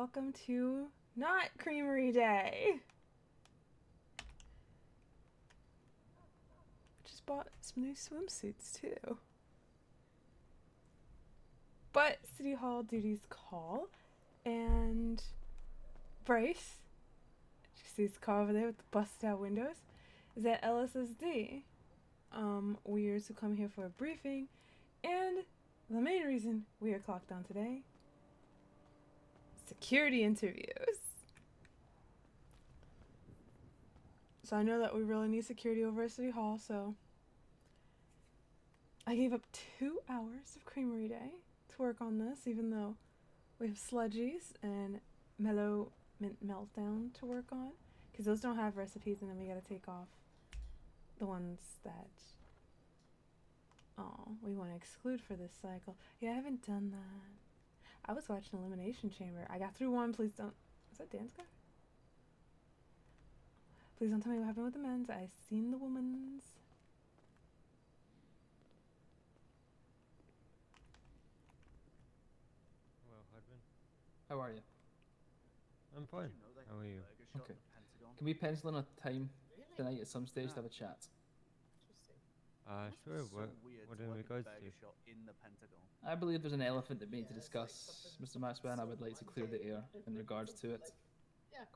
welcome to not Creamery Day. Just bought some new swimsuits too. But City Hall duties call, and Bryce, she sees the car over there with the busted out windows, is at LSSD. We are to come here for a briefing, and the main reason we are clocked on today, security interviews. So I know that we really need security over at City Hall, so I gave up 2 hours of Creamery Day to work on this, even though we have Sludgies and Mellow Mint Meltdown to work on, because those don't have recipes, and then we gotta take off the ones that we want to exclude for this cycle. Yeah, I haven't done that. I was watching Elimination Chamber. I got through one. Please don't. Is that Dance Guy? Please don't tell me what happened with the men's. I seen the woman's. Hello, Hudman. How are you? I'm fine. How are you? Okay. Can we pencil in a time tonight at some stage to have a chat? Sure. What in regards to? I believe there's an elephant that we need to discuss, Mr. Maxwell, and I would like to clear the air in regards to it.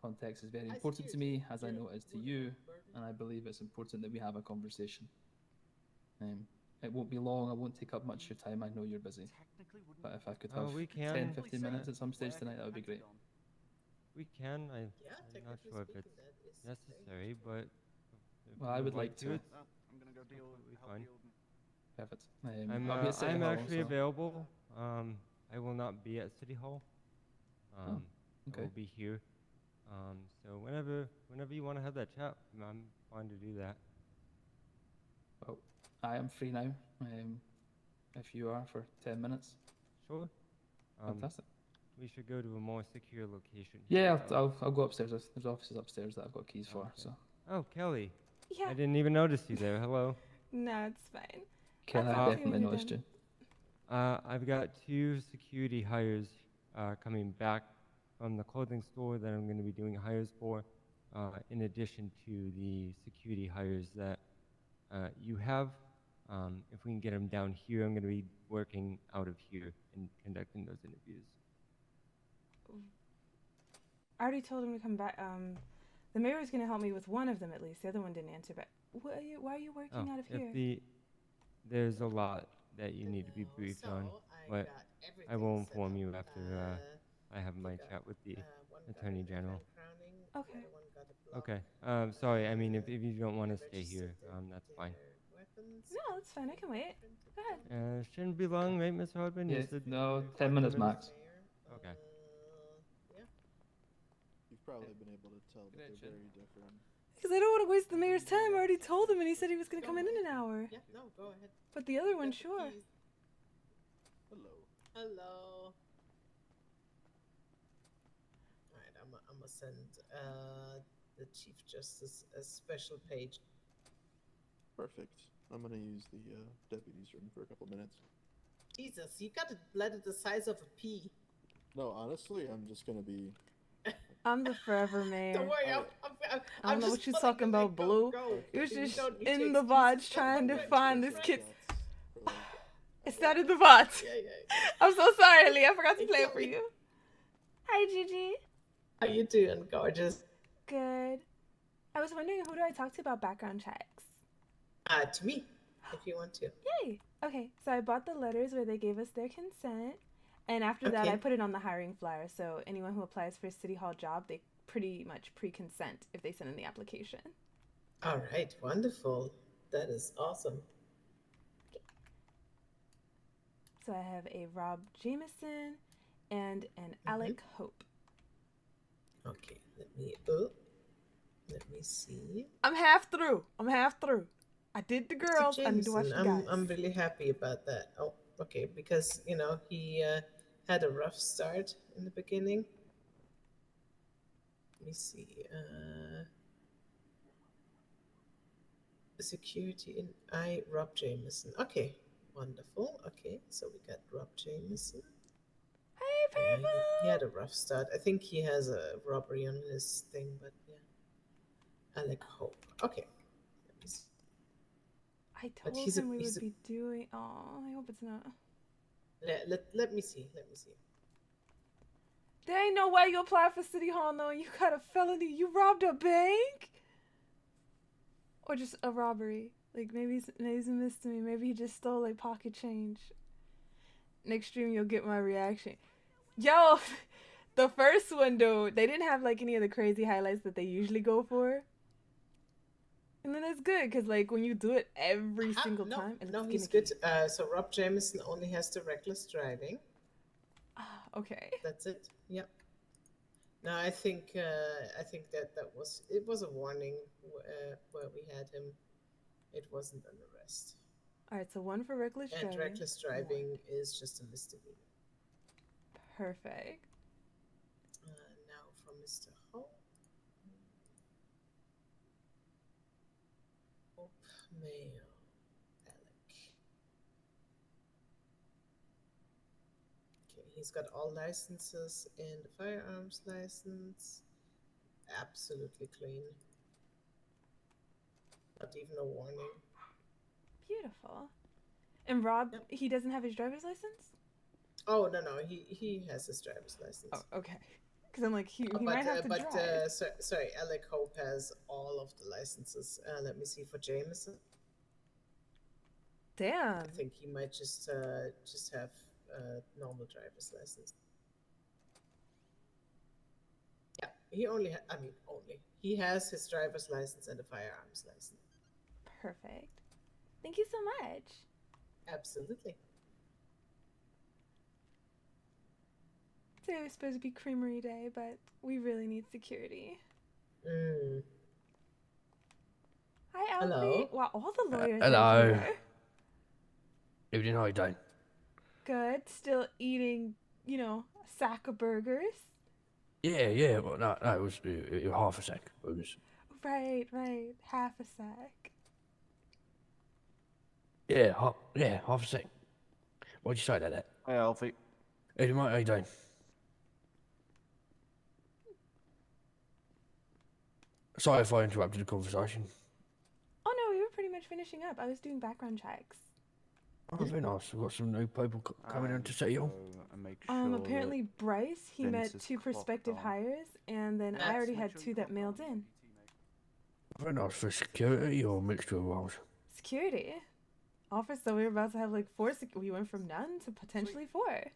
Context is very important to me, as I know it is to you, and I believe it's important that we have a conversation. It won't be long, I won't take up much of your time, I know you're busy. But if I could have we can. 10, 15 minutes at some stage tonight, that would be great. We can. I'm not sure if it's necessary, but if Well, I you would like to. It's completely fine. Perfect. I'm actually available. I will not be at City Hall. I okay. will be here. So whenever you want to have that chat, I'm fine to do that. Well, I am free now. If you are for 10 minutes. Sure. Fantastic. We should go to a more secure location. Yeah, I'll go upstairs. There's offices upstairs that I've got keys for. Okay. So. Oh, Kelly. Yeah. I didn't even notice you there. Hello. No, it's fine. Ken, I definitely noticed you. I've got 2 security hires coming back from the clothing store that I'm going to be doing hires for, in addition to the security hires that you have. If we can get them down here, I'm going to be working out of here and conducting those interviews. I already told him to come back. The mayor was going to help me with one of them at least. The other one didn't answer, but why are you working out of here? There's a lot that you need to be briefed on, but I will inform you after I have my chat with the Attorney General. Okay. Okay. Sorry, I mean, if you don't want to stay here, that's fine. No, that's fine. I can wait. Go ahead. Shouldn't be long, right, Mr. Hardman? Yeah, no, 10 minutes max. Okay. You've probably been able to tell that they're very different. Because I don't want to waste the mayor's time. I already told him, and he said he was going to come in an hour. Yeah, no, go ahead. But the other one, sure. Hello. Hello. Alright, I'm gonna send the Chief Justice a special page. Perfect. I'm gonna use the deputy's room for a couple minutes. Jesus, you got it blooded the size of a pea. No, honestly, I'm just gonna be. I'm the forever mayor. Don't worry, I don't know what you're talking about, Blue. You're just You in the take VODs excuses. trying to find this kid. Like, It started the VODs. Yeah. I'm so sorry, Lee. I forgot to play it for you. Hi, Gigi. How you doing, gorgeous? Good. I was wondering, who do I talk to about background checks? To me, if you want to. Yay! Okay, so I bought the letters where they gave us their consent, and after that Okay. I put it on the hiring flyer, so anyone who applies for a City Hall job, they pretty much pre-consent if they send in the application. All right, wonderful. That is awesome. So I have a Rob Jameson and an Alec Hope. Okay, let me see. I'm half through. I did the girls. I need to watch the guys. I'm really happy about that. Oh, okay, because he had a rough start in the beginning. Let me see. Security in Rob Jameson. Okay, wonderful. Okay, so we got Rob Jameson. Hey, Yeah, purple. he had a rough start. I think he has a robbery on his thing, but yeah. Alec Hope. Okay. Let me see. I But told him we would be doing. Oh, I hope it's not. Let me see. Let me see. There ain't no way you apply for City Hall knowing you got a felony. You robbed a bank? Or just a robbery. Like, maybe it's a misdemeanor. Maybe he just stole, like, pocket change. Next stream, you'll get my reaction. Yo, the first one, though, they didn't have, like, any of the crazy highlights that they usually go for. And then it's good, because, like, when you do it every single time, it's No, he's gimmicky. good. So Rob Jameson only has the reckless driving. Ah, okay. That's it. Yep. No, I think that was a warning where we had him. It wasn't an arrest. Alright, so 1 for reckless And driving. reckless driving is just a misdemeanor. Perfect. Now for Mr. Hope. Hope Mail. Alec. Okay, he's got all licenses and a firearms license. Absolutely clean. Not even a warning. Beautiful. And Rob, Yep. he doesn't have his driver's license? Oh no, he has his driver's license. Oh, okay. Because I'm like, he might have to drive. Sorry, Alec Hope has all of the licenses. Let me see for Jameson. Damn. I think he might just have a normal driver's license. Yeah, he only. He has his driver's license and a firearms license. Perfect. Thank you so much. Absolutely. Today was supposed to be Creamery Day, but we really need security. Mm. Hi, Alfie. Hello. Wow, all the lawyers Hello. are here. Evening, how you doing? Good. Still eating, a sack of burgers. Yeah. Well, no, it was half a sec. It was. Right. Half a sack. Yeah, half a sec. Why'd you say that? Hey, Alfie. Hey, mate, how you doing? Sorry if I interrupted the conversation. Oh no, we were pretty much finishing up. I was doing background checks. Oh, very nice. We've got some new people coming in to see you. And make sure Apparently Bryce, he met Vince is 2 prospective clocked on. hires, and then I already had 2 that mailed in. Very nice for security or mixture of roles. Security. Office, so we were about to have like 4. We went from none to potentially 4.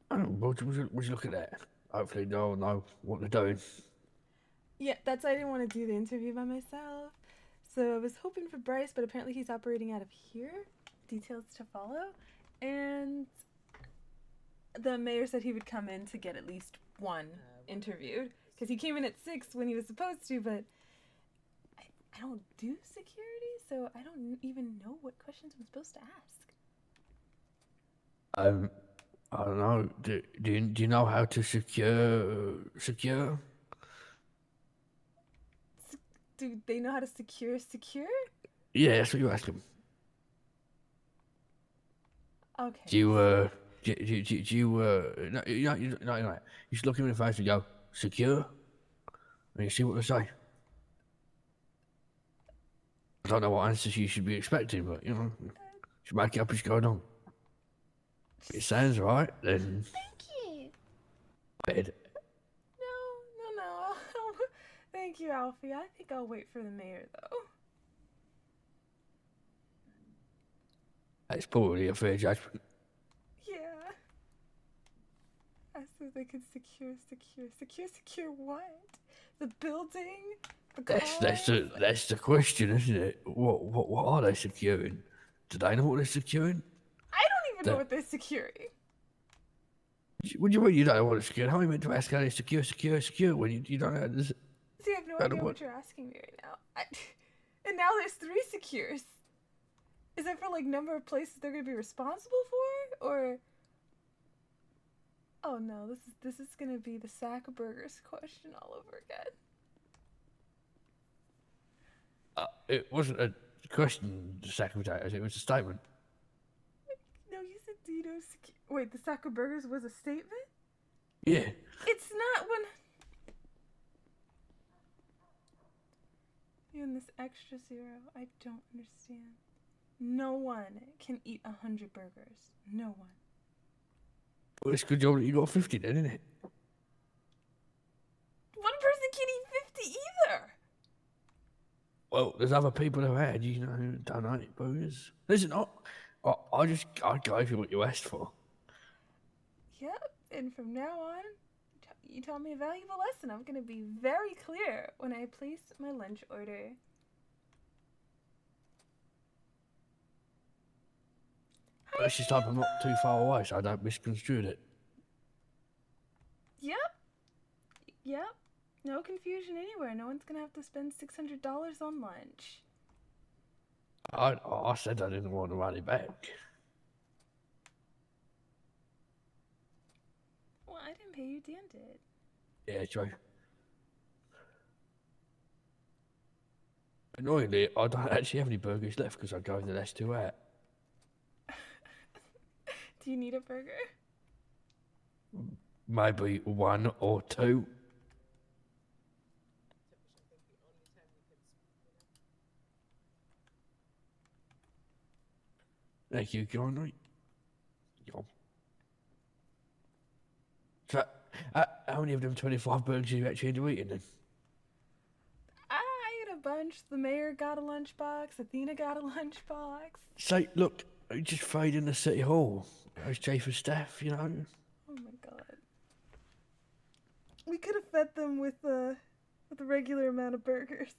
Oh, would you look at that? Hopefully they'll know what they're doing. Yeah, that's why I didn't want to do the interview by myself. So I was hoping for Bryce, but apparently he's operating out of here. Details to follow. And the mayor said he would come in to get at least 1 interviewed. Because he came in at 6 when he was supposed to, but I don't do security, so I don't even know what questions I'm supposed to ask. I don't know. Do you know how to secure? Do they know how to secure? Yeah, that's what you ask them. Okay. Do you no, you just look him in the face and go, secure? And you see what they say. I don't know what answers you should be expecting, but, you should make it up as you go along. If it sounds right, then Thank you. bed. No. Thank you, Alfie. I think I'll wait for the mayor, though. That's probably a fair judgment. Yeah. I said they could secure what? The building? The That's the question, isn't it? What are they securing? Do they know what they're securing? I don't even know what they're securing. What do you mean you don't know what they're securing? How are you meant to ask how they secure when you don't know? See, I have no idea what you're asking me right now. And now there's 3 secures. Is that for, like, number of places they're going to be responsible for? Or... Oh, no. This is going to be the sack of burgers question all over again. It wasn't a question, the sack of potatoes. It was a statement. No, you said Dino secure. Wait, the sack of burgers was a statement? Yeah. It's not when. You and this extra zero, I don't understand. No one can eat 100 burgers. No one. Well, it's a good job that you got 50 then, isn't it? One person can't eat 50 either. Well, there's other people who had, you know, who don't eat burgers. Listen, I gave you what you asked for. Yep, and from now on, you taught me a valuable lesson. I'm going to be very clear when I place my lunch order. Let's just hope I'm not too far away so I don't misconstrue it. Yep. Yep. No confusion anywhere. No one's going to have to spend $600 on lunch. I said I didn't want to run it back. Well, I didn't pay you, Dan did. Yeah, true. Annoyingly, I don't actually have any burgers left because I gave the last two out. Do you need a burger? Maybe one or two. Thank you, kindly. Yum. So, how many of them 25 burgers you actually end up eating then? I ate a bunch. The mayor got a lunchbox. Athena got a lunchbox. Say, look, I just fade in the city hall. As chief of staff, you know. Oh my god. We could have fed them with a regular amount of burgers.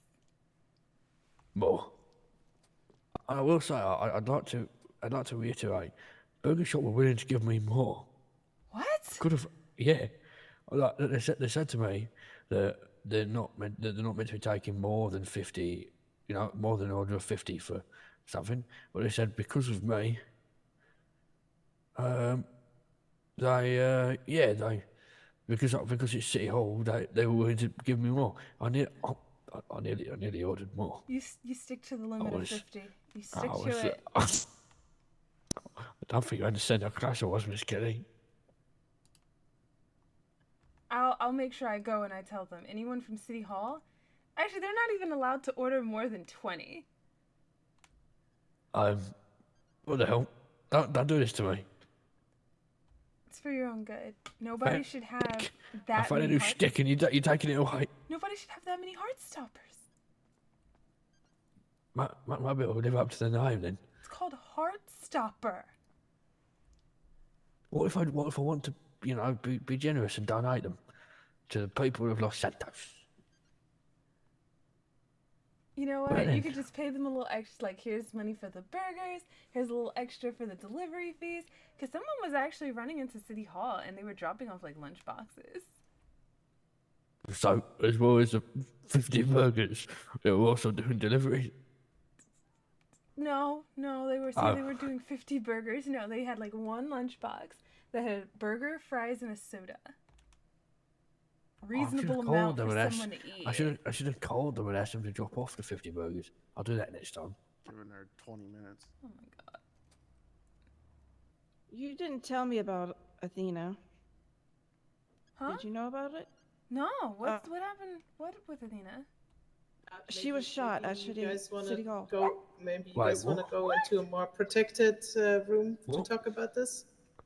More. I will say, I'd like to reiterate, Burger Shop were willing to give me more. What? Could have, yeah. Like, they said to me that they're not meant to be taking more than 50, you know, more than an order of 50 for something. But they said because of me, because it's City Hall, they were willing to give me more. I nearly ordered more. You stick to the limit of 50. You stick to was, it. I don't think you understand how close I was, Miss Kelly. I'll make sure I go and I tell them. Anyone from City Hall? Actually, they're not even allowed to order more than 20. What the hell? Don't do this to me. It's for your own good. Nobody should have that I find a many new heart- shtick and you're taking it away. Nobody should have that many heart stoppers. Maybe it'll live up to the name then. It's called Heart Stopper. What if I want to, you know, be generous and donate them to the people of Los Santos? You know what? Right You then. could just pay them a little extra, like, here's money for the burgers, here's a little extra for the delivery fees. Because someone was actually running into City Hall and they were dropping off, like, lunch boxes. So, as well as the 50 burgers, they were also doing delivery. No, they were saying they were doing 50 burgers. No, they had, like, one lunchbox that had a burger, fries, and a soda. Reasonable amount for someone to eat. I should have called them and asked them to drop off the 50 burgers. I'll do that next time. They've been there 20 minutes. Oh my god. You didn't tell me about Athena. Huh? Did you know about it? No, what happened? What with Athena? She was shot at you guys wanna City Hall. Maybe you Wait, guys want to what? go into a more protected room What? to talk about this?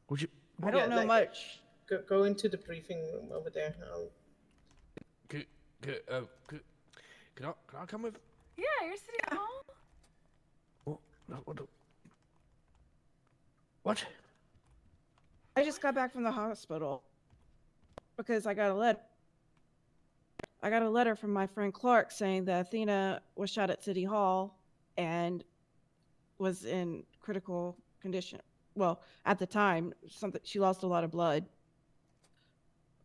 Would you? I don't know like- much. Go into the briefing room over there. Can I come with? Yeah, you're City Hall. What? I just got back from the hospital because I got a letter. I got a letter from my friend Clark saying that Athena was shot at City Hall and was in critical condition. Well, at the time, she lost a lot of blood.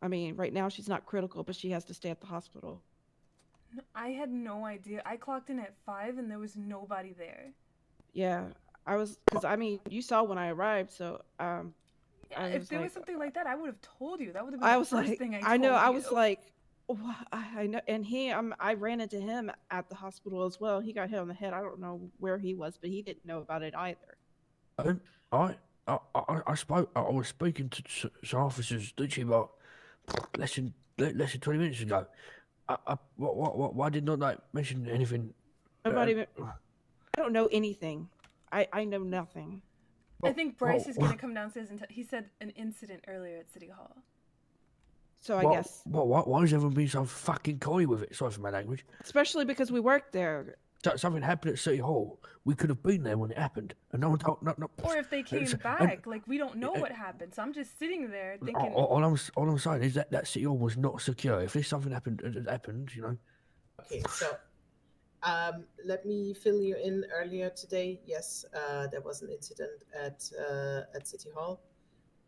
I mean, right now she's not critical, but she has to stay at the hospital. No, I had no idea. I clocked in at 5 and there was nobody there. Yeah, because I mean, you saw when I arrived, so Yeah, I if was there was like- something like that, I would have told you. That would have been I the was first like, thing I I know, told I you. was like, "Wha- I know, and I ran into him at the hospital as well. He got hit on the head. I don't know where he was, but he didn't know about it either. I I was speaking to some officers literally about less than 20 minutes ago. Why did not they mention anything? Nobody. I don't know anything. I know nothing. I think Bryce is going to What? come downstairs and he said an incident earlier at City Hall. So I guess, Why has everyone been so fucking coy with it? Sorry for my language. especially because we worked there. Something happened at City Hall. We could have been there when it happened, and no one told. No. Or if they came and- back, like we don't know what happened. So I'm just sitting there thinking, all I'm saying is that City Hall was not secure. If there's something happened, you know. Okay, so let me fill you in. Earlier today, yes, there was an incident at City Hall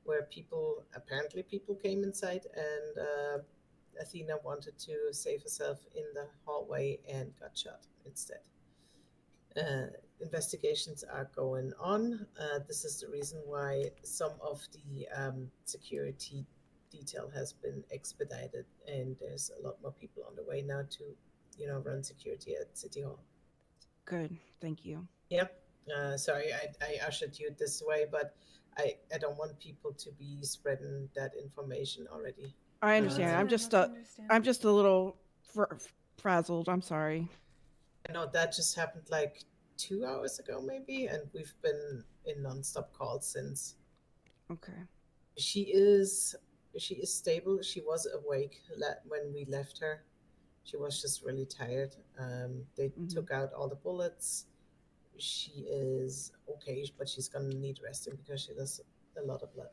where people came inside, and Athena wanted to save herself in the hallway and got shot instead. Investigations are going on. This is the reason why some of the security detail has been expedited, and there's a lot more people on the way now to, run security at City Hall. Good, thank you. Yeah. Sorry, I ushered you this way, but I don't want people to be spreading that information already. I "Oh, understand. that's fine, that's I'm just a little frazzled. I'm sorry. I know that just happened like 2 hours ago, maybe, and we've been in nonstop calls since. Okay. She is stable. She was awake when we left her. She was just really tired. They took out all the bullets. She is okay, but she's gonna need resting because she does a lot of blood.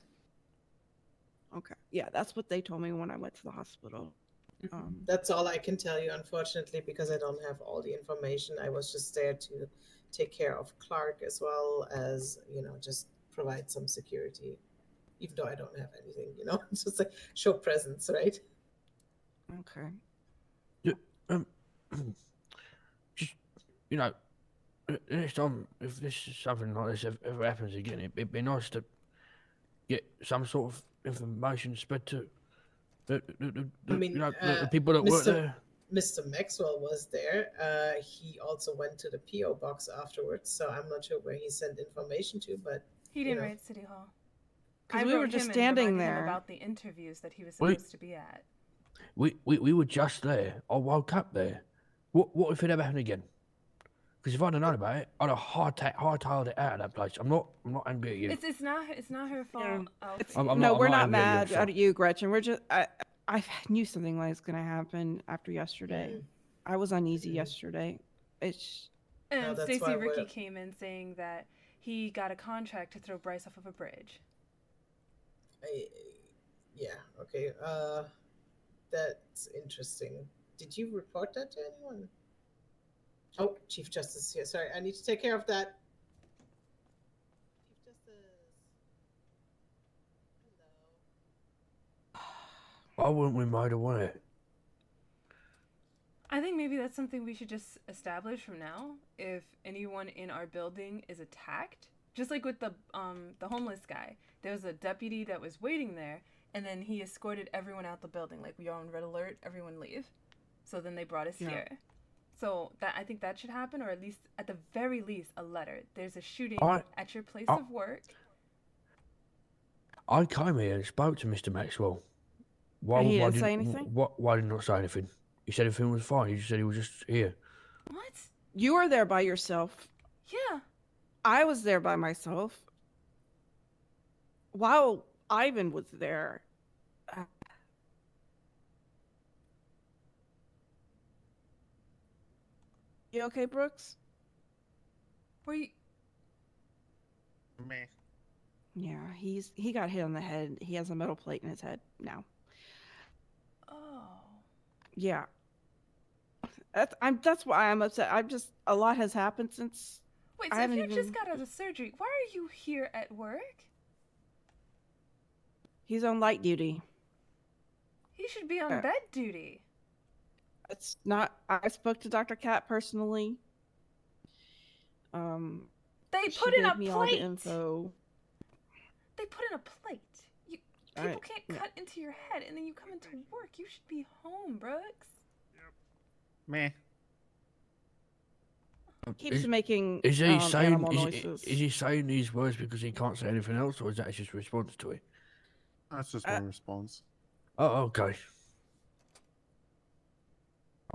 Okay. Yeah, that's what they told me when I went to the hospital. That's all I can tell you, unfortunately, because I don't have all the information. I was just there to take care of Clark as well as, just provide some security, even though I don't have anything, it's just like show presence, right? Okay. Just next time if this is something like this ever happens again, it'd be nice to get some sort of information spread to the people that work there. Mr. Maxwell was there. He also went to the PO box afterwards, so I'm not sure where he sent information to, but he didn't write City Hall. 'Cause I we were wrote just him and standing reminded him there. about the interviews that he was supposed to be at. We were just there. I woke up there. What if it ever happened again? Because if I'd have known about it, I'd have hightailed it out of that place. I'm not angry at you. It's not her fault. Alfie. No, we're not angry at you, mad so- at you, Gretchen. We're just I knew something like was gonna happen after yesterday. I was uneasy yesterday. It's And that's Stacey why Ricky we're- came in saying that he got a contract to throw Bryce off of a bridge. Yeah, okay. That's interesting. Did you report that to anyone? Oh, Chief Justice is here. Sorry, I need to take care of that. Chief Justice. Hello. Why wouldn't we made aware? I think maybe that's something we should just establish from now. If anyone in our building is attacked, just like with the homeless guy, there was a deputy that was waiting there, and then he escorted everyone out the building. Like, we are on red alert, everyone leave. So then they brought us here. So I think that should happen, or at the very least, a letter. There's a shooting at your place of work. I came here and spoke to Mr. Maxwell. And he didn't say anything? Why did he not say anything? He said everything was fine. He just said he was just here. What? You were there by yourself. Yeah. I was there by myself. While Ivan was there. You okay, Brooks? Were you? Meh. Yeah, he got hit on the head. He has a metal plate in his head now. Oh. Yeah. That's why I'm upset. A lot has happened since. Wait, I so if haven't you just even- got out of surgery, why are you here at work? He's on light duty. He should be on Uh, bed duty. It's not. I spoke to Dr. Cat personally. They She put in gave a me all the plate. info. They put in a plate. People Alright, can't yeah. cut into your head, and then you come into work. You should be home, Brooks. Meh. Keeps making Is he saying animal is, noises. is he saying these words because he can't say anything else, or is that just a response to it? That's just Uh, one response. Oh, okay.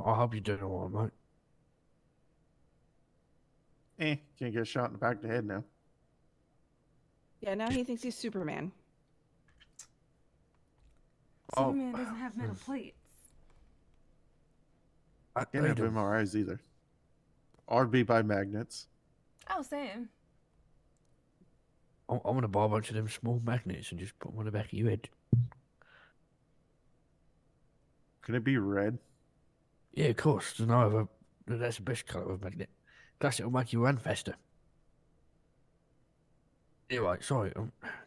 I hope you're doing all right, mate. Can't get shot in the back of the head now. Yeah, now he thinks he's Superman. Oh, Superman doesn't have metal plates. Can't have MRIs either. Or be by magnets. Oh, same. I'm gonna buy a bunch of them small magnets and just put them on the back of your head. Can it be red? Yeah, of course. There's no other. That's the best colour of magnet. Plus, it'll make you run faster. Anyway, sorry.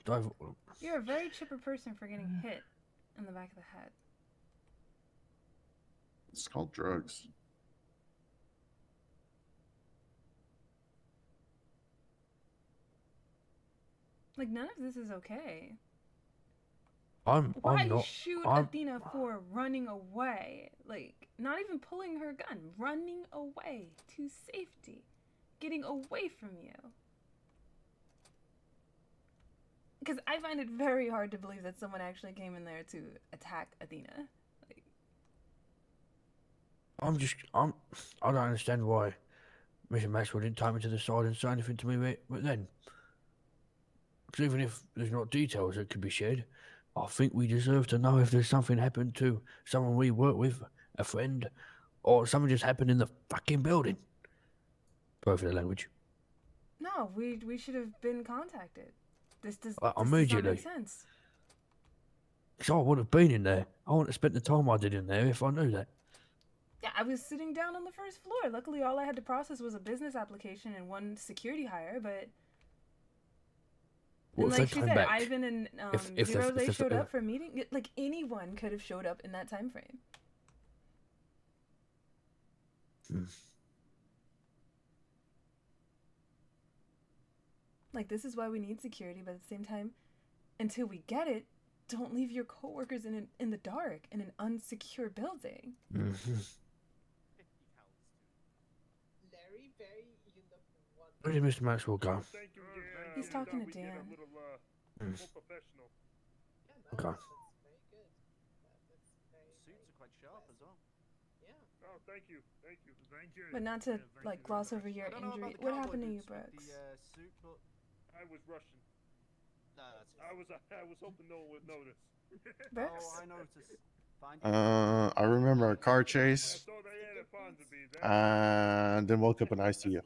Dive. You're a very chipper person for getting hit in the back of the head. It's called drugs. Like, none of this is okay. I'm Why not. shoot I'm- Athena for running away? Like, not even pulling her gun. Running away to safety. Getting away from you. Because I find it very hard to believe that someone actually came in there to attack Athena. Like, I don't understand why Mr. Maxwell didn't take me to the side and say anything to me but then. Because even if there's not details that could be shared, I think we deserve to know if there's something happened to someone we work with, a friend, or something just happened in the fucking building. Sorry for the language. no, we should have been contacted. This does not Immediately. make sense. So I would have been in there. I wouldn't have spent the time I did in there if I knew that. Yeah, I was sitting down on the first floor. Luckily, all I had to process was a business application and one security hire, but... What And if like they she came said, back? Ivan and If Zero, they the- showed up for a meeting. Like, anyone could have showed up in that time frame. Like, this is why we need security, but at the same time, until we get it, don't leave your coworkers in the dark in an unsecure building. Mhm. Larry, very, you look wonderful. Where did Mr. Maxwell go? He's talking to Dan. Yeah, no, Okay. That's very good. That's very, Suits are quite sharp as well. yeah. Oh, thank you. But not to, like, gloss over your I don't know about injury. the What cowboy happened to you, boots with Brooks? The suit, but I was Russian. no, that's I was hoping no one would notice. Brooks? Oh, I noticed. Find you. I remember a car I chase, thought I had a Fonzie. and then woke up in ICU.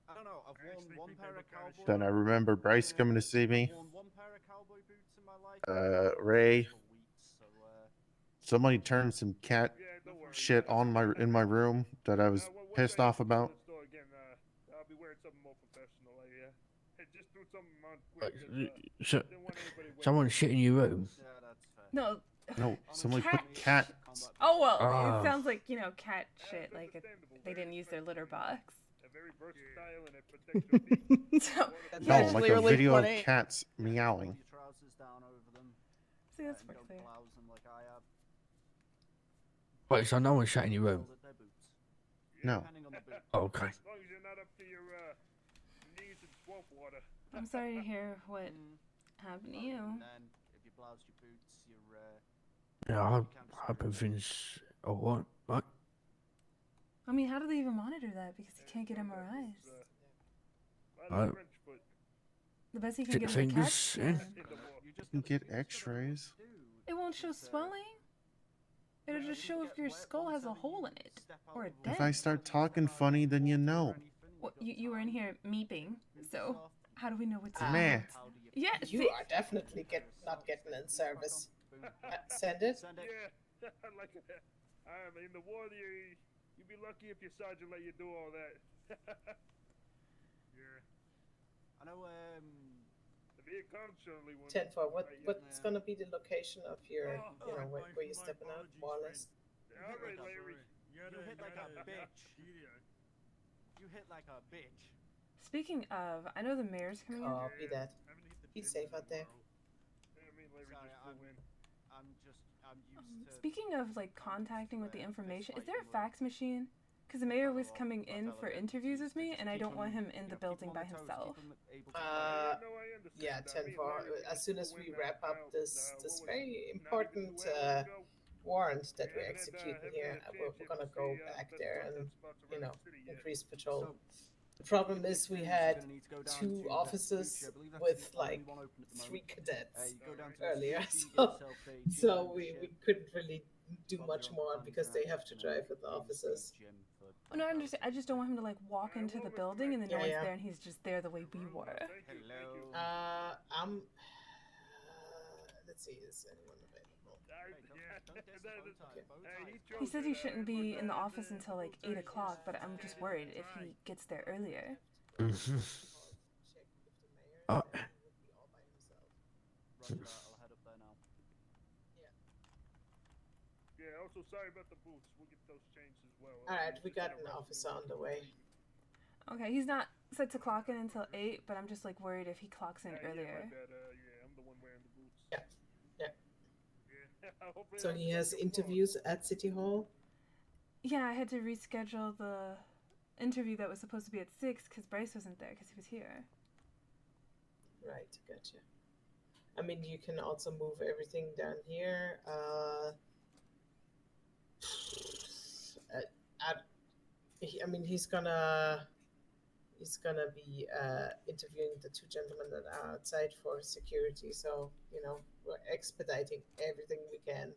I don't know. I've worn one pair of cowboy. Then I remember Bryce coming to see me. I've worn one pair of cowboy boots in my life. Ray. For weeks, so, Somebody turned some cat Yeah, don't worry. shit on in my room that I was Once pissed I off about. open the store again, I'll be wearing something more professional. I just threw something on Like, quick. 'Cause, so, didn't want anybody waiting. someone shit in your room? yeah, that's fair. No. No, somebody Cat put cat. Oh, well, Ah. it sounds like, you know, cat shit. That's Like, understandable. they didn't use their litter box. They're very versatile and it protects your feet. So, That's No, Yeah. like a clearly video funny. of cats meowing. Pull your trousers down over them. see, that's And pretty don't clear. blouse them like I have. Wait, so no one shot in your room? Hold at their boots. No. Depending on the boot. Oh, okay. As long as you're not up to your knees in swamp water. I'm sorry to hear what Mm, happened to okay, you. And then if you blouse your boots, you're Yeah, I hope everything's alright, right? I mean, how do they even monitor that? Because he can't get MRIs. Oh. French foot The best he can Stick get is a CAT fingers scan. in. in the wall. you just can gotta- get you just gotta x-rays. do It won't show is, swelling. It'll yeah, just you show get if your wet skull one has a time hole you in it. step out Or a of the dent. If I start talking funny, then you know. Well, you were in here meeping, so how do we know what's Meh. Yeah, You see? are definitely not getting in service. Send it. Send it. Yeah, like in the war, you'd be lucky if your sergeant let you do all that. Yeah, I know. the Viet Cong surely wouldn't. 10-4, let you- what's gonna be the location of your, you know, where you're stepping out, wireless? All right, Larry. You hit like a bitch. You hit like a bitch. Speaking of, I know the mayor's coming in. Copy that. He's safe out there. Yeah, I mean, Larry Sorry, just flew in. I'm used to. Speaking of, like, contacting with the information, is there a fax machine? Because the mayor was coming in for interviews with me, and I don't want him in the building by himself. Yeah, 10-4. As soon as we wrap up this very important warrant that we're executing here, we're gonna go back there and, you know, increase patrol. The problem is we had 2 officers with like 3 cadets earlier, so we couldn't really do much more because they have to drive with the officers. Oh, no, I understand. I just don't want him to like walk into the building and then no Yeah, one's yeah. there and he's just there the way we were. Let's see, is anyone available? He said he shouldn't be in the office until like 8 o'clock, but I'm just worried if he gets there earlier. Check if the mayor would be all by himself. I'll head up there now. Yeah, also sorry about the boots. We'll get those changed as well. Alright, we got an officer on the way. Okay, he's not set to clock in until 8, but I'm just like worried if he clocks in earlier. Yeah, I'm the one wearing the boots. Yeah. Yeah. Hopefully So I he can has take them off. interviews at City Hall? Yeah, I had to reschedule the interview that was supposed to be at 6 because Bryce wasn't there because he was here. Right, gotcha. I mean, you can also move everything down here. I mean, he's gonna be interviewing the 2 gentlemen that are outside for security. So, you know, we're expediting everything we can.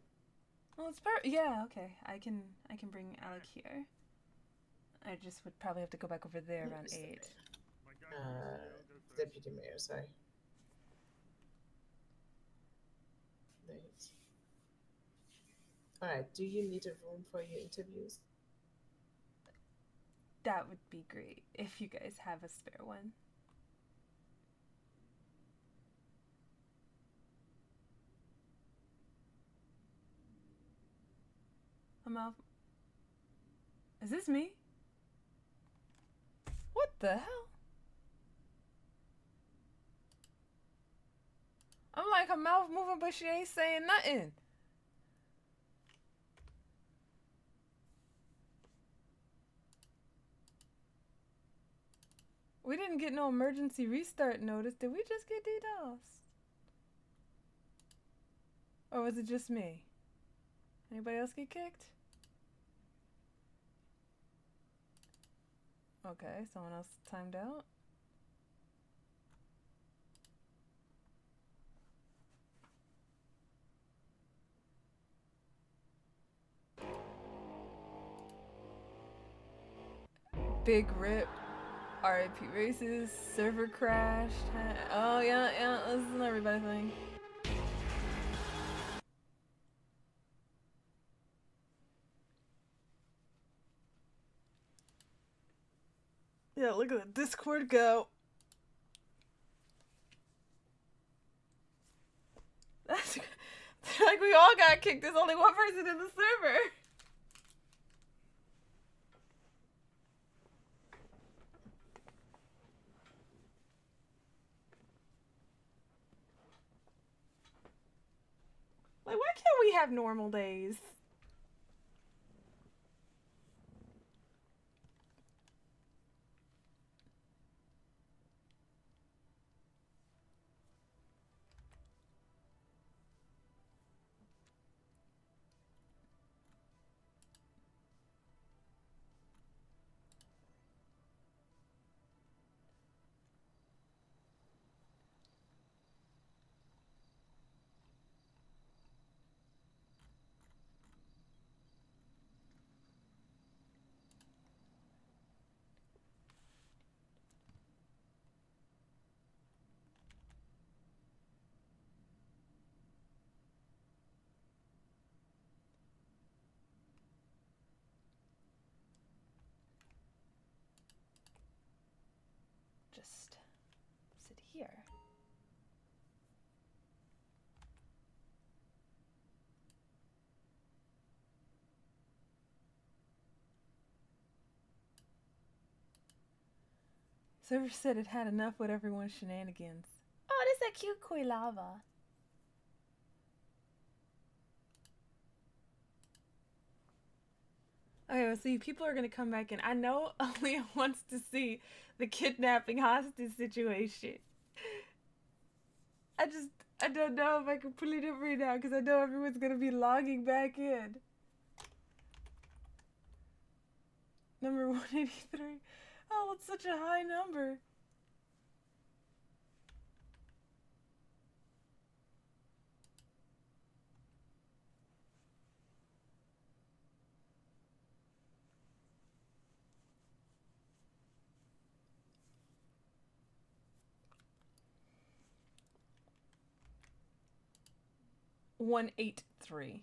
Well, it's yeah, okay. I can bring Alec here. I just would probably have to go back over there around 8. Deputy Mayor, sorry. There he is. Alright, do you need a room for your interviews? That would be great if you guys have a spare one. I'm out. Is this me? What the hell? I'm like her mouth moving, but she ain't saying nothing. We didn't get no emergency restart notice. Did we just get DDoS? Or was it just me? Anybody else get kicked? Okay, someone else timed out. Big rip. RIP races. Server crashed. Oh yeah, this is an everybody thing. Yeah, look at the Discord go. That's like we all got kicked. There's only one person in the server. Like, why can't we have normal days? Just sit here. Server said it had enough with everyone's shenanigans. Oh, this is a cute koi lava. Okay, well, see, people are gonna come back in. I know Aaliyah wants to see the kidnapping hostage situation. I don't know if I can pull it up right now because I know everyone's gonna be logging back in. Number 183. Oh, it's such a high number. $183.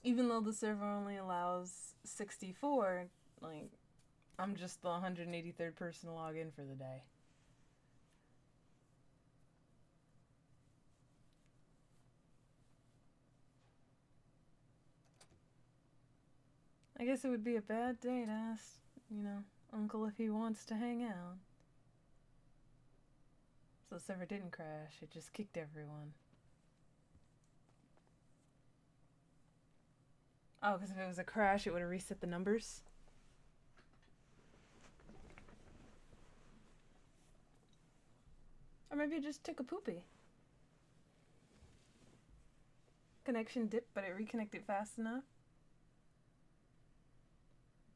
Even though the server only allows 64, like, I'm just the 183rd person to log in for the day. I guess it would be a bad day to ask, Uncle if he wants to hang out. So the server didn't crash, it just kicked everyone. Oh, because if it was a crash, it would have reset the numbers. Or maybe it just took a poopy. Connection dipped, but it reconnected fast enough.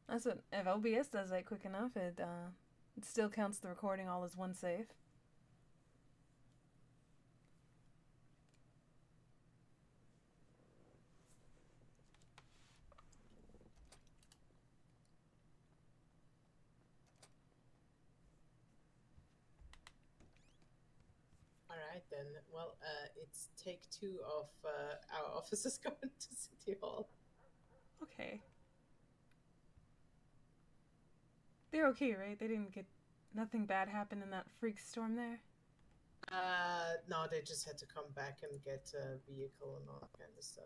That's what, if OBS does that quick enough, it still counts the recording all as one save. Alright then. Well, it's take 2 of our officers going to City Hall. Okay. They're okay, right? They didn't get... Nothing bad happened in that freak storm there? No, they just had to come back and get a vehicle and all that kind of stuff.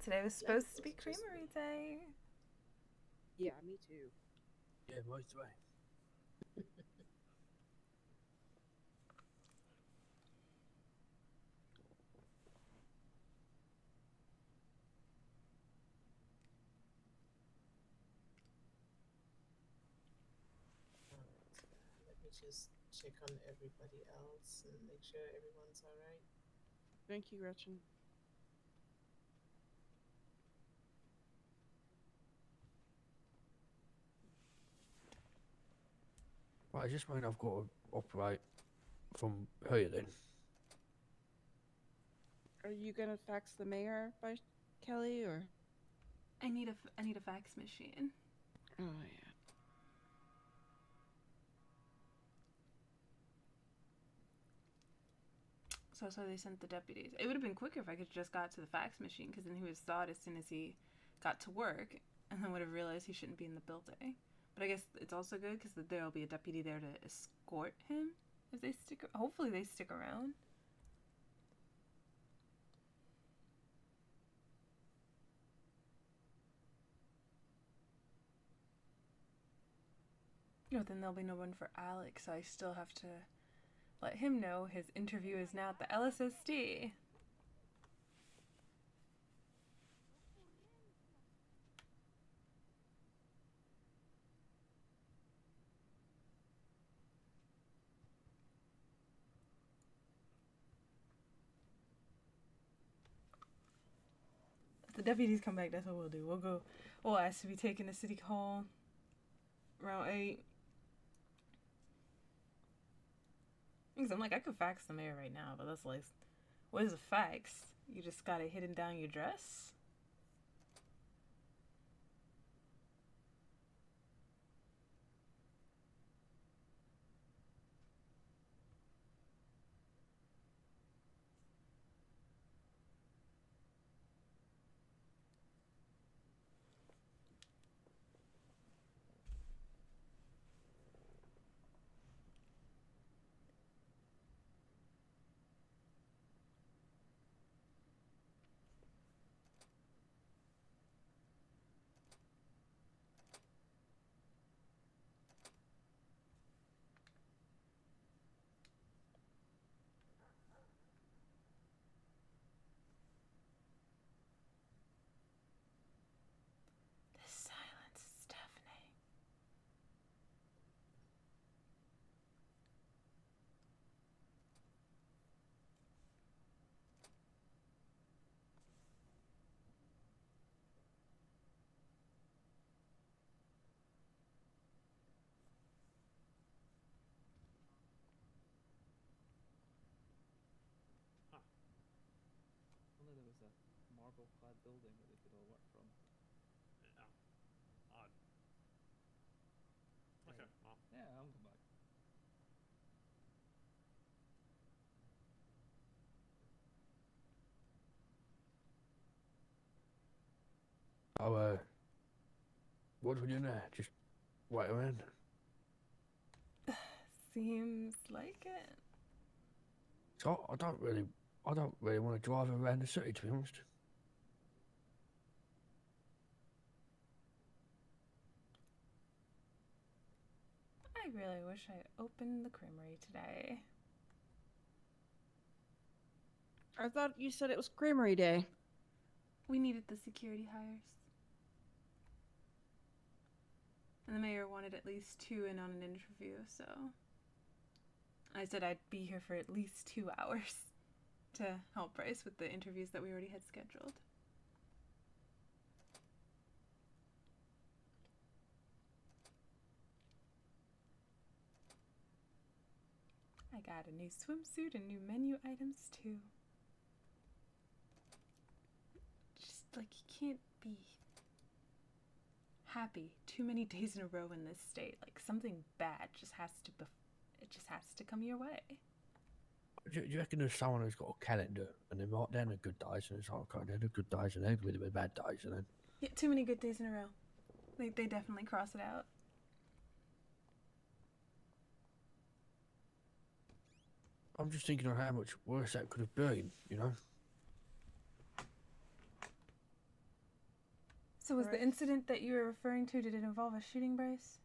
Today was supposed to be creamery day. Yeah, me too. Yeah, right away. Let me just check on everybody else and make sure everyone's alright. Thank you, Gretchen. Right, I just mean I've got to operate from here then. Are you gonna fax the mayor by Kelly or? I need a fax machine. Oh yeah. So that's why they sent the deputies. It would have been quicker if I could just got to the fax machine, because then he would have thought as soon as he got to work, and then would have realized he shouldn't be in the building. But I guess it's also good because there'll be a deputy there to escort him if they stick. Hopefully they stick around. Then there'll be no one for Alex, so I still have to let him know his interview is now at the LSSD. If the deputies come back, that's what we'll do. We'll ask to be taken to City Hall around 8. Because I'm like, I could fax the mayor right now, but that's like, what is a fax? You just got it hidden down your dress? a marble-clad building that they could all work from. Yeah. Odd. Okay, well. Yeah, I'll come back. Oh, what do we do now? Just wait around? Seems like it. So I don't really want to drive around the city, to be honest. I really wish I opened the creamery today. I thought you said it was Creamery Day. We needed the security hires. And the mayor wanted at least 2 in on an interview, so I said I'd be here for at least 2 hours to help Bryce with the interviews that we already had scheduled. I got a new swimsuit and new menu items too. Just like you can't be happy too many days in a row in this state. Like something bad just has to come your way. Do you reckon there's someone who's got a calendar and they write down the good days and it's like, okay, they're the good days and they're the bad days and then... Yeah, too many good days in a row. They definitely cross it out. I'm just thinking of how much worse that could have been, you know? So was the incident that you were referring to, did it involve a shooting, Bryce?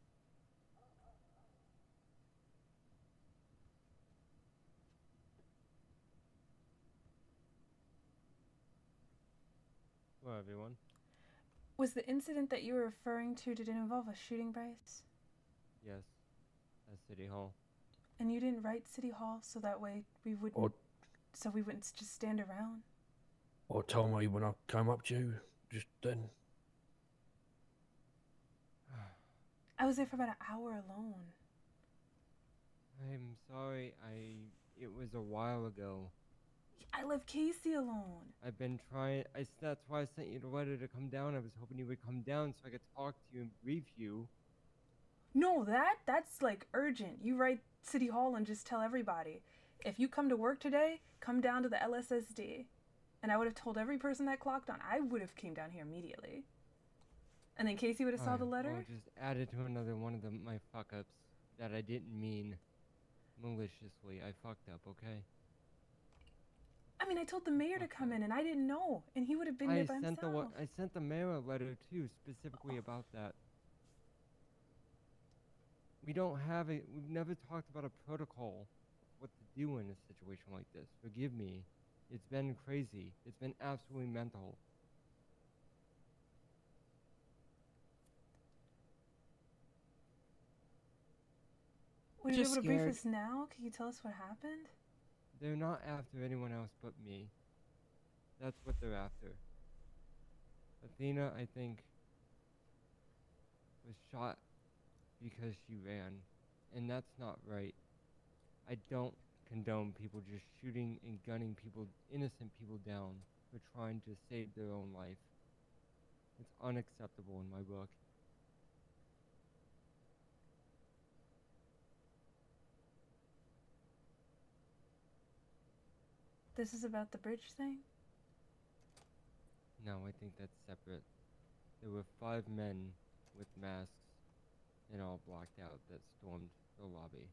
Hello, everyone. Was the incident that you were referring to, did it involve a shooting, Bryce? Yes, at City Hall. And you didn't write City Hall so that way we wouldn't just stand around? Or tell me when I came up to you, just then. I was there for about an hour alone. I'm sorry, it was a while ago. I left Casey alone. I've been trying, that's why I sent you the letter to come down. I was hoping you would come down so I could talk to you and brief you. No, that's like urgent. You write City Hall and just tell everybody. If you come to work today, come down to the LSSD. And I would have told every person that clocked on. I would have came down here immediately. And then Casey would have saw the letter? Well, just added to another one of my fuck-ups that I didn't mean maliciously. I fucked up, okay? I mean, I told the mayor to come in, and I didn't know. And he would have been there by himself. I sent the mayor a letter, too, specifically about that. We don't have it. We've never talked about a protocol. What to do in a situation like this. Forgive me. It's been crazy. It's been absolutely mental. Would you be able to brief us now? Can you tell us what happened? They're not after anyone else but me. That's what they're after. Athena, I think, was shot because she ran. And that's not right. I don't condone people just shooting and gunning people, innocent people down for trying to save their own life. It's unacceptable in my book. This is about the bridge thing? No, I think that's separate. There were 5 men with masks and all blacked out that stormed the lobby.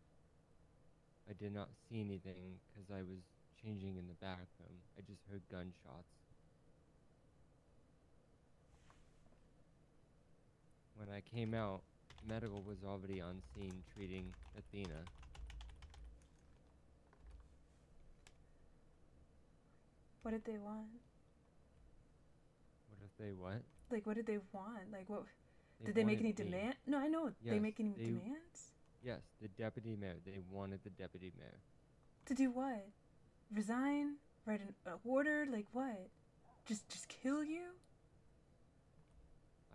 I did not see anything because I was changing in the bathroom. I just heard gunshots. When I came out, medical was already on scene treating Athena. What did they want? What if they what? Like, what did they want? Like, what? Did they make any demand? No, I know. Yes, they make any demands? Yes, the deputy mayor. They wanted the deputy mayor. To do what? Resign? Write an order? Like what? Just kill you?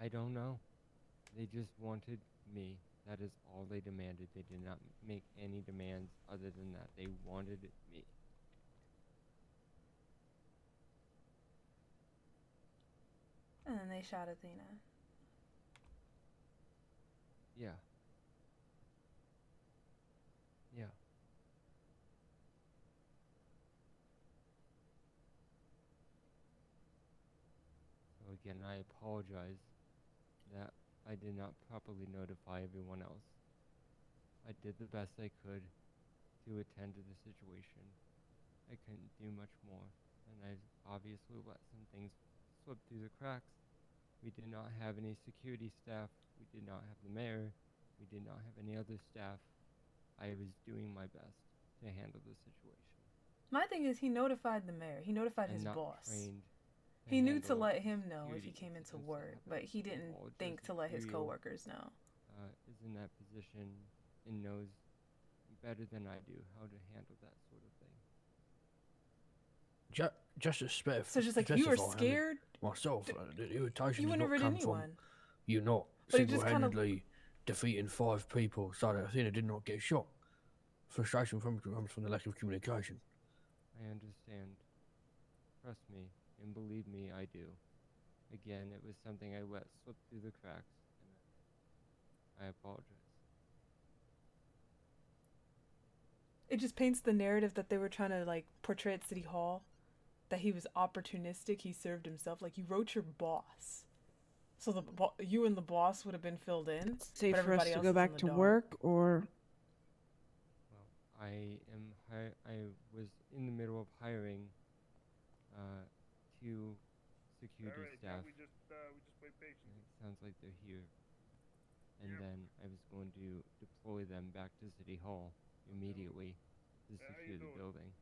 I don't know. They just wanted me. That is all they demanded. They did not make any demands other than that. They wanted me. And then they shot Athena. Yeah. Yeah. So again, I apologize that I did not properly notify everyone else. I did the best I could to attend to the situation. I couldn't do much more, and I obviously let some things slip through the cracks. We did not have any security staff. We did not have the mayor. We did not have any other staff. I was doing my best to handle the situation. My thing is, he notified the mayor. He notified his not boss. trained to He knew to handle let him know if he security came into incidents that work, happen but at he City didn't Hall. think Judge to let his Imperial, coworkers know. is in that position and knows better than I do how to handle that sort of thing. Just to So just like you were specify, I mean, scared, myself, the irritation you does wouldn't have not rid come from anyone. you not But he just kind of single-handedly defeating 5 people so that Athena did not get shot. Frustration comes from the lack of communication. I understand. Trust me, and believe me, I do. Again, it was something I let slip through the cracks, and I apologize. it just paints the narrative that they were trying to like portray at City Hall, that he was opportunistic. He served himself. Like you wrote your boss, so the you and the boss would have been filled in. Safe but for us everybody to else go is in back the to dark. work, or Well, I was in the middle of hiring 2 security Alright, staff. we just wait patiently. It sounds like they're here. And then I was going to deploy them back to City Hall immediately to How secure you the doing? building.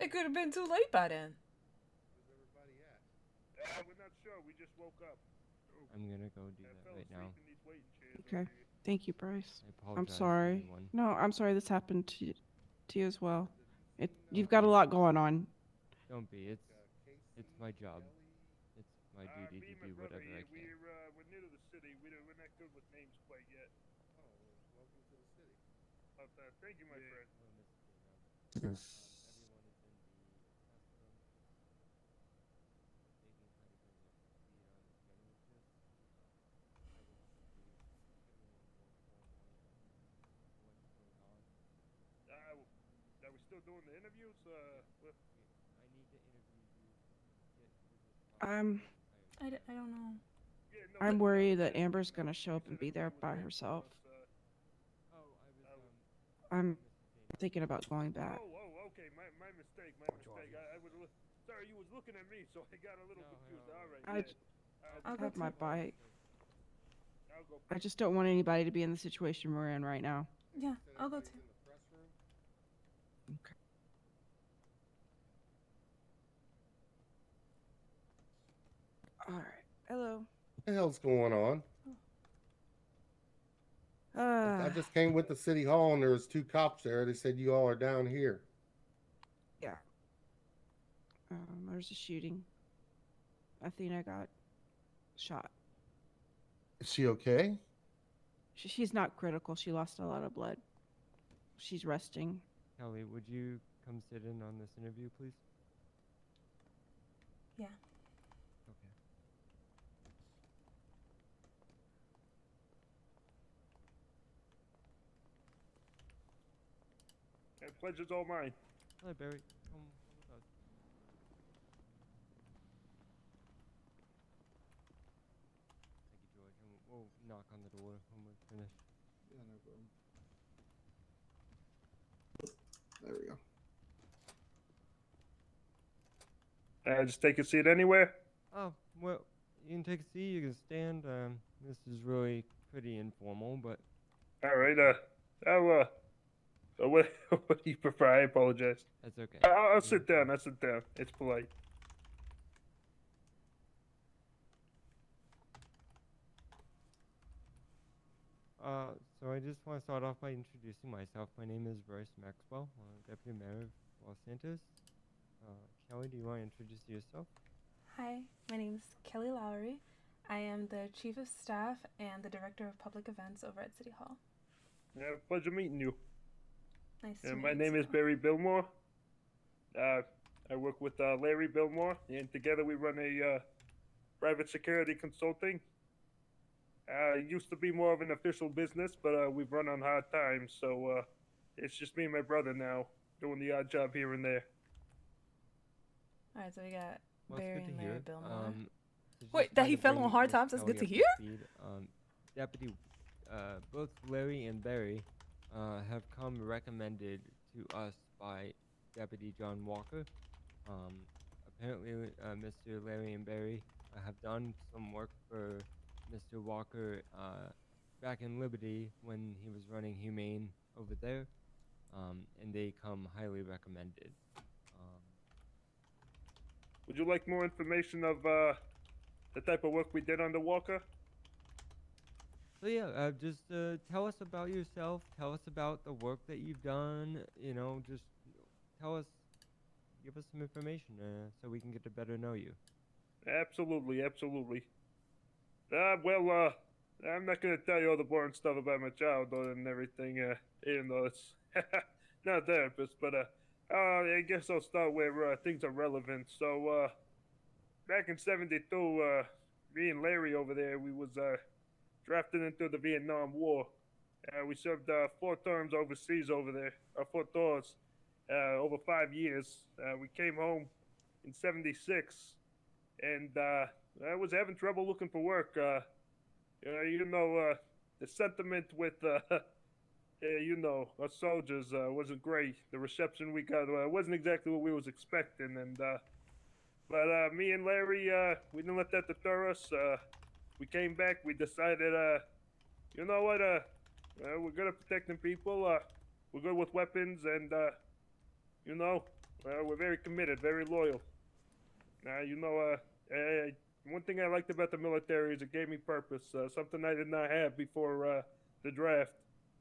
It could have been too late by then. We're not sure. We just woke up. I'm gonna go do I that fell right asleep now. in these waiting chairs okay. over here. Thank you, Bryce. I I'm apologize, sorry. everyone. No, I'm sorry this happened to you as well. You've got a lot going on. Don't be. It's my job. It's my duty Me to and my do brother whatever I here, can. we're new to the city. We're not good with names quite yet. Welcome to the city. But thank you, my friend. Everyone is in the press room. They can kind of bring up to speed on the general gist. I will have to brief everyone more formally on what's going on. Are we still doing the interviews? I need to interview you to get through this process. I don't know. Yeah, no, I'm but- worried that Amber's gonna show up and be there by herself. Oh, I'm thinking about going back. Okay. My mistake. I was sorry. You was looking at me, so I got a little confused. All right. I yeah. I'll go have my too. bike. I'll go. I just don't want anybody to be in the situation we're in right now. Yeah, I'll go too. In the press room. Okay. All right. Hello. What the hell's going on? I just came with the city hall and there was 2 cops there. They said you all are down here. Yeah. There's a shooting. Athena got shot. Is she okay? She's not critical. She lost a lot of blood. She's resting. Kelly, would you come sit in on this interview, please? Yeah. Okay. Pleasure's all mine. Hi, Barry. Come with us. Thank you, George. And we'll knock on the door when we're finished. Yeah, no problem. There we go. Just take a seat anywhere. Oh, well, you can take a seat, you can stand. This is really pretty informal, but All right. What do you prefer? I apologize. that's okay. I'll sit down. It's polite. So I just want to start off by introducing myself. My name is Bryce Maxwell, Deputy Mayor of Los Santos. Kelly, do you want to introduce yourself? Hi, my name is Kelly Lowry. I am the Chief of Staff and the Director of Public Events over at City Hall. Yeah, pleasure meeting you. Nice to And meet my you name is too. Barry Billmore. I work with Larry Billmore, and together we run Private Security Consulting. It used to be more of an official business, but we've run on hard times, so it's just me and my brother now doing the odd job here and there. All right, so we got Well, it's Barry good and to Mary hear. Billmore. To Wait, just that kinda he fell bring on hard Miss times? That's good Kelly to up hear? speed, Deputy, both Larry and Barry have come recommended to us by Deputy John Walker. Apparently, Mr. Larry and Barry have done some work for Mr. Walker back in Liberty when he was running Humane over there, and they come highly recommended. Would you like more information of the type of work we did on the Walker? So yeah, just tell us about yourself. Tell us about the work that you've done. You know, just tell us, give us some information so we can get to better know you. Absolutely, absolutely. Well, I'm not gonna tell you all the boring stuff about my childhood and everything, even though it's not a therapist, but I guess I'll start where things are relevant. So, back in '72, me and Larry over there, we was drafted into the Vietnam War. We served 4 terms overseas over there, 4 tours, over 5 years. We came home in '76, and I was having trouble looking for work. The sentiment with, us soldiers wasn't great. The reception we got wasn't exactly what we was expecting, and but me and Larry, we didn't let that deter us. We came back. We decided, you know what? We're good at protecting people. We're good with weapons, and we're very committed, very loyal. One thing I liked about the military is it gave me purpose. Something I did not have before the draft.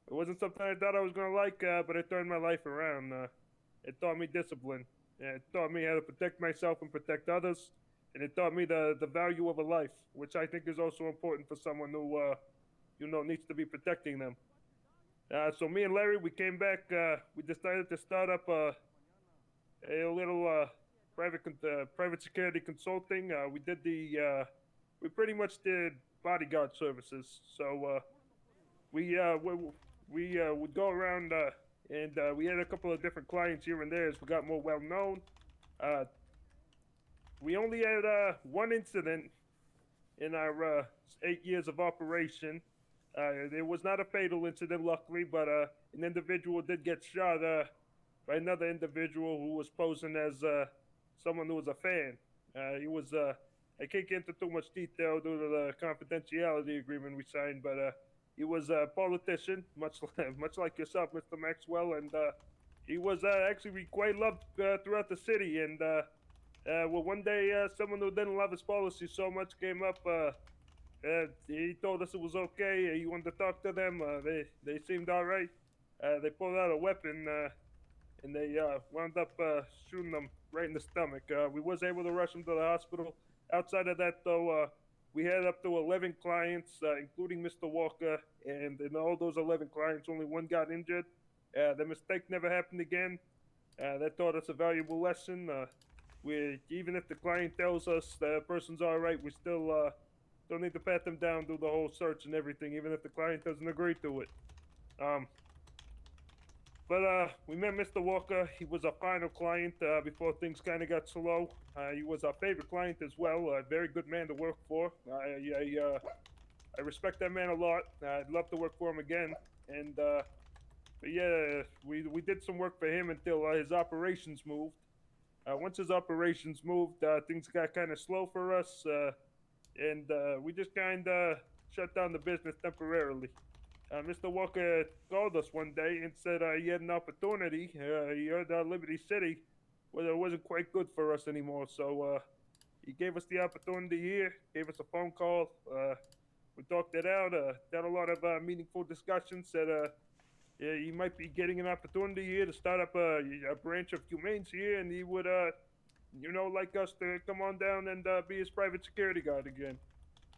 It wasn't something I thought I was gonna like, but it turned my life around. It taught me discipline. It taught me how to protect myself and protect others. And it taught me the value of a life, which I think is also important for someone who, needs to be protecting them. So me and Larry, we came back. We decided to start up a little private security consulting. We pretty much did bodyguard services. So we would go around and we had a couple of different clients here and there as we got more well known. We only had one incident in our 8 years of operation. It was not a fatal incident, luckily, but an individual did get shot by another individual who was posing as someone who was a fan. He was, I can't get into too much detail due to the confidentiality agreement we signed, but he was a politician, much like yourself, Mr. Maxwell, and he was actually quite loved throughout the city. And one day, someone who didn't love his policy so much came up. He told us it was okay. He wanted to talk to them. They seemed all right. They pulled out a weapon, and they wound up shooting them right in the stomach. We was able to rush him to the hospital. Outside of that, though, we had up to 11 clients, including Mr. Walker, and in all those 11 clients, only one got injured. The mistake never happened again. That taught us a valuable lesson. Even if the client tells us the person's all right, we still don't need to pat them down, do the whole search and everything, even if the client doesn't agree to it. But we met Mr. Walker. He was our final client before things kind of got slow. He was our favorite client as well. A very good man to work for. I respect that man a lot. I'd love to work for him again. And but yeah, we did some work for him until his operations moved. Once his operations moved, things got kind of slow for us, and we just kind of shut down the business temporarily. Mr. Walker called us one day and said he had an opportunity. He heard Liberty City wasn't quite good for us anymore, so he gave us the opportunity here, gave us a phone call. We talked it out, had a lot of meaningful discussions, said he might be getting an opportunity here to start up a branch of Humane's here, and he would, like us to come on down and be his private security guard again.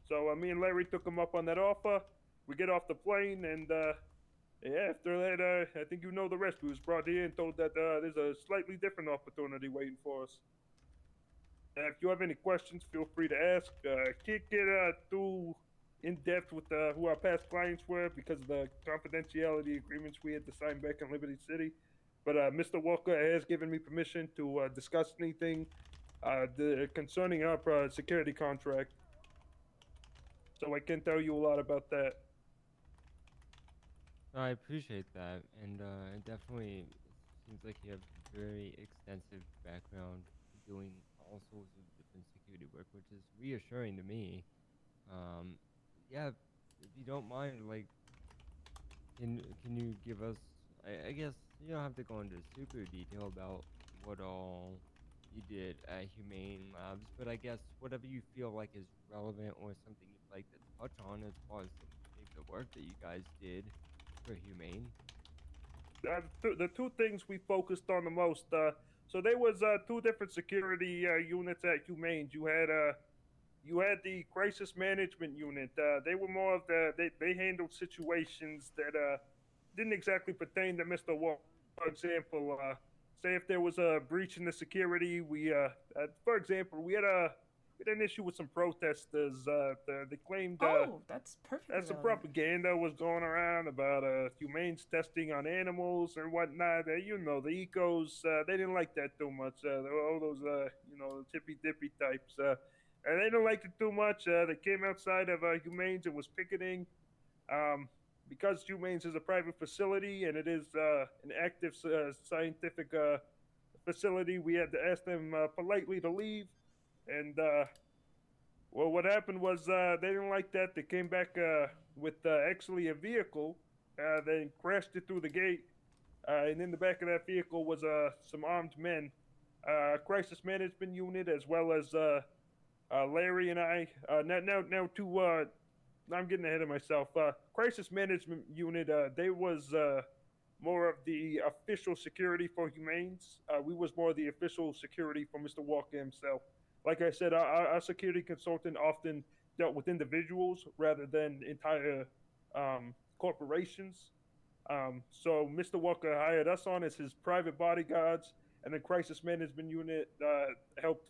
So me and Larry took him up on that offer. We get off the plane, and after that, I think you know the rest. We was brought here and told that there's a slightly different opportunity waiting for us. If you have any questions, feel free to ask. Can't get too in depth with who our past clients were because of the confidentiality agreements we had to sign back in Liberty City. But Mr. Walker has given me permission to discuss anything concerning our security contract. So I can tell you a lot about that. I appreciate that, and it definitely seems like you have very extensive background doing all sorts of different security work, which is reassuring to me. Yeah, if you don't mind, like, can you give us? I guess you don't have to go into super detail about what all you did at Humane Labs, but I guess whatever you feel like is relevant or something you'd like to touch on as far as the work that you guys did for Humane. The two things we focused on the most. So there was two different security units at Humane. You had the crisis management unit. They were more of they handled situations that didn't exactly pertain to Mr. Wall. For example, say if there was a breach in the security, for example, we had an issue with some protesters. They claimed that's perfect. that some propaganda was going around about Humane's testing on animals and whatnot. You know, the ecos, they didn't like that too much. All those, tippy dippy types. And they didn't like it too much. They came outside of Humane's and was picketing. Because Humane's is a private facility and it is an active scientific facility, we had to ask them politely to leave. And well, what happened was they didn't like that. They came back with actually a vehicle. They crashed it through the gate, and in the back of that vehicle was some armed men, crisis management unit, as well as Larry and I. I'm getting ahead of myself. Crisis management unit. They was more of the official security for Humane's. We was more the official security for Mr. Walker himself. Like I said, our security consultant often dealt with individuals rather than entire corporations. So Mr. Walker hired us on as his private bodyguards, and the crisis management unit helped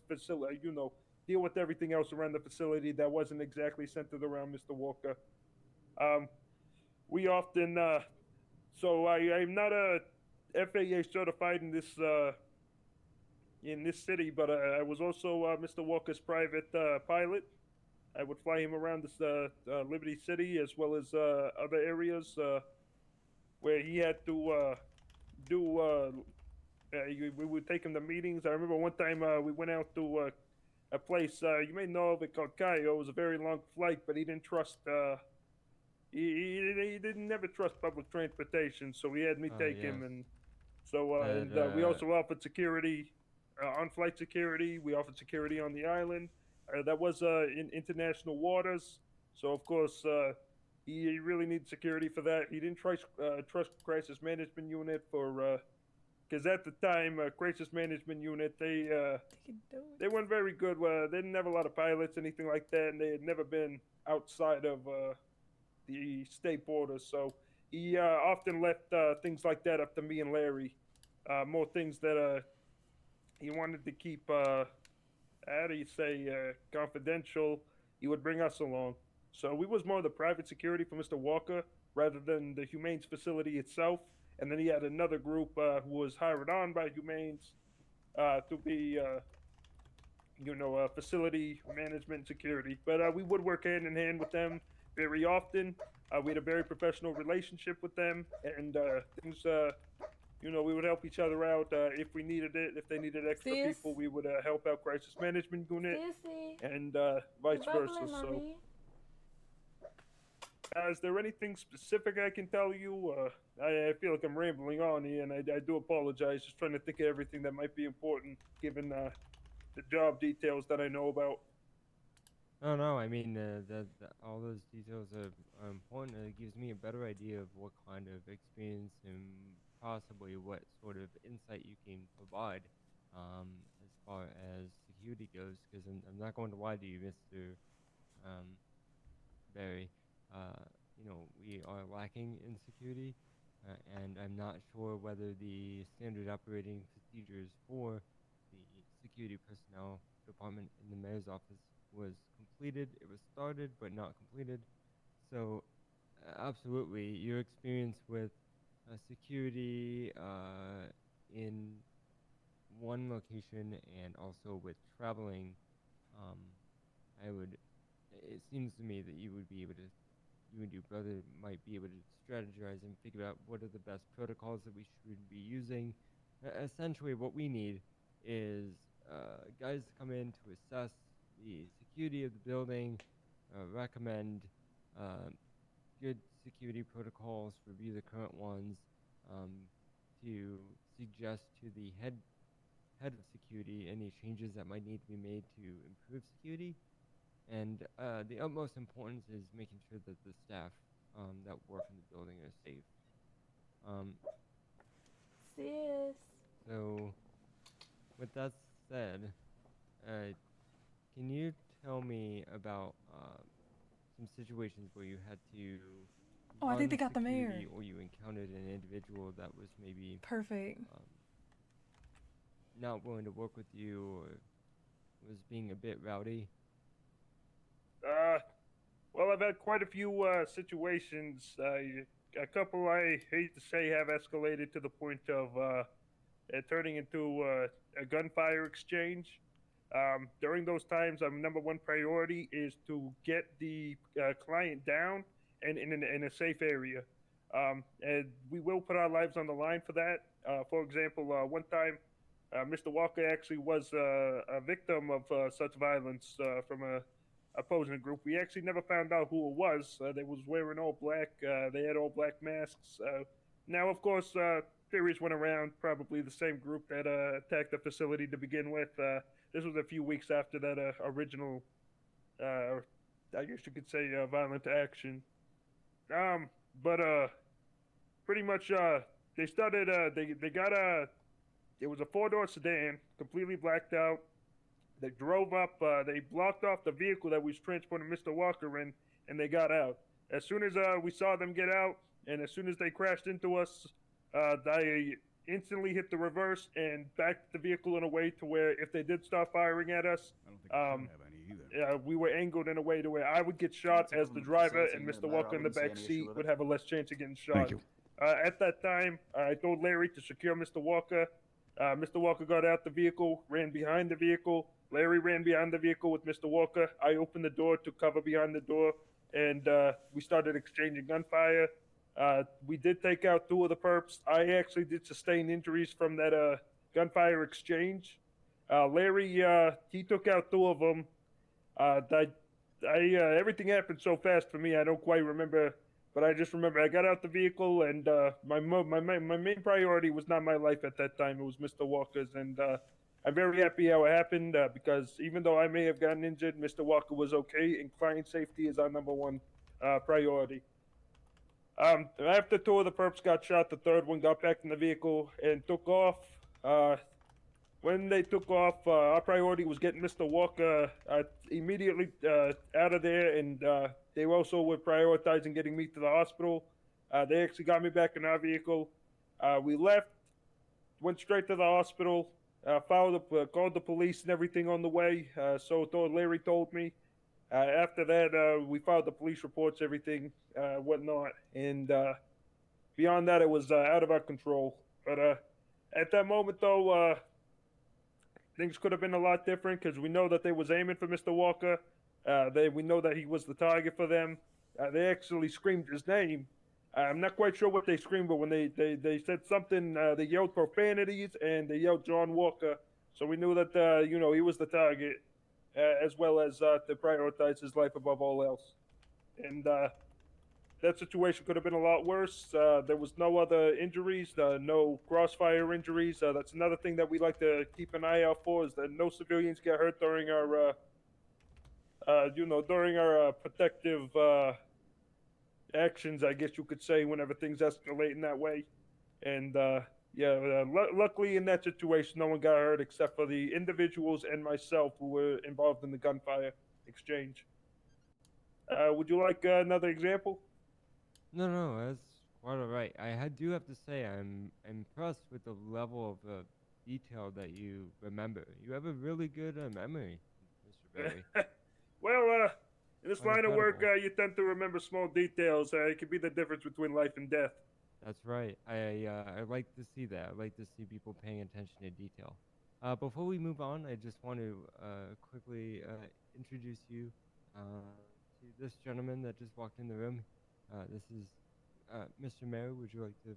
deal with everything else around the facility that wasn't exactly centered around Mr. Walker. We often, I'm not a FAA certified in this city, but I was also Mr. Walker's private pilot. I would fly him around this Liberty City as well as other areas where he had to we would take him to meetings. I remember one time we went out to a place you may know of it called Cayo. It was a very long flight, but he didn't trust. He didn't never trust public transportation, so he had me take him, and so we also offered security. On-flight security. We offered security on the island. That was in international waters, so of course he really needed security for that. He didn't trust crisis management unit for because at the time crisis management unit they weren't very good. They didn't have a lot of pilots, anything like that, and they had never been outside of the state borders. So he often left things like that up to me and Larry. More things that he wanted to keep, confidential. He would bring us along. So we was more the private security for Mr. Walker rather than the Humane's facility itself. And then he had another group who was hired on by Humane's to be, facility management security. But we would work hand in hand with them very often. We had a very professional relationship with them, and things. We would help each other out if we needed it. If they needed extra people, we would help out crisis management unit, and vice versa. So, is there anything specific I can tell you? I feel like I'm rambling on here, and I do apologize. Just trying to think of everything that might be important, given the job details that I know about. No. I mean, all those details are important. It gives me a better idea of what kind of experience and possibly what sort of insight you can provide as far as security goes. Because I'm not going to lie to you, Mr. Barry. We are lacking in security, and I'm not sure whether the standard operating procedures for the security personnel department in the mayor's office was completed. It was started but not completed. So, absolutely, your experience with security in one location and also with traveling, um, it seems to me that you and your brother might be able to strategize and figure out what are the best protocols that we should be using. Essentially, what we need is guys to come in to assess the security of the building, recommend good security protocols, review the current ones, to suggest to the head of security any changes that might need to be made to improve security. And the utmost importance is making sure that the staff that work in the building are safe. Sis. So, with that said, can you tell me about some situations where you had to Oh, I think they run got the mayor. security or you encountered an individual that was maybe Perfect. not willing to work with you or was being a bit rowdy? Well, I've had quite a few situations. A couple I hate to say have escalated to the point of turning into a gunfire exchange. During those times, our number one priority is to get the client down and in a safe area. And we will put our lives on the line for that. For example, one time, Mr. Walker actually was a victim of such violence from a opposing group. We actually never found out who it was. They was wearing all black. They had all black masks. Now, of course, theories went around, probably the same group that attacked the facility to begin with. This was a few weeks after that original, I guess you could say, violent action. But pretty much, they started, they got it was a 4-door sedan, completely blacked out. They drove up, they blocked off the vehicle that was transporting Mr. Walker in, and they got out. As soon as we saw them get out, and as soon as they crashed into us, they instantly hit the reverse and backed the vehicle in a way to where if they did start firing at us, we were angled in a way to where I would get shot as the driver, and Mr. Walker in the back seat would have a less chance of getting shot. Thank you. At that time, I told Larry to secure Mr. Walker. Mr. Walker got out the vehicle, ran behind the vehicle. Larry ran behind the vehicle with Mr. Walker. I opened the door to cover behind the door, and we started exchanging gunfire. We did take out 2 of the perps. I actually did sustain injuries from that gunfire exchange. Larry, he took out 2 of them. Everything happened so fast for me, I don't quite remember. But I just remember I got out the vehicle, and my main priority was not my life at that time. It was Mr. Walker's, and I'm very happy how it happened because even though I may have gotten injured, Mr. Walker was okay, and client safety is our number one priority. After 2 of the perps got shot, the 3rd one got back in the vehicle and took off. When they took off, our priority was getting Mr. Walker immediately out of there, and they also were prioritizing getting me to the hospital. They actually got me back in our vehicle. We left, went straight to the hospital, called the police and everything on the way. So Larry told me. After that, we filed the police reports, everything, whatnot. And beyond that, it was out of our control. But at that moment, though, things could have been a lot different because we know that they was aiming for Mr. Walker. We know that he was the target for them. They actually screamed his name. I'm not quite sure what they screamed, but when they said something, they yelled profanities and they yelled John Walker. So we knew that, he was the target, as well as to prioritize his life above all else. And that situation could have been a lot worse. There was no other injuries, no crossfire injuries. That's another thing that we like to keep an eye out for, is that no civilians get hurt during our, during our protective actions, I guess you could say, whenever things escalate in that way. And luckily in that situation, no one got hurt except for the individuals and myself who were involved in the gunfire exchange. Would you like another example? No, that's quite all right. I do have to say I'm impressed with the level of detail that you remember. You have a really good memory, Mr. Berry. Well, in this line of work, Incredible. you tend to remember small details. It can be the difference between life and death. That's right. I like to see that. I like to see people paying attention to detail. Before we move on, I just want to quickly introduce you to this gentleman that just walked in the room. This is Mr. Mayor. Would you like to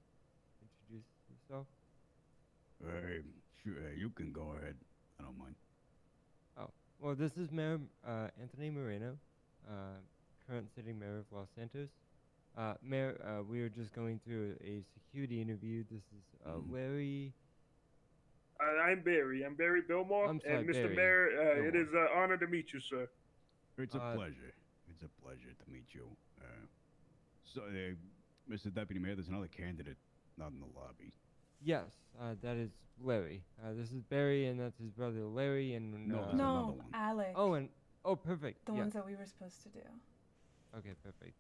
introduce yourself? Sure, you can go ahead. I don't mind. Oh, well, this is Mayor Anthony Moreno, current sitting mayor of Los Santos. Mayor, we were just going through a security interview. This is Larry. I'm Barry. I'm Barry Billmore. I'm sorry, and Mr. Barry Mayor, it Billmore. is an honor to meet you, sir. It's a pleasure. It's a pleasure to meet you. Mr. Deputy Mayor, there's another candidate not in the lobby. Yes, that is Larry. This is Barry, and that's his brother Larry, and No, there's another one. Alec. Perfect. The yeah. ones that we were supposed to do. Okay, perfect.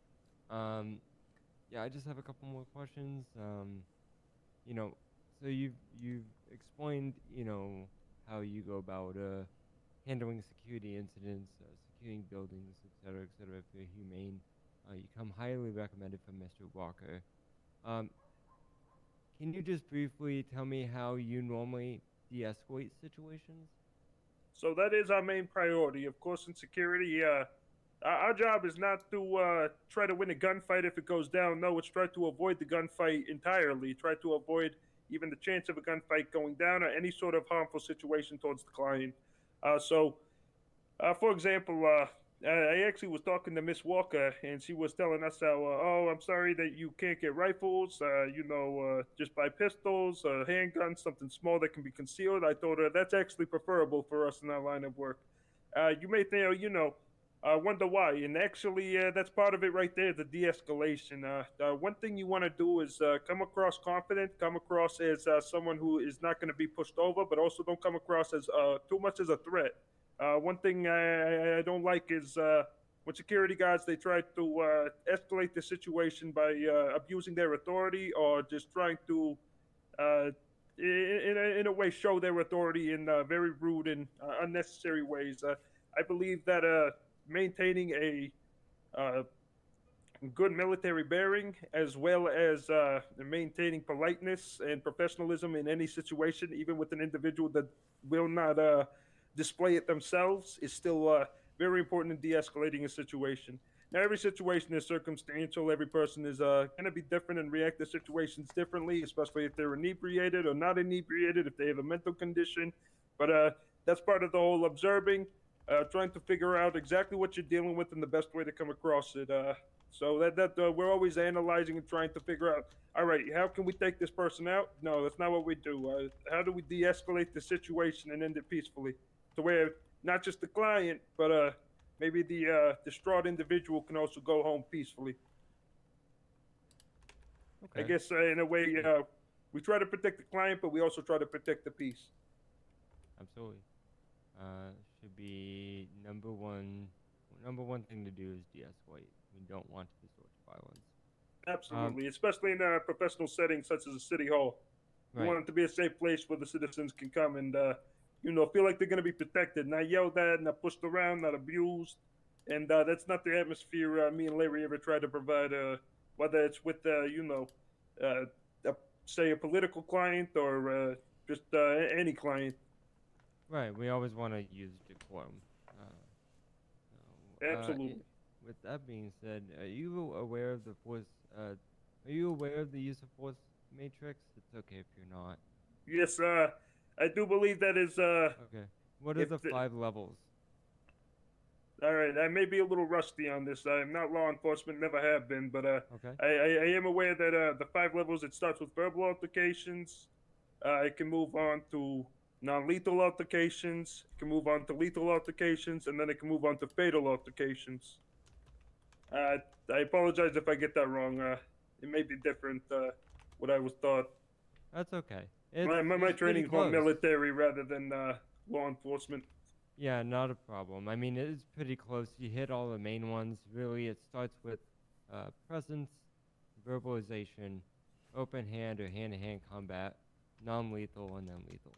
Yeah, I just have a couple more questions. You know, so you've explained, you know, how you go about handling security incidents, securing buildings, etc., etc. If you're humane, you come highly recommended from Mr. Walker. Can you just briefly tell me how you normally de-escalate situations? So that is our main priority. Of course, in security, our job is not to try to win a gunfight if it goes down. No, it's try to avoid the gunfight entirely. Try to avoid even the chance of a gunfight going down or any sort of harmful situation towards the client. For example, I actually was talking to Miss Walker, and she was telling us how, oh, I'm sorry that you can't get rifles, just buy pistols, handguns, something small that can be concealed. I told her that's actually preferable for us in our line of work. You may think, wonder why, and actually, that's part of it right there, the de-escalation. One thing you want to do is come across confident, come across as someone who is not going to be pushed over, but also don't come across as too much as a threat. One thing I don't like is when security guards, they try to escalate the situation by abusing their authority or just trying to, in a way, show their authority in very rude and unnecessary ways. I believe that maintaining a good military bearing, as well as maintaining politeness and professionalism in any situation, even with an individual that will not display it themselves, is still very important in de-escalating a situation. Now, every situation is circumstantial. Every person is going to be different and react to situations differently, especially if they're inebriated or not inebriated, if they have a mental condition. But that's part of the whole observing, trying to figure out exactly what you're dealing with and the best way to come across it. So that we're always analyzing and trying to figure out, all right, how can we take this person out? No, that's not what we do. How do we de-escalate the situation and end it peacefully? To where not just the client, but maybe the distraught individual can also go home peacefully. Okay. I guess in a way, we try to protect the client, but we also try to protect the peace. Absolutely. Should be number one thing to do is de-escalate. We don't want to resort to violence. Absolutely, especially in a professional setting such as a city hall. Right. We want it to be a safe place where the citizens can come and feel like they're going to be protected, not yelled at, not pushed around, not abused. And that's not the atmosphere me and Larry ever try to provide, whether it's with, say, a political client or just any client. Right. We always want to use decorum. Absolutely. With that being said, are you aware of the force? Are you aware of the use of force matrix? It's okay if you're not. Yes, I do believe that is. Okay. What are the 5 levels? All right, I may be a little rusty on this. I'm not law enforcement, never have been, but Okay. I am aware that the 5 levels. It starts with verbal altercations. It can move on to non-lethal altercations. It can move on to lethal altercations, and then it can move on to fatal altercations. I apologize if I get that wrong. It may be different. What I was taught. That's okay. My It's pretty training's more close. military rather than law enforcement. Yeah, not a problem. I mean, it is pretty close. You hit all the main ones. Really, it starts with presence, verbalization, open hand or hand-to-hand combat, non-lethal, and then lethal.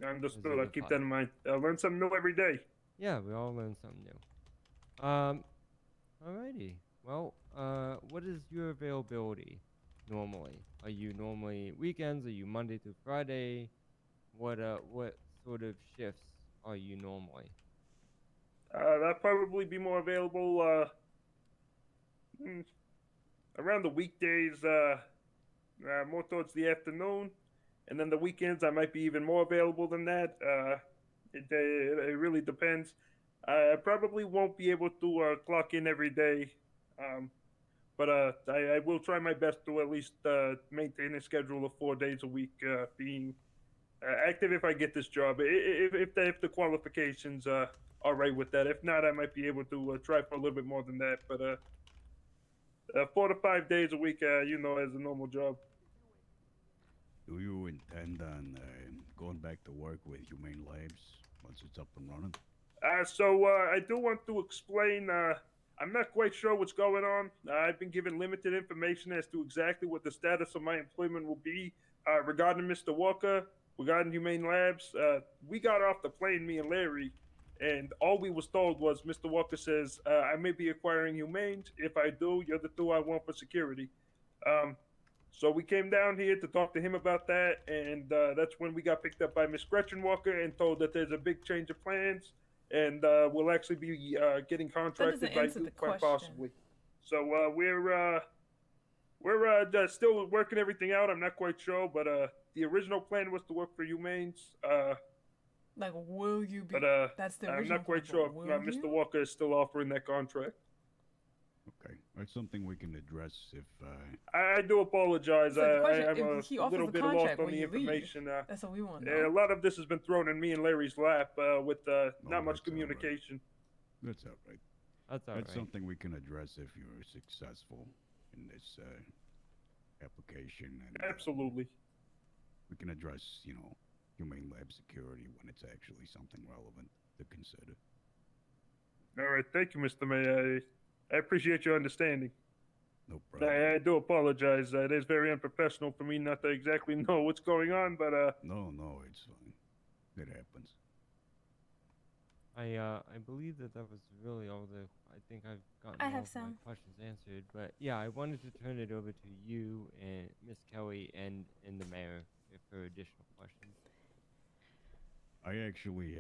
Understood. I'll keep that in mind. I learn something new every day. Yeah, we all learn something new. Alrighty. Well, what is your availability normally? Are you normally weekends? Are you Monday through Friday? What sort of shifts are you normally? That'll probably be more available around the weekdays, more towards the afternoon, and then the weekends I might be even more available than that. It really depends. I probably won't be able to clock in every day, but I will try my best to at least maintain a schedule of 4 days a week, being active if I get this job. If the qualifications are right with that. If not, I might be able to try for a little bit more than that. But 4 to 5 days a week, as a normal job. Do you intend on going back to work with Humane Labs once it's up and running? So I do want to explain. I'm not quite sure what's going on. I've been given limited information as to exactly what the status of my employment will be regarding Mr. Walker, regarding Humane Labs. We got off the plane, me and Larry, and all we was told was Mr. Walker says, I may be acquiring Humanes. If I do, you're the two I want for security. So we came down here to talk to him about that, and that's when we got picked up by Miss Gretchen Walker and told that there's a big change of plans, and we'll actually be getting contracted by you quite possibly. So we're still working everything out. I'm not quite sure, but the original plan was to work for Humanes. Like, will you be? But that's the I'm original not quite plan, sure but if will Mr. you? Walker is still offering that contract. Okay, that's something we can address if. I do apologize. So the question, I'm if he a offers little the bit contract, lost on will the you leave? information. That's what we want to A know. lot of this has been thrown in me and Larry's lap with not much that's all right. communication. That's all right. That's all right. That's something we can address if you're successful in this application. And, Absolutely. we can address, Humane Lab security when it's actually something relevant to consider. All right. Thank you, Mr. Mayor. I appreciate your understanding. No problem. I do apologize. It is very unprofessional for me not to exactly know what's going on, but No, it's fine. It happens. I believe that was really all I think I've gotten I all have of my some. questions answered. But yeah, I wanted to turn it over to you and Miss Kelly and the mayor for additional questions. I actually,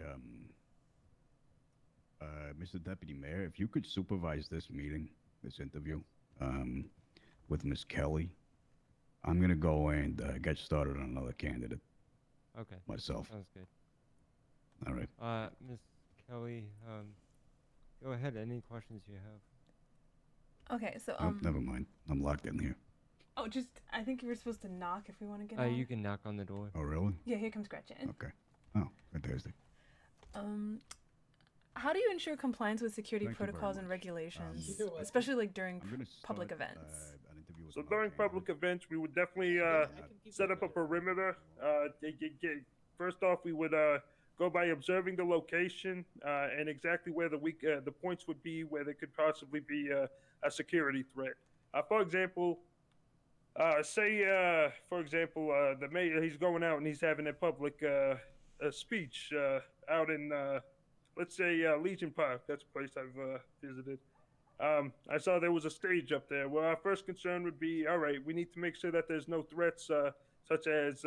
Mr. Deputy Mayor, if you could supervise this meeting, this interview, with Miss Kelly, I'm gonna go and get started on another candidate. Okay. Myself. Sounds good. All right. Miss Kelly, go ahead. Any questions you have? Okay, so Oh, never mind. I'm locked in here. Oh, I think you were supposed to knock if we want to get on. You can knock on the door. Oh, really? Yeah, here comes Gretchen. Okay. Oh, fantastic. How do you ensure compliance with security Thank you very protocols and much. regulations, You know what? especially like during I'm gonna public start, events? an interview with so another during public candidate. events, we would definitely set up a perimeter. First off, we would go by observing the location and exactly where the points would be where there could possibly be a security threat. For example, the mayor, he's going out and he's having a public a speech out in, let's say, Legion Park. That's a place I've visited. I saw there was a stage up there. Well, our first concern would be, all right, we need to make sure that there's no threats such as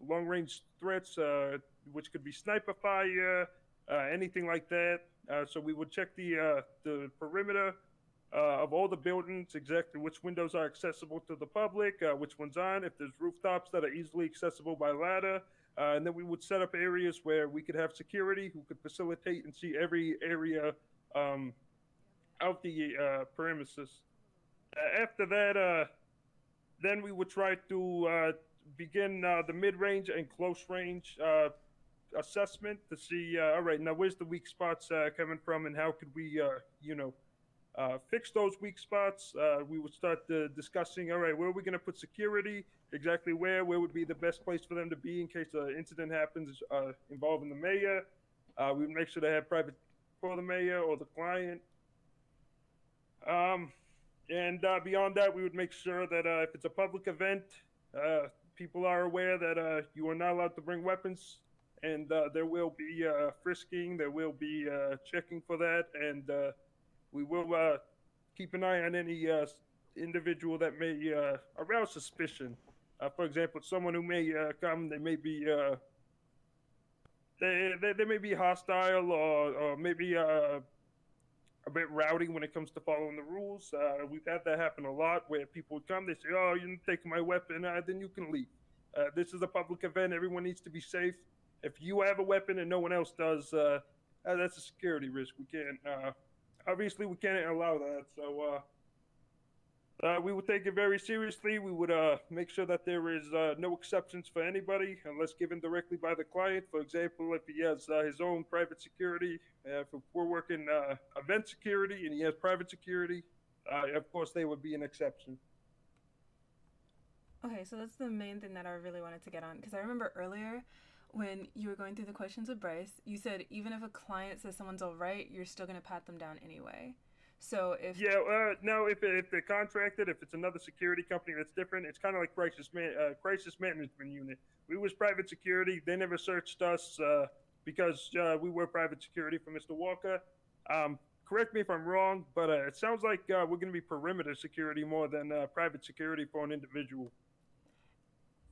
long-range threats, which could be sniper fire, anything like that. So we would check the perimeter of all the buildings, exactly which windows are accessible to the public, which ones aren't, if there's rooftops that are easily accessible by ladder. And then we would set up areas where we could have security who could facilitate and see every area of the premises. After that, then we would try to begin the mid-range and close-range assessment to see, all right, now where's the weak spots coming from and how could we, fix those weak spots. We would start discussing, all right, where are we going to put security? Exactly where would be the best place for them to be in case an incident happens involving the mayor. We would make sure they have private for the mayor or the client. And beyond that, we would make sure that if it's a public event, people are aware that you are not allowed to bring weapons and there will be frisking. There will be checking for that, and we will keep an eye on any individual that may arouse suspicion. For example, someone who may come, they may be they may be hostile or maybe a bit rowdy when it comes to following the rules. We've had that happen a lot where people would come, they say, "Oh, you're taking my weapon, then you can leave." This is a public event. Everyone needs to be safe. If you have a weapon and no one else does, that's a security risk. We can't, obviously, we can't allow that. So we would take it very seriously. We would make sure that there is no exceptions for anybody unless given directly by the client. For example, if he has his own private security, if we're working event security and he has private security, of course, they would be an exception. Okay, so that's the main thing that I really wanted to get on, because I remember earlier when you were going through the questions with Bryce, you said even if a client says someone's all right, you're still going to pat them down anyway. So if no, if they're contracted, if it's another security company that's different, it's kind of like crisis management unit. We was private security. They never searched us because we were private security for Mr. Walker. Correct me if I'm wrong, but it sounds like we're going to be perimeter security more than private security for an individual.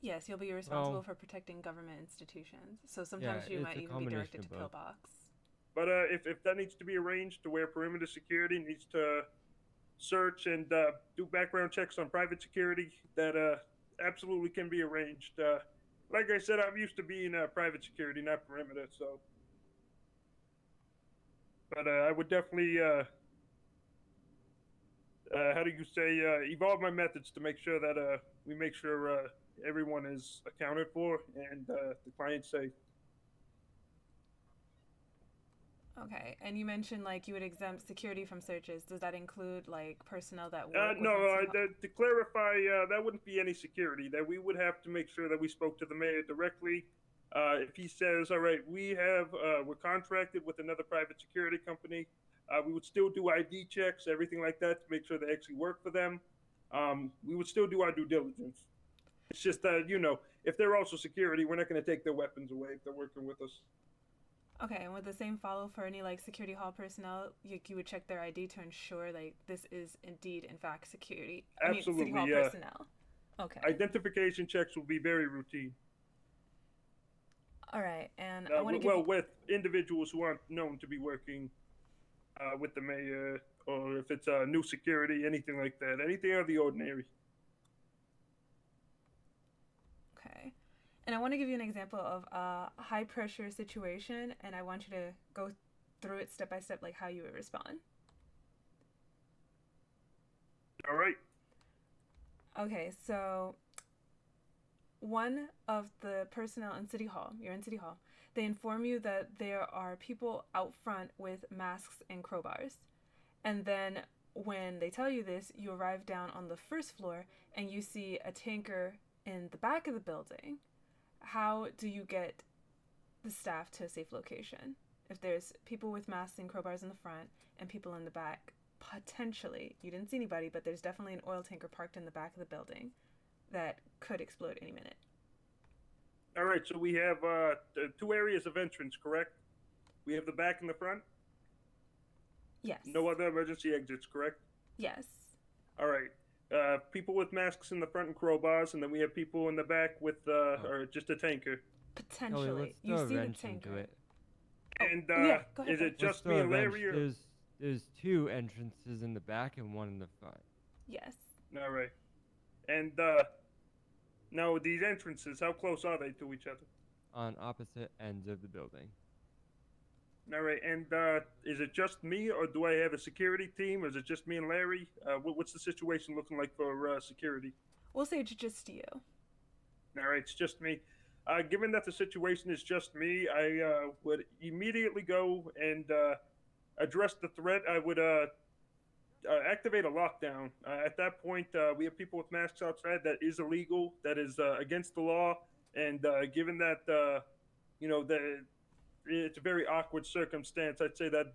Yes, you'll be responsible for protecting government institutions. So sometimes you might even be directed to pillbox. But if that needs to be arranged to where perimeter security needs to search and do background checks on private security, that absolutely can be arranged. Like I said, I'm used to being private security, not perimeter. So, but I would definitely, how do you say, evolve my methods to make sure that we make sure everyone is accounted for and the client's safe. Okay, and you mentioned like you would exempt security from searches. Does that include like personnel that work? No, to clarify, that wouldn't be any security. That we would have to make sure that we spoke to the mayor directly. If he says, "All right, we're contracted with another private security company," we would still do ID checks, everything like that, to make sure they actually work for them. We would still do our due diligence. It's just that, if they're also security, we're not going to take their weapons away if they're working with us. Okay, and would the same follow for any like security hall personnel? You would check their ID to ensure like this is indeed in fact security. Absolutely, City hall personnel. Okay. Identification checks will be very routine. All right, and with individuals who aren't known to be working with the mayor, or if it's new security, anything like that, anything out of the ordinary. Okay. And I want to give you an example of a high pressure situation, and I want you to go through it step by step, like how you would respond. All right. Okay, so one of the personnel in City Hall, you're in City Hall, they inform you that there are people out front with masks and crowbars. And then when they tell you this, you arrive down on the first floor and you see a tanker in the back of the building. How do you get the staff to a safe location? If there's people with masks and crowbars in the front and people in the back, potentially, you didn't see anybody, but there's definitely an oil tanker parked in the back of the building that could explode any minute. All right, so we have two areas of entrance, correct? We have the back and the front? Yes. No other emergency exits, correct? Yes. All right. People with masks in the front and crowbars, and then we have people in the back with or just a tanker. Potentially. You see the tanker. And is it Let's just me and Larry? Or... There's two entrances in the back and one in the front. Yes. All right. And now these entrances, how close are they to each other? On opposite ends of the building. All right, and is it just me, or do I have a security team, or is it just me and Larry? What's the situation looking like for security? We'll say it's just you. All right, it's just me. Given that the situation is just me, I would immediately go and address the threat. I would activate a lockdown. At that point, we have people with masks outside. That is illegal. That is against the law. And given that, it's a very awkward circumstance, I'd say that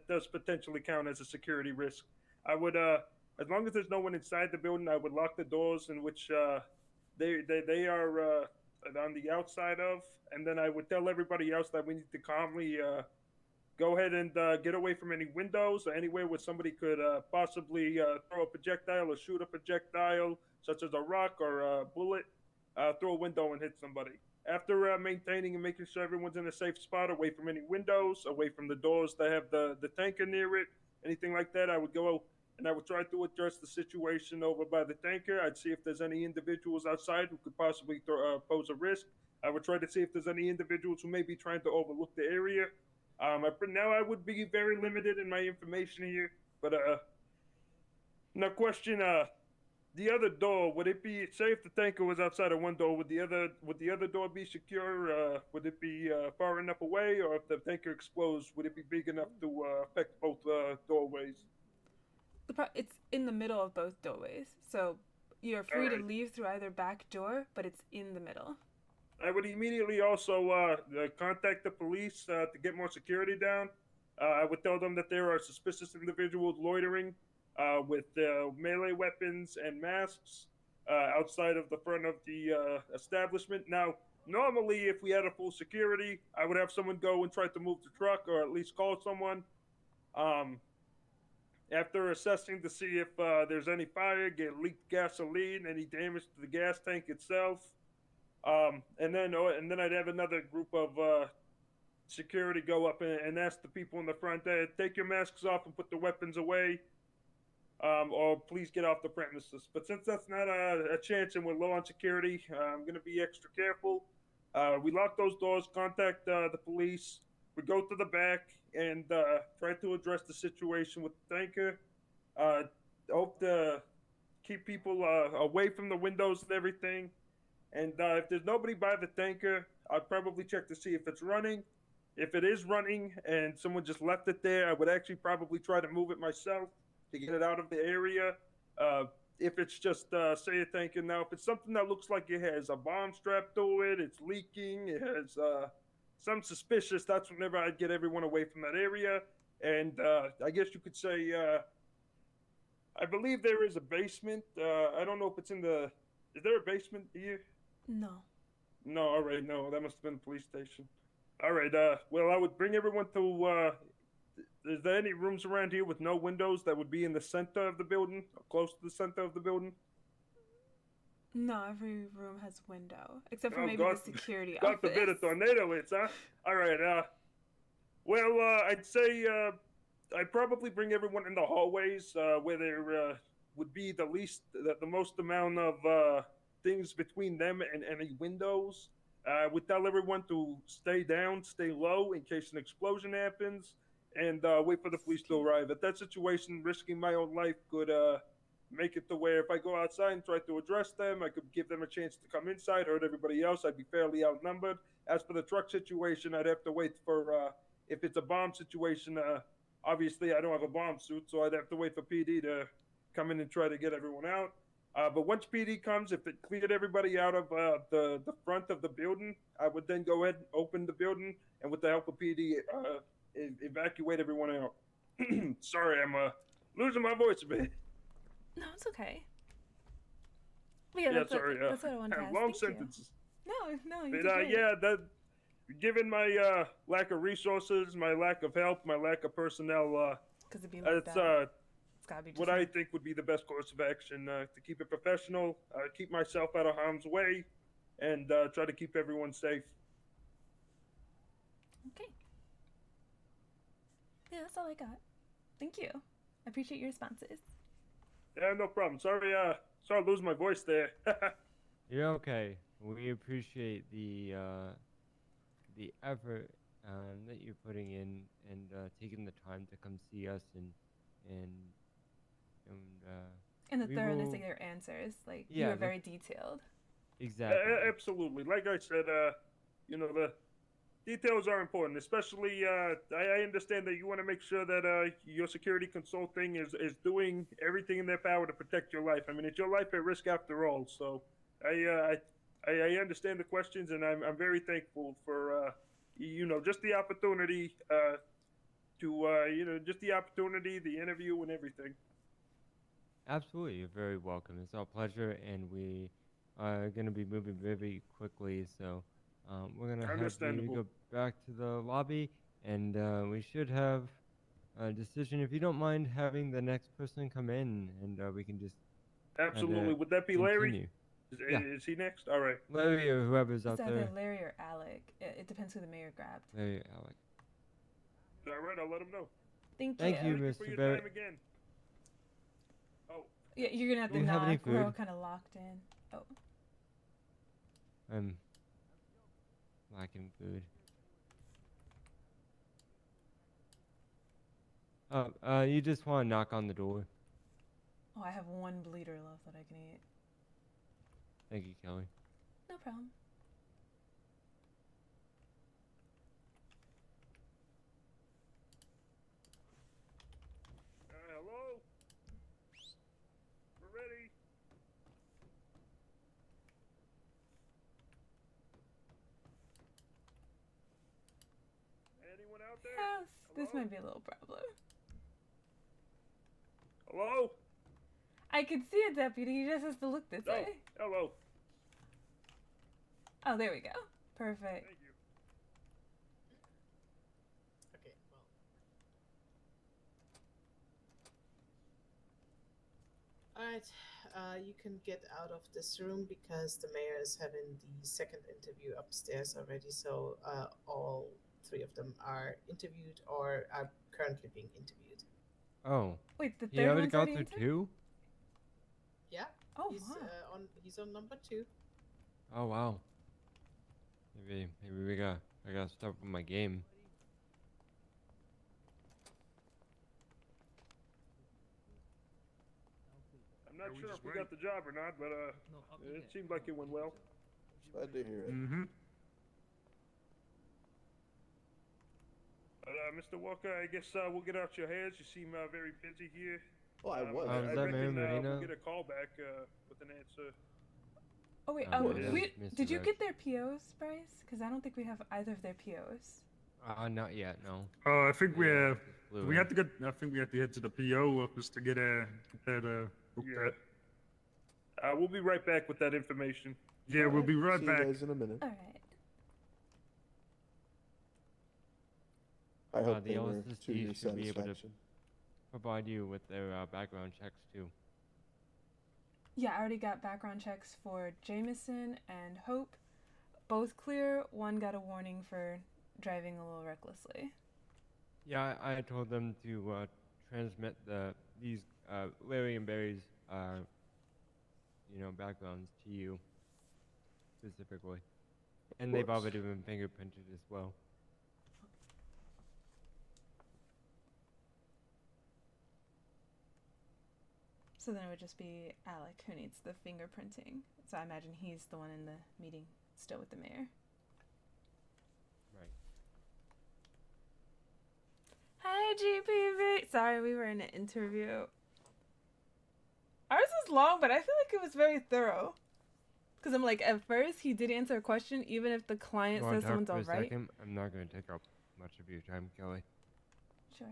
does potentially count as a security risk. I would, as long as there's no one inside the building, I would lock the doors in which they are and on the outside of, and then I would tell everybody else that we need to calmly go ahead and get away from any windows or anywhere where somebody could possibly throw a projectile or shoot a projectile, such as a rock or a bullet, through a window and hit somebody. After maintaining and making sure everyone's in a safe spot, away from any windows, away from the doors that have the tanker near it, anything like that, I would go and I would try to address the situation over by the tanker. I'd see if there's any individuals outside who could possibly pose a risk. I would try to see if there's any individuals who may be trying to overlook the area. Now I would be very limited in my information here, but now question, the other door, would it be, say if the tanker was outside of one door, would the other door be secure? Would it be far enough away, or if the tanker explodes, would it be big enough to affect both doorways? It's in the middle of both doorways, so you're free to Alright. leave through either back door, but it's in the middle. I would immediately also contact the police to get more security down. I would tell them that there are suspicious individuals loitering with melee weapons and masks outside of the front of the establishment. Now, normally, if we had a full security, I would have someone go and try to move the truck, or at least call someone. After assessing to see if there's any fire, get leaked gasoline, any damage to the gas tank itself. And then I'd have another group of security go up and ask the people in the front, take your masks off and put the weapons away, or please get off the premises. But since that's not a chance and we're low on security, I'm going to be extra careful. We lock those doors, contact the police. We go to the back and try to address the situation with the tanker. Hope to keep people away from the windows and everything. And if there's nobody by the tanker, I'd probably check to see if it's running. If it is running and someone just left it there, I would actually probably try to move it myself to get it out of the area. If it's just, say, a tanker. Now, if it's something that looks like it has a bomb strapped to it, it's leaking, it has something suspicious, that's whenever I'd get everyone away from that area. And I guess you could say, I believe there is a basement. I don't know if it's in the... Is there a basement here? No. No, all right, no, that must have been the police station. All right, well, I would bring everyone to, is there any rooms around here with no windows that would be in the center of the building, or close to the center of the building? No, every room has window, except for Oh, maybe God, the security God office. forbid a tornado hits, huh? All right, well, I'd say, I'd probably bring everyone in the hallways, where there, would be the most amount of, things between them and any windows. Would tell everyone to stay down, stay low in case an explosion happens, and wait for the police to arrive. At that situation, risking my own life could make it to where if I go outside and try to address them, I could give them a chance to come inside, hurt everybody else. I'd be fairly outnumbered. As for the truck situation, I'd have to wait for, if it's a bomb situation, obviously I don't have a bomb suit, so I'd have to wait for PD to come in and try to get everyone out. But once PD comes, if it cleared everybody out of the front of the building, I would then go ahead and open the building, and with the help of PD, evacuate everyone out. Sorry, I'm losing my voice a bit. No, it's okay. But yeah, that's sorry. that's what I wanted to ask. Long Thank sentences. You. No, you But did great. yeah, that given my lack of resources, my lack of help, my lack of personnel, Because it'd be like it's that. It's gotta be just what I think would be the best course of action, to keep it professional, keep myself out of harm's way, and try to keep everyone safe. Okay. Yeah, that's all I got. Thank you. I appreciate your responses. Yeah, no problem. Sorry to lose my voice there. You're okay. We appreciate the effort that you're putting in and taking the time to come see us and the we thoroughness will- of your answers. Like, Yeah, you were the- very detailed. Exactly. Absolutely. Like I said, the details are important, especially I understand that you want to make sure that your security consulting is doing everything in their power to protect your life. I mean, it's your life at risk after all. So I understand the questions, and I'm very thankful for just the opportunity just the opportunity, the interview, and everything. Absolutely, you're very welcome. It's our pleasure, and we are going to be moving very quickly, so we're going to have you Understandable. go back to the lobby, and we should have a decision. If you don't mind having the next person come in, and we can just Absolutely. Would that be Larry? continue. Is he next? All right. Larry or whoever's out It's either there. Larry or Alec. It depends who the mayor grabbed. Larry, Alec. All right, I'll let him know. Thank Thank you, Thank you for Mr. your Barrett. time again. Oh, Yeah, you're gonna have Do to you have any knock. We're all food? kind of locked in. Oh, I'm lacking food. You just want to knock on the door. I have one bleeder left that I can eat. Thank you, Kelly. No problem. hello? We're ready. Anyone out there? Yes, this Hello? might be a little problem. Hello? I can see a deputy. He just has to look this way. Hello. Oh, there we go. Perfect. Thank you. Okay, well. Alright, you can get out of this room because the mayor is having the second interview upstairs already, so all three of them are interviewed or are currently being interviewed. Oh. Wait, the He third already one's got already through into? two? Yeah, Oh, he's, wow. he's on number 2. Oh, wow. Maybe I gotta start with my game. I'm not sure if we got the job or not, but it seemed like it went well. Glad to hear it. Mm-hmm. Mr. Walker, I guess we'll get out your hairs. You seem very busy here. Well, I was. is I that Mayor reckon Medina? we'll get a call back with an answer. Oh wait, It is Mr. did you Rex. get their POs, Bryce? Because I don't think we have either of their POs. Not yet, no. I think we Yeah, flew we in. have to get. I think we have to head to the PO office to get that booked Yeah. out. We'll be right back with that information. Yeah, we'll be right See back. you guys in a minute. All right. I hope the they were LSSD to your should be able to satisfaction. provide you with their background checks too. Yeah, I already got background checks for Jameson and Hope. Both clear. One got a warning for driving a little recklessly. Yeah, I told them to transmit these Larry and Barry's backgrounds to you specifically, and they've course. already been fingerprinted as well. So then it would just be Alec who needs the fingerprinting. So I imagine he's the one in the meeting still with the mayor. Right. Hi, GPV. Sorry, we were in an interview. Ours was long, but I feel like it was very thorough. Because I'm like, at first, he did answer a question, even if the client You wanna says talk someone's for a alright. second? I'm not going to take up much of your time, Kelly. Sure.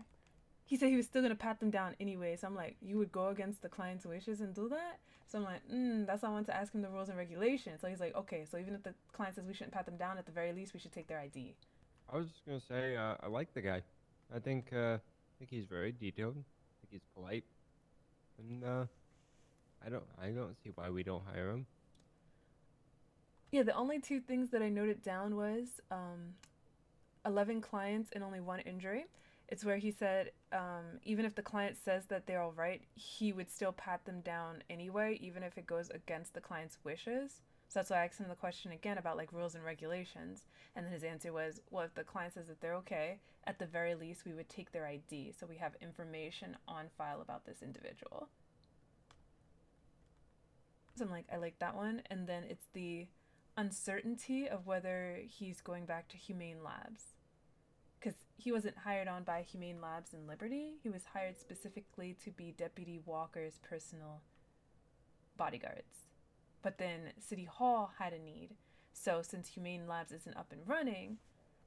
He said he was still going to pat them down anyway. So I'm like, you would go against the client's wishes and do that? So I'm like, that's why I wanted to ask him the rules and regulations. So he's like, okay, so even if the client says we shouldn't pat them down, at the very least, we should take their ID. I was just going to say, I like the guy. I think he's very detailed. I think he's polite. And I don't see why we don't hire him. Yeah, the only two things that I noted down was 11 clients and only one injury. It's where he said even if the client says that they're all right, he would still pat them down anyway, even if it goes against the client's wishes. So that's why I asked him the question again about like rules and regulations. And then his answer was, well, if the client says that they're okay, at the very least, we would take their ID. So we have information on file about this individual. So I'm like, I like that one. And then it's the uncertainty of whether he's going back to Humane Labs. Because he wasn't hired on by Humane Labs in Liberty. He was hired specifically to be Deputy Walker's personal bodyguards. But then City Hall had a need. So since Humane Labs isn't up and running,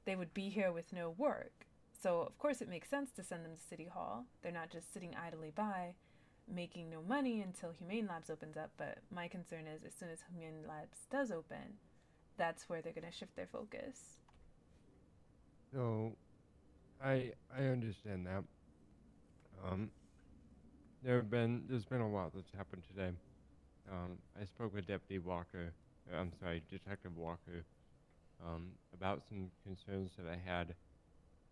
they would be here with no work. So of course it makes sense to send them to City Hall. They're not just sitting idly by. making no money until Humane Labs opens up, but my concern is as soon as Humane Labs does open, that's where they're going to shift their focus. So, I understand that. There's been a lot that's happened today. I spoke with Deputy Walker, I'm sorry, Detective Walker, about some concerns that I had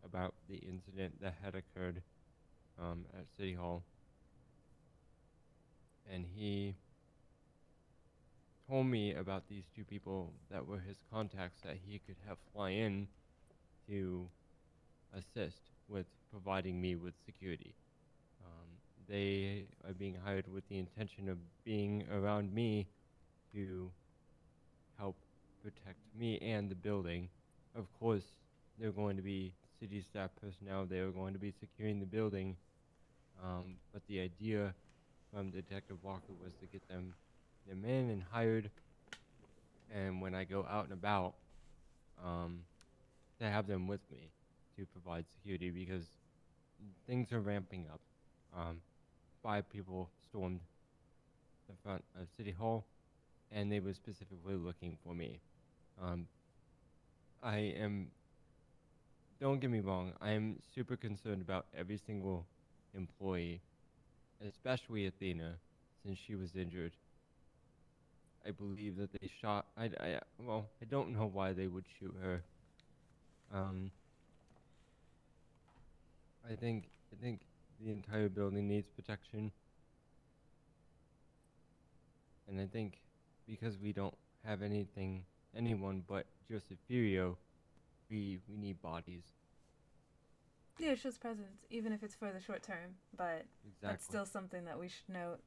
about the incident that had occurred at City Hall. And he told me about these two people that were his contacts that he could have fly in to assist with providing me with security. They are being hired with the intention of being around me to help protect me and the building. Of course, they're going to be city staff personnel. They are going to be securing the building. But the idea from Detective Walker was to get them in and hired, and when I go out and about, to have them with me to provide security, because things are ramping up. 5 people stormed the front of City Hall, and they were specifically looking for me. Don't get me wrong, I am super concerned about every single employee, especially Athena, since she was injured. I believe that they shot, I don't know why they would shoot her. I think the entire building needs protection. And I think because we don't have anyone but Joseph Furio, we need bodies. Yeah, it shows presence, even if it's for the short term, but that's Exactly. still something that we should know.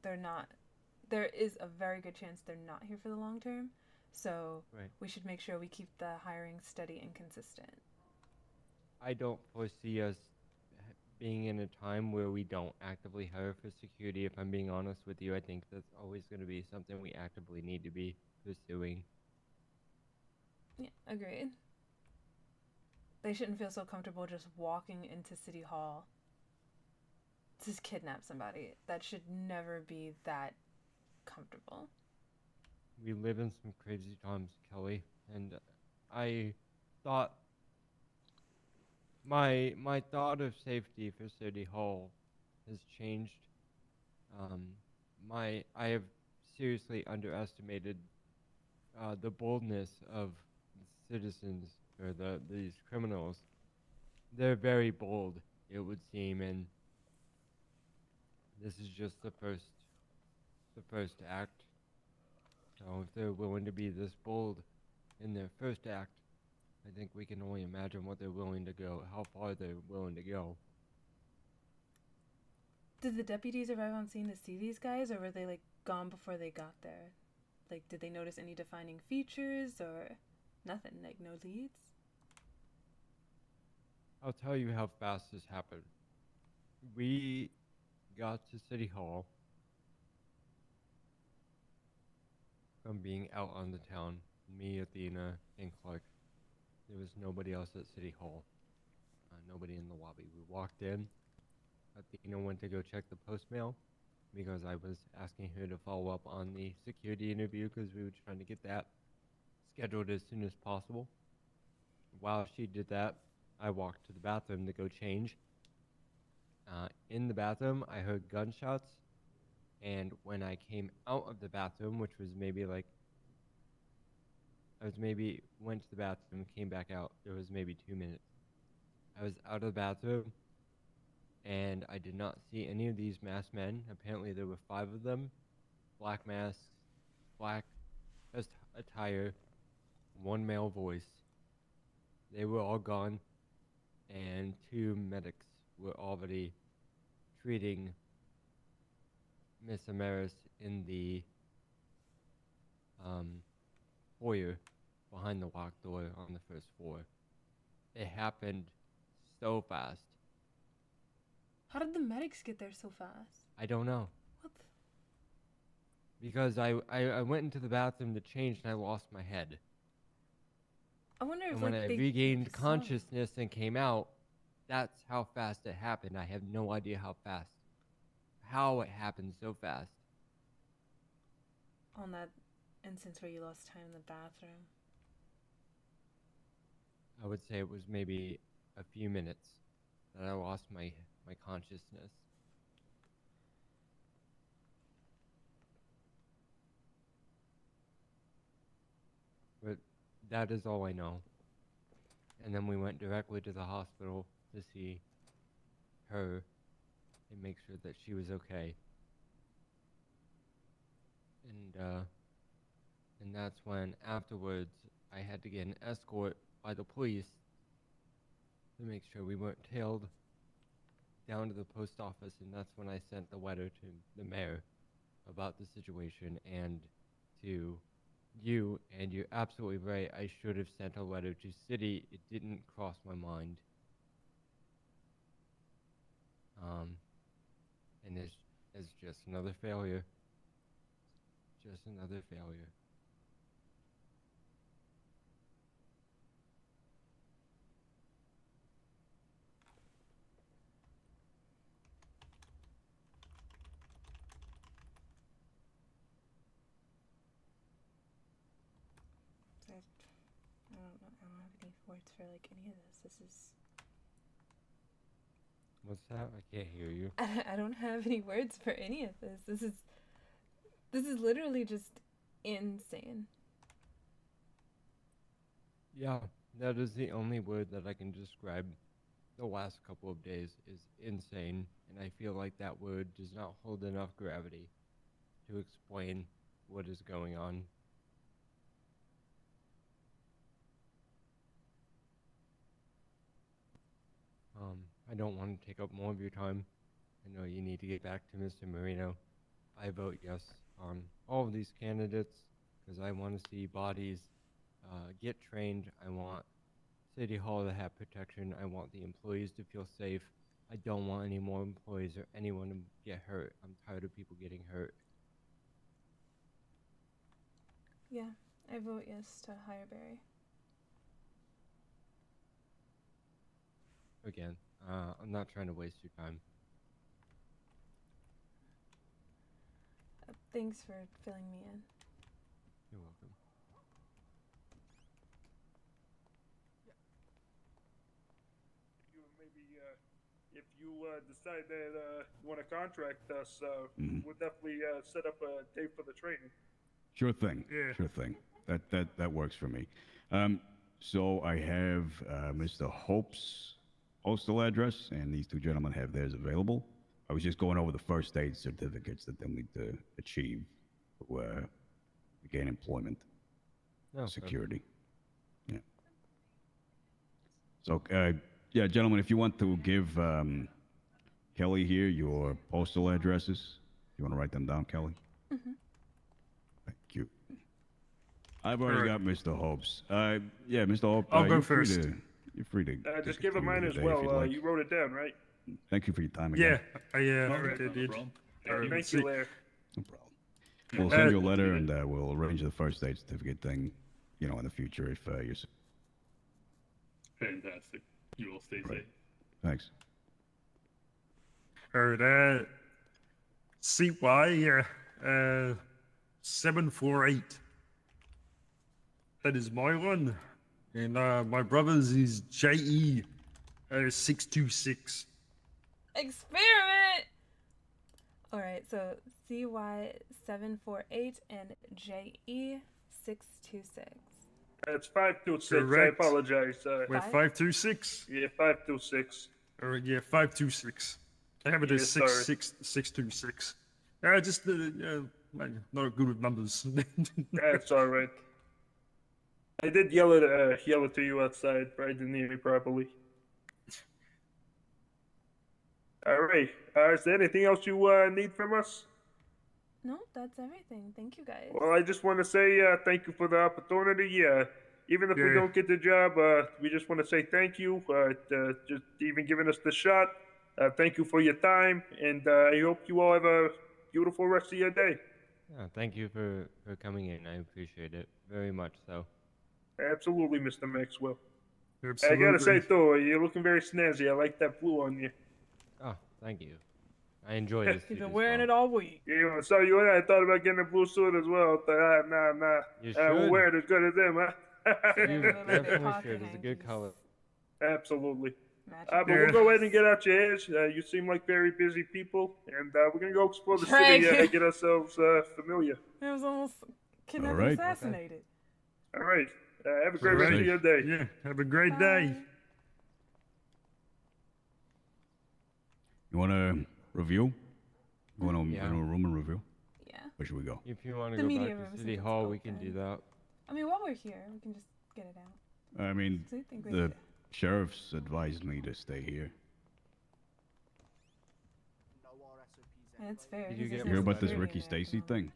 There is a very good chance they're not here for the long term, so Right. we should make sure we keep the hiring steady and consistent. I don't foresee us being in a time where we don't actively hire for security. If I'm being honest with you, I think that's always going to be something we actively need to be pursuing. Yeah, agreed. They shouldn't feel so comfortable just walking into City Hall to just kidnap somebody. That should never be that comfortable. We live in some crazy times, Kelly, and I thought my thought of safety for City Hall has changed. I have seriously underestimated the boldness of citizens, or these criminals. They're very bold, it would seem, and this is just the first act. So if they're willing to be this bold in their first act, I think we can only imagine what they're willing to go, how far they're willing to go. Did the deputies arrive on scene to see these guys, or were they like gone before they got there? Like, did they notice any defining features or nothing? Like, no leads? I'll tell you how fast this happened. We got to City Hall from being out on the town. Me, Athena, and Clark. There was nobody else at City Hall. Nobody in the lobby. We walked in. Athena went to go check the post mail because I was asking her to follow up on the security interview because we were trying to get that scheduled as soon as possible. While she did that, I walked to the bathroom to go change. In the bathroom, I heard gunshots, and when I came out of the bathroom, which was went to the bathroom, came back out, there was maybe 2 minutes. I was out of the bathroom, and I did not see any of these masked men. Apparently there were 5 of them, black masks, black attire, 1 male voice. They were all gone, and 2 medics were already treating Miss Amaris in the foyer behind the locked door on the first floor. It happened so fast. How did the medics get there so fast? I don't know. What? Because I went into the bathroom to change and I lost my head. I wonder if And when I they regained saw- consciousness and came out, that's how fast it happened. I have no idea how how it happened so fast. On that instance where you lost time in the bathroom. I would say it was maybe a few minutes that I lost my consciousness. But that is all I know. And then we went directly to the hospital to see her and make sure that she was okay. And that's when afterwards I had to get an escort by the police to make sure we weren't tailed down to the post office, and that's when I sent the letter to the mayor about the situation and to you, and you're absolutely right, I should have sent a letter to city. It didn't cross my mind. And it's just another failure. Just another failure. I don't have any words for like any of this. This is. What's that? I can't hear you. I don't have any words for any of this. This is literally just insane. Yeah, that is the only word that I can describe the last couple of days is insane, and I feel like that word does not hold enough gravity to explain what is going on. I don't want to take up more of your time. I know you need to get back to Mr. Marino. I vote yes on all of these candidates because I want to see bodies get trained. I want City Hall to have protection. I want the employees to feel safe. I don't want any more employees or anyone to get hurt. I'm tired of people getting hurt. Yeah, I vote yes to hire Barry. Again, I'm not trying to waste your time. Thanks for filling me in. You're welcome. If you decide that you want to contract us, we'll definitely set up a date for the training. Sure thing. Yeah. Sure thing. That works for me. So I have Mr. Hope's postal address, and these two gentlemen have theirs available. I was just going over the first aid certificates that they'll need to achieve to gain employment. Oh, security. Yeah. So, yeah, gentlemen, if you want to give Kelly here your postal addresses, you want to write them down, Kelly? Mm-hmm. Thank you. I've already got Mr. Hope's. Yeah, Mr. Hope, I'll go you're first. You're free to Just give it mine as if you'd well. like. You wrote it down, right? Thank you for your time again. Yeah, I already did. Thank you, Larry. No problem. We'll send you a letter, and we'll arrange the first aid certificate thing, in the future if you're... Fantastic. You will stay safe. Thanks. Alright, CY 748. That is my one. And my brother's is JE 626. Experiment! Alright, so CY748 and JE626. It's 526. Correct. I apologize. We're 526? Yeah, 526. Or yeah, 526. I have it as 626. Just I'm not good with numbers. That's all right. I did yell it to you outside, but I didn't hear you properly. All right. Is there anything else you need from us? No, that's everything. Thank you guys. Well, I just want to say thank you for the opportunity. Even if we don't get the job, we just want to say thank you. Just even giving us the shot. Thank you for your time, and I hope you all have a beautiful rest of your day. Thank you for coming in. I appreciate it very much so. Absolutely, Mr. Maxwell. Absolutely. I gotta say, though, you're looking very snazzy. I like that blue on you. Oh, thank you. I enjoy this. He's been wearing it all week. Yeah, I saw you in I thought about getting a blue suit as well. Nah. You I won't should. wear it as good as them, huh? You definitely should. It's a good color. Absolutely. Magic. But we'll go ahead and get out your hairs. You seem like very busy people, and we're gonna go explore the Drag. city and get ourselves familiar. It was almost kidnapped All right. and assassinated. All right. Have a great rest of your day. Yeah, have a great day. Bye. You want to review? Go in a Yeah. room and review? Yeah. Where should we go? If you want to The go media back room, to since City it's Hall, we can do open. that. I mean, while we're here, we can just get it out. I mean, So you think we the could- sheriff's advised me to stay here. That's fair. Did you he's get a You hear about this security Ricky there. Stacy thing?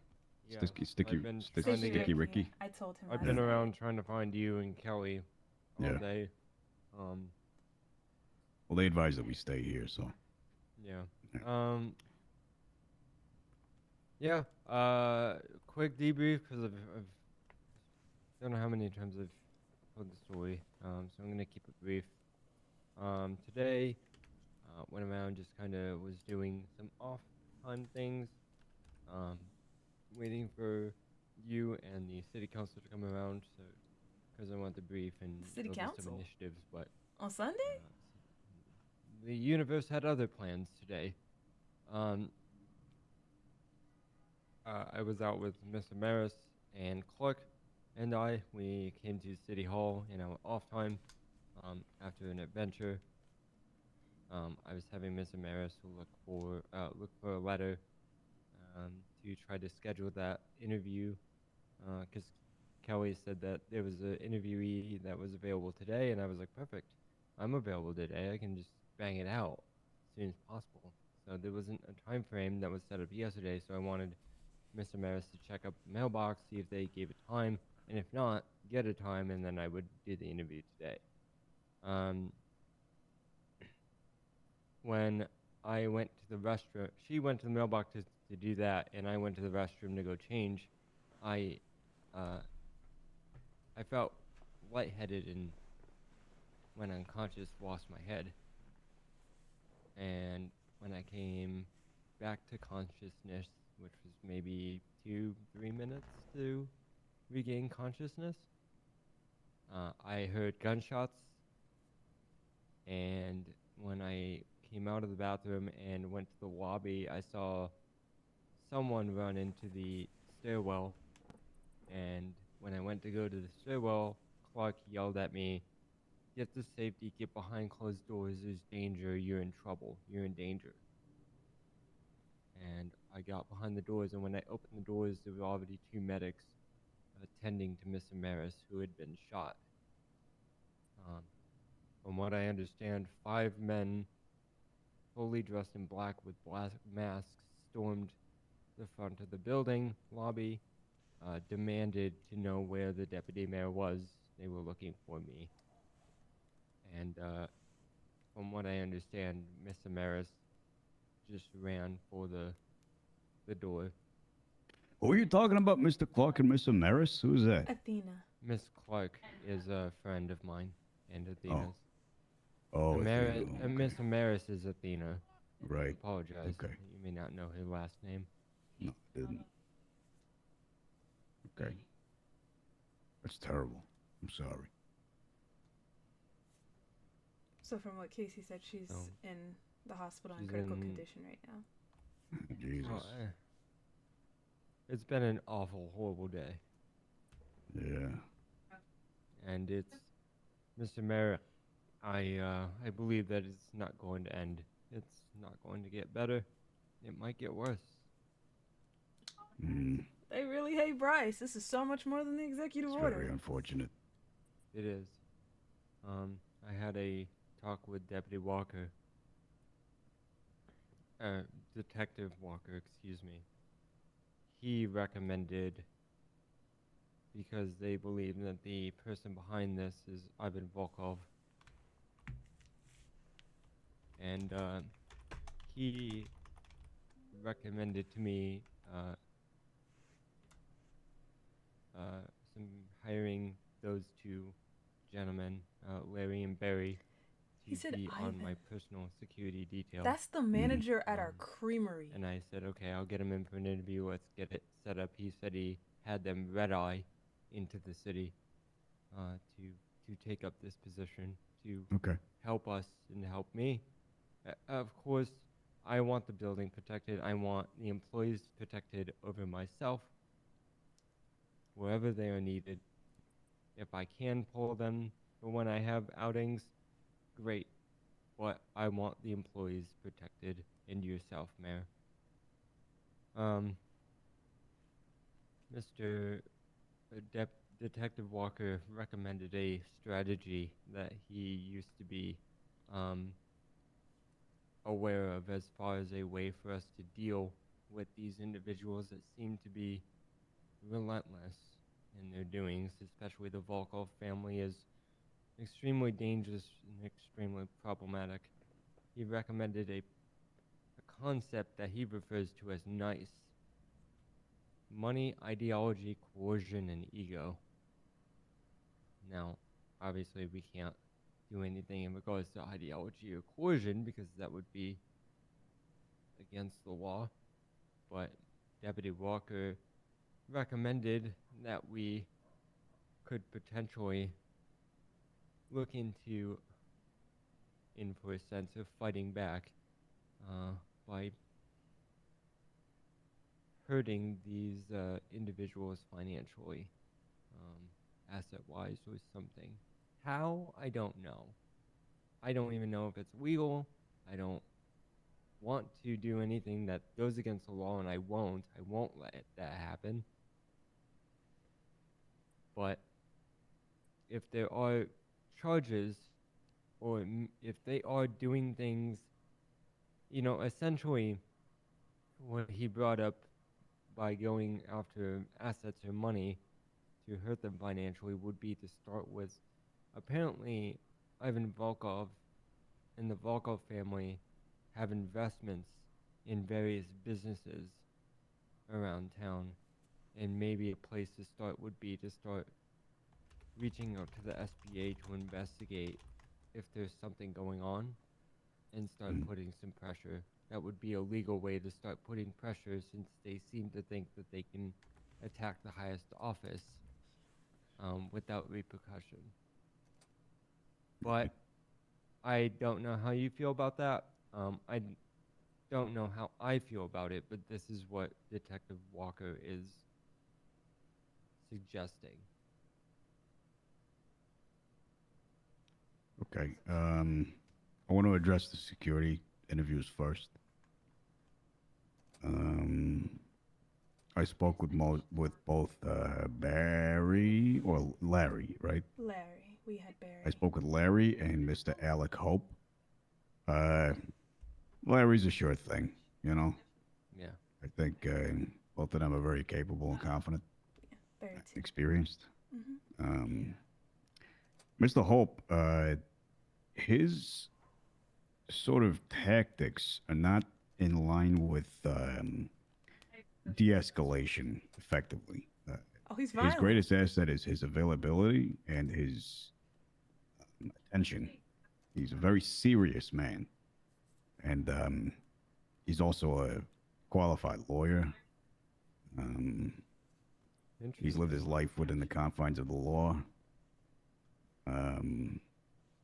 Yeah, Sticky I've been Sticky trying to get- Sticky Ricky? I told him. I've last been night. around trying to find you and Kelly all Yeah. day. Well, they advised that we stay here, so. Yeah. Yeah. Quick debrief because I've don't know how many times I've told the story. So I'm gonna keep it brief. Today, went around, just kind of was doing some off time things. Waiting for you and the city council to come around, so because I want to brief and City go over some council? initiatives, but On Sunday? the universe had other plans today. I was out with Mr. Maris and Clark, and we came to City Hall in our off time after an adventure. I was having Mr. Maris look for a letter to try to schedule that interview, because Kelly said that there was an interviewee that was available today, and I was like, perfect, I'm available today. I can just bang it out as soon as possible. So there wasn't a time frame that was set up yesterday, so I wanted Mr. Maris to check up the mailbox, see if they gave a time, and if not, get a time, and then I would do the interview today. When I went to the restroom, she went to the mailbox to do that, and I went to the restroom to go change. I felt lightheaded and went unconscious, lost my head. And when I came back to consciousness, which was maybe 2-3 minutes to regain consciousness, I heard gunshots, and when I came out of the bathroom and went to the lobby, I saw someone run into the stairwell, and when I went to go to the stairwell, Clark yelled at me, "Get to safety, get behind closed doors, there's danger, you're in trouble, you're in danger." And I got behind the doors, and when I opened the doors, there were already 2 medics attending to Mr. Maris, who had been shot. From what I understand, 5 men, fully dressed in black with black masks, stormed the front of the building lobby, demanded to know where the deputy mayor was. They were looking for me. And from what I understand, Mr. Maris just ran for the door. Who are you talking about, Mr. Clark and Mr. Maris? Who's that? Athena. Miss Clark is a friend of mine and Athena's. Oh, Maris, Athena, okay. Mr. Maris is Athena. Right. Apologize. Okay. You may not know her last name. No, I didn't. Okay. That's terrible. I'm sorry. So from what Casey said, she's Oh. in the hospital in She's critical in- condition right now. Jesus. It's been an awful, horrible day. Yeah. And it's, Mr. Mayor, I believe that it's not going to end. It's not going to get better. It might get worse. They really hate Bryce. This is so much more than the executive It's order. very unfortunate. It is. I had a talk with Deputy Walker. Detective Walker, excuse me. He recommended, because they believe that the person behind this is Ivan Volkov. And he recommended to me hiring those 2 gentlemen, Larry and Barry, He said be on my Ivan. personal security detail. That's the manager at our creamery. And I said, okay, I'll get him in for an interview. Let's get it set up. He said he had them red eye into the city to take up this position to help us and help me. Of course, I want the building protected. I want the employees protected over myself wherever they are needed. If I can pull them for when I have outings, great. But I want the employees protected and yourself, Mayor. Mr. Detective Walker recommended a strategy that he used to be aware of as far as a way for us to deal with these individuals that seem to be relentless in their doings, especially the Volkov family is extremely dangerous and extremely problematic. He recommended a concept that he refers to as NICE. Money, ideology, coercion, and ego. Now, obviously we can't do anything in regards to ideology or coercion because that would be against the law, but Deputy Walker recommended that we could potentially look into, in for a sense of fighting back, by hurting these individuals financially, asset-wise or something. How? I don't know. I don't even know if it's legal. I don't want to do anything that goes against the law, and I won't. I won't let that happen. But if there are charges, or if they are doing things, essentially what he brought up by going after assets or money to hurt them financially would be to start with, apparently Ivan Volkov and the Volkov family have investments in various businesses around town, and maybe a place to start would be to start reaching out to the SBA to investigate if there's something going on and start putting some pressure. That would be a legal way to start putting pressure, since they seem to think that they can attack the highest office without repercussion. But I don't know how you feel about that. I don't know how I feel about it, but this is what Detective Walker is suggesting. Okay. I want to address the security interviews first. I spoke with both Barry or Larry, right? Larry. We had Barry. I spoke with Larry and Mr. Alec Hope. Larry's a sure thing, you know? Yeah. I think both of them are very capable and confident. Yeah, very experienced. Mm-hmm. Mr. Hope, his sort of tactics are not in line with de-escalation effectively. He's violent. His greatest asset is his availability and his attention. He's a very serious man, and he's also a qualified lawyer. He's lived his life within the confines of the law, and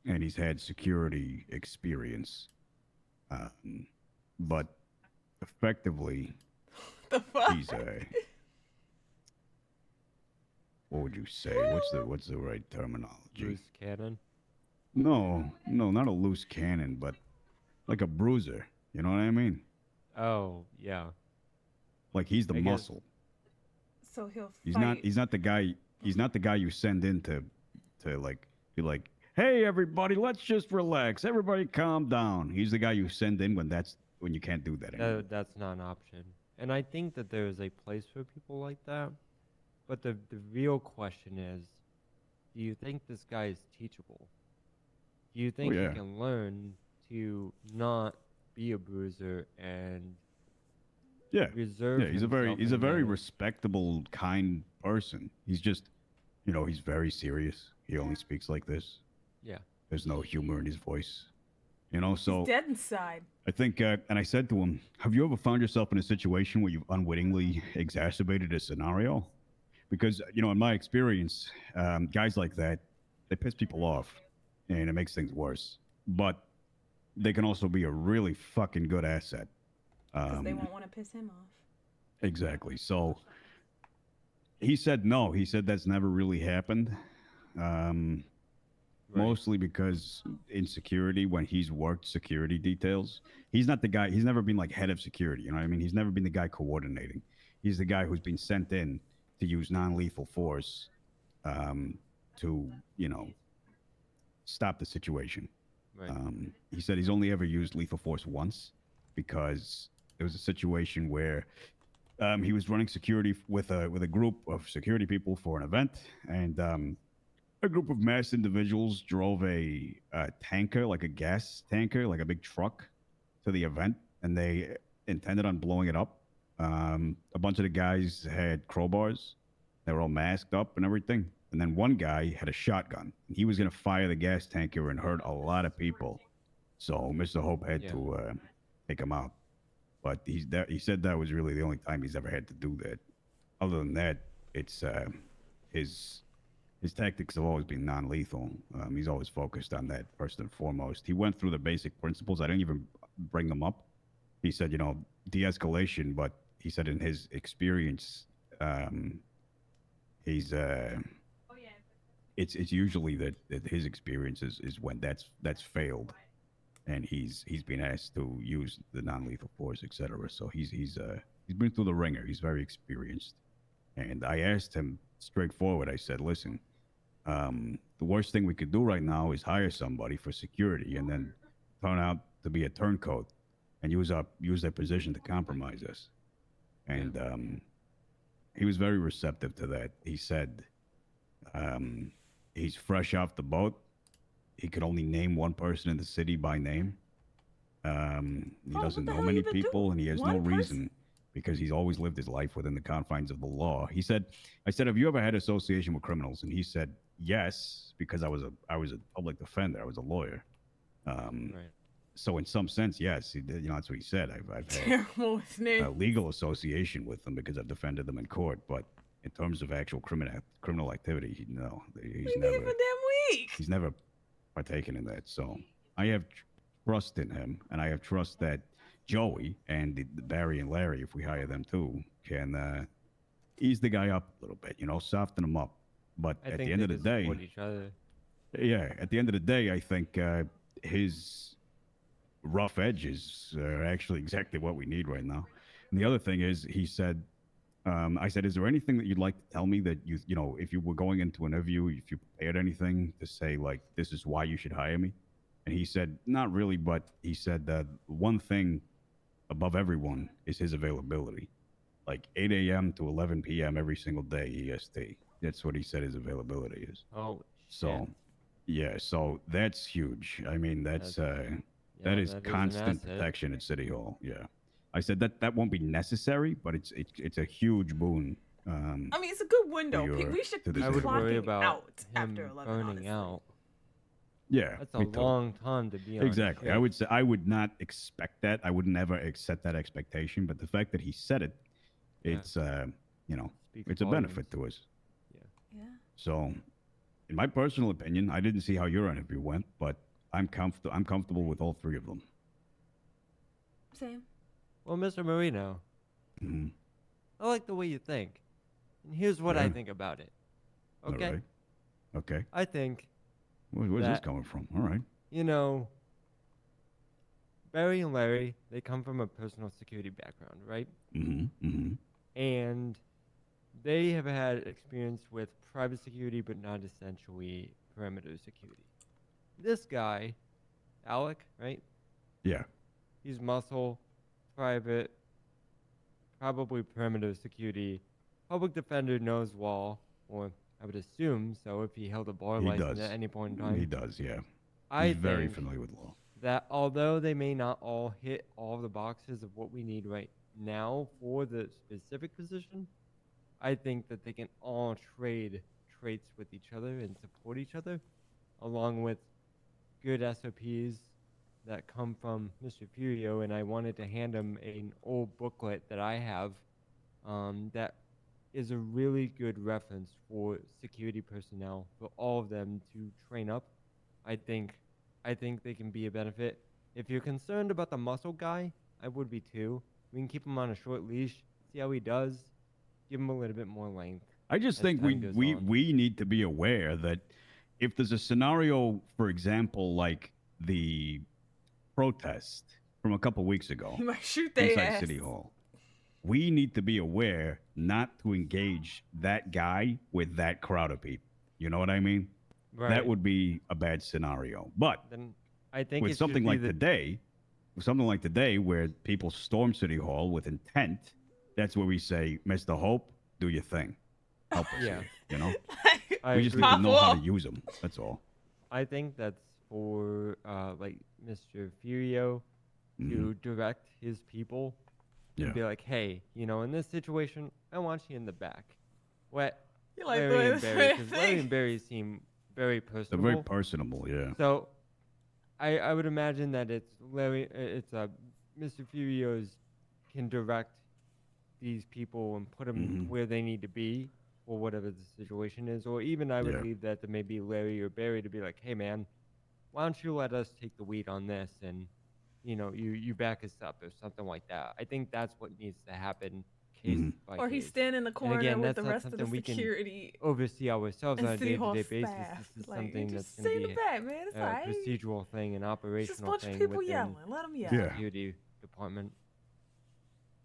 he's had security experience. But effectively, he's a, what would you say? What's the right terminology? Loose cannon? No, not a loose cannon, but like a bruiser. You know what I mean? Oh, yeah. Like he's the muscle. So he'll fight. He's not the guy. He's not the guy you send in to like be like, hey everybody, let's just relax. Everybody calm down. He's the guy you send in when you can't do that anymore. That's not an option. And I think that there is a place for people like that. But the real question is, do you think this guy is teachable? Do you think he can learn to not be a bruiser and reserve he's a very respectable, kind person. He's just, he's very serious. He only speaks like this. Yeah. There's no humor in his voice. You know, so He's dead inside. I think, and I said to him, have you ever found yourself in a situation where you've unwittingly exacerbated a scenario? Because, you know, in my experience, guys like that, they piss people off and it makes things worse. But they can also be a really fucking good asset. Because they won't want to piss him off. Exactly. So he said no. He said that's never really happened. Mostly because in security, when he's worked security details, he's not the guy. He's never been like head of security. You know what I mean? He's never been the guy coordinating. He's the guy who's been sent in to use non-lethal force to, you know, stop the situation. Right. He said he's only ever used lethal force once because there was a situation where he was running security with a group of security people for an event, and a group of masked individuals drove a tanker, like a gas tanker, like a big truck, to the event, and they intended on blowing it up. A bunch of the guys had crowbars. They were all masked up and everything. And then one guy had a shotgun. He was going to fire the gas tanker and hurt a lot of people. So Mr. Hope had to take him out. But he said that was really the only time he's ever had to do that. Other than that, it's his tactics have always been non-lethal. He's always focused on that first and foremost. He went through the basic principles. I didn't even bring them up. He said, you know, de-escalation, but he said in his experience, it's usually that his experience is when that's failed, and he's been asked to use the non-lethal force, etc. So he's been through the ringer. He's very experienced. And I asked him straightforward. I said, listen, the worst thing we could do right now is hire somebody for security and then turn out to be a turncoat and use their position to compromise us. And he was very receptive to that. He said he's fresh off the boat. He could only name one person in the city by name. He doesn't know many people, and he has no reason because he's always lived his life within the confines of the law. He said, I said, have you ever had association with criminals? And he said, yes, because I was a public defender. I was a lawyer. Right. So in some sense, yes, he did, you know, that's what he said. I've had Terrible with names. a legal association with them because I've defended them in court. But in terms of actual criminal activity, no, he's never partaken in that. So I have trust in him, and I have trust that Joey and Barry and Larry, if we hire them too, can ease the guy up a little bit, you know, soften him up. But I at think the end they of the just day, support each other. yeah, at the end of the day, I think his rough edges are actually exactly what we need right now. And the other thing is, he said, I said, is there anything that you'd like to tell me that you know, if you were going into an interview, if you prepared anything to say, like, this is why you should hire me? And he said, not really, but he said that one thing above everyone is his availability. Like 8 a.m. to 11 p.m. every single day EST. That's what he said his availability is. Oh, so, yeah, so that's huge. I mean, that is an constant asset. protection at City Hall. Yeah. I said that won't be necessary, but it's a huge boon. I mean, it's a good window. your- We should to be the I would city. worry clocking about out him after 11, burning honestly. out. Yeah, That's a me too. long time to be on. Exactly. I would say I would not expect that. I would never set that expectation. But the fact that he said it, it's you know, Speaks it's a volumes. benefit to us. Yeah. So, in my personal opinion, I didn't see how your interview went, but I'm comfortable with all three of them. Same. Well, Mr. Marino, Mhm. I like the way you think. And here's what I Yeah. think about it. All Okay? right. Okay. I think, Where's this that- coming from? All right. you know, Barry and Larry, they come from a personal security background, right? Mm-hmm. Mm-hmm. And they have had experience with private security, but not essentially perimeter security. This guy, Alec, right? Yeah. He's muscle, private, probably perimeter security. Public defender knows wall, or I would assume so if he held a bar He license does. at any point in time. He does. Yeah. I He's very think familiar with law. that although they may not all hit all the boxes of what we need right now for the specific position, I think that they can all trade traits with each other and support each other, along with good SOPs that come from Mr. Furio, and I wanted to hand him an old booklet that I have that is a really good reference for security personnel, for all of them to train up. I think they can be a benefit. If you're concerned about the muscle guy, I would be too. We can keep him on a short leash, see how he does, give him a little bit more length. I just as think time goes on. we need to be aware that if there's a scenario, for example, like the protest from a couple weeks ago You might shoot their inside ass. City Hall, we need to be aware not to engage that guy with that crowd of people. You know what I mean? Right. That would be a bad scenario. But Then I think with it should something be like the- today, with something like today where people storm City Hall with intent, that's where we say, Mr. Hope, do your thing. Help us Yeah. here, you know? I We just agree. need to know how to Pop use them. That's all. I think that's for like Mr. Furio to direct his people Yeah. and be like, hey, you know, in this situation, I want you in the back. What? You like the way Larry and this Barry, man because Larry think. and Barry seem very They're personable. very personable, yeah. So, I would imagine that it's Mr. Furio's can direct these people and put them where they need to be, or whatever the situation is. Or even I would Yeah. leave that to maybe Larry or Barry to be like, hey man, why don't you let us take the lead on this, and you know, you back us up or something like that. I think that's what needs to happen case by Or he's case. standing in the And corner again, with that's the not rest of the something we can security oversee ourselves and on a City Hall day-to-day basis. staff. This is Like, something you that's just going stay to in be the back, man. It's a alright. procedural thing, an operational Just a bunch thing of people within yelling. Let them yell. the Yeah. security department.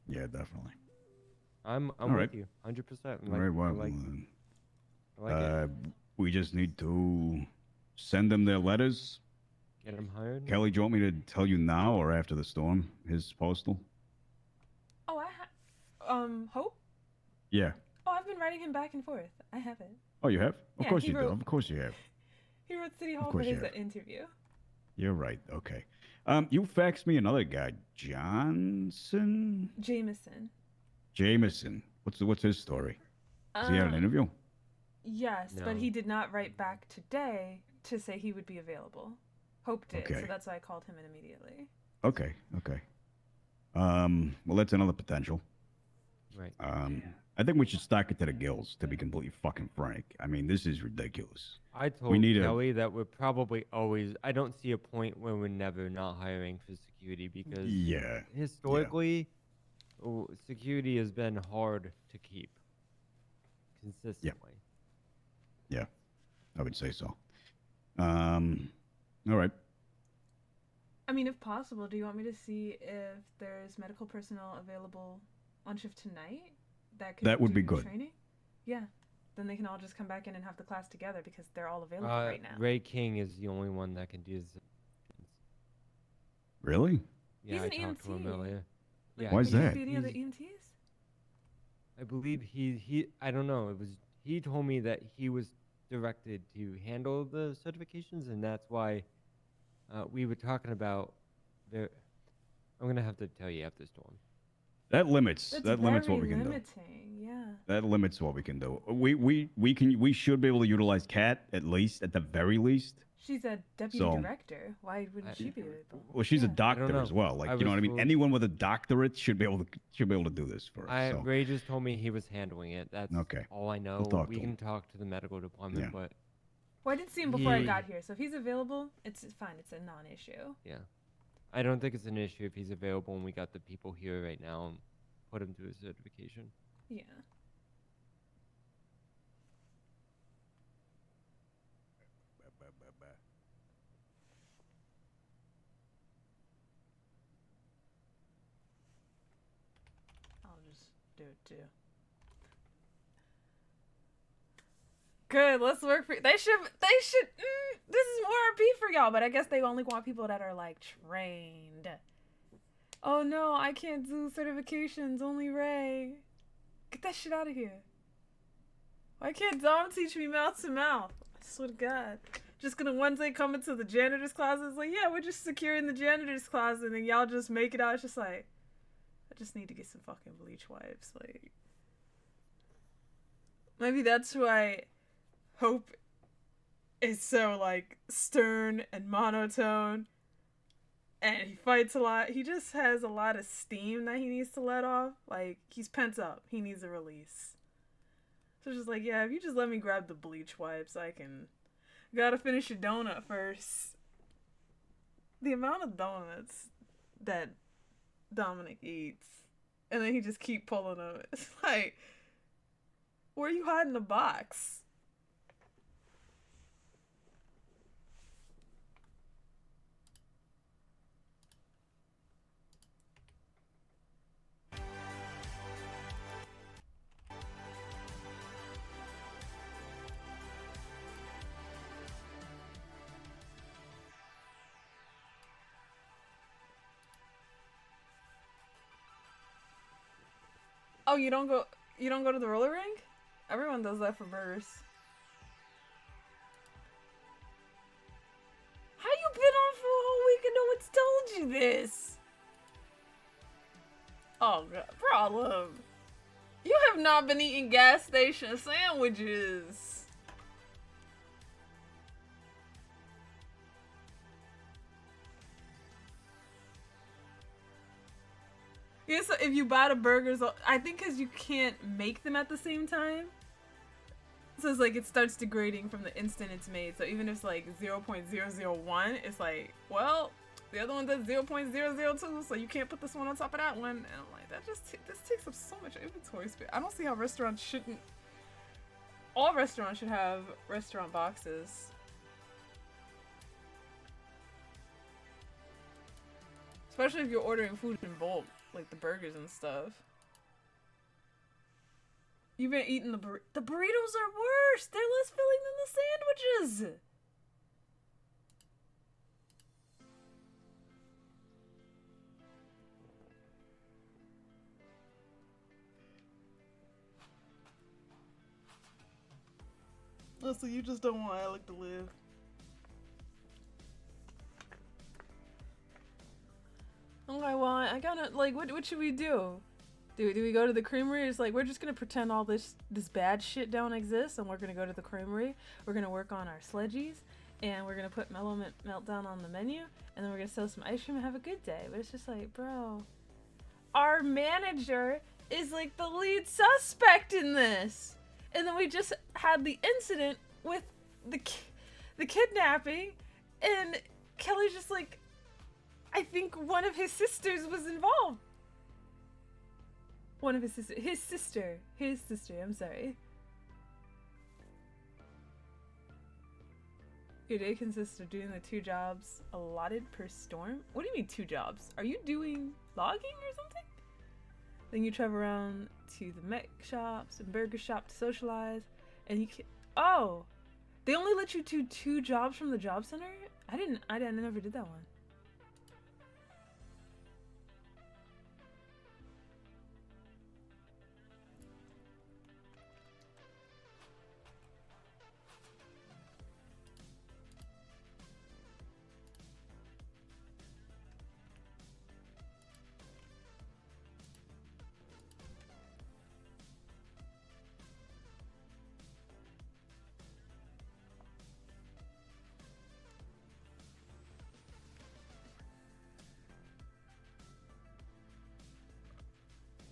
Yeah, definitely. I'm All with right. you, 100%. Very well. I like it. We just need to send them their letters. Get them hired. Kelly, do you want me to tell you now or after the storm? His postal? Oh, Hope? Yeah. Oh, I've been writing him back and forth. I have it. Oh, you have? Of Yeah, course he you do. wrote- Of course you have. He wrote City Hall for course you his have. interview. You're right. Okay. You faxed me another guy, Johnson? Jameson. What's his story? Has he had an interview? Yes, No. but he did not write back today to say he would be available. Hope did, Okay. so that's why I called him in immediately. Okay. Well, that's another potential. Right. I think we should stock it to the gills, to be completely fucking frank. I mean, this is ridiculous. I told we need Kelly that we're probably always. I don't see a point where we're never not hiring for security because Yeah. historically, security has been hard to keep consistently. Yeah, I would say so. All right. I mean, if possible, do you want me to see if there's medical personnel available on shift tonight That would do be the good. Training? Yeah. Then they can all just come back in and have the class together because they're all available right now. Ray King is the only one that can do this. Really? Yeah, He's I an talked to him EMT. earlier. Like, Yeah, Why is would there that? be any other He's- EMTs? I believe he I don't know. It was he told me that he was directed to handle the certifications, and that's why we were talking about the. I'm gonna have to tell you after storm. That limits. That's that limits what very we can do. limiting, yeah. That limits what we can do. We should be able to utilize Kat at least, at the very least. She's a deputy So- director. Why wouldn't she be able? Well, she's a Yeah. doctor know. as well. Like, I you know what I was mean? told- Anyone with a doctorate should be able to do this for us. So. Ray just told me he was handling it. That's Okay. all I know. We'll talk We to can him. talk to the medical department, Yeah. but Well, I didn't see him before I He- got here, so if he's available, it's fine. It's a non-issue. yeah, I don't think it's an issue if he's available and we got the people here right now and put him through a certification. Yeah. I'll just do it too. Good, let's work for. They should. This is more RP for y'all, but I guess they only want people that are like trained. Oh no, I can't do certifications. Only Ray. Get that shit out of here. Why can't Dom teach me mouth to mouth? I swear to God. Just gonna one day come into the janitor's closet. It's like, yeah, we're just securing the janitor's closet, and then y'all just make it out. It's just like, I just need to get some fucking bleach wipes. Like, maybe that's why Hope is so like stern and monotone, and he fights a lot. He just has a lot of steam that he needs to let off. Like, he's pent up. He needs a release. So it's just like, yeah, if you just let me grab the bleach wipes, I can... Gotta finish your donut first. The amount of donuts that Dominic eats, and then he just keep pulling them. It's like, where are you hiding the box? Oh, you don't go to the roller rink? Everyone does that for burgers. How you been on for a whole week and no one's told you this? Oh, God, problem. You have not been eating gas station sandwiches. Yeah, so if you buy the burgers, I think because you can't make them at the same time. So it's like it starts degrading from the instant it's made. So even if it's like 0.001, it's like, well, the other one does 0.002, so you can't put this one on top of that one. And I'm like, this takes up so much inventory space. I don't see how restaurants shouldn't. All restaurants should have restaurant boxes. Especially if you're ordering food in bulk, like the burgers and stuff. You've been eating the burritos are worse. They're less filling than the sandwiches. Oh, so you just don't want Alec to live. Okay, well, I gotta, like, what should we do? Do we go to the creamery? It's like, we're just gonna pretend all this bad shit don't exist, and we're gonna go to the creamery. We're gonna work on our sledgies, and we're gonna put Meltdown on the menu, and then we're gonna sell some ice cream and have a good day. But it's just like, bro, our manager is like the lead suspect in this, and then we just had the incident with the kidnapping, and Kelly's just like, I think one of his sisters was involved. One of his sister, I'm sorry. Your day consists of doing the 2 jobs allotted per storm? What do you mean 2 jobs? Are you doing logging or something? Then you travel around to the mech shops and burger shop to socialize, and you can, oh, they only let you do 2 jobs from the job center? I never did that one.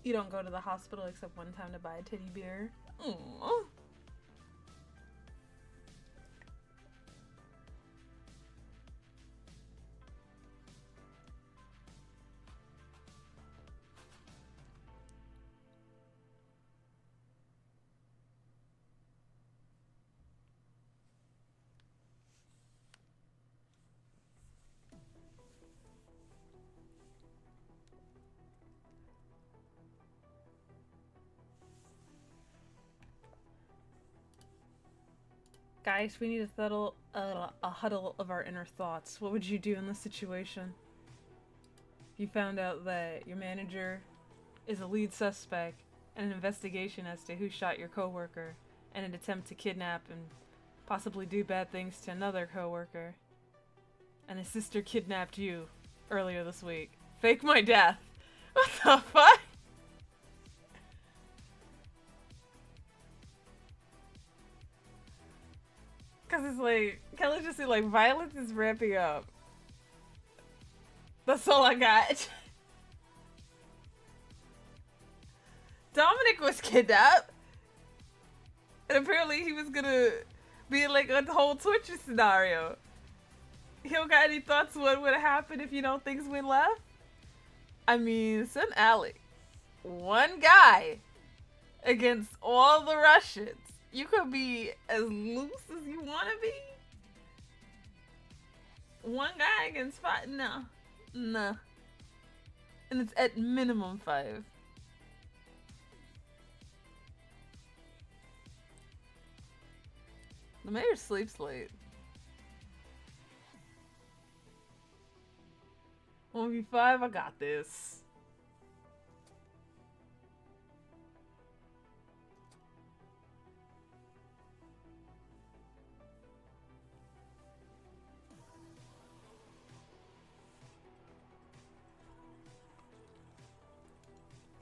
You don't go to the hospital except one time to buy a teddy bear. Aww. Guys, we need to settle a huddle of our inner thoughts. What would you do in this situation? If you found out that your manager is a lead suspect in an investigation as to who shot your coworker in an attempt to kidnap and possibly do bad things to another coworker, and his sister kidnapped you earlier this week. Fake my death. What the fuck? Cause Because it's like, Kelly just said, like, violence is ramping up. That's all I got. Dominic was kidnapped. And apparently he was gonna be like a whole torture scenario. You don't got any thoughts what would happen if, you know, things went left? I mean, son Alec. One guy against all the Russians. You could be as loose as you want to be. One guy against 5? No. No. And it's at minimum 5. The mayor sleeps late. 1v5, I got this.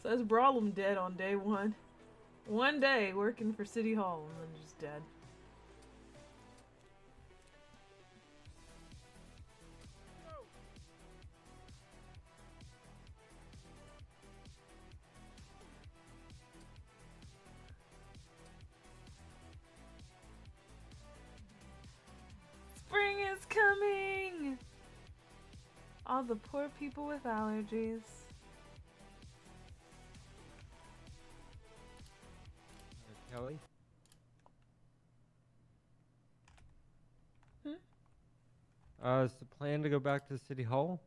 Says Brawlham dead on day 1. One day working for City Hall and then just dead. Spring is coming! All the poor people with allergies. Kelly? Is the plan to go back to City Hall?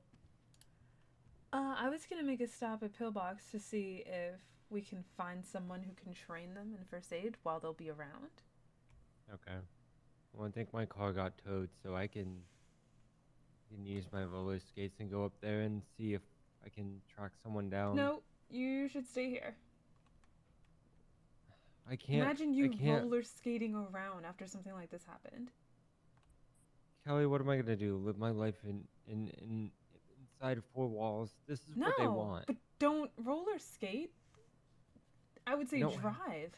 I was gonna make a stop at Pillbox to see if we can find someone who can train them in first aid while they'll be around. Okay. Well, I think my car got towed, so I can use my roller skates and go up there and see if I can track someone down. No, you should stay here. I can't. Imagine you I can't. roller skating around after something like this happened. Kelly, what am I gonna do? Live my life inside of 4 walls? This is what they want. But don't roller skate. I would say No, drive.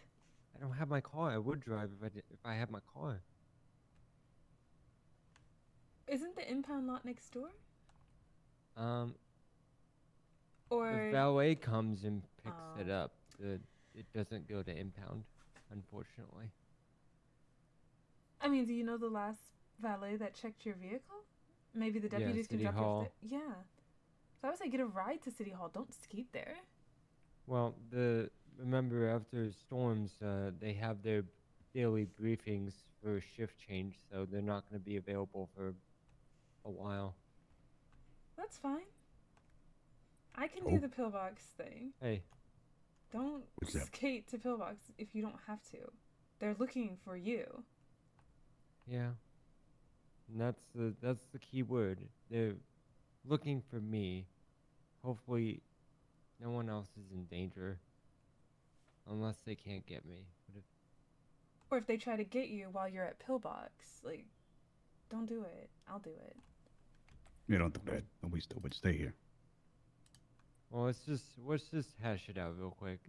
I don't have my car. I would drive if I had my car. Isn't the impound lot next door? The Or valet comes and picks it up. It doesn't go to impound, unfortunately. I mean, do you know the last valet that checked your vehicle? Maybe the deputies can City drop Hall. you off there. Yeah. So I would say get a ride to City Hall. Don't skate there. Well, remember after storms, they have their daily briefings for shift change, so they're not going to be available for a while. That's fine. I can do the pillbox thing. Hey, Don't What's that? skate to pillbox if you don't have to. They're looking for you. yeah, and that's the key word. They're looking for me. Hopefully, no one else is in danger, unless they can't get me. But if Or if they try to get you while you're at pillbox, like, don't do it. I'll do it. You don't do that. Don't be stupid. Stay here. Well, let's just hash it out real quick.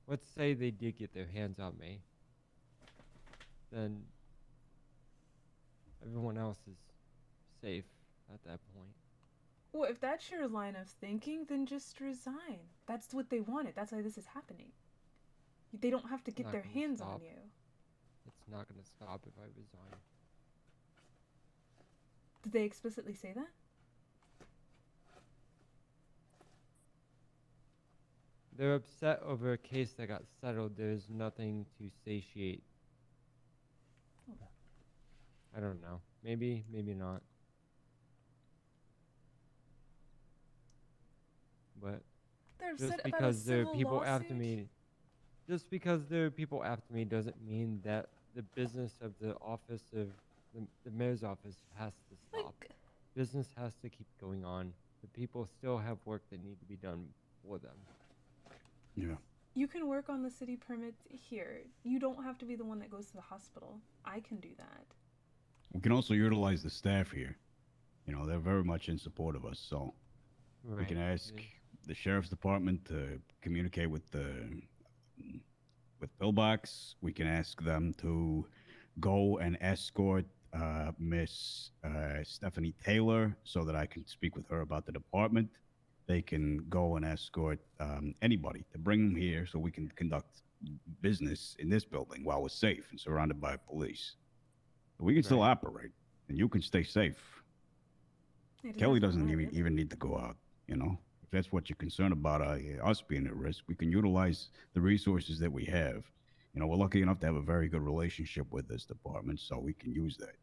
Let's say they did get their hands on me, then everyone else is safe at that point. Well, if that's your line of thinking, then just resign. That's what they wanted. That's why this is happening. They don't have to get Not their gonna hands on stop. you. It's not gonna stop if I resign. Did they explicitly say that? They're upset over a case that got settled. There's nothing to satiate. I don't know. Maybe not. But They're just upset about a because there are civil people after lawsuit? me, just because there are people after me doesn't mean that the business of the office of the mayor's office has to stop. Business has to keep going on. The people still have work that need to be done for them. Yeah. You can work on the city permit here. You don't have to be the one that goes to the hospital. I can do that. We can also utilize the staff here. You know, they're very much in support of us, so we can ask the sheriff's department to communicate with Pillbox. We can ask them to go and escort Miss Stephanie Taylor so that I can speak with her about the department. They can go and escort anybody to bring them here so we can conduct business in this building while we're safe and surrounded by police. We can still Right. operate, and you can stay safe. It Kelly is doesn't alright. even need to go out, you know? If that's what you're concerned about, us being at risk, we can utilize the resources that we have. You know, we're lucky enough to have a very good relationship with this department, so we can use that.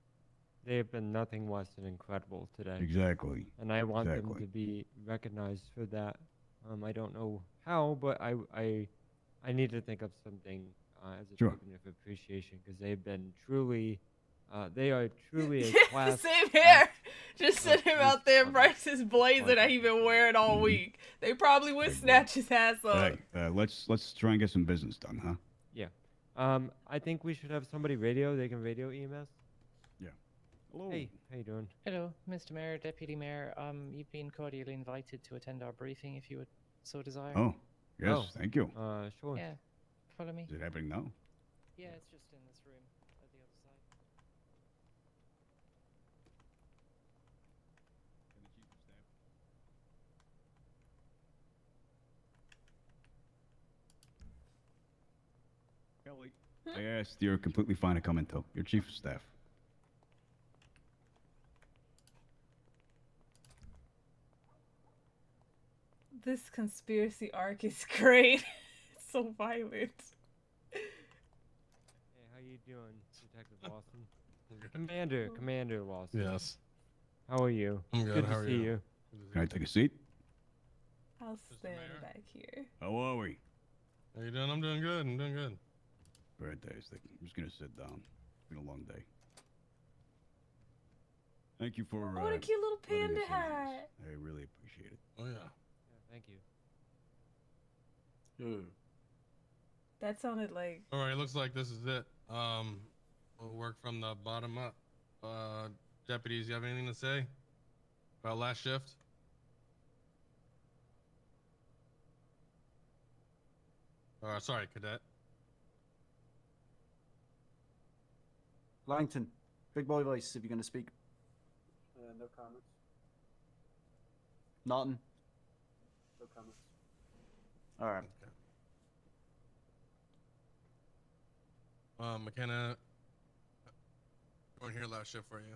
They have been nothing less than incredible today. Exactly. And I want them Exactly. to be recognized for that. I don't know how, but I need to think of something as a Sure. token of appreciation because they've been truly, they are truly a Yeah, class. same here. act Just of sitting police out there, department. Bryce's blazer that he been wearing all Mhm. week. They probably would I agree. snatch his ass up. Hey, let's try and get some business done, huh? Yeah. I think we should have somebody radio. They can radio EMS. Yeah. Hello. Hey, how you doing? Hello, Mr. Mayor, Deputy Mayor. You've been cordially invited to attend our briefing if you would so desire. Oh, yes, Oh. thank you. Sure. Yeah, follow me. Is it happening now? Yeah, it's just in this room at the other side. Kelly. I asked, you're completely fine to come into. Your chief of staff. This conspiracy arc is great. It's so violent. Hey, how you doing, Detective Lawson? Commander Lawson. Yes. How are you? I'm good. Good How to are see you? you. Can I take a seat? I'll stand back here. How are we? How you doing? I'm doing good. I'm doing good. Fantastic. I'm just gonna sit down. It's been a long day. Thank you for. Oh, what a cute little letting panda us in on this. hat. I really appreciate it. Oh yeah. Thank you. That sounded like All right. Looks like this is it. We'll work from the bottom up. Deputies, you have anything to say about last shift? Sorry, cadet. Langton, big boy voice if you're going to speak. No comments. Norton. No comments. All right. McKenna, you weren't here last shift, were you?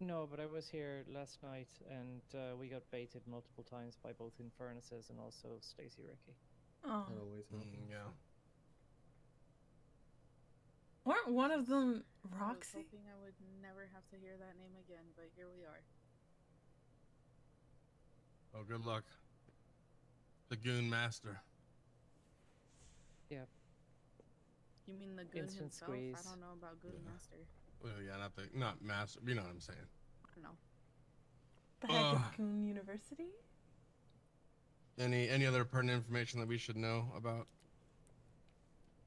No, but I was here last night, and we got baited multiple times by both Infernus's and also Stacy Ricky. Oh. Yeah. weren't one of them Roxy? I was hoping I would never have to hear that name again, but here we are. Oh, good luck. The Goon Master. Yeah. You mean the goon Instant himself? squeeze. I don't know about Goon Master. Well, yeah, not Master. You know what I'm saying. I don't know. The head of Goon University? Any other pertinent information that we should know about?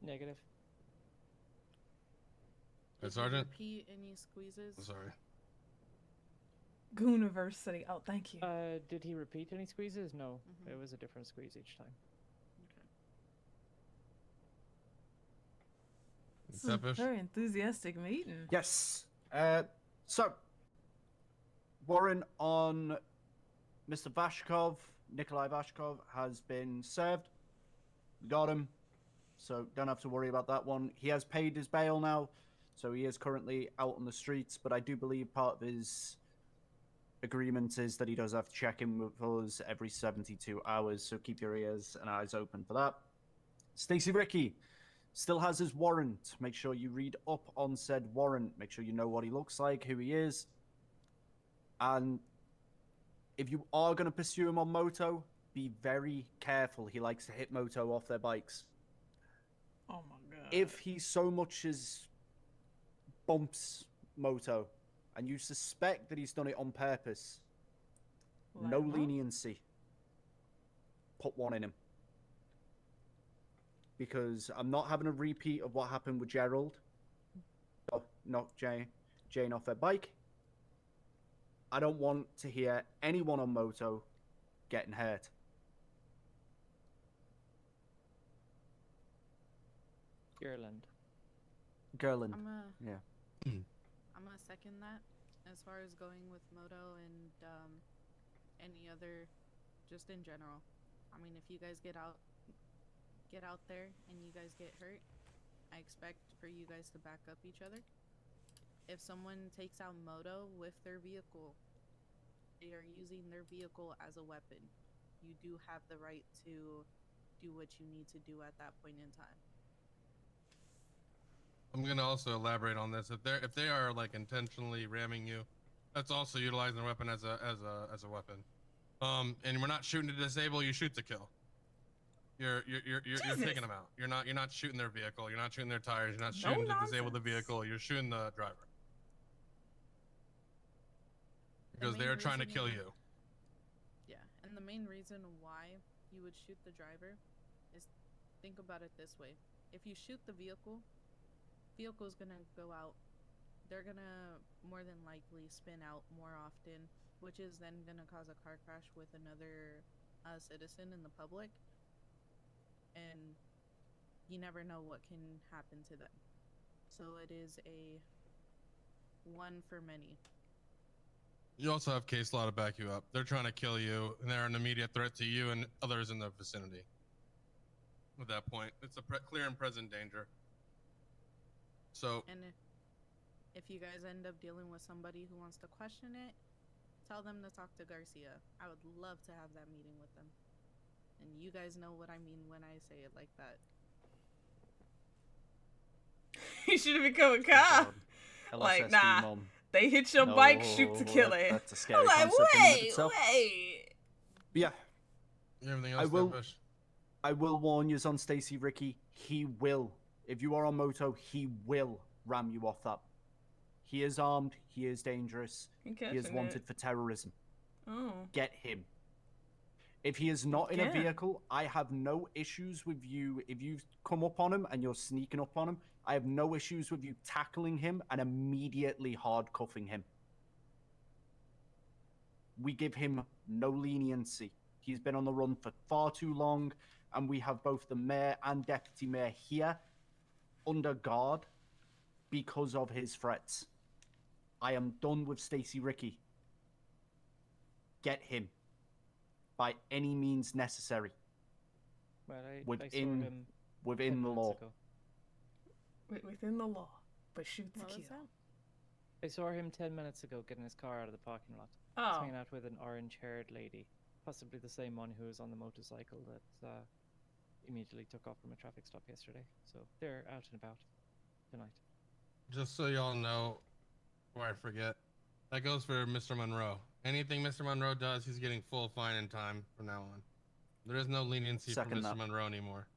Negative. Did Sergeant? you repeat any squeezes? I'm sorry. Goon University. Oh, thank you. Did he repeat any squeezes? No, it was a different squeeze each time. This is a very enthusiastic meeting. Yes. So, warrant on Mr. Vashkov, Nikolai Vashkov, has been served. We got him, so don't have to worry about that one. He has paid his bail now, so he is currently out on the streets, but I do believe part of his agreement is that he does have to check in with us every 72 hours, so keep your ears and eyes open for that. Stacy Ricky still has his warrant. Make sure you read up on said warrant. Make sure you know what he looks like, who he is. And if you are going to pursue him on moto, be very careful. He likes to hit moto off their bikes. Oh my god. If he so much as bumps moto, and you suspect that he's done it on purpose, no Like what? leniency. Put one in him. Because I'm not having a repeat of what happened with Gerald. Oh, knocked Jane off her bike. I don't want to hear anyone on moto getting hurt. Ireland. Gerlin. I'm Yeah. gonna second that. As far as going with Moto and any other, just in general. I mean, if you guys get out there and you guys get hurt, I expect for you guys to back up each other. If someone takes out Moto with their vehicle, they are using their vehicle as a weapon. You do have the right to do what you need to do at that point in time. I'm gonna also elaborate on this. If they are like intentionally ramming you, that's also utilizing their weapon as a weapon. And we're not shooting to disable. You shoot to kill. You're taking them out. You're not shooting their vehicle. You're not shooting their tires. You're not shooting to disable the vehicle. You're shooting the driver. Because they're trying to kill you. Yeah, and the main reason why you would shoot the driver is, think about it this way. If you shoot the vehicle's gonna go out. They're gonna more than likely spin out more often, which is then gonna cause a car crash with another citizen in the public. And you never know what can happen to them. So it is a one for many. You also have case law to back you up. They're trying to kill you, and they're an immediate threat to you and others in the vicinity. At that point, it's a clear and present danger. So, And if you guys end up dealing with somebody who wants to question it, tell them to talk to Garcia. I would love to have that meeting with them. And you guys know what I mean when I say it like that. You should have become a cop. Like, nah. They hit your bike, shoot to kill it. That's a scary I'm like, concept in and of wait. itself. Yeah. Everything else, I will warn you on Stacy Ricky. He will. If you are on Moto, he will ram you off that. He is armed. He is dangerous. He is catching wanted it. for terrorism. Oh. Get him. If he is not in a Yeah. vehicle, I have no issues with you. If you come up on him and you're sneaking up on him, I have no issues with you tackling him and immediately hard cuffing him. We give him no leniency. He's been on the run for far too long, and we have both the mayor and deputy mayor here under guard because of his threats. I am done with Stacy Ricky. Get him by any means necessary. Well, I saw within him within 10 the minutes law. ago. Within the law, but shoot to What was kill. that? I saw him 10 minutes ago getting his car out of the parking lot. Oh. Hanging out with an orange-haired lady. Possibly the same one who was on the motorcycle that immediately took off from a traffic stop yesterday. So they're out and about tonight. just so y'all know, before I forget, that goes for Mr. Monroe. Anything Mr. Monroe does, he's getting full fine and time from now on. There is no leniency for Second Mr. that. Monroe anymore.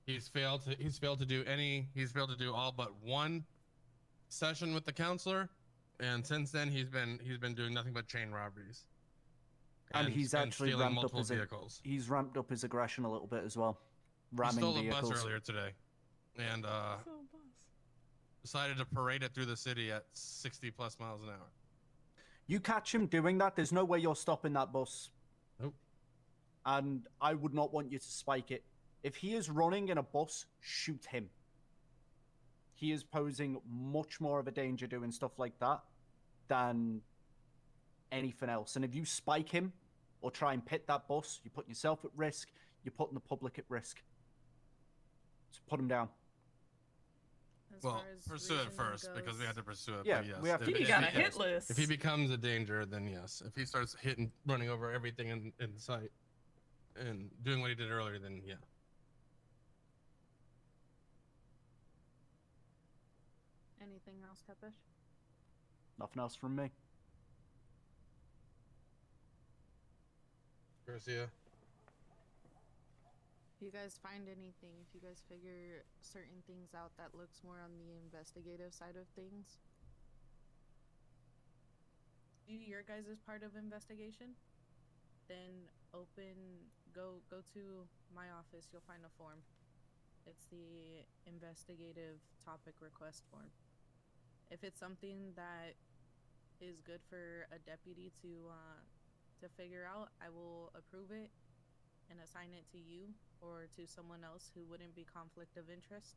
He's failed to do all but one session with the counselor, and since then he's been doing nothing but chain robberies. And he's actually stealing ramped up multiple his vehicles. he's ramped up his aggression a little bit as well. He Ramming stole a vehicles. bus earlier today, and decided to parade it through the city at 60+ miles an hour. You catch him doing that, there's no way you're stopping that bus. Nope. And I would not want you to spike it. If he is running in a bus, shoot him. He is posing much more of a danger doing stuff like that than anything else. And if you spike him or try and pit that bus, you're putting yourself at risk, you're putting the public at risk. So put him down. Well, pursue it first because we had to pursue it. Yeah, but yes, we have to You got a hit list. If he becomes a danger, then yes. If he starts running over everything in sight, and doing what he did earlier, then yeah. Anything else, Tepesh? Nothing else from me. Garcia. If you guys find anything, if you guys figure certain things out that looks more on the investigative side of things, do your guys' part of investigation, then go to my office, you'll find a form. It's the investigative topic request form. If it's something that is good for a deputy to figure out, I will approve it and assign it to you or to someone else who wouldn't be conflict of interest.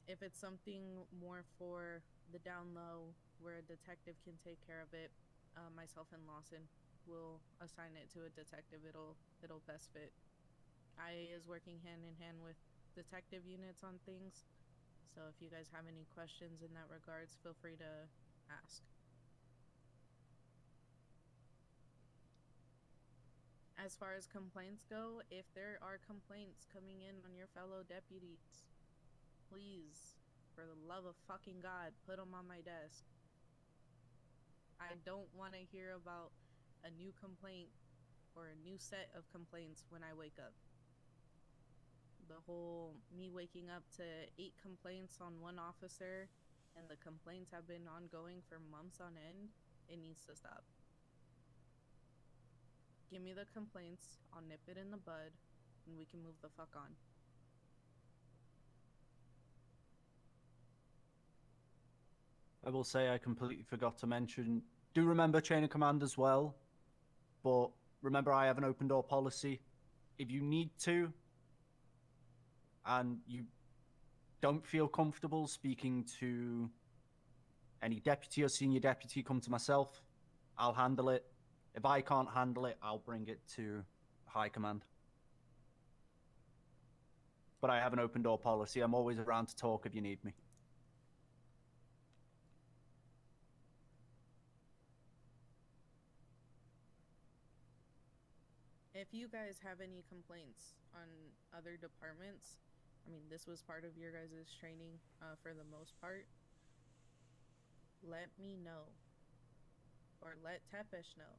If it's something more for the down low, where a detective can take care of it, myself and Lawson will assign it to a detective. It'll best fit. IA is working hand in hand with detective units on things, so if you guys have any questions in that regards, feel free to ask. As far as complaints go, if there are complaints coming in on your fellow deputies, please, for the love of fucking God, put them on my desk. I don't want to hear about a new complaint or a new set of complaints when I wake up. The whole me waking up to 8 complaints on one officer and the complaints have been ongoing for months on end, it needs to stop. Give me the complaints, I'll nip it in the bud, and we can move the fuck on. I will say I completely forgot to mention, do remember chain of command as well, but remember I have an open door policy. If you need to, and you don't feel comfortable speaking to any deputy or senior deputy, come to myself. I'll handle it. If I can't handle it, I'll bring it to high command. But I have an open door policy. I'm always around to talk if you need me. If you guys have any complaints on other departments, I mean, this was part of your guys' training for the most part, let me know. Or let Tepesh know.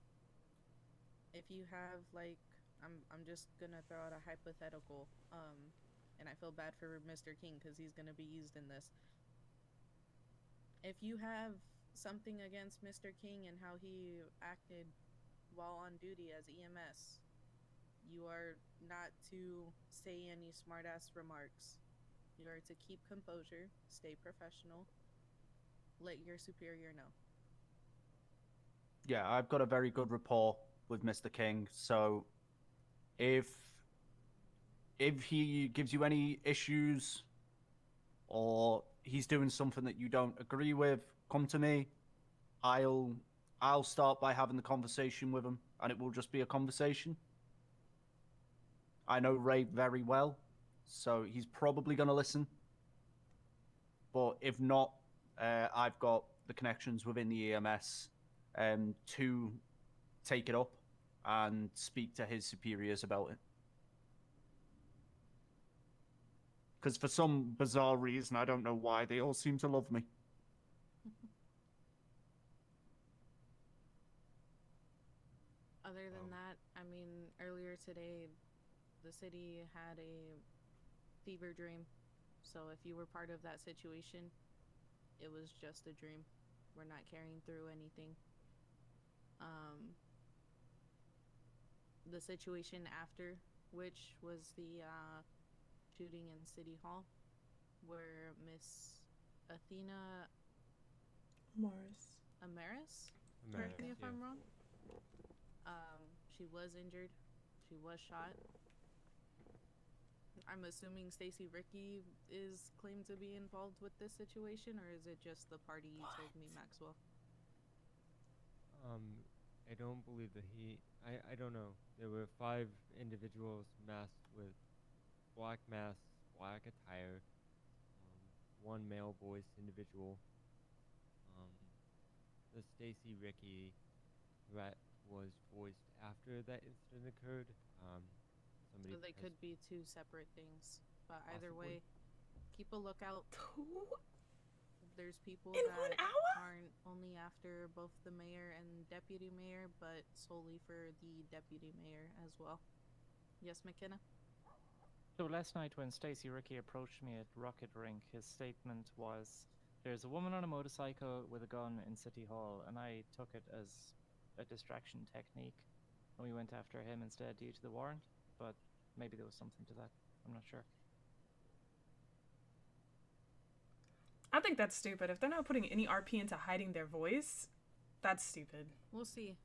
If you have, like, I'm just gonna throw out a hypothetical, and I feel bad for Mr. King because he's gonna be used in this. If you have something against Mr. King and how he acted while on duty as EMS, you are not to say any smart-ass remarks. You are to keep composure, stay professional, let your superior know. Yeah, I've got a very good rapport with Mr. King, so if he gives you any issues or he's doing something that you don't agree with, come to me. I'll start by having the conversation with him, and it will just be a conversation. I know Ray very well, so he's probably going to listen. But if not, I've got the connections within the EMS to take it up and speak to his superiors about it. Because for some bizarre reason, I don't know why, they all seem to love me. Other than that, I mean, earlier today, the city had a fever dream. So if you were part of that situation, it was just a dream. We're not carrying through anything. The situation after, which was the shooting in City Hall, where Miss Athena Amaris? Correct me if I'm wrong. She was injured. She was shot. I'm assuming Stacy Ricky is claimed to be involved with this situation, or is it just the party you told me, Maxwell? I don't believe that I don't know. There were 5 individuals masked with black masks, black attire, 1 male voiced individual. The Stacy Ricky threat was voiced after that incident occurred. So they could be 2 separate things, but either way, keep a lookout. There's people In that 1 hour? aren't only after both the mayor and deputy mayor, but solely for the deputy mayor as well. Yes, McKenna? So last night when Stacy Ricky approached me at Rocket Rink, his statement was, "There's a woman on a motorcycle with a gun in City Hall," and I took it as a distraction technique, and we went after him instead due to the warrant, but maybe there was something to that. I'm not sure. I think that's stupid. If they're not putting any RP into hiding their voice, That's stupid. We'll see.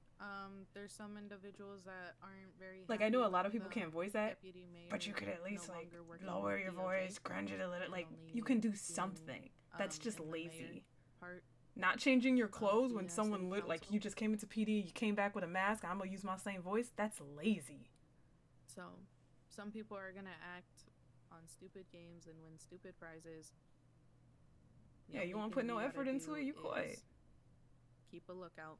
There's some individuals that aren't very. Like, I happy know a lot of with people the can't voice that, deputy mayor but you could at no least like longer working lower with your DOJ voice, grunge it a little. and Like, only you can do being, something. That's just in the mayor lazy. part. Not changing your clothes when the someone city lit like council. you just came into PD, you came back with a mask. I'm gonna use my same voice. That's lazy. So, some people are gonna act on stupid games and win stupid prizes. The Yeah, you only won't thing put no we effort gotta into do it. You is quit. Keep a lookout.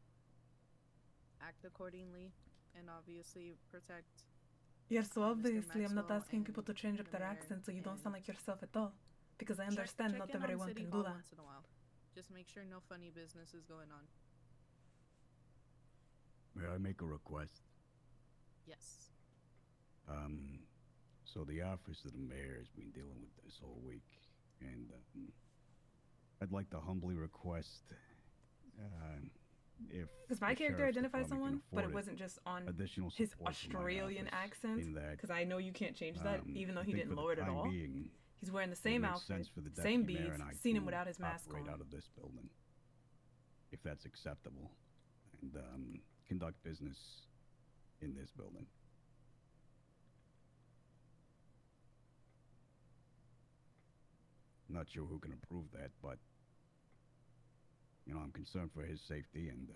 Act accordingly, and obviously protect. Yeah, so obviously I'm not Maxwell asking people and to change up the their mayor accent so you don't and sound like yourself at all. Because I check understand not in on everyone City can Hall do that. once in a while. Just make sure no funny business is going on. May I make a request? Yes. So the office of the mayor has been dealing with this all week, and I'd like to humbly request if Because my the character sheriff's identified department can someone, but it afford wasn't just on additional his support from my Australian office accent. in that, Because I know you can't change that, even though I he think didn't for the lower it at time all. being, He's wearing the it would same make outfit, sense for the same deputy mayor beads, and I seen him to without his mask operate on. out of this building, if that's acceptable, and conduct business in this building. Not sure who can approve that, but you know, I'm concerned for his safety, and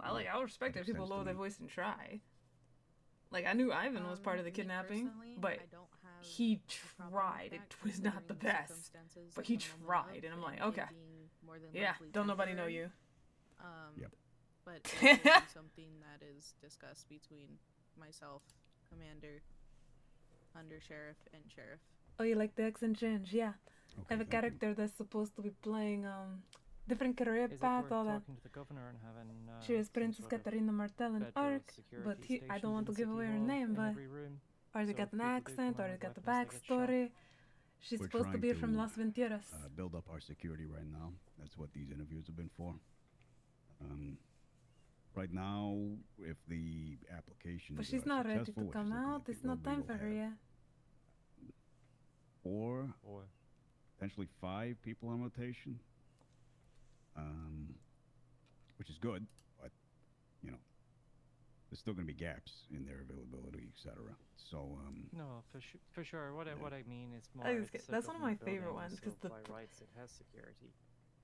Well, like, I'll respect that if people extends to lower their me. voice and try. Like, I knew Ivan was part of the Me kidnapping, personally, but I don't have he a problem with tried. It that, was not the considering best, circumstances but he from the moment tried, of and I'm like, it okay, being more than yeah, likely don't nobody know temporary. you. But it will be something that is discussed between myself, commander, under sheriff, and sheriff. Oh, you like the accent change? Yeah. I have a thank you. character that's supposed to be playing different career Is it path, worth all that. talking to the governor and having She is some Princess sort of Katarina Martell in federal Ark, security but I stationed don't want to in give City away her Hall name, in but every room? or they So got if an people do accent, come or in they with got the weapons, they get shot. backstory. She's We're supposed to trying be from Las Venturas. build up our security right now. That's what these interviews have been for. Right now, if the applications But she's are not ready to successful, which come is looking out. like it It's not will be, time we'll for her have yet. 4, potentially 5 people on rotation, which is good, but you know, there's still going to be gaps in their availability, etc. So, No, for sure. What I mean is more. I just it's get- a that's one of my government favorite building, ones, so 'cause the by rights it has security.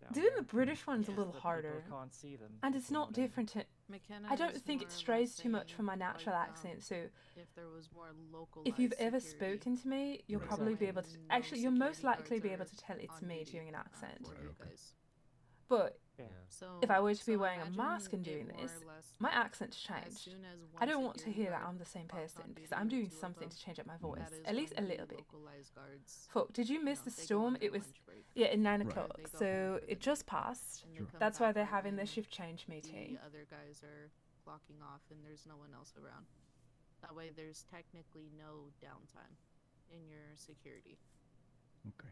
down Doing there. the British one's a Just little that harder, People can't see them. and it's you know not what I mean? different. McKenna I don't is think more it or strays less too much from my saying, natural like, accent. So if there was more localized if you've ever security, spoken to me, you'll Right. probably be able to. Actually, you'll most likely be able to tell it's on me duty, doing an accent. for you guys. But So if I were to be so wearing a imagine mask and it doing more this, or less my accent's as changed. soon as I one don't want to security hear that guard I'm the same clocks person on because duty I'm or doing two of something them, to change up my voice, that is at least a when the little bit. localized guards, Fuck, did you miss the they go storm? on their It was lunch break. yeah at 9 Right. o'clock, They go home so for the it just passed. and they come That's why back they're right having the when shift change meeting. The other guys are clocking off and there's no one else around. That way there's technically no downtime in your security. okay.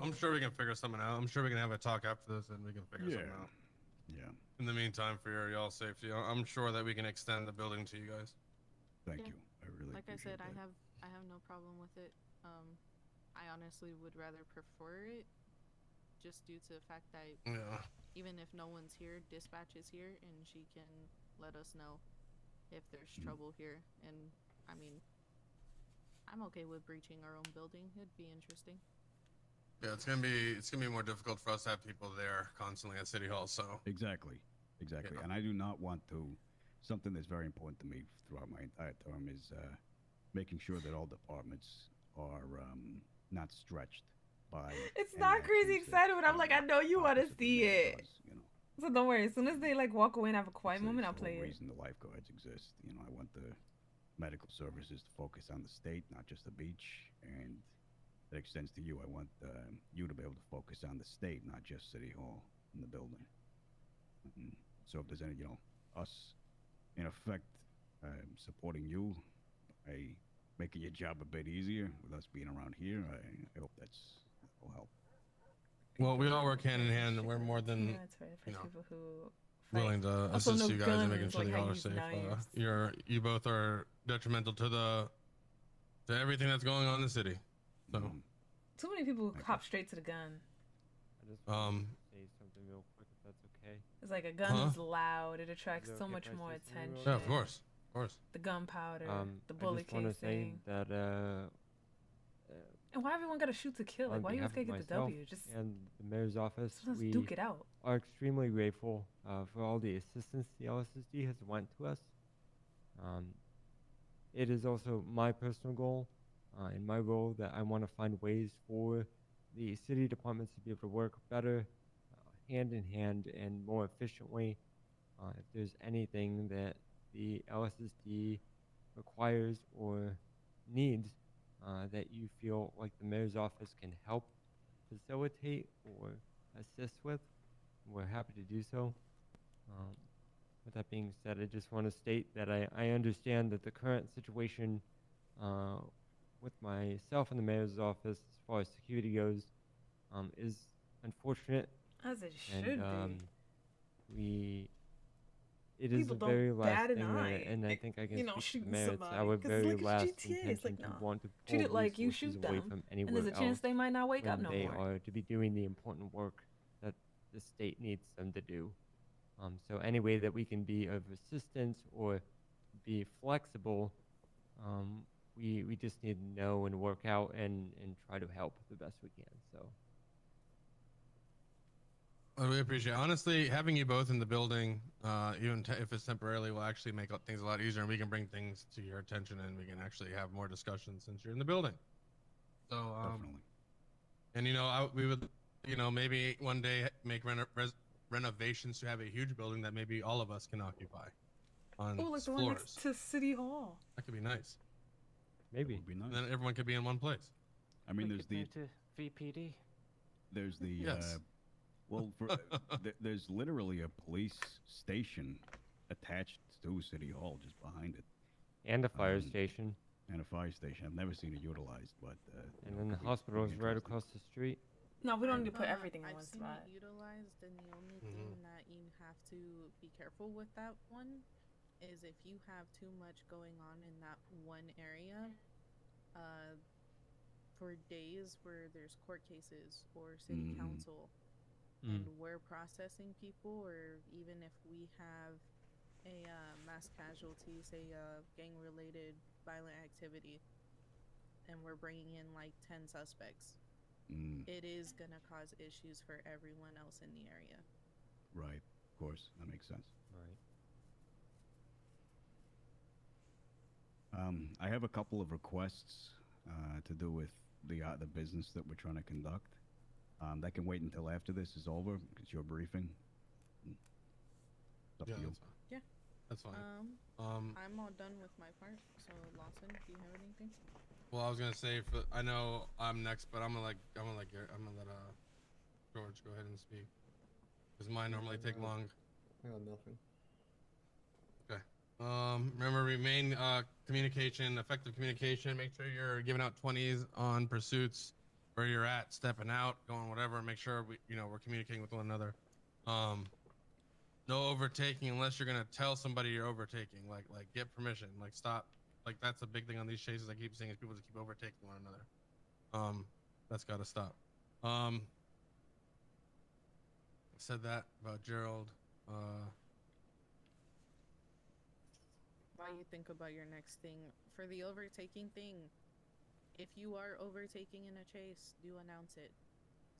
I'm sure we can figure something out. I'm sure we can have a talk after this and we can figure something out. Yeah. In the meantime, for y'all safety, I'm sure that we can extend the building to you guys. Thank Yeah. you. I really Like I appreciate said, I that. have no problem with it. I honestly would rather prefer it, just due to the fact that Yeah. even if no one's here, dispatch is here and she can let us know if there's Hmm. trouble here. And I mean, I'm okay with breaching our own building. It'd be interesting. Yeah, it's gonna be more difficult for us to have people there constantly at City Hall. So Exactly. Yeah. And I do not want to. Something that's very important to me throughout my entire term is making sure that all departments are not stretched by. It's any not crazy actions that excited, but I'm like, I know you want to office of the see mayor it. does, you know. So don't worry. As soon as they like walk away and have a quiet It's moment, I'll the play whole it. reason the lifeguards exist. You know, I want the medical services to focus on the state, not just the beach, and that extends to you. I want you to be able to focus on the state, not just City Hall and the building. So if there's any, us, in effect, supporting you by making your job a bit easier with us being around here, I hope that will help. well, we all work hand in hand, and we're more than Yeah, that's right. For you know, people who willing to Also, assist no you guys in making guns, sure like, that I y'all are use safe. knives. You both are detrimental to everything that's going on in the city. So too many people who cop straight to the gun. I just want to say something real quick, if that's okay. It's like a gun is loud. It attracts Is it so okay much if I more say something real attention. Yeah, of course, of course. The gunpowder, the I bullet just want to say casing. that And why everyone gotta shoot to kill? Like, on why you always behalf gotta of get the myself W? Just and the mayor's office, let's we duke it out. are extremely grateful for all the assistance the LSSD has went to us. It is also my personal goal and my role that I want to find ways for the city departments to be able to work better, hand in hand, and more efficiently. If there's anything that the LSSD requires or needs that you feel like the mayor's office can help facilitate or assist with, we're happy to do so. With that being said, I just want to state that I understand that the current situation with myself and the mayor's office, as far as security goes, is unfortunate. As it should and, be. It is People the don't very last bat an thing that, eye and I at, think I can you know, speak to shooting the mayor. It's somebody, our 'cause, very like, it's last GTA, it's intention like, to nah. want to Treat pull it like you resources shoot away them, from and anywhere there's a chance else they might not wake up when no they more. are to be doing the important work that the state needs them to do. So any way that we can be of assistance or be flexible, we just need to know and work out and try to help the best we can. So. We appreciate it. Honestly, having you both in the building, even if it's temporarily, will actually make things a lot easier, and we can bring things to your attention, and we can actually have more discussions since you're in the building. So, Definitely. And we would, maybe one day make renovations to have a huge building that maybe all of us can occupy on Oh, like the one floors. next to City Hall. That could be nice. Maybe. Would be nice. And then everyone could be in one place. I mean, We there's could the move to VPD. there's the Yes. well, there's literally a police station attached to City Hall, just behind it, And a fire station. and a fire station. I've never seen it utilized, but And then the hospital is right across the street. No, we don't need to put everything in I've one seen spot. it utilized, and the only thing that you have to be careful with that one is if you have too much going on in that one area, for days where there's court cases or city council, and we're processing people, or even if we have a mass casualty, say gang-related violent activity, and we're bringing in like 10 suspects, it is going to cause issues for everyone else in the area. Right, of course, that makes sense. Right. I have a couple of requests to do with the business that we're trying to conduct. That can wait until after this is over. It's your briefing. It's up to you. That's fine. Yeah. That's fine. I'm all done with my part. So Lawson, do you have anything? Well, I was gonna say, I know I'm next, but I'm gonna let George go ahead and speak, because mine normally take long. I got nothing. Okay. Remember, remain effective communication. Make sure you're giving out 20s on pursuits where you're at, stepping out, going whatever. Make sure we're communicating with one another. No overtaking unless you're gonna tell somebody you're overtaking. Like get permission. Like stop. Like that's a big thing on these chases. I keep seeing is people just keep overtaking one another. That's got to stop. I said that about Gerald. While you think about your next thing, for the overtaking thing, if you are overtaking in a chase, do announce it.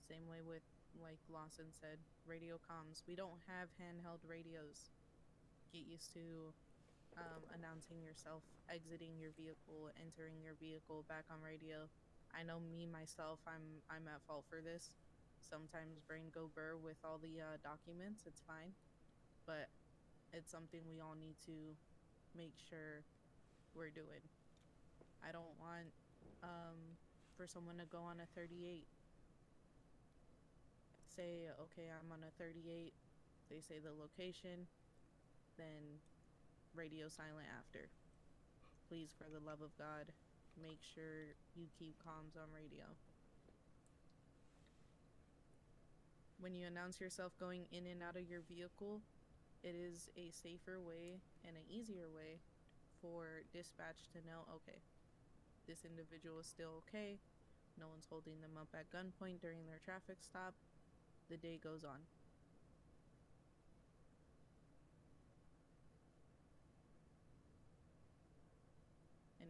Same way with, like Lawson said, radio comms. We don't have handheld radios. Get used to announcing yourself, exiting your vehicle, entering your vehicle, back on radio. I know myself, I'm at fault for this. Sometimes brain go burr with all the documents. It's fine, but it's something we all need to make sure we're doing. I don't want for someone to go on a 38. Say, okay, I'm on a 38. They say the location, then radio silent after. Please, for the love of God, make sure you keep comms on radio. When you announce yourself going in and out of your vehicle, it is a safer way and an easier way for dispatch to know, okay, this individual is still okay. No one's holding them up at gunpoint during their traffic stop. The day goes on.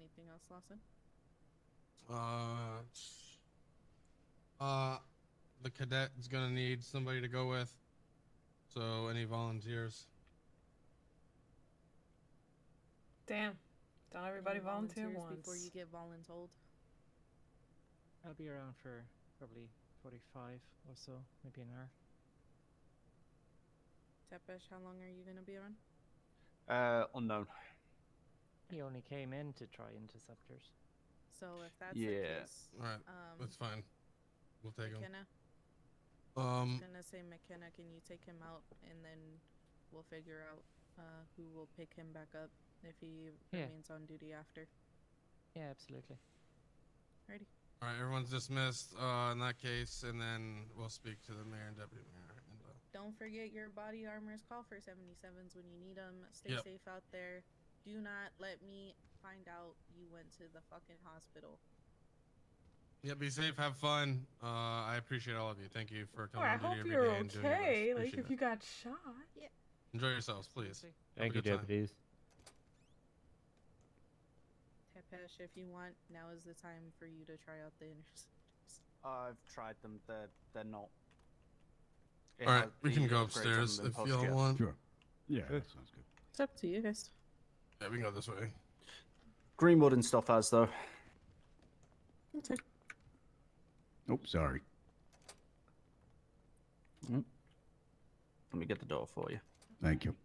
Anything else, Lawson? The cadet is gonna need somebody to go with. So any volunteers? Damn. Don't everybody Any volunteer volunteers once. before you get voluntold? I'll be around for probably 45 or so, maybe an hour. Tepesh, how long are you gonna be around? Unknown. He only came in to try interceptors. So if that's the Yeah. case, Alright, that's fine. We'll take him. McKenna. I was Um, gonna say McKenna, can you take him out and then we'll figure out who will pick him back up if he Yeah. remains on duty after. Yeah, absolutely. Ready? Alright, everyone's dismissed in that case, and then we'll speak to the mayor and deputy mayor. And, Don't forget your body armors. Call for 77s when you need them. Stay Yep. safe out there. Do not let me find out you went to the fucking hospital. yeah, be safe, have fun. I appreciate all of you. Thank you for Oh, coming I on duty hope every you're day and doing your best. okay. Like, Appreciate if it. you got shot. Yeah. Enjoy yourselves, please. Have a Thank you, good time. deputies. Tepesh, if you want, now is the time for you to try out the interceptors. I've tried them. They're not. It Alright, has we can the go upgrades on upstairs them in if post y'all yet. want. Sure. Yeah, that sounds good. It's up to you guys. Yeah, we can go this way. Greenwood and stuff has though. Okay. Oh, sorry. Let me get the door for you. Thank you.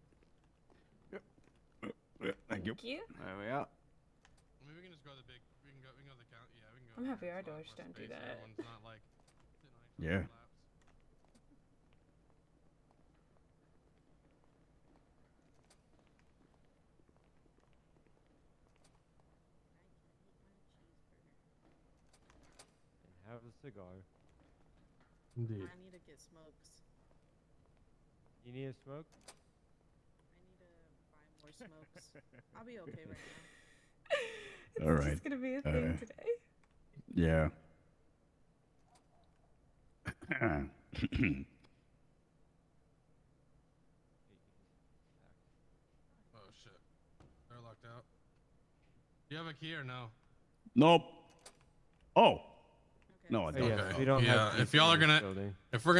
Thank you. Thank you. There we are. I mean, we can just go to the big. We can go the count. Yeah, we can go. I'm happy there's our a lot doors more don't do space, that. Everyone's not like. Yeah. And have a cigar. Indeed. I need to get smokes. You need a smoke? I need to buy more smokes. I'll be okay right now. It's All right. just gonna be a thing today. Yeah. Oh shit. They're locked out. Do you have a key or no? Nope. Oh. No, I don't. yeah, we don't Yeah, have if keys y'all in are this gonna, building. if we're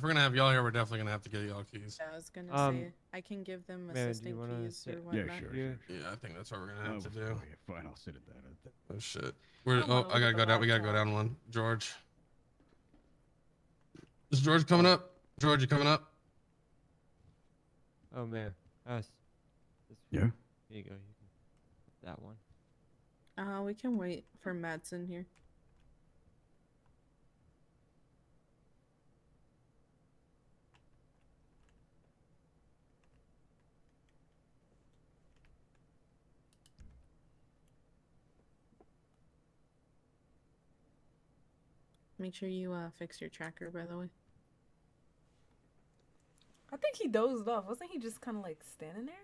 gonna have y'all here, we're definitely gonna have to get y'all keys. Yeah, I was gonna Um, say I can give them Mary, do you assistant wanna keys sit- or Yeah, whatnot. sure. Yeah. Yeah, I think that's what we're gonna have to do. Yeah, fine, I'll sit at that. Oh shit. We're, don't wanna I gotta look go at the down. We gotta go laptop. down one. George. Is George coming up? George, you coming up? Oh man, us. This Yeah. Here you go. You can that one. We can wait for Madsen here. Make sure you fix your tracker, by the way. I think he dozed off. Wasn't he just kind of like standing there?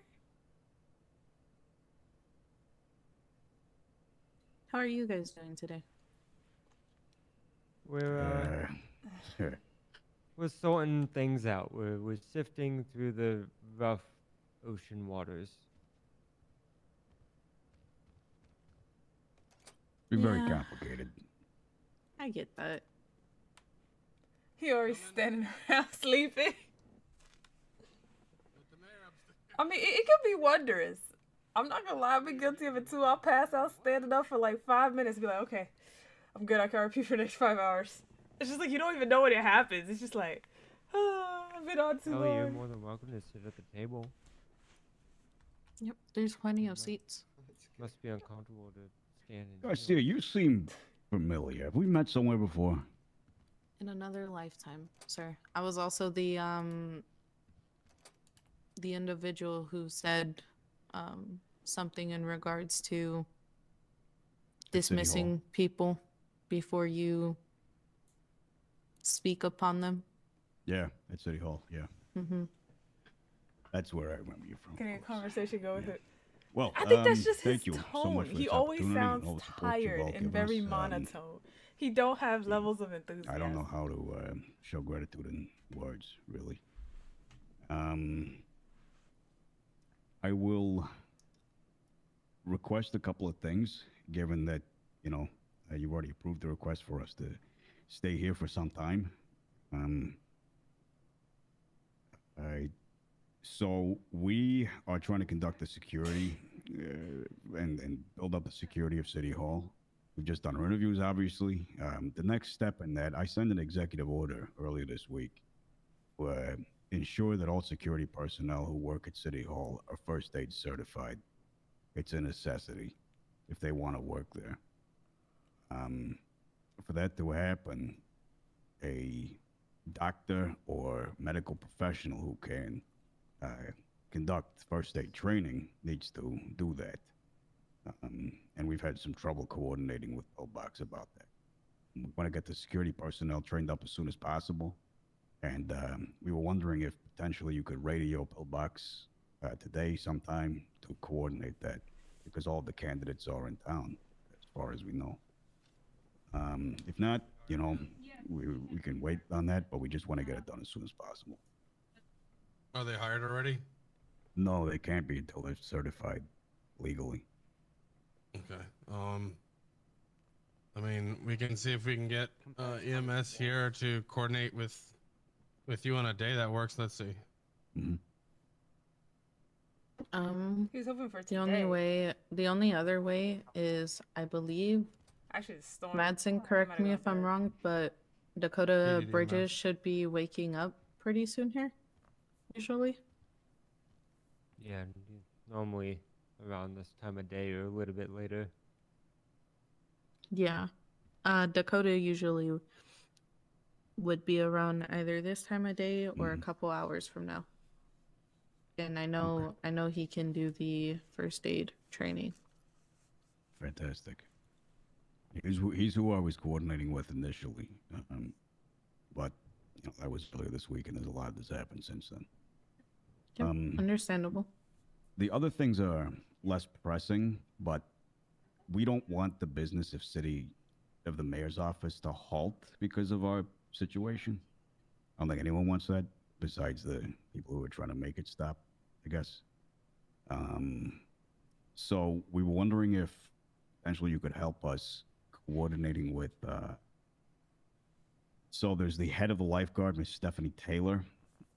How are you guys doing today? We're we're sorting things out. We're sifting through the rough ocean waters. Be very Yeah. complicated. I get that. He always standing around sleeping. I mean, it could be wondrous. I'm not gonna lie, I've been guilty of it too. I'll pass out standing up for like 5 minutes and be like, okay, I'm good, I can repeat for the next 5 hours. It's just like you don't even know when it happens. It's just like, I've been on too Ellie, you're long. more than welcome to sit at the table. Yep, there's plenty of seats. Must be uncomfortable to stand and Garcia, you seem familiar. Have we met somewhere before? In another lifetime, sir. I was also the individual who said something in regards to City Hall. dismissing people before you speak upon them. Yeah, at City Hall. Yeah, Mm-hmm. that's where I remember you from. Can a conversation go with it? Well, I think that's just his thank you so tone. much for He this always opportunity and sounds all the support you've all tired and given very us. monotone. He don't have levels of enthusiasm. I don't know how to show gratitude in words, really. I will request a couple of things, given that, you know, you've already approved the request for us to stay here for some time. So we are trying to conduct the security and build up the security of City Hall. We've just done our interviews, obviously. The next step in that, I sent an executive order earlier this week to ensure that all security personnel who work at City Hall are first aid certified. It's a necessity if they want to work there. For that to happen, a doctor or medical professional who can conduct first aid training needs to do that. And we've had some trouble coordinating with Pillbox about that. We want to get the security personnel trained up as soon as possible. And we were wondering if potentially you could radio Pillbox today sometime to coordinate that, because all the candidates are in town, as far as we know. If not, you know, we can wait on that, but we just want to get it done as soon as possible. Are they hired already? No, they can't be until they're certified legally. Okay. I mean, we can see if we can get EMS here to coordinate with you on a day that works. Let's see. Mm-hmm. He was hoping for The only other way is, I believe, Actually, the storm. Madsen, correct me if I'm wrong, but Dakota Bridges should be waking up pretty soon here, usually. Yeah, normally around this time of day or a little bit later. Yeah. Dakota usually would be around either this time of day or a couple hours from now. And I know he can do the first aid training. Fantastic. He's who I was coordinating with initially, but you know, that was earlier this week, and there's a lot that's happened since then. Yep, understandable. The other things are less pressing, but we don't want the business of the mayor's office to halt because of our situation. I don't think anyone wants that, besides the people who are trying to make it stop, I guess. So we were wondering if potentially you could help us coordinating with, so there's the head of the lifeguard, Miss Stephanie Taylor.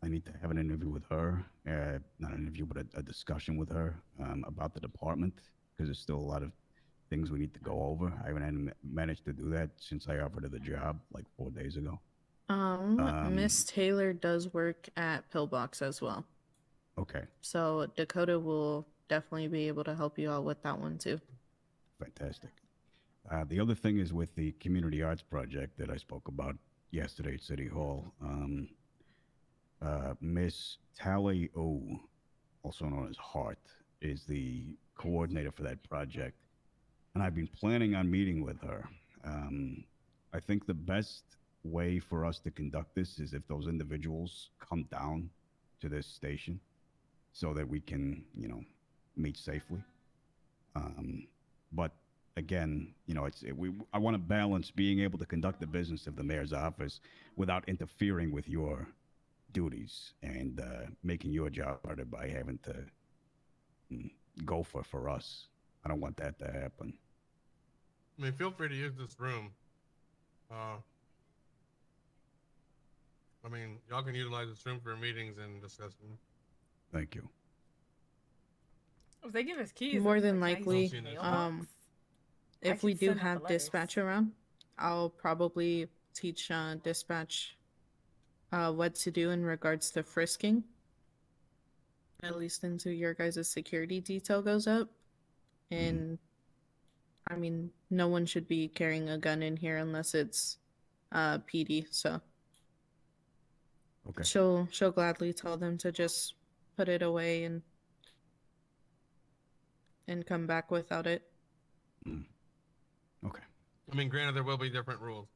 I need to have an interview with her, not an interview, but a discussion with her about the department, because there's still a lot of things we need to go over. I haven't managed to do that since I offered her the job like 4 days ago. Miss Taylor does work at Pillbox as well. Okay, So Dakota will definitely be able to help you out with that one too. fantastic. The other thing is with the community arts project that I spoke about yesterday at City Hall. Miss Tally O, also known as Hart, is the coordinator for that project. And I've been planning on meeting with her. I think the best way for us to conduct this is if those individuals come down to this station so that we can, you know, meet safely. But again, you know, I want to balance being able to conduct the business of the mayor's office without interfering with your duties and making your job harder by having to go for us. I don't want that to happen. I mean, feel free to use this room. I mean, y'all can utilize this room for meetings and discussion. Thank you. If they give us keys, More than like, can I likely, use the mailbox? I if we could do send out have the letters. dispatch around, I'll probably teach dispatch what to do in regards to frisking. At least until your guys' security detail goes up. And I mean, no one should be carrying a gun in here unless it's PD. So Okay. she'll gladly tell them to just put it away and come back without it. Okay. I mean, granted, there will be different rules.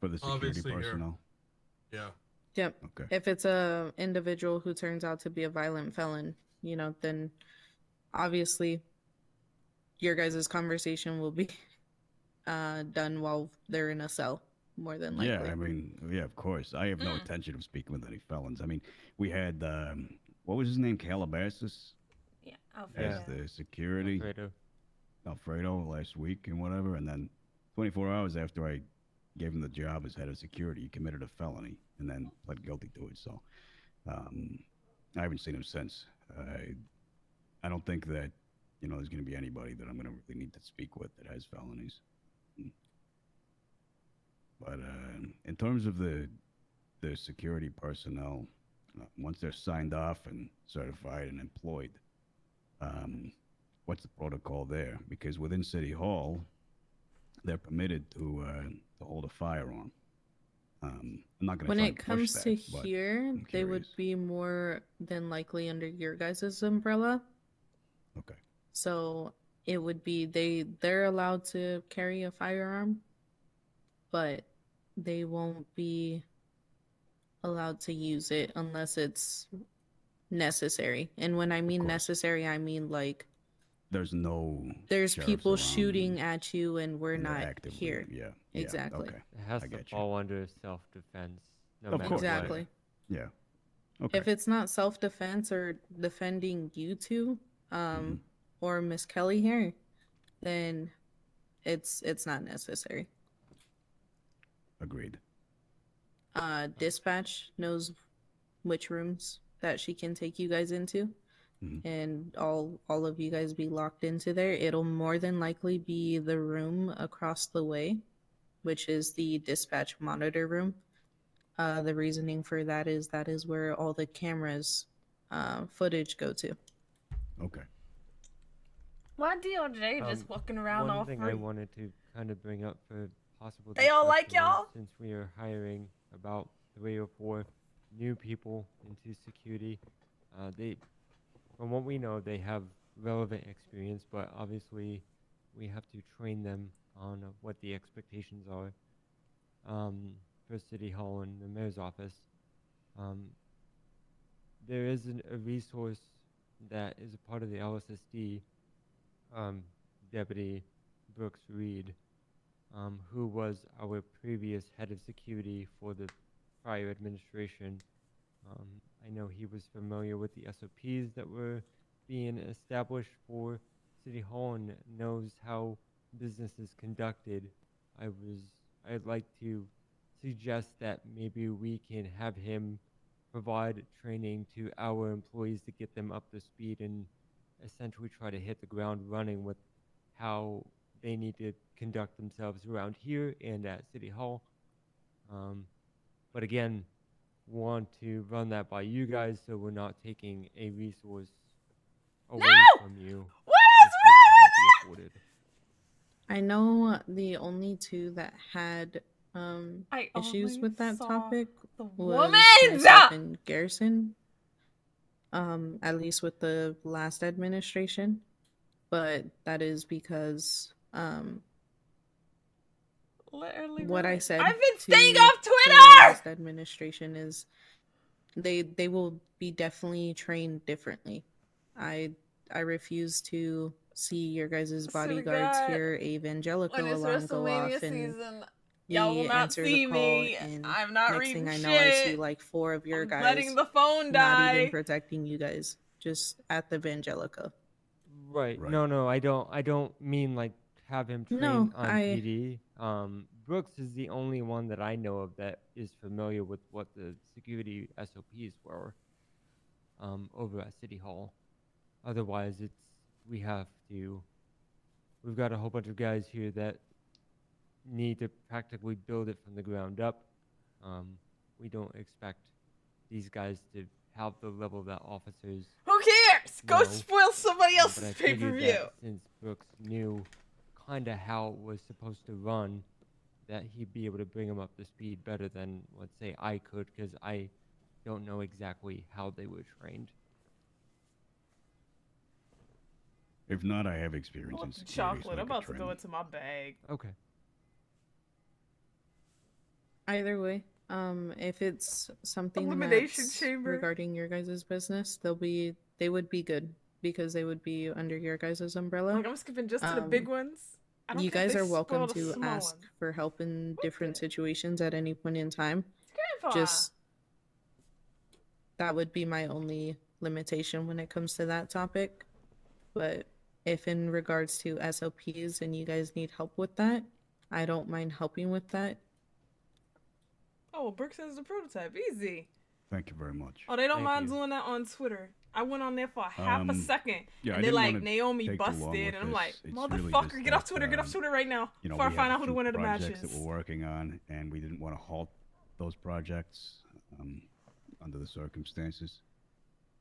For the security Obviously, here. personnel. Yeah. Yep. Okay. If it's a individual who turns out to be a violent felon, you know, then obviously your guys' conversation will be done while they're in a cell, more than likely. Yeah, I mean, yeah, of course. I have no intention of speaking with any felons. I mean, we had, what was his name? Calabasas? Yeah. as the security. Alfredo last week and whatever, and then 24 hours after I gave him the job as head of security, he committed a felony and then pled guilty to it. So I haven't seen him since. I don't think that there's going to be anybody that I'm going to really need to speak with that has felonies. But in terms of the security personnel, once they're signed off and certified and employed, what's the protocol there? Because within City Hall, they're permitted to hold a firearm. I'm not going to. When try it and push comes to that, but here, I'm they would curious. be more than likely under your guys' umbrella. Okay. So it would be they're allowed to carry a firearm, but they won't be allowed to use it unless it's necessary. And when I mean necessary, I mean like There's there's sheriffs people around shooting at you and we're and they're not actively- here. yeah, Exactly. okay. It has I to get you. fall under self-defense. No Of matter course. what. Exactly. Yeah. Okay. If it's not self-defense or defending you two, or Miss Kelly here, then it's not necessary. Agreed. Dispatch knows which rooms that she can take you guys into, and all of you guys be locked into there. It'll more than likely be the room across the way, which is the dispatch monitor room. The reasoning for that is where all the cameras footage go to. Okay. Why DOJ just walking around all One thing free? I wanted to kind of bring up for possible They all like discussion is, y'all? since we are hiring about 3 or 4 new people into security, they, from what we know, they have relevant experience, but obviously we have to train them on what the expectations are for City Hall and the mayor's office. There is a resource that is a part of the LSSD, Deputy Brooks Reed, who was our previous head of security for the prior administration. I know he was familiar with the SOPs that were being established for City Hall and knows how business is conducted. I'd like to suggest that maybe we can have him provide training to our employees to get them up to speed and essentially try to hit the ground running with how they need to conduct themselves around here and at City Hall. But again, want to run that by you guys so we're not taking a resource away from you. What is wrong with it? I know the only two that had issues only with that saw topic the was woman! myself and Garrison. At least with the last administration, but that is because Literally, what I really. said. I've been to staying off the Twitter! last administration is they will be definitely trained differently. I refuse to see your guys' bodyguards God, here, Evangelico when it's alarm go WrestleMania off and season, y'all will we not answer see the call, me. and I'm not next reading thing I know, I see shit. like 4 of your I'm guys letting the phone not even die. protecting you guys, just at the Evangelico. Right. No, I don't mean like have him train No, on I- PD. Brooks is the only one that I know of that is familiar with what the security SOPs were over at City Hall. Otherwise, we've got a whole bunch of guys here that need to practically build it from the ground up. We don't expect these guys to have the level that officers. Who cares? Go know. spoil somebody But I else's figured pay-per-view. that since Brooks knew kind of how it was supposed to run, that he'd be able to bring him up to speed better than, let's say, I could, because I don't know exactly how they were trained. If not, I have experience I in want the security. so chocolate. I I'm could about to train go them. into my bag. Okay. Either way, if it's something Elimination that's chamber. regarding your guys' business, they would be good because they would be under your guys' umbrella. Like, I'm skipping just to the big ones. I don't You care if guys they are welcome spoil the to small ask ones. for help in different situations at any point in time. Grandpa. Just that would be my only limitation when it comes to that topic. But if in regards to SOPs and you guys need help with that, I don't mind helping with that. Oh, well, Brooke says the prototype. Easy. Thank you very much. Oh, they don't mind doing that on Twitter. I went on there for half a second. Yeah, I and they're didn't like, wanna Naomi take too long busted. with And I'm this. like, It's really motherfucker, just get off that, Twitter, get off Twitter right now. You know, Before I we find have out a who the few winner of the projects matches. that we're working on, and we didn't want to halt those projects under the circumstances.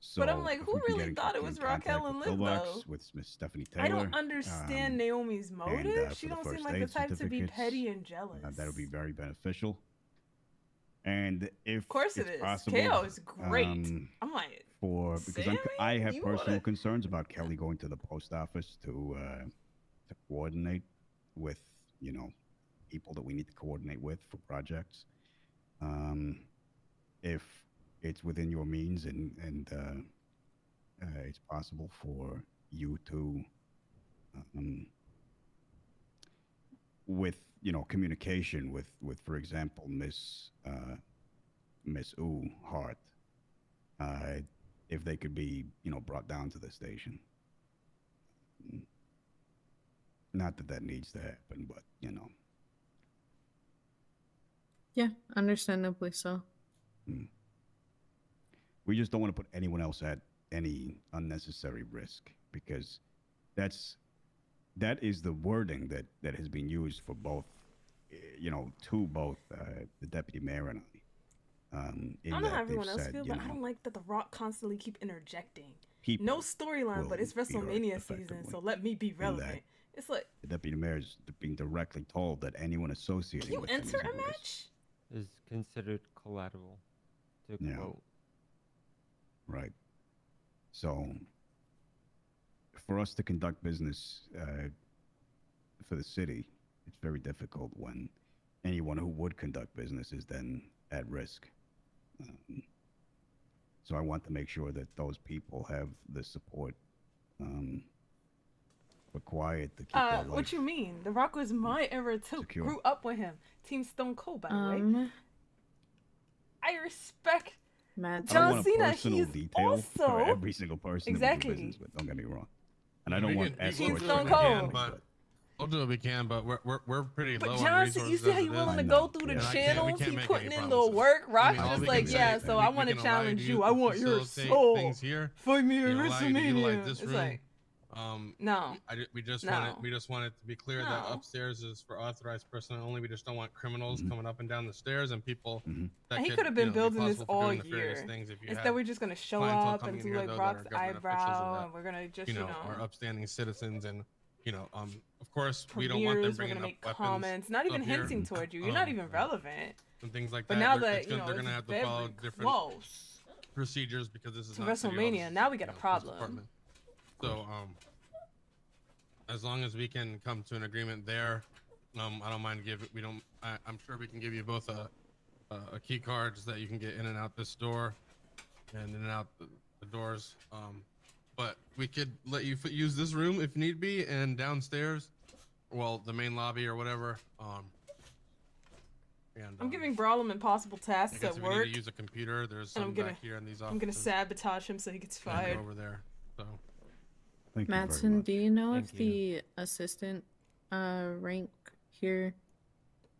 So But I'm like, if who we can get really in- thought it in was contact Raquel and with Liv, Pillbox, though? with Miss Stephanie Taylor. I don't understand Naomi's motive. for She the don't seem first like the aid type to be certificates, petty and jealous. that would be very beneficial. And if Of course it's it is. possible, KO is great. um, I'm like, because Sammy? I have You personal wanna- concerns about Kelly going to the post office to coordinate with, you know, people that we need to coordinate with for projects. If it's within your means and it's possible for you to, with, you know, communication with for example, Miss Hart, if they could be, you know, brought down to the station. Not that needs to happen, but you know. Yeah, understandably so. We just don't want to put anyone else at any unnecessary risk, because that is the wording that has been used for both, you know, to both the deputy mayor and I. I don't know how everyone else feels, but I don't like that The Rock constantly keep interjecting. People No storyline, but it's will be hurt WrestleMania season, so let me be relevant. It's like, the deputy mayor is being directly told that anyone associated can you with him enter is a at risk. match? Is considered collateral, to Yeah. quote. Right. So, for us to conduct business for the city, it's very difficult when anyone who would conduct business is then at risk. So I want to make sure that those people have the support required to keep their life. What you mean? The Rock was my era too. secure. Grew up with him. Team Stone Cold, by the way. I respect I don't John want a Cena. personal He's detail for also every single person Exactly. that we do business with. Don't get me wrong. And I don't We want can- escorts. we'll do what we can, but we'll do what we can, but we're pretty But low on Johnson, you resources see how as he it willing is. to go through the And we channels? can't He make putting any in the promises. work. I Rock's mean, all just we like, can yeah, say so is I we want to can allow challenge to you. I want your facilitate soul. things here. Fight me at You know, like, utilize WrestleMania. this It's room. like, no. We just No. want it to be clear that No. upstairs is for authorized personnel only. We just don't want criminals Mm-hmm. coming up and down the stairs and people that And he could could have been you know, be building this possible for all doing nefarious year. things if you Instead, had we're just gonna show clientele up coming and in do here, like though, that Rock's are government officials eyebrow, that, and we're gonna just, you know, are upstanding citizens, and you know, of course, we don't want them premieres. We're bringing gonna up make weapons comments, not even up here, hinting towards you. You're not even relevant. and things like But that. now They're- that it's you gonna- know they're it's gonna have to follow very different close procedures because this is to not City Hall, this WrestleMania, is, now we got a police problem. department. So, as long as we can come to an agreement there, I don't mind I'm sure we can give you both a key card so that you can get in and out this door, and in and out the doors. But we could let you use this room if need be, and downstairs, well, the main lobby or whatever. And I'm giving Brawlham impossible I tasks guess at if we work. need to use a computer, there's and some back here in these offices. I'm gonna sabotage him so he gets and fired. over there. So. Thank you very Madsen, much. do you know Thank if the assistant rank here,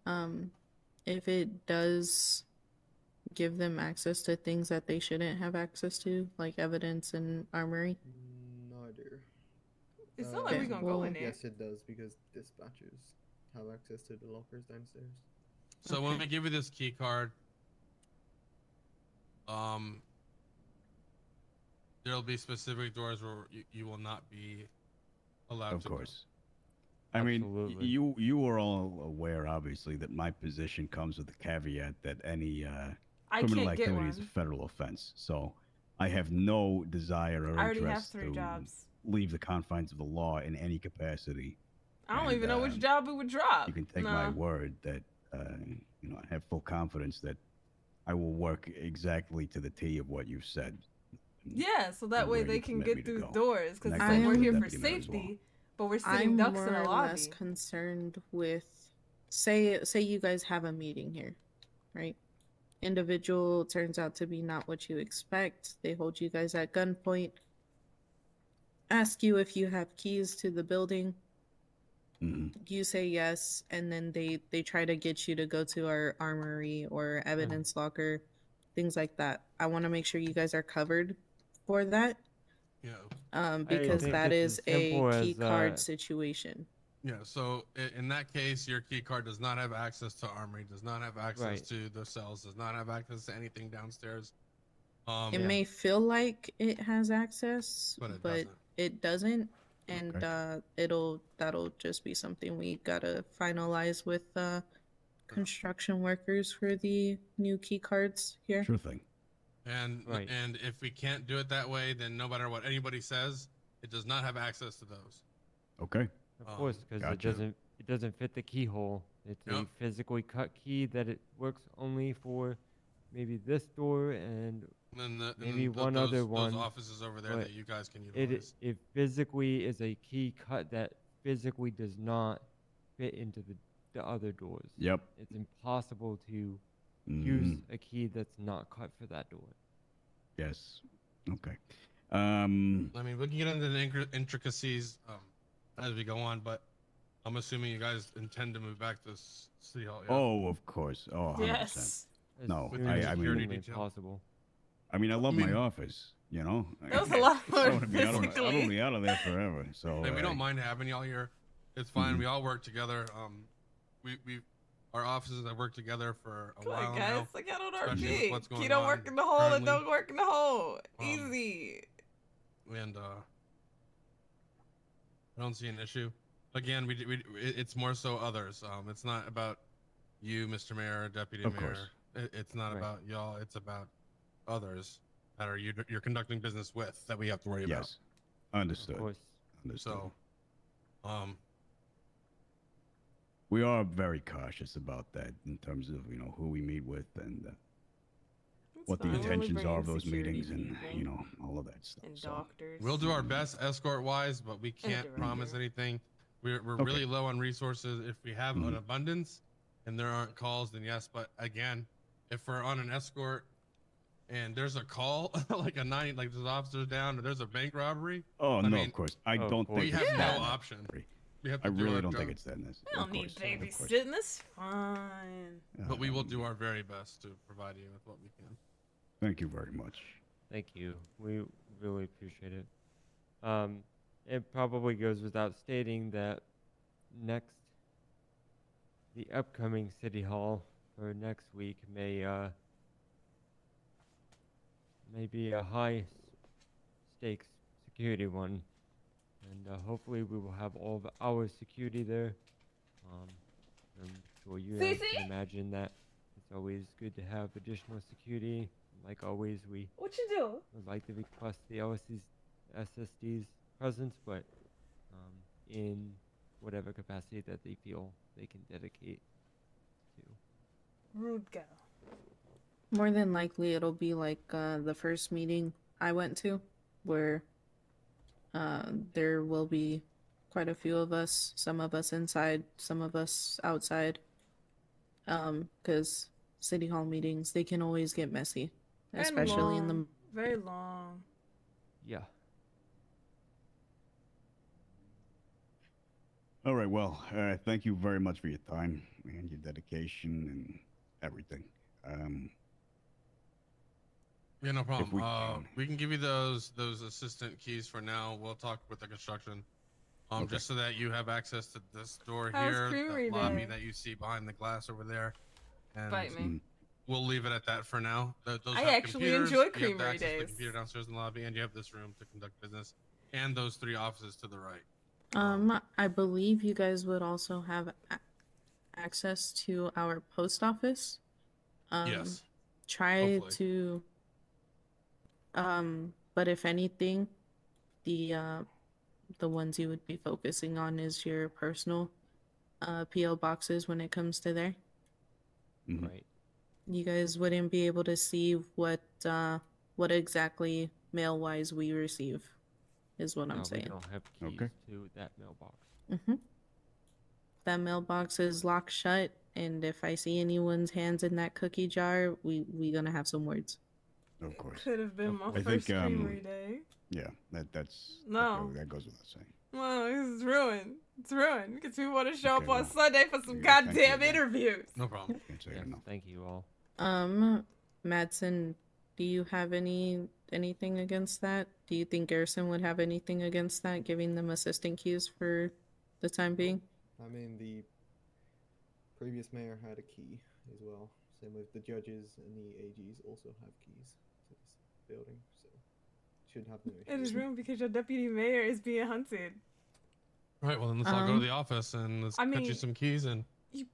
if it does give them access to things that they shouldn't have access to, like evidence and armory? No idea. It's not like we gonna go in there. Yes, it does, because dispatchers have access to the lockers downstairs. So when we give you this key card, there'll be specific doors where you will not be allowed Of to course. I mean, you are all aware, obviously, that my position comes with the caveat that any I criminal can't get activity is a one. federal offense. So I have no desire or I already have interest 3 to jobs. leave the confines of the law in any capacity. I don't And, even know which job it would drop. You can take my Nah. word that you know, I have full confidence that I will work exactly to the T of what you've said. Yeah, so that and way where they you can permit me get to through go. doors because And it's that like goes we're for here the for deputy mayor as well. safety, but we're sitting I'm ducks in more a or lobby. less concerned with, say you guys have a meeting here, right? Individual turns out to be not what you expect. They hold you guys at gunpoint. ask you if you have keys to the building. Mhm. You say yes, and then they try to get you to go to our armory or evidence locker, things like that. I want to make sure you guys are covered for that. Yeah. Because think that it's is as a simple key as, card situation. Yeah, so in that case, your key card does not have access to armory, does not have access Right. to the cells, does not have access to anything downstairs. It may feel like it has access, But it but doesn't. it doesn't, and that'll just be something we gotta finalize with construction workers for the new key cards here. Sure thing. And Right. and if we can't do it that way, then no matter what anybody says, it does not have access to those. Okay. Of course, because Gotcha. it doesn't fit the keyhole. It's a Yep. physically cut key that it works only for maybe this door and And then maybe and one those, other those one. offices over there but that you guys can It utilize. it physically is a key cut that physically does not fit into the other doors. Yep. It's impossible to Mhm. use a key that's not cut for that door. Yes. Okay. I mean, we can get into the intricacies as we go on, but I'm assuming you guys intend to move back to City Hall. Yeah? Oh, of course. Oh, 100%. Yes. No, With the I security mean, detail. Possible. I mean, I love mean- my office. You know, That was a lot I more want to be out of, I physically. want to be out of there forever. So Hey, we don't mind having y'all here. It's fine. Mhm. We all work together. We our offices have worked together for a Come while on, guys. now. I got on especially with RP. what's going You don't on work in the hole, and currently. don't work in the hole. Um, Easy. And I don't see an issue. Again, it's more so others. It's not about you, Mr. Mayor, or Deputy Of Mayor. course. It's not Right. about y'all. It's about others that are you're conducting business with that we have to worry yes, Of understood. course. Understood. about. So, we are very cautious about that in terms of who we meet with and what the fine. We're only intentions are of bringing those security meetings and people all of that stuff. and So, doctors. we'll do our best escort wise, but we can't director. promise anything. We're Okay. really low on resources. If we have an Mhm. abundance and there aren't calls, then yes. But again, if we're on an escort and there's a call, like there's officers down, or there's a bank robbery, oh I no, mean, of course, I of don't course. think we it's have that no necessary. option. We have to I do really our don't job. think it's that necessary. We don't Of need course, of course. babysitting. That's fine. But we will do our very best to provide you with what we can. Thank you very much. Thank you. We really appreciate it. It probably goes without stating that the upcoming city hall for next week may be a high stakes security one, and hopefully we will have all of our security there. I'm sure you guys Cece? can imagine that it's always good to have additional security. Like always, we What you do? would like to request the SSD's presence, but in whatever capacity that they feel they can dedicate to. Rude girl. More than likely, it'll be like the first meeting I went to, where there will be quite a few of us, some of us inside, some of us outside. Because city hall meetings, they can always get messy, And especially in the long. Very long. Yeah. All right. Well, thank you very much for your time and your dedication and everything. Yeah, no problem. we We can give you those assistant keys for now. We'll talk with the construction. Okay. Just so that you have access to this door How's here, Creamery the lobby Day? that you see behind the glass over there. And Bite me. we'll leave it at that for now. Those I have actually computers, enjoy you have the Creamery access to the Days. computer downstairs in the lobby, and you have this room to conduct business, and those 3 offices to the right. I believe you guys would also have access to our post office. Yes. Try Hopefully. to. But if anything, the ones you would be focusing on is your personal PO boxes when it comes to there. Mhm. Right. You guys wouldn't be able to see what exactly mail wise we receive, is what No, I'm we saying. don't have keys Okay. to that mailbox. That mailbox is locked shut, and if I see anyone's hands in that cookie jar, we gonna have some words. Of course. Could have been my I first think, Creamery Day. Yeah, that's No. that goes without saying. Well, this is ruined. It's ruined because we want to show Okay, up on well, Sunday for some yeah, thank you goddamn again. interviews. No problem. Can't say Yes, enough. thank you all. Madsen, do you have anything against that? Do you think Garrison would have anything against that, giving them assistant keys for the time being? I mean, the previous mayor had a key as well. Same with the judges and the AGs also have keys to this building, so shouldn't have no It issues. is ruined because your deputy mayor is being hunted. Right. Well, then let's all go to the office and let's I cut you mean, some keys and You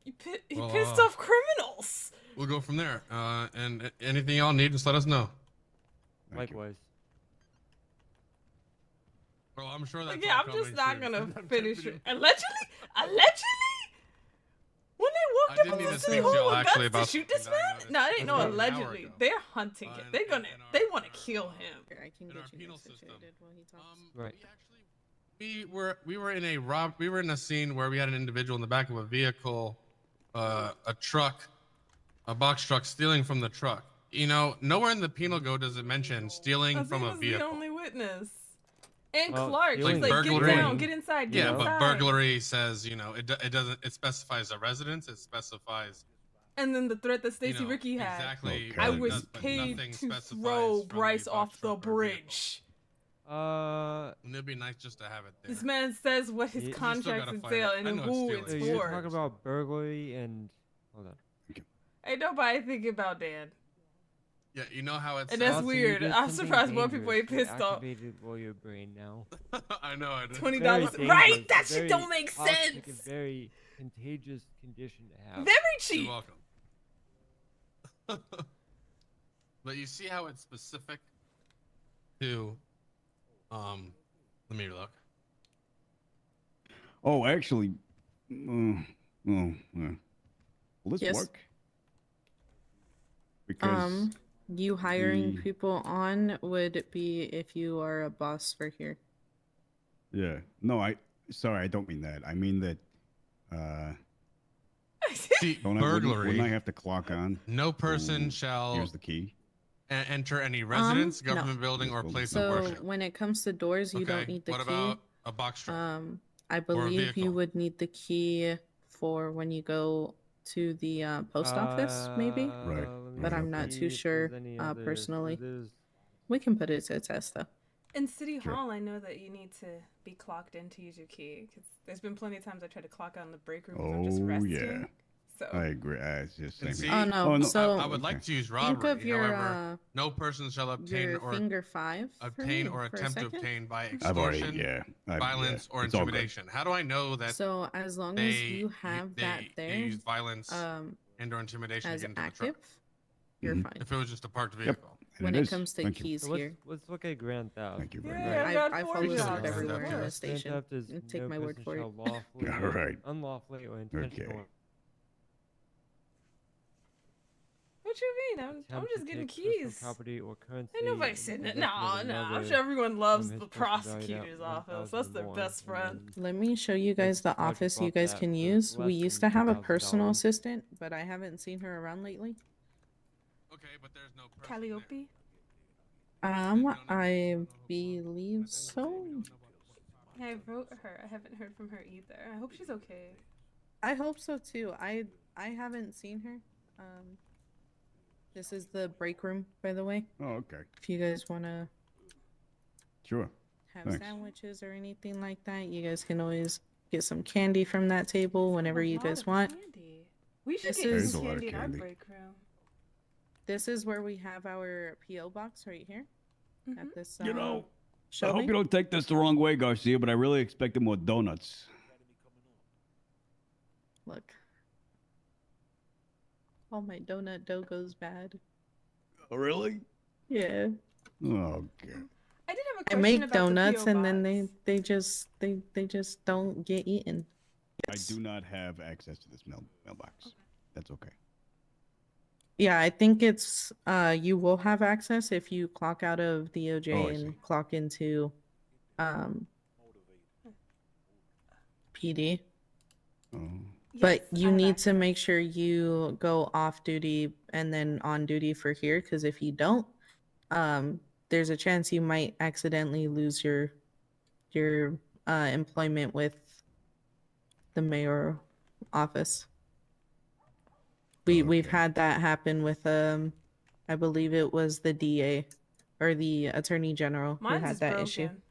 Well, pissed off criminals. we'll go from there. And anything y'all need, just let us know. Likewise. Well, I'm sure that's Yeah, all I'm just coming not soon. gonna finish it. Allegedly? When they walked I up didn't to need the to city speak to hall y'all with actually guns to about shoot this man? No, it ain't no About an hour allegedly. ago. They're hunting him. They want to kill him. I can in our get you penal guys system. situated while he talks. Right. We were in a scene where we had an individual in the back of a vehicle, a truck, a box truck, stealing from the truck. You know, nowhere in the penal code does it mention stealing from a Athena's the vehicle. only witness. And Well, Clark, she's stealing- like, get burglary. down, get inside, get Yeah, inside. but burglary says, you know, it doesn't. It specifies a residence. It specifies. And then the threat that Stacy know, Ricky had. exactly, I but was noth- but paid nothing to specifies throw from the Bryce box off the truck or vehicle. bridge. And it'd be nice just to have it there. This man says what his You still contracts gotta fight entail it. and I know who it's it's So stealing. you're for. talking about burglary and hold on. Ain't nobody thinking about Dan. Yeah, you know how it's. And that's Austin, you weird. did I'm something surprised more people ain't dangerous. You pissed off. activated lawyer brain now. I know. I did. $20. Very Right? dangerous, That a shit very don't make toxic sense. and very contagious condition to have. Very You're cheap. welcome. But you see how it's specific to, let me look. Oh, actually, will this Yes. work? Because You hiring the- people on would be if you are a boss for here. yeah, no, I don't mean that. I mean that. See, Wouldn't burglary. I have to clock on? No person Ooh, shall Here's the key. enter any residence, no. government building, or place of So worship. when it comes to doors, you don't Okay, need the what key. about a box truck? I believe you vehicle? would need the key for when you go to the post office, maybe. Right. But I'm not too sure personally. We can put it to a test though. In City Sure. Hall, I know that you need to be clocked in to use your key. Because there's been plenty of times I tried to clock out in the break room because I'm just Oh resting. yeah. So I agree. It's just And same see, here. Oh, no, no. so- I would like Okay. to use Think robbery. of your However, no person shall obtain your or finger 5 for obtain me or for a attempt to second. obtain by I've already, extortion, yeah. violence, or it's all good. intimidation. How do I know that So as long they, as you have that they there, use violence um, and or intimidation as to get into the active, truck? you're Mhm. fine. If it was just a parked Yep. vehicle. And When it it is. comes to Thank you. keys So here, let's look at Grand Theft. Thank you very Yeah, much. I've got I 4 follow jobs. suit everywhere Grand in the Theft station. Grand Theft is and take no my word person for it. shall lawfully, All right. unlawfully, or intentionally what you mean? I'm attempt just to getting take personal keys. Property or currency. Ain't nobody in saying that. possession of No, I'm another sure everyone loves from the his person valued at prosecutor's office. 1,000 That's or their more, best and friend. then Let me show you guys the charge office you above guys that can for use. We less used than to have a $2,000. personal assistant, but I haven't seen her around lately. Okay, but there's no person Calliope? I believe so. I wrote her. I haven't heard from her either. I hope she's okay. I hope so too. I haven't seen her. This is the break room, by the way. Oh, okay. If you guys want to Sure. have Thanks. sandwiches or anything like that, you guys can always get some candy from that table whenever you guys want. Candy. We should This get is- some There is a lot of candy in our candy. break room. This is where we have our PO box right here at this. You know, I hope Shelby. you don't take this the wrong way, Garcia, but I really expected more donuts. Look. All my donut dough goes bad. Oh, really? Yeah. Oh, God. I did have a I question make about donuts the PO and then box. they just don't get eaten. I do not have access to this mailbox. That's okay. Yeah, I think it's you will have access if you clock out of DOJ Oh, I and see. clock into PD. Oh. But Yes, you I have need to make sure you go off duty and then on duty for here, because if you don't, there's a chance you might accidentally lose your employment with the mayor office. We've had that happen with I believe it was the DA or the attorney general Mine's who had is that issue. broken.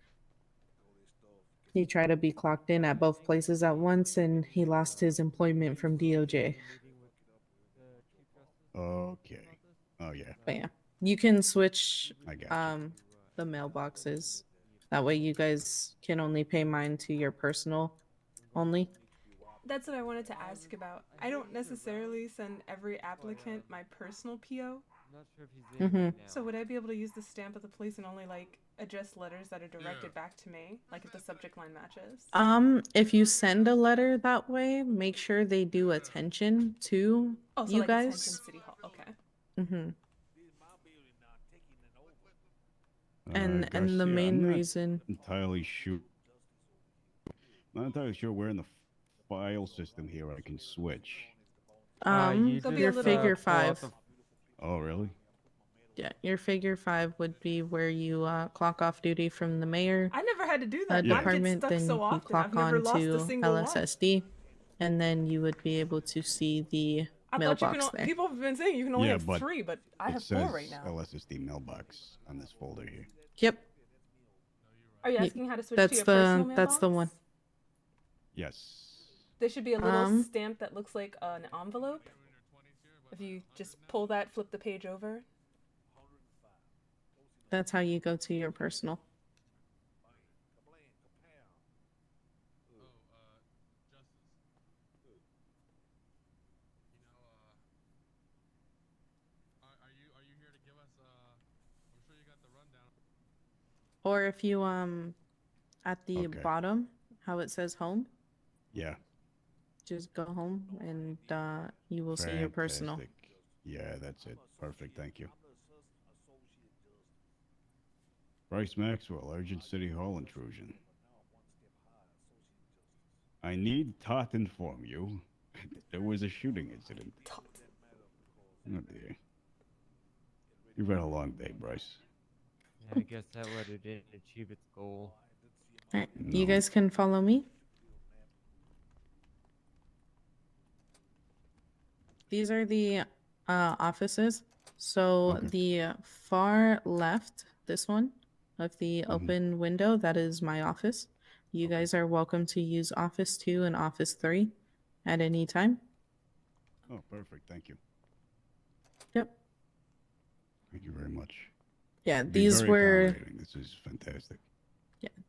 He tried to be clocked in at both places at once, and he lost his employment from DOJ. Okay. Oh yeah. But yeah, you can switch I got the mailboxes. That way, you guys can only pay mine to your personal only. That's what I wanted to ask about. I don't necessarily send every applicant my personal PO. I'm not sure if he's in right now. So would I be able to use the stamp of the police and only like address letters that are directed back to me, like if the subject line matches? If you send a letter that way, make sure they do attention to Oh, so you like guys. attention City Hall. Okay. Mm-hmm. And the Garcia, main I'm not reason. entirely sure. Not entirely sure where in the file system here I can switch. Your figure 5. Oh, really? Yeah, your figure 5 would be where you clock off duty from the mayor. I never had to do that. Mine gets Department, stuck then so you often. clock I've never on lost a to single one. LSSD, and then you would be able to see the I thought you mailbox can. there. People have been saying you can only Yeah, have but 3, but I it have says 4 right now. LSSD mailbox on this folder here. Yep. Are you Yep. asking how to switch That's to your the personal mailbox? that's the one. Yes. There should be a little Um, stamp that looks like an envelope. If you just pull that, flip the page over. That's how you go to your personal. Or if you at the Okay. bottom, how it says home, Yeah. just go home and you will see your personal. Fantastic. Yeah, that's it. Perfect. Thank you. Bryce Maxwell, urgent City Hall intrusion. I need Tot inform you there was a shooting incident. Oh dear. You've had a long day, Bryce. Yeah, I guess that letter didn't achieve its goal. Alright, you guys can follow me. These are the offices. So the far left, this one, of the open window, that is my office. You guys are welcome to use Office 2 and Office 3 at any time. Oh, perfect. Thank you. Yep. Thank you very much. Yeah, You've been these very were accommodating. This is fantastic.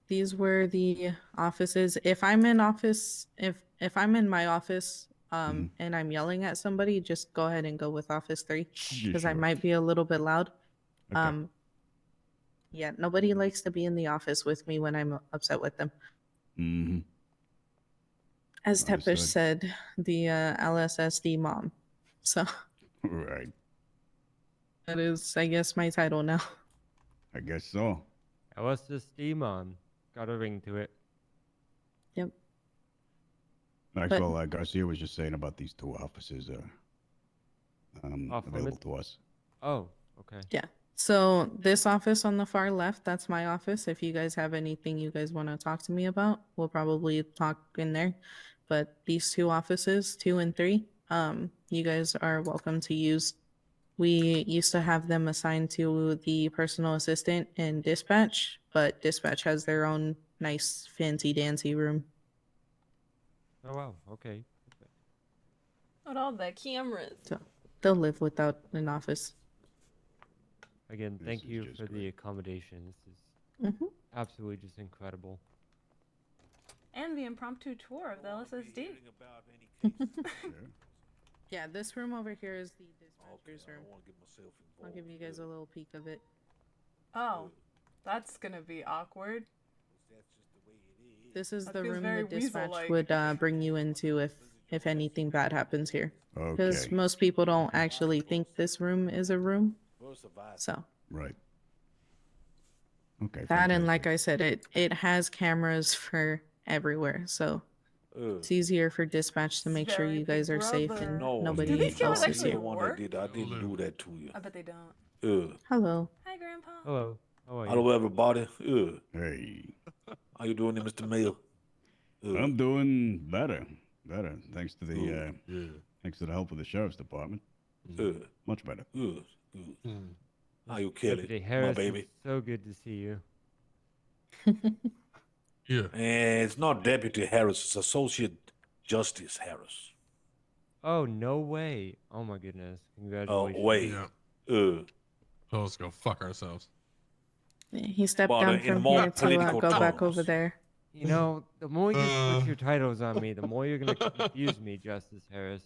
these were the offices. If I'm in office, if I'm in my office, and I'm yelling at somebody, just go ahead and go with Office 3 because I sure. might be a little bit loud. Okay. Yeah, nobody likes to be in the office with me when I'm upset with them. Mm-hmm. As Tepish Understood. said, the LSSD mom. So Right. that is, I guess, my title now. I guess so. LSSD mom. Got a ring to it. Yep. Maxwell, Garcia was just saying about these 2 offices Off available limits? to us. Oh, okay. Yeah. So this office on the far left, that's my office. If you guys have anything you guys want to talk to me about, we'll probably talk in there. But these 2 offices, 2 and 3, you guys are welcome to use. We used to have them assigned to the personal assistant and dispatch, but dispatch has their own nice fancy dancy room. Oh wow. Okay. Not all the cameras. So they'll live without an office. Again, This thank is you just for the great. accommodation. This is Mhm. absolutely just incredible. And the impromptu tour of the LSSD. Yeah, this room over here is the dispatcher's room. I'll give you guys a little peek of it. Oh, that's gonna be awkward. This is That the feels room very the dispatch weasel-like. would bring you into if anything bad happens here. Because Okay. most people don't actually think this room is a room. So Right. Okay. that, and like I said, it has cameras for everywhere. So it's easier for dispatch to make sure you guys are safe and nobody Do these cameras else is actually here. work? I didn't do that to you. I bet they don't. Hello. Hi, Grandpa. Hello. How are you? Hello, everybody. Hey. How you doing, Mr. Mayor? I'm doing better. Thanks to the thanks to the help of the sheriff's department. Much better. Good. How you, Kelly? Deputy My Harris, baby. it's so good to see you. It's not Deputy Harris. It's Associate Justice Harris. Oh, no way. Oh, my goodness. Congratulations. Wait. So let's go fuck ourselves. He stepped But, down in from more here to political go back terms. over there. You know, the more you switch your titles on me, the more you're going to confuse me, Justice Harris.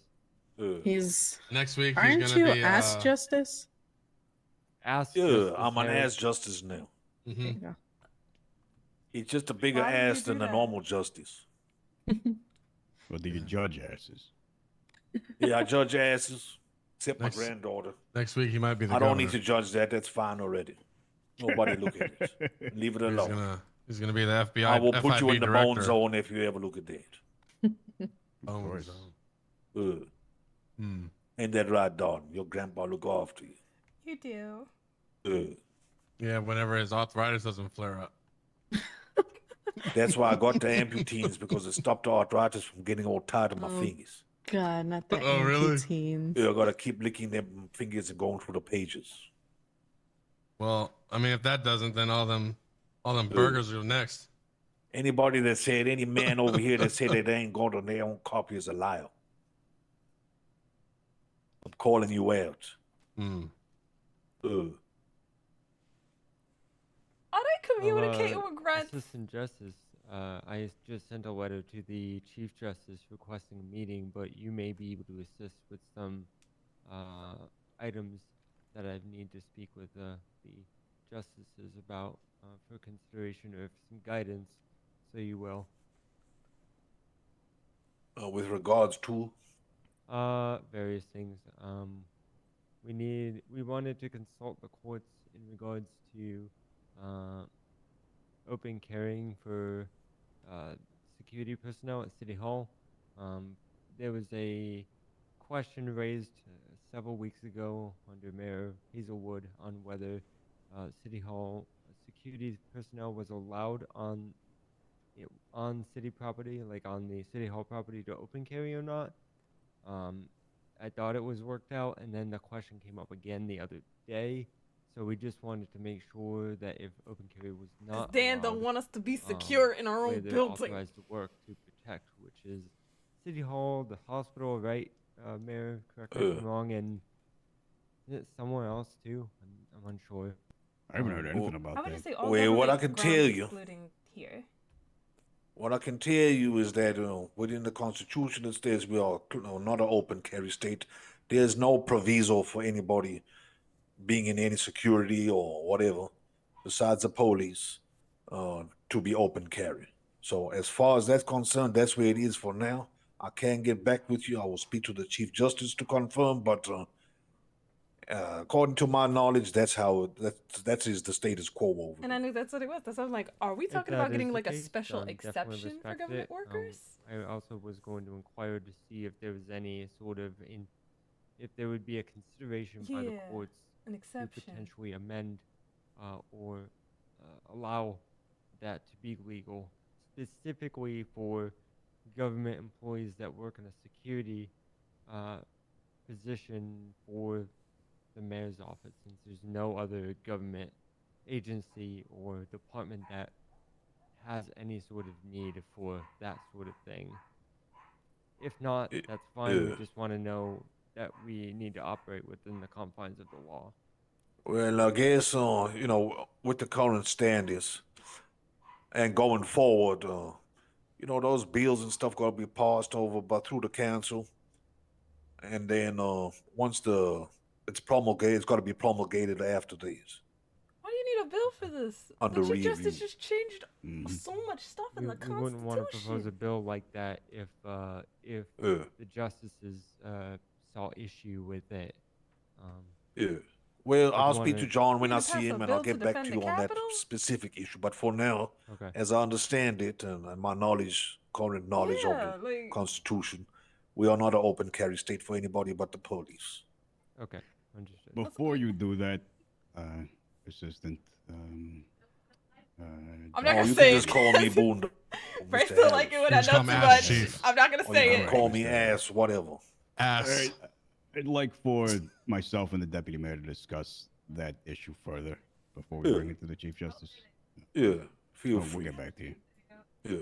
He's next week. Aren't he's you gonna be Ass Justice? Ass Yeah, Justice I'm an Harris. ass justice now. There you go. He's just a bigger Why would you ass do than a that? normal justice. Or do you judge asses? Yeah, I judge asses, except Next- my granddaughter. Next week he might be the I don't governor. need to judge that. That's fine already. Nobody look at it. Leave it alone. He's gonna be the FBI. I will put you FIB in the director. bone zone if you ever look at that. Bone zone. Ain't that right, Don? Your grandpa look after you. You do. Yeah, whenever his arthritis doesn't flare up. That's why I got the amputees, because it stopped the arthritis from getting all tired in my Oh, fingers. God, not the Oh, really? amputeens. Yeah, I gotta keep licking them fingers and going through the pages. Well, I mean, if that doesn't, then all them burgers are next. Anybody that said, any man over here that said that they ain't going to their own copy is a liar. I'm calling you out. Are they communicating Well, with grunts? Assistant Justice, I just sent a letter to the Chief Justice requesting a meeting, but you may be able to assist with some items that I need to speak with the justices about for consideration or some guidance, so you will. With regards to? Various things. We wanted to consult the courts in regards to open carrying for security personnel at City Hall. There was a question raised several weeks ago under Mayor Hazelwood on whether City Hall security personnel was allowed on city property, like on the City Hall property, to open carry or not. I thought it was worked out, and then the question came up again the other day. So we just wanted to make sure that if open carry was not Dan allowed, don't want us to be secure in our where own they're building. authorized to work to protect, which is City Hall, the hospital, right? Mayor, correct me if I'm wrong, and is it somewhere else too? I'm unsure. I haven't heard anything about I would that. just say all Well, what I government can tell grounds you, excluding here. what I can tell you is that within the Constitution it says we are not an open carry state. There's no proviso for anybody being in any security or whatever, besides the police, to be open carry. So as far as that's concerned, that's where it is for now. I can't get back with you. I will speak to the Chief Justice to confirm, but according to my knowledge, that's how that is the status quo over. And I knew that's what it was. That's why I'm like, are we If talking that about is getting the like a case, special definitely exception for respect government it. workers? I also was going to inquire to see if there was any sort of if there would be a consideration by the Yeah, courts an to exception. potentially amend or allow that to be legal, specifically for government employees that work in a security position for the mayor's office, since there's no other government agency or department that has any sort of need for that sort of thing. If not, that's fine. We just want to know that we need to operate within the confines of the law. Well, I guess with the current standards and going forward, those bills and stuff got to be passed over through the council, and then once it's promulgated, it's got to be promulgated after these. Why do you need a bill for this? Under the Chief Justice review. just changed so much stuff in the We wouldn't want to propose a Constitution. bill like that if the justices saw issue with it. Yeah. Well, I'd I'll speak wanna- to John when You I gonna pass see a him, and bill I'll to get back to defend you the on that Capitol? specific issue. But for now, Okay. as I understand it, and my current knowledge Yeah, of the like- Constitution, we are not an open carry state for anybody but the police. Okay, understood. Before you do that, Assistant, I'm not Oh, gonna you say can it. just call me Boondoggle. Bryce Mr. don't like it Harris. when I know too much. I'm not gonna Or say you it. can call me ass, whatever. Ass. All right. I'd like for myself and the deputy mayor to discuss that issue further before we Yeah. bring it to the chief justice. Yeah, feel We'll free. get back to you. Yeah.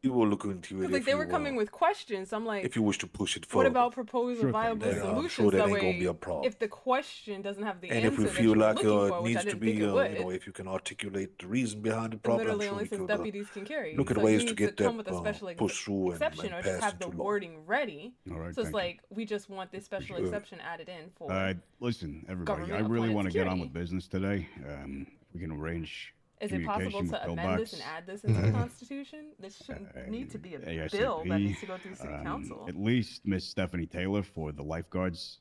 He will look into it Because like if they you, were coming with questions. I'm like, if you wish to push it further. what about propose a Sure thing. viable Then I'm solution? sure that so ain't way, gonna be a problem. if the question doesn't have the And answer if we that feel you were like looking for, it which I needs to didn't be, think it would, you know, if you can articulate the reason behind it it properly, I'm literally sure only we says could deputies can carry. look at so ways he to needs get to come that with a special pushed through exception, or and just passed have the into law. wording ready. All right, so it's thank you. like we just want this special Sure. exception added in for. Listen, everybody, I government really appointed want to get on security. with business today. We can arrange Is it possible communication with to Pillbox. amend this and add this into the Constitution? This shouldn't need to be a bill that needs to go through City Council. At least Miss Stephanie Taylor for the lifeguards.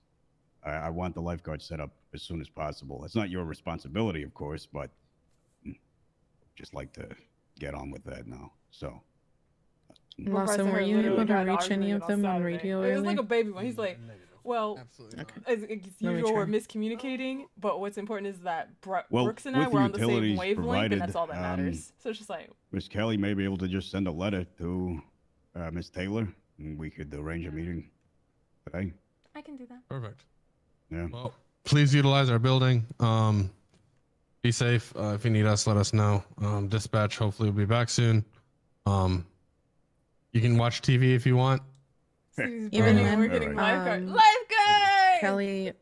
I want the lifeguards set up as soon as possible. It's not your responsibility, of course, but just like to get on with that now. So. Lawson, were you able to reach any of them on radio It was like earlier? a baby one. He's like, well, as Let me usual, we're try. miscommunicating, but what's important is that Well, Brooks and I with were on the same utilities wavelength, provided, and that's all that matters. So it's just like, Miss Kelly may be able to just send a letter to Miss Taylor, and we could arrange a meeting today. I can do that. Perfect. Yeah. Well, please utilize our building. Be safe. If you need us, let us know. Dispatch hopefully will be back soon. You can watch TV if you want. Even Even then, then, we're getting lifeguard. um, Lifeguard! Kelly,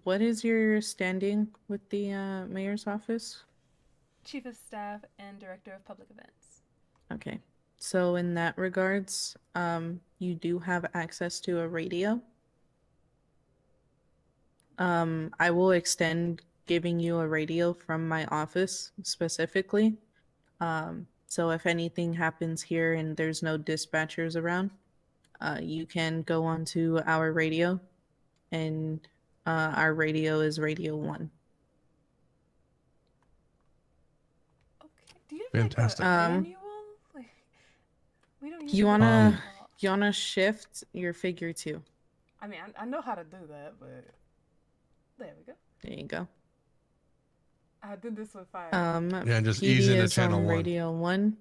what is your standing with the mayor's office? Chief of Staff and Director of Public Events. Okay. So in that regards, you do have access to a radio. I will extend giving you a radio from my office specifically. So if anything happens here and there's no dispatchers around, you can go onto our radio, and our radio is Radio 1. Do you have Fantastic. like a manual? Like, we don't use You it wanna at all. you wanna shift your figure 2. I mean, I know how to do that, but there we go. There you go. I did this with fire. Yeah, just PD ease into is channel on 1. Radio 1.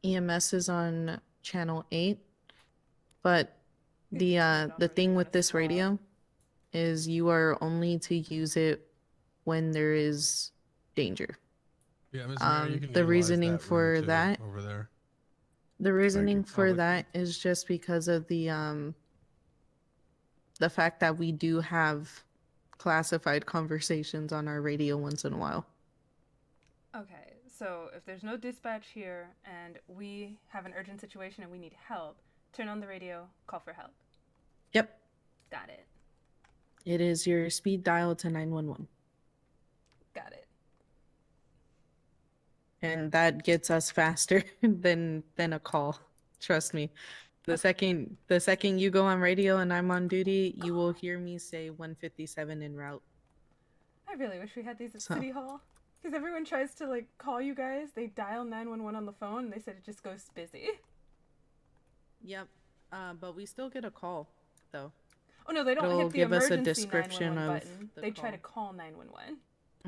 EMS is on channel 8. But the thing with this radio is you are only to use it when there is danger. Yeah, Ms. Mayor, you can The utilize reasoning that for room too, that over there. The reasoning for that is just because of the fact that we do have classified conversations on our radio once in a while. Okay, so if there's no dispatch here and we have an urgent situation and we need help, turn on the radio, call for help. Yep. Got it. It is your speed dial to 911. Got it. And that gets us faster than a call. Trust me. The second you go on radio and I'm on duty, you will hear me say 157 en route. I really wish we had these at So- City Hall. Because everyone tries to like call you guys, they dial 911 on the phone and they said it just goes busy. Yep. But we still get a call though. Oh no, they don't It'll hit the give us a emergency description 911 of button. the They try call. to call 911.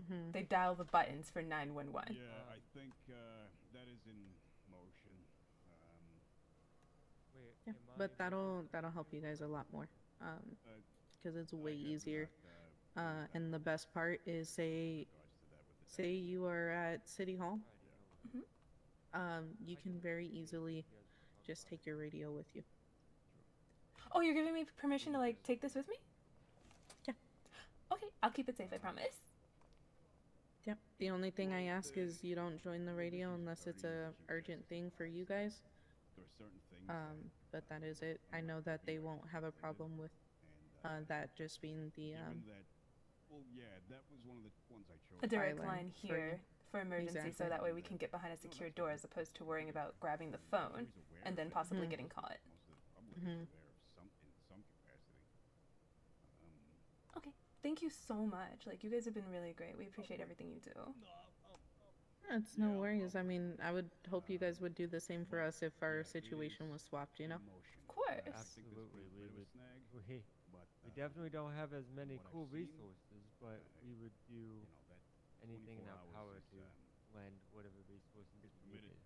Mhm. They dial the buttons for 911. Yeah, I think that is in motion. Yeah, but that'll help you guys a lot more, because it's way easier. And the best part is say you are at City Hall, you can very easily just take your radio with you. Oh, you're giving me permission to like take this with me? Yeah. Okay, I'll keep it safe, I promise. Yep. The only thing I ask is you don't join the radio unless it's a urgent thing for you guys. But that is it. I know that they won't have a problem with that just being the Well, yeah, that was one of the ones I chose. A direct Island line for here you. for emergency, so Exactly. that way we can get behind a secure door as opposed to worrying about grabbing the phone and then possibly Mhm. getting caught. Mhm. Okay, thank you so much. Like, you guys have been really great. We appreciate everything you do. It's no worries. I mean, I would hope you guys would do the same for us if our situation was swapped, you know? Of course. Absolutely, we would. We definitely don't have as many cool resources, but we would do anything in our power to lend whatever resources we needed.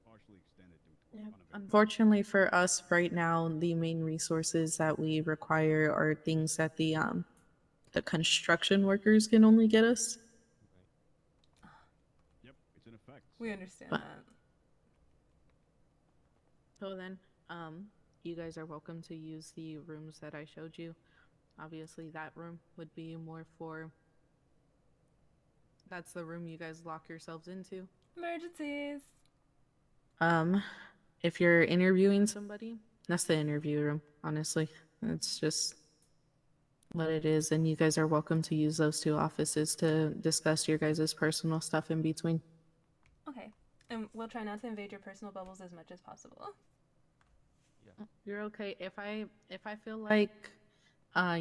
Partially extended due to Unfortunately for us right now, the main resources that we require are things that the construction workers can only get us. Yep, it's in effect. We understand But- that. So then, you guys are welcome to use the rooms that I showed you. Obviously, that room would be more for. That's the room you guys lock yourselves into. Emergencies. If you're interviewing somebody, that's the interview room, honestly. It's just what it is, and you guys are welcome to use those two offices to discuss your guys' personal stuff in between. Okay. And we'll try not to invade your personal bubbles as much as possible. You're okay. If I feel like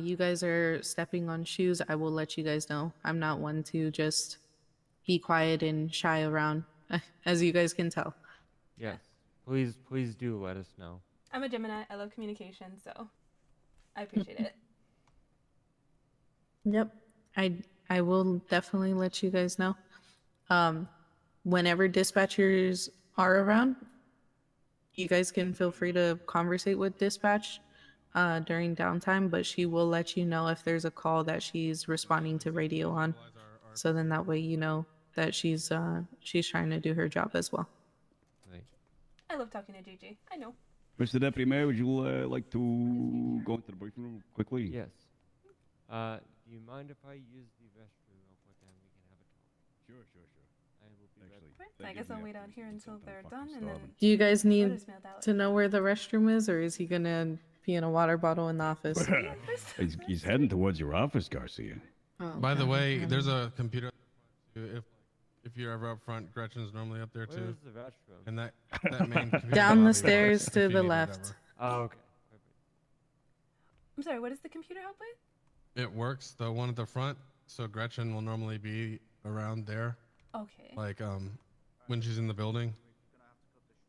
you guys are stepping on shoes, I will let you guys know. I'm not one to just be quiet and shy around, as you guys can tell. Yes. Please do let us know. I'm a Gemini. I love communication, so I appreciate it. Yep. I will definitely let you guys know. Whenever dispatchers are around, you guys can feel free to conversate with dispatch during downtime, but she will let you know if there's a call that she's responding to radio on. So then that way you know that she's trying to do her job as well. Right. I love talking to Gigi. I know. Mr. Deputy Mayor, would you like to go into the briefing room quickly? Yes. Do you mind if I use the restroom real quick and we can have a talk? Sure. I will be right back. I guess I'll wait out here until they're done, and then. Do you guys need Otis mailed out. to know where the restroom is, or is he gonna pee in a water bottle in the office? He's heading towards your office, Garcia. Oh, By the okay. way, there's a computer. If you're ever up front, Gretchen's normally up there too. Where's the restroom? And that main computer Down the lobby stairs works to if you the need it left. ever. Oh, okay. Perfect. I'm sorry, what does the computer help with? It works. The one at the front. So Gretchen will normally be around there. Okay. Like when she's in the building.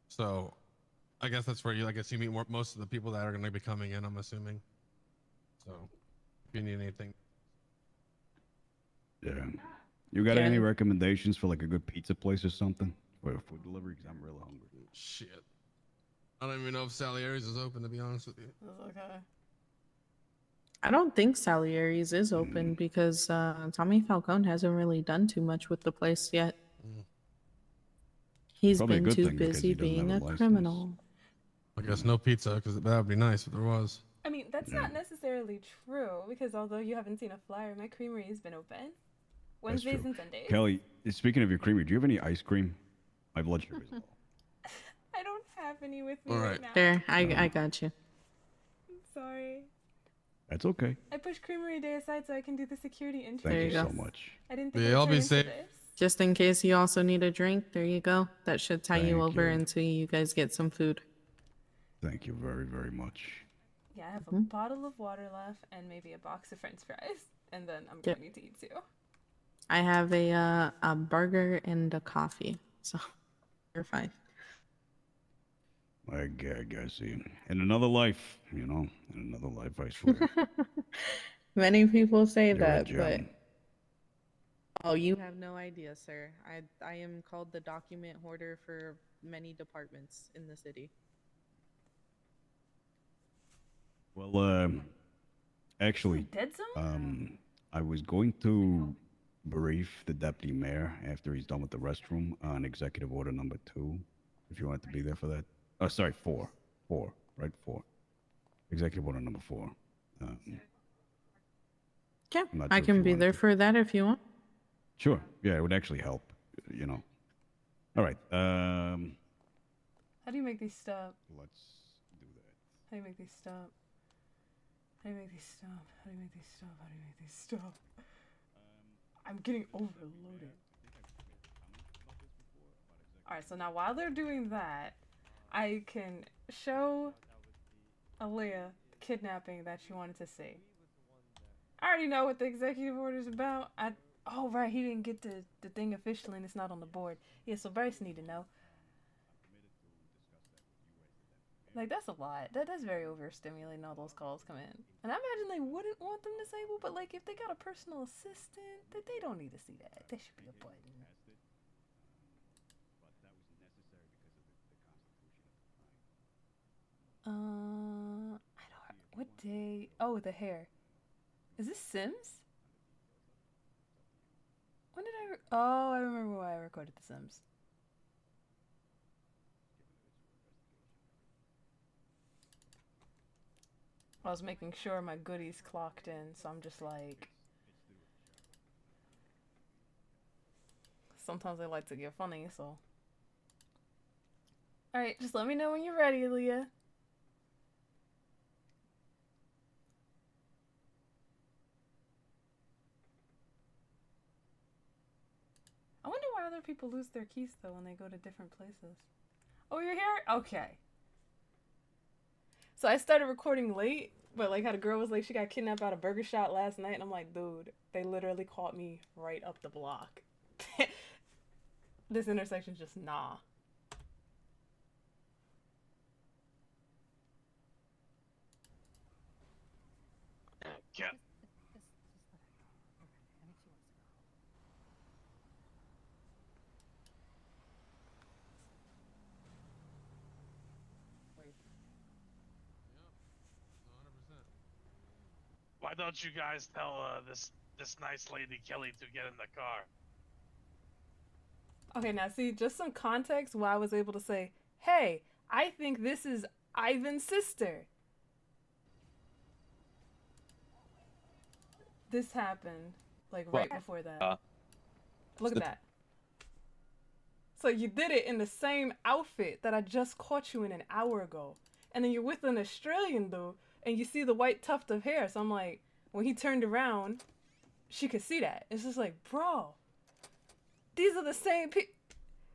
So I guess that's where I guess you meet most of the people that are going to be coming in, I'm assuming. So if you need anything. Yeah. You got Yeah. any recommendations for like a good pizza place or something? For food delivery? Because I'm real hungry. Shit. I don't even know if Salieri's is open, to be honest with you. Okay. I don't think Salieri's is open because Tommy Falcone hasn't really done too much with the place yet. He's Probably a been good too thing because busy he doesn't being a have a license. criminal. I guess no pizza, because that would be nice if there was. I mean, that's not necessarily true, because although you haven't seen a flyer, my creamery has been open. That's Wednesdays true. and Sundays. Kelly, speaking of your creamery, do you have any ice cream? My blood sugar is low. I don't have any with me All right right. now. There, I got you. I'm sorry. That's okay. I pushed Creamery Day aside so I can do the security intro. There Thank you you go. so much. I didn't think Yeah, it would I'll turn be into safe. this. Just in case you also need a drink, there you go. That should tie you Thank over you. until you guys get some food. Thank you very, very much. Yeah, I have Mm-hmm. a bottle of water left and maybe a box of French fries, and then I'm Yep. going to eat too. I have a burger and a coffee, so you're fine. I guess in another life, in another life, I swear. Many people say You're a that, gem. but oh, you have no idea, sir. I am called the document hoarder for many departments in the city. Well, actually, Dead zone? I was going to brief the deputy mayor after he's done with the restroom on executive order number 2, if you wanted to be there for that. Oh, sorry, 4, right? 4. Executive order number 4. Yeah, I'm not I sure if can you be wanted there to- for that if you want. Sure. Yeah, it would actually help. All right. How do you make these stop? Let's do that. How do you make these stop? How do you make these stop? How do you make these stop? How do you make these stop? I'm getting overloaded. Alright, so now while they're doing that, I can show Aaliyah the kidnapping that she wanted to see. I already know what the executive order is about. Oh, right, he didn't get the thing officially and it's not on the board. Yeah, so Bryce need to know. Like, that's a lot. That's very overstimulating, all those calls come in. And I imagine they wouldn't want them disabled, but, like, if they got a personal assistant, they don't need to see that. There should be a button. I don't. What day? Oh, the hair. Is this Sims? When did I? Oh, I remember why I recorded The Sims. I was making sure my goodies clocked in, so I'm just like. Sometimes I like to get funny, so. Alright, just let me know when you're ready, Leah. I wonder why other people lose their keys, though, when they go to different places. Oh, you're here? Okay. So I started recording late, but, like, how the girl was like, she got kidnapped out of Burger Shot last night, and I'm like, dude, they literally caught me right up the block. This intersection's just nah. Yeah. Why don't you guys tell this nice lady Kelly to get in the car? Okay, now see, just some context why I was able to say, hey, I think this is Ivan's sister. This happened, like, right before that. Look at that. So you did it in the same outfit that I just caught you in an hour ago. And then you're with an Australian dude, and you see the white tuft of hair. So I'm like, when he turned around, she could see that. It's just like, bro, these are the same people.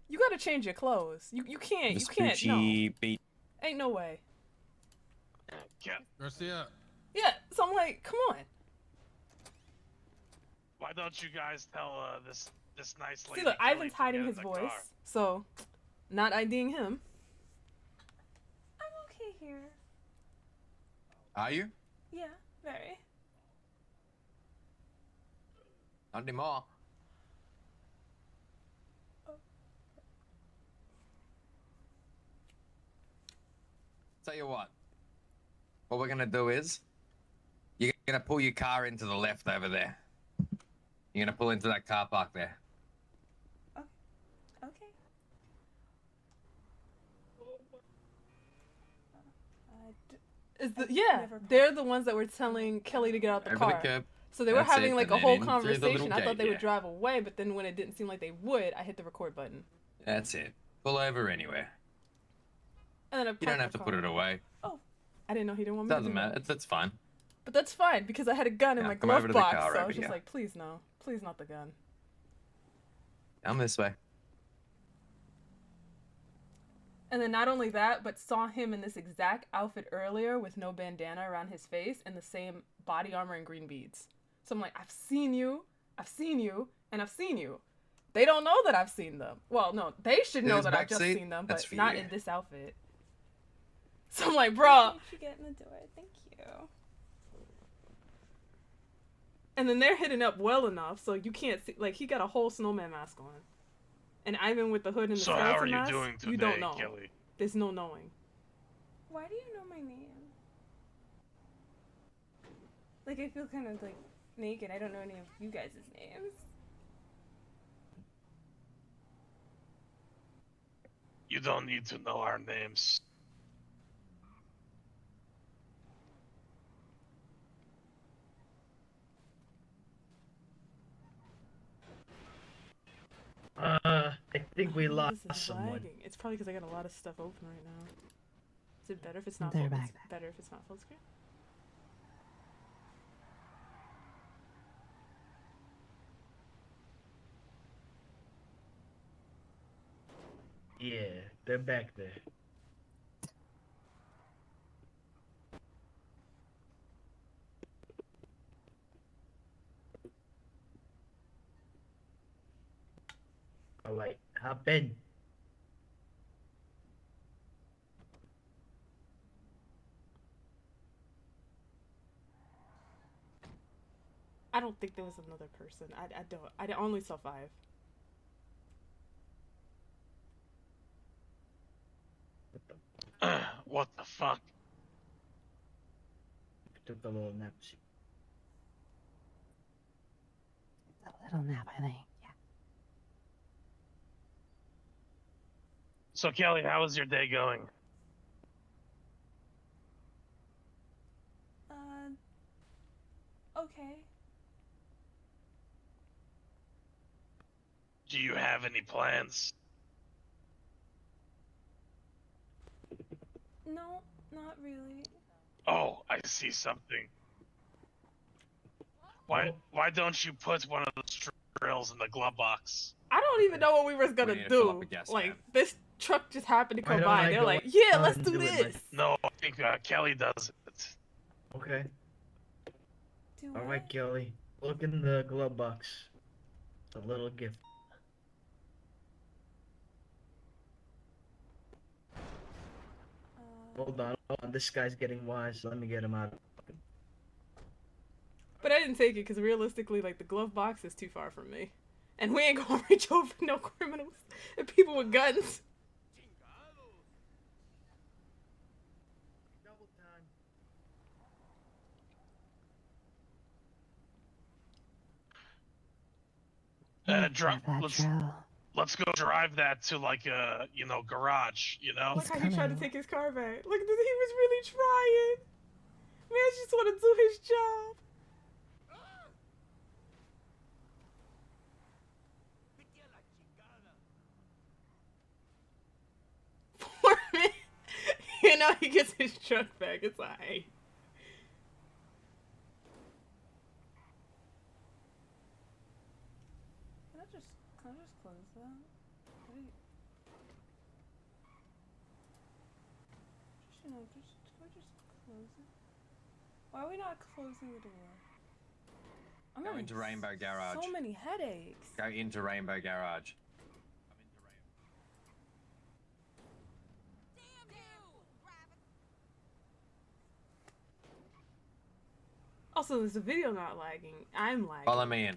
You gotta change your clothes. You can't, you can't, no. Ain't no way. Yeah. Garcia. Yeah, so I'm like, come on. Why don't you guys tell this nice lady? See, look, Kelly Ivan's to hiding get his in the voice, car? so not IDing him. I'm okay here. Are you? Yeah, very. Not anymore. Tell you what we're gonna do is, you're gonna pull your car into the left over there. You're gonna pull into that car park there. Okay. They're the ones that were telling Kelly to get out the Over car. the curb. So they were That's having it, like and a then whole in through the little conversation. I thought gate, they yeah. would drive away, but then when it didn't seem like they would, I hit the record button. That's it. Pull over anywhere. And then I You don't have to put it away. Oh, I didn't know he didn't want me to Doesn't do matter. that. That's fine. But that's fine because I had a gun in my come over glove to the box, car so I over was just here. like, please no, please not the gun. Come this way. And then not only that, but saw him in this exact outfit earlier with no bandana around his face and the same body armor and green beads. So I'm like, I've seen you, and I've seen you. They don't know that I've seen them. Well, no, they should know There's that I've just backseat. seen them, That's but for not you. in this outfit. So I'm like, bro. Thanks for getting the door. Thank you. And then they're hidden up well enough so you can't see. Like, he got a whole snowman mask on. And Ivan with the hood and the So how skeleton are you mask, doing you don't today, know. Kelly? There's no knowing. Why do you know my name? Like, I feel kind of like naked. I don't know any of you guys' names. You don't need to know our names. I think we lost This is someone. lagging. It's probably because I got a lot of stuff open right now. Is it better if it's not They're full? back. It's better if it's not full screen? Yeah, they're back there. Alright, hop in. don't think there was another person. I only saw 5. What the fuck? Took a little nap. A little nap, I think. Yeah. So Kelly, how was your day going? Okay. Do you have any plans? No, not really. Oh, I see something. Why don't you put one of those drills in the glove box? I don't even know what we were gonna need to fill up do. a gas Like can. this truck just happened to Why come don't by. I They're go like, yeah, let's and do do it, this. No, I think Kelly does it. Okay. Do All right, Kelly. Look in the glove box. It's a little gift. Hold on. This guy's getting wise. Let me get him out. But I didn't take it because realistically, like the glove box is too far from me, and we ain't gonna reach over no criminals and people with guns. Let's go drive that to like a garage. Look how he tried to take his car back. Look, he was really trying. Man, just want to do his job. Poor man. He gets his truck back. It's alright. Can I just close that? Wait. Just, can I just close it? Why are we not closing the door? I'm Go having into Rainbow Garage. so many headaches. Go into Rainbow Garage. Also, is the video not lagging? I'm lagging. Follow me in.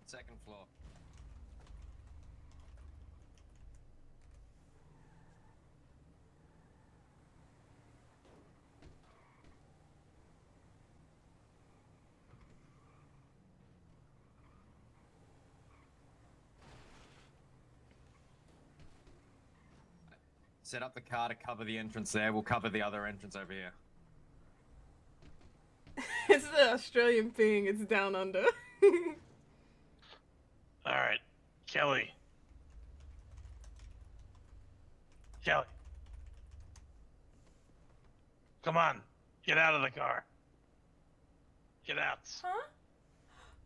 Second floor. Set up the car to cover the entrance there. We'll cover the other entrance over here. It's the Australian thing. It's down under. All right, Kelly. Kelly. Come on, get out of the car. Get out. Huh?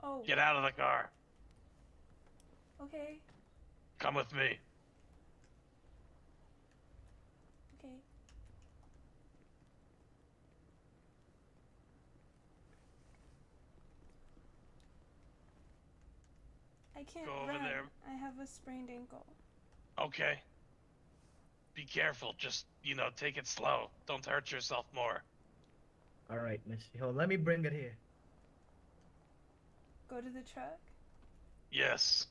Oh. Get out of the car. Okay. Come with me. Okay. I can't Go over run. there. I have a sprained ankle. Okay. Be careful. Just, take it slow. Don't hurt yourself more. All right, Missy. Hold. Let me bring it here. Go to the truck. Yes.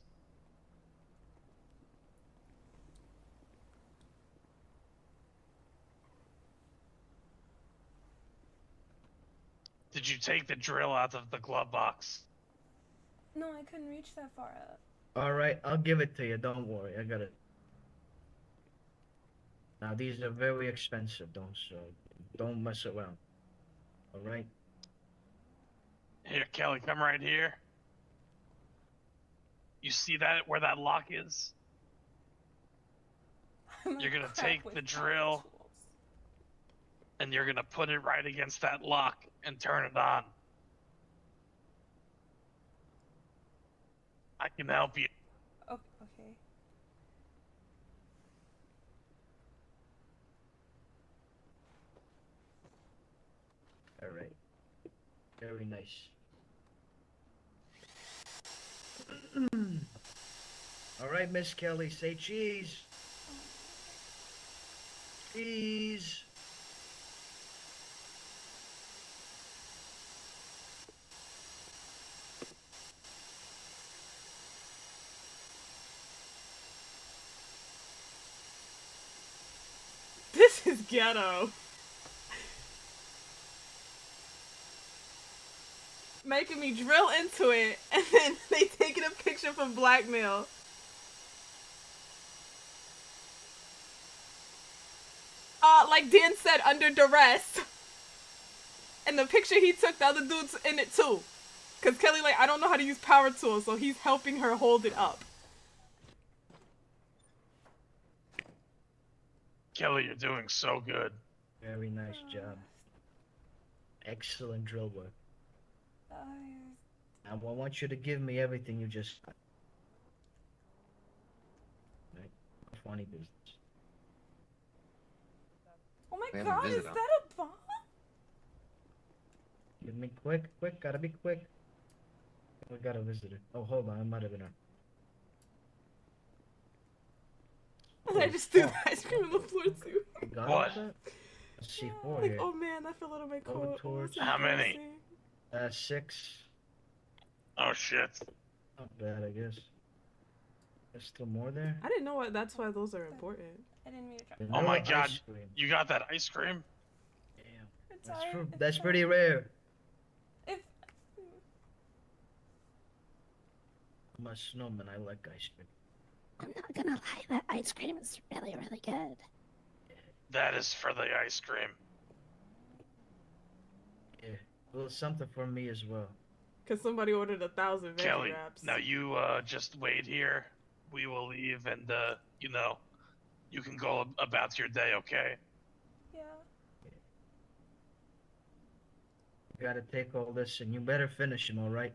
Did you take the drill out of the glove box? No, I couldn't reach that far up. All right, I'll give it to you. Don't worry. I got it. Now these are very expensive. Don't mess around. All right. Here, Kelly, come right here. You see that, where that lock is? You're gonna take the drill and you're gonna put it right against that lock and turn it on. I can help you. Oh, okay. All right. Very nice. All right, Miss Kelly, say cheese. Cheese. ghetto. Making me drill into it, and then they taking a picture for blackmail. Like Dan said, under duress. And the picture he took, the other dude's in it too. Cause Kelly like, I don't know how to use power tools, so he's helping her hold it up. Kelly, you're doing so good. Very nice job. Excellent drill work. I want you to give me everything you just. Right? Funny business. Oh my We have a god, is visitor. that a bomb? Give me quick, gotta be quick. We got a visitor. Oh, hold on, I might have been on. I just threw the ice cream on the floor too. Got What? that? Let's see, 4 Like, here. oh man, I fell out of my coat. Oh, that's How many? embarrassing. 6. Oh shit. Not bad, I guess. There's still more there. I didn't know what. That's why those are important. I didn't mean to drop. Oh my Vanilla god, ice cream. you got that ice cream? It's That's, alright, it's that's fine. pretty rare. If I'm a snowman, I like ice cream. I'm not gonna lie, that ice cream is really, really good. That is for the ice cream. Yeah, a little something for me as well. Cause somebody ordered 1,000 veggie Kelly, wraps. now you just wait here. We will leave, and you know, you can go about your day. Okay? yeah. You gotta take all this, and you better finish him, alright?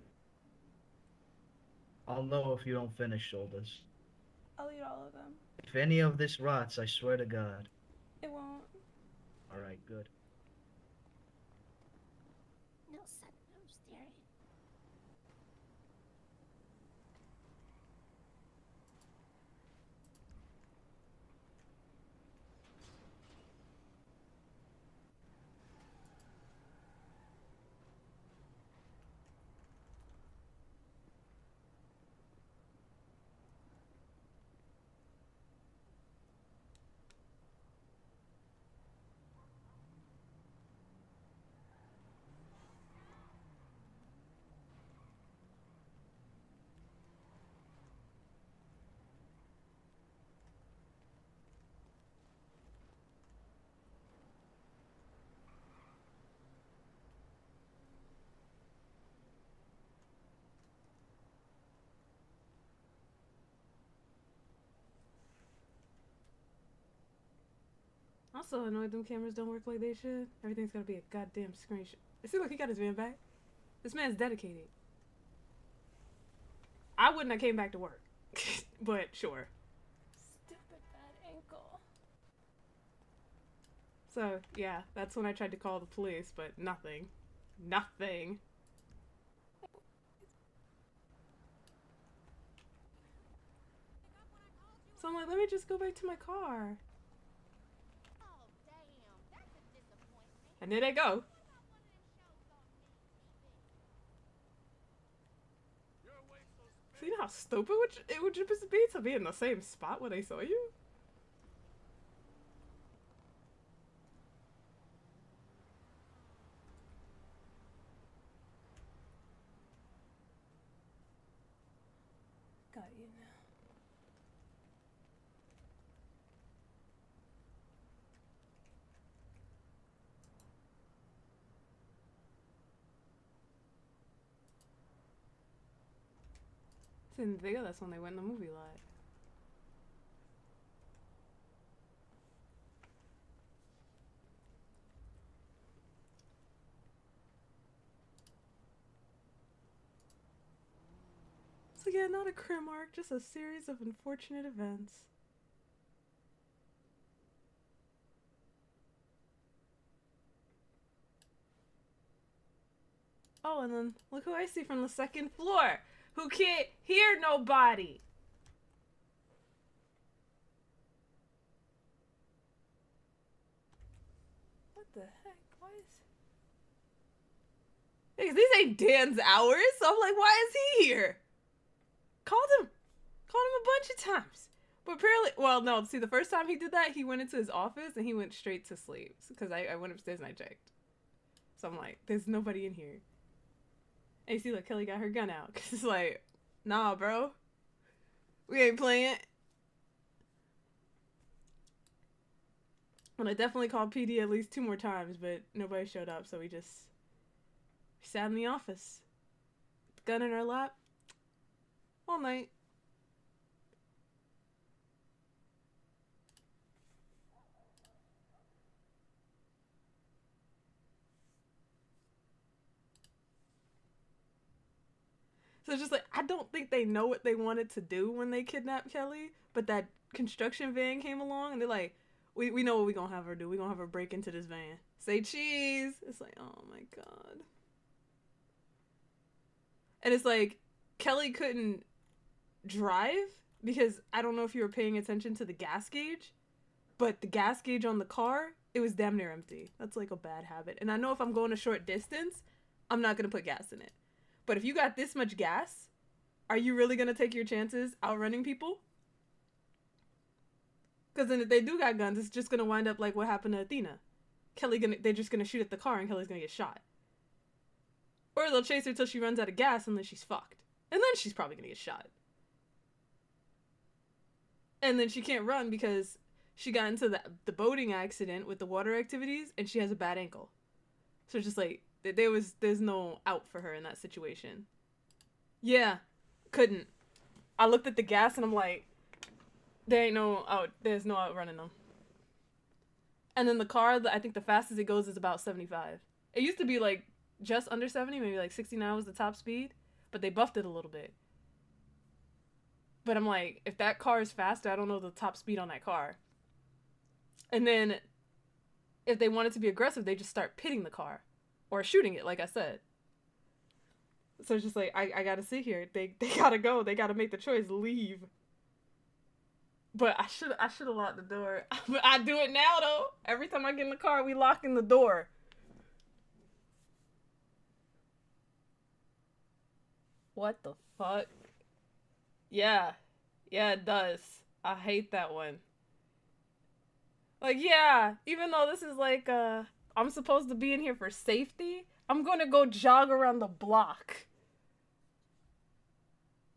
I'll know if you don't finish all this. I'll eat all of them. If any of this rots, I swear to God. It won't. Alright, good. No sun, no staring. I'm so annoyed them cameras don't work like they should. Everything's gotta be a goddamn screenshot. See, look, he got his van back. This man's dedicated. I wouldn't have came back to work, but sure. Stupid bad ankle. So yeah, that's when I tried to call the police, but nothing, nothing. So I'm like, let me just go back to my car. And there they go. So you know how stupid it would just be to be in the same spot where they saw you? Got you now. Didn't think of that's when they went in the movie lot. So yeah, not a crim arc, just a series of unfortunate events. Oh, and then look who I see from the second floor, who can't hear nobody. What the heck? Why is... Because these ain't Dan's hours, so I'm like, why is he here? Called him a bunch of times. But apparently, well, no. See, the first time he did that, he went into his office and he went straight to sleep because I went upstairs and I checked. So I'm like, there's nobody in here. And you see, like, Kelly got her gun out because it's like, nah, bro, we ain't playing. And I definitely called PD at least 2 more times, but nobody showed up, so we just sat in the office, with the gun in our lap, all night. So it's just like, I don't think they know what they wanted to do when they kidnapped Kelly, but that construction van came along and they're like, we know what we gonna have her do. We gonna have her break into this van. Say cheese. It's like, oh my god. And it's like, Kelly couldn't drive because I don't know if you were paying attention to the gas gauge, but the gas gauge on the car, it was damn near empty. That's like a bad habit. And I know if I'm going a short distance, I'm not gonna put gas in it. But if you got this much gas, are you really gonna take your chances outrunning people? Because then if they do got guns, it's just gonna wind up like what happened to Athena. They're just gonna shoot at the car and Kelly's gonna get shot. Or they'll chase her till she runs out of gas and then she's fucked. And then she's probably gonna get shot. And then she can't run because she got into the boating accident with the water activities and she has a bad ankle. So it's just like, there's no out for her in that situation. Yeah, couldn't. I looked at the gas and I'm like, there's no outrunning them. And then the car, I think the fastest it goes is about 75. It used to be like just under 70, maybe like 69 was the top speed, but they buffed it a little bit. But I'm like, if that car is faster, I don't know the top speed on that car. And then if they wanted to be aggressive, they just start pitting the car or shooting it, like I said. So it's just like, I gotta sit here. They gotta go. They gotta make the choice, leave. But I should have locked the door. But I do it now though. Every time I get in the car, we lock in the door. What the fuck? Yeah, it does. I hate that one. Like, yeah, even though this is like, I'm supposed to be in here for safety, I'm gonna go jog around the block.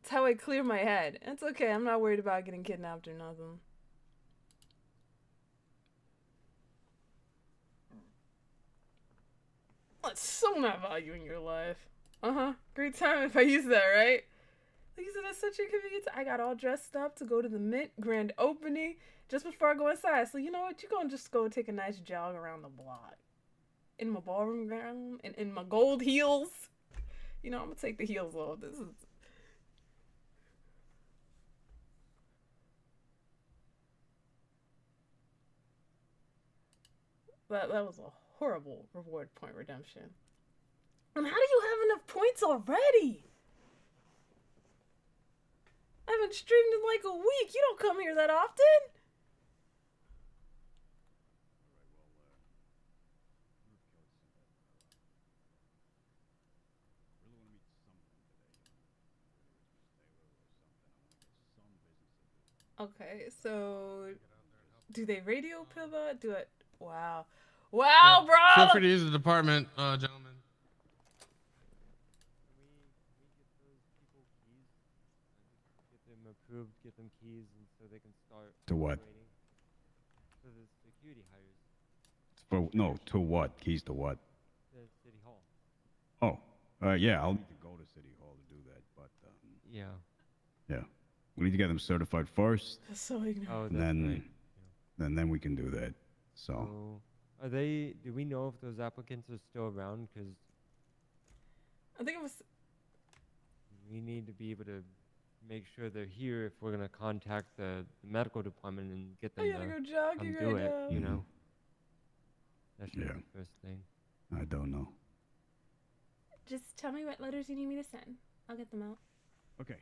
That's how I clear my head. It's okay, I'm not worried about getting kidnapped or nothing. That's so not valuing your life. Great time if I use that, right? Like you said, that's such a convenient time. I got all dressed up to go to the Mint grand opening just before I go inside. So you know what? You're gonna just go take a nice jog around the block. In my ballroom gown and in my gold heels. You know, I'm gonna take the heels off. This is... That was a horrible reward point redemption. And how do you have enough points already? I haven't streamed in like a week. You don't come here that often. Okay, so do they radio pivot? Do it? Wow. Wow, bro! Feel free to use the department, gentlemen. Get them approved, get them keys, and so they can start. To what? operating. So the security hires. No, to what? Keys to what? The city hall. Oh, yeah, I'll need to go to City Hall to do that, but, Yeah. yeah. We need to get them certified first. That's so ignorant. Oh, and that's then, right. and then we can do that. So, So, do we know if those applicants are still around? Because I think it was... we need to be able to make sure they're here if we're going to contact the medical department and get them I gotta to go jogging come do right it, now. you know? That should Yeah. be the first thing. I don't know. Just tell me what letters you need me to send. I'll get them out. Okay.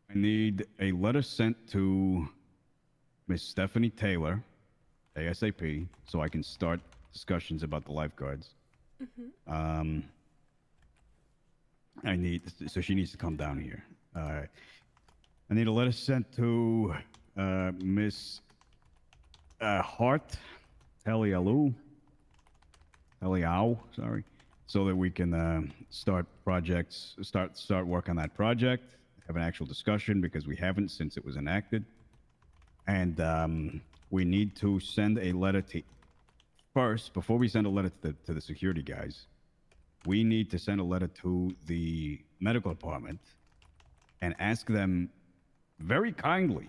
I need a letter sent to Miss Stephanie Taylor, ASAP, so I can start discussions about the lifeguards. I need, so she needs to come down here. I need a letter sent to Miss Hart, Eliau, sorry, so that we can start work on that project, have an actual discussion because we haven't since it was enacted, and we need to send a letter to first before we send a letter to the security guys. We need to send a letter to the medical department and ask them very kindly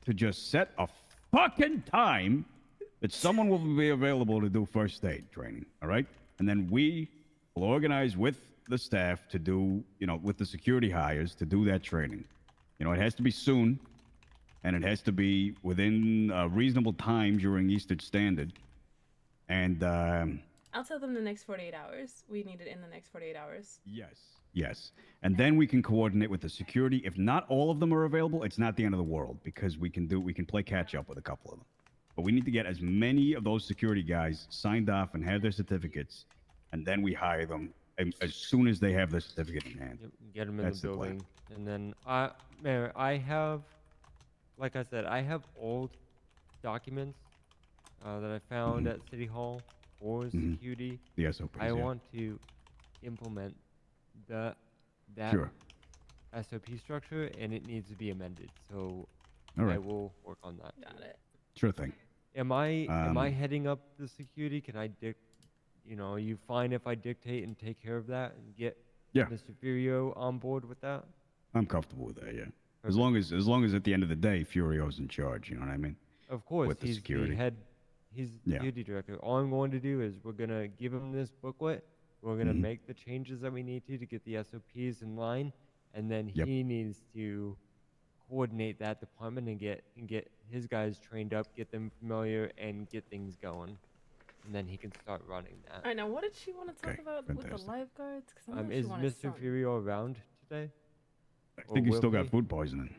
to just set a fucking time that someone will be available to do first aid training, all right? And then we will organize with the staff to do, with the security hires to do that training. It has to be soon, and it has to be within a reasonable time during Eastern Standard. And, I'll tell them the next 48 hours. We need it in the next 48 hours. Yes. And then we can coordinate with the security. If not all of them are available, it's not the end of the world because we can play catch up with a couple of them. But we need to get as many of those security guys signed off and have their certificates, and then we hire them as soon as they have their certificate in hand. Yep, get them in That's the the plan. building. And then, Mayor, like I said, I have old documents that I found at City Hall for security. The SOPs, I yeah. want to implement that Sure. SOP structure, and it needs to be amended. So All right. I will work on that. Got it. Sure thing. Am I heading up the security? Can I are you fine if I dictate and take care of that and get Yeah. Mr. Furio on board with that? I'm comfortable with that, yeah. As long as at the end of the day, Furio's in charge, you know what I mean? Of course, With the he's security. the head. He's the Yeah. security director. All I'm going to do is we're gonna give him this booklet. We're gonna Mhm. make the changes that we need to get the SOPs in line, and then Yep. he needs to coordinate that department and get his guys trained up, get them familiar, and get things going, and then he can start running that. All right, now what did she want to talk Okay, about with the fantastic. lifeguards? 'Cause I know she Is wanted Mr. something. Furio around today? I Or think he's will still got he? food poisoning.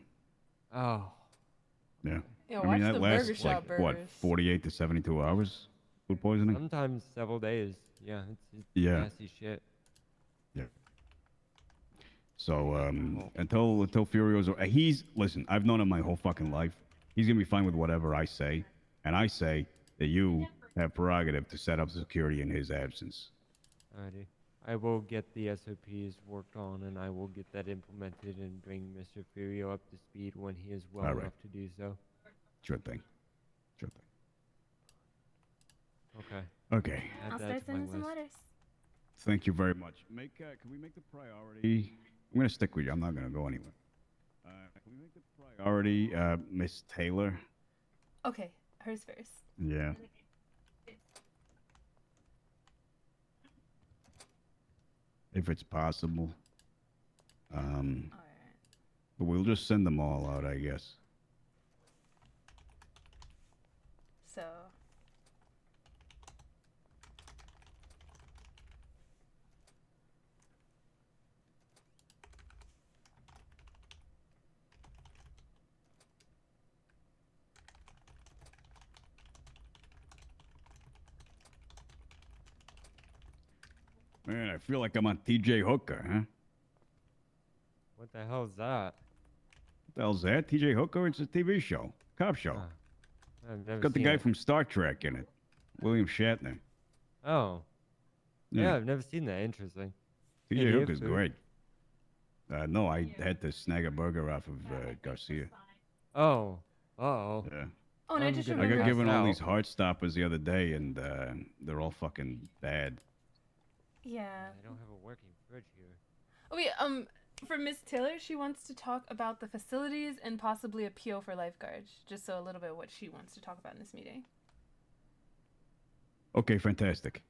Oh. Yeah. Yeah, I watch mean, that the lasts burger shop like, what, burgers. 48 to 72 hours? Food poisoning? Sometimes several days. Yeah, it's Yeah. nasty shit. Yeah. So, until Furio's... Listen, I've known him my whole fucking life. He's gonna be fine with whatever I say. And I say that you have prerogative to set up security in his absence. Alrighty. I will get the SOPs worked on, and I will get that implemented and bring Mr. Furio up to speed when he is well All right. enough to do so. Sure thing. Okay. Okay. Add I'll that start to my sending some list. letters. Thank you very much. Can we make the priority... I'm gonna stick with you. I'm not gonna go anywhere. Can we make the priority, Miss Taylor? Okay, hers first. Yeah. If it's possible. But we'll just send them all out, I guess. So. Man, I feel like I'm on TJ Hooker, huh? What the hell is that? What the hell's that? TJ Hooker? It's a TV show. Cop show. I've It's never got the seen guy it. from Star Trek in it. William Shatner. Oh. Yeah. Yeah, I've never seen that. Interesting. TJ Hey, do you have Hooker's food? great. No, I had to snag a burger off of Garcia. Oh. Uh-oh. Yeah. Oh, and I just I got remembered. given all these heart stoppers the other day, and they're all fucking bad. Yeah. I don't have a working fridge here. Oh wait, for Miss Taylor, she wants to talk about the facilities and possibly a PO for lifeguards. Just so a little bit what she wants to talk about in this meeting. Okay, fantastic.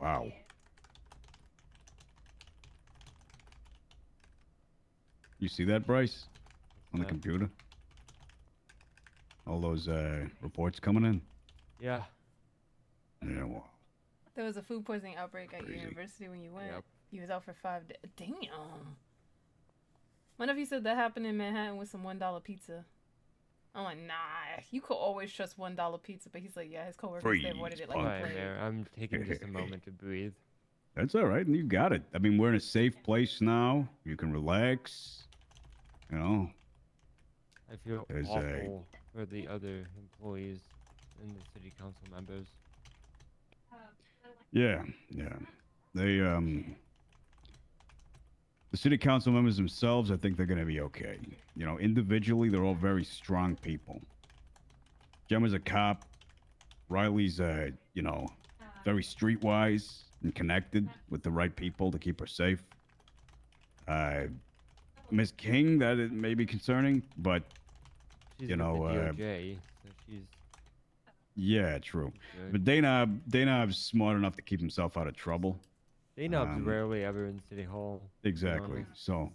Wow. You see that, Bryce? On the that? computer? All those reports coming in? Yeah. Yeah, well, There was a food poisoning outbreak at your Crazy. university when you went. Yep. You was out for 5 days. Damn. One of you said that happened in Manhattan with some $1 pizza. I'm like, nah, you could always trust $1 pizza. But he's like, yeah, his coworkers they avoided it like a Fine plague. there. I'm taking just a moment to breathe. that's all right. You got it. I mean, we're in a safe place now. You can relax. You know. I feel There's awful for the other employees and the city council members. Yeah. They the city council members themselves, I think they're gonna be okay. You know, individually, they're all very strong people. Gemma's a cop. Riley's you know, very streetwise and connected with the right people to keep her safe. Miss King, that it may be concerning, but She's you with know, the DOJ, so she's yeah, true. good. But Daynab's smart enough to keep himself out of trouble. Daynab's rarely ever in City Hall. to be Exactly. honest. So,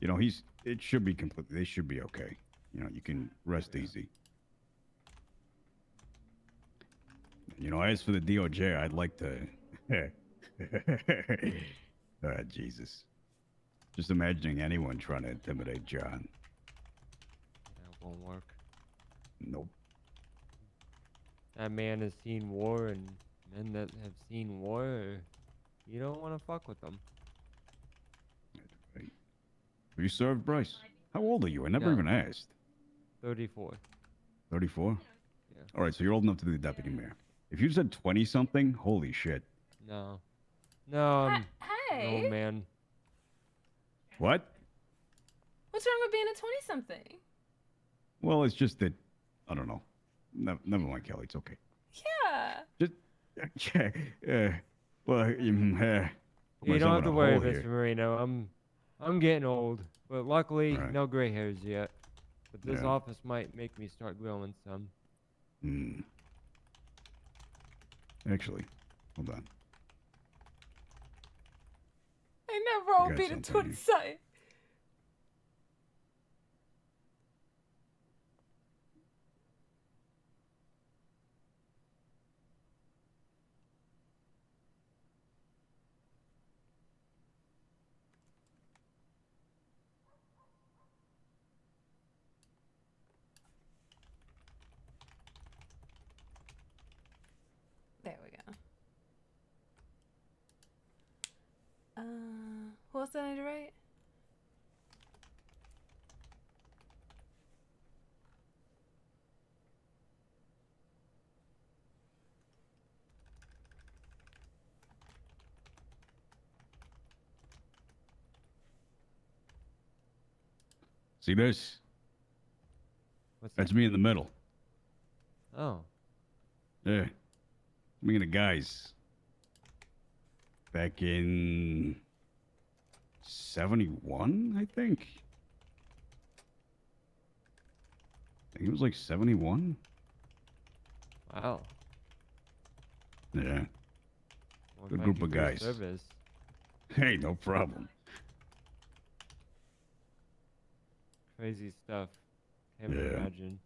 you know, it should be completely. They should be okay. You know, you can rest easy. You know, as for the DOJ, I'd like to. Jesus. Just imagining anyone trying to intimidate John. That won't work. Nope. That man has seen war, and men that have seen war, you don't want to fuck with them. You served Bryce. How old are you? I never Yeah. even asked. 34. 34? Yeah. All right, so you're old enough to be the deputy mayor. If you said 20 something, holy shit. No. No, I'm an Hey, old man. What? what's wrong with being a 20-something? Well, it's just that, I don't know. Never mind, Kelly. It's okay. Yeah. Just, well, put You myself don't in have to a worry, hole Mr. here. Marino. I'm getting old, but luckily Right. no gray hairs yet. But this Yeah. office might make me start growing some. Hmm. Actually, hold on. I never will got be the something twin side. There we go. Who else did I need to write? See this? What's That's me in the middle. Oh. Yeah. Me and the guys. Back in 71, I think. I think it was like 71. Wow. Yeah. Well, Good thank group you of for your guys. service. Hey, no problem. Crazy stuff. Can't Yeah. imagine.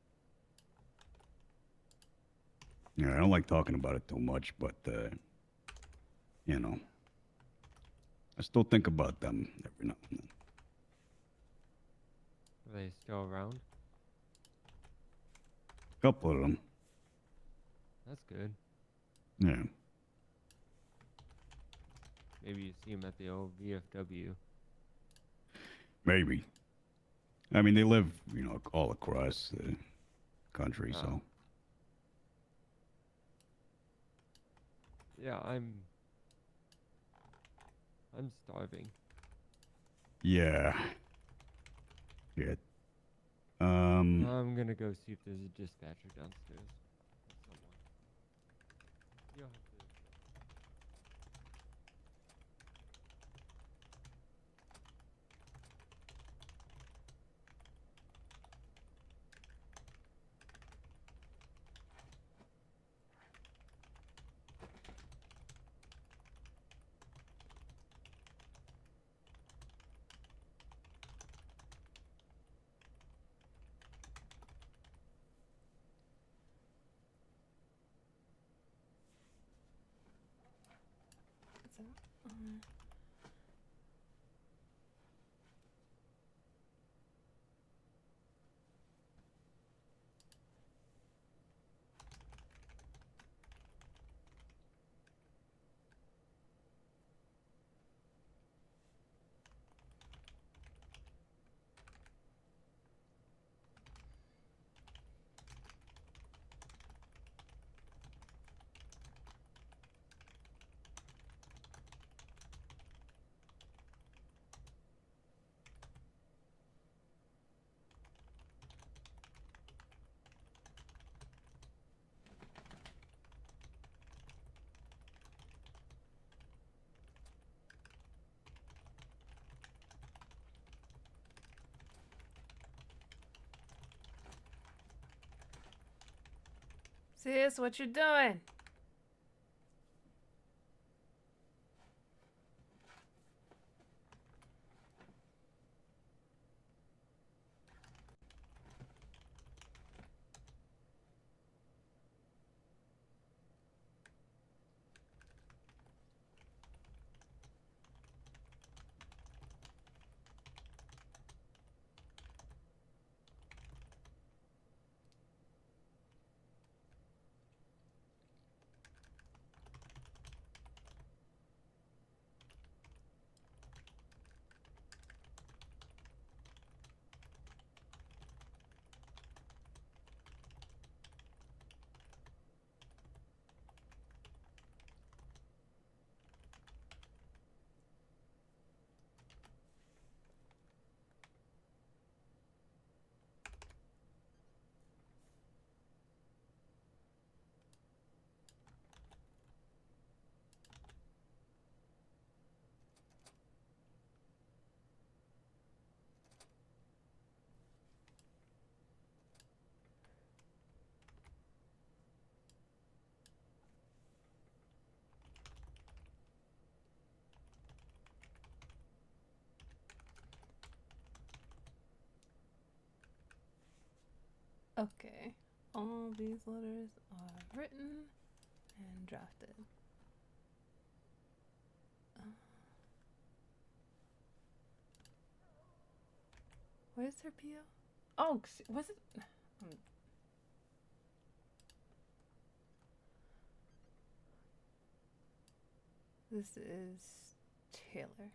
Yeah, I don't like talking about it too much, but, you know, I still think about them every now and then. Are they still around? Couple of them. That's good. Yeah. Maybe you see them at the old VFW. Maybe. I mean, they live, you know, all across the country, Oh. so. Yeah, I'm starving. Yeah. Shit. I'm gonna go see if there's a dispatcher downstairs. Someone. You'll have to. Sis, what you doing? Okay, all these letters are written and drafted. Where's her PO? Oh, was it? This is Taylor.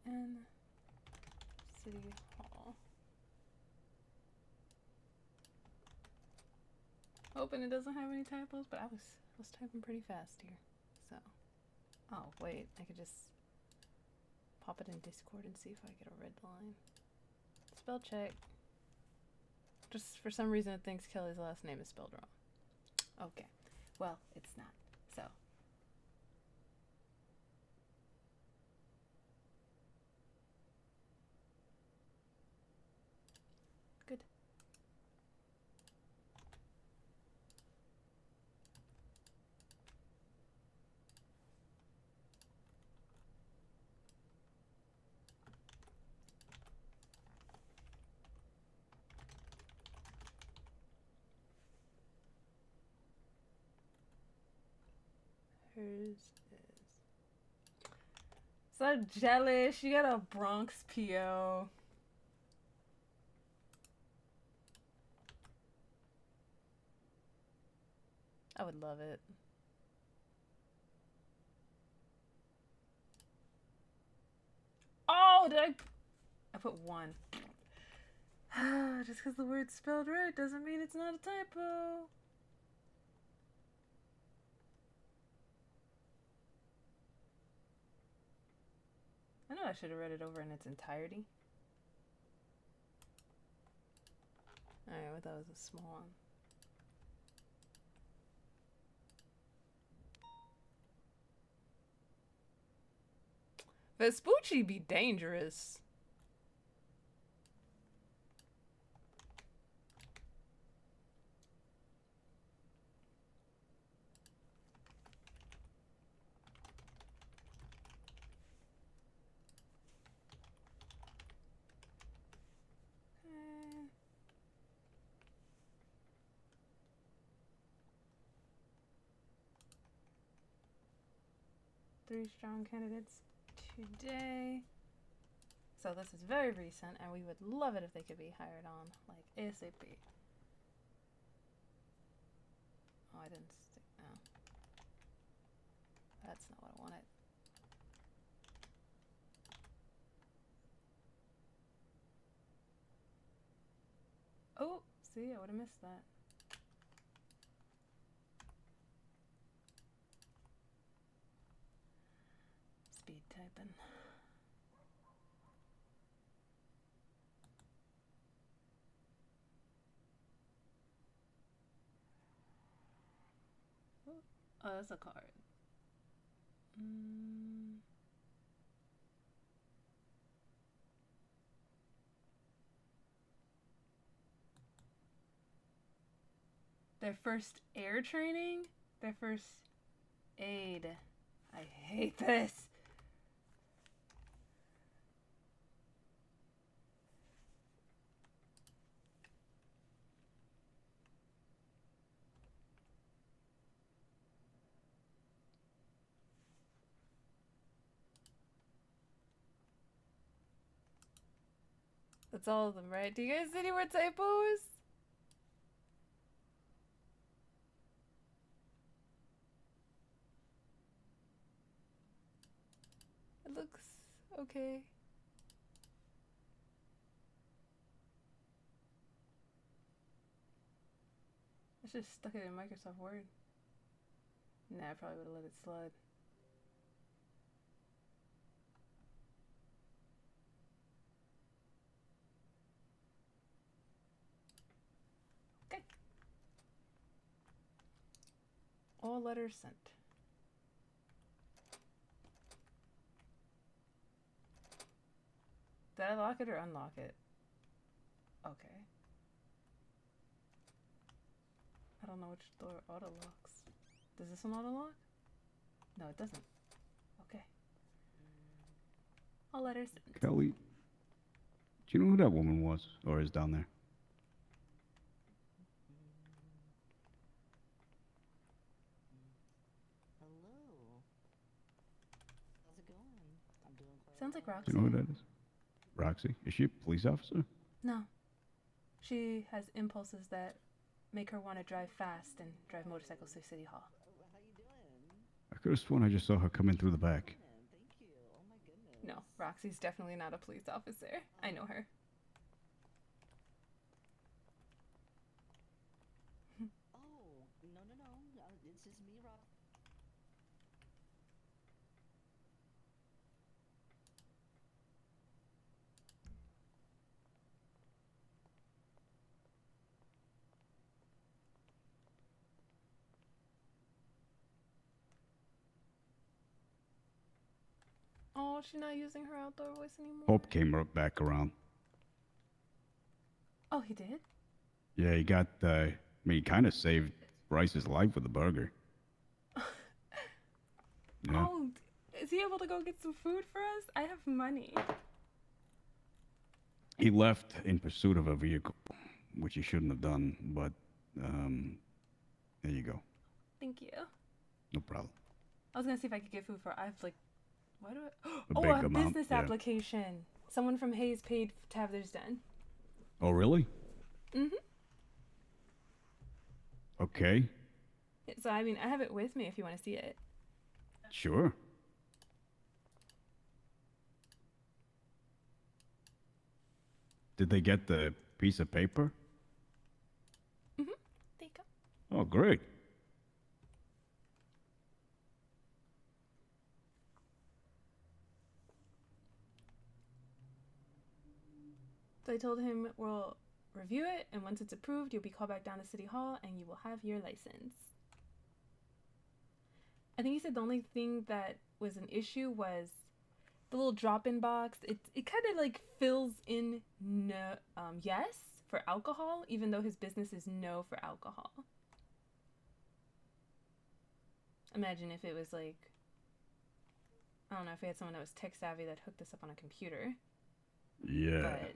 And City Hall. Hoping it doesn't have any typos, but I was typing pretty fast here. So, oh wait, I could just pop it in Discord and see if I get a red line. Spell check. Just for some reason it thinks Kelly's last name is spelled wrong. Okay, well, it's not. So. Good. Hers is so jealous. You got a Bronx PO. I would love it. Oh, did I put one. Just because the word's spelled right doesn't mean it's not a typo. I know I should have read it over in its entirety. Alright, I thought it was a small one. Vespucci be dangerous. Three strong candidates today. So this is very recent, and we would love it if they could be hired on, like, ASAP. Oh, I didn't stick. No. That's not what I wanted. Oh, see, I would have missed that. Speed typing. Oh, that's a card. their first air training, their first aid. I hate this. That's all of them, right? Do you guys see any more typos? It looks okay. I should have stuck it in Microsoft Word. Nah, I probably would have let it slide. Okay. All letters sent. Did I lock it or unlock it? Okay. I don't know which door auto locks. Does this one auto lock? No, it doesn't. Okay. All letters sent. Kelly, do you know who that woman was or is down there? Hello. How's it going? I'm doing quite Sounds like Do Roxy. you know who that is? Roxy? Is she a police officer? No. She has impulses that make her want to drive fast and drive motorcycles through City Hall. I could have sworn I just saw her come in through the back. No, Roxy's definitely not a police officer. I know her. Oh, no. It's just me, Rob. Oh, she's not using her outdoor voice anymore. Hope came back around. Oh, he did? Yeah, he got, I mean, he kind of saved Bryce's life with the burger. Yeah. Oh, is he able to go get some food for us? I have money. He left in pursuit of a vehicle, which he shouldn't have done, but, there you go. Thank you. No problem. I was gonna see if I could get food for. I have like, why do I? A Oh, big a amount, business yeah. application. Someone from Hayes paid to have theirs done. Oh, really? Mhm. Okay, So I mean, I have it with me if you want to see it. sure. Did they get the piece of paper? Mhm. There you go. Oh, great. So I told him we'll review it, and once it's approved, you'll be called back down to City Hall, and you will have your license. I think he said the only thing that was an issue was the little drop-in box. It kind of like fills in no yes for alcohol, even though his business is no for alcohol. Imagine if it was like, I don't know, if we had someone that was tech savvy that hooked us up on a computer. Yeah. But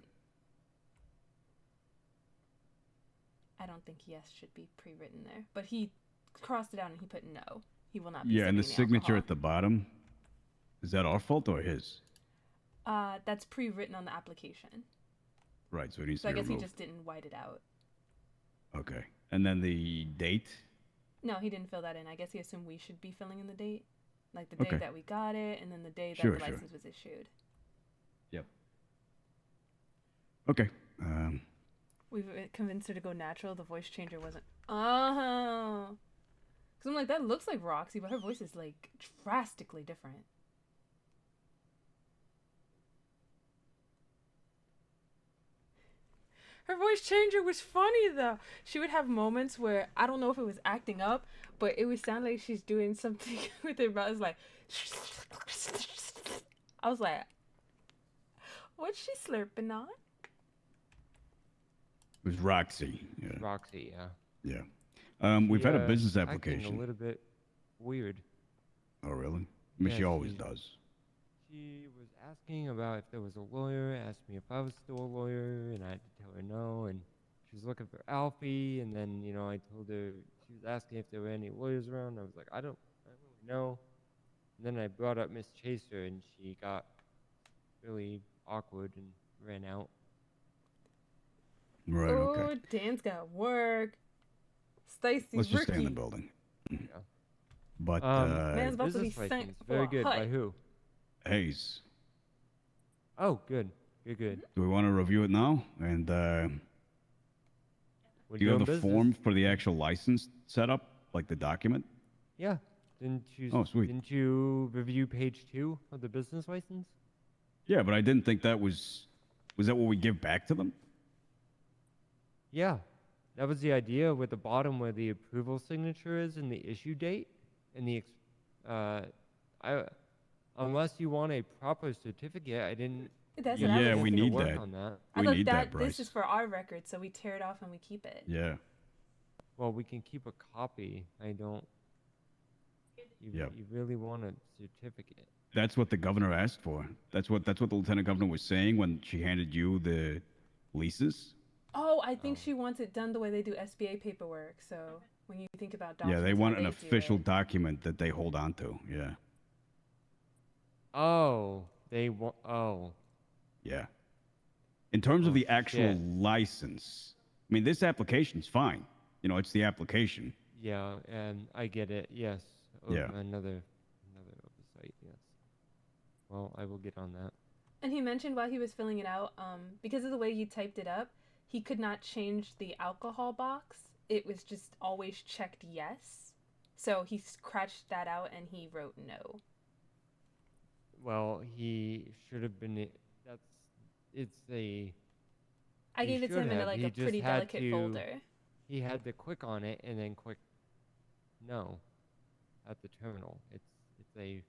I don't think yes should be pre-written there. But he crossed it out and he put no. He will not be Yeah, and the serving any signature alcohol. at the bottom, is that our fault or his? That's pre-written on the application. Right, so it needs So to I be guess he removed. just didn't white it out. Okay. And then the date? No, he didn't fill that in. I guess he assumed we should be filling in the date. Like the Okay. day that we got it, and then the day that Sure, the sure. license was issued. Yep. Okay. We've convinced her to go natural. The voice changer wasn't. Oh. Because I'm like, that looks like Roxy, but her voice is like drastically different. Her voice changer was funny though. She would have moments where I don't know if it was acting up, but it would sound like she's doing something with her mouth. It was like, I was like, what's she slurping on? It was Roxy. Yeah. Roxy, yeah. Yeah. We've had a She, business acting application. a little bit weird. Oh, really? I mean, Yeah, she always she- does. She was asking about if there was a lawyer, asked me if I was still a lawyer, and I had to tell her no, and she was looking for Alfie, and then, you know, I told her, she was asking if there were any lawyers around, I was like, I don't really know. And then I brought up Miss Chaser, and she got really awkward and ran out. Right, Oh, okay. Dan's got work. Stacy Let's just stay in the Ricky. building. Yeah. But, Man's about to be business sent license, for very a good. By hut. who? Hayes, Oh, good. Good. do we want to review it now? And We're do you have doing the business. form for the actual license setup, like the document? Yeah. Didn't you? Oh, sweet. Didn't you review page 2 of the business license? Yeah, but I didn't think that was that what we give back to them? Yeah, that was the idea with the bottom where the approval signature is and the issue date and the unless you want a proper certificate, I didn't. That's you what I didn't was Yeah, we have to need work that. on that. I We thought need that, this Bryce. is for our record, so we tear it off and we keep it. Yeah. Well, we can keep a copy. I don't. Yep. You really want a certificate? That's what the governor asked for. That's what the lieutenant governor was saying when she handed you the leases. Oh, I think she wants it done the way they do SBA paperwork. So when you think about Yeah, documents, they how want an do official it. document that they hold on to. Yeah. Oh, they want. Oh, Yeah. In terms of Oh, the actual shit. license, I mean, this application's fine. You know, it's the application. yeah, and I get it. Yes. Yeah. Another oversight. Yes. Well, I will get on that. And he mentioned while he was filling it out, because of the way he typed it up, he could not change the alcohol box. It was just always checked yes. So he scratched that out and he wrote no. Well, he should have been. It's a. I he gave it to should him in have. like He a just pretty had delicate to- folder. He had to click on it and then click no at the terminal. It's a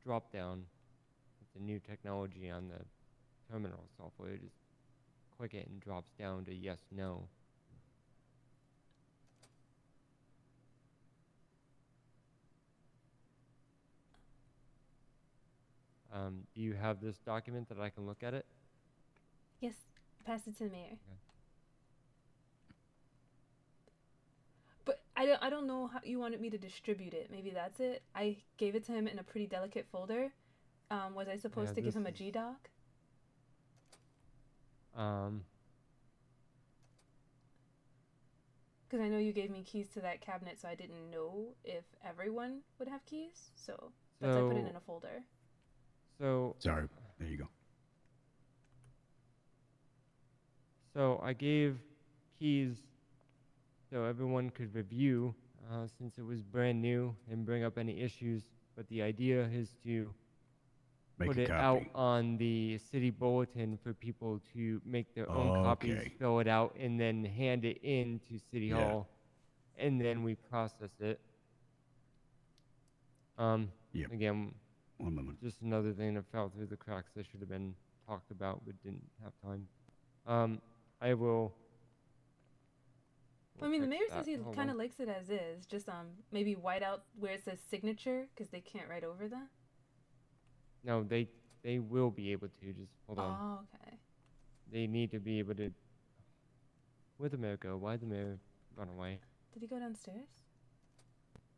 drop down. It's a new technology on the terminal software. Just click it and drops down to yes, no. Do you have this document that I can look at it? Yes, pass it to the mayor. But I don't know how you wanted me to distribute it. Maybe that's it. I gave it to him in a pretty delicate folder. Was I supposed Yeah, to give him a this is- G-Doc? Because I know you gave me keys to that cabinet, so I didn't know if everyone would have keys. So that's why I put it in a folder. So Sorry. There you go. So I gave keys so everyone could review since it was brand new and bring up any issues. But the idea is to Make put a it out copy. on the city bulletin for people to make their own copies, Okay. fill it out, and then hand it in to City Yeah. Hall, and then we process it. Yep. Again, 1 moment. just another thing that fell through the cracks that should have been talked about but didn't have time. I will. I mean, the fix mayor that. says he Hold kind of on. likes it as is. Just maybe white out where it says signature because they can't write over that. No, they will be able to. Just hold on. Oh, okay. They need to be able to. Where'd the mayor go? Why'd the mayor run away? Did he go downstairs?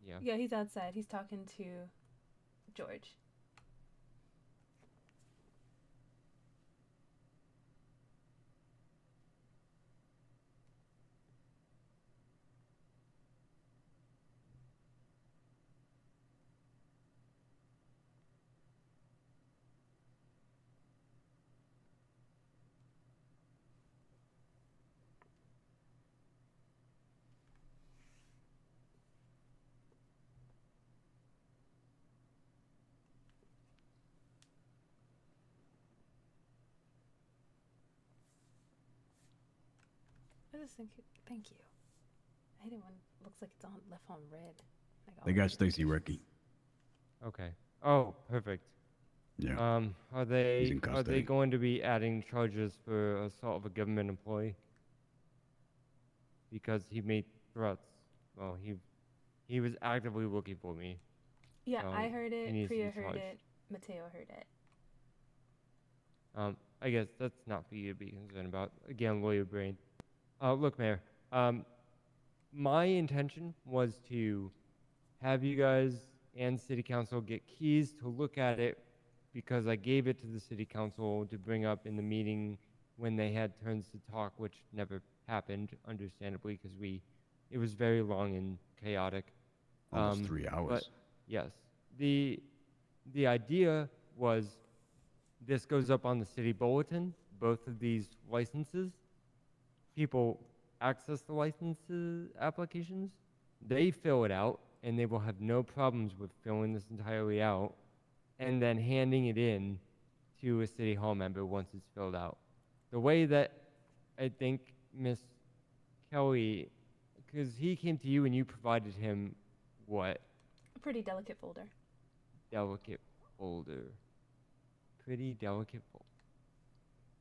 Yeah. Yeah, he's outside. He's talking to George. I just think, thank you. I hate it when it looks like it's on left on red. Like, They oh, got Stacy Ricky. Okay. Oh, perfect. Yeah. Are they in are custody. they going to be adding charges for assault of a government employee? Because he made threats. well, he was actively looking for me. Yeah, so I heard he it. needs to Priya be heard charged. it. Mateo heard it. I guess that's not for you to be concerned about. Again, lawyer brain. Look, Mayor. My intention was to have you guys and City Council get keys to look at it because I gave it to the City Council to bring up in the meeting when they had turns to talk, which never happened, understandably, because it was very long and chaotic. Almost 3 hours. But yes, the idea was this goes up on the city bulletin, both of these licenses. People access the licenses applications, they fill it out, and they will have no problems with filling this entirely out and then handing it in to a city hall member once it's filled out. The way that I think Miss Kelly, because he came to you and you provided him what? A pretty delicate folder. Delicate folder. Pretty delicate folder.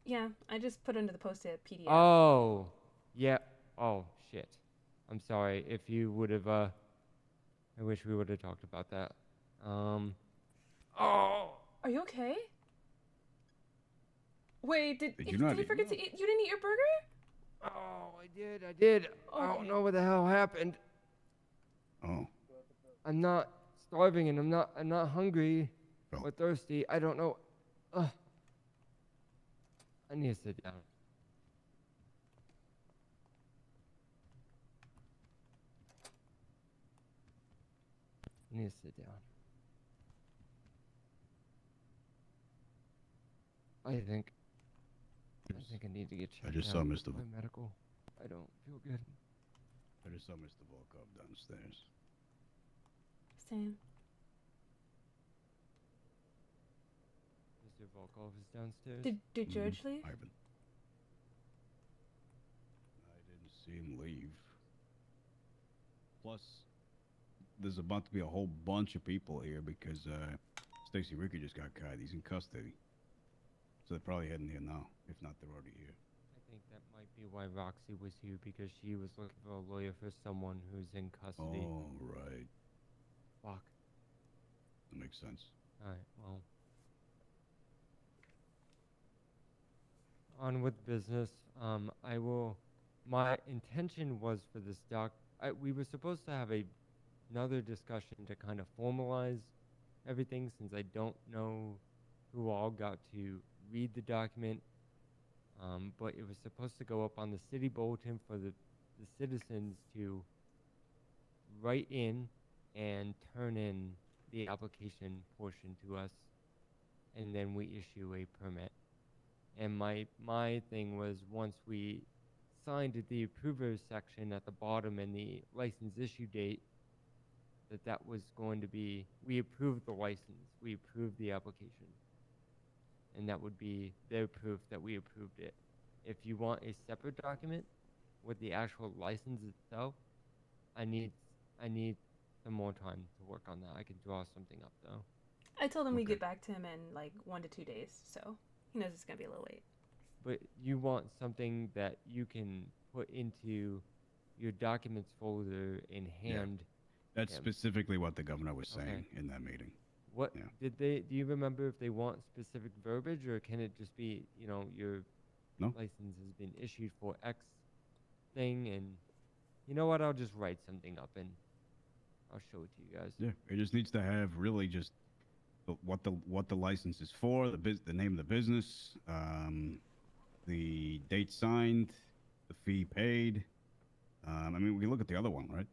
Yeah, I just put under the post-it PDF. Oh, yeah. Oh, shit. I'm sorry. If you would have, I wish we would have talked about that. Oh. Are you okay? Wait, did you you not eat? forget to eat? You didn't eat your burger? Oh, I did. I don't know what the hell happened. Oh. I'm not starving and I'm not hungry or thirsty. I don't know. I need to sit down. I need to sit down. I think I need to get checked I just out saw Mr. by medical. I don't feel good. I just saw Mr. Volkov downstairs. Same. Mr. Volkov is downstairs. Did George leave? Ivan. I didn't see him leave. Plus, there's about to be a whole bunch of people here because Stacy Ricky just got caught. He's in custody. So they're probably heading here now. If not, they're already here. I think that might be why Roxy was here because she was looking for a lawyer for someone who's in custody. Oh, right. Fuck. That makes sense. Alright, well. On with business. My intention was for this we were supposed to have another discussion to kind of formalize everything since I don't know who all got to read the document. But it was supposed to go up on the city bulletin for the citizens to write in and turn in the application portion to us, and then we issue a permit. And my thing was once we signed the approver section at the bottom and the license issue date, that was going to be, we approved the license, we approved the application. And that would be their proof that we approved it. If you want a separate document with the actual license itself, I need some more time to work on that. I can draw something up though. I told him we'd get back to him in like 1 to 2 days, so he knows it's gonna be a little late. But you want something that you can put into your documents folder in hand. That's specifically what the governor was saying in that meeting. What do you remember if they want specific verbiage, or can it just be, your license has been issued for X thing, and you know what, I'll just write something up and I'll show it to you guys. Yeah, it just needs to have really just what the license is for, the name of the business, the date signed, the fee paid. I mean, we can look at the other one, right?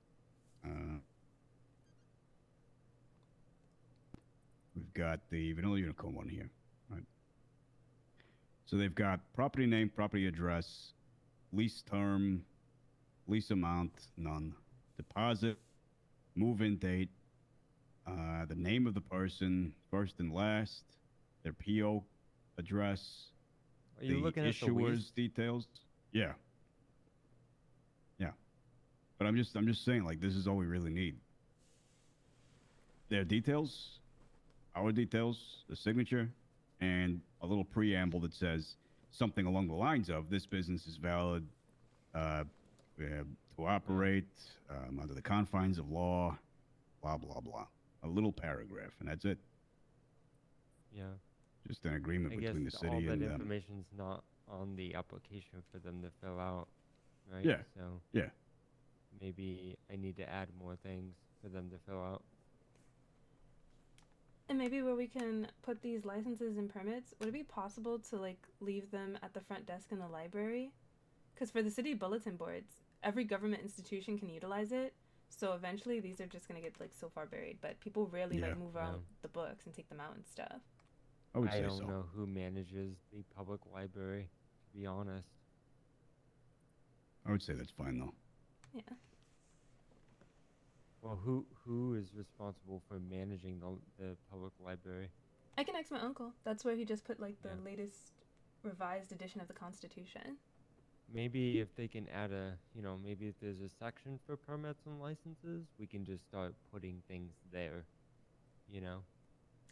We've got the Vanilla Unicorn one here, right? So they've got property name, property address, lease term, lease amount, none, deposit, move-in date, the name of the person, first and last, their PO address, Are you looking at the issuer's lease? details. Yeah. Yeah. But I'm just saying, like, this is all we really need. Their details, our details, the signature, and a little preamble that says something along the lines of this business is valid to operate under the confines of law, blah, blah, blah. A little paragraph, and that's it. Yeah. Just an agreement I guess between the all city that and them. information's not on the application for them to fill out, right? Yeah. So Yeah. maybe I need to add more things for them to fill out. And maybe where we can put these licenses and permits, would it be possible to like leave them at the front desk in the library? Because for the city bulletin boards, every government institution can utilize it. So eventually these are just gonna get like so far buried, but people rarely Yeah. like move around the books and take them out and stuff. I would say don't so. know who manages the public library, to be honest. I would say that's fine, though. Yeah. Well, who is responsible for managing the public library? I can ask my uncle. That's where he just put like the Yeah. latest revised edition of the Constitution. Maybe if they can add maybe if there's a section for permits and licenses, we can just start putting things there, you know?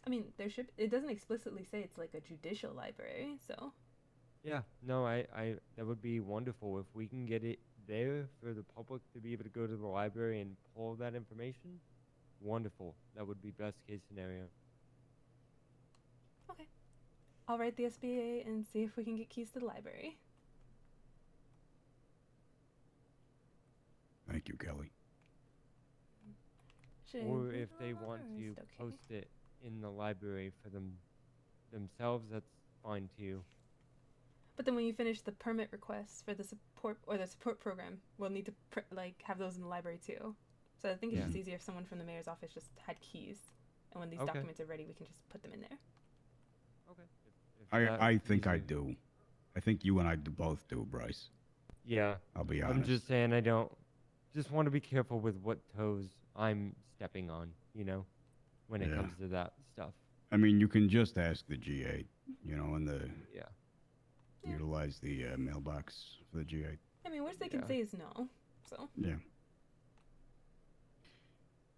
I mean, it doesn't explicitly say it's like a judicial library, so. Yeah, no, I that would be wonderful if we can get it there for the public to be able to go to the library and pull that information. Wonderful. That would be best case scenario. Okay. I'll write the SBA and see if we can get keys to the library. Thank you, Kelly. Should I Or move if they over, want or is to it okay? post it in the library for themselves, that's fine too. But then when you finish the permit requests for the support program, we'll need to have those in the library too. So I think it's Yeah. just easier if someone from the mayor's office just had keys, and when these Okay. documents are ready, we can just put them in there. Okay. If that's I think I easier. do. I think you and I both do, Bryce. Yeah. I'll be I'm honest. just saying just want to be careful with what toes I'm stepping on, when it Yeah. comes to that stuff. I mean, you can just ask the G8, and Yeah. utilize the mailbox for the G8. I mean, worst they can Yeah. say is no. So. Yeah.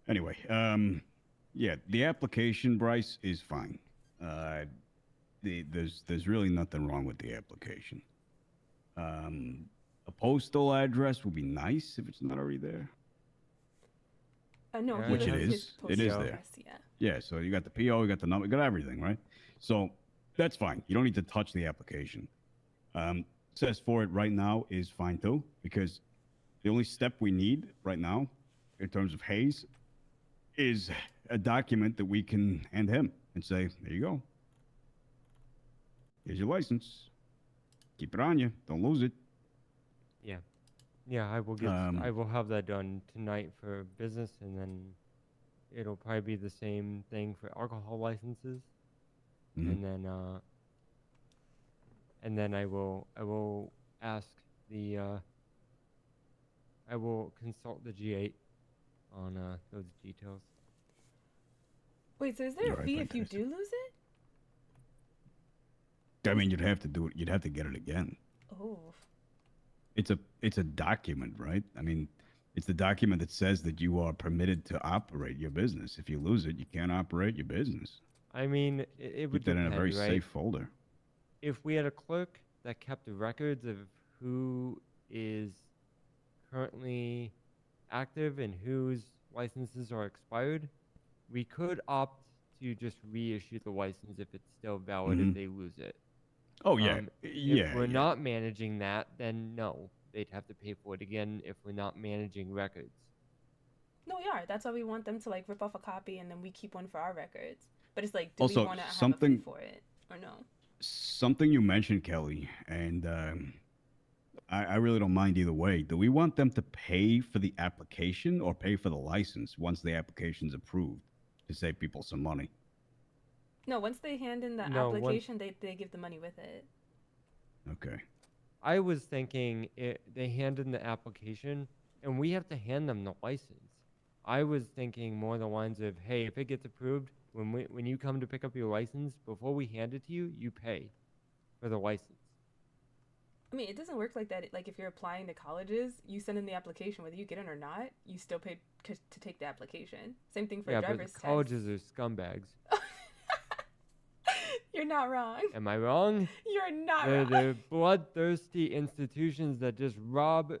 Anyway, yeah, the application, Bryce, is fine. There's really nothing wrong with the application. A postal address would be nice if it's not already there. No, Yeah, he Which it lists his is. It postal is there. address, yeah. Yeah, so you got the PO, you got the number, you got everything, right? So that's fine. You don't need to touch the application. Says for it right now is fine too, because the only step we need right now, in terms of Hayes, is a document that we can hand him and say, there you go. Here's your license. Keep it on you. Don't lose it. Yeah. Yeah, I will have that done tonight for business, and then it'll probably be the same thing for alcohol licenses. Mhm. And then I will ask I will consult the G8 on those details. Wait, so is there a Alright, fee if you fantastic. do lose it? I mean, you'd have to do it. You'd have to get it again. Oh. It's a document, right? I mean, it's the document that says that you are permitted to operate your business. If you lose it, you can't operate your business. I mean, it would Keep that in a depend, very right? safe folder. If we had a clerk that kept the records of who is currently active and whose licenses are expired, we could opt to just reissue the license if it's still valid Mhm. if they lose it. Oh, yeah. If Yeah, we're yeah. not managing that, then no, they'd have to pay for it again if we're not managing records. No, we are. That's why we want them to like rip off a copy and then we keep one for our records. But it's like, do Also, we want to have a fee something- for it or no? Something you mentioned, Kelly, and I really don't mind either way. Do we want them to pay for the application or pay for the license once the application's approved to save people some money? No, once they hand in the No, application, they give the money with it. Okay. I was thinking they hand in the application and we have to hand them the license. I was thinking more the lines of, hey, if it gets approved, when you come to pick up your license, before we hand it to you, you pay for the license. I mean, it doesn't work like that. Like, if you're applying to colleges, you send in the application. Whether you get in or not, you still pay to take the application. Same thing for Yeah, a but driver's the colleges are scumbags. test. You're not wrong. Am I wrong? You're not They're wrong. the bloodthirsty institutions that just rob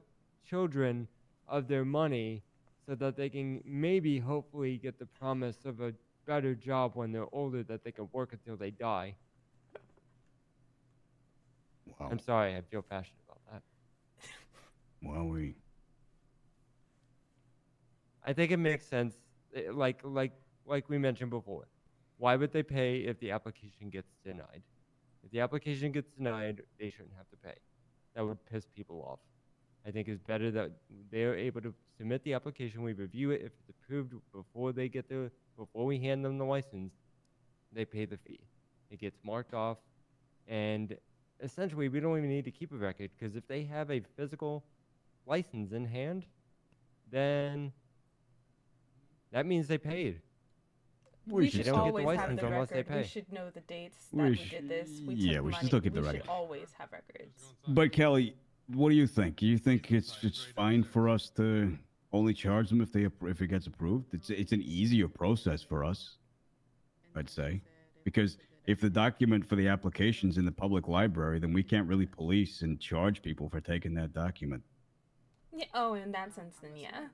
children of their money so that they can maybe hopefully get the promise of a better job when they're older that they can work until they die. Wow. I'm sorry, I feel passionate about that. Well, I think it makes sense, like we mentioned before. Why would they pay if the application gets denied? If the application gets denied, they shouldn't have to pay. That would piss people off. I think it's better that they're able to submit the application, we review it. If it's approved before we hand them the license, they pay the fee. It gets marked off, and essentially we don't even need to keep a record, because if they have a physical license in hand, then that means they paid. We They should don't get the always have license the unless they record. We pay. should know the dates that We we sh- did this. We yeah, took we should money. still keep the We record. should always have records. But Kelly, what do you think? Do you think it's fine for us to only charge them if it gets approved? It's an easier process for us, I'd say, because if the document for the application's in the public library, then we can't really police and charge people for taking that document. Yeah. Oh, in that sense, then yeah.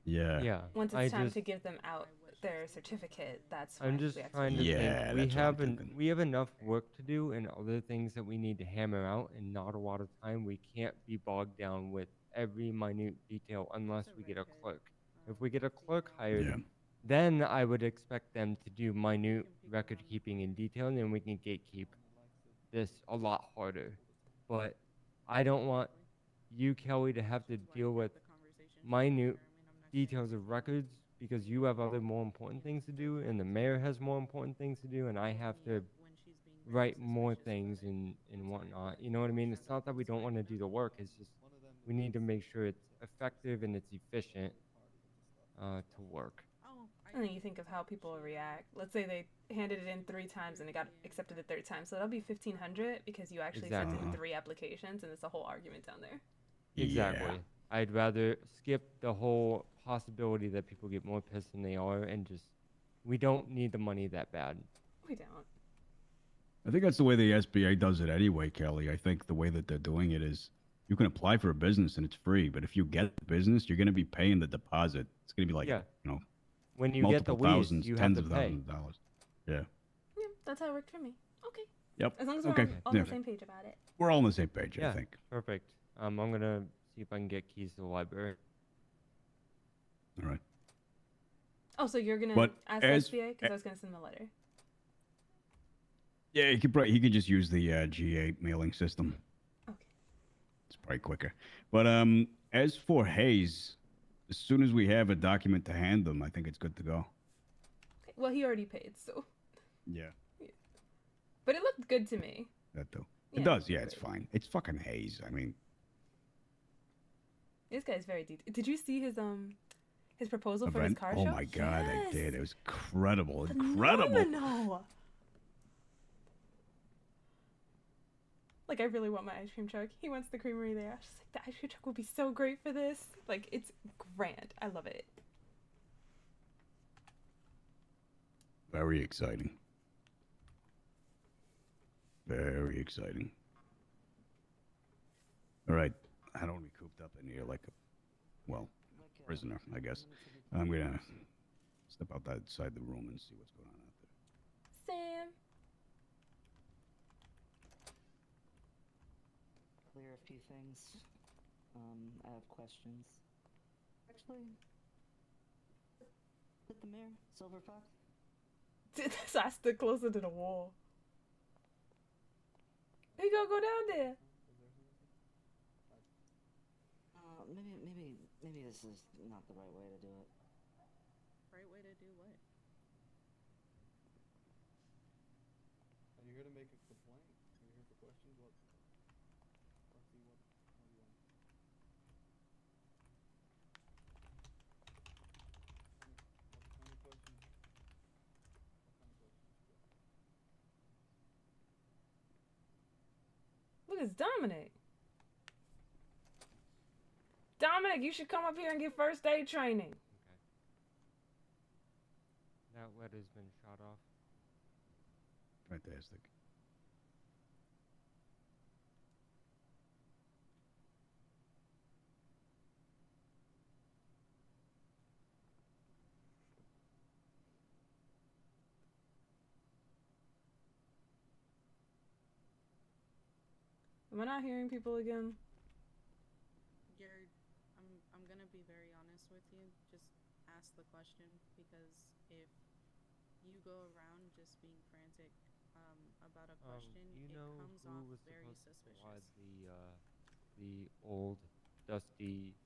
Yeah. Yeah. Once I it's time just- to give them out their certificate, that's I'm when just we have trying to Yeah, think. that's what I'm We have enough work to do and other things that we need to hammer out, and not a lot of time. We can't be bogged down with every minute detail unless we get a clerk. If we get a clerk hired, then I would expect them to do minute record keeping in detail, and then we can gatekeep this a lot harder. But I don't want you, Kelly, to have to deal with minute details of records, because you have other more important things to do, and the mayor has more important things to do, and I have to write more things and whatnot. You know what I mean? It's not that we don't want to do the work. It's just we need to make sure it's effective and it's efficient to work. And then you think of how people react. Let's say they handed it in 3 times and it got accepted the 3rd time, so that'll be 1,500 because you actually accepted Exactly. 3 applications, and it's a whole argument down there. Exactly. I'd rather skip the whole possibility that people get more pissed than they are, and just we don't need the money that bad. We don't. I think that's the way the SBA does it anyway, Kelly. I think the way that they're doing it is you can apply for a business and it's free, but if you get the business, you're going to be paying the deposit. It's going to be like, Yeah. you know, When you get the multiple lease, thousands, you have tens to of pay. thousands of dollars. Yeah. Yeah, that's how it worked for me. Okay. Yep. As long as we're Okay. on Yeah. the same page about it. We're all on the same page, Yeah, I think. perfect. I'm gonna see if I can get keys to the library. All right. Oh, so you're gonna But ask as- SBA? Because I was gonna send them a letter. Yeah, he could just use the G8 mailing system. Okay. It's probably quicker. But as for Hayes, as soon as we have a document to hand them, I think it's good to go. Okay. Well, he already paid, so. Yeah. But it looked good to me. That too. Yeah, It does, yeah, it's fine. It's fucking Hayes. I mean, This guy's very detailed. Did you see his proposal for his event. car Oh show? my god, I Yes. did. It was incredible. Incredible. Phenomenal. Like, I really want my ice cream truck. He wants the creamery there. I was just like, the ice cream truck would be so great for this. Like, it's grand. I love it. Very exciting. Very exciting. All right. I don't want to be cooped up in here like a, well, prisoner, I guess. I'm going to step outside the room and see what's going on out there. Sam. Clear a few things. I have questions. Actually, is it the mayor, Silver Fox? So I stood closer to the wall. He gonna go down there. Maybe this is not the right way to do it. Right way to do what? Are you here to make a complaint? Are you here for questions? What? Let's see what you want. What kind of questions? Look, it's Dominic. Dominic, you should come up here and get first aid training. That letter's been shot off. Fantastic. Am I not hearing people again? I'm gonna be very honest with you. Just ask the question, because if you go around just being frantic about a question, You it know comes who off was very supposed to suspicious. provide the old dusty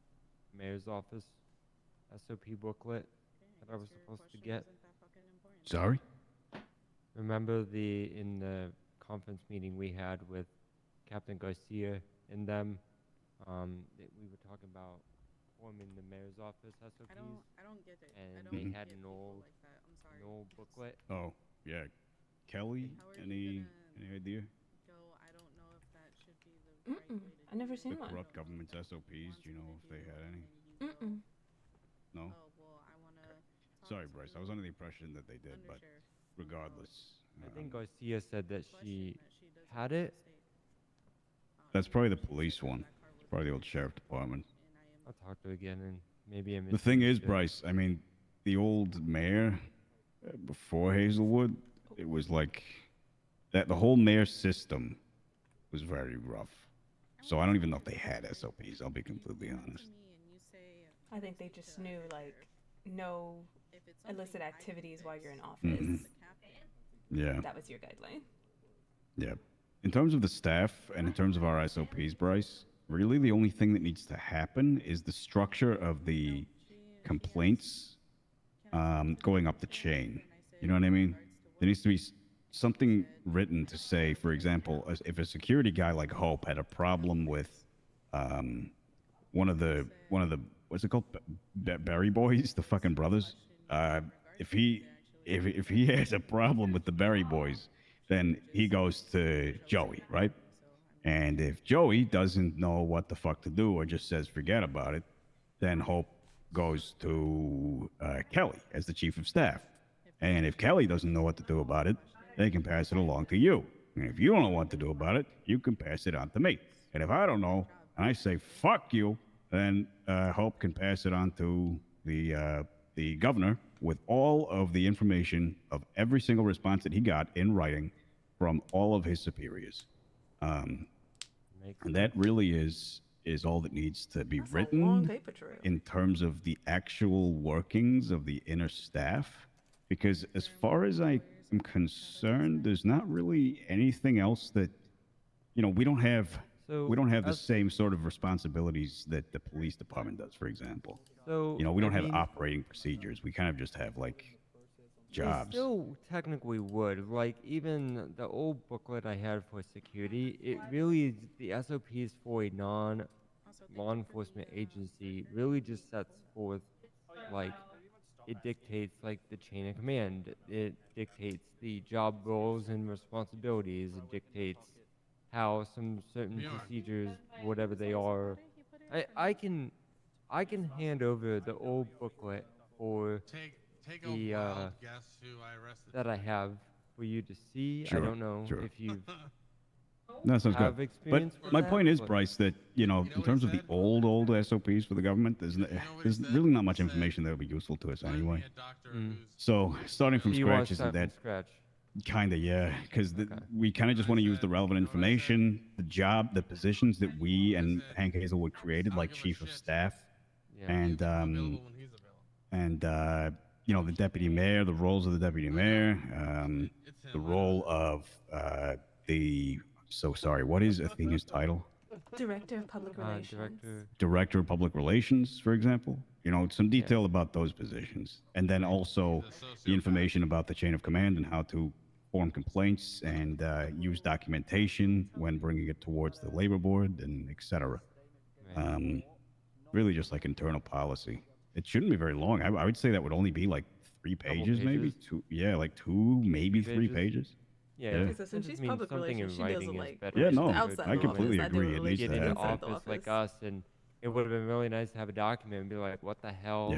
mayor's office SOP booklet that I was supposed to get? Sorry? Remember in the conference meeting we had with Captain Garcia and them, we were talking about forming the mayor's office SOPs. I don't get it. And I don't they get had an people old, like that. I'm sorry. an old booklet. Oh, yeah. Kelly, How are you any idea? Go. I don't know if that should be the right way to I never The seen one. corrupt government's SOPs, do you know if they had any? Mm-mm. No? Oh, well, I want to. Sorry, Bryce. I was under the impression that they did, but regardless. I think Garcia said that she had it. That's probably the police one. Probably the old sheriff department. I'll talk to her again and maybe I The thing is, misunderstood. Bryce, I mean, the old mayor before Hazelwood, it was like that. The whole mayor system was very rough. So I don't even know if they had SOPs. I'll be completely honest. I think they just knew, like, no illicit activities while you're in office. Mhm. Yeah. That was your guideline. Yeah. In terms of the staff and in terms of our SOPs, Bryce, really the only thing that needs to happen is the structure of the complaints going up the chain. You know what I mean? There needs to be something written to say, for example, if a security guy like Hope had a problem with one of the what's it called, Berry Boys, the fucking brothers. If he has a problem with the Berry Boys, then he goes to Joey, right? And if Joey doesn't know what the fuck to do or just says forget about it, then Hope goes to Kelly as the chief of staff. And if Kelly doesn't know what to do about it, they can pass it along to you. And if you don't know what to do about it, you can pass it on to me. And if I don't know, and I say fuck you, then Hope can pass it on to the governor with all of the information of every single response that he got in writing from all of his superiors. And that really is all that needs to be Long written paper trail. in terms of the actual workings of the inner staff. Because as far as I am concerned, there's not really anything else that, you know, we don't have the as- same sort of responsibilities that the police department does, for example. So, You know, we don't I have mean- operating procedures. We kind of just have like jobs. They still technically would. Like, even the old booklet I had for security, it really is the SOPs for a non-law enforcement agency really just sets forth, like, it dictates, like, the chain of command. It dictates the job roles and responsibilities. It dictates how some certain Bjorn. procedures, whatever they are. I can hand over the old booklet for Take a the wild guess who I arrested. that I have for you to see. Sure, I don't know sure. if you've No, that sounds have good. experience But with my that, point is, but- Bryce, that, you know, in terms of the old SOPs for the government, there's really not much information that would be useful to us anyway. So starting from So you wanna scratch isn't start from that scratch? kind of, yeah, because we kind of just want to use the relevant information, the positions that we and Hank Hazelwood created, like chief of staff, and you know, the deputy mayor, the roles of the deputy mayor, the role of what is Athena's title? Director of Public Relations. Director of Public Relations, for example. You know, some detail about those positions. And then also the information about the chain of command and how to form complaints and use documentation when bringing it towards the labor board and etc. Really just like internal policy. It shouldn't be very long. I would say that would only be like 3 pages, maybe. pages? 2, yeah, like 2, maybe 3 pages? pages. Yeah, Okay, so since that she's just means public something in relations, she does writing is like better. Yeah, relations no, outside I the completely office. I do agree. It needs Get to in the happen. inside the office like us, and it would have been really nice to have a document and be like, what the hell?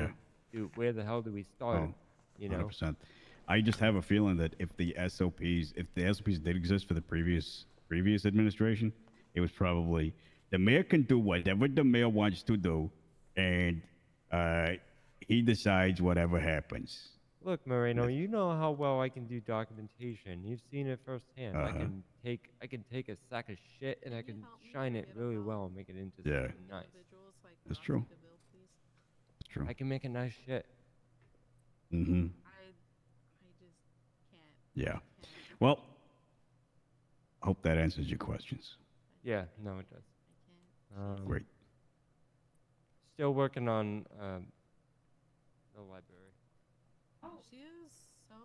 Yeah. Where the hell do we start? Oh, You know? 100%. I just have a feeling that if the SOPs did exist for the previous administration, it was probably the mayor can do whatever the mayor wants to do, and he decides whatever happens. Look, Moreno, you know how well I can do documentation. You've seen it firsthand. I can take a sack of shit and I can shine it really well and make it into something nice. That's true. That's true. I can make a nice shit. Mm-hmm. I just can't. Yeah. Well, I hope that answers your questions. Yeah, no, it does. Great. Still working on the library. She is so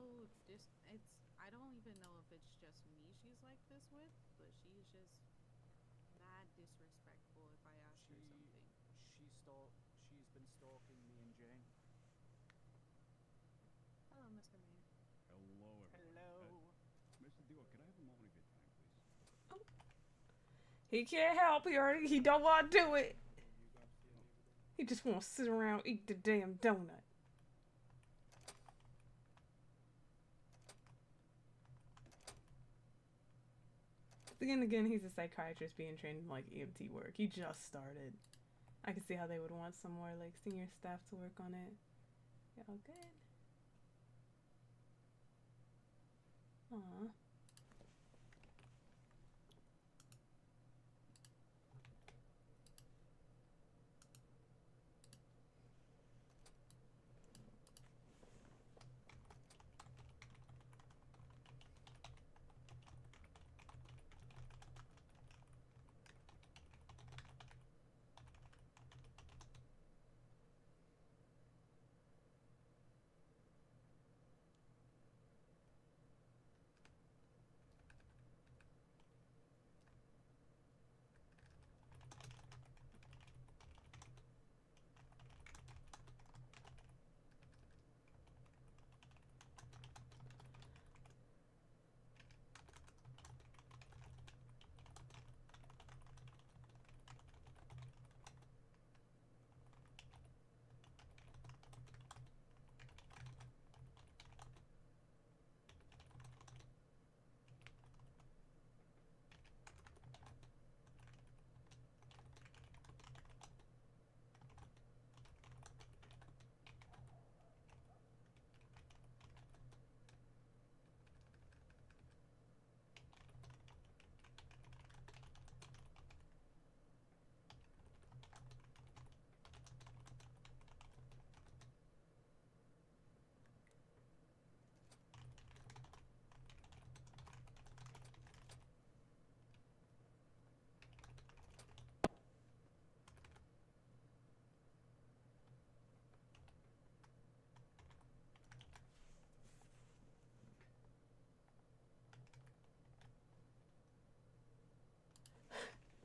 I don't even know if it's just me she's like this with, but she's just mad disrespectful if I ask her something. She's been stalking me and Jane. Hello, Mr. Mayor. Hello. Mr. Dior, can I have a moment of your time, please? He can't help. He don't want to do it. He just wants to sit around and eat the damn donut. Then again, he's a psychiatrist being trained in like EMT work. He just started. I can see how they would want some more like senior staff to work on it. Yeah, all good. Aw.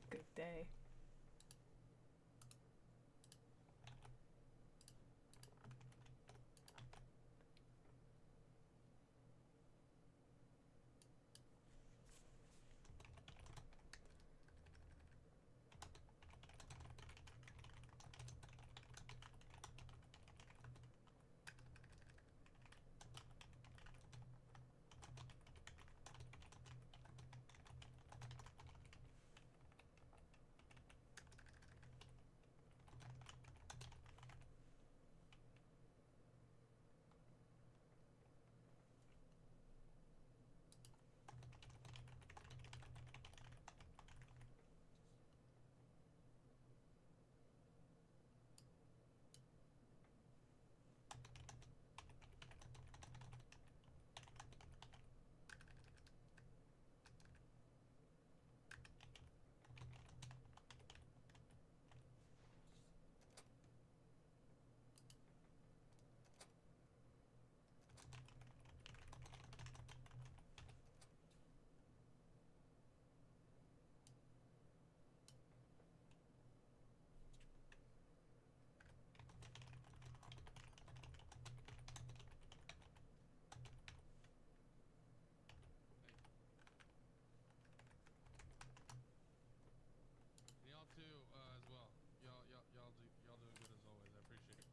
Good day. Y'all too, as well. Y'all doing good as always. I appreciate it.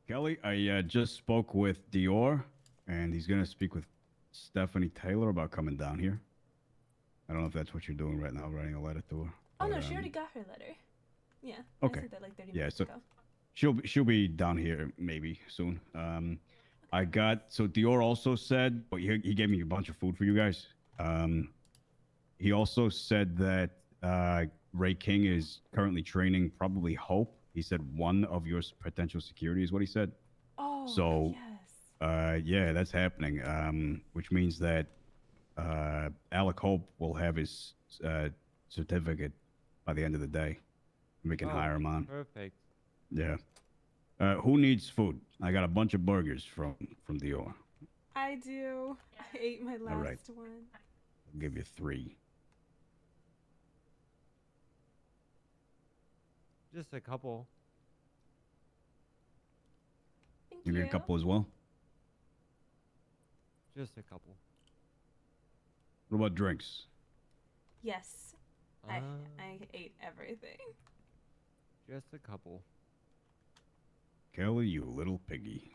Kelly, I just spoke with Dior, and he's going to speak with Stephanie Taylor about coming down here. I don't know if that's what you're doing right now, writing a letter to her. Oh no, but, she already got her letter. Yeah. Okay. I said that like 30 Yeah, minutes so ago. she'll be down here maybe soon. I got so Dior also said, but he gave me a bunch of food for you guys. He also said that Ray King is currently training probably Hope. He said one of your potential security is what he said. Oh, So, yes. yeah, that's happening. Which means that Alec Hope will have his certificate by the end of the day. We can Oh, hire him on. Perfect. Yeah. Who needs food? I got a bunch of burgers from Dior. I do. I ate my last right. one. I'll give you 3. Just a couple. Thank Give you a couple as well. Just a couple. What about drinks? Yes. I ate everything. Just a couple. Kelly, you little piggy.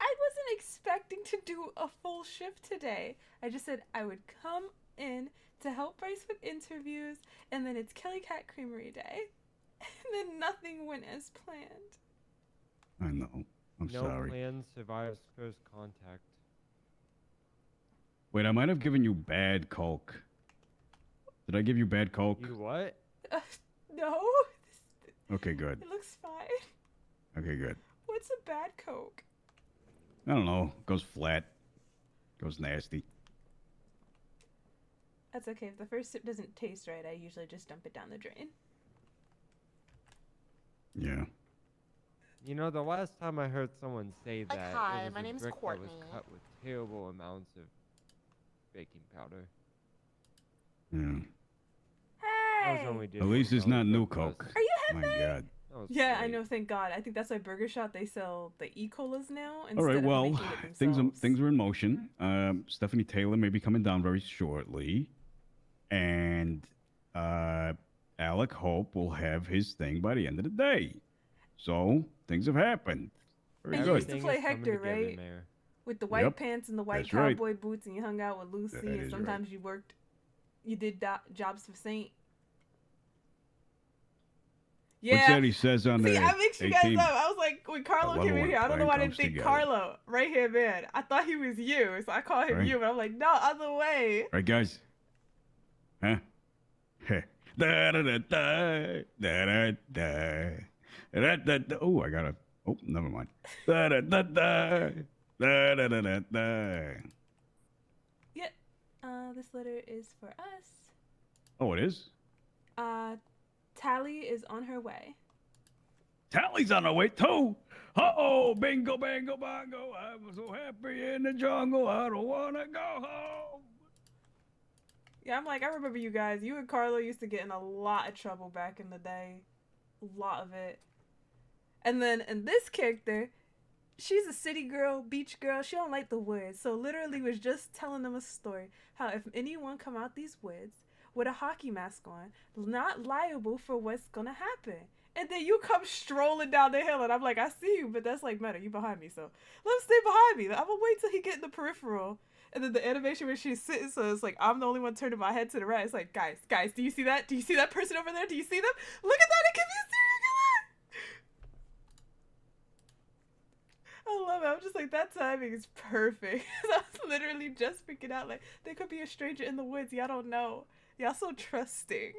I wasn't expecting to do a full shift today. I just said I would come in to help Bryce with interviews, and then it's Kelly Cat Creamery Day. And then nothing went as planned. I know. I'm no sorry. plan survives first contact. Wait, I might have given you bad coke. Did I give you bad coke? You what? No. Okay, good. It looks fine. Okay, good. What's a bad Coke? I don't know. Goes flat. Goes nasty. That's okay. If the first sip doesn't taste right, I usually just dump it down the drain. Yeah. You know, the last time I heard someone say Like, that, hi, it was my a name's brick that Courtney. was cut with terrible amounts of baking powder. Yeah. That was Hey! when we did At least it's not new coke. Are you My happy? God. Yeah, I know. Thank God. I think that's why Burger Shot they sell the E-colas now instead All right. of Well, making it things themselves. things are in motion. Stephanie Taylor may be coming down very shortly, and Alec Hope will have his thing by the end of the day. So things have happened. Very And good. you used to play Hector, right? With the white Yep, pants and the white that's right. cowboy boots, and you hung out with Lucy, That and is sometimes you did jobs for Saint. What's that he says on See, the I mixed you guys 18? up. I was like, when Carlo love came it in when here, a I don't know plan why I didn't comes think together. Carlo, right here, man. I thought he was you, so I called him Right. you, but I'm like, no, other way. Right, guys? Huh? Heh. Da da da da da da da da da da. Oh, I gotta. Oh, never mind. Da da da da da da da da da. Yep. This letter is for us. Oh, it is. Tally is on her way. Tally's on her way too. Uh-oh, bingo, bango, bongo. I was so happy in the jungle. I don't wanna go home. Yeah, I'm like, I remember you guys. You and Carlo used to get in a lot of trouble back in the day. A lot of it. And then in this character, she's a city girl, beach girl. She don't like the woods. So literally was just telling them a story. How if anyone come out these woods with a hockey mask on, not liable for what's gonna happen. And then you come strolling down the hill, and I'm like, I see you, but that's like meta. You behind me, so let him stay behind me. I'm gonna wait till he get in the peripheral. And then the animation where she's sitting, so it's like I'm the only one turning my head to the right. It's like, guys, do you see that? Do you see that person over there? Do you see them? Look at that! It can be a serial killer. I love it. I'm just like, that timing is perfect. I was literally just freaking out. Like, there could be a stranger in the woods. Y'all don't know. Y'all so trusting.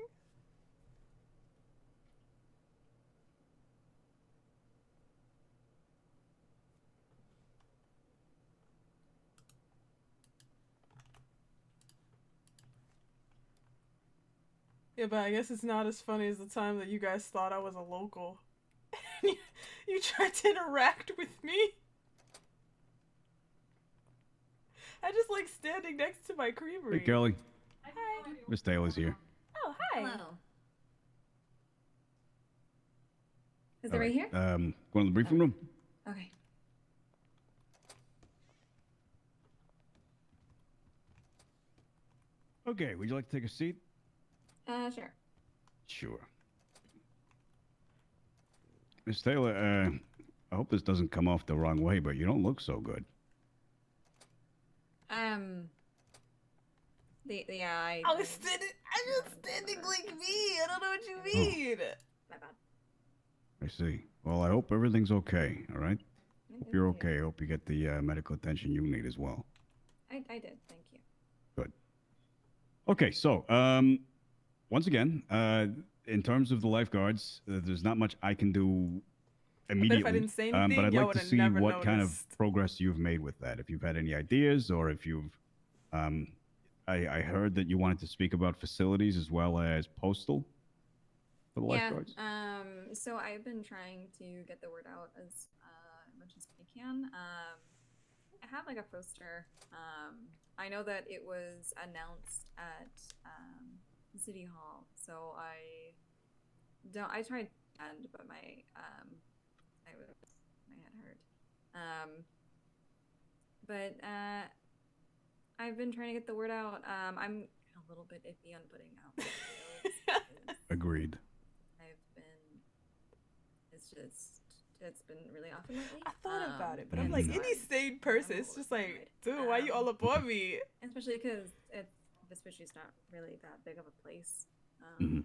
Yeah, but I guess it's not as funny as the time that you guys thought I was a local. you tried to interact with me. I just like standing next to my creamery. Hey, Kelly. Hi. Miss Taylor's here. Oh, hi. Hello. Is All it right here? Going to the briefing room? Okay. Okay, would you like to take a seat? Sure. Sure. Miss Taylor, I hope this doesn't come off the wrong way, but you don't look so good. Yeah, I I'm just standing like me. I don't know what you mean. My bad. I see. Well, I hope everything's okay. All right. Hope you're okay. I hope you get the medical attention you need as well. I did. Thank you. Good. Okay, so once again, in terms of the lifeguards, there's not much I can do immediately. didn't say but anything, I'd y'all like to would've see never what kind of noticed. progress you've made with that. If you've had any ideas, or if you've, I heard that you wanted to speak about facilities as well as postal for the lifeguards. So I've been trying to get the word out as much as I can. I have like a poster. I know that it was announced at City Hall, so I tried and but my head hurt. But I've been trying to get the word out. I'm a little bit iffy on putting out videos because Agreed. it's been really awful lately. I thought about it, but I'm and like, so any sane person, it's just like, dude, why you all up on me? Especially because Vespucci's not really that big of a place. Mhm.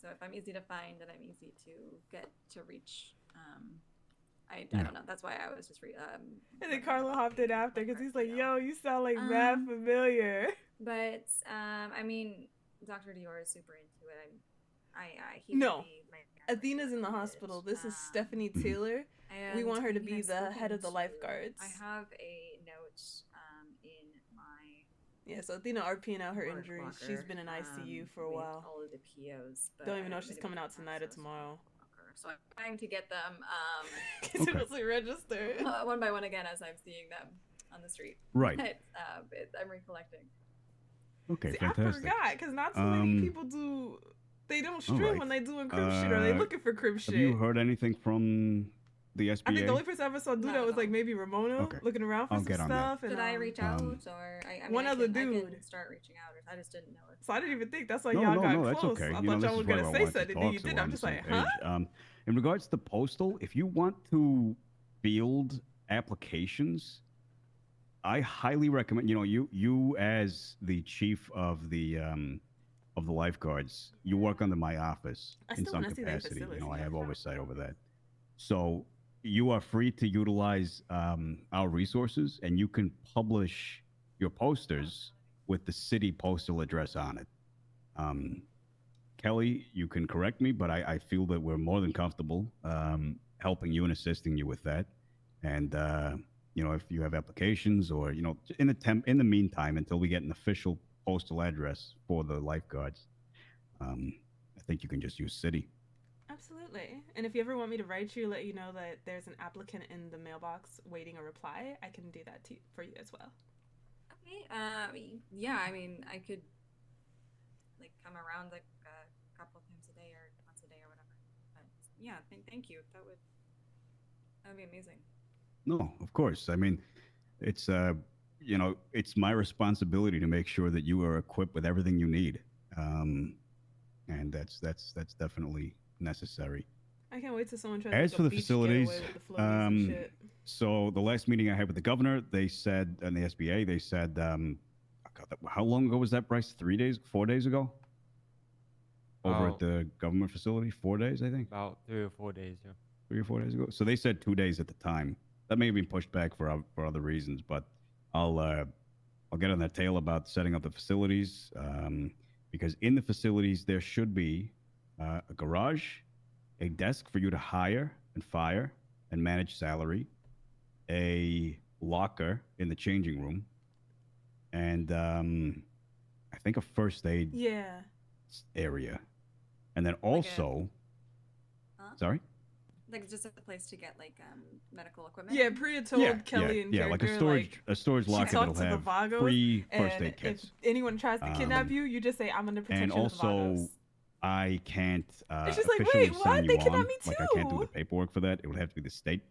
So if I'm easy to find and I'm easy to get to reach, I Yeah. don't know. That's why I was just And then Carlo hopped in after because he's like, yo, you sound like mad familiar. But I mean, Dr. Dior is super into it. He No. would be my Athena's in the hospital. This is Stephanie Taylor. We and want her to I mean, be I've the head spoken of the to- lifeguards. I have a note in my Yeah, so Athena RPing out her work injuries. locker, She's been in ICU for a with while. all of the POs. But Don't even know I if she's haven't coming been out tonight or tomorrow. So I'm trying to get them Because it doesn't register. one by one again as I'm seeing them on the street. Right. But I'm recollecting. Okay, See, I fantastic. forgot because not too many people do. They don't stream right. when they doing crib shit, or they looking for crib shit. Have you heard anything from the SBA? I think the only person I ever saw do that was like maybe Ramona Okay. looking around for I'll some get on that. stuff. And, Should I reach out or I mean, one I other can, I dude. can start reaching out. I just didn't know if. So I didn't even think that's why No, y'all no, got no, that's close. okay. I You thought know, y'all this were is why I gonna say wanted to something, then talk, you so did. we're I'm on just the like, same huh? page. In regards to postal, if you want to field applications, I highly recommend. You know, you as the chief of the lifeguards, you work under my office I in still some wanna see their capacity. You know, facility. I have oversight over that. So you are free to utilize our resources, and you can publish your posters with the city postal address on it. Kelly, you can correct me, but I feel that we're more than comfortable helping you and assisting you with that. And you know, if you have applications, or you know, in the meantime, until we get an official postal address for the lifeguards, I think you can just use city. Absolutely. And if you ever want me to write you, let you know that there's an applicant in the mailbox waiting a reply, I can do that for you as well. Okay. Yeah. I mean, I could like come around like a couple of times a day or once a day or whatever. But yeah, thank you. That would be amazing. No, of course. I mean, it's you know, it's my responsibility to make sure that you are equipped with everything you need, and that's definitely necessary. I can't wait till someone tries As to for like the a beach facilities, getaway with the floaties and shit. so the last meeting I had with the governor, they said, and the SBA, they said, God, how long ago was that, Bryce? 4 days ago? Over at the government facility? 4 days, I think? About 3 or 4 days, yeah. 3 or 4 days ago. So they said 2 days at the time. That may have been pushed back for other reasons, but I'll get on that tail about setting up the facilities, because in the facilities there should be a garage, a desk for you to hire and fire and manage salary, a locker in the changing room, and I think a first aid Yeah. area, and then also, sorry. Like just a place to get like medical equipment. Yeah, Priya told Kelly and yeah, like Character, a storage she locker talked that'll to the have Vagos, free first and aid kits. If anyone tries to kidnap you, you just say, I'm under protection And of the Vagos. also, I can't And she's like, officially "Wait, what? sign They you kidnapped on. me Like I can't do too." the paperwork for that. It would have to be the state.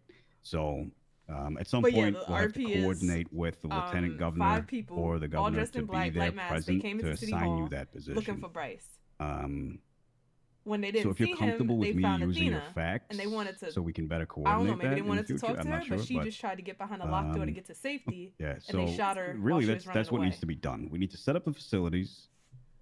So at some But yeah, point, the we'll have to RP is, coordinate with the lieutenant governor 5 people, or the all governor dressed to in black, be there light masks. They present came to into City assign Hall you that position. looking for Bryce. When they didn't so if you're see comfortable him, with they me found using your Athena, facts, and they wanted to. so we can better I coordinate don't know, maybe that they in wanted the to future. talk I'm to her, not sure, but she just tried to get behind a locked door to get to safety. Yeah, and so they shot her. really, while she was that's what running needs to be done. We need to set up the facilities.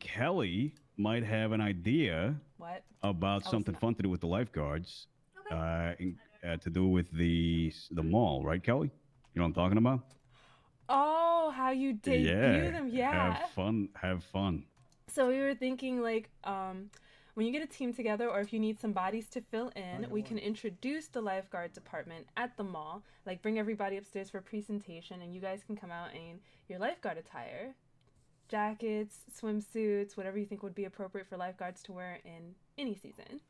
Kelly might have an idea What? about Oh, something snap. fun to do with the lifeguards, to do with the mall, right, Kelly? You know what I'm talking about? Oh, how you debut Yeah. them? Yeah. Have fun. Have fun. So we were thinking like, when you get a team together, or if you need some bodies to fill in, we can introduce the lifeguard department at the mall. Like, bring everybody upstairs for a presentation, and you guys can come out in your lifeguard attire, jackets, swimsuits, whatever you think would be appropriate for lifeguards to wear in any season.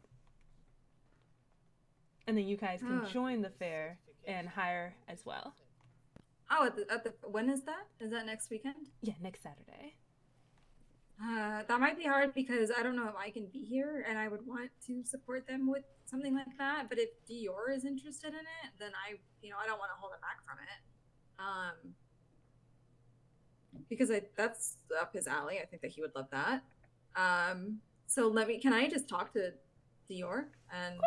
And then you guys can Oh. join the fair and hire as well. Oh, at the when is that? Is that next weekend? Yeah, next Saturday. That might be hard because I don't know if I can be here, and I would want to support them with something like that. But if Dior is interested in it, then I don't want to hold him back from it. Because that's up his alley. I think that he would love that. So can I just talk to Dior and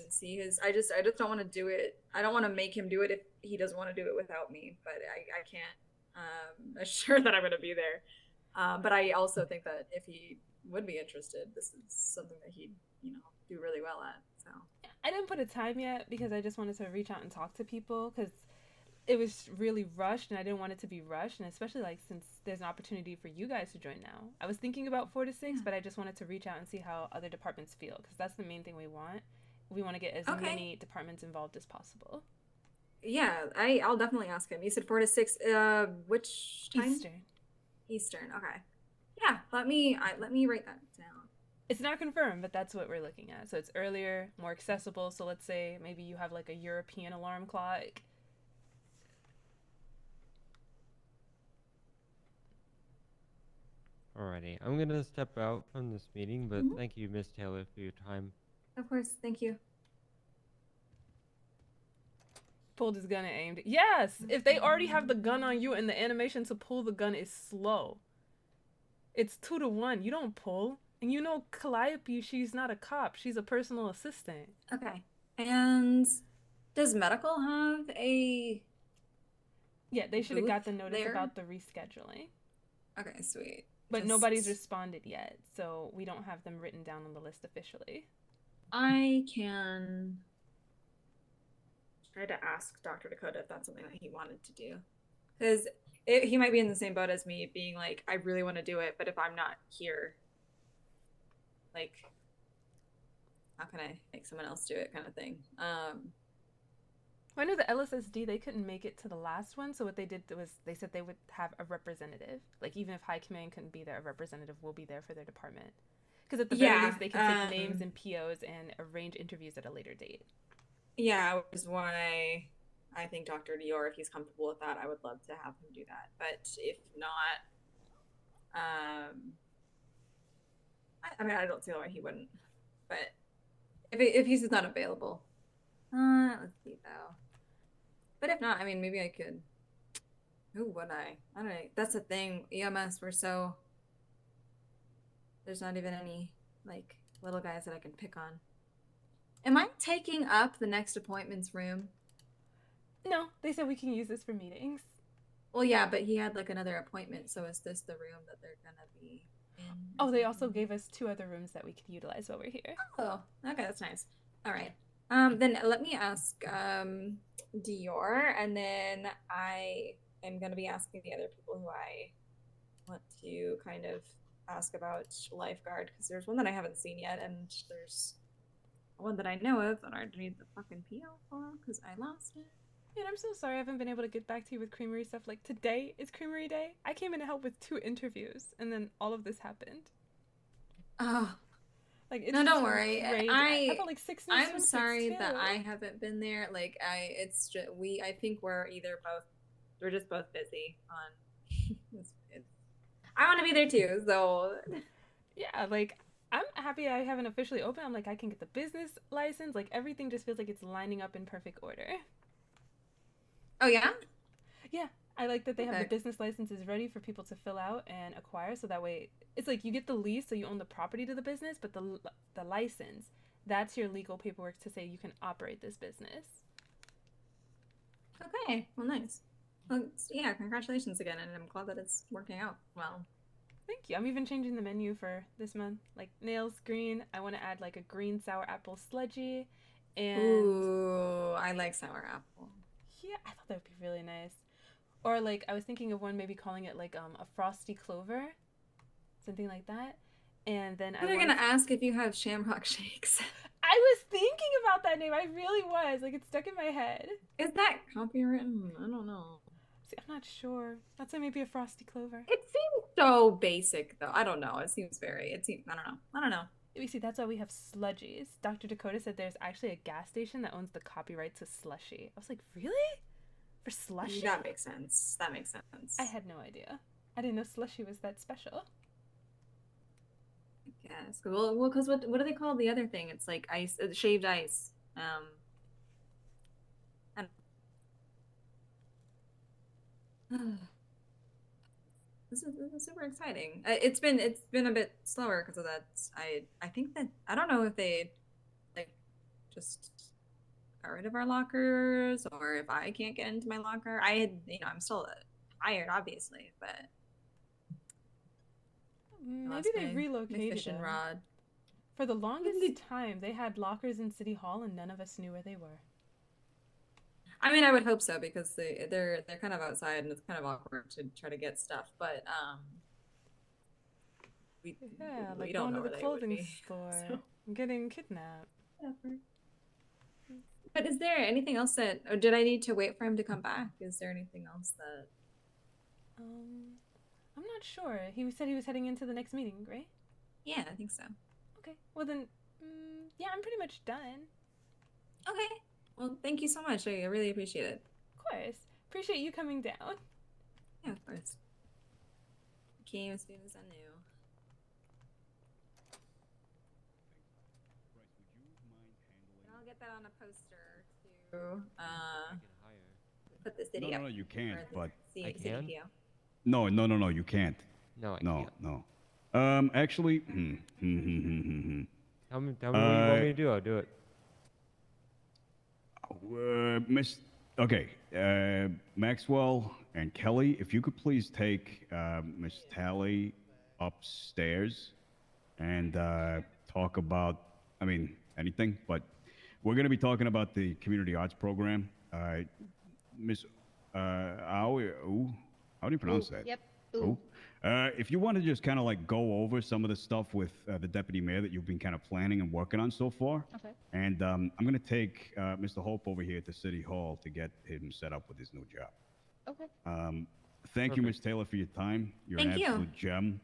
see his? I just don't want to do it. I don't want to make him do it if he doesn't want to do it without me. But I can't assure that I'm going to be there. But I also think that if he would be interested, this is something that he'd, do really well at. So I didn't put a time yet because I just wanted to reach out and talk to people because it was really rushed and I didn't want it to be rushed. And especially like since there's an opportunity for you guys to join now. I was thinking about 4 to 6, but I just wanted to reach out and see how other departments feel because that's the main thing we want. We want to get as many departments involved as possible. yeah, I'll definitely ask him. You said 4 to 6. Which time? Eastern. Okay. Yeah. Let me write that down. It's not confirmed, but that's what we're looking at. So it's earlier, more accessible. So let's say maybe you have like a European alarm clock. Alrighty, I'm gonna step out from this meeting, but thank you, Miss Taylor, for your time. Of course. Thank you. Pulled his gun and aimed it. Yes! If they already have the gun on you and the animation to pull the gun is slow. It's 2 to 1. You don't pull. And you know Calliope, she's not a cop. She's a personal assistant. Okay. And does medical have a... Yeah, they should have booth got the notice there? about the rescheduling. Okay, sweet. But Just- nobody's responded yet, so we don't have them written down on the list officially. I can try to ask Dr. Dakota if that's something that he wanted to do. Because he might be in the same boat as me, being like, I really want to do it, but if I'm not here, like, how can I make someone else do it kind of thing? I know the LSSD, they couldn't make it to the last one, so what they did was they said they would have a representative. Like, even if High Command couldn't be there, a representative will be there for their department. Because at the very least, they can take names and POs and arrange interviews at a later date. Yeah, which is why I think Dr. Dior, if he's comfortable with that, I would love to have him do that. But if not, I mean, I don't see why he wouldn't. But if he's not available, let's see though. But if not, I mean, maybe I could. Who would I? I don't know. That's the thing. EMS, we're so. There's not even any like little guys that I can pick on. Am I taking up the next appointments room? No, they said we can use this for meetings. Well, yeah, but he had like another appointment, so is this the room that they're gonna be in? Oh, they also gave us 2 other rooms that we could utilize while we're here. Oh, okay, that's nice. All right. Then let me ask Dior, and then I am gonna be asking the other people who I want to kind of ask about lifeguard, because there's one that I haven't seen yet, and there's one that I know of that I need the fucking PO for because I lost it. And I'm so sorry I haven't been able to get back to you with Creamery stuff. Like, today is Creamery Day. I came in to help with 2 interviews, and then all of this happened. Oh. Like, it's No, just don't worry. crazy. I got like 6 new I'm swimsuits, sorry that too. I haven't been there. Like it's just I think we're just both busy on. I want to be there too. So Yeah, like, I'm happy I haven't officially opened. I'm like, I can get the business license. Like, everything just feels like it's lining up in perfect order. Oh yeah. Yeah, I like that they have Okay. the business licenses ready for people to fill out and acquire. So that way, it's like you get the lease, so you own the property to the business, but the license, that's your legal paperwork to say you can operate this business. Okay. Well, nice. Well, yeah. Congratulations again, and I'm glad that it's working out well. Thank you. I'm even changing the menu for this month. Like nails green. I want to add like a green sour apple sludgy, and Ooh, I like sour apple. yeah, I thought that would be really nice. Or like I was thinking of one maybe calling it like a frosty clover, something like that. And then They're gonna ask if you have Shamrock Shakes. I was thinking about that name. I really was. Like, it's stuck in my head. Is that copywritten? I don't know. See, I'm not sure. I'd say maybe a frosty clover. It seems so basic, though. I don't know. It seems I don't know. You see, that's why we have sludgies. Dr. Dakota said there's actually a gas station that owns the copyright to slushy. I was like, really? For slushy? That makes sense. That makes sense. I had no idea. I didn't know slushy was that special. Yes. Well, because what do they call the other thing? It's like ice, shaved ice. This is super exciting. It's been a bit slower because of that. I think that I don't know if they like just got rid of our lockers or if I can't get into my locker. I'm still hired, obviously, but maybe they relocated fishing them. rod. For the longest time, they had lockers in City Hall and none of us knew where they were. I mean, I would hope so because they're kind of outside and it's kind of awkward to try to get stuff. But we Like don't going know to where the they would clothing be. store, So- and getting kidnapped. But is there anything else or did I need to wait for him to come back? Is there anything else that? I'm not sure. He said he was heading into the next meeting, right? Yeah, I think so. Okay. Well then, yeah, I'm pretty much done. Okay. Well, thank you so much. I really appreciate it. Of course. Appreciate you coming down. Yeah, of course. Came as soon as I knew. And I'll get that on a poster to put the city up. No, you can't. or the But city PO. no, you can't. No, I no, can't. no. Actually, Tell me what you want me to do. I'll do it. Maxwell and Kelly, if you could please take Miss Tally upstairs and talk about, anything, but we're going to be talking about the community arts program. Miss, how do you pronounce that? Yep. Ooh. If you want to just kind of like go over some of the stuff with the deputy mayor that you've been kind of planning and working on so far. Okay. And I'm going to take Mr. Hope over here to City Hall to get him set up with his new job. Okay. Thank you, Ms. Taylor, for your time. You're Thank an you. absolute gem.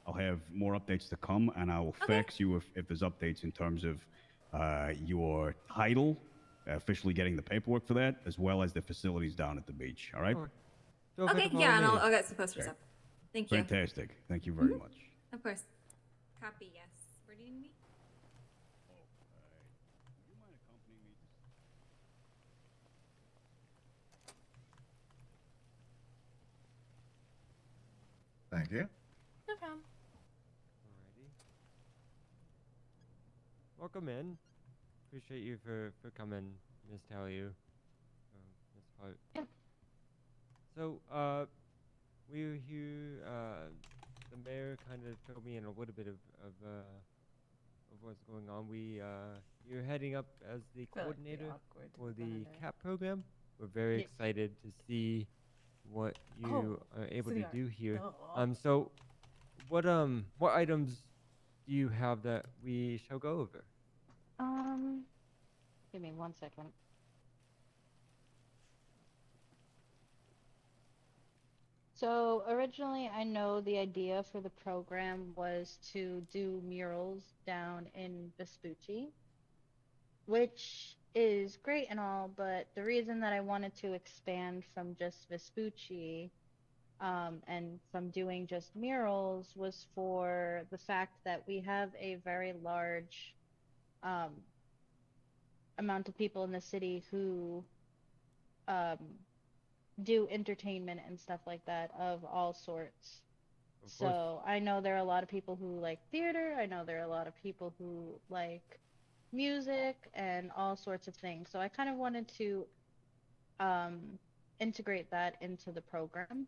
I'll have more updates to come, and I will fax you if there's updates in terms of your title, officially getting the paperwork for that, as well as the facilities down at the beach. All right? Okay, yeah, and I'll get some posters up. Thank you. Fantastic. Thank you very much. Of course. Copy, yes. Where do you need me? Thank you. No problem. Alrighty. Welcome in. Appreciate you for coming, Miss Taliu. Miss Hart. Yeah. So, we were here, the mayor kind of filled me in a little bit of what's going on. You're heading up as the feel like it'd be coordinator awkward to for put that in the there. CAP program. We're very Yes. excited to see what you are able to City do art. here. Duh. So, what items do you have that we shall go over? Give me 1 second. So originally, I know the idea for the program was to do murals down in Vespucci, which is great and all, but the reason that I wanted to expand from just Vespucci and from doing just murals was for the fact that we have a very large amount of people in the city who do entertainment and stuff like that of all sorts. Of So course. I know there are a lot of people who like theater. I know there are a lot of people who like music and all sorts of things. So I kind of wanted to integrate that into the program.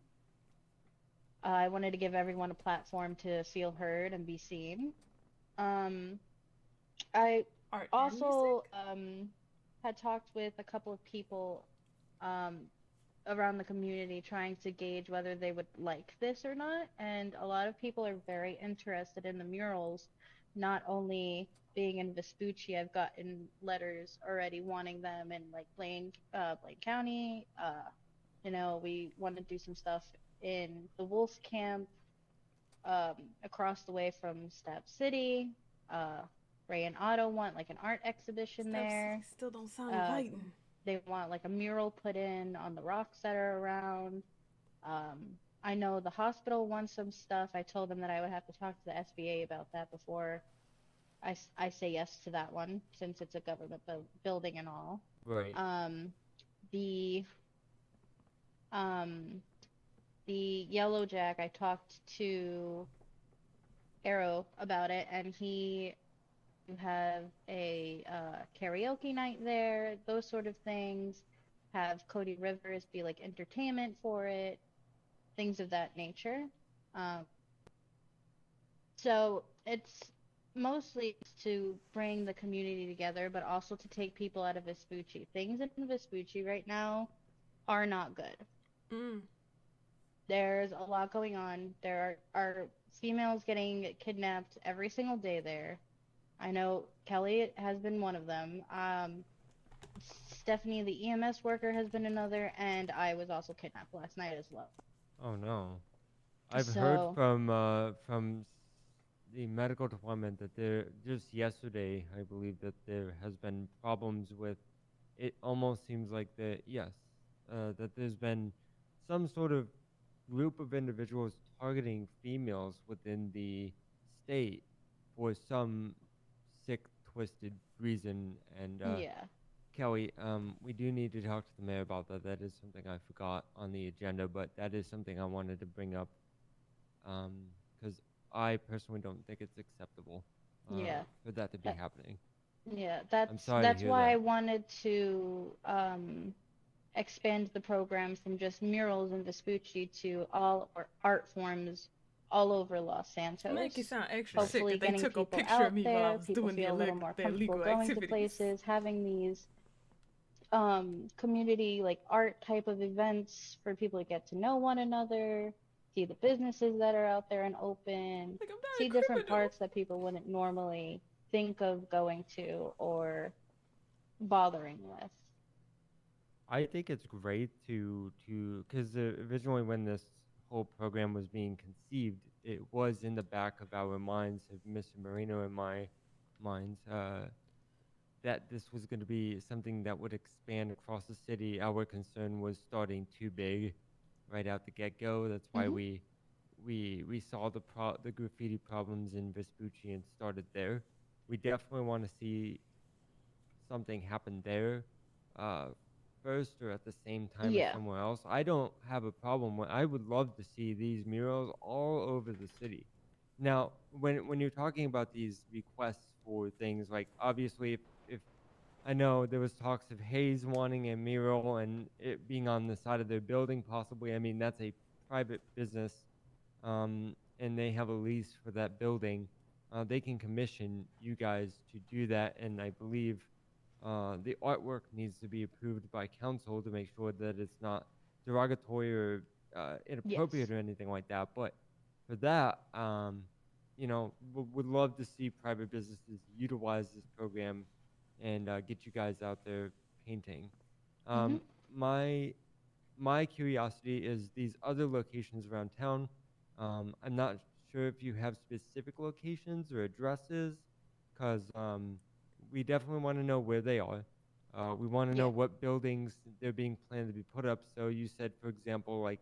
I wanted to give everyone a platform to feel heard and be seen. I Art and also had talked with a couple of people around the community trying to gauge whether they would like this or not, and a lot of people are very interested in the murals, not only being in Vespucci. I've gotten letters already wanting them in like Blaine County. You know, we want to do some stuff in the Wolf Camp, across the way from Step City. Ray and Otto want like an art exhibition there. Still don't sound Um, inviting. They want like a mural put in on the rocks that are around. I know the hospital wants some stuff. I told them that I would have to talk to the SBA about that before I say yes to that one, since it's a government building and all. Right. The Yellow Jack, I talked to Arrow about it, and he have a karaoke night there, those sort of things. Have Cody Rivers be like entertainment for it, things of that nature. So it's mostly to bring the community together, but also to take people out of Vespucci. Things in Vespucci right now are not good. There's a lot going on. There are females getting kidnapped every single day there. I know Kelly has been one of them. Stephanie, the EMS worker, has been another, and I was also kidnapped last night as well. Oh no. I've So- heard from the medical department that there just yesterday, I believe that there has been problems with. It almost seems like that that there's been some sort of group of individuals targeting females within the state for some sick, twisted reason. And Yeah. Kelly, we do need to talk to the mayor about that. That is something I forgot on the agenda, but that is something I wanted to bring up, because I personally don't think it's acceptable Yeah. for that to be happening. Yeah, I'm sorry that's to hear why that. I wanted to expand the program from just murals in Vespucci to all art forms all over Los Santos. Make it sound extra sick Hopefully that they getting took a people picture of out me while I there, was people doing feel a little more their comfortable illegal going to activities. places, having these community like art type of events for people to get to know one another, see the businesses that are out there and open, see different parts that people wouldn't normally think of going to or bothering with. I think it's great because originally when this whole program was being conceived, it was in the back of our minds, of Mr. Marino and my minds, that this was going to be something that would expand across the city. Our concern was starting too big right out the get-go. That's why Mhm. we saw the graffiti problems in Vespucci and started there. We definitely want to see something happen there first, or at the same time Yeah. as somewhere else. I don't have a problem with. I would love to see these murals all over the city. Now, when you're talking about these requests for things, like obviously if I know there was talks of Hayes wanting a mural and it being on the side of their building possibly. I mean, that's a private business, and they have a lease for that building. They can commission you guys to do that, and I believe the artwork needs to be approved by council to make sure that it's not derogatory or inappropriate or anything like that. But for that, would love to see private businesses utilize this program and get you guys out there painting. My curiosity is these other locations around town. I'm not sure if you have specific locations or addresses, because we definitely want to know where they are. We want to know what buildings they're being planned to be put up. So you said, for example, like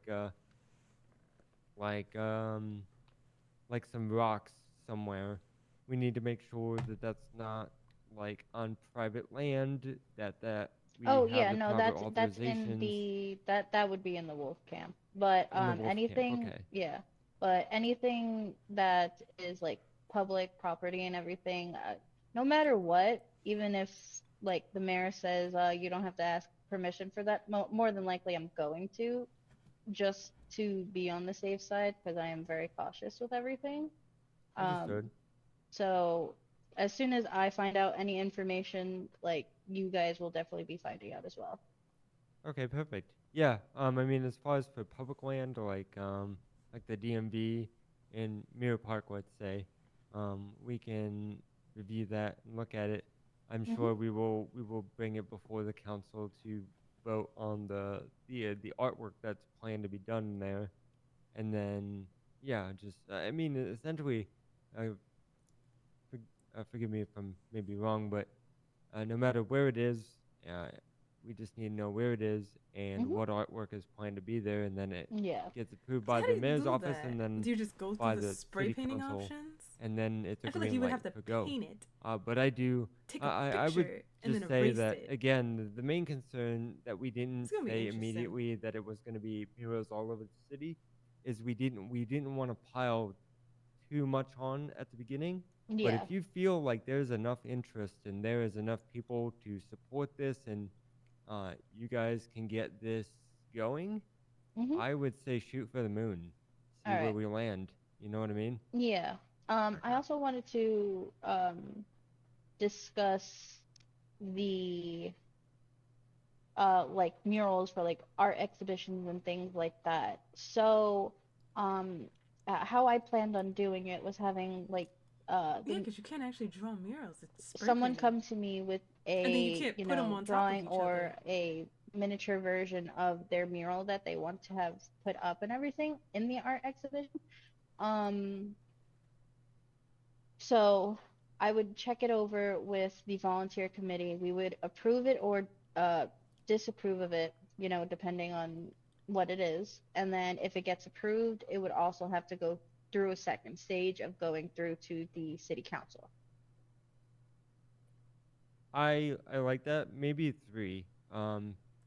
some rocks somewhere. We need to make sure that that's not like on private land. That we Oh have yeah, the no, proper that's in authorizations. the that would be in the wolf camp. But In the wolf camp, anything okay. yeah. But anything that is like public property and everything, no matter what, even if like the mayor says you don't have to ask permission for that, more than likely I'm going to, just to be on the safe side because I am very cautious with everything. Understood. So as soon as I find out any information, like you guys will definitely be finding out as well. Okay, perfect. Yeah, I mean, as far as for public land, like the DMV in Mirror Park, let's say, we can review that and look at it. I'm sure we will bring it before the council to vote on the artwork that's planned to be done there, and then yeah, just I mean, essentially, forgive me if I'm maybe wrong, but no matter where it is, we just need to know where it is and what artwork is planned to be there, and then it Yeah. gets approved So by how the do you mayor's do office, that? and then Do you just go by through the the spray city painting council, options? and then it's a I feel like green you would light have to go. paint it. But I do. Take a I would picture and just then say erase that it. again. The main concern that we didn't It's gonna be say interesting. immediately that it was going to be murals all over the city is we didn't want to pile too much on at the beginning. But Yeah. if you feel like there's enough interest and there is enough people to support this and you guys can get this going, I would say shoot for the moon. See where Alright. we land. You know what I mean? Yeah. I also wanted to discuss the like murals for like art exhibitions and things like that. So, how I planned on doing it was having like Yeah, because you can't actually draw murals. It's spray someone painted. come to me with a And then you can't put 'em on top of drawing each or other. a miniature version of their mural that they want to have put up and everything in the art exhibition. So I would check it over with the volunteer committee. We would approve it or disapprove of it, depending on what it is. And then if it gets approved, it would also have to go through a second stage of going through to the city council. I like that. Maybe 3.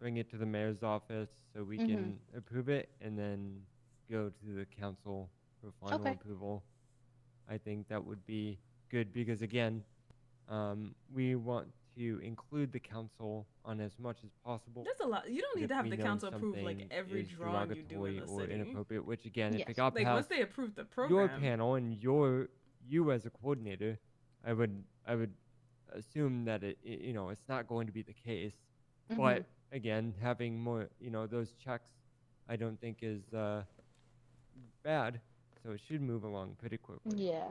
Bring it to the mayor's office so we can approve it, and then go to the council for final Okay. approval. I think that would be good because again, we want to include the council on as much as possible. There's a lot. You don't but need if to have we the know council approve like something every is drawing you do in derogatory the or city. inappropriate, which again, if Yes. it got Like past once they approve the your program. panel and you as a coordinator, I would assume that it's not going to be the case. But again, having more those checks, I don't think is bad. So it should move along pretty quickly. Yeah.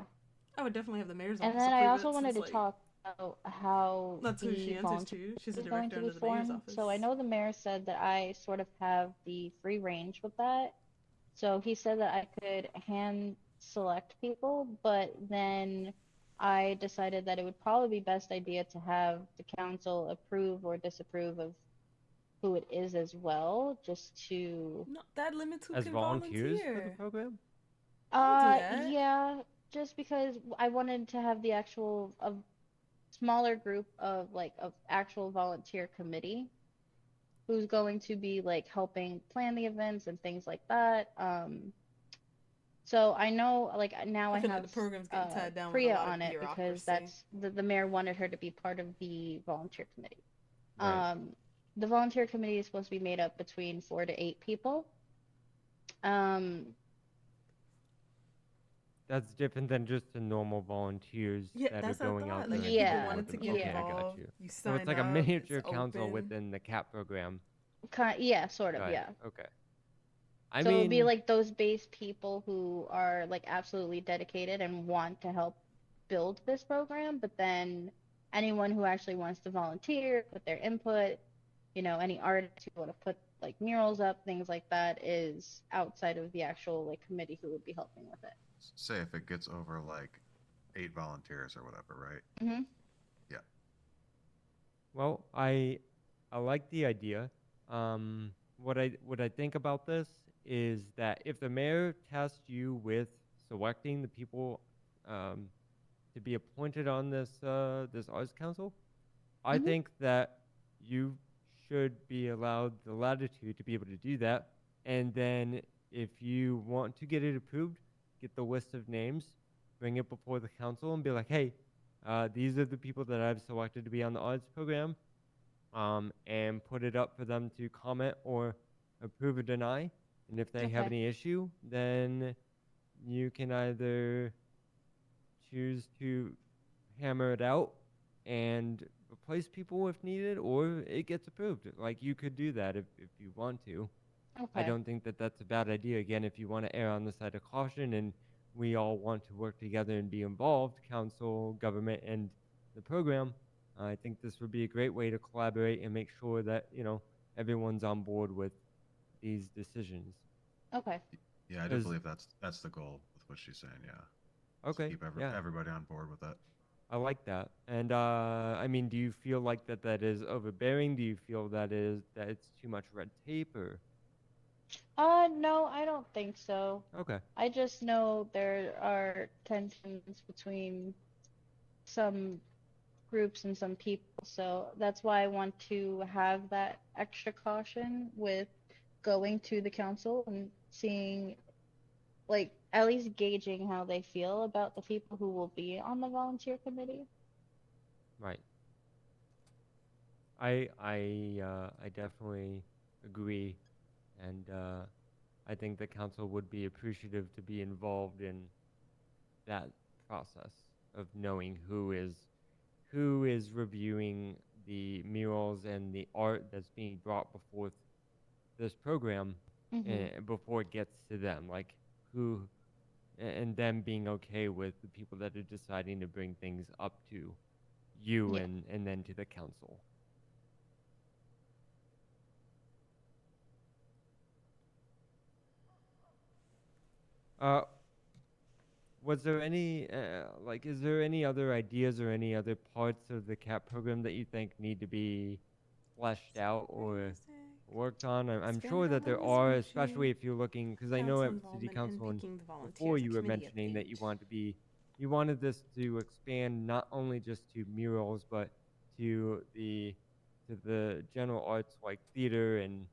I would definitely have the mayor's office And then I approve also it wanted since, to like, talk about how that's who she the answers volunteer to. She's a is going director to be under the mayor's formed. office. So I know the mayor said that I sort of have the free range with that. So he said that I could hand select people, but then I decided that it would probably be best idea to have the council approve or disapprove of who it is as well, just to No, that limits who As can volunteers for the volunteer. program? that. Yeah, just because I wanted to have the actual smaller group of actual volunteer committee who's going to be like helping plan the events and things like that. So I know like now I feel like have the program's getting tied down with a Priya lot of on it because bureaucracy. that's the mayor wanted her to be part of the volunteer committee. Right. The volunteer committee is supposed to be made up between 4 to 8 people. That's different than just the normal volunteers Yeah, that are that's what I going out thought. there. Like, and if Yeah, people wanted to supporting. get Okay, I got involved, you. you So it's sign like a up, miniature it's council open. within the CAP program. Yeah, sort of, Got it. yeah. Okay. I So it would be mean, like those base people who are like absolutely dedicated and want to help build this program, but then anyone who actually wants to volunteer, put their input, any artists who want to put like murals up, things like that, is outside of the actual like committee who would be helping with it. Say if it gets over like 8 volunteers or whatever, right? Mm-hmm. Yeah. well, I like the idea. What I think about this is that if the mayor tasked you with selecting the people to be appointed on this arts council, I think that you should be allowed the latitude to be able to do that. And then if you want to get it approved, get the list of names, bring it before the council, and be like, hey, these are the people that I've selected to be on the arts program, and put it up for them to comment or approve or deny. And if they have Okay. any issue, then you can either choose to hammer it out and replace people if needed, or it gets approved. Like, you could do that if you want to. I Okay. don't think that that's a bad idea. Again, if you want to err on the side of caution and we all want to work together and be involved, council, government, and the program, I think this would be a great way to collaborate and make sure that, everyone's on board with these decisions. Okay. Yeah, I do 'Cause- believe that's the goal with what she's saying. Yeah. Okay. Keep yeah. everybody on board with it. I like that. And I mean, do you feel like that is overbearing? Do you feel that it's too much red tape, or? No, I don't think so. Okay. I just know there are tensions between some groups and some people, so that's why I want to have that extra caution with going to the council and seeing, like, at least gauging how they feel about the people who will be on the volunteer committee. Right. I definitely agree, and I think the council would be appreciative to be involved in that process of knowing who is reviewing the murals and the art that's being brought before this program, before it gets to them, like who, and them being okay with the people that are deciding to bring things up to you Yeah. and then to the council. Was there any, is there any other ideas or any other parts of the CAP program that you think need to be fleshed out or worked on? I'm Expand sure that on there the are, resolution, especially if you're looking, because I know council at City involvement in Council and picking the volunteers before and you were committee mentioning that you update. wanted this to expand not only just to murals, but to the general arts like theater and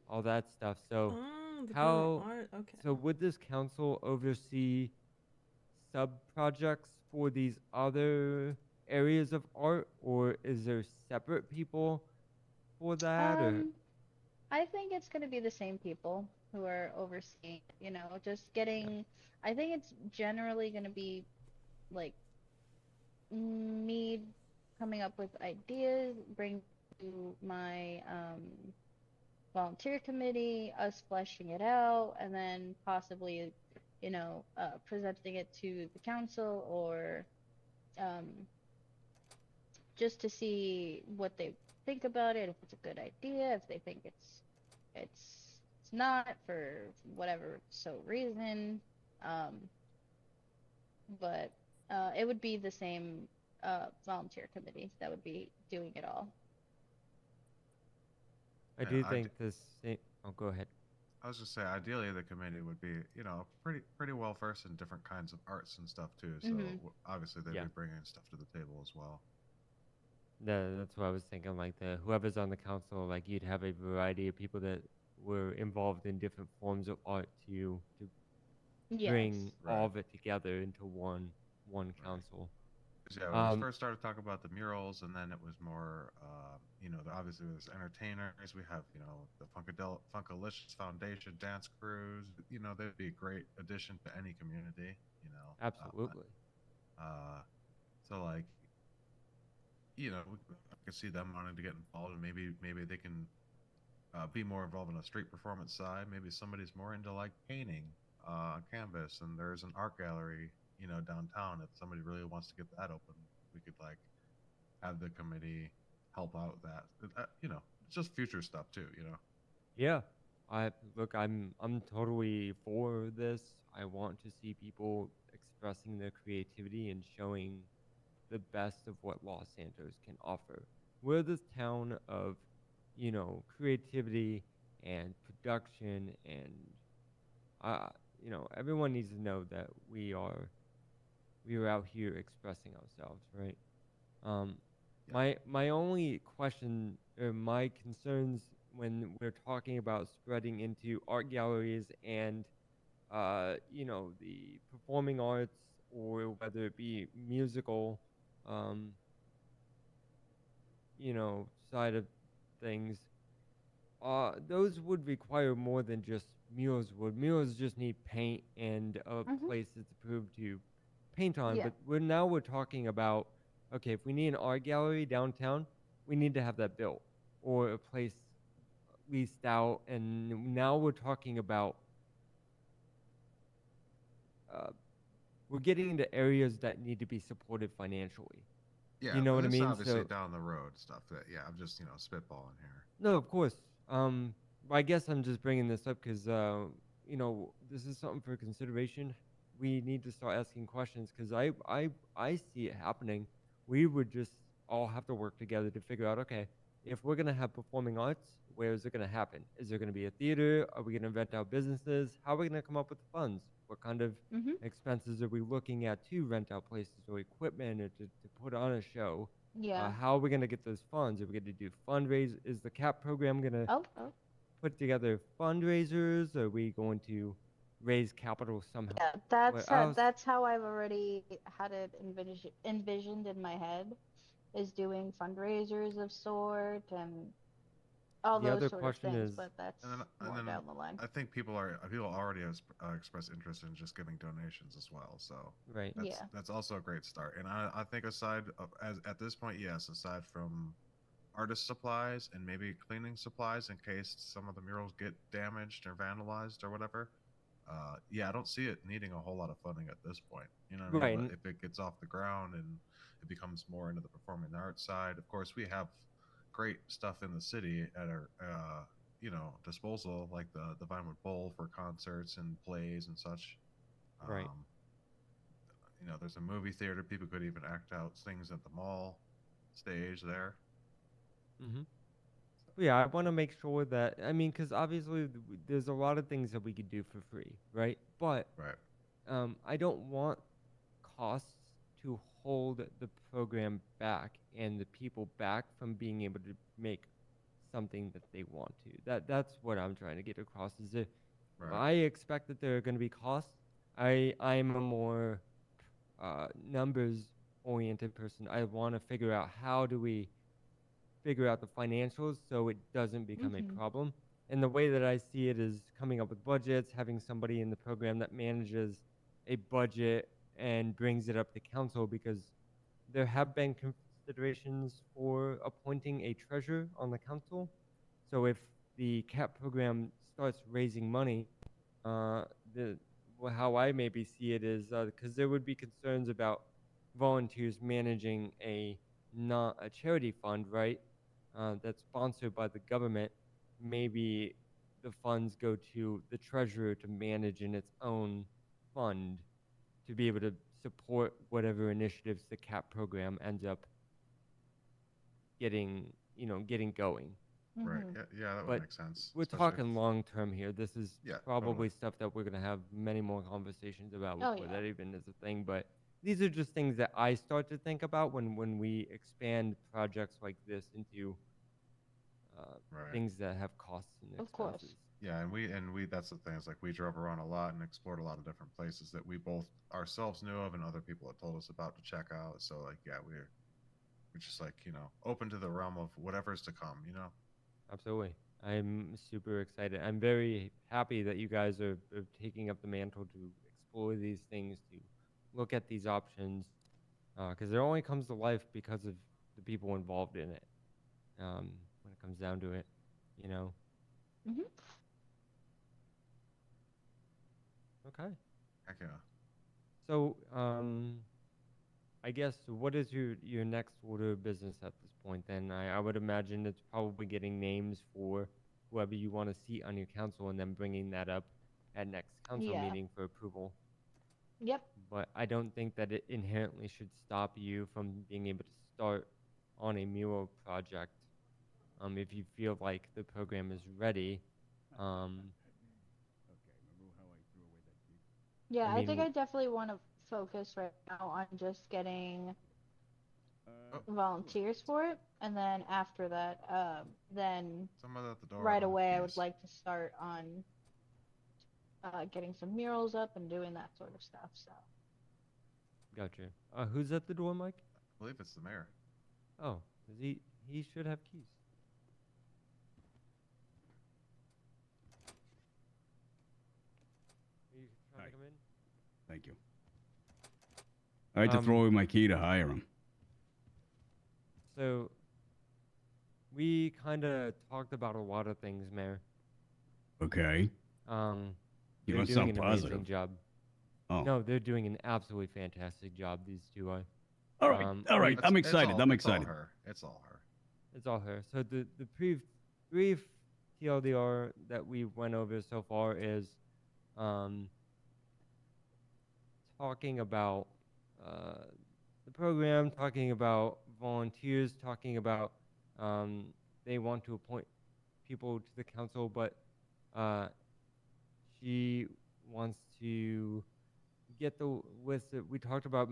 all that stuff. So Oh, the how general art, okay. so would this council oversee sub projects for these other areas of art, or is there separate people for that, or? I think it's going to be the same people who are overseeing, just getting, I think it's generally going to be like me coming up with ideas, bring to my volunteer committee, us fleshing it out, and then possibly, presenting it to the council or just to see what they think about it, if it's a good idea, if they think it's not for whatever reason. But it would be the same volunteer committee that would be doing it all. I do think this. Oh, go ahead. I was just say, ideally, the committee would be, pretty well versed in different kinds of arts and stuff too. So obviously, they'd be bringing stuff to the table as well. That's what I was thinking. Like whoever's on the council, like you'd have a variety of people that were involved in different forms of art to bring all of it together into one council. Yeah, when we first started talking about the murals, and then it was more, obviously there's entertainers. We have, the Funkalicious Foundation dance crews. They'd be a great addition to any community. Absolutely. So like, I could see them wanting to get involved, and maybe they can be more involved in the street performance side. Maybe somebody's more into like painting on canvas, and there's an art gallery downtown. If somebody really wants to get that open, we could like have the committee help out that. It's just future stuff too. Yeah, I'm totally for this. I want to see people expressing their creativity and showing the best of what Los Santos can offer. We're this town of, creativity and production, and everyone needs to know that we are out here expressing ourselves, right? My only question or my concerns when we're talking about spreading into art galleries and the performing arts, or whether it be musical side of things, those would require more than just murals would. Murals just need paint and a place that's approved to paint on. Yeah. But we're talking about, okay, if we need an art gallery downtown, we need to have that built or a place leased out. And now we're talking about we're getting into areas that need to be supported financially. Yeah, You know but what I this mean? obviously So down the road stuff. That yeah, I'm just spitballing here. no, of course. I guess I'm just bringing this up because this is something for consideration. We need to start asking questions because I see it happening. We would just all have to work together to figure out, okay, if we're gonna have performing arts, where is it gonna happen? Is there gonna be a theater? Are we gonna rent out businesses? How are we gonna come up with the funds? What kind of expenses are we looking at to rent out places or equipment or to put on a show? Yeah. How are we going to get those funds? Are we going to do fundraise? Is the CAP program going to put together fundraisers? Are we going to raise capital somehow? Yeah, What that's how I've already had it envisioned in my head, is doing fundraisers of sort and all The those other sort of question things. is- But that's And more then down the line. I think people already have expressed interest in just giving donations as well. So Right. That's also a great start. And I think at this point, yes, aside from artist supplies and maybe cleaning supplies in case some of the murals get damaged or vandalized or whatever. I don't see it needing a whole lot of funding at this point. You know what I mean? Right. But if it gets off the ground and it becomes more into the performing arts side, of course, we have great stuff in the city at our disposal, like the Vinewood Bowl for concerts and plays and such. Right. There's a movie theater. People could even act out things at the mall stage there. Mm-hmm. Yeah, I want to make sure that, because obviously there's a lot of things that we could do for free, right? But I don't want costs to hold the program back and the people back from being able to make something that they want to. That's what I'm trying to get across. Is that I expect that there are going to be costs. I'm a more numbers-oriented person. I want to figure out how do we figure out the financials so it doesn't become a problem. And the way that I see it is coming up with budgets, having somebody in the program that manages a budget and brings it up to council, because there have been considerations for appointing a treasurer on the council. So if the CAP program starts raising money, how I maybe see it is because there would be concerns about volunteers managing a charity fund, right? That's sponsored by the government. Maybe the funds go to the treasurer to manage in its own fund to be able to support whatever initiatives the CAP program ends up getting going. Right. Yeah, that would make sense. We're especially talking long term here. This is probably totally. stuff that we're gonna have many more conversations about Oh, before yeah. that even is a thing. But these are just things that I start to think about when we expand projects like this into things that have costs and expenses. Of course. Yeah, and we that's the thing. It's like we drove around a lot and explored a lot of different places that we both ourselves knew of and other people had told us about to check out. So we're just open to the realm of whatever's to come. Absolutely. I'm super excited. I'm very happy that you guys are taking up the mantle to explore these things, to look at these options, because it only comes to life because of the people involved in it. When it comes down to it, Mm-hmm. Okay. Heck yeah. So, I guess what is your next order of business at this point? Then I would imagine it's probably getting names for whoever you want to seat on your council, and then bringing that up at next council Yeah. meeting for approval. Yep. But I don't think that it inherently should stop you from being able to start on a mural project. If you feel like the program is ready. Yeah, I think mean, I definitely want to focus right now on just getting volunteers for it, and then after that, then Someone at the door. right on the away I would keys. like to start on getting some murals up and doing that sort of stuff. So Gotcha. Who's at the door, Mike? I believe it's the mayor. Oh, he should have keys. Thank you. I had to throw away my key to hire him. So, we kind of talked about a lot of things, Mayor. Okay. Um, You they're don't doing sound an positive. amazing job. Oh. No, they're doing an absolutely fantastic job. These two are. All right. All right. I'm excited. I'm excited. It's all her. It's all her. So the brief TLDR that we went over so far is talking about the program, talking about volunteers, talking about they want to appoint people to the council, but she wants to get the list that we talked about,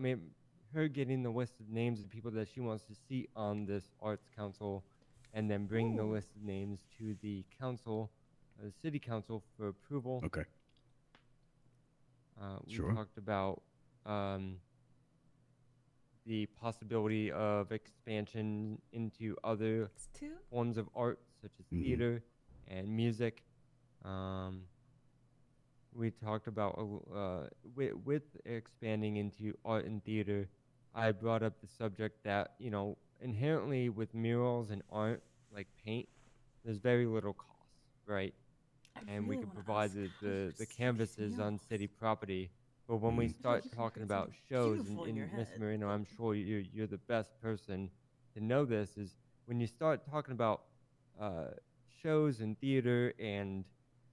her getting the list of names of people that she wants to see on this arts council, and then bring the list of names to the council, the city council, for approval. Okay. We Sure. talked about the possibility of expansion into other forms of art, such as theater and music. We talked about with expanding into art and theater. I brought up the subject that, you know, inherently with murals and art like paint, there's very little cost, right? And we really could wanna provide ask the canvases on city property. But when we start talking about shows, beautiful in your Miss head. Marino, I'm sure you're the best person to know this, is when you start talking about shows and theater and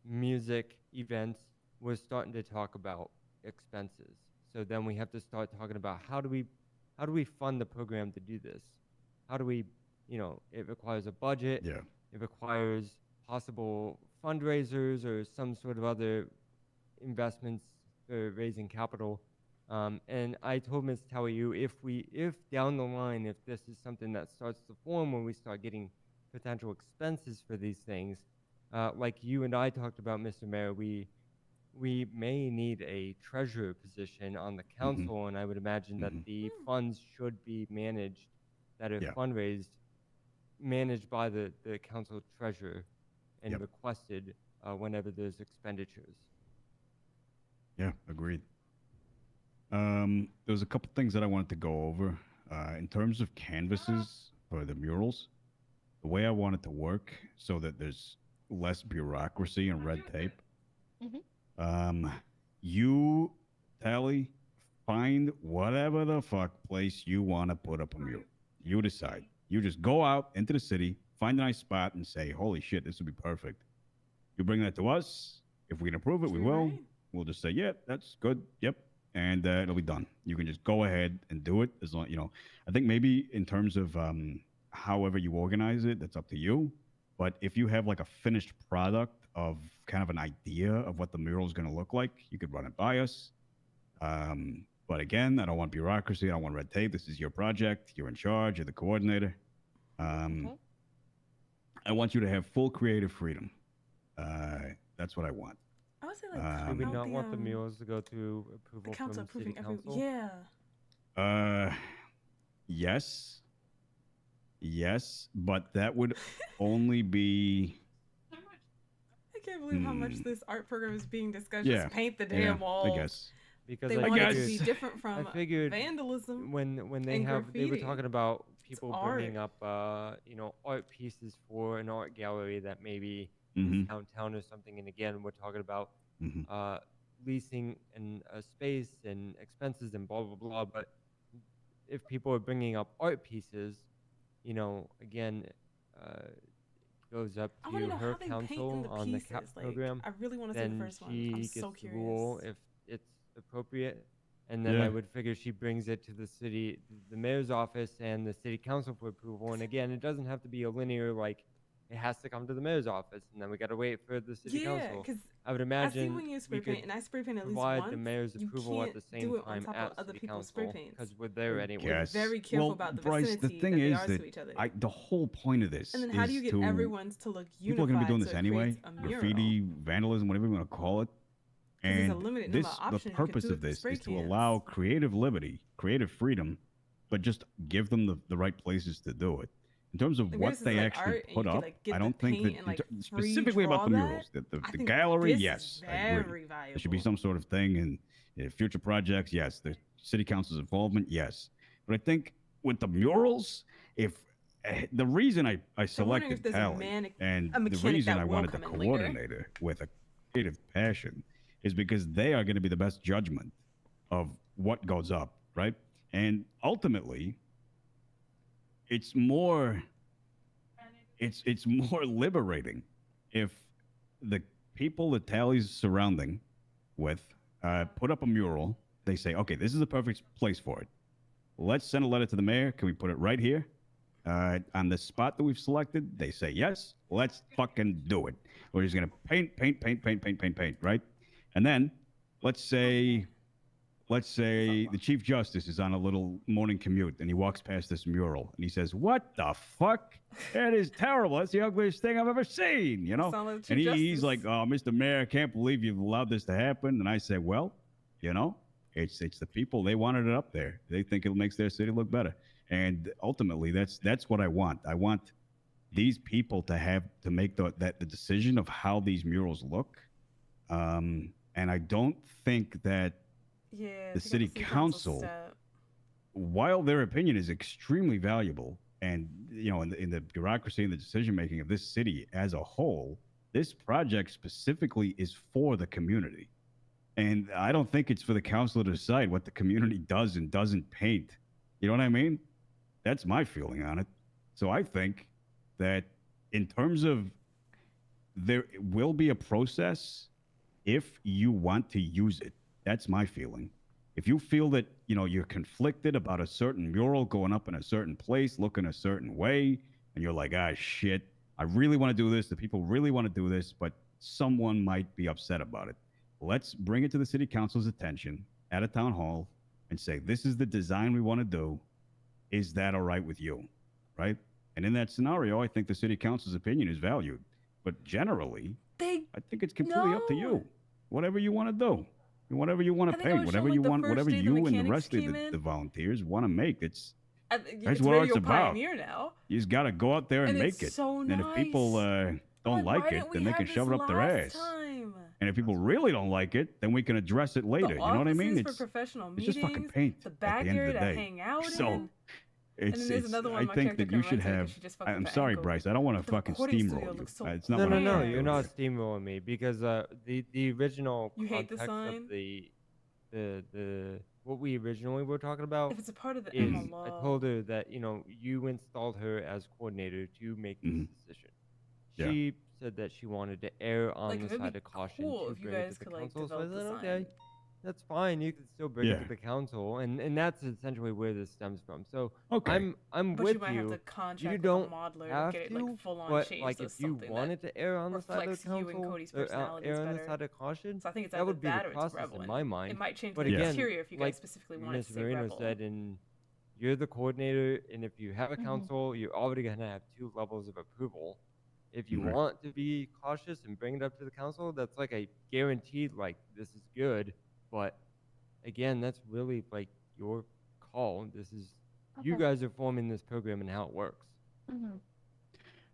music events, we're starting to talk about expenses. So then we have to start talking about how do we fund the program to do this? How do we, you know, it requires a budget. Yeah. It requires possible fundraisers or some sort of other investments for raising capital. And I told Ms. Tawayu, if down the line, if this is something that starts to form when we start getting potential expenses for these things, like you and I talked about, Mr. Mayor, we may need a treasurer position on the council, and I would imagine that the funds should be managed, that are fundraised, managed by the council treasurer and requested whenever there's expenditures. Yeah, agreed. There was a couple things that I wanted to go over. In terms of canvases for the murals, the way I want it to work so that there's less bureaucracy and red tape. You, Tally, find whatever the fuck place you want to put up a mural. You decide. You just go out into the city, find a nice spot, and say, holy shit, this would be perfect. You bring that to us. If we can approve it, we will. We'll just say, yeah, that's good. Yep. And it'll be done. You can just go ahead and do it as long, you know. I think maybe in terms of however you organize it, that's up to you. But if you have like a finished product of kind of an idea of what the mural is going to look like, you could run it by us. But again, I don't want bureaucracy. I don't want red tape. This is your project. You're in charge. You're the coordinator. I want you to have full creative freedom. That's what I want. I would say like Do we about not the, want the murals to go through approval the council from city approving council? yeah. Yes. Yes, but that would only be. I can't believe how much this art program is being discussed. Yeah, Just paint the yeah, damn walls. I guess. Because they I want it to figured- be different from I figured vandalism. when they and they were graffiti. talking about people art. bringing up you know, art pieces for an art gallery that maybe Mhm. is downtown or something, and again we're talking about Mhm. leasing and a space and expenses and blah blah blah. But if people are bringing up art pieces, you know, again, goes up I wanna to know her how they paint in council the on the CAP pieces, like, program. I really wanna see the then first one. she I'm gets so to rule curious. if it's appropriate, and then Yeah. I would figure she brings it to the mayor's office and the city council for approval. And again, it doesn't have to be a linear, like it has to come to the mayor's office, and then we got to wait for the city Yeah, council. 'cause I would I see imagine when you we spray could paint, and I spray paint at least provide once. the mayor's You approval at can't the do same it on time top of at other city people's spray council paints. because we're there anyway. Yes. very careful Well, about the Bryce, the vicinity thing that they is are that to each other. the whole point of this And then is how do you get to everyone's to look people are going to be doing unified this so it anyway. creates a mural? Graffiti, vandalism, whatever you want to call it. 'Cause there's a And limited number this, of the options. You could purpose do of it with this spray is to cans. allow creative liberty, creative freedom, but just give them the right places to do it. In terms of Like, what this is they like actually art, and put you could, up, like, get I the don't think paint that and, like, specifically about the free-draw murals, that. the I think gallery, this is yes, I agree. very There should be valuable. some sort of thing, and Future projects, yes. The city council's involvement, yes. But I think with the murals, if the reason I wondering selected if there's a Tally and a the mechanic reason that I will wanted the come in later. coordinator with a creative passion is because they are going to be the best judgment of what goes up, right? And ultimately, it's more liberating if the people that Tally's surrounding with put up a mural. They say, okay, this is the perfect place for it. Let's send a letter to the mayor. Can we put it right here on the spot that we've selected? They say yes. Let's fucking do it. We're just gonna paint, right? And then let's say the chief justice is on a little morning commute and he walks past this mural and he says, "What the fuck? That is terrible. That's the ugliest thing I've ever seen." You know? Sound like the And Chief he's Justice. like, "Oh, Mr. Mayor, I can't believe you've allowed this to happen." And I said, "Well, you know, it's the people. They wanted it up there. They think it makes their city look better. And ultimately, that's what I want. I want these people to make the decision of how these murals look. And I don't think that Yeah, the take out city council, step. while their opinion is extremely valuable, and you know, in the bureaucracy and the decision making of this city as a whole, this project specifically is for the community. And I don't think it's for the council to decide what the community does and doesn't paint. You know what I mean? That's my feeling on it. So I think that in terms of there will be a process if you want to use it. That's my feeling. If you feel that, you know, you're conflicted about a certain mural going up in a certain place, looking a certain way, and you're like, ah, shit, I really want to do this. The people really want to do this, but someone might be upset about it. Let's bring it to the city council's attention at a town hall and say, this is the design we want to do. Is that all right with you? Right? And in that scenario, I think the city council's opinion is valued. But generally, I think it's completely up to you. Whatever you want to do. Whatever you want to I think I paint, was whatever shown, you like, the want, first whatever day the you and the mechanics rest of came the in. volunteers want to make. That's It's what Radio it's about. Pioneer now. You just got to go out there and make it's it. so And if people don't Like, like why it, didn't we then they have can this shove it up their last ass. time? And if people really don't like it, then we can address it later. You know what I mean? Offices for professional it's meetings, just fucking paint the at the end of backyard the to day. hang out So in. it's, then there's another one I my think character that you couldn't should rent it 'cause have. she just fucked I'm up her sorry, ankle. Bryce. I don't want to The fucking recording studio steamroll you. looks so It's not No, what I'm no, trying to you're do not here. steamrolling me because the original You hate the context sign? of the what we originally were talking about If it's a part of the is Emma I law. told her that, you know, you installed her as coordinator to make this decision. Yeah. She said that she wanted to err on Like, the it'd be side of caution cool to if you bring it guys to the could, like, council. So I develop the said, okay, sign. that's fine. You can still bring it Yeah. to the council, and that's essentially where this stems from. So Okay. I'm But with you might have to you contract with a don't modeler to have get it, to, like, full-on but shaped like so if you something that wanted to err on the side of the reflects you and council, Cody's or personalities err on the better. side of caution, So I think it's that either would be that the or it's process Rebel. in my mind. It might change But the again, interior if you guys like specifically wanted Ms. to say Marino Rebel. said, and you're the coordinator, and if you have a Mhm. council, you're already gonna have 2 levels of approval. If you Mhm. want to be cautious and bring it up to the council, that's like a guaranteed, like, this is good. But again, that's really like your call. This is you Okay. guys are forming this program and how it works. Mhm.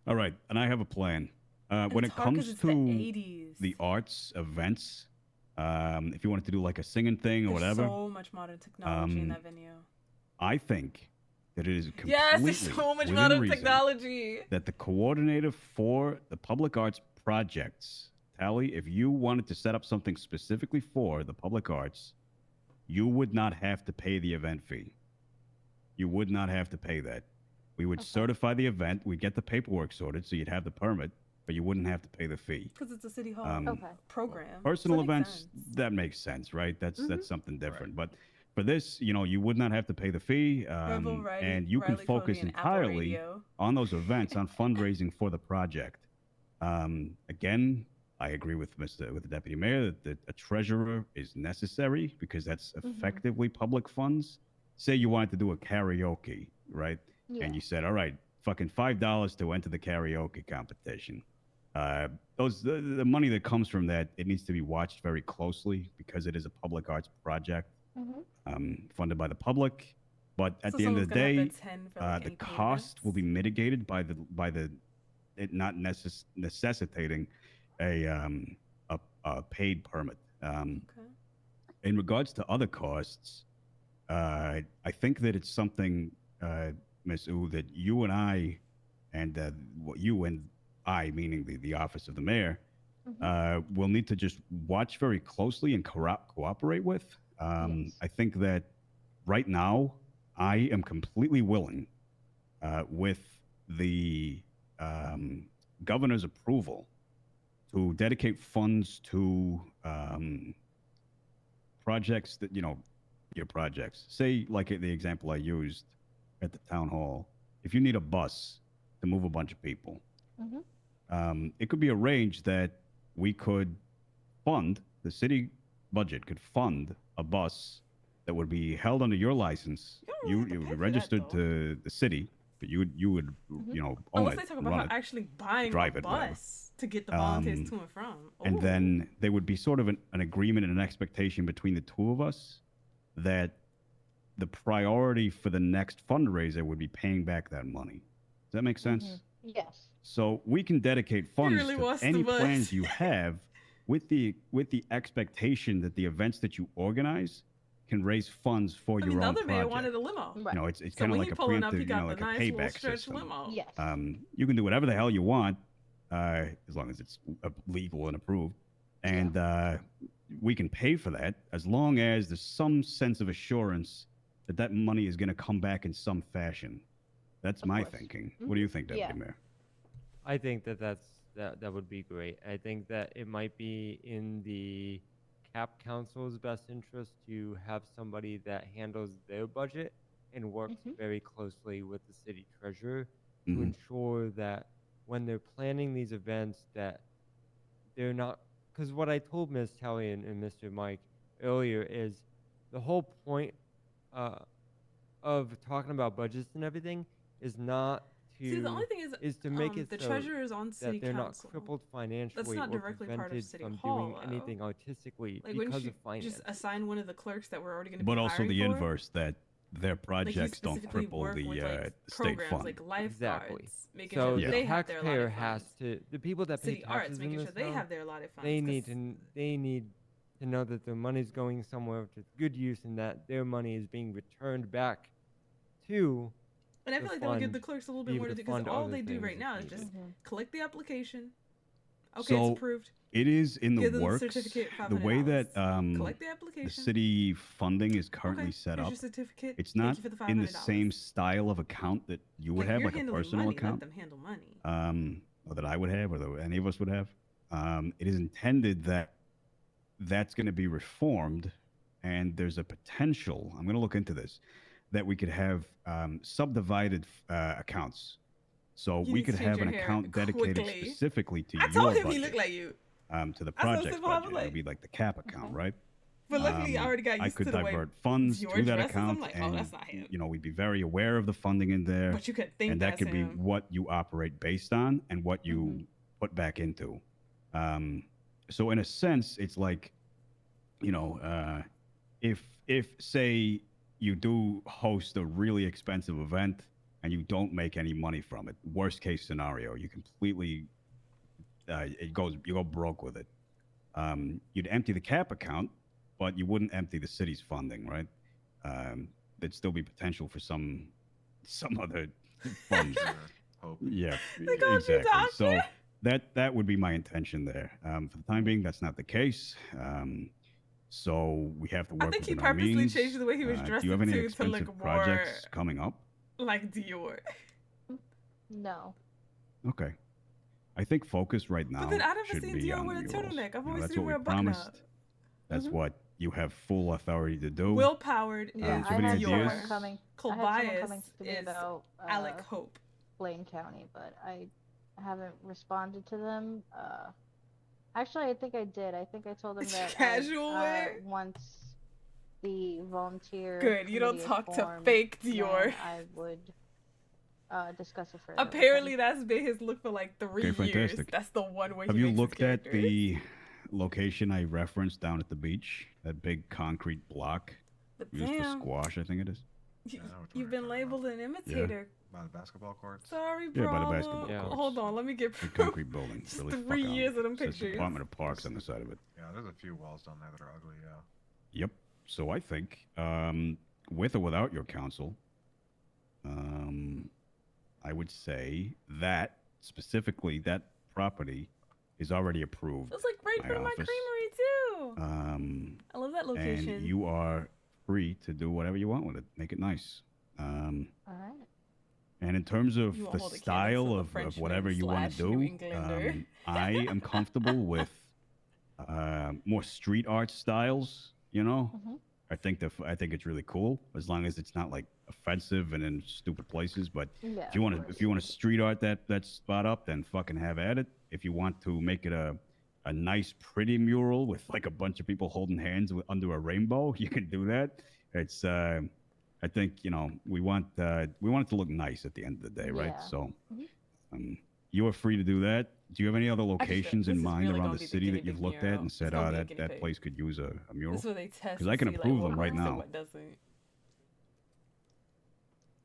All right, and I have a plan. When it's it hard 'cause comes it's to the 80s. the arts events, if you wanted to do like a singing thing or There's whatever, so much modern technology in that venue. I think that it is completely Yes, there's so much within modern reason technology. that the coordinator for the public arts projects, Tally, if you wanted to set up something specifically for the public arts, you would not have to pay the event fee. You would not have to pay that. We would certify the event. We'd get the paperwork sorted, so you'd have the permit, but you wouldn't have to pay the fee. Because it's a city hall Okay. program. Personal so that makes events, sense. that makes sense, right? That's Mhm. something different. But for this, you know, you would not have to pay the fee, Rebel, Riley- and you can Riley Cody, focus and Apple entirely Radio. on those events, on fundraising for the project. Again, I agree with the deputy mayor that a treasurer is necessary because that's Mhm. effectively public funds. Say you wanted to do a karaoke, right? Yeah. And you said, all right, fucking $5 to enter the karaoke competition. The money that comes from that, it needs to be watched very closely because it is a public arts project Mhm. funded by the public. But at So the end of someone's the gonna have day, to attend for, like, the any paid cost will be mitigated by the it not necessitating a paid permit. in regards to other costs, I think that it's something, Ms. U, that you and I, and you and I, meaning the office of the mayor, will need to just watch very closely and cooperate with. I think that right now, I am completely willing, with the governor's approval, to dedicate funds to projects that, your projects. Say, like the example I used at the town hall, if you need a bus to move a bunch of people, it could be arranged that we could fund, the city budget could fund a bus that would be held under your license. You would be registered to the city, but you would own Unless it, they talk and about run it, actually buying drive a it, whatever. bus to get the volunteers to and from. And Ooh. then there would be sort of an agreement and an expectation between the two of us that the priority for the next fundraiser would be paying back that money. Does that make sense? Yes. So we can dedicate funds really to wants the any bus. plans you have with the expectation that the events that you organize can raise funds for I your mean, the own other mayor project. wanted a limo. It's So kind of when like he a pulling up, he preemptive, got like the a nice little payback stretch system. limo. Yes. You can do whatever the hell you want, as long as it's legal and approved, and we can pay for that as long as there's some sense of assurance that that money is going to come back in some fashion. That's my thinking. What do you think, Deputy Mayor? I think that would be great. I think that it might be in the CAP Council's best interest to have somebody that handles their budget and works very closely with the city treasurer to ensure that when they're planning these events that they're not, because what I told Ms. Telly and Mr. Mike earlier is the whole point of talking about budgets and everything is not to See, the only thing is to make it the so treasurer is on city that they're council. not crippled financially That's not or directly part of prevented City from Hall, doing though. anything artistically Like, wouldn't because you of finance. just assign one of the clerks that we're already going to be But also hiring the for? inverse, that their projects don't specifically cripple work the with, like, state programs fund. like lifeguards, Exactly. making So sure the they have their taxpayer allotted has funds. to, the people that pay City arts, taxes making in sure this they town, have their allotted funds. they 'cause need to know that their money's going somewhere to good use and that their money is being returned back to And I feel like that would give the clerks a little bit more to do because fund all other they do things right if now is needed. just collect the application. Okay, So it's approved. it is in the Give them the works. certificate, The way that Collect the the application. city funding is currently Okay, set here's up, your certificate. it's Thank not you for the in the $500. same style of account that you would Like, have, you're like a handling personal money, account. Let them handle money. Or that I would have, or that any of us would have. It is intended that that's going to be reformed, and there's a potential. I'm going to look into this, that we could have subdivided accounts. So You we need to could change have your an hair account dedicated quickly. specifically to I your told him budget, he looked like you. to the I saw project Steve Harvey budget. It like- would be like the cap account, right? But luckily, I already got I used could to the way divert funds Dior to that dresses. I'm account, like, oh, and that's not him. we'd be very aware of the funding in there. But you could think and that that's could be him. what you operate based on and what you put back into. So in a sense, it's like, if say you do host a really expensive event and you don't make any money from it, worst case scenario, you completely you go broke with it. You'd empty the cap account, but you wouldn't empty the city's funding, right? There'd still be potential for some other funds. Yeah, They called you exactly. doctor. So that would be my intention there. For the time being, that's not the case. So we have to work I think he within our purposely means. changed the way he was Do dressing you have any too to expensive look projects more coming up? like Dior. No. Okay. I think focus right now But then I never should seen be Dior on wear a yours. turtleneck. I've always That's seen him what wear we a button promised. up. That's what you have full authority to do. Will Powered Yeah, is do you have any Dior. ideas? coming. Cole I had someone Bias coming to me is about Alec Hope. Blaine County, but I haven't responded to them. Actually, I think I did. I think I told them It's that casual wear? once the volunteer Good, you don't committee is talk to formed, fake then Dior. I would discuss it further. with Apparently, them. that's been his look for like 3 Okay, years. fantastic. That's the one way Have he you makes his looked at characters. the location I referenced down at the beach? That big concrete block But used for damn. squash, I think it is. You've been labeled an imitator. By the basketball courts. Sorry, Yeah, bro. by the basketball courts. Hold on, let me get Big proof. concrete building. Just Really 3 fuck years of them Says pictures. Department of Parks on the side of it. Yeah, there's a few walls down there that are ugly. Yeah. Yep. So I think, with or without your counsel, I would say that specifically that property is already approved. It's like right in by front of my office. creamery too. I love that location. And you are free to do whatever you want with it. Make it nice. Alright. And in terms of You won't the hold a candle style to a of Frenchman whatever you want slash to New do, Englander. I am comfortable with more street art styles. You know, I think it's really cool as long as it's not like offensive and in stupid places. But Yeah, if you want to street art that spot up, then fucking have at it. If you want to make it a nice, pretty mural with like a bunch of people holding hands under a rainbow, you can do that. It's I think we want it to look nice at the end of the day, right? Yeah. So you are free to do that. Do you have any other locations this in is mind really around gonna the be the city guinea that you've pig looked at mural. and It's said, gonna be a that guinea pig. place could use a mural? This is where they test. Because I can to see, like, approve what them right works and now. What doesn't.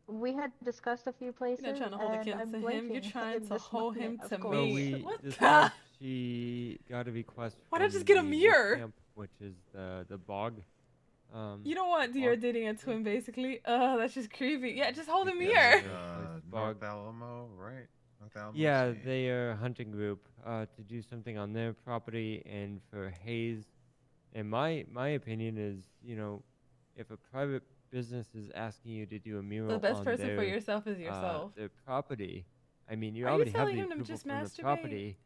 We had discussed a few places. You're not trying to hold a and candle I'm to him. You're blanking trying in to this hold him moment, to of Well, course. we What this the? month she got a request. Why not from just get a the wolf mirror? camp, which is the bog. You don't want Dior dating a twin, basically. That's just creepy. Yeah, just hold a mirror. North Alamo, right? North Alamo. Yeah, they are a hunting group to do something on their property, and for Hayes, and my opinion is, if a private business is asking you to do a mural The best on person for their, yourself is yourself. their property, I mean, you Are you already have telling the him to approval just from the masturbate? property,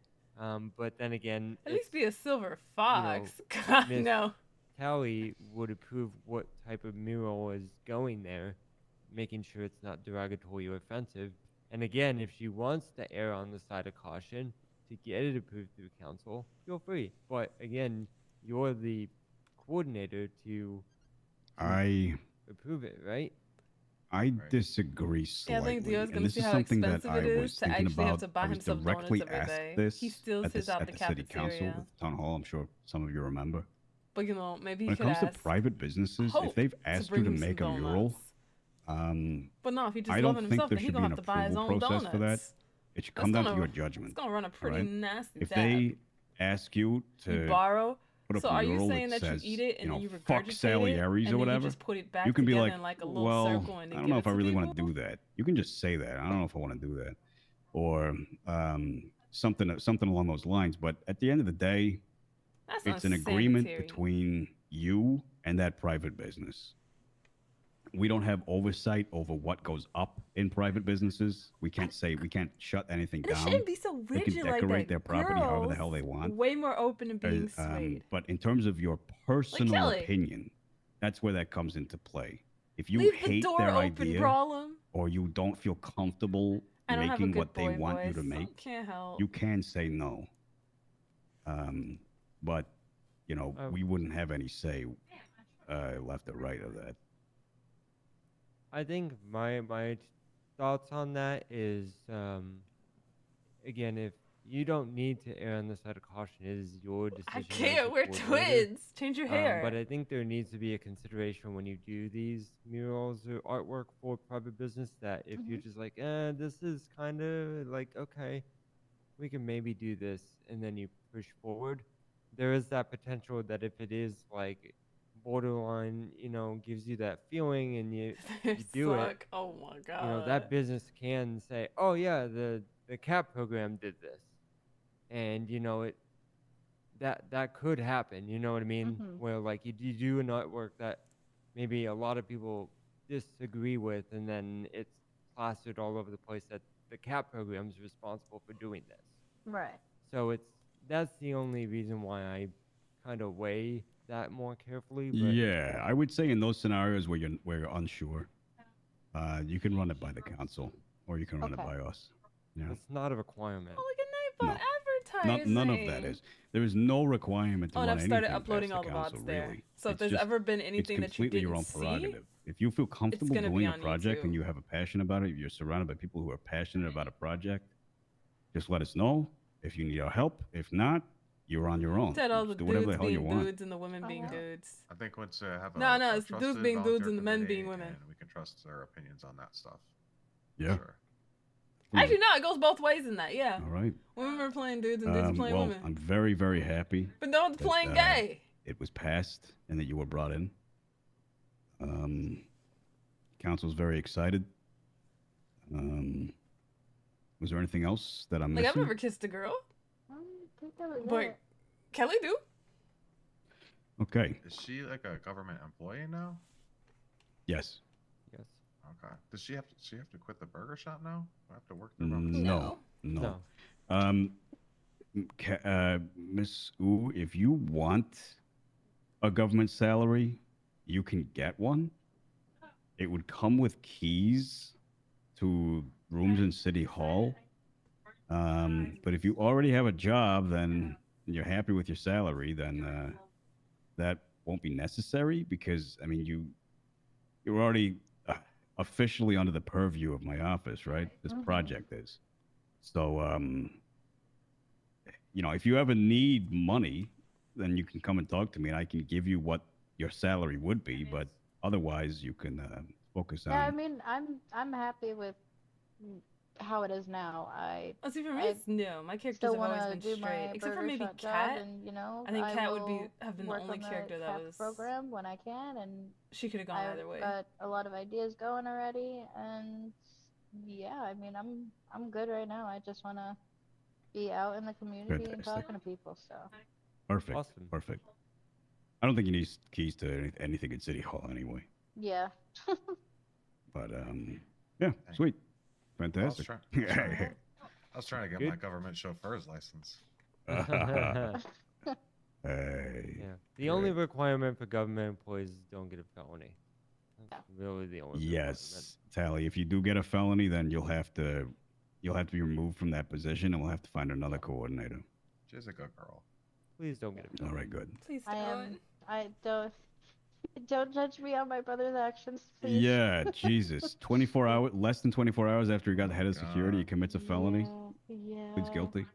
but then again, At least be a silver you fox. know, God, Miss no. Tally would approve what type of mural is going there, making sure it's not derogatory or offensive. And again, if she wants to err on the side of caution to get it approved through council, feel free. But again, you're the coordinator to I approve it, right? I disagree Yeah, I slightly, think Dio's and gonna this see is how something that expensive I it was is to thinking actually have about. to buy I was himself directly donuts every asked day. this He steals at his the, out at the the city council cafeteria. with town hall. I'm sure some of you remember. But maybe When he it could comes ask. to private businesses, Hope if they've to asked you bring to him some make a mural, But no, if he just I loving don't think himself, there then he should be gonna an have to buy his approval own process for that. donuts. It should That's come down to gonna- your judgment. It's gonna run a pretty alright? nasty If tab. they ask you to You borrow. put up So a are you mural saying that that says, you eat it and then you fuck regurgitate Salieri's it, or and then whatever, you just put it back you can be together like, in like a little well, circle and I then don't give know it if I to really people? want to do that. You can just say that. I don't know if I want to do that, or something along those lines. But at the end of the day, That's it's an agreement unsanitary. between you and that private business. We don't have oversight over what goes up in private businesses. We can't shut anything And it down. shouldn't be so They can rigid like decorate that. their property however the Girls, hell they want. Way more open to being Uh, swayed. but in terms of your personal Kelly. opinion, that's where that comes into play. If you Leave the hate door their open, idea, Brawlem. or you don't feel comfortable I don't have a making good what they boy want you voice. to make, Can't help. you can say no. But we wouldn't have any say left or right of that. I think my thoughts on that is, again, if you don't need to err on the side of caution, it is your decision. I as can't. the We're coordinator. twins. Change your hair. But I think there needs to be a consideration when you do these murals or artwork for private business that if you're just like, this is kind of like, okay, we can maybe do this, and then you push forward, there is that potential that if it is like borderline, gives you that feeling and you do it, Suck. Oh my god. that business can say, oh yeah, the CAP program did this, and that could happen, you know what I mean? Where like you do an artwork that maybe a lot of people disagree with, and then it's plastered all over the place that the CAP program is responsible for doing this. Right. So that's the only reason why I kind of weigh that more carefully. But Yeah, I would say in those scenarios where you're unsure, you can run it by the council, or you can run it by us. Yeah. it's not a requirement. Oh, look at Nightbot advertising. None of that is. There is no requirement to Oh, and run I've started anything uploading past all the the council, VODs there. really. So if It's there's just- ever been anything it's that you completely didn't your own see, prerogative. If you feel comfortable gonna be doing a on project and YouTube. you have a passion about it, you're surrounded by people who are passionate about a project, just let us know if you need our help. If not, you're on your own. Said all the Just do whatever the dudes hell you being want. dudes and the women being dudes. I think once have a No, a it's dudes trusted being dudes volunteer and the men committee, being women. and we can trust their opinions on that stuff. Yeah. Sure. Actually, no, it goes both ways in that. Yeah. All right. Women are playing dudes and dudes are playing well, women. I'm very, very happy. But no one's that, playing gay. it was passed and that you were brought in. Council's very excited. Was there anything else that I'm Like, missing? I've never kissed a girl, I think that was but it. Kelly do. Okay. Is she like a government employee now? Yes. Yes. Okay. Does she have to quit the burger shop now? Do I have to work Mm, there? No. Miss Wu, if you want a government salary, you can get one. It would come with keys to rooms in City Hall. But if you already have a job, then and you're happy with your salary, then that won't be necessary because I mean you're already officially under the purview of my office, right? This project is. So you know, if you ever need money, then you can come and talk to me, and I can give you what your salary would be. But otherwise, you can focus on. Yeah, I mean, I'm happy with how it is now. See, for me, it's new. My characters still have always wanna been do straight, my except for burger maybe shop Kat. job, and you know, I think Kat would will have been the work only on character that CAP was. program when I can, and She could have gone either way. I've got a lot of ideas going already, and yeah, I mean, I'm good right now. I just wanna be out in the community and Fantastic. talking to people. So Perfect. Awesome. Perfect. I don't think you need keys to anything in City Hall anyway. yeah. But yeah, sweet, fantastic. I was trying to get my government chauffeur's license. Hey. Yeah. The only requirement for government employees is don't get a felony. That's really the only. Yes, Tally. If you do get a felony, then you'll have to be removed from that position, and we'll have to find another coordinator. She's a good girl. Please don't get a All right, good. Please I don't judge me on my brother's actions, please. Yeah, Jesus. 24 hours, less than 24 hours after he got the head of security, he commits a felony. Yeah. Pleads guilty.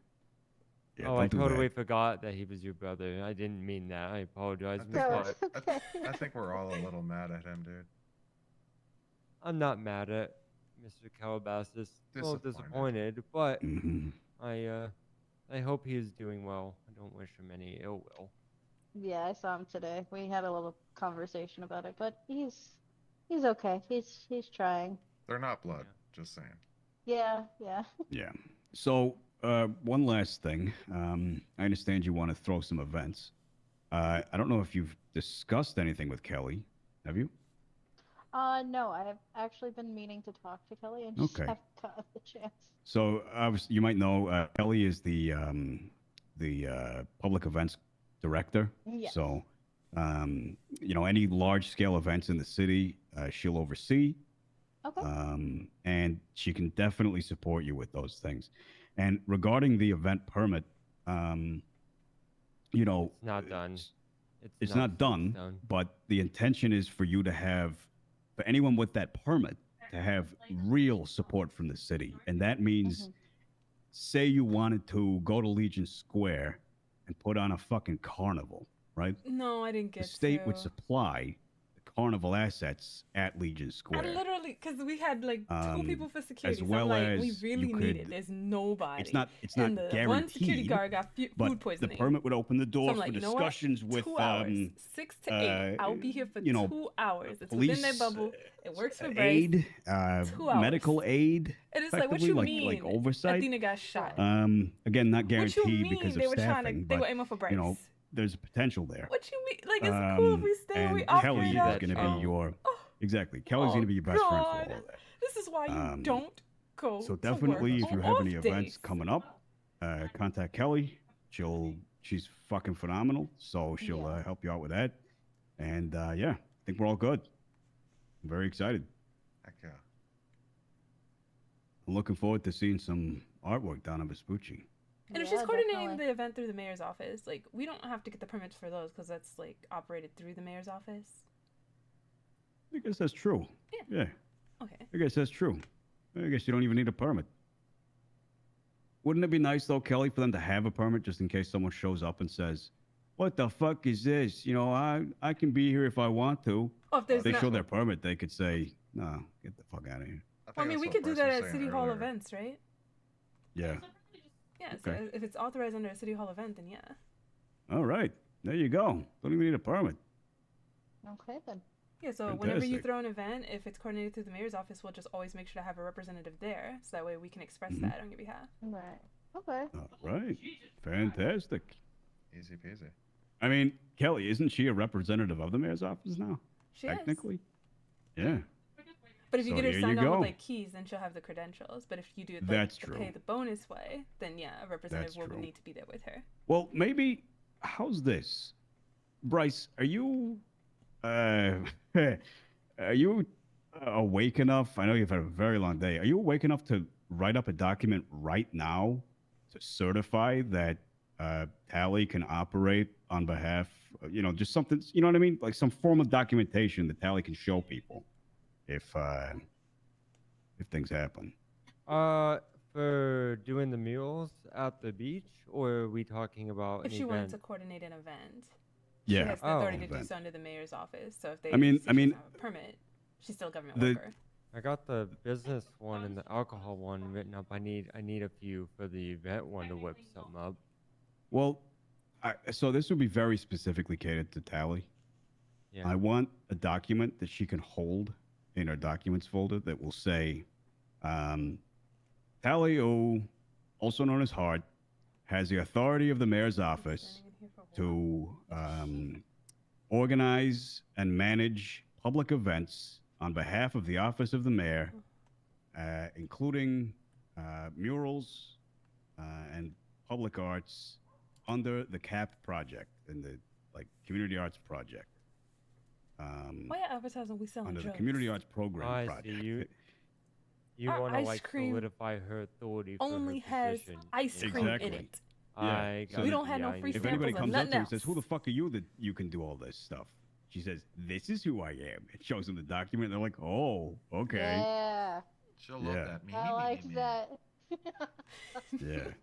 Yeah, oh, I don't do totally that. forgot that he was your brother. I didn't mean that. I apologize. I think we're all a little mad at him, dude. I'm not mad at Mr. Calabasas. Well, Disappointed. disappointed, but Mhm. I hope he is doing well. I don't wish him any ill will. Yeah, I saw him today. We had a little conversation about it, but he's okay. He's trying. They're not blood. Just saying. Yeah, yeah. Yeah. So, one last thing. I understand you want to throw some events. I don't know if you've discussed anything with Kelly. Have you? No, I have actually been meaning to talk to Kelly and just Okay. haven't gotten the chance. So, you might know Kelly is the public events director. Yes. So, you know, any large-scale events in the city, she'll oversee. Okay. And she can definitely support you with those things. And regarding the event permit, you know, It's not done. it's not done, but the intention is for you to have, for anyone with that permit, to have real support from the city. And that means, say you wanted to go to Legion Square and put on a fucking carnival, right? No, I didn't get The state to. would supply the carnival assets at Legion I Square. literally, because we had like two people for security, as so well I'm like, we as really you need it. could- There's nobody. It's not And the one security guaranteed, guard got but food poisoning. the permit would open the door So I'm like, for you know what? discussions with 2 hours, 6 to 8. I'll be here for you know, 2 hours. It's police, within their bubble. It works for Bryce. aid, 2 hours. medical aid. And it's like, what effectively, you like, mean? like oversight. Athena got shot. Again, not What you guaranteed mean because they of were trying to- staffing, they were but aiming for you know, Bryce? there's a potential there. What you mean? Like, it's cool if we stay and we and operate Kelly out. is going to be your exactly. Kelly's going to be your best friend for all of that. This is why you don't go So to definitely, work if you on have off any days. events coming up, contact Kelly. She's fucking phenomenal, so she'll help you out with that. And yeah, I think we're all good. I'm very excited. Heck yeah. I'm looking forward to seeing some artwork down in Vespucci. And if she's coordinating the event through the mayor's office, like, we don't have to get the permits for those because that's like operated through the mayor's office. I guess that's true. Yeah. Okay. I guess that's true. I guess you don't even need a permit. Wouldn't it be nice though, Kelly, for them to have a permit just in case someone shows up and says, "What the fuck is this? You know, I can be here if I want to." Oh, if there's they not- show their permit, they could say, "No, get the fuck out of here." Well, I mean, we could do that at City Hall events, right? Yeah. Yeah, so Okay. if it's authorized under a City Hall event, then yeah. All right. There you go. Don't even need a permit. Okay then. Yeah, so whenever you Fantastic. throw an event, if it's coordinated through the mayor's office, we'll just always make sure to have a representative there, so that way we can express Mhm. that on your behalf. Right. Okay. All right. Fantastic. Easy peasy. I mean, Kelly, isn't she a representative of the mayor's office now? She is. Technically. Yeah. But if you So get her here signed you on with go. like keys, then she'll have the credentials. But if you do it like That's the true. pay the bonus way, then yeah, a representative That's will true. need to be there with her. Well, maybe. How's this, Bryce? Are you, are you awake enough? I know you've had a very long day. Are you awake enough to write up a document right now to certify that Tally can operate on behalf? Just something. You know what I mean? Like some form of documentation that Tally can show people if things happen. For doing the murals at the beach, or are we talking about If an she wanted event? to coordinate an event, Yeah. she has the authority to do Event. so under the mayor's office. So if they I mean- see I she mean, doesn't have a permit, she's still a government the- worker. I got the business one and the alcohol one written up. I need a few for the event one to whip something up. Well, so this would be very specifically catered to Tally. Yeah. I want a document that she can hold in her documents folder that will say, Tally O, also known as Hart, has the authority of the mayor's office to organize and manage public events on behalf of the office of the mayor, including murals and public arts under the CAP project and the community arts project. Why are advertising we selling Under the drugs? community arts program I project. see. You Our want to ice cream solidify her authority for only her has position. ice cream in Exactly. it. I So got We it. don't have no I free need If to- anybody samples of comes up nothing to her and says, else. "Who the fuck are you that you can do all this stuff?" She says, "This is who I am." It shows them the document. They're like, "Oh, okay." Yeah. She'll love Yeah. that. I like that. Yeah.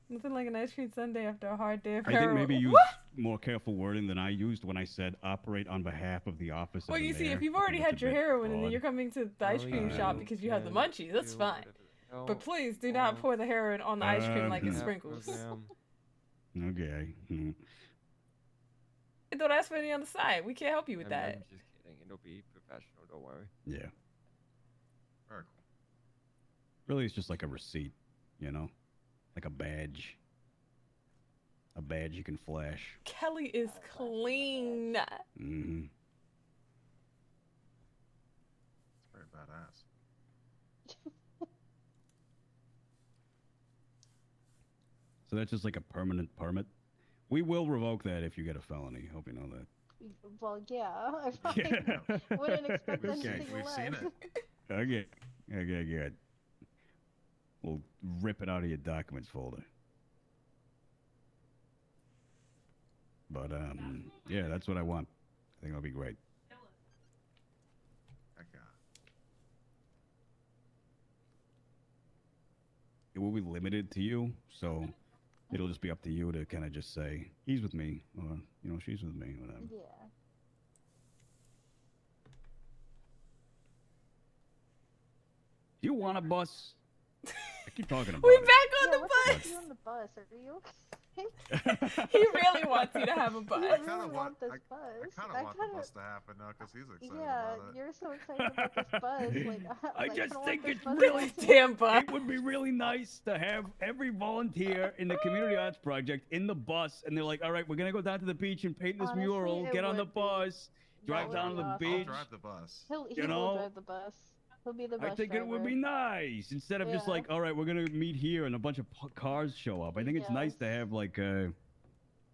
Nothing like an ice cream sundae after a hard day of I think heroin. maybe use What? more careful wording than I used when I said operate on behalf of the office of Well, the you see, mayor. if you've I think already that's had a your bit heroin and then broad. you're coming to the ice cream shop because you have the munchies, that's fine. But please do not pour the heroin on the ice cream like it's Mhm. sprinkles. Okay. Mhm. Don't ask for any on the side. We can't help you with I'm that. just kidding. It'll be professional. Don't worry. Yeah. Very cool. Really, it's just like a receipt, like a badge. A badge you can flash. Kelly is clean. Hmm. It's very badass. So that's just like a permanent permit. We will revoke that if you get a felony. Hope you know that. Well, yeah. I probably wouldn't expect Okay. anything We've less. seen it. Okay. Okay, good. We'll rip it out of your documents folder. But yeah, that's what I want. I think it'll be great. Heck yeah. It will be limited to you, so it'll just be up to you to kind of just say he's with me or she's with me, whatever. Yeah. Do you want a bus? I keep talking about We it. back on Yeah, the what's up bus. with you on the bus? Are you okay? He really wants you to have a bus. You I really kind of want this I bus. kind of want the bus to happen now because he's excited Yeah, about it. you're so excited about this bus. Like, I like, just don't think want this it's bus really to- Damn bus. It would be really nice to have every volunteer in the community arts project in the bus, and they're like, "All right, we're gonna go down to the beach and paint this Honestly, mural. it Get on the would be. bus, drive would down to be the awesome. I'll beach." drive the bus. He You will know? drive the bus. He'll be the bus I think driver. it would be nice instead of just Yeah. like, "All right, we're gonna meet here," and a bunch of cars show up. I think it's nice to have like a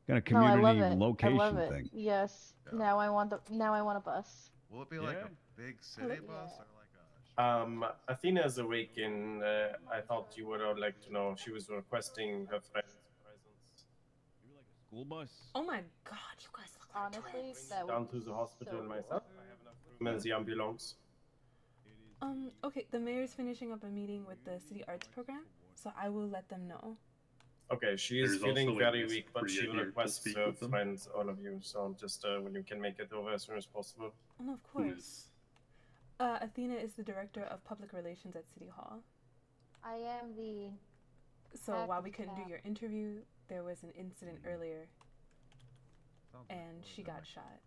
kind of No, I community love it. location I love it. thing. Yes. Yeah. Now I want a bus. Will it be like Yeah. a big city bus or like a? Athena's awake, and I thought you would like to know. She was requesting her friend's presence School bus. Oh my god, you guys look like Honestly, that down would to be the hospital so myself. I have enough room in the ambulance. Okay, the mayor's finishing up a meeting with the city arts program, so I will let them know. Okay, she is There's feeling also a very Miss weak, but she Priya will here to request speak her with them. friends, all of you. So just when you can make it over as soon as possible. Oh, of course. Athena is the director of public relations at City Hall. I am the. So while we Package couldn't do staff. your interview, there was an incident earlier, Sounds like and what she was it, got like shot.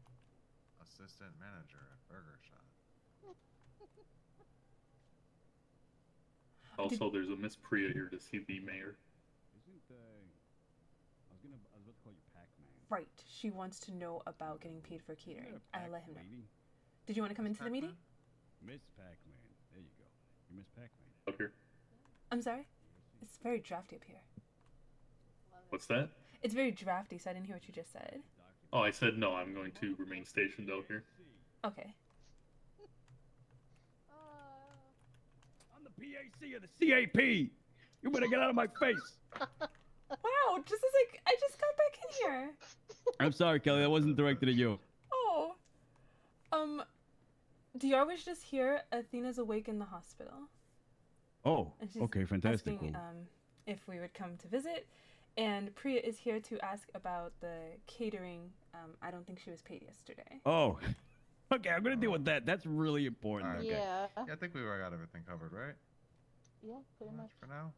Assistant manager at Burger Shot. Also, there's a Miss Priya here to see the mayor. I was about to call you Pac-Man. Right. She wants to know about getting paid for catering. Yeah, I let him know. Pac-Lady. Did you want to come into the meeting? Miss Pac-Man. There you go. You Miss Pac-Man. Up here. I'm sorry? It's very drafty up here. What's that? It's very drafty, so I didn't hear what you just said. Oh, I said no. I'm going to remain stationed out here. Okay. I'm the PAC of the CAP. You better get out of my face. Wow, just as I just got back in here. I'm sorry, Kelly. That wasn't directed at you. Oh. Dior was just here. Athena's awake in the hospital. Oh, And she's okay, fantastic. asking Cool. if we would come to visit. And Priya is here to ask about the catering. I don't think she was paid yesterday. Oh, okay. I'm gonna deal with that. That's really important. Alright. Okay. Yeah. Yeah, I think we got everything covered, right? Yeah, pretty much. For now.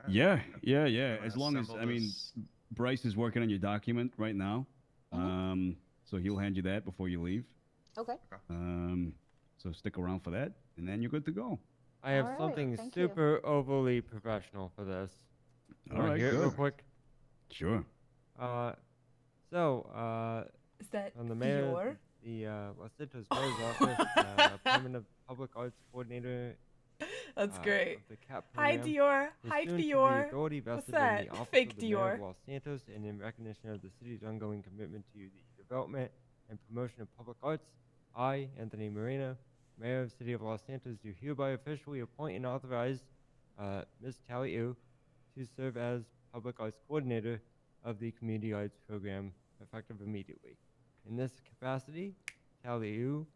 Yeah. Gonna As long as assemble I mean, this- Bryce is working on your document right now. Mm-hmm. So he'll hand you that before you leave. Okay. So stick around for that, and then you're good to go. I have Alright, something thank you. super overly professional for this. All Wanna right, hear it real good. quick? Sure. Is that on the mayor, Dior? the Los Santos mayor's office, appointment of public arts coordinator. That's great. Of the CAP Hi, program, Dior. Hi, pursuant to the Dior. authority What's vested that? in the office Fake of the mayor Dior. of Los Santos, and in recognition of the city's ongoing commitment to the development and promotion of public arts, I, Anthony Moreno, Mayor of the City of Los Santos, do hereby officially appoint and authorize Ms. Tally Yu to serve as Public Arts Coordinator of the Community Arts Program, effective immediately. In this capacity, Tally Yu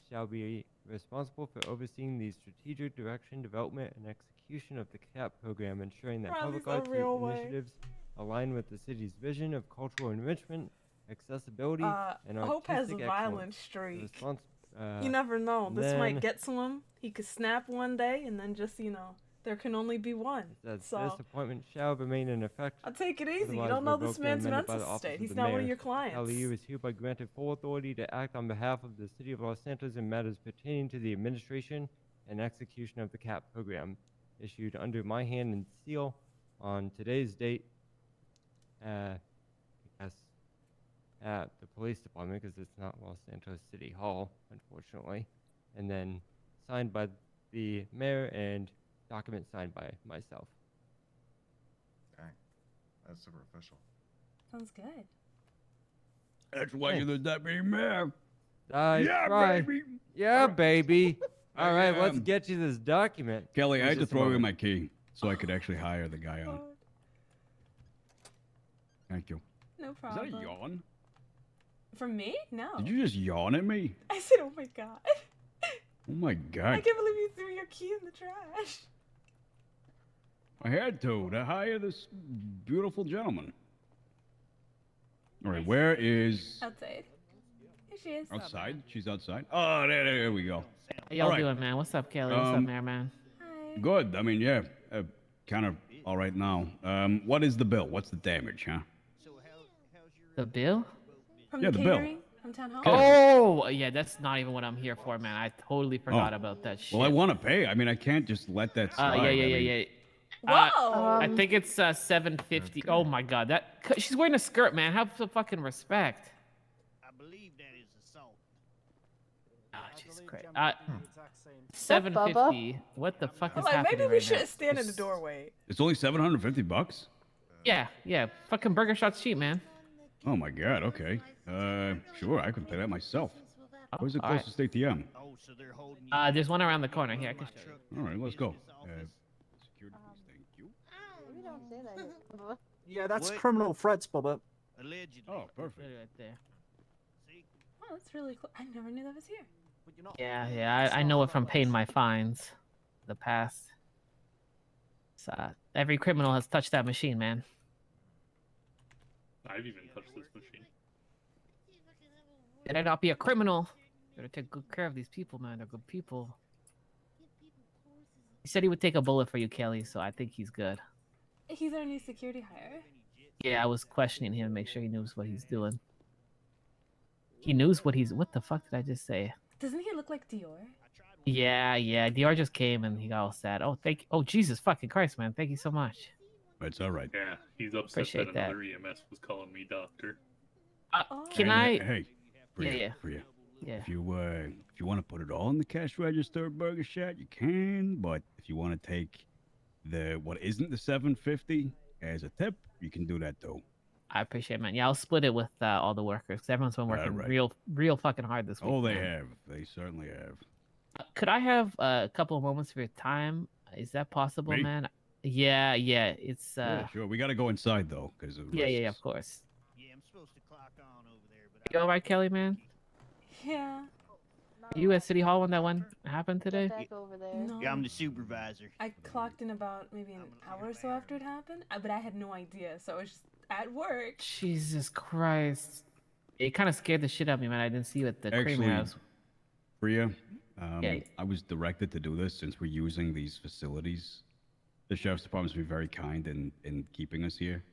shall be responsible for overseeing the strategic direction, development, and execution of the CAP program, ensuring that Riley's public a arts real way. initiatives align with the city's vision of cultural enrichment, accessibility, and Hope has a artistic violent excellence. The streak. respons- You never know. and This might then- get to him. He could snap one day, and then just there can only be one. That So this appointment shall remain in effect. I'll take it easy. You otherwise don't know this revoked or man's amended by the mental office state. of He's the not one of mayor. your clients. LEU is hereby granted full authority to act on behalf of the City of Los Santos in matters pertaining to the administration and execution of the CAP program, issued under my hand and seal on today's date, I guess, at the police department, because it's not Los Santos City Hall, unfortunately, and then signed by the mayor and document signed by myself. Dang. That's super official. Sounds good. That's why you're the deputy mayor. I Yeah, try. baby. Yeah, baby. All right, let's am. get you this document. Kelly, I In had to just a throw away moment. my key so I could actually hire the guy on. Thank you. No Is problem. that a yawn? From me? No. Did you just yawn at me? I said, oh my god. Oh my I god. can't believe you threw your key in the trash. I had to hire this beautiful gentleman. All right, where is Outside. Here she is. outside? She's outside. Oh, there we go. How y'all All right. doing, man? What's up, Kelly? What's up, Mayor Man? Good. I mean, yeah, kind of all right now. What is the bill? What's the damage, huh? The bill? From Yeah, the the bill. catering? From town hall? Oh, yeah, that's not even what I'm here for, man. I totally forgot Oh. about that shit. Well, I want to pay. I mean, I can't just let that slide. Yeah. I mean, I think it's $750. Oh my god, she's wearing a skirt, man. Have some fucking respect. I believe that is assault. Ah, Jesus Christ. Bubba? $750. What the fuck I'm is like, happening maybe we right should now? stand in the doorway. It's only $750. Yeah. Fucking burger shot's cheap, man. Oh my god. Okay. Sure, I could pay that myself. Where's the all right. closest ATM? There's one around the corner here. I can show you. All right, let's go. Maybe don't say that. Bubba. Yeah, that's What? criminal threats, Bubba. Allegedly. Oh, perfect. Right there. Oh, that's really cool. I never knew that was here. Yeah. I know it from paying my fines. The past. So, every criminal has touched that machine, man. I've even touched this machine. Better not be a criminal. Better take good care of these people, man. They're good people. He said he would take a bullet for you, Kelly, so I think he's good. He's our new security hire. Yeah, I was questioning him to make sure he knows what he's doing. He knows what he's. What the fuck did I just say? Doesn't he look like Dior? Yeah. Dior just came and he got all sad. Oh, Oh, Jesus fucking Christ, man. Thank you so much. It's all right. Yeah, he's upset Appreciate that another EMS was calling me doctor. Can Hey, I? Hey, Priya, Priya. If you want to put it all in the cash register, Burger Shack, you can. But if you want to take what isn't the $750 as a tip, you can do that too. I appreciate it, man. Yeah, I'll split it with all the workers because everyone's been working Alright. real fucking hard this week. Oh, they man. have. They certainly have. Could I have a couple of moments of your time? Is that possible, Me? man? Yeah. It's Yeah, sure. We got to go inside though, because yeah, of course. Yeah, I'm supposed to clock on over there, but You all right, Kelly, man? Yeah. You at City Hall when that one happened today? Back over there. No. yeah, I'm the supervisor. I clocked in about maybe an hour or so after it happened, but I had no idea, so I was just at work. Jesus Christ! It kind of scared the shit out of me, man. I didn't see you at the cream Actually, house. Priya, Yeah. I was directed to do this since we're using these facilities. The sheriff's department's been very kind in keeping us here.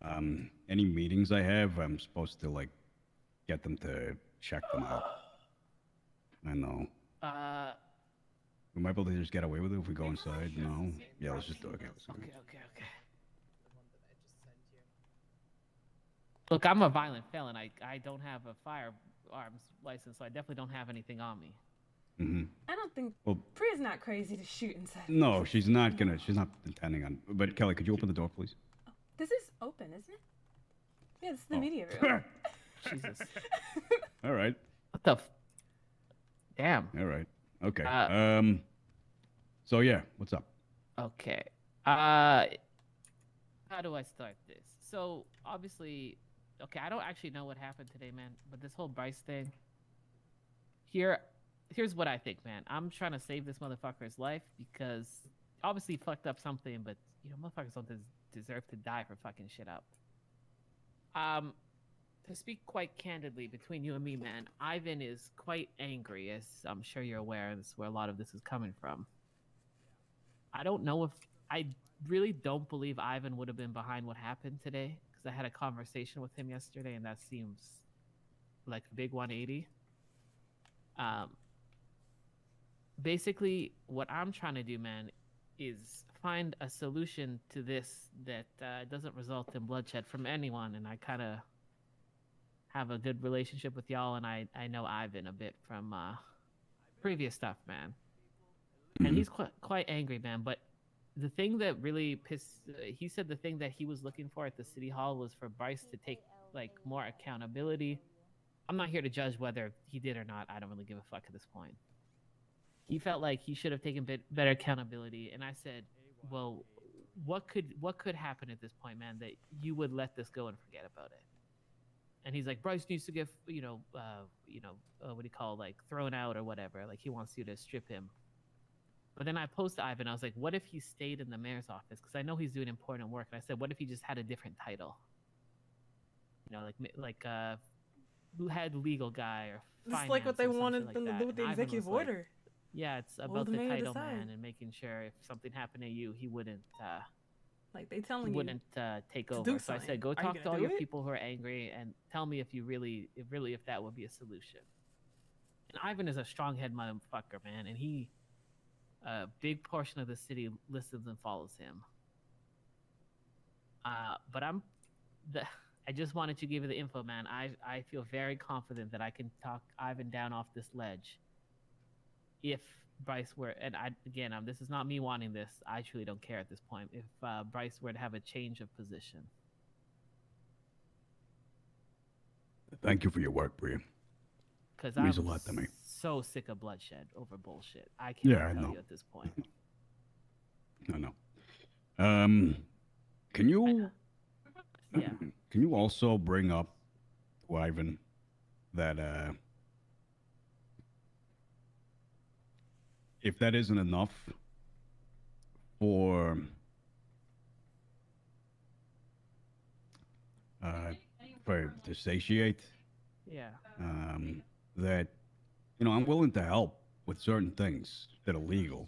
Any meetings I have, I'm supposed to like get them to check them out. I know. We might be able to just get away with it if we go inside. No. Yeah, let's just do it. Okay. Look, I'm a violent felon. I don't have a firearms license, so I definitely don't have anything on me. Mm-hmm. I don't think Well, Priya's not crazy to shoot inside. no, she's not intending on. But Kelly, could you open the door, please? This is open, isn't it? Yeah, this is the media room. Jesus. All right. What the? Damn. All right. Okay. Uh, So yeah, what's up? Okay. How do I start this? So obviously, okay, I don't actually know what happened today, man. But this whole Bryce thing. Here's what I think, man. I'm trying to save this motherfucker's life because obviously he fucked up something, but you know, motherfuckers don't deserve to die for fucking shit up. To speak quite candidly between you and me, man, Ivan is quite angry, as I'm sure you're aware. That's where a lot of this is coming from. I don't know if I really don't believe Ivan would have been behind what happened today because I had a conversation with him yesterday, and that seems like a big 180. Basically, what I'm trying to do, man, is find a solution to this that doesn't result in bloodshed from anyone, and I kind of have a good relationship with y'all, and I know Ivan a bit from previous stuff, man. And he's quite angry, man. But the thing that really he said the thing that he was looking for at the city hall was for Bryce to take like more accountability. I'm not here to judge whether he did or not. I don't really give a fuck at this point. He felt like he should have taken better accountability, and I said, well, what could happen at this point, man, that you would let this go and forget about it? And he's like, Bryce needs to get, what do you call, like, thrown out or whatever. Like, he wants you to strip him. But then I posed to Ivan, I was like, what if he stayed in the mayor's office? Because I know he's doing important work. And I said, what if he just had a different title? You know, like head legal guy or finance. It's like what they or some wanted shit them like to do that. with the And Ivan executive was like, order. yeah, it's What about will the the mayor title, decide? man, and making sure if something happened to you, he wouldn't Like they telling he you wouldn't take to over. do So I something. said, go Are you talk gonna to all do your it? people who are angry and tell me if that would be a solution. And Ivan is a strong-head motherfucker, man, and he a big portion of the city listens and follows him. But I just wanted to give you the info, man. I feel very confident that I can talk Ivan down off this ledge. If Bryce were, and this is not me wanting this. I truly don't care at this point. If Bryce were to have a change of position. Thank you for your work, Priya. Because Means a I'm lot to me. so sick of bloodshed over bullshit. I can't Yeah, I tell know. you at this point. I know. Can you? Yeah. Can you also bring up to Ivan that if that isn't enough for to satiate, Yeah. that I'm willing to help with certain things that are legal.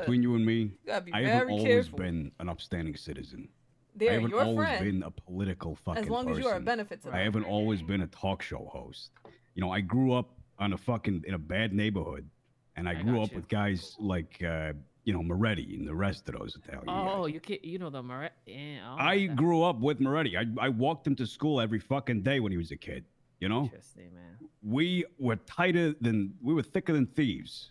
gotta Between you and me, gotta be I haven't very always careful. been an upstanding citizen. They're haven't your always friend. been a political fucking As long as you are a person. benefit to I them. haven't always been a talk show host. You know, I grew up in a bad neighborhood, and I grew got up you. with guys like Moretti and the rest of those Italian guys. Oh, you know the Moret. Yeah, oh, I grew up with Moretti. I walked him to school every fucking day when he was a kid. You know, Interesting, man. we were thicker than thieves,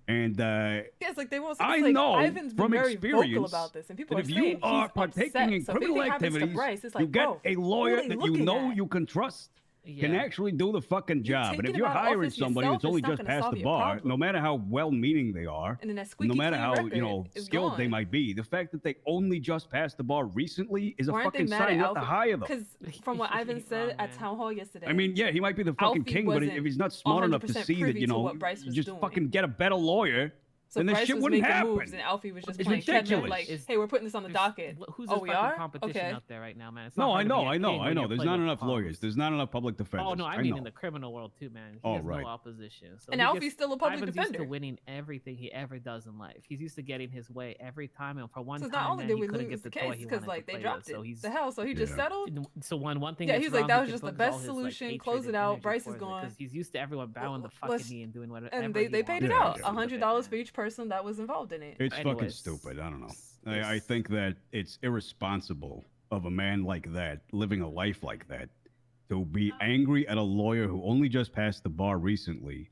and Yeah, it's like they won't. I it's like know Ivan's been from very experience vocal about this, and people that are if saying you are he's partaking upset. in So if criminal anything happens to activities, Bryce, it's like, you get bro, a who lawyer are they that you looking know at? you can trust. Can Yeah. actually do the fucking job. And if taking you're him out of hiring office somebody yourself that's only is not just gonna passed solve the your bar, problem. no matter how well-meaning they are, And then that no squeaky matter clean how record is skilled they gone. might be, the fact that they only just passed the bar recently is a Why aren't they fucking mad sign at not to Alfie? hire them. Because from what Ivan said at town hall yesterday, I mean, yeah, he might be the fucking Alfie king, but if wasn't he's not smart enough to 100% see that, privy you to know, what Bryce you was just doing. fucking get a better lawyer, so then this Bryce shit was wouldn't making happen. moves, and Alfie was just It's playing catch up, ridiculous. like, hey, we're putting this on the docket. Who's Oh, this we fucking are? competition Okay. out there right now, man? It's No, not I hard to know, be a I king know, when I you're know. There's playing not with enough pawns. lawyers. There's not enough public defenders. Oh no, I I mean know. in the criminal world too, man. He Oh, has right. no opposition. So And he Alfie's gets- still a public Ivan's used defender. to winning everything he ever does in life. He's used to getting his way every time, and for one So time, not only man, did he we couldn't lose get the the toy case he because wanted like to they play dropped with. So it. he's The hell? So he just settled. So when one thing Yeah, is he's like, wrong, that he was can just the focus all best his, like, solution. hatred Close it and out. energy Bryce is towards it, gone. 'cause he's used to everyone bowing the fuck Let's- knee and doing whatever. And they paid it Yeah, out. yeah. $100 for each person that was involved in it. It's fucking Anyways, stupid. I don't know. I think that it's irresponsible of a man like that, living a life like that, to be angry at a lawyer who only just passed the bar recently,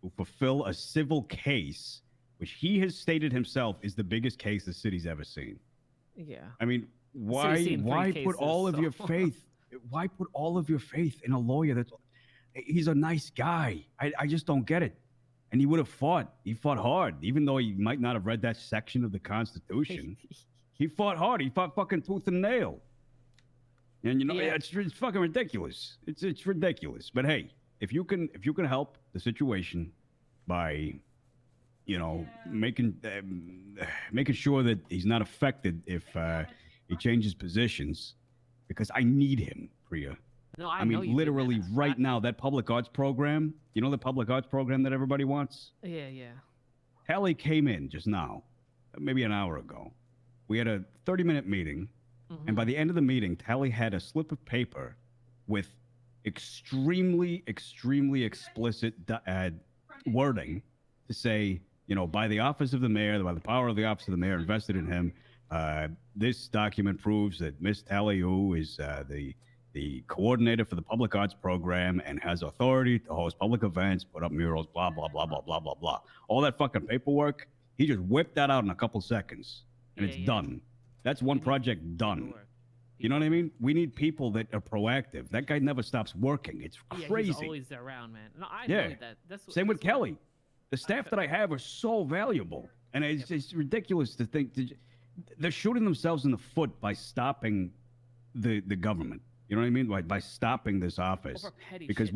to fulfill a civil case, which he has stated himself is the biggest case the city's ever seen. Yeah. I mean, city's seen why three put all cases, of your so- faith? Why put all of your faith in a lawyer that's he's a nice guy? I just don't get it. And he would have fought. He fought hard, even though he might not have read that section of the Constitution. He fought hard. He fought fucking tooth and nail. And you know, Yeah. it's fucking ridiculous. It's ridiculous. But hey, if you can help the situation by, you know, making sure that he's not affected if he changes positions, because I need him, Priya. No, I mean, know you do, literally right now, that public arts program, you know, the public arts program that everybody wants? Yeah. Tally came in just now, maybe an hour ago. We had a 30-minute meeting, and by the end of the meeting, Tally had a slip of paper with extremely explicit wording to say, you know, by the office of the mayor, by the power of the office of the mayor invested in him, this document proves that Miss Tally, who is the coordinator for the public arts program and has authority to host public events, put up murals, blah, blah, blah, blah, blah, blah, blah. All that fucking paperwork, he just whipped that out in a couple seconds, and it's done. That's one project done. You know what I mean? We need people that are proactive. That guy never stops working. It's crazy. Yeah, he's always around, man. No, I Yeah. know that. That's Same with Kelly. The staff that I have are so valuable, and it's ridiculous to think they're shooting themselves in the foot by stopping the government. You know what I mean? By stopping this office, Over petty because shit.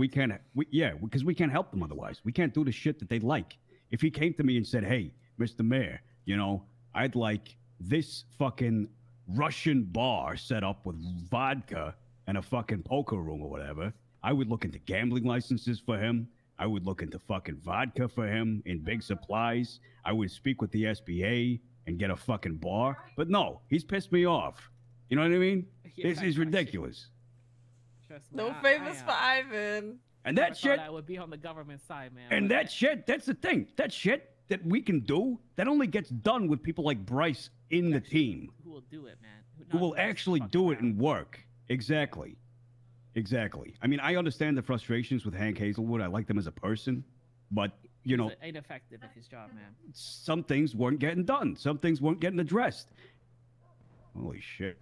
because we can't help them otherwise. We can't do the shit that they like. If he came to me and said, "Hey, Mr. Mayor, you know, I'd like this fucking Russian bar set up with vodka and a fucking poker room or whatever," I would look into gambling licenses for him. I would look into fucking vodka for him in big supplies. I would speak with the SBA and get a fucking bar. But no, he's pissed me off. You know what I mean? Yeah, This is ridiculous. Trust me, No favors for Ivan. And that shit, I would be on the government side, man. and but- that shit, that's the thing. That shit that we can do, that only gets done with people like Bryce in the team, who will do it, man? who will actually do it and work. Exactly. I mean, I understand the frustrations with Hank Hazelwood. I like them as a person, but you know, He's ineffective at his job, man. some things weren't getting done. Some things weren't getting addressed. Holy shit.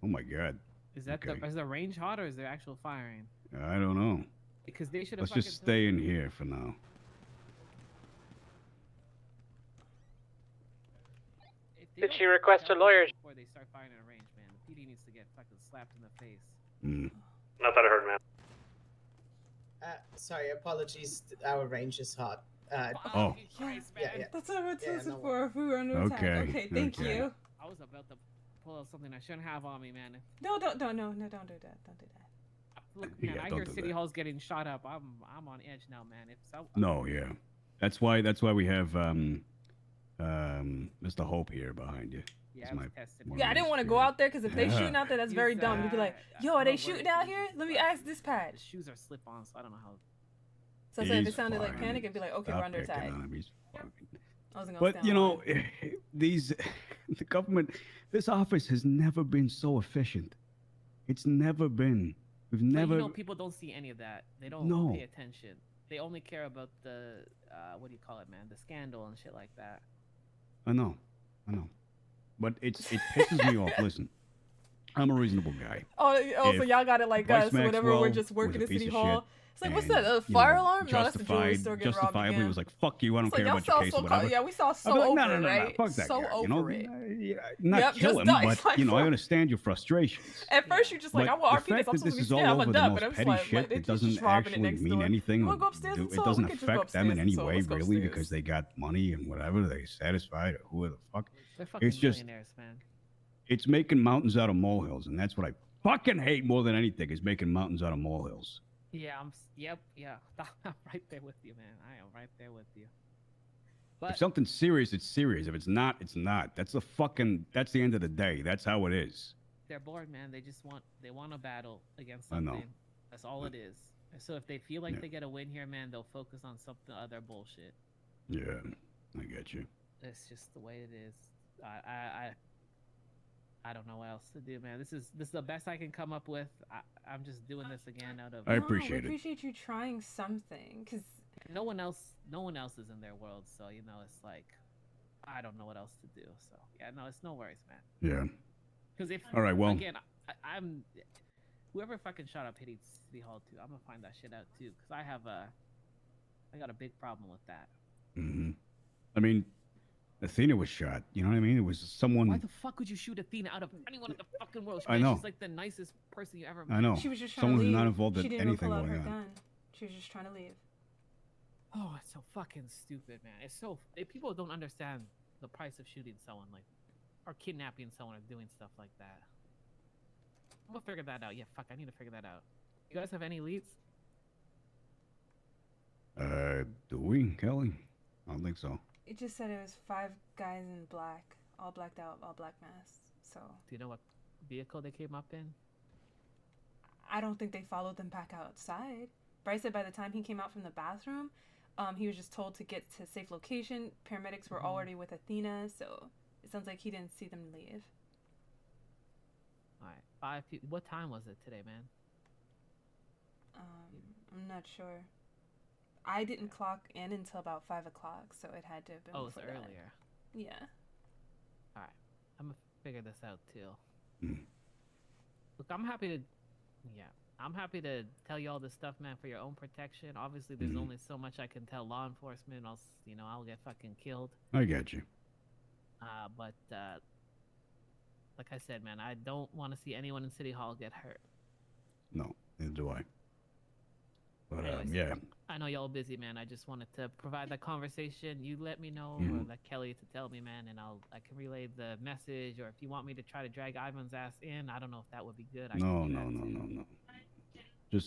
Oh my god. Is that is the range hot or is there actual firing? I don't know. Because they should have. Let's just stay in here for now. Did she request a lawyer? Before they start firing at a range, man. The PD needs to get fucking slapped in the face. Not that I heard, man. Sorry, apologies. Our range is hot. Oh. Yeah. That's what we're Yeah, testing no for if we were under attack. Okay, Okay, thank okay. you. I was about to pull out something I shouldn't have on me, man. No, don't do that. Don't do that. Look, Yeah, man, I don't hear do City that. Hall's getting shot up. I'm on edge now, man. If so, No, yeah. That's why we have Mr. Hope here behind you. Yeah, He's I was my- testing one Yeah, of I didn't my want to go security. out there because if they shooting out there, that's very He's, dumb. You'd be like, yo, are they shooting out here? Let me ask dispatch. The shoes are slip-on, so I don't know how. So I said if He's it sounded like fine. panic, it'd be like, okay, Stop we're under picking attack. on him, he's fine. I wasn't gonna But stay you on know, these the government, this office has never been so efficient. It's never been. We've But, never. you know, people don't see any of that. They don't No. pay attention. They only care about the what do you call it, man? The scandal and shit like that. I know, but it pisses me off. Listen, I'm a reasonable guy. Oh, so If y'all got it like Bryce us, whenever Maxwell we're just was working a at piece City of Hall. shit It's like, what's and, that? A you know, fire alarm? No, that's the jewelry store getting robbed justifiably again. was like, fuck you, I don't It's care like, about y'all your case saw or so whatever. yeah, we saw I'd so be like, over no, it, no, no, right? fuck that so guy. over You know, it. not Yep, kill just him, die. but It's like, you know, I fuck. understand your frustrations. At first, you're just like, But I want the our penis. fact I'm that supposed this to be is scared. all I'm a over the nut, most but I'm just petty like, shit, they it just doesn't robbing it actually next mean door. anything. You or wanna go upstairs do- and It talk? doesn't We could just go affect them in upstairs any and talk. way, Let's go really, upstairs. because they got money and whatever. They're satisfied or who the fuck. They're fucking It's just, millionaires, man. it's making mountains out of molehills, and that's what I fucking hate more than anything is making mountains out of molehills. Yeah, yep, yeah. I'm right there with you, man. I am right there with you. If But something's serious, it's serious. If it's not, it's not. That's the end of the day. That's how it is. they're bored, man. They want a battle against I know. something. That's all it is. And so if they feel like Yeah. they get a win here, man, they'll focus on something other bullshit. Yeah, I get you. It's just the way it is. I don't know what else to do, man. This is the best I can come up with. I'm just doing this again out of. I appreciate we it. appreciate you trying something, cause no one else is in their world, so you know it's like I don't know what else to do. So yeah, no, it's no worries, man. Yeah. Because if All right, well- again, I'm whoever fucking shot up Hitty City Hall too. I'm gonna find that shit out too, because I got a big problem with that. Hmm. I mean, Athena was shot. You know what I mean? It was someone. Why the fuck would you shoot Athena out of anyone in the fucking world? I Man, know. She's like the nicest person you ever met. I know. she was just trying Someone's to leave. not involved She in didn't even anything pull out her going on. gun. She was just trying to leave. Oh, it's so fucking stupid, man. It's so people don't understand the price of shooting someone like, or kidnapping someone or doing stuff like that. We'll figure that out. Yeah, fuck, I need to figure that out. You guys have any leads? Do we, Kelly? I don't think so. It just said it was 5 guys in black, all blacked out, all black masks. So Do you know what vehicle they came up in? I don't think they followed them back outside. Bryce said by the time he came out from the bathroom, he was just told to get to a safe location. Paramedics were already with Athena, so it sounds like he didn't see them leave. All right, 5 people. What time was it today, man? I'm not sure. I didn't clock in until about 5 o'clock, so it had to have been Oh, it's before that. earlier. Yeah. All right, I'm gonna figure this out too. Hmm. Look, I'm happy to tell you all this stuff, man, for your own protection. Obviously, there's only so much I can tell law enforcement. I'll get fucking killed. I get you. But like I said, man, I don't want to see anyone in City Hall get hurt. No, neither do I. But Anyways, yeah, I know y'all busy, man. I just wanted to provide that conversation. You let me know, or Mhm. let Kelly to tell me, man, and I can relay the message. Or if you want me to try to drag Ivan's ass in, I don't know if that would be good. I can no, do no, that no, too. no, no.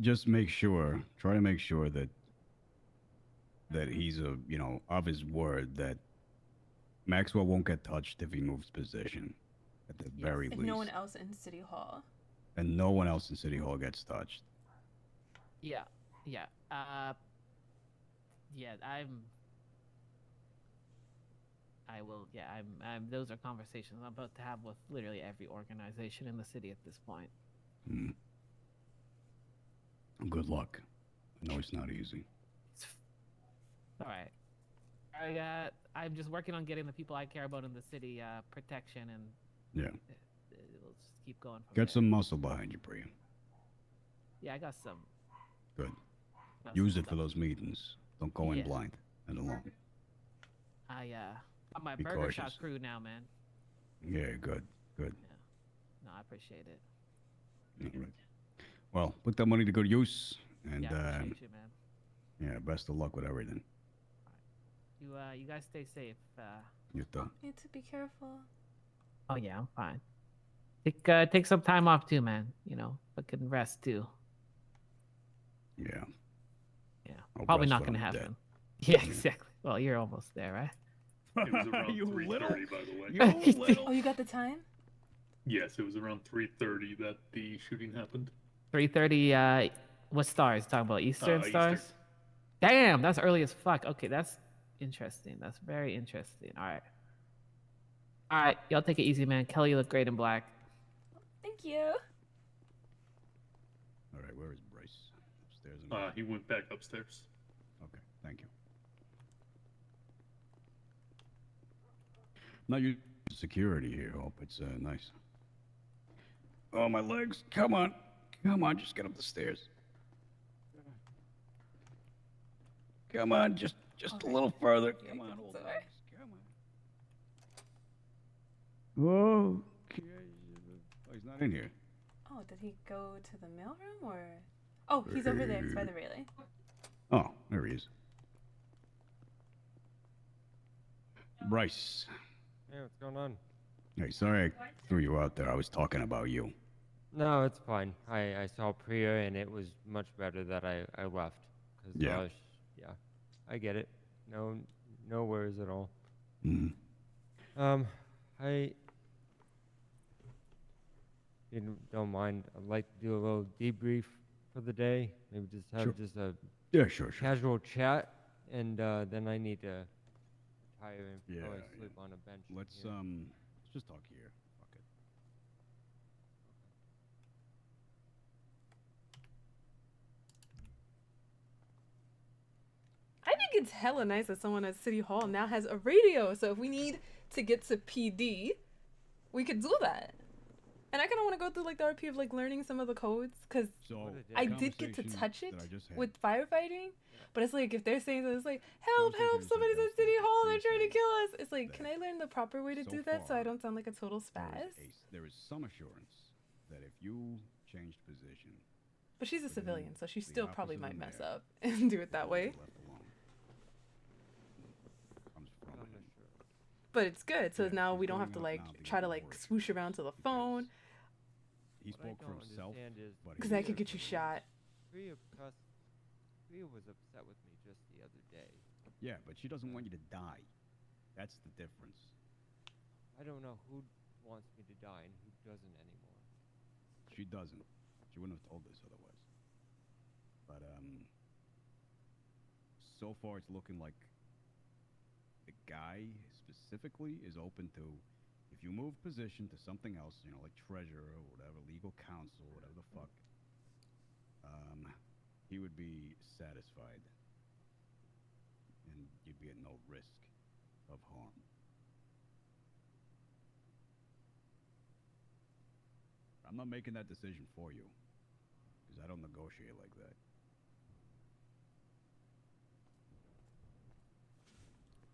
Just make sure. Try to make sure that he's of his word that Maxwell won't get touched if he moves position, at the very If least, no one else in City Hall. and no one else in City Hall gets touched. Yeah. I will. Yeah, I'm. Those are conversations I'm about to have with literally every organization in the city at this point. Hmm. Good luck. I know it's not easy. All right. I'm just working on getting the people I care about in the city protection, and Yeah. we'll just keep going. From Get there. some muscle behind you, Priya. Yeah, I got some. Good. got Use some it for stuff. those meetings. Don't go in Yeah. blind and alone. I'm my Be burger shop cautious. crew now, man. Yeah, good. No, I appreciate it. All right. Well, put that money to good use, and Yeah, I appreciate you, man. yeah, best of luck with everything. You guys stay safe. You too. You have to be careful. Oh yeah, I'm fine. Take some time off too, man. Fucking rest too. Yeah. Yeah. I'll Probably rest not when gonna I'm dead. happen. Yeah, exactly. Well, you're almost there, right? It was around You 3:30, little- by the way. You little. Oh, you got the time? Yes, it was around 3:30 that the shooting happened. 3:30. What stars? Talking about Eastern Eastern. stars? Damn, that's early as fuck. Okay, that's interesting. That's very interesting. All right. All right, y'all take it easy, man. Kelly, you look great in black. Thank you. All right, where is Bryce? Upstairs. He went back upstairs. Okay, thank you. Not used to security here, Hope. It's nice. Oh, my legs. Come on. Come on, just get up the stairs. Come on, just a little further. Come on, old legs. Come on. Whoa. Okay. Oh, he's not in here. Oh, did he go to the mailroom or? Oh, he's over there. It's by the railing. Oh, there he is. Bryce. Hey, what's going on? Hey, sorry I threw you out there. I was talking about you. No, it's fine. I saw Priya, and it was much better that I left. Cause, Yeah. Yeah, I get it. No worries at all. Mhm. I if you don't mind, I'd like to do a little debrief for the day. Maybe just have Sure. just a Yeah, sure. casual chat, and then I need to retire and Yeah, probably sleep on a bench. in Let's here. let's just talk here. Fuck it. I think it's hella nice that someone at City Hall now has a radio. So if we need to get to PD, we could do that. And I kind of want to go through like the RP of like learning some of the codes because So I did get to conversation touch it that I just had. with firefighting. But it's like if they're saying that it's like help, Conversation somebody's that at City Hall, they're previously trying to kill us. It's like, can that I learn the proper way to so do that so I far, don't sound like a total spaz? There is some assurance that if you changed position, But she's a within civilian, so she the still office probably of the might mess mayor, up and do it that you way. will be left alone. Comes from him. But it's good. So Yeah, now she's we don't going have to out like now to try get to like rewarded swoosh around to the phone He What I spoke for don't himself, understand is but because he I could get you shot. Priya was upset with me just the other day. Yeah, but she doesn't want you to die. That's the difference. I don't know who wants me to die and who doesn't anymore. She doesn't. She wouldn't have told us otherwise. But so far it's looking like the guy specifically is open to, if you move position to something else, you know, like treasurer or whatever, legal counsel, whatever the fuck, he would be satisfied, and you'd be at no risk of harm. I'm not making that decision for you, because I don't negotiate like that.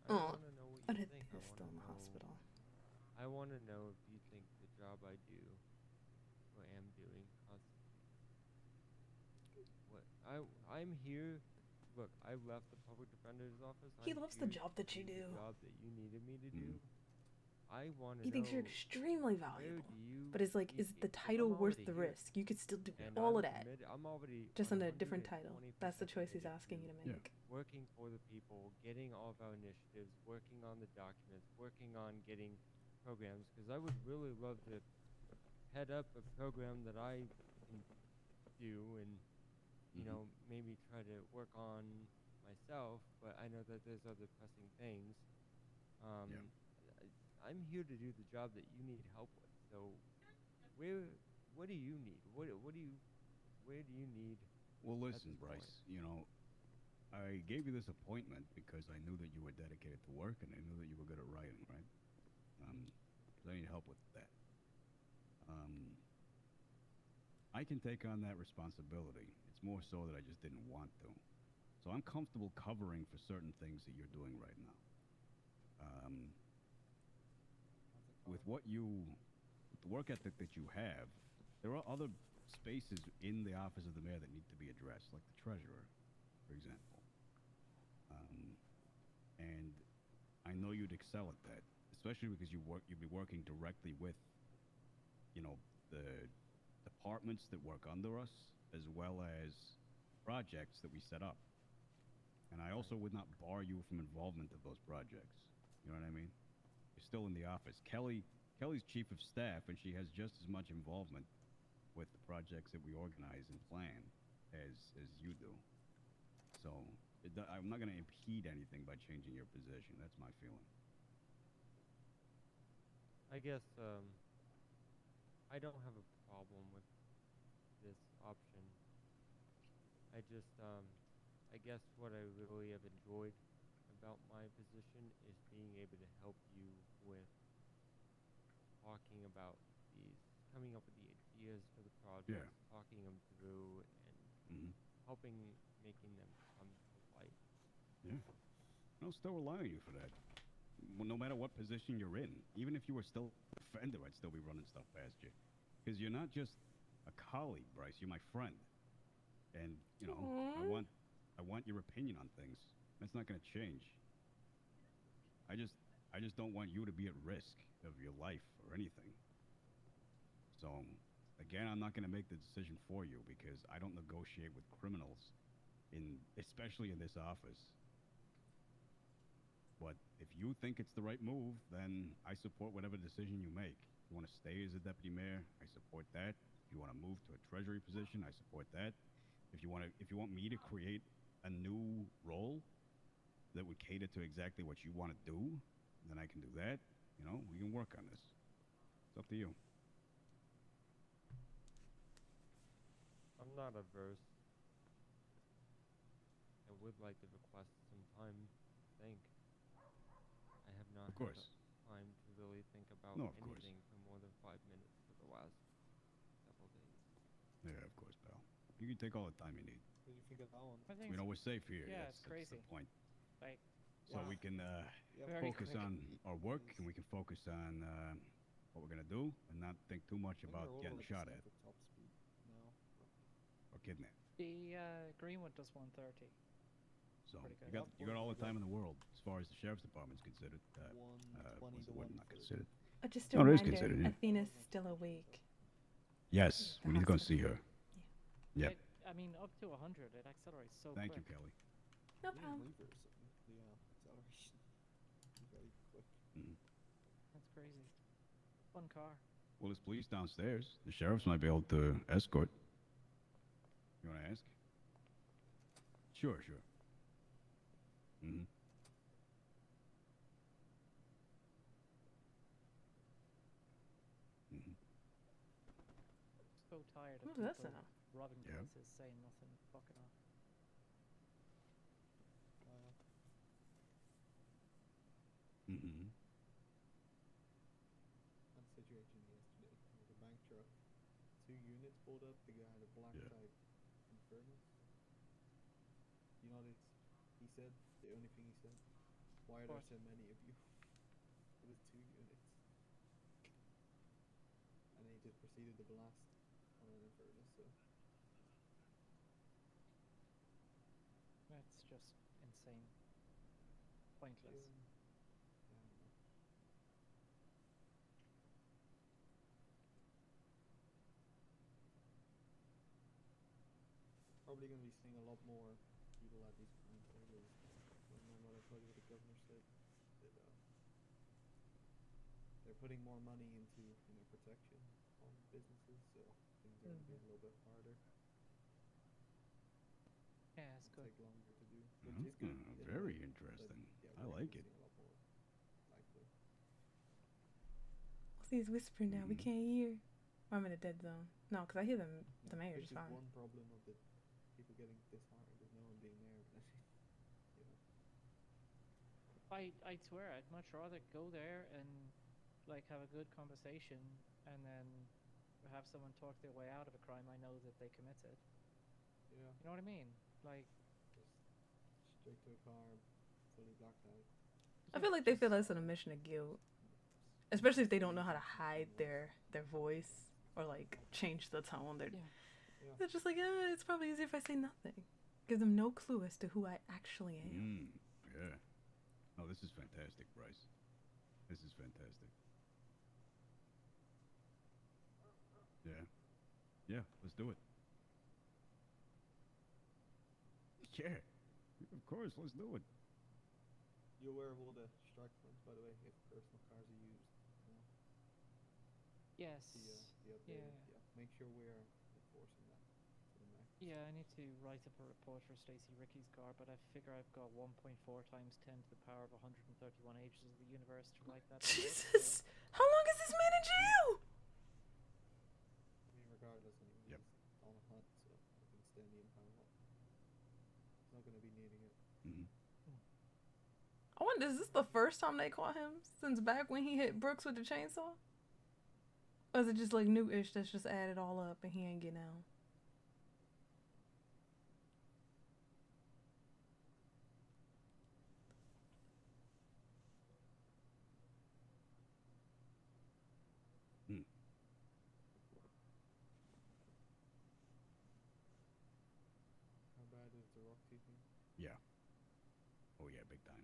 I Oh, want to know what but you it think. is still in the hospital. I want to know if you think the job I do, or am doing, what I'm here. Look, I left the public defender's office. He I'm loves the here job that to you the do. job that you needed me to do. I want to He thinks you're know, extremely where valuable. do you But it's like, see is the it? 'Cause title I'm worth already the here, risk? You could still do and all of I'm that. committed- I'm already Just on under a different title. 120% That's the choice he's committed asking you to Yeah. make. working for the people, getting all of our initiatives, working on the documents, working on getting programs, because I would really love to head up a program that I can do and, you know, maybe try to work on myself, but I know that there's other pressing things. I'm here to do the job that you need help with, so what do you need? Where do you need? Well, at listen, this point? Bryce, you know, I gave you this appointment because I knew that you were dedicated to work and I knew that you were good at writing, right? 'Cause I need help with that. I can take on that responsibility. It's more so that I just didn't want to. So I'm comfortable covering for certain things that you're doing right now. With the work ethic that you have, there are other spaces in the office of the mayor that need to be addressed, like the treasurer, for example. And I know you'd excel at that, especially because you'd be working directly with, you know, the departments that work under us, as well as projects that we set up. And I also would not bar you from involvement of those projects. You know what I mean? You're still in the office. Kelly's chief of staff, and she has just as much involvement with the projects that we organize and plan as you do. So I'm not going to impede anything by changing your position. That's my feeling. I guess I don't have a problem with this option. I just I guess what I really have enjoyed about my position is being able to help you with talking about these, coming up with the ideas for the project, talking them through, and helping making them come to life. Yeah. I'll still rely on you for that. Well, no matter what position you're in, even if you were still a defender, I'd still be running stuff past you. Because you're not just a colleague, Bryce. You're my friend. And, you know, I want your opinion on things. That's not going to change. I just don't want you to be at risk of your life or anything. So, again, I'm not going to make the decision for you because I don't negotiate with criminals, especially in this office. But if you think it's the right move, then I support whatever decision you make. If you want to stay as a deputy mayor, I support that. If you want to move to a treasury position, I support that. If you want me to create a new role that would cater to exactly what you want to do, then I can do that. You know, we can work on this. It's up to you. I'm not averse. I would like to request some time to think. I have not had time to really think about anything for more than 5 minutes for the last several days. Yeah, of course, pal. You can take all the time you need. What do you think of that one? You know, we're safe here. Yeah, that's, it's crazy. That's the point. Like, so we can Very focus quick. on our work, and we can focus on what we're gonna do, and not think too much about getting shot at Top speed now. or kidnapped. The Greenwood does 130. So Pretty you good. got all the time in the world as far as the sheriff's department's considered. What's the word? Not considered. Just a No, it is reminder, considered. Yeah. Athena's still awake. Yes, we need to go and see her. Yep. I mean, up to 100, it accelerates so Thank quick. you, Kelly. No Yeah, problem. lever or something. Yeah, acceleration. Very quick. That's crazy. Fun car. Well, there's police downstairs. The sheriffs might be able to escort. You want to ask? Sure. Mm-hmm. So tired of What was that people sound? robbing Yeah. places, saying nothing, fucking off. Mm-hmm. That situation yesterday. There was a bank truck. 2 units pulled up. The guy had a black type Infernus. You know what he said? The only thing he said? Why are there What? so many of you? It was 2 units. And then he just proceeded to blast on an Infernus, so. That's just insane. Pointless. Yeah, I don't know. Probably going to be seeing a lot more people at these crime tables. And what I told you what the governor said, that they're putting more money into protection on businesses, so things are going to be a little bit harder. Yeah, it's good. Take longer to do, which is good. in a Very way, but interesting. yeah, I we're like gonna it. see a lot more likely. He's whispering now. We can't hear. Or I'm in a dead zone. No, because I hear the mayor It's just just fine. one problem of the people getting disarmed is no one being there. But you know. I swear, I'd much rather go there and like have a good conversation and then have someone talk their way out of a crime I know that they committed. Yeah. You know what I mean? Like, Just straight to a car, fully blacked out. I feel like they feel that's on a mission of guilt, especially if they don't know how to hide their voice or like change the tone. They're just like, it's probably easier if I say nothing. Give them no clue as to who I actually am. Yeah. Oh, this is fantastic, Bryce. This is fantastic. Yeah, let's do it. Yeah, of course, let's do it. You aware of all the strike points, by the way, if personal cars are used? You know? Yes. The updated, yeah. Make sure we are enforcing that to the max. Yeah, I need to write up a report for Stacy Ricky's car, but I figure I've got 1.4 times 10 to the power of 131 ages of the universe to write that. Jesus! How long is this man in jail? I mean, regardless, I mean, he's on a hunt, so I can stand the impound lot. He's not going to be needing it. I wonder, is this the first time they caught him since back when he hit Brooks with the chainsaw? Or is it just like new-ish that's just added all up and he ain't getting out? How bad is the rock teething? Yeah. Oh yeah, big time.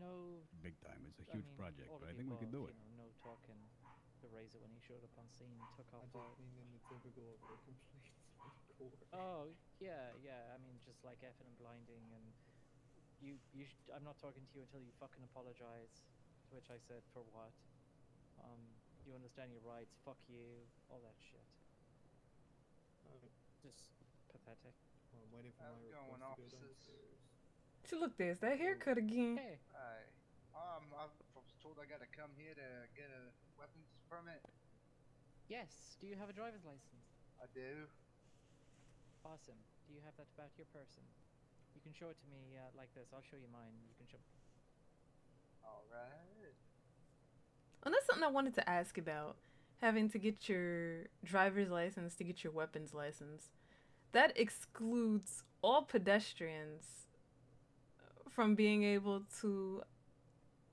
No. Big time. It's a I huge mean, project, all but of I the think we can do above, it. You know, no talking the razor when he showed up on scene, took off. I just mean in the typical of the complaints with court. Oh yeah, yeah. I mean, just like effing and blinding, and I'm not talking to you until you fucking apologize. To which I said, for what? You understand your rights? Fuck you, all that shit. Just pathetic. Well, I'm waiting for my request to go downstairs. See, look, there's that haircut again. Hey. Hi. I was told I gotta come here to get a weapons permit. Yes. Do you have a driver's license? I do. Awesome. Do you have that about your person? You can show it to me like this. I'll show you mine. You can show. All right. And that's something I wanted to ask about. Having to get your driver's license to get your weapons license. That excludes all pedestrians from being able to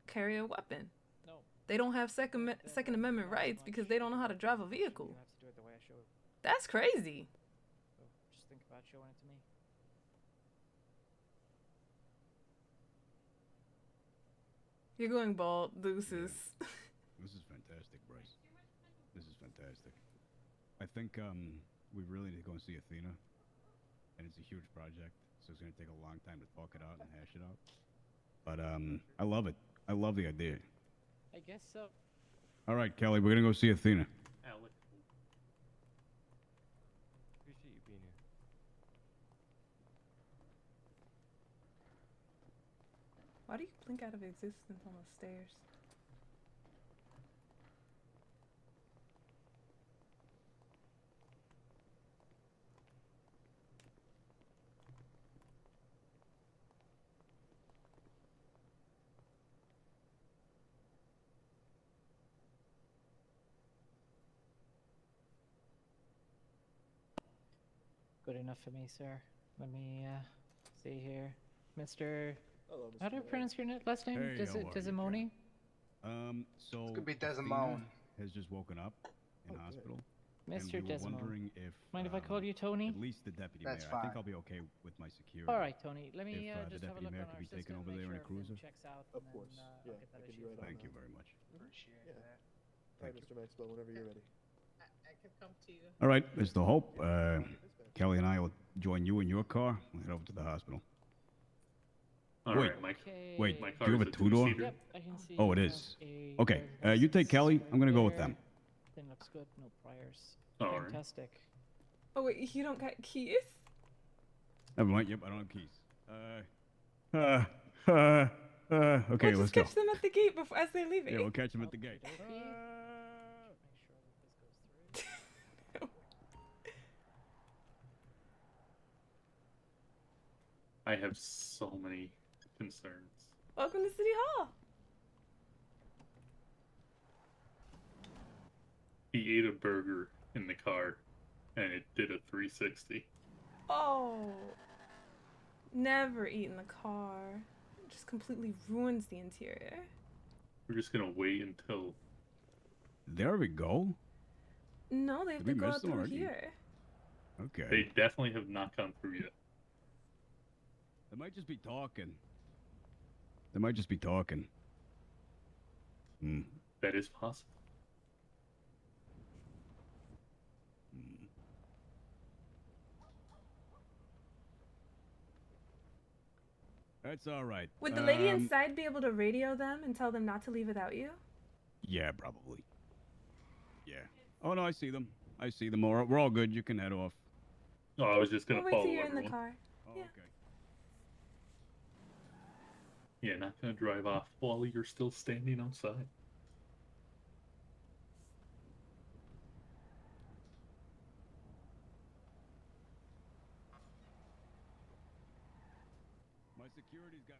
carry a weapon. No. They don't have Second Amendment rights because they don't know how to drive a vehicle. You have to do it the way I show it. That's crazy. So just think about showing it to me. You're going bald, deuces. This is fantastic, Bryce. This is fantastic. I think we really need to go and see Athena, and it's a huge project, so it's gonna take a long time to talk it out and hash it out. But I love it. I love the idea. I guess so. All right, Kelly, we're gonna go see Athena. Alec. Appreciate you being here. Why do you blink out of existence on the stairs? Good enough for me, sir. Let me see here, Mr. Hello, How do I Mr. pronounce your last name? Hey, how are you, Desimoni? So could be Athena Desmond. has just woken up in good. hospital. Mr. And we were Desmond. wondering if Mind if I call you Tony? at least the deputy That's mayor. I think fine. I'll be okay with my security. All right, Tony. Let me If, the just have a deputy look mayor on could our be taken system, over make there in sure a cruiser. everything checks out, Of and course. then Yeah, I'll get that I can issue. do it Thank on you that. very much. Appreciate Yeah. that. Alright, Mr. Maxwell, whenever you're ready. I can come to you. All right, Mr. Hope. Kelly and I will join you in your car. We'll head over to the hospital. All Wait, right, Mike. wait. My Do car you have is a two-door? two-seater. Yep, I can see. Oh, it you is. have a Okay, driver's you take Kelly. license I'm gonna right go with there. them. Thing looks good. No priors. All right. Fantastic. Oh wait, you don't got keys? Never mind. Yep, I don't have keys. Okay, We'll let's just go. catch them at the gate before as they're leaving. Yeah, we'll catch them at the gate. Make sure that this goes through. I have so many concerns. Welcome to City Hall. He ate a burger in the car, and it did a 360. Oh, never eat in the car. It just completely ruins the interior. We're just gonna wait until. There we go. No, they have Did to we go miss out them through already? here. Okay. They definitely have not gone through yet. They might just be talking. They might just be talking. Hmm. That is possible. That's all right. Would the lady inside be able to radio them and tell them not to leave without you? Yeah, probably. Yeah. Oh no, I see them. I see them. We're all good. You can head off. Oh, I was just gonna We'll wait follow till you're in everyone. the car. Oh, Yeah. okay. Yeah, not gonna drive off while you're still standing outside. My security's got.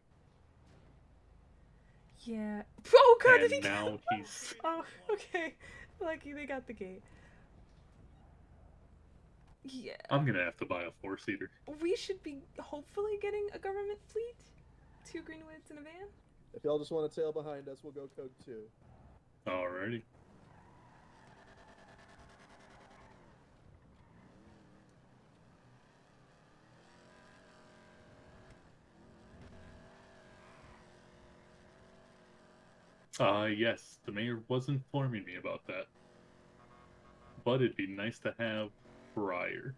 Yeah. Oh god, And did he now he's. Oh, okay. Lucky they got the gate. Yeah. I'm gonna have to buy a 4-seater. We should be hopefully getting a government fleet. 2 Greenwoods in a van. If y'all just want to tail behind us, we'll go code 2. Alrighty. Yes, the mayor was informing me about that. But it'd be nice to have prior.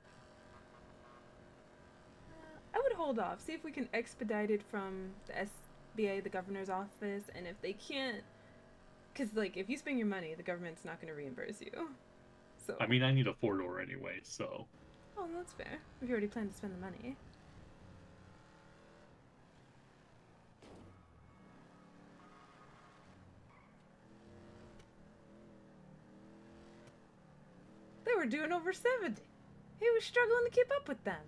I would hold off. See if we can expedite it from the SBA, the governor's office, and if they can't, because like if you spend your money, the government's not going to reimburse you. So. I mean, I need a 4-door anyway, so. Oh, that's fair. If you already plan to spend the money. They were doing over 70. He was struggling to keep up with them.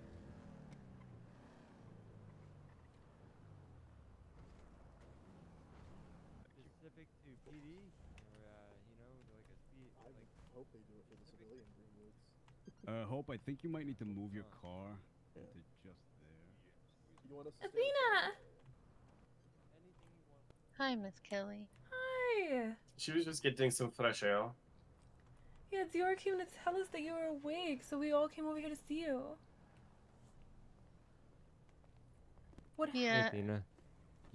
Specific to PD, or you know, like a speed. I hope they do it for the civilian Greenwoods. Hope, I think you might need to move your car to just there. You want us to Athena! Hi, Miss Kelly. Hi! She was just getting some fresh air. Yeah, Dior came to tell us that you were awake, so we all came over here to see you. What Hey, Athena,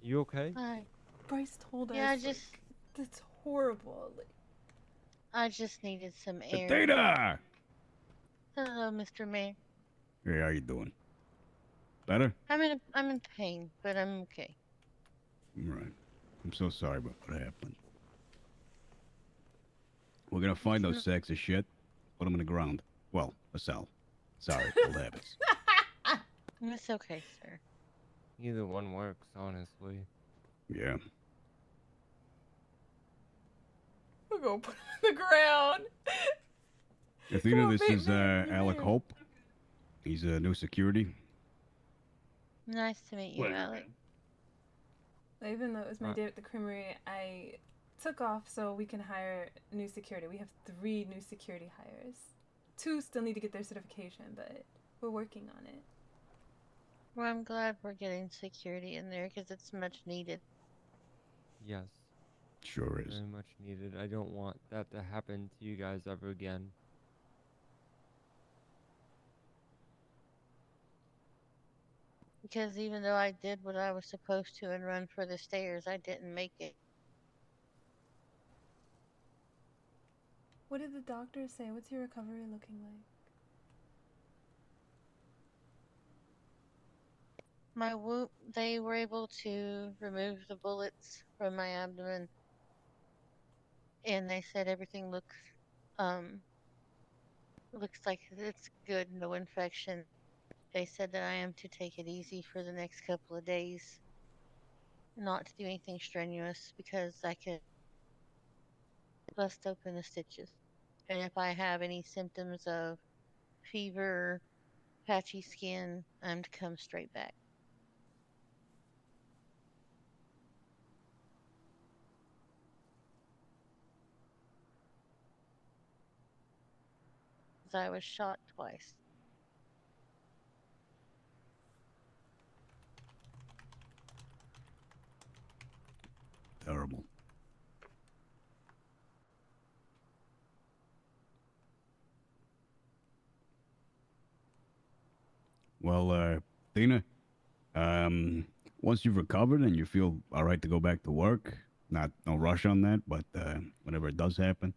you okay? Hi. Bryce told us. Yeah, I like, just. That's horrible. Like, I just needed some air. Athena! Hello, Mr. Mayor. Hey, how you doing? Better? I'm in pain, but I'm okay. All right. I'm so sorry about what happened. We're gonna find those sacks of shit, put them in the ground. Well, a cell. Sorry, old habits. It's okay, sir. Either one works, honestly. Yeah. we're gonna put him in the ground. Athena, on, this babe, is man, Alec man. Hope. He's a new security. Nice to meet you, Pleasure, Alec. Even though it was my day at the creamery, I took off so we can hire new security. We have 3 new security hires. 2 still need to get their certification, but we're working on it. Well, I'm glad we're getting security in there because it's much needed. Yes. Sure is. Very much needed. I don't want that to happen to you guys ever again. Because even though I did what I was supposed to and run for the stairs, I didn't make it. What did the doctor say? What's your recovery looking like? My wound, they were able to remove the bullets from my abdomen. And they said everything looks like it's good, no infection. They said that I am to take it easy for the next couple of days. Not to do anything strenuous because I could bust open the stitches. And if I have any symptoms of fever, patchy skin, I'm to come straight back. Because I was shot twice. Terrible. Well, Athena, once you've recovered and you feel all right to go back to work, no rush on that, but whenever it does happen,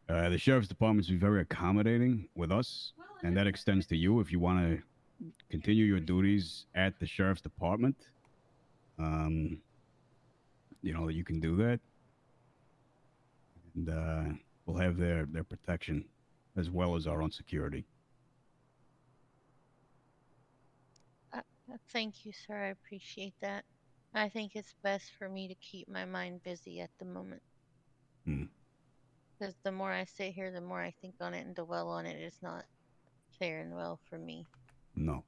the sheriff's department's been very accommodating with us, and that extends to you if you want to continue your duties at the sheriff's department. that you can do that, and we'll have their protection as well as our own security. Thank you, sir. I appreciate that. I think it's best for me to keep my mind busy at the moment. Because the more I sit here, the more I think on it and dwell on it. It's not faring well for me. No.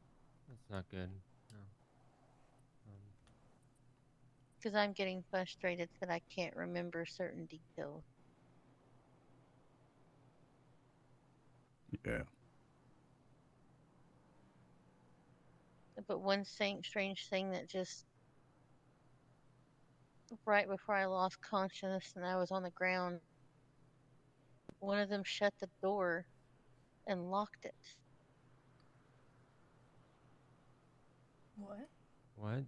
That's not good. No. Because I'm getting frustrated that I can't remember certain details. Yeah. But one strange thing that just right before I lost consciousness and I was on the ground, one of them shut the door and locked it. What? What?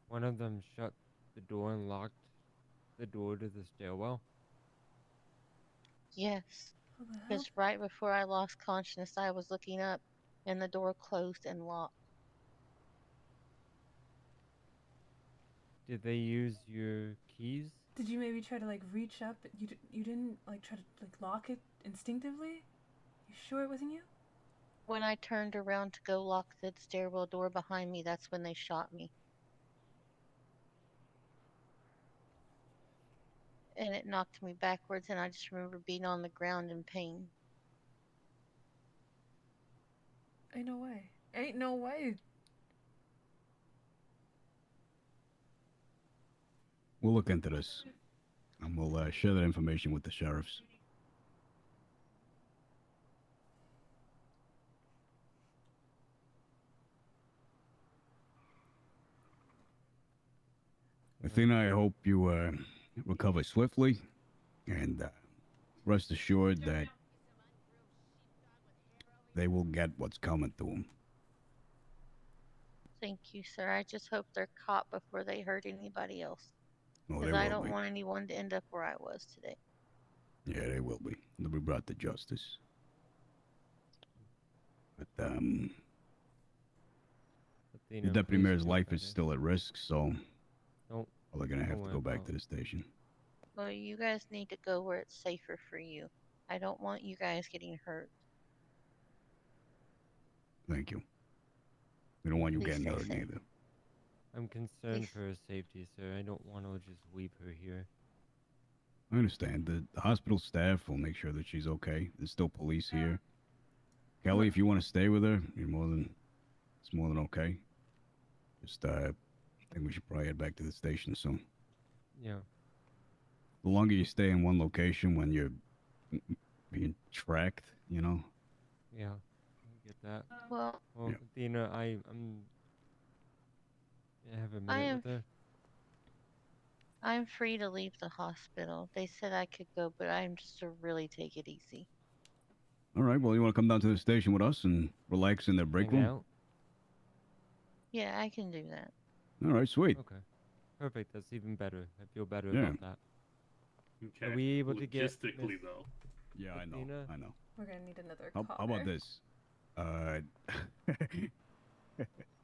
One of them shut the door and locked the door to the stairwell? Yes. What the hell? Because right before I lost consciousness, I was looking up and the door closed and locked. Did they use your keys? Did you maybe try to like reach up? You didn't like try to like lock it instinctively? You sure it wasn't you? When I turned around to go lock the stairwell door behind me, that's when they shot me. And it knocked me backwards, and I just remember being on the ground in pain. Ain't no way. Ain't no way. We'll look into this, and we'll share that information with the sheriffs. Athena, I hope you recover swiftly, and rest assured that they will get what's coming to them. Thank you, sir. I just hope they're caught before they hurt anybody else. Oh, Because they I will don't be. want anyone to end up where I was today. Yeah, they will be. They'll be brought to justice. But Athena, the deputy please mayor's feel life better. is still at risk, so Don't. they're gonna have don't to go worry back about to the station. Well, you guys need to go where it's safer for you. I don't want you guys getting hurt. Thank you. We don't want you Please getting stay hurt safe. either. I'm concerned Please. for her safety, sir. I don't want to just leave her here. I understand. The hospital staff will make sure that she's okay. There's still police here. Kelly, if you want to stay with her, it's more than okay. Just I think we should probably head back to the station soon. Yeah. The longer you stay in one location when you're being tracked, Yeah. I get that. Well, Well, Yeah. Athena, I'm. I have a I minute am- with her. I'm free to leave the hospital. They said I could go, but I'm just to really take it easy. All right. Well, you want to come down to the station with us and relax in their break Hang room? out? Yeah, I can do that. All right. Sweet. Okay. Perfect. That's even better. I feel better Yeah. about that. Okay. Are we able to get Logistically, Miss though. Yeah, I know. Athena? I know. We're gonna need another How car. about this?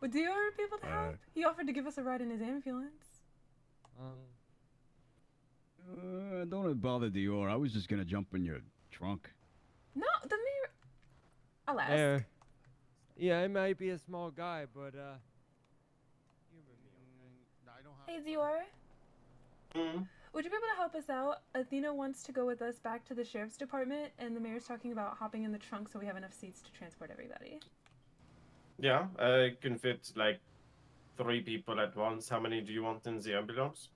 Would Dior be able to help? Uh, He offered to give us a ride in his ambulance. Don't bother Dior. I was just gonna jump in your trunk. No, the mayor. Alas. There. Yeah, I might be a small guy, but Hey Dior. Would you be able to help us out? Athena wants to go with us back to the sheriff's department, and the mayor's talking about hopping in the trunk so we have enough seats to transport everybody. Yeah, I can fit like 3 people at once. How many do you want in the ambulance?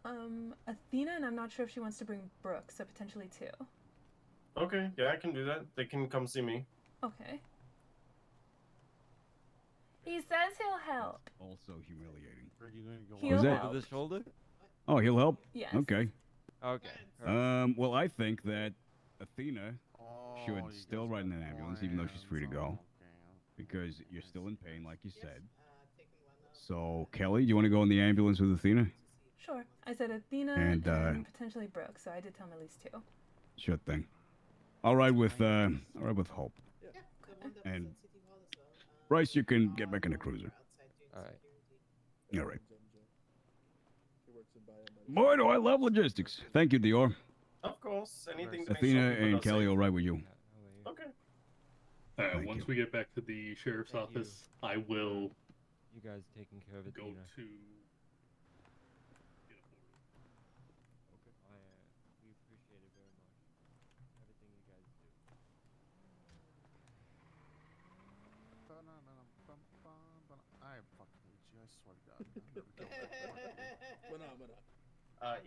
Athena, and I'm not sure if she wants to bring Brooke, so potentially 2. Okay, yeah, I can do that. They can come see me. Okay. He says he'll help. Also humiliating. He'll Was that- help. over the shoulder? Oh, he'll help? Yes. Okay. Okay. Well, I think that Athena should still ride in an ambulance, even though she's free to go. Because you're still in pain, like you said. So, Kelly, do you want to go in the ambulance with Athena? Sure. I said Athena And, and potentially Brooke, so I did tell him at least 2. Sure thing. I'll ride with Hope. And Bryce, you can get back in the cruiser. All right. All right. He works in biomedical. Boy, do I love logistics. Thank you, Dior. Of course, anything to make Athena sure people and are Kelly, safe. all right with you? Okay. Thank Once you. we get back to the sheriff's office, I will You guys taking care of it. go to. We appreciate it very much. Everything you guys do. I fucking hate you. I swear to God. I'm never going back.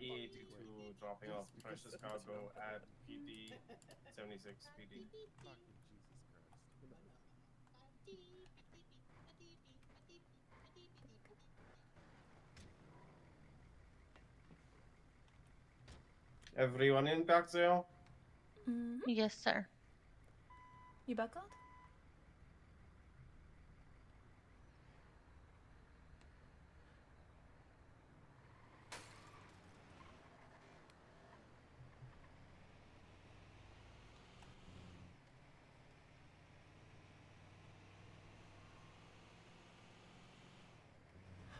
E82 dropping off precious cargo at PD 76 PD. Everyone in back there? Yes, sir. You buckled?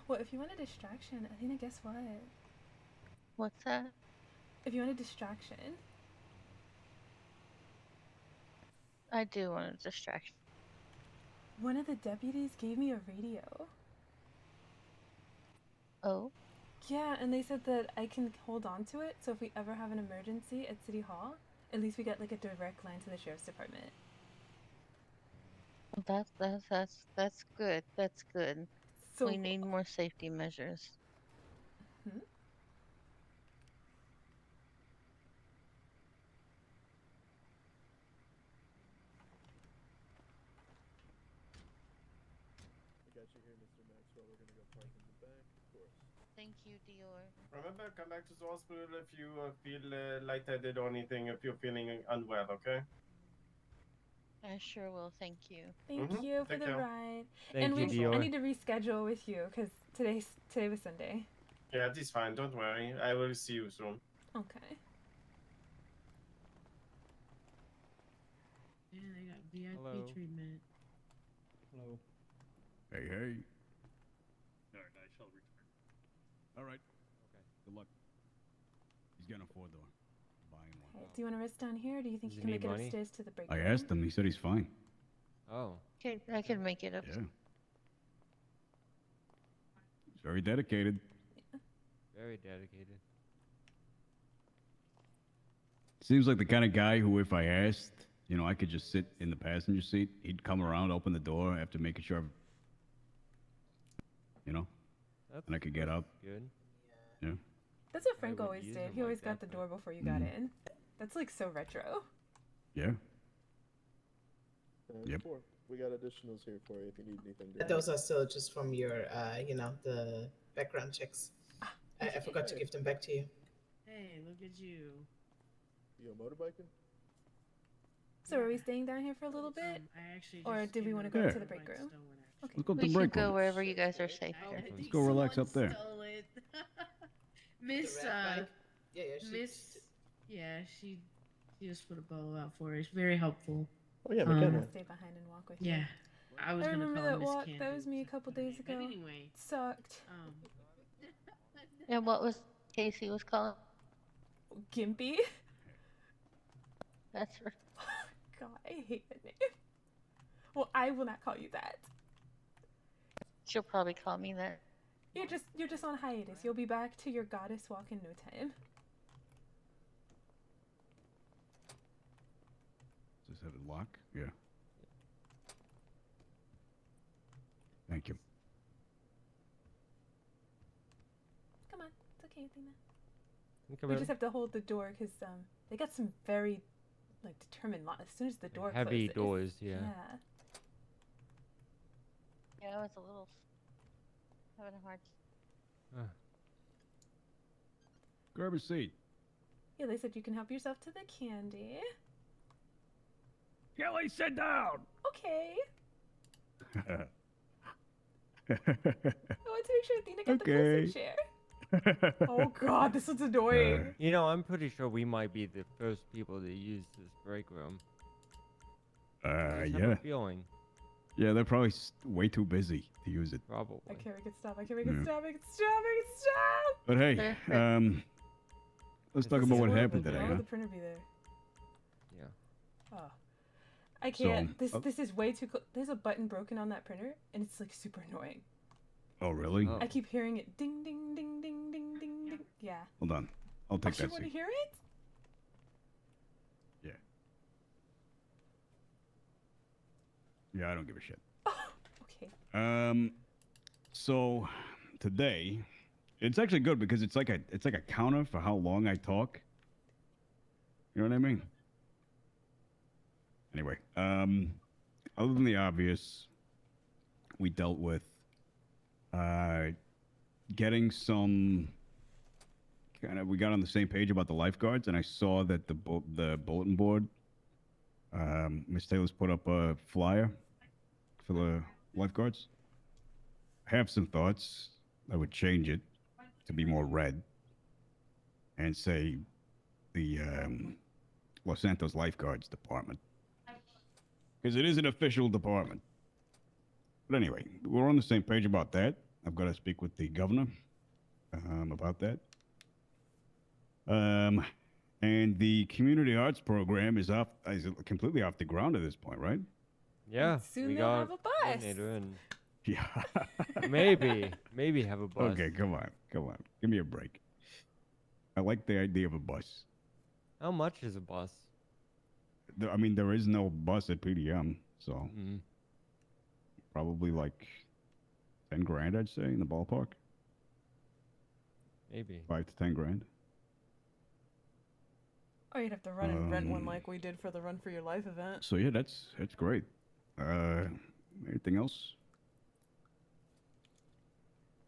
Well, if you want a distraction, Athena, guess what? What's that? If you want a distraction, I do want a distraction. one of the deputies gave me a radio. Oh? Yeah, and they said that I can hold on to it, so if we ever have an emergency at City Hall, at least we get like a direct line to the sheriff's department. That's good. That's good. So- we need more safety measures. Hmm? I got you here, Mr. Maxwell. We're gonna go park in the back, of course. Thank you, Dior. Remember, come back to the hospital if you feel lightheaded or anything, if you're feeling unwell, okay? I sure will. Thank you. Thank Mhm. you for Take the care. ride. Thank and you, we, I Dior. need to reschedule with you because today was Sunday. Yeah, this is fine. Don't worry. I will see you soon. Okay. Yeah, they got VIP Hello. treatment. Hello. Hey, hey. Alright, I shall return. All right. Okay. Good luck. He's getting a 4-door. Buying one. Okay, do you want to rest down here, or do you think Does you he can make need it money? upstairs to the break I room? asked him. He said he's fine. Oh. Okay, I can make it up. Yeah. He's very dedicated. Very dedicated. Seems like the kind of guy who, if I asked, I could just sit in the passenger seat. He'd come around, open the door after making sure, That's and I could get up. good. Yeah. That's what I Frank would always use did. him He always like got that, the but- door before you got Mhm. in. That's like so retro. Yeah. Yep. We got additionals here for you if you need anything. Those are still just from your, the background checks. I forgot to give them back to you. Hey, look at you. You motorbiking? So are we staying down here for a little bit, I actually or just did we came want to up go Yeah. to the break room? Okay. Let's go to We the can break go room. wherever you guys are safe here. Let's go relax up there. Stole it. The Miss, rat bike? Yeah, she Miss, yeah, she just put a bow out for us. Very helpful. Oh yeah, I'll McKenna. stay behind and walk with you. Yeah, I was I gonna remember call her that Miss walk. Candy. That was me a couple days But ago. anyway, It sucked. And what was Casey was calling? Gimpy. That's right. God, I hate that name. Well, I will not call you that. She'll probably call me that. You're just on hiatus. You'll be back to your goddess walk in no time. Does this have a lock? Yeah. Thank you. Come on, it's okay, Athena. Come We in. just have to hold the door because they got some very determined locks. As soon as the door Heavy closes, doors, yeah. Yeah, I was a little having a hard. Grab a seat. Yeah, they said you can help yourself to the candy. Kelly, sit down. Okay. I want to make sure Athena got the Okay. person chair. Oh God, this is annoying. I'm pretty sure we might be the first people to use this break room. I just have Yeah. a feeling. Yeah, they're probably way too busy to use it. Probably. I can't make it stop. I can't make it Yeah. stop. Make it stop. Make it stop. But hey, let's talk This about is what horrible. happened today, Why huh? would the printer be there? Yeah. Oh. I can't. So, this is way too close. There's a button broken on that printer, and it's like super annoying. Oh, really? I keep hearing it ding ding ding ding ding ding ding. Yeah. Hold on. I'll take You that want to seat. hear it? Yeah. Yeah, I don't give a shit. Okay. So today, it's actually good because it's like a counter for how long I talk. You know what I mean? Anyway, other than the obvious, we dealt with getting some we got on the same page about the lifeguards, and I saw that the bulletin board, Miss Taylor's put up a flyer for the lifeguards. I have some thoughts. I would change it to be more red and say the Los Santos Lifeguards Department, because it is an official department. But anyway, we're on the same page about that. I've got to speak with the governor about that. And the community arts program is completely off the ground at this point, right? Yeah. Soon we they'll got have a bus. coordinator and Yeah. maybe have a bus. Okay, come on. Give me a break. I like the idea of a bus. How much is a bus? I mean, there is no bus at PDM, so probably like 10 grand, I'd say, in the ballpark. Maybe 5 to 10 grand. Oh, you'd have to run and rent one like we did for the Run for Your Life event. So yeah, that's great. Anything else?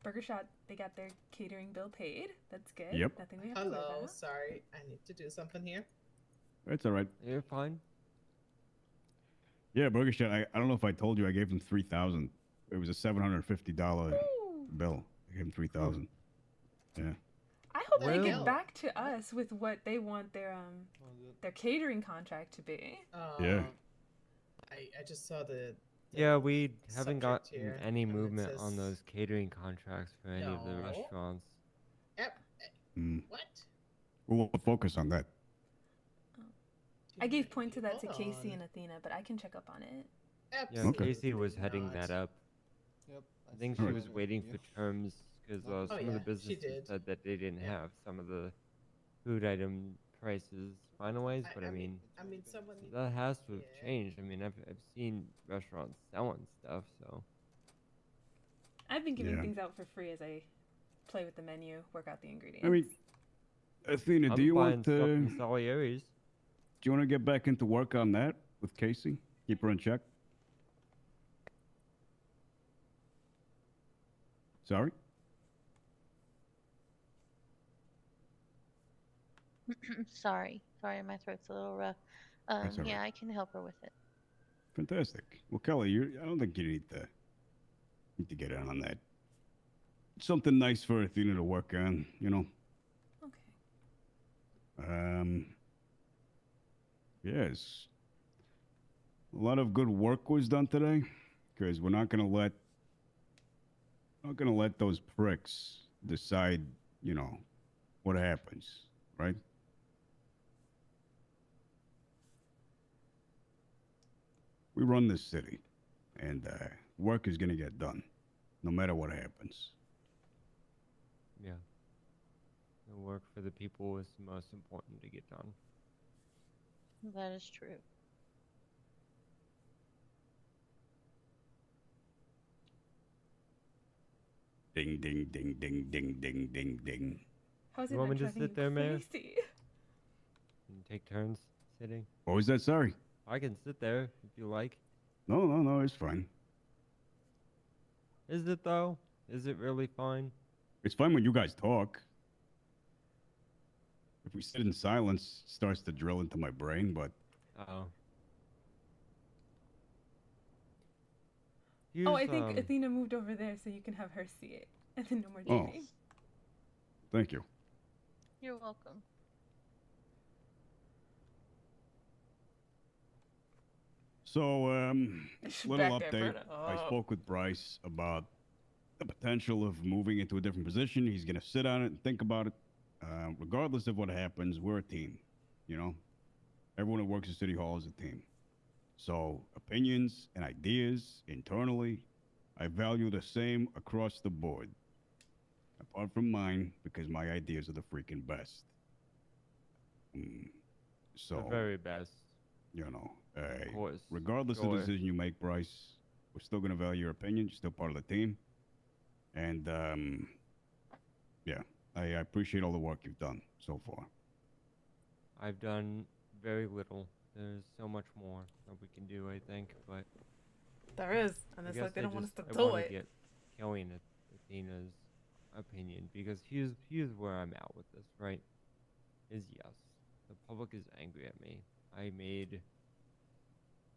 Burger Shot, they got their catering bill paid. That's good. Yep. Nothing we have to worry Hello, about. sorry, I need to do something here. That's all right. You're fine. Yeah, Burger Shot. I don't know if I told you I gave him $3,000. It was a $750 bill. I gave him $3,000. Yeah. I hope they Well- get back to us with what they want their catering contract to be. Yeah. I just saw the Yeah, we haven't subject gotten here, any and it movement on says- those catering contracts for any of the No. restaurants. What? We'll focus on that. I gave point to that to Hold Casey on. and Athena, but I can check up on it. Yeah, Okay. Casey was heading that up. Yep. I think she was waiting for terms because some of yeah, the she businesses did. said that they didn't have some of the food item prices finalized. But I mean, someone. that has to have changed. I mean, I've seen restaurants selling stuff, so I've been giving Yeah. things out for free as I play with the menu, work out the ingredients. I mean, Athena, I'm do you buying want stuff to? from Salieri's. Do you want to get back into work on that with Casey? Keep her in check. Sorry. Sorry, my throat's a little rough. That's all Yeah, right. I can help her with it. Fantastic. Well, Kelly, I don't think you need to get in on that. Something nice for Athena to work on, you know. Okay. Yes. A lot of good work was done today, because we're not gonna let those pricks decide, you know, what happens, right? We run this city, and work is gonna get done, no matter what happens. Yeah. The work for the people is the most important to get done. That is true. Ding, ding, ding, ding, ding, ding, ding, ding. How's it You want not me to driving sit you there, Mayor? crazy? And take turns sitting. What was that? Sorry. I can sit there if you like. No, it's fine. Is it though? Is it really fine? It's fine when you guys talk. If we sit in silence, it starts to drill into my brain, but Oh. Oh, I think Athena moved over there so you can have her see it. And then no more Oh. dating. thank you. You're welcome. So, little Back there, update. Berta. I Oh. spoke with Bryce about the potential of moving into a different position. He's going to sit on it and think about it. Regardless of what happens, we're a team. You know, everyone who works at City Hall is a team. So, opinions and ideas internally, I value the same across the board. Apart from mine, because my ideas are the freaking best. So, The very best. you know, Of course. regardless of the Sure. decision you make, Bryce, we're still going to value your opinion. You're still part of the team. And, yeah, I appreciate all the work you've done so far. I've done very little. There's so much more that we can do, I think, but There is, and I it's guess like they don't want us to I do wanna it. get Kelly and Athena's opinion because here's where I'm at with this, right? Is yes, the public is angry at me. I made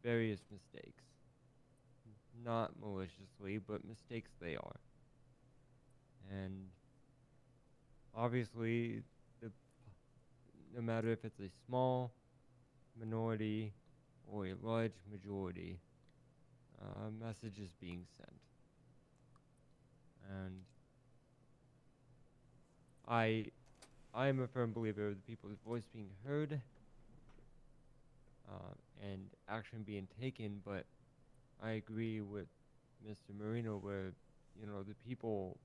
various mistakes. Not maliciously, but mistakes they are. And obviously, no matter if it's a small minority or a large majority, a message is being sent. And I am a firm believer of the people's voice being heard and action being taken, but I agree with Mr. Marino where, you know, the people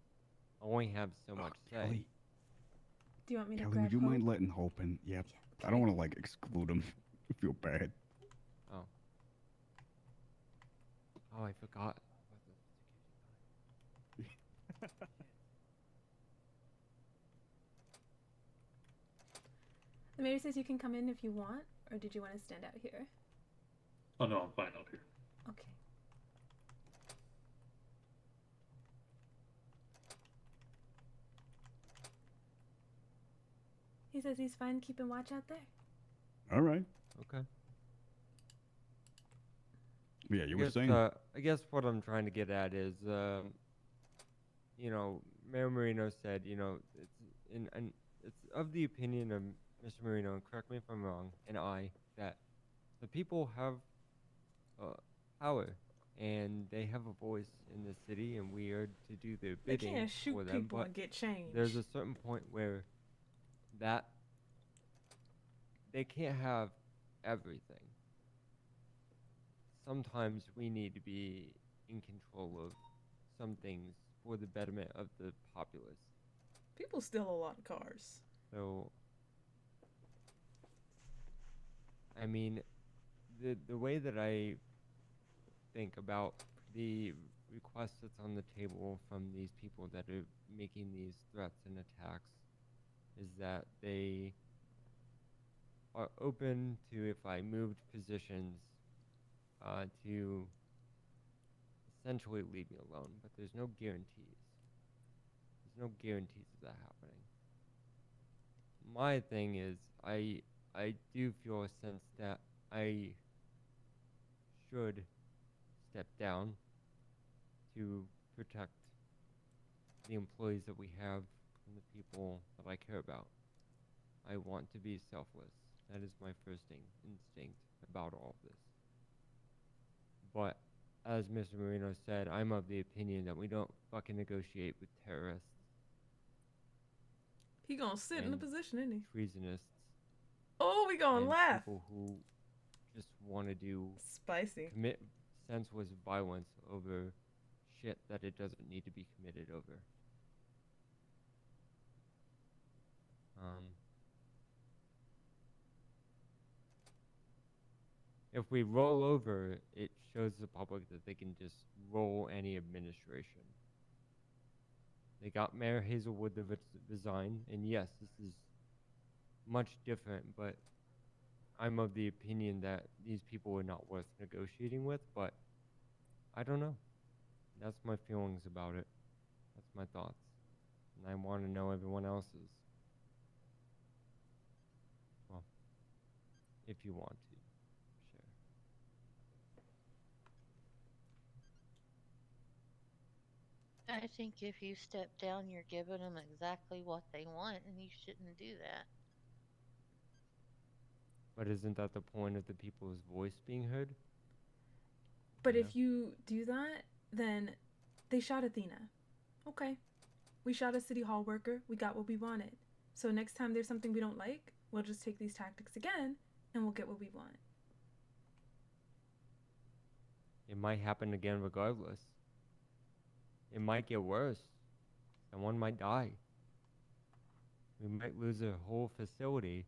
only have so much say. Kelly, Do you want me to Kelly, grab would you Hope? mind letting Hope in? Yep. I don't want to, like, exclude him. I feel bad. Oh. Oh, I forgot. The mayor says you can come in if you want, or did you want to stand out here? Oh no, I'm fine out here. Okay. He says he's fine keeping watch out there. All right. Okay. Yeah, you were guess, saying? I guess what I'm trying to get at is, you know, Mayor Marino said, you know, it's of the opinion of Mr. Marino, and correct me if I'm wrong, and that the people have power, and they have a voice in the city, and we are to do their They bidding can't shoot for them. people But and get change. there's a certain point where that they can't have everything. Sometimes we need to be in control of some things for the betterment of the populace. People steal a lot of cars. So, I mean, the way that I think about the request that's on the table from these people that are making these threats and attacks is that they are open to, if I moved positions, to essentially leave me alone, but there's no guarantees. There's no guarantees of that happening. My thing is, I do feel a sense that I should step down to protect the employees that we have and the people that I care about. I want to be selfless. That is my first instinct about all of this. But as Mr. Marino said, I'm of the opinion that we don't fucking negotiate with terrorists. He gonna sit in the and position, isn't he? Treasonists. Oh, we gonna and laugh. People who just want to do Spicy. commit senseless violence over shit that it doesn't need to be committed over. If we roll over, it shows the public that they can just roll any administration. They got Mayor Hazelwood to resign, and yes, this is much different, but I'm of the opinion that these people are not worth negotiating with, but I don't know. That's my feelings about it. That's my thoughts. And I want to know everyone else's. Well, if you want to. I think if you step down, you're giving them exactly what they want, and you shouldn't do that. But isn't that the point of the people's voice being heard? But if you do that, then they shot Athena. Okay. We shot a city hall worker. We got what we wanted. So next time there's something we don't like, we'll just take these tactics again and we'll get what we want. It might happen again regardless. It might get worse. Someone might die. We might lose a whole facility.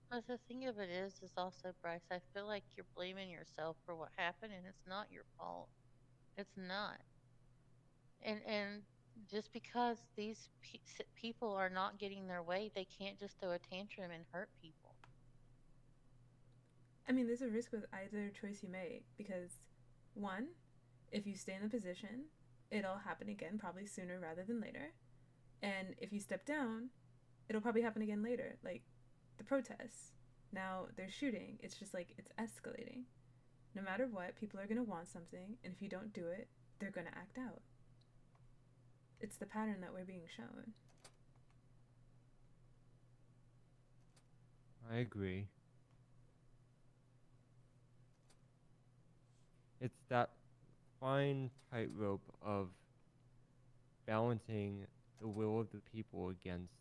But the thing of it is also, Bryce, I feel like you're blaming yourself for what happened, and it's not your fault. It's not. And just because these people are not getting their way, they can't just throw a tantrum and hurt people. I mean, there's a risk with either choice you make because, one, if you stay in the position, it'll happen again probably sooner rather than later. And if you step down, it'll probably happen again later. Like the protests. Now they're shooting. It's just like it's escalating. No matter what, people are going to want something. And if you don't do it, they're going to act out. It's the pattern that we're being shown. I agree. It's that fine tightrope of balancing the will of the people against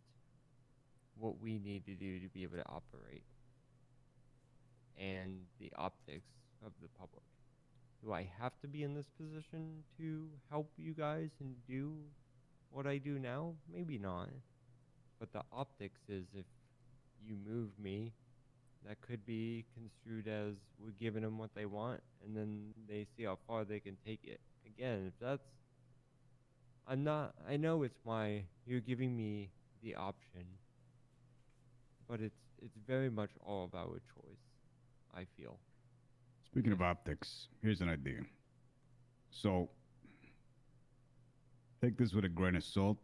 what we need to do to be able to operate and the optics of the public. Do I have to be in this position to help you guys and do what I do now? Maybe not. But the optics is if you move me, that could be construed as we're giving them what they want, and then they see how far they can take it. Again, if that's... I know it's you're giving me the option, but it's very much all of our choice, I feel. Speaking of optics, here's an idea. So, take this with a grain of salt,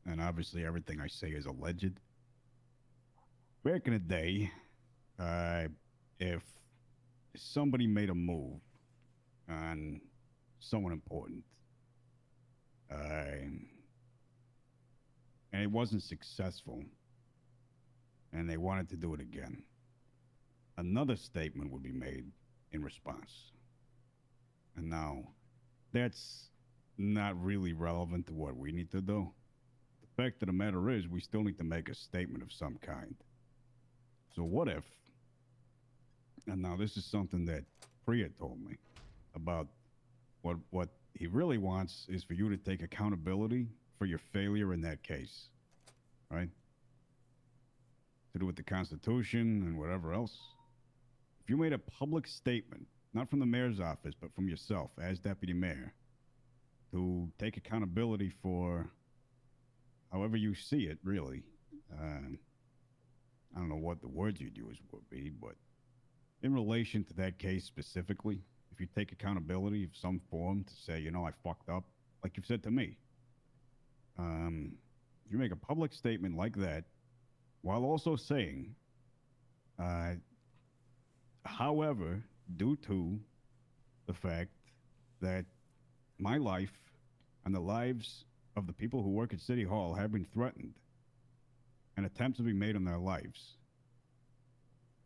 and obviously everything I say is alleged. Back in the day, if somebody made a move on someone important, and it wasn't successful, and they wanted to do it again, another statement would be made in response. And now, that's not really relevant to what we need to do. The fact of the matter is, we still need to make a statement of some kind. So what if, and now this is something that Priya told me about, what he really wants is for you to take accountability for your failure in that case, right? To do with the Constitution and whatever else. If you made a public statement, not from the mayor's office, but from yourself as deputy mayor, to take accountability for however you see it, really. I don't know what the words you'd use would be, but in relation to that case specifically, if you take accountability of some form to say, I fucked up, like you've said to me, if you make a public statement like that, while also saying, however, due to the fact that my life and the lives of the people who work at City Hall have been threatened and attempts have been made on their lives,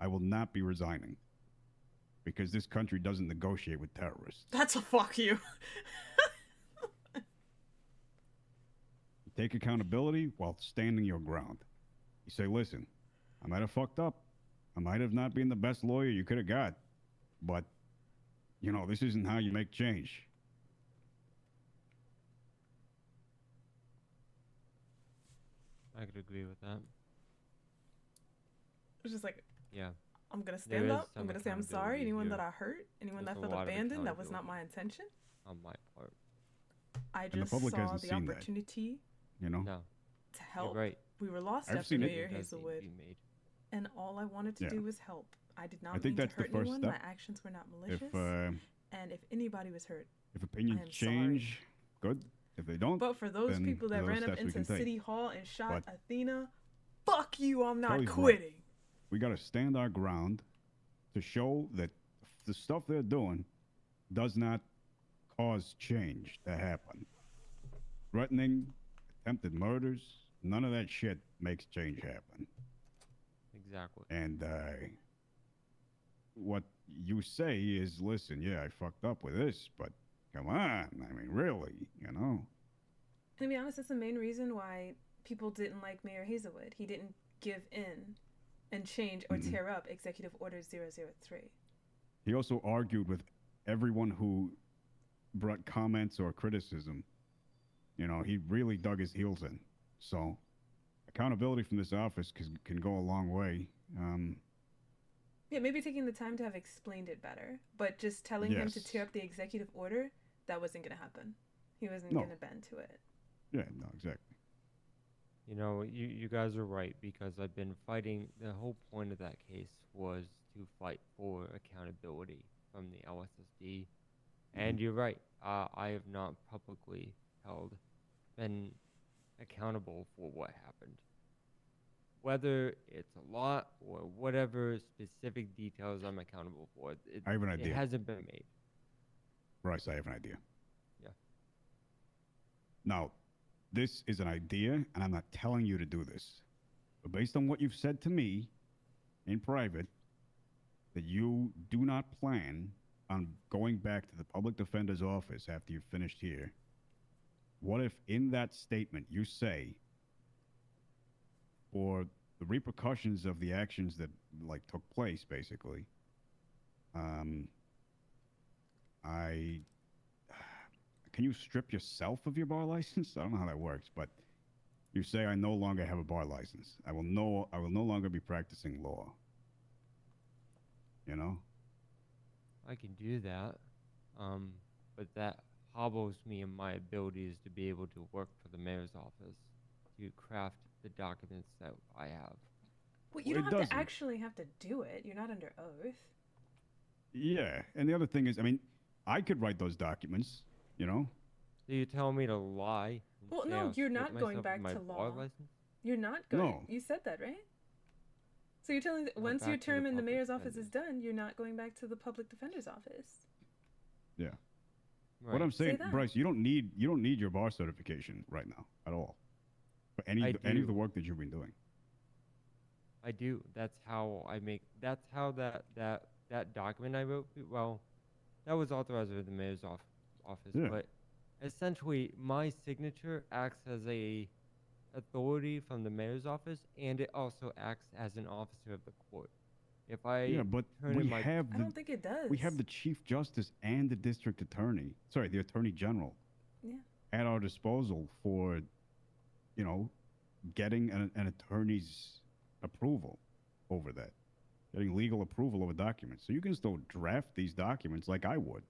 I will not be resigning because this country doesn't negotiate with terrorists. That's a fuck you. You take accountability while standing your ground. You say, listen, I might have fucked up. I might have not been the best lawyer you could have got, but, this isn't how you make change. I could agree with that. It's just like, yeah, I'm gonna stand up. I'm gonna say I'm sorry. Anyone that I hurt, anyone that felt abandoned, that was not my intention. On my part. I just saw the opportunity. No. To help. You're right. We were lost after Mayor Hazelwood, and all I wanted to do was help. I did not mean to hurt anyone. My actions were not malicious. And if anybody was hurt, if opinions change, good. If they don't, but for those people that ran up into City Hall and shot Athena, fuck you, I'm not quitting. We gotta stand our ground to show that the stuff they're doing does not cause change to happen. Threatening, attempted murders, none of that shit makes change happen. Exactly. And what you say is, listen, yeah, I fucked up with this, but come on, I mean, really, you know? To be honest, that's the main reason why people didn't like Mayor Hazelwood. He didn't give in and change or tear up Executive Order 003. He also argued with everyone who brought comments or criticism. You know, he really dug his heels in. So, accountability from this office can go a long way. Yeah, maybe taking the time to have explained it better, but just telling him to Yes. tear up the executive order, that wasn't going to happen. He wasn't No. going to bend to it. Yeah, no, exactly. You know, you guys are right, because I've been fighting. The whole point of that case was to fight for accountability from the LSSD. And you're right. I have not publicly been accountable for what happened. Whether it's a lot or whatever specific details I'm accountable for, I have an it idea. hasn't been made. Bryce, I have an idea. Yeah. Now, this is an idea, and I'm not telling you to do this. But based on what you've said to me in private, that you do not plan on going back to the public defender's office after you've finished here, what if in that statement you say, for the repercussions of the actions that took place, basically, can you strip yourself of your bar license? I don't know how that works, but you say, I no longer have a bar license. I will no longer be practicing law. You know? I can do that, but that hobbles me in my abilities to be able to work for the mayor's office to craft the documents that I have. Well, you Well, don't it have to doesn't. actually have to do it. You're not under oath. Yeah, and the other thing is, I mean, I could write those documents, you know? So you tell me to lie? And Well, say no, I'll you're strip not going myself of back my to bar law. license? You're not going. No. You said that, right? So you're telling that Not once your back to the term in the public mayor's office defender. is done, you're not going back to the public defender's office. Yeah. Right. What I'm Say saying, that. Bryce, you don't need your bar certification right now at all. For any I of the do. work that you've been doing. I do. That's how I make. That's how that document I wrote. Well, that was authorized by the mayor's office. Yeah. But essentially, my signature acts as a authority from the mayor's office, and it also acts as an officer of the court. If I Yeah, but turn we in my have I don't think it does. we have the chief justice and the district attorney, sorry, the attorney general, Yeah. at our disposal for, you know, getting an attorney's approval over that, getting legal approval over documents. So you can still draft these documents like I would,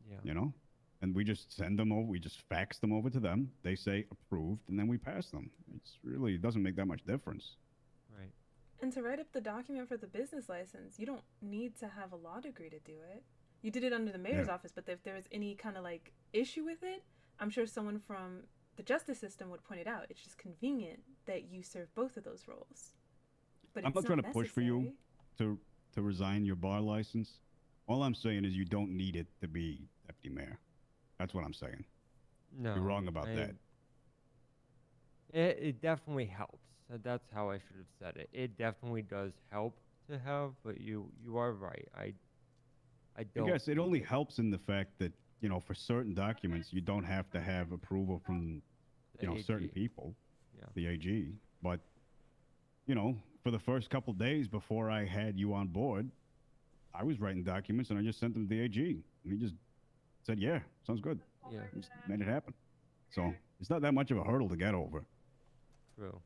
yeah. you know, and we just send them over. We just fax them over to them. They say approved, and then we pass them. It's really, it doesn't make that much difference. Right. And to write up the document for the business license, you don't need to have a law degree to do it. You did it under the mayor's Yeah. office, but if there was any kind of issue with it, I'm sure someone from the justice system would point it out. It's just convenient that you serve both of those roles. But I'm it's not trying to push for you necessary. to resign your bar license. All I'm saying is you don't need it to be deputy mayor. That's what I'm saying. No. You're wrong about that. It definitely helps. That's how I should have said it. It definitely does help to have, but you are right. I I don't. guess it only helps in the fact that, you know, for certain documents, you don't have to have approval from, The certain AG. people, Yeah. the AG. But, you know, for the first couple days before I had you on board, I was writing documents and I just sent them to the AG. And he just said, yeah, sounds good. Yeah. Just made it happen. So it's not that much of a hurdle to get over. True.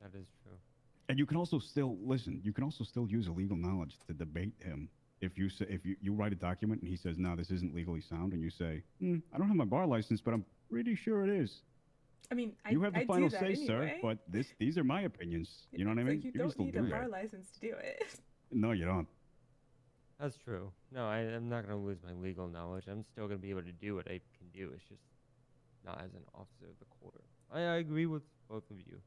That is true. And you can also still listen. You can also still use illegal knowledge to debate him. If you say, if you write a document and he says, no, this isn't legally sound, and you say, I don't have my bar license, but I'm pretty sure it is. I mean, You have the I final do that say, anyway. sir. But these are my opinions. You know what I It's mean? like you can don't still need do a bar that. license to do it. No, you don't. That's true. No, I'm not going to lose my legal knowledge. I'm still going to be able to do what I can do. It's just not as an officer of the court. I agree with both of you.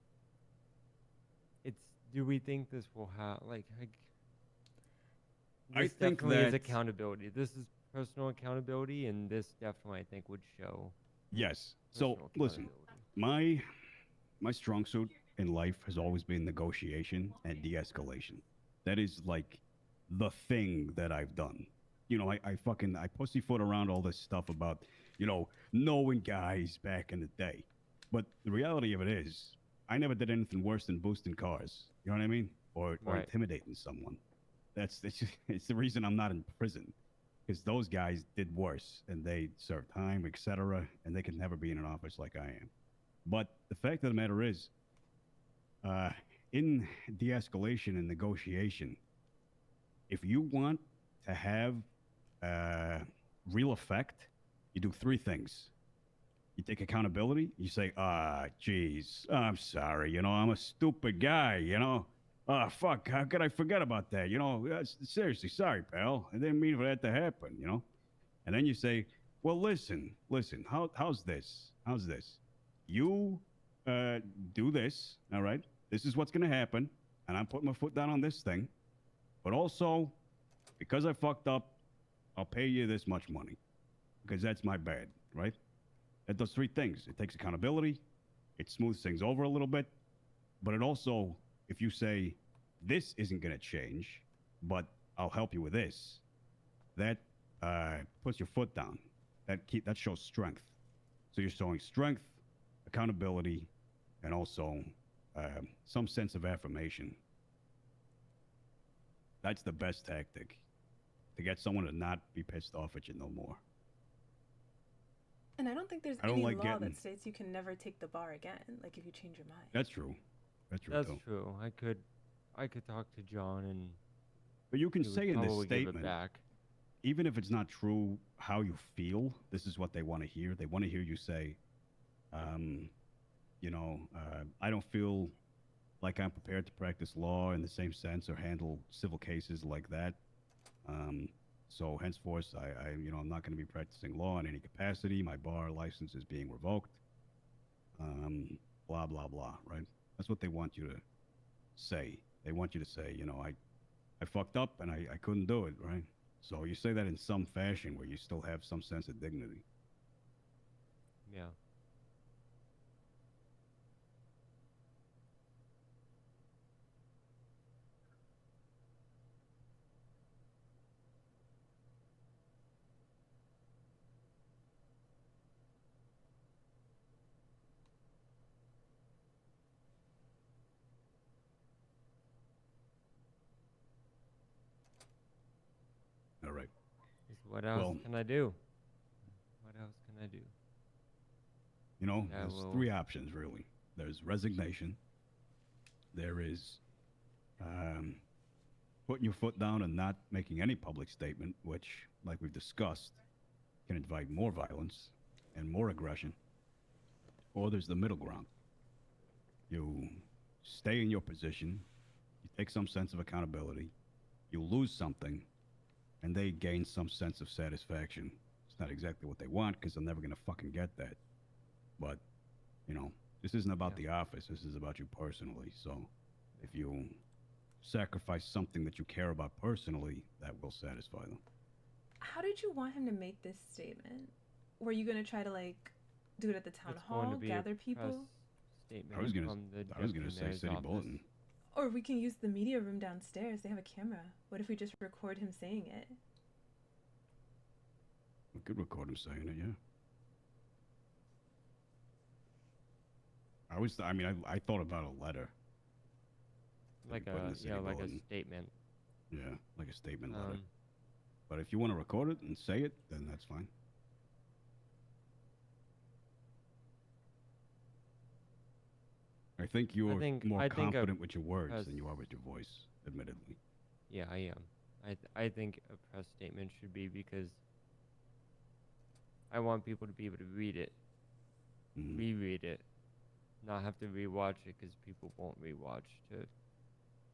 Do we think this will have, I this think definitely is that- accountability. This is personal accountability, and this definitely, I think, would show. Yes. So personal listen, my strong suit in life has always been negotiation and de-escalation. That is like the thing that I've done. You know, I pussyfoot around all this stuff about, you know, knowing guys back in the day. But the reality of it is, I never did anything worse than boosting cars. You know what I mean? Or Right. intimidating someone. It's the reason I'm not in prison. Because those guys did worse and they served time, etc. And they could never be in an office like I am. But the fact of the matter is, in de-escalation and negotiation, if you want to have real effect, you do three things. You take accountability. You say, geez, I'm sorry. You know, I'm a stupid guy, you know. Fuck, how could I forget about that? You know, seriously, sorry, pal. I didn't mean for that to happen, you know. And then you say, well, listen, how's this? How's this? You do this, all right? This is what's going to happen, and I'm putting my foot down on this thing. But also, because I fucked up, I'll pay you this much money, because that's my bad, right? It does three things. It takes accountability, it smooths things over a little bit, but it also, if you say, this isn't going to change, but I'll help you with this, that puts your foot down. That shows strength. So you're showing strength, accountability, and also some sense of affirmation. That's the best tactic, to get someone to not be pissed off at you no more. And I don't think there's I don't any like law getting- that states you can never take the bar again, like if you change your mind. That's true. That's true That's too. true. I could talk to John and. But you can he would say in this probably give it statement, back. even if it's not true how you feel, this is what they want to hear. They want to hear you say, you know, I don't feel like I'm prepared to practice law in the same sense or handle civil cases like that. So henceforth, you know, I'm not going to be practicing law in any capacity. My bar license is being revoked. Blah blah blah. Right? That's what they want you to say. They want you to say, you know, I fucked up and I couldn't do it. Right? So you say that in some fashion where you still have some sense of dignity. Yeah. All right. What else Well- can I do? What else can I do? You know, Yeah, there's well- three options really. There's resignation. There is putting your foot down and not making any public statement, which, like we've discussed, can invite more violence and more aggression. Or there's the middle ground. You stay in your position, you take some sense of accountability, you lose something, and they gain some sense of satisfaction. It's not exactly what they want because they're never going to fucking get that. But, you know, this isn't about the office. This is about you personally. So if you sacrifice something that you care about personally, that will satisfy them. How did you want him to make this statement? Were you going to try to, like, do it at the town It's going to hall, be a gather press people? Statement I was gonna from the say deputy mayor's city office. bulletin. Or we can use the media room downstairs. They have a camera. What if we just record him saying it? We could record him saying it, yeah. I thought about a letter. that Like we put in a the city like a bulletin. statement. Yeah, like a statement letter. Um, But if you want to record it and say it, then that's fine. I think you're more I think a confident with your words press- than you are with your voice, admittedly. Yeah, I am. I think a press statement should be because I want people to be able to read it, reread it, not have to rewatch it because people won't rewatch to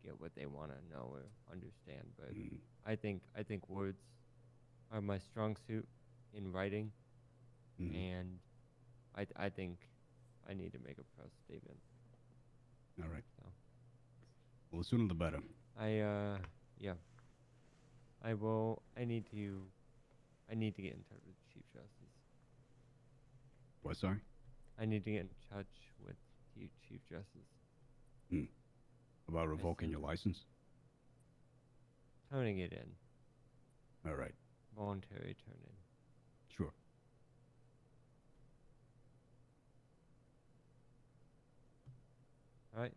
get what they want to know or understand. But I think words are my strong suit in writing, and I think I need to make a press statement. All right. So. Well, the sooner the better. Yeah. I will. I need to get in touch with Chief Justice. What, sorry? I need to get in touch with Chief Justice. About revoking your license? turning it in. All right. Voluntary turn in. Sure. All right.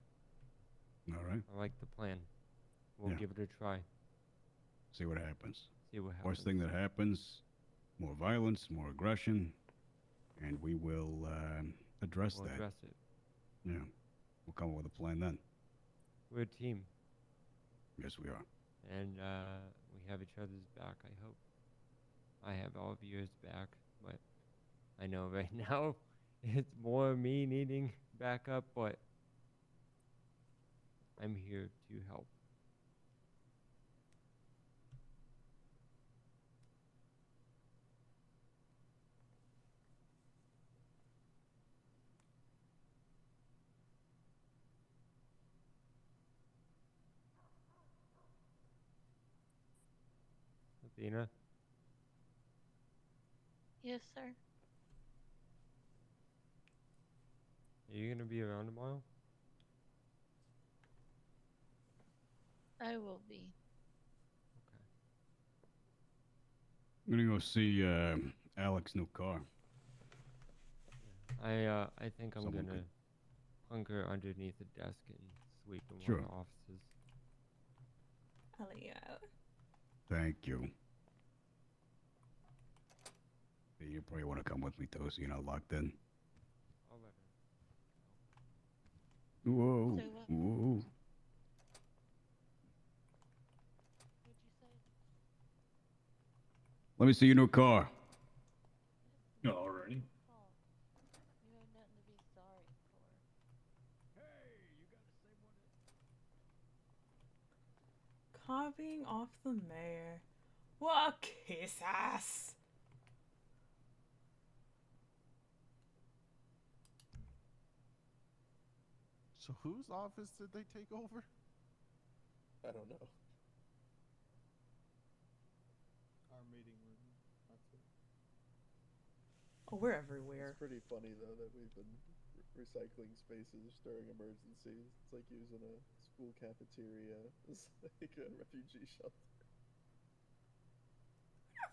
All right. I like the plan. We'll Yeah. give it a try. See what happens. See what happens. Worst thing that happens, more violence, more aggression, and we will address We'll that. address it. Yeah. We'll come up with a plan then. We're a team, Yes, we are. and we have each other's back. I hope. I have all of yours back, but I know right now it's more me needing backup, but I'm here to help. Athena, Yes, sir. are you gonna be around tomorrow? I will be. I'm gonna go see Alex's new car. I think I'm Someone gonna could- hunker underneath the desk and sleep in Sure. one of the offices. I'll let you out. Thank you. Yeah, you probably want to come with me too, so you're not locked in. I'll let Whoa. So what? Whoa. What'd you say? Let me see your new car. Alrighty. Paul, you have nothing to be sorry for. Copying off the mayor. What a kiss ass. So whose office did they take over? I don't know. Our meeting room. That's it. Oh, we're everywhere. It's pretty funny though that we've been recycling spaces during emergencies. It's like using a school cafeteria as like a refugee shelter.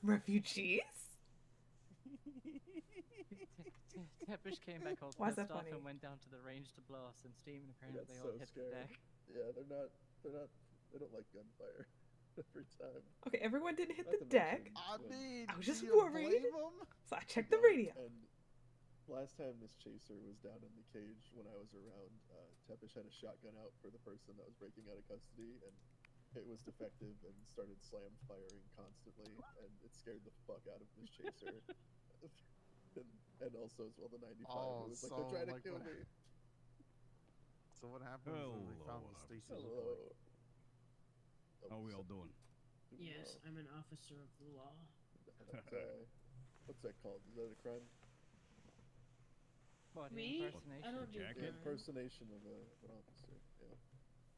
Refugees? Tepish came back all Why is pissed that off funny? and went down to the range to blow us, and Steam and apparently That's they all so hit scary. the deck. Yeah, they don't like gunfire every time. Okay, everyone didn't hit Not the to deck. mention I was just do you worried. blame 'em? So I checked the radio. And last time Miss Chaser was down in the cage when I was around, Tepish had a shotgun out for the person that was breaking out of custody, and it was defective and started slam firing constantly, and it scared the fuck out of Miss Chaser. and also as well the 95. Oh, it was like so, they're trying to like, kill what- me. So what happened when they found the Stacy's Hello. report? How are we all doing? Yes, I'm an officer of the law. What's that called? Is that a crime? What, Me? impersonation? I don't do Jacket? crime. Impersonation of an officer. Yeah.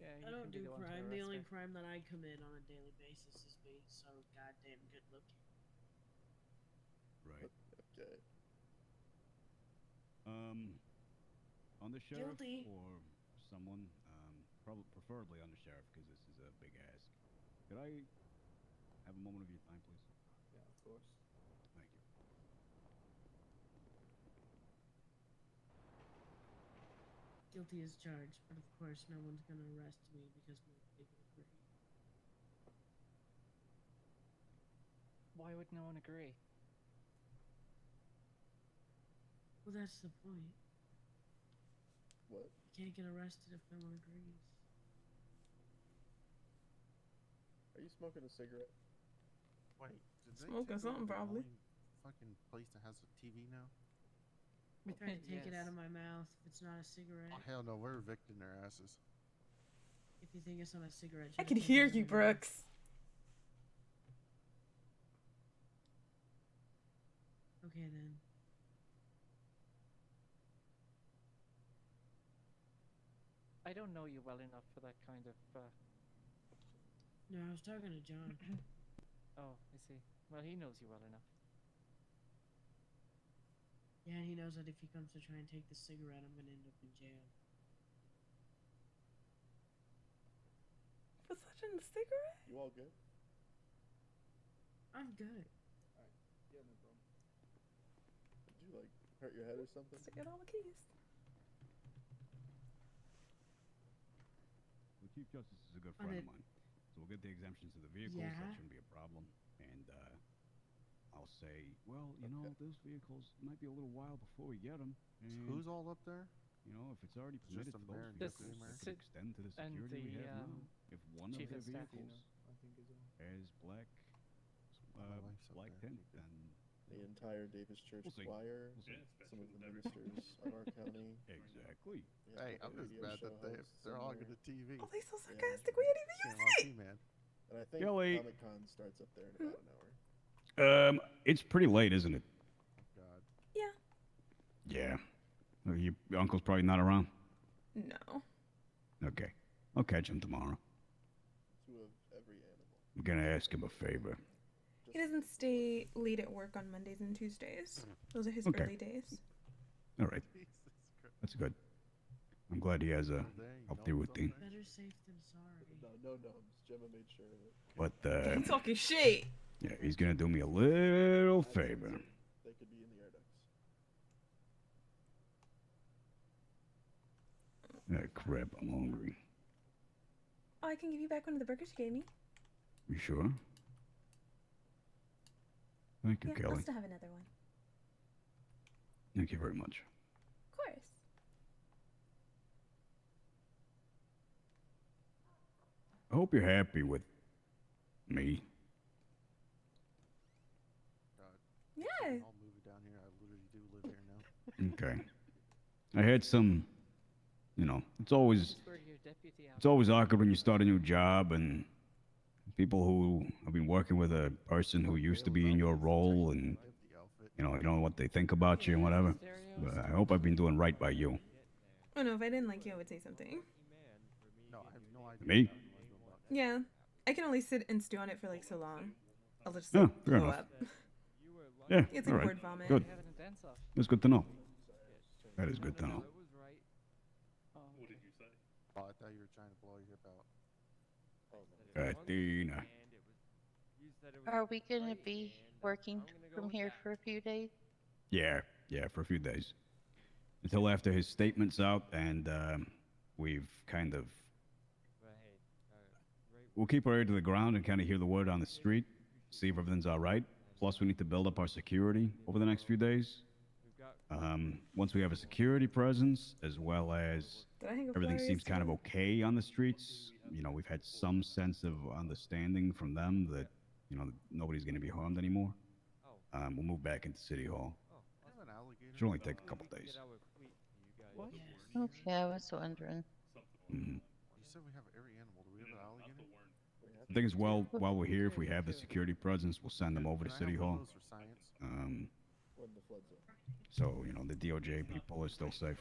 Yeah, you I don't can be do the one to crime. The arrest only her. crime that I commit on a daily basis is being so goddamn good looking. Right. Okay. On the sheriff Guilty. or someone, probably preferably on the sheriff because this is a big ask. Could I have a moment of your time, please? Yeah, of course. Thank you. Guilty as charged, but of course no one's gonna arrest me because nobody will agree. Why would no one agree? Well, that's the point. What? You can't get arrested if no one agrees. Are you smoking a cigarette? Wait, did they Smoking take something, over the probably. only fucking place that has a TV now? I'm trying to take it Yes. out of my mouth if it's not a cigarette. Oh hell no, we're evicting their asses. If you think it's not a cigarette, I just can take it hear out of you, your mouth. Brooks. Okay then. I don't know you well enough for that kind of. No, I was talking to John. Oh, I see. Well, he knows you well enough. Yeah, and he knows that if he comes to try and take the cigarette, I'm gonna end up in jail. For such a cigarette? You all good? I'm good. Alright. Yeah, no problem. Did you like hurt your head or something? Still got all the keys. The Chief Justice is a good On friend it. of mine, so we'll get the exemptions to the vehicles. Yeah. That shouldn't be a problem. And I'll say, well, you know, those vehicles might be a little while before we get them. And, Who's all up there? you know, if it's already Just permitted the for mayor those and vehicles, deputy it mayor? could extend to the and security we the, have now. If one of chief their of staff, vehicles I think is all. has black black tint, then The entire Davis Church We'll see. choir, We'll see. some of the ministers of our county. Exactly. Yeah, Hey, the I'm just radio mad show that hosts they're all somewhere. going to TV. Oh, they so Yeah. sarcastic. We ain't even Can't using watch it. man. And I think Kelly. Comic Con starts up there in about an hour. It's pretty late, isn't it? God. Yeah. Yeah. Well, your uncle's probably not around. No. Okay. I'll catch him tomorrow. Two of every animal. I'm gonna ask him a favor. He doesn't stay late at work on Mondays and Tuesdays. Those are his Okay. early days. All right. That's good. I'm glad he has a healthy routine. Better safe than sorry. No gnomes. Gemma made sure of it. But He's talking shit. yeah, he's gonna do me a little favor. They could be in the air ducts. Ah, crap, I'm hungry. Oh, I can give you back one of the burgers you gave me. You sure? Thank you, Yeah, Kelly. I'll still have another one. Thank you very much. Of course. I hope you're happy with me. Yeah. I'll move down here. I literally do live here now. Okay. I had some, you know, it's always Whisper to your deputy out it's always awkward when you start a new job and people who have been working with a person who used to be in your role and you know what they think about you and whatever. But I hope I've been doing right by you. Oh no, if I didn't like you, I would say something. No, I have no idea. Me? Yeah. I can only sit and stew on it for like so long. I'll just Yeah, like, fair blow enough. up. Yeah, It's all like right. word vomit. Good. having a dance off. That's good to know. That is good to know. What did you say? Oh, I thought you were trying to blow your hip out. Athena. Are we gonna be working from here for a few days? Yeah, for a few days. Until after his statement's out and we've kind of... We'll keep our ear to the ground and kind of hear the word on the street, see if everything's all right. Plus, we need to build up our security over the next few days. Once we have a security presence, as well as Did I hang up everything flyers seems kind of today? okay on the streets, you know, we've had some sense of understanding from them that, you know, nobody's going to be harmed anymore. We'll move back into City Hall. I have an alligator. Should only take a couple days. What? Okay, I was wondering. Mhm. You said we have every animal. Do we have an alligator? The thing is, while we're here, if we have the security presence, we'll send them over to Can I City have one Hall. of those for science? When the flood's up. So, you know, the DOJ people are still safe.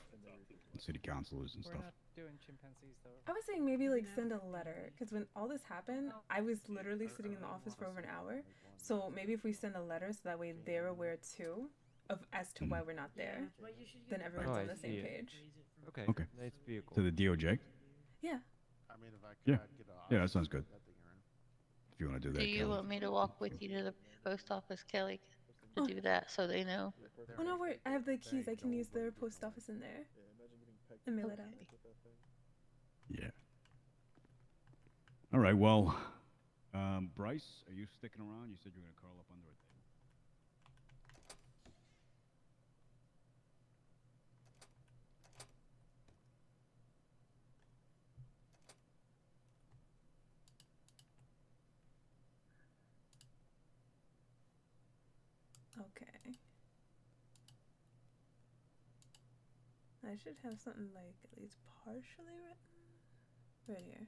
And city councilors and We're stuff. not doing chimpanzees though. I was saying maybe like send a letter because when all this happened, I was literally sitting in the office for over an hour. So maybe if we send a letter so that way they're aware too of as to why we're not there, then everyone's Oh, on I the same see it. page. Okay. Okay. Nice vehicle. To the DOJ? Yeah. I mean, if I could, Yeah. I'd get a Yeah, that sounds good. that thing around. If you want to do Do that, you Kelly. want me to walk with you to the post office, Kelly, to do that so they know? Oh no, wait! I have the keys. I can use their post office in there and mail it out. Yeah. All right, well, Bryce, are you sticking around? You said you were going to curl up under a table. Okay. I should have something like at least partially written right here.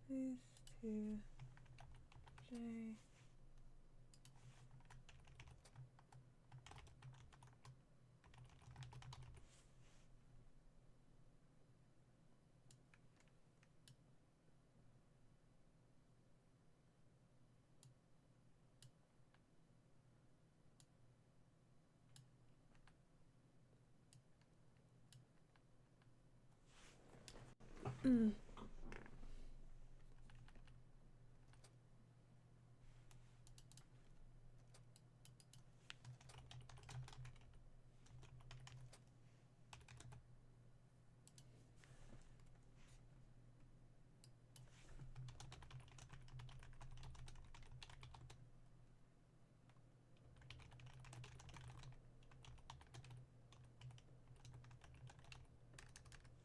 These two J. Mm.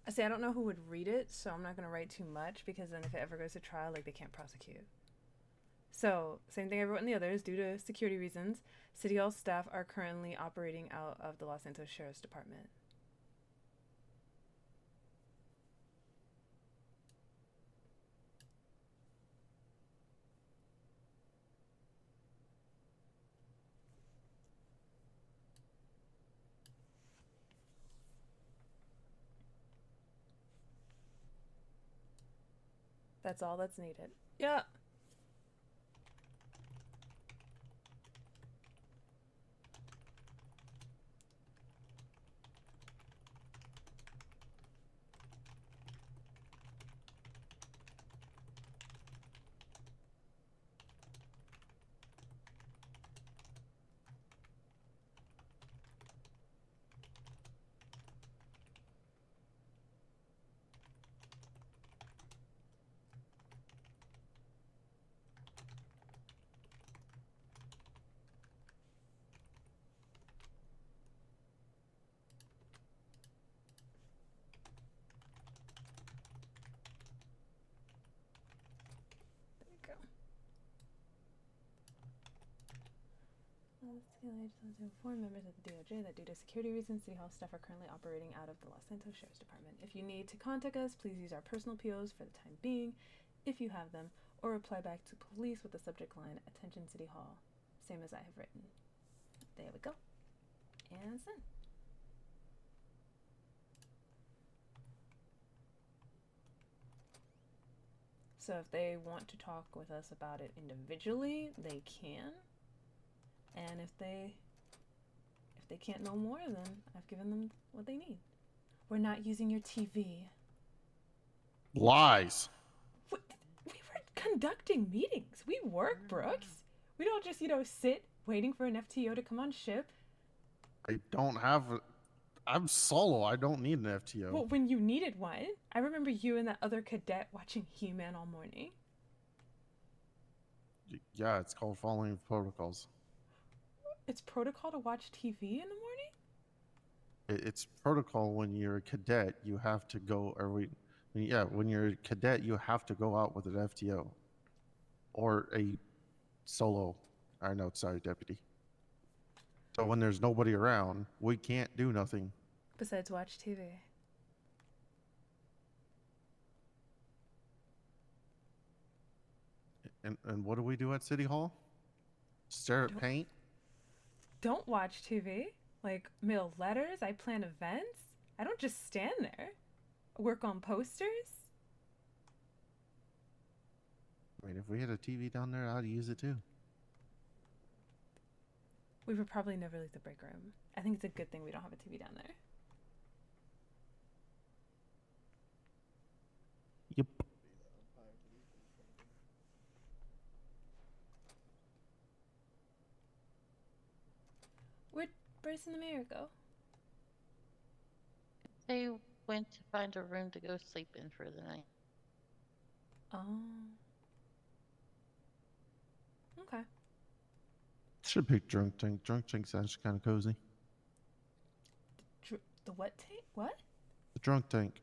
See, I don't know who would read it, so I'm not going to write too much because then if it ever goes to trial, like, they can't prosecute. So, same thing everyone the others, due to security reasons, City Hall staff are currently operating out of the Los Santos Sheriff's Department. That's all that's needed. Yeah. To inform members of the DOJ that due to security reasons, City Hall staff are currently operating out of the Los Santos Sheriff's Department. If you need to contact us, please use our personal POs for the time being, if you have them, or reply back to police with the subject line, Attention City Hall, same as I have written. There we go. And send. So if they want to talk with us about it individually, they can. And if they can't know more, then I've given them what they need. We're not using your TV. Lies. We were conducting meetings. We work, Brooks. We don't just, sit waiting for an FTO to come on ship. I don't have. I'm solo. I don't need an FTO. Well, when you needed one, I remember you and that other cadet watching He-Man all morning. Yeah, it's called following protocols. It's protocol to watch TV in the morning? It's protocol when you're a cadet, you have to go, when you're a cadet, you have to go out with an FTO. Or a solo, deputy. So when there's nobody around, we can't do nothing. Besides watch TV. And what do we do at City Hall? Stare at paint? Don't watch TV. Like, mail letters, I plan events. I don't just stand there. Work on posters. I mean, if we had a TV down there, I'd use it too. We would probably never leave the break room. I think it's a good thing we don't have a TV down there. Yep. Where'd Bryce and the mayor go? They went to find a room to go sleep in for the night. Oh. Okay. Should pick Drunk Tank. Drunk Tank's actually kind of cozy. The what tank? What? The Drunk Tank.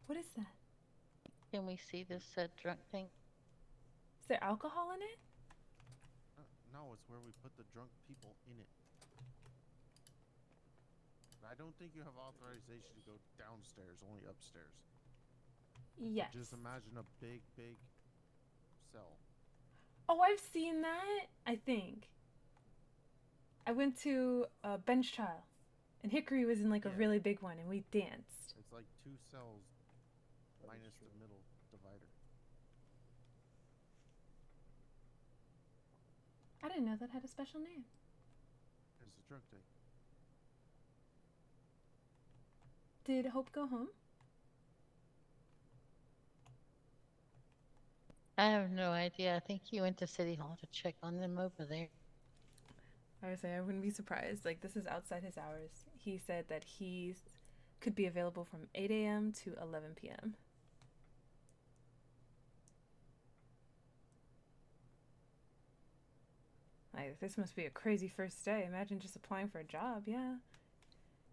What is that? Can we see this drunk tank? Is there alcohol in it? No, it's where we put the drunk people in it. I don't think you have authorization to go downstairs, only upstairs. Yes. Just imagine a big, big cell. Oh, I've seen that, I think. I went to a bench trial, and Hickory was in like a really big one, and we danced. It's like 2 cells minus the middle divider. I didn't know that had a special name. It's the drunk tank. Did Hope go home? I have no idea. I think he went to City Hall to check on them over there. I would say I wouldn't be surprised. Like, this is outside his hours. He said that he could be available from 8 a.m. to 11 p.m. Like, this must be a crazy first day. Imagine just applying for a job, yeah.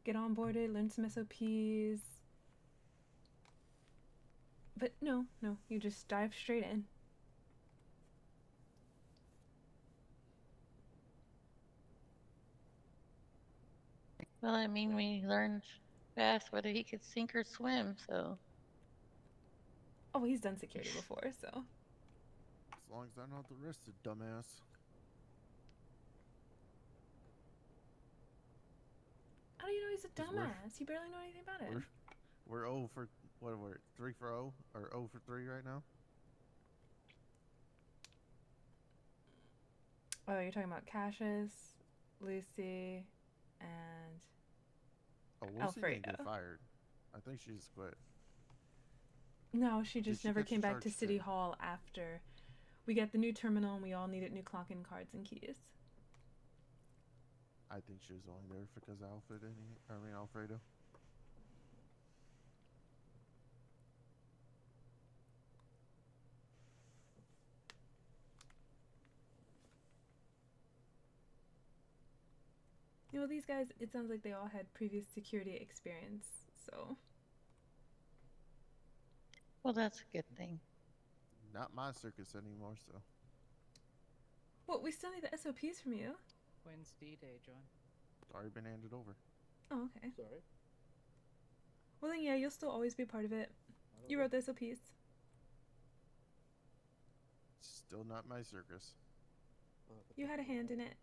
Get onboarded, learn some SOPs. But no, you just dive straight in. Well, I mean, we learned fast whether he could sink or swim, so. Oh, he's done security before, so. As long as I'm not arrested, dumbass. How do you know he's a 'Cause we're- dumbass? You barely know anything about it. We're 0 for, what are we, 3 for 0? Or 0 for 3 right now? Oh, you're talking about Cassius, Lucy, and Oh, Lucy Alfredo. didn't get fired. I think she just quit. No, she Did just she never get came back to charged City then? Hall after we got the new terminal and we all needed new clock-in cards and keys. I think she was only there because of Alfredo. You know, these guys, it sounds like they all had previous security experience, so. Well, that's a good thing. Not my circus anymore, so. Well, we still need the SOPs from you. When's D-Day, John? It's already been handed over. Oh, okay. Sorry. Well, then, yeah, you'll still always be part of it. You wrote the SOPs. Still not my circus. You had a hand in it.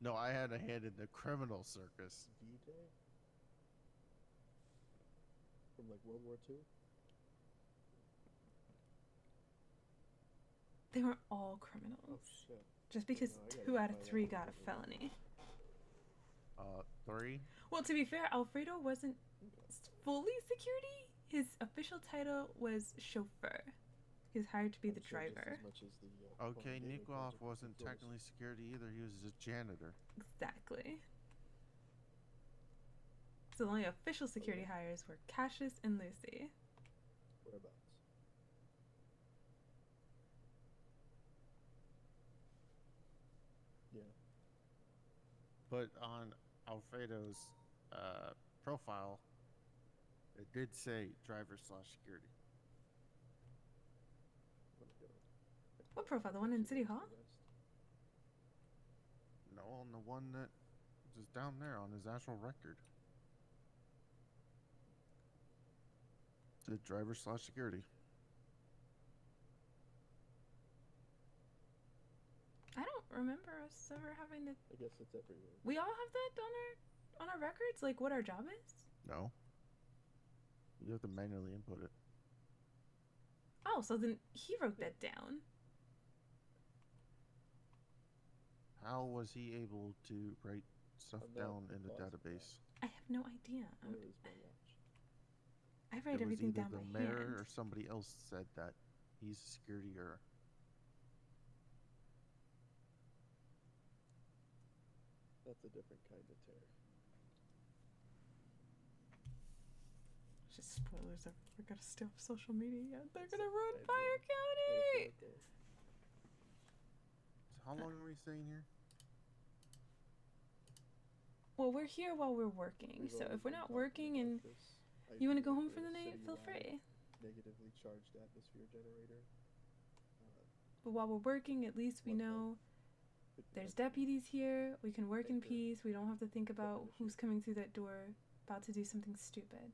No, I had a hand in the criminal circus. D-Day? From like World War II? They were all criminals. Oh shit. Just because No, I gotta 2 out of find 3 out got a what it was. felony. 3? Well, to be fair, Alfredo wasn't fully security. His official title was chauffeur. He was hired to be the driver. Okay, Nikolov wasn't technically security either. He was a janitor. Exactly. So the only official security hires were Cassius and Lucy. Whereabouts? Yeah. But on Alfredo's profile, it did say driver/security. What profile? The one in City Hall? No, on the one that is down there on his actual record. The driver/security. I don't remember us ever having to. I guess it's everywhere. We all have that on our records, like what our job is. No. You have to manually input it. Oh, so then he wrote that down. How was he able to write stuff I'm not down in the positive. database? I have no idea. Where is my watch? I It write was everything either down the by mayor hand. or somebody else said that he's a security or. That's a different kind of terror. Just spoilers. We're gonna stay off social media yet. They're gonna ruin Fire County. So how long are we staying here? Well, we're here while we're working. So if we're not working and you want to go home for the night, feel free. Negatively charged atmosphere generator. But while we're working, at least we know there's deputies here. We can work in peace. We don't have to think about who's coming through that door about to do something stupid.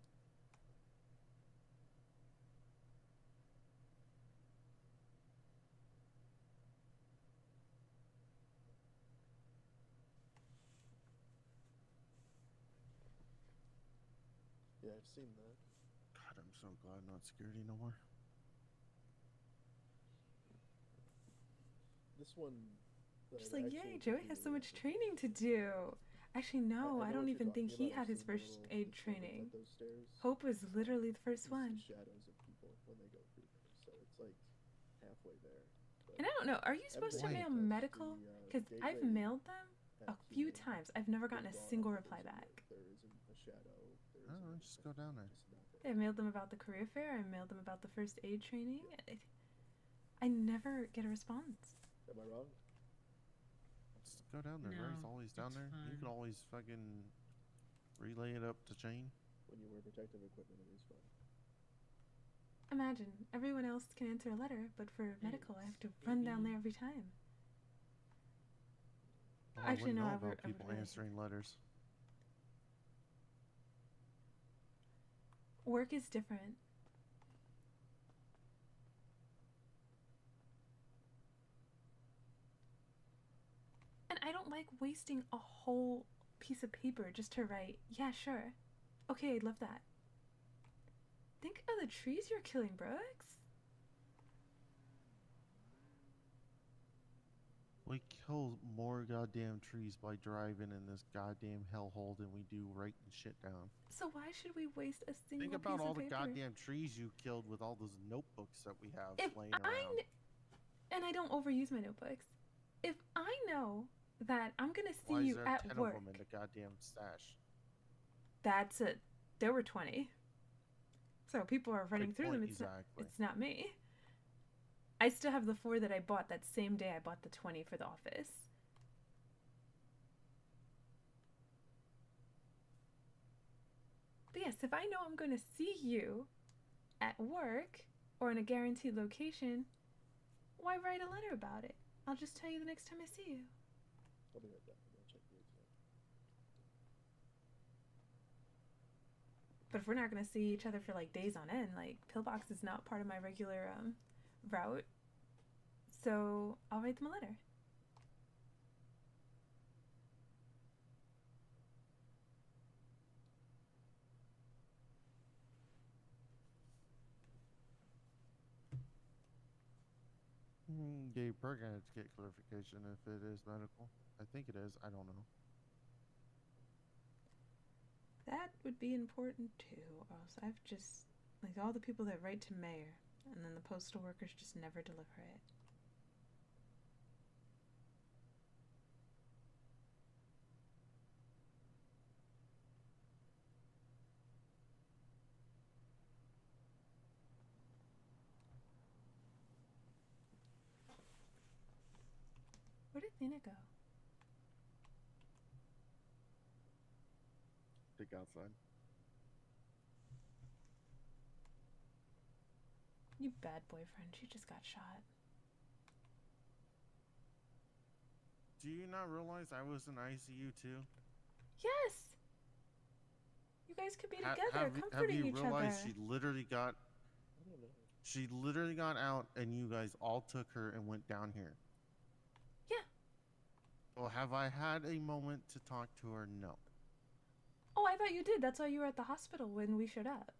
Yeah, I've seen that. God, I'm so glad I'm not security no more. This one. that Just I've like, actually yay, Joey has so much training to do. Actually, no, I know don't what you're even think talking he about. had I've his seen the first little aid buildings training. up those stairs. Hope was literally the first You see one. shadows of people when they go through there, so it's like halfway there. And I don't know, are you supposed to mail medical? Because I've mailed them a few times. I've never gotten a single reply back. There isn't a shadow. There Oh, isn't just go down there. I mailed them about the career fair. I mailed them about the first aid training. I never get a response. Am I wrong? Just go down there, right? It's No, always down it's there. You fine. can always fucking relay it up to Jane. When you wear protective equipment, it is fun. Imagine, everyone else can answer a letter, but for medical, I have to run down there every time. Oh, Actually, no, I I wouldn't know would- about I would people really- answering letters. Work is different. And I don't like wasting a whole piece of paper just to write, yeah, sure. Okay, I'd love that. Think of the trees you're killing, Brooks. We kill more goddamn trees by driving in this goddamn hellhole than we do writing shit down. So why should we waste a single Think about piece all of the paper? goddamn trees you killed with all those notebooks that we have If laying around. And I don't overuse my notebooks. If I know that I'm gonna see Why is you there at 10 work, of them in the goddamn stash? that's it. There were 20. So people are running Good through them. point, It's exactly. it's not me. I still have the 4 that I bought that same day I bought the 20 for the office. But yes, if I know I'm going to see you at work or in a guaranteed location, why write a letter about it? I'll just tell you the next time I see you. I'll be right back. I'm gonna check the exam. But if we're not going to see each other for like days on end, like Pillbox is not part of my regular route. So I'll write them a letter. Gabe, we're gonna have to get clarification if it is medical. I think it is. I don't know. That would be important too. Or else I've just like all the people that write to mayor, and then the postal workers just never deliver it. Where did Nina go? Think outside. You bad boyfriend. She just got shot. Do you not realize I was in ICU too? Yes. You guys could be together, have comforting you each realized other. she literally got out and you guys all took her and went down here? Yeah. Well, have I had a moment to talk to her? No. Oh, I thought you did. That's why you were at the hospital when we showed up.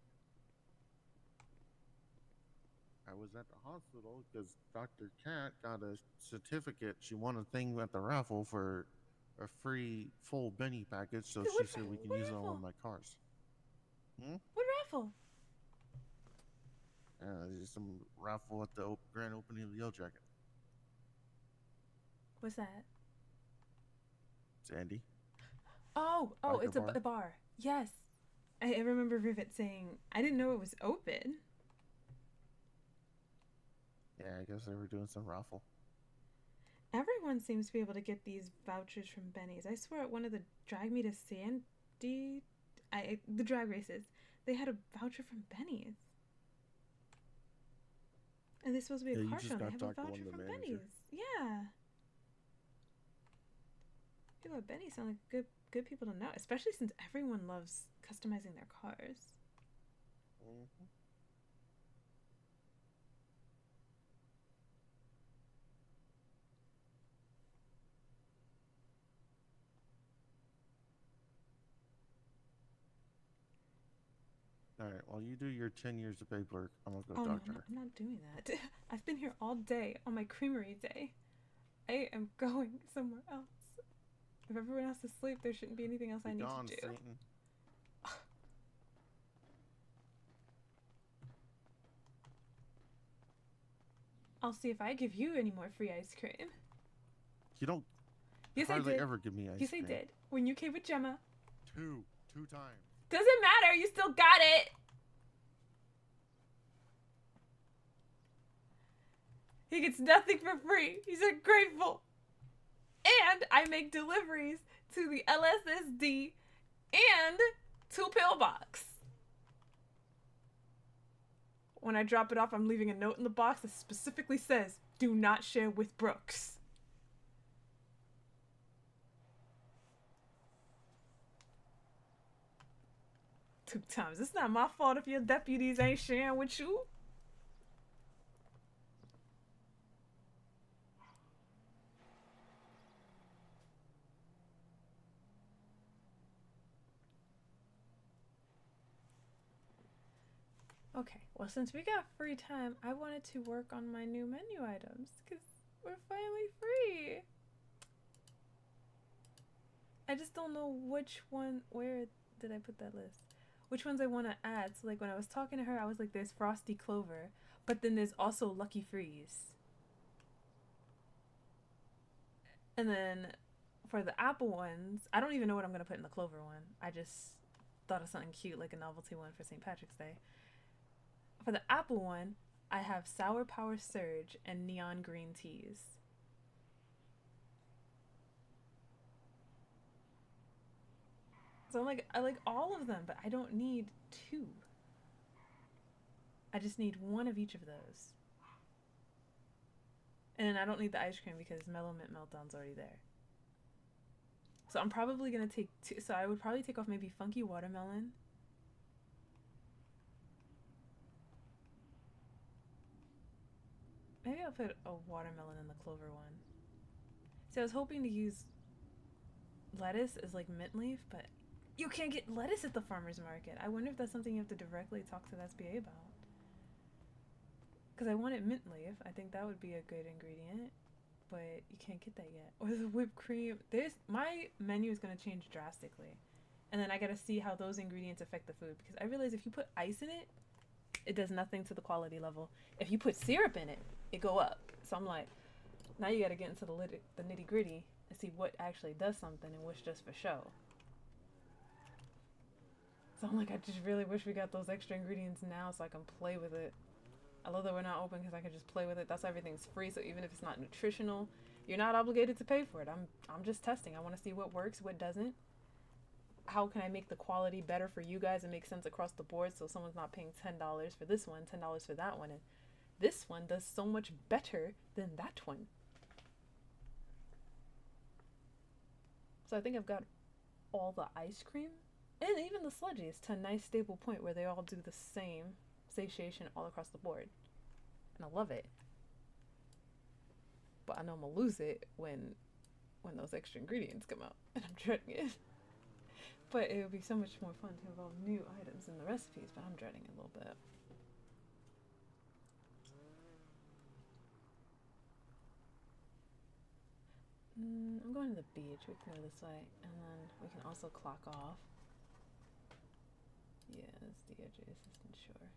I was at the hospital because Dr. Cat got a certificate. She won a thing at the raffle for a free full Benny package, so Wait, she what said we can what use it on one raffle? of my cars. What raffle? There's some raffle at the grand opening of the Yellow Jacket. What's that? It's Andy. Oh, Biker it's a bar. a bar. Yes. I remember Rivet saying, I didn't know it was open. Yeah, I guess they were doing some raffle. Everyone seems to be able to get these vouchers from Benny's. I swear at one of the Drag Me to Sandy, the drag races, they had a voucher from Benny's. And this supposed to be Yeah, a you car just show. They gotta have a talk to one voucher of the from manager. Benny's. Yeah. People at Benny's sound like good people to know, especially since everyone loves customizing their cars. All right, while you do your 10 years of paperwork, I'm gonna go Oh no, talk to her. I'm not doing that. I've been here all day on my creamery day. I am going somewhere else. If everyone else is asleep, there shouldn't be anything else I need Gone, to do. Satan. I'll see if I give you any more free ice cream. You don't Yes, I hardly did. ever give me ice Yes, cream. I did. When you came with Gemma. Two times. Doesn't matter. You still got it. He gets nothing for free. He's ungrateful. And I make deliveries to the LSSD and to Pillbox. When I drop it off, I'm leaving a note in the box that specifically says, "Do not share with Brooks." Two times. It's not my fault if your deputies ain't sharing with you. Okay, well, since we got free time, I wanted to work on my new menu items because we're finally free. I just don't know which one. Where did I put that list? Which ones I want to add. So, like, when I was talking to her, I was like, there's Frosty Clover, but then there's also Lucky Freeze. And then for the apple ones, I don't even know what I'm going to put in the Clover one. I just thought of something cute, like a novelty one for St. Patrick's Day. For the apple one, I have Sour Power Surge and Neon Green Teas. So I like all of them, but I don't need two. I just need one of each of those. And then I don't need the ice cream because Mellow Mint Meltdown's already there. So I'm probably going to take two. So I would probably take off maybe Funky Watermelon. Maybe I'll put a watermelon in the Clover one. See, I was hoping to use lettuce as like mint leaf, but you can't get lettuce at the farmer's market. I wonder if that's something you have to directly talk to the SBA about. Because I wanted mint leaf. I think that would be a good ingredient, but you can't get that yet. Or the whipped cream. My menu is going to change drastically. And then I got to see how those ingredients affect the food. Because I realize if you put ice in it, it does nothing to the quality level. If you put syrup in it, it go up. So I'm like, now you got to get into the nitty gritty and see what actually does something and what's just for show. So I'm like, I just really wish we got those extra ingredients now so I can play with it. I love that we're not open because I can just play with it. That's why everything's free. So even if it's not nutritional, you're not obligated to pay for it. I'm just testing. I want to see what works, what doesn't. How can I make the quality better for you guys and make sense across the board so someone's not paying $10 for this one, $10 for that one, and this one does so much better than that one. So I think I've got all the ice cream and even the sludgies to a nice stable point where they all do the same satiation all across the board. And I love it. But I know I'm gonna lose it when those extra ingredients come out, and I'm dreading it. But it would be so much more fun to have all new items in the recipes, but I'm dreading it a little bit. I'm going to the beach. We can go this way, and then we can also clock off. Yeah, that's DOJ assistant, sure.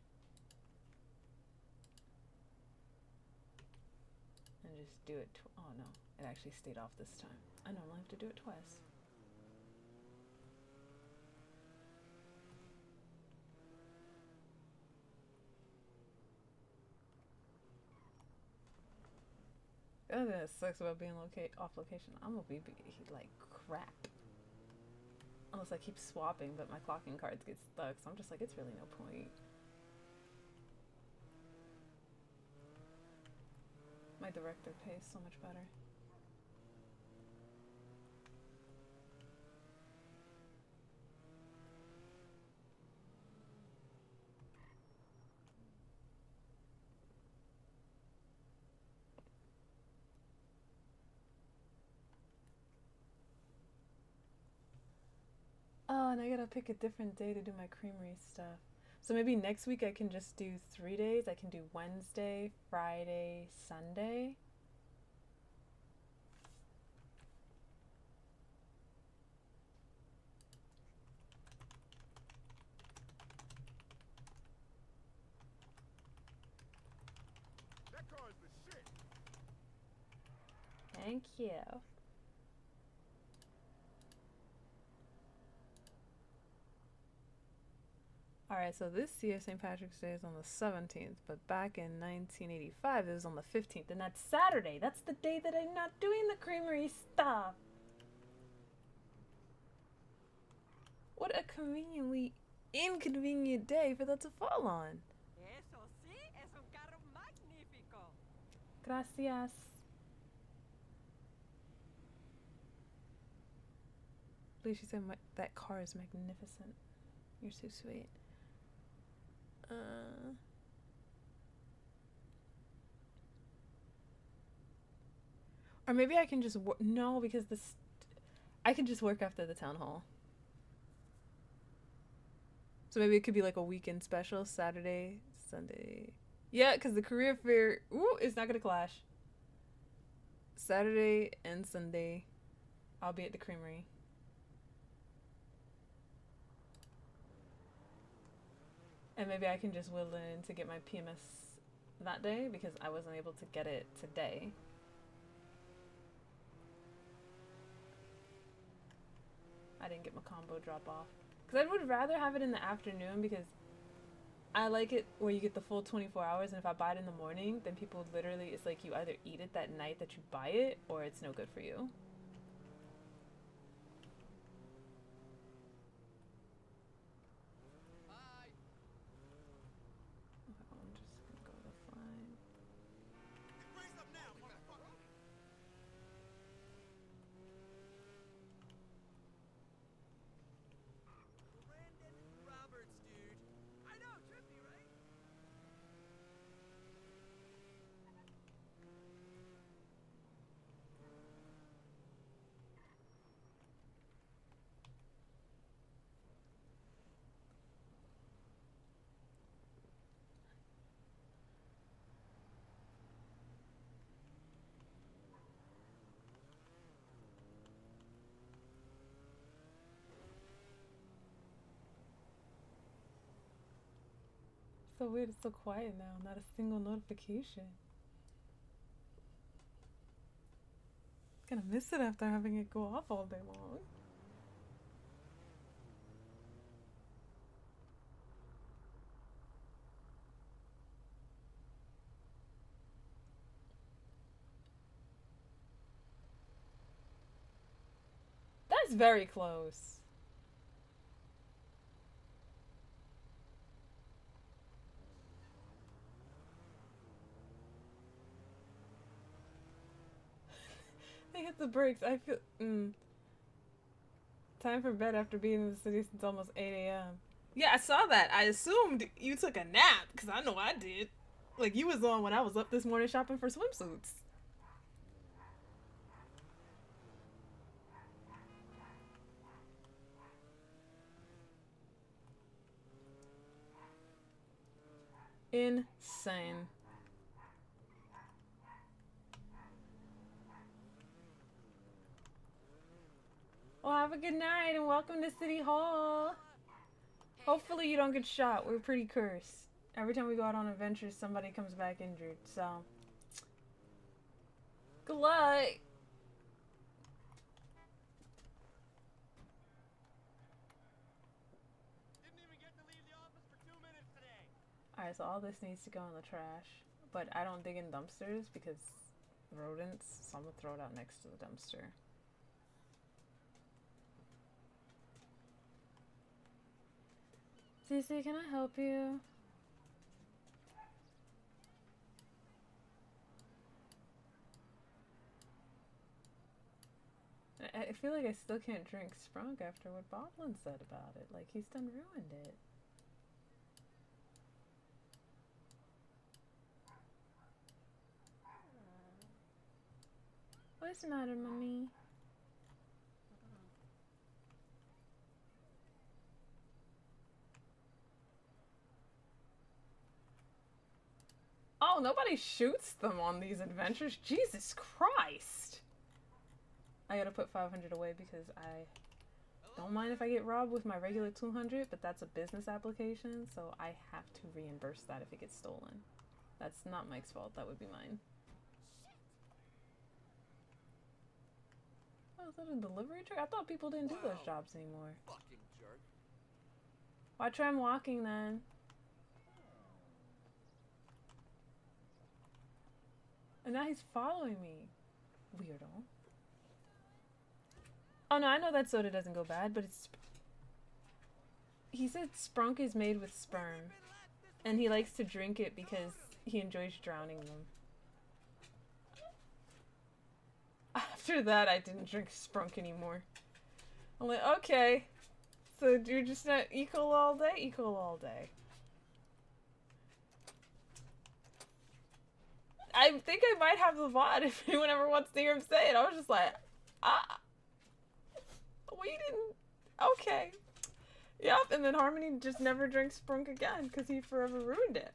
And just do it. Oh no, it actually stayed off this time. I normally have to do it twice. The other thing that sucks about being off location, I'm gonna be like crap. Unless I keep swapping, but my clocking cards get stuck, so I'm just like, it's really no point. My director pays so much better. Oh, and I gotta pick a different day to do my creamery stuff. So maybe next week I can just do 3 days. I can do Wednesday, Friday, Sunday. Thank you. Alright, so this year St. Patrick's Day is on the 17th, but back in 1985 it was on the 15th, and that's Saturday. That's the day that I'm not doing the creamery stuff. What a conveniently inconvenient day for that to fall on. Eso sí, es un carro magnífico. Gracias. Please, she said that car is magnificent. You're so sweet. Or maybe I can just no, because I can just work after the town hall. So maybe it could be like a weekend special, Saturday, Sunday. Yeah, because the career fair, ooh, it's not gonna clash. Saturday and Sunday, I'll be at the creamery. And maybe I can just will in to get my PMS that day because I wasn't able to get it today. I didn't get my combo drop off. Because I would rather have it in the afternoon because I like it where you get the full 24 hours, and if I buy it in the morning, then people literally, it's like you either eat it that night that you buy it or it's no good for you. So weird, it's so quiet now, not a single notification. Gonna miss it after having it go off all day long. That's very close. They hit the brakes. I feel. Time for bed after being in the city since almost 8 a.m. Yeah, I saw that. I assumed you took a nap, because I know I did. Like, you was on when I was up this morning shopping for swimsuits. Insane. Well, have a good night and welcome to City Hall. Hopefully you don't get shot. We're pretty cursed. Every time we go out on adventures, somebody comes back injured, so. Good luck. Alright, so all this needs to go in the trash. But I don't dig in dumpsters because rodents, so I'm gonna throw it out next to the dumpster. Cece, can I help you? I feel like I still can't drink Sprunk after what Boblin said about it. Like, he's done ruined it. What's the matter, Mummy? Oh, nobody shoots them on these adventures. Jesus Christ! I gotta put 500 away because I don't mind if I get robbed with my regular 200, but that's a business application, so I have to reimburse that if it gets stolen. That's not Mike's fault. That would be mine. Oh, is that a delivery truck? I thought people didn't do those jobs anymore. Fucking jerk. Why try him walking then? And now he's following me. Weirdo. Oh no, I know that soda doesn't go bad, but it's... He said Sprunk is made with sperm. And he likes to drink it because he enjoys drowning them. After that, I didn't drink Sprunk anymore. I'm like, okay. So you're just not equal all day? Equal all day. I think I might have the VOD if anyone ever wants to hear him say it. I was just like, we didn't... Okay. Yep, and then Harmony just never drinks Sprunk again because he forever ruined it.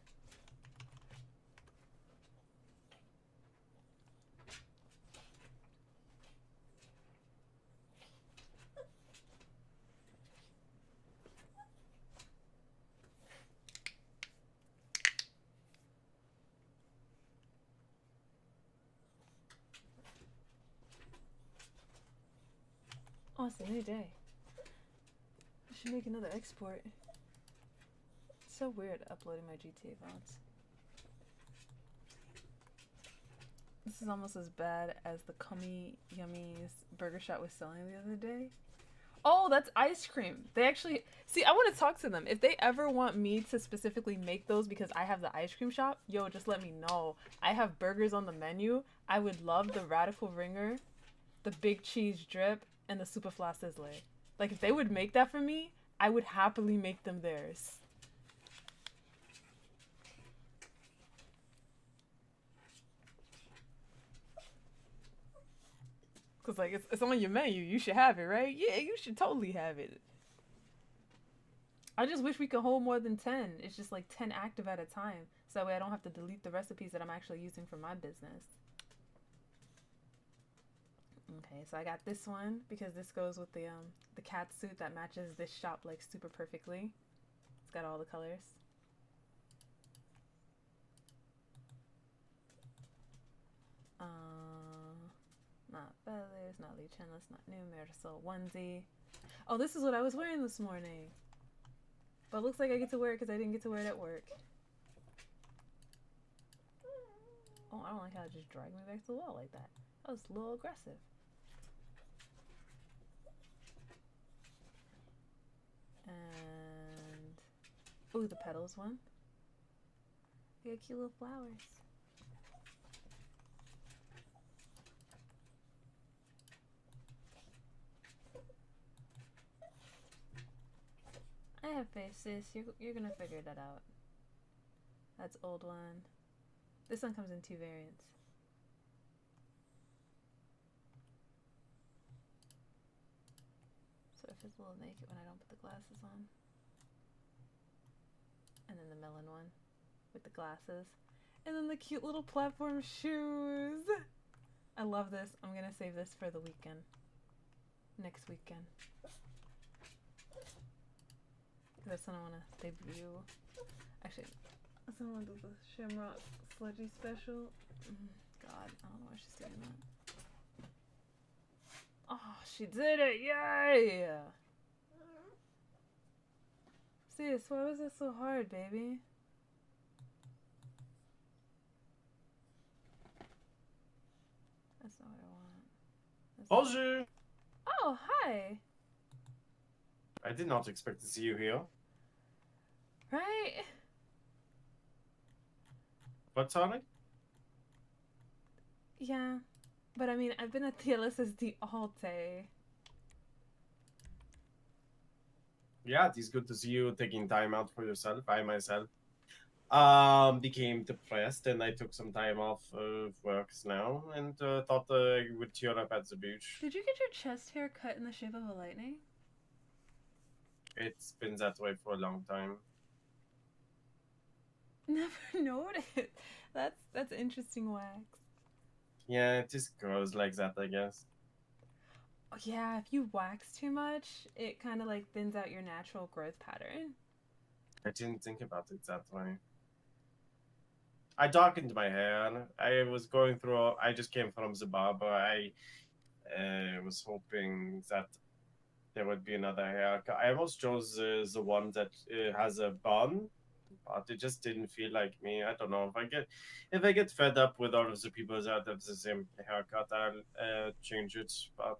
Oh, it's a new day. I should make another export. It's so weird uploading my GTA VODs. This is almost as bad as the Cummy Yummies burger shot was selling the other day. Oh, that's ice cream. They actually... See, I want to talk to them. If they ever want me to specifically make those because I have the ice cream shop, yo, just let me know. I have burgers on the menu. I would love the Radical Ringer, the Big Cheese Drip, and the Superfly Sizzler. Like, if they would make that for me, I would happily make them theirs. Cause like, it's on your menu, you should have it, right? Yeah, you should totally have it. I just wish we could hold more than 10. It's just like 10 active at a time. So that way I don't have to delete the recipes that I'm actually using for my business. Okay, so I got this one because this goes with the cat suit that matches this shop like super perfectly. It's got all the colors. Not feathers, not Luchinless, not new Marisol onesie. Oh, this is what I was wearing this morning. But it looks like I get to wear it because I didn't get to wear it at work. Oh, I don't like how it just dragged me back to the wall like that. That was a little aggressive. And... ooh, the petals one. They got cute little flowers. I have faith, sis. You're gonna figure that out. That's old one. This one comes in 2 variants. So it feels a little naked when I don't put the glasses on. And then the melon one with the glasses. And then the cute little platform shoes. I love this. I'm gonna save this for the weekend. Next weekend. That's when I want to debut. Actually, that's when I want to do the Shamrock Sludgy special. God, I don't know why she's doing that. Oh, she did it! Yay! Sis, why was it so hard, baby? That's not what I want. Bonjour! Oh, hi! I did not expect to see you here. Right? What, Sonic? Yeah. But I mean, I've been at the LSSD all day. Yeah, it is good to see you taking time out for yourself. I myself became depressed and I took some time off of work now and thought I would cheer up at the beach. Did you get your chest hair cut in the shape of a lightning? It's been that way for a long time. Never noticed. That's interesting wax. Yeah, it just grows like that, I guess. Oh, yeah, if you wax too much, it kind of like thins out your natural growth pattern. I didn't think about it that way. I darkened my hair. I was going through. I just came from the barber. I was hoping that there would be another haircut. I almost chose the one that has a bun, but it just didn't feel like me. I don't know if I get fed up with all of the people that have the same haircut, I'll change it. But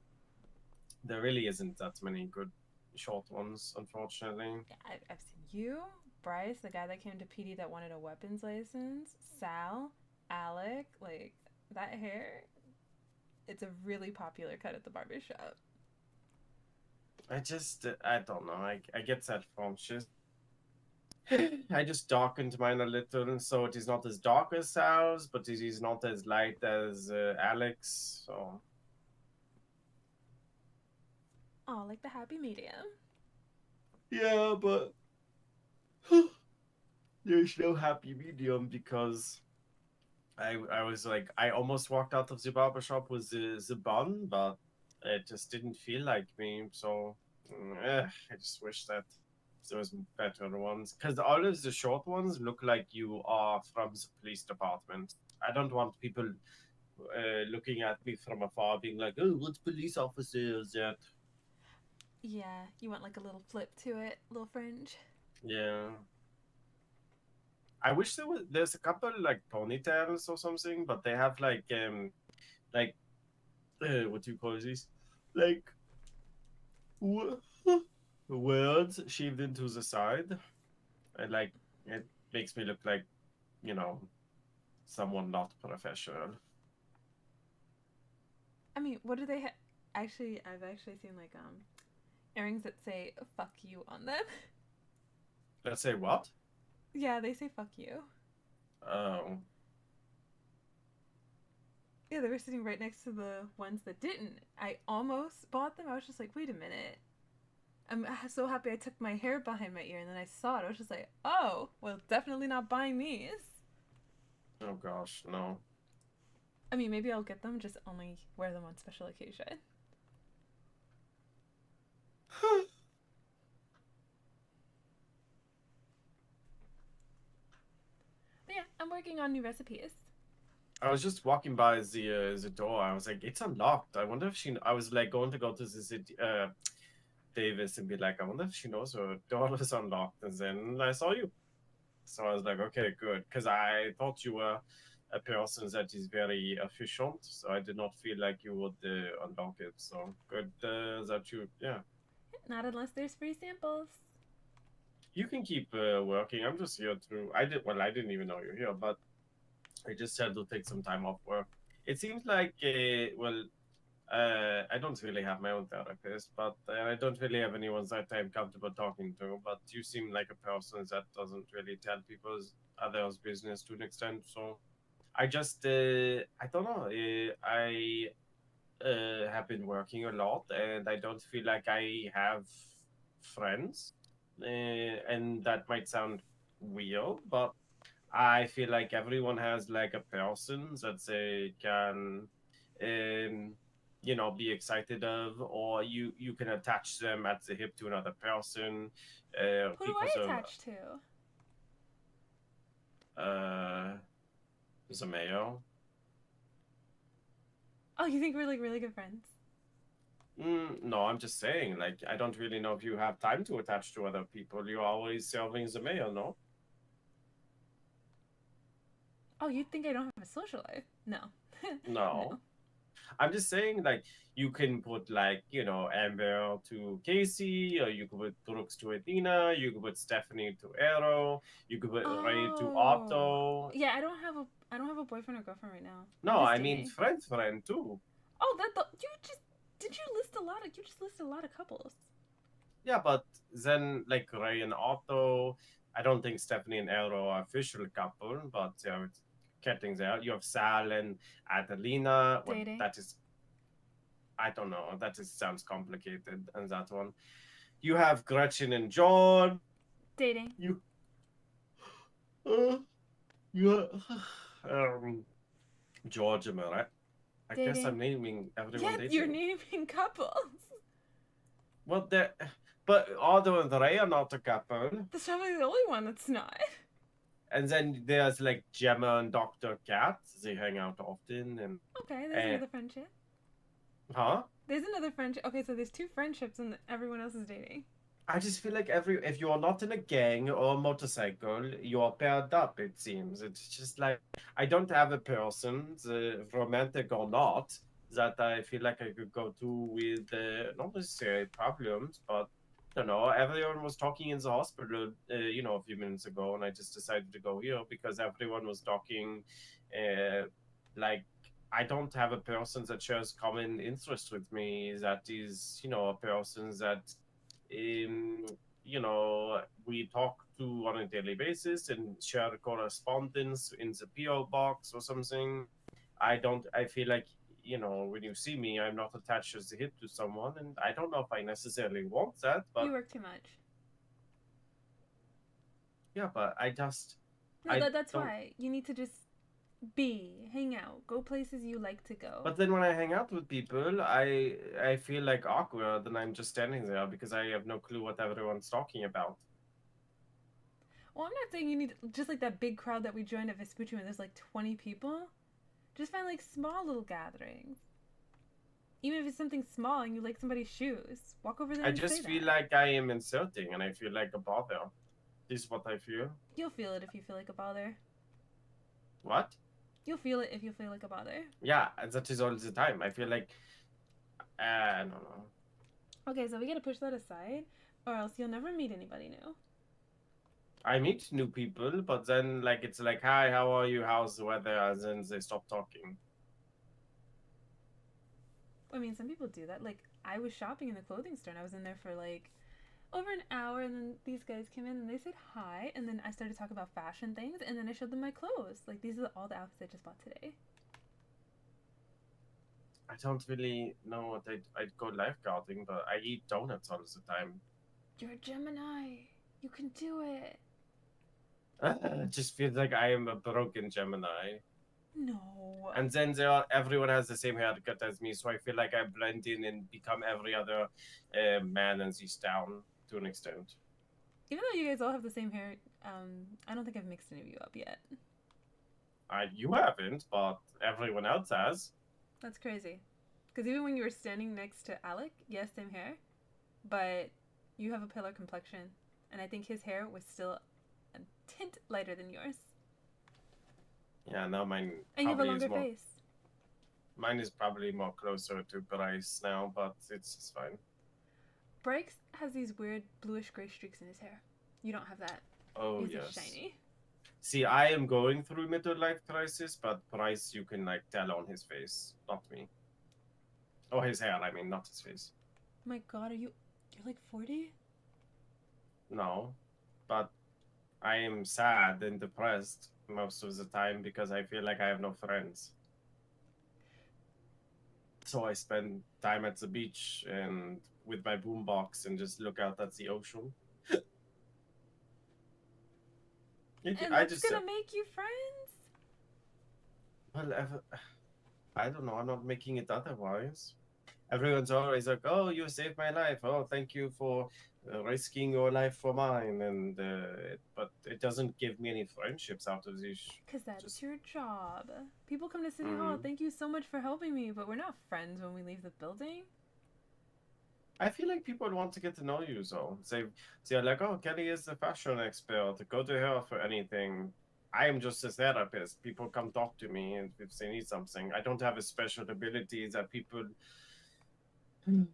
there really isn't that many good short ones, unfortunately. I've seen you, Bryce, the guy that came to PD that wanted a weapons license, Sal, Alec, like that hair. It's a really popular cut at the barbershop. I don't know. I get self-conscious. I just darkened mine a little, so it is not as dark as Sal's, but it is not as light as Alex. So Oh, like the happy medium. yeah, but there's no happy medium because I was like I almost walked out of the barbershop with the bun, but it just didn't feel like me. So I just wish that there was better ones because all of the short ones look like you are from the police department. I don't want people looking at me from afar being like, oh, what police officer is that? Yeah, you want like a little flip to it, little fringe. Yeah. I wish there's a couple like ponytails or something, but they have like what do you call these? Like words shaved into the side, and like it makes me look like, you know, someone not professional. I mean, what do they have? Actually, I've actually seen like earrings that say "fuck you" on them. Let's say what? Yeah, they say "fuck you." Oh. Yeah, they were sitting right next to the ones that didn't. I almost bought them. I was just like, wait a minute. I'm so happy I took my hair behind my ear, and then I saw it. I was just like, oh, well, definitely not buying these. Oh gosh, no. I mean, maybe I'll get them, just only wear them on special occasion. But yeah, I'm working on new recipes. I was just walking by the door. I was like, it's unlocked. I wonder if I was like going to go to the Davis and be like, I wonder if she knows her door is unlocked. And then I saw you. So I was like, okay, good. Because I thought you were a person that is very efficient. So I did not feel like you would unlock it. So good that you, yeah. Not unless there's free samples. You can keep working. I'm just here to, I didn't even know you're here, but I just had to take some time off work. It seems like, I don't really have my own therapist, but I don't really have anyone that I'm comfortable talking to. But you seem like a person that doesn't really tell people's others' business to an extent. So I just, I don't know. I have been working a lot, and I don't feel like I have friends. And that might sound weird, but I feel like everyone has like a person that they can, you know, be excited of, or you can attach them at the hip to another person. Who do I attach to? Zameo. Oh, you think we're like really good friends? No, I'm just saying, like, I don't really know if you have time to attach to other people. You're always serving Zameo, no? Oh, you think I don't have a social life? No. No. I'm just saying, like, you can put, like, you know, Amber to Casey, or you could put Brooks to Athena, you could put Stephanie to Arrow, you could put Ray to Otto. Yeah, I don't have a boyfriend or girlfriend right now. No, I mean friend too. Oh, you just list a lot of couples. Yeah, but then like Ray and Otto, I don't think Stephanie and Arrow are official couple, but yeah, it's getting there. You have Sal and Adelina. Dating. That is, I don't know. That sounds complicated. And that one, you have Gretchen and John. Dating. You George and Marat. I guess I'm naming everyone. Yeah, dating. you're naming couples. But Otto and Ray are not a couple. That's probably the only one that's not. And then there's like Gemma and Dr. Cat. They hang out often. And Okay, there's Eh. another friendship. huh? There's another friendship. Okay, so there's 2 friendships and everyone else is dating. I just feel like if you are not in a gang or a motorcycle, you are paired up. It seems it's just like I don't have a person, romantic or not, that I feel like I could go to with not necessarily problems, but I don't know. Everyone was talking in the hospital, a few minutes ago, and I just decided to go here because everyone was talking, like I don't have a person that shares common interest with me. That is, a person that we talk to on a daily basis and share correspondence in the PO box or something. I feel like, when you see me, I'm not attached as a hip to someone, and I don't know if I necessarily want that, but You work too much. yeah, but I just. No, that's don't- why. You need to just hang out, go places you like to go. But then when I hang out with people, I feel like awkward, and I'm just standing there because I have no clue what everyone's talking about. Well, I'm not saying you need just like that big crowd that we joined at Vespucci when there's like 20 people. Just find like small little gatherings. Even if it's something small and you like somebody's shoes, walk over there I and just say feel that. like I am insulting, and I feel like a bother. This is what I feel. You'll feel it if you feel like a bother. What? You'll feel it if you feel like a bother. Yeah, and that is all the time. I feel like I don't know. Okay, so we gotta push that aside, or else you'll never meet anybody new. I meet new people, but then like it's like, hi, how are you? How's the weather? And then they stop talking. I mean, some people do that. Like, I was shopping in the clothing store and I was in there for like over an hour, and then these guys came in and they said hi, and then I started talking about fashion things, and then I showed them my clothes. Like, these are all the outfits I just bought today. I don't really know what I'd go lifeguarding, but I eat donuts all the time. You're a Gemini. You can do it. It just feels like I am a broken Gemini. No. And then everyone has the same haircut as me, so I feel like I blend in and become every other man in this town to an extent. Even though you guys all have the same hair, I don't think I've mixed any of you up yet. You haven't, but everyone else has. That's crazy. Because even when you were standing next to Alec, yes, same hair, but you have a paler complexion, and I think his hair was still a tint lighter than yours. Yeah, now mine. And you have a probably is longer more- face. Mine is probably more closer to Bryce now, but it's fine. Bryce has these weird bluish gray streaks in his hair. You don't have that. Oh, Yours yes. is shiny. See, I am going through midlife crisis, but Bryce, you can like tell on his face, not me. Oh, his hair. I mean, not his face. My God, you're like 40? No, but I am sad and depressed most of the time because I feel like I have no friends. So I spend time at the beach and with my boombox and just look out at the ocean. And I that's just gonna make you friends? well, I don't know. I'm not making it otherwise. Everyone's always like, "Oh, you saved my life. Oh, thank you for risking your life for mine." And but it doesn't give me any friendships out of this. Because that's your job. People come to City Hall, Mhm. thank you so much for helping me, but we're not friends when we leave the building. I feel like people want to get to know you, though. They're like, "Oh, Kelly is the fashion expert. Go to her for anything." I am just a therapist. People come talk to me, and if they need something, I don't have a special ability that people,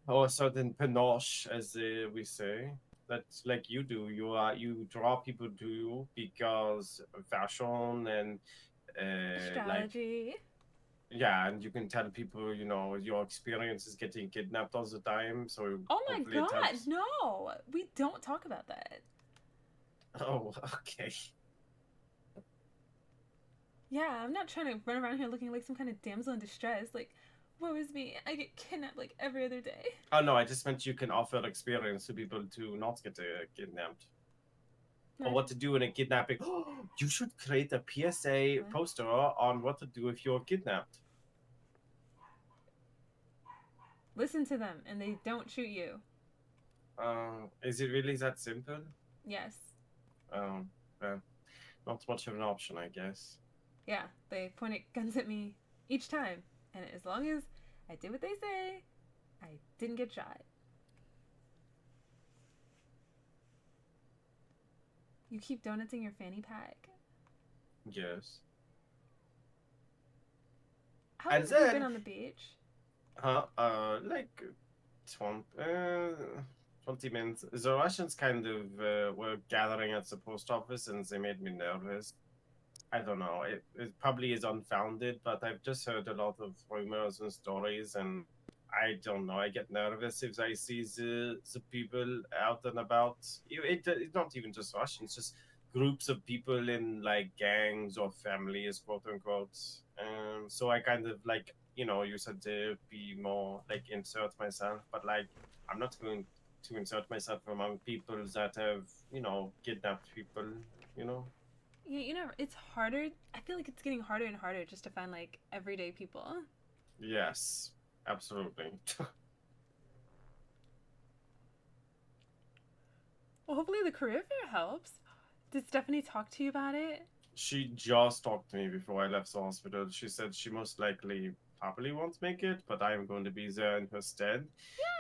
or a certain panache, as we say. That's like you do. You draw people to you because of fashion and like Astrology. yeah, and you can tell people, your experience is getting kidnapped all the time. So Oh my hopefully it God, helps. no! We don't talk about that. Oh, okay. Yeah, I'm not trying to run around here looking like some kind of damsel in distress. Like, woe is me. I get kidnapped like every other day. Oh no, I just meant you can offer experience to people to not get kidnapped. Or what to do in a kidnapping. You should create a PSA poster on what to do if you're kidnapped. Listen to them, and they don't shoot you. Is it really that simple? Yes. Well, not much of an option, I guess. Yeah, they pointed guns at me each time, and as long as I did what they say, I didn't get shot. You keep donuts in your fanny pack. Yes. How And long have you then- been on the beach? Like 20 minutes. The Russians kind of were gathering at the post office and they made me nervous. I don't know. It probably is unfounded, but I've just heard a lot of rumors and stories, and I don't know. I get nervous if I see the people out and about. It's not even just Russians, just groups of people in like gangs or families, quote unquote. So I kind of like, you said to be more like insert myself, but like I'm not going to insert myself among people that have, kidnapped people, Yeah, it's harder. I feel like it's getting harder and harder just to find like everyday people. Yes, absolutely. Well, hopefully the career fair helps. Did Stephanie talk to you about it? She just talked to me before I left the hospital. She said she most likely probably won't make it, but I am going to be there in her stead.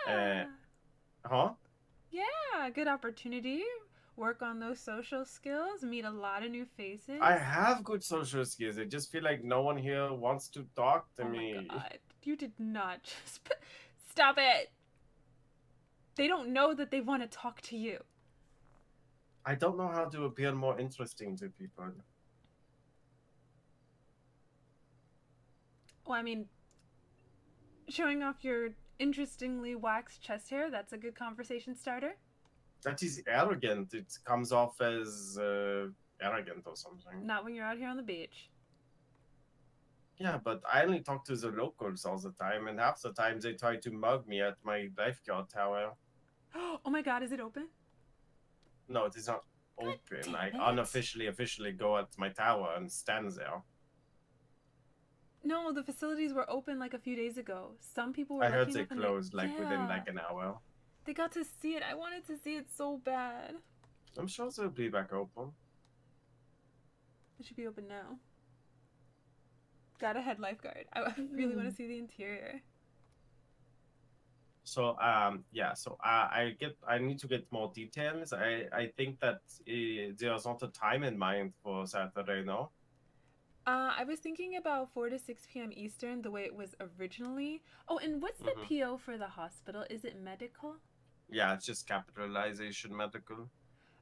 Yeah. Huh? Yeah, good opportunity. Work on those social skills, meet a lot of new faces. I have good social skills. I just feel like no one here wants to talk to me. Oh my god. You did not just... Stop it! They don't know that they want to talk to you. I don't know how to appear more interesting to people. Well, I mean, showing off your interestingly waxed chest hair, that's a good conversation starter. That is arrogant. It comes off as arrogant or something. Not when you're out here on the beach. Yeah, but I only talk to the locals all the time, and half the time they try to mug me at my lifeguard tower. Oh my god, is it open? No, it is not open. damn I it. officially go at my tower and stand there. No, the facilities were open like a few days ago. Some people were I heard looking they up and closed like within Yeah. like an hour. They got to see it. I wanted to see it so bad. I'm sure they'll be back open. It should be open now. Got a head lifeguard. I really want to see the interior. So I need to get more details. I think that there's not a time in mind for Saturday, no? I was thinking about 4 to 6 p.m. Eastern, the way it was originally. Oh, and what's the PO for the hospital? Is it medical? Yeah, it's just capitalization medical.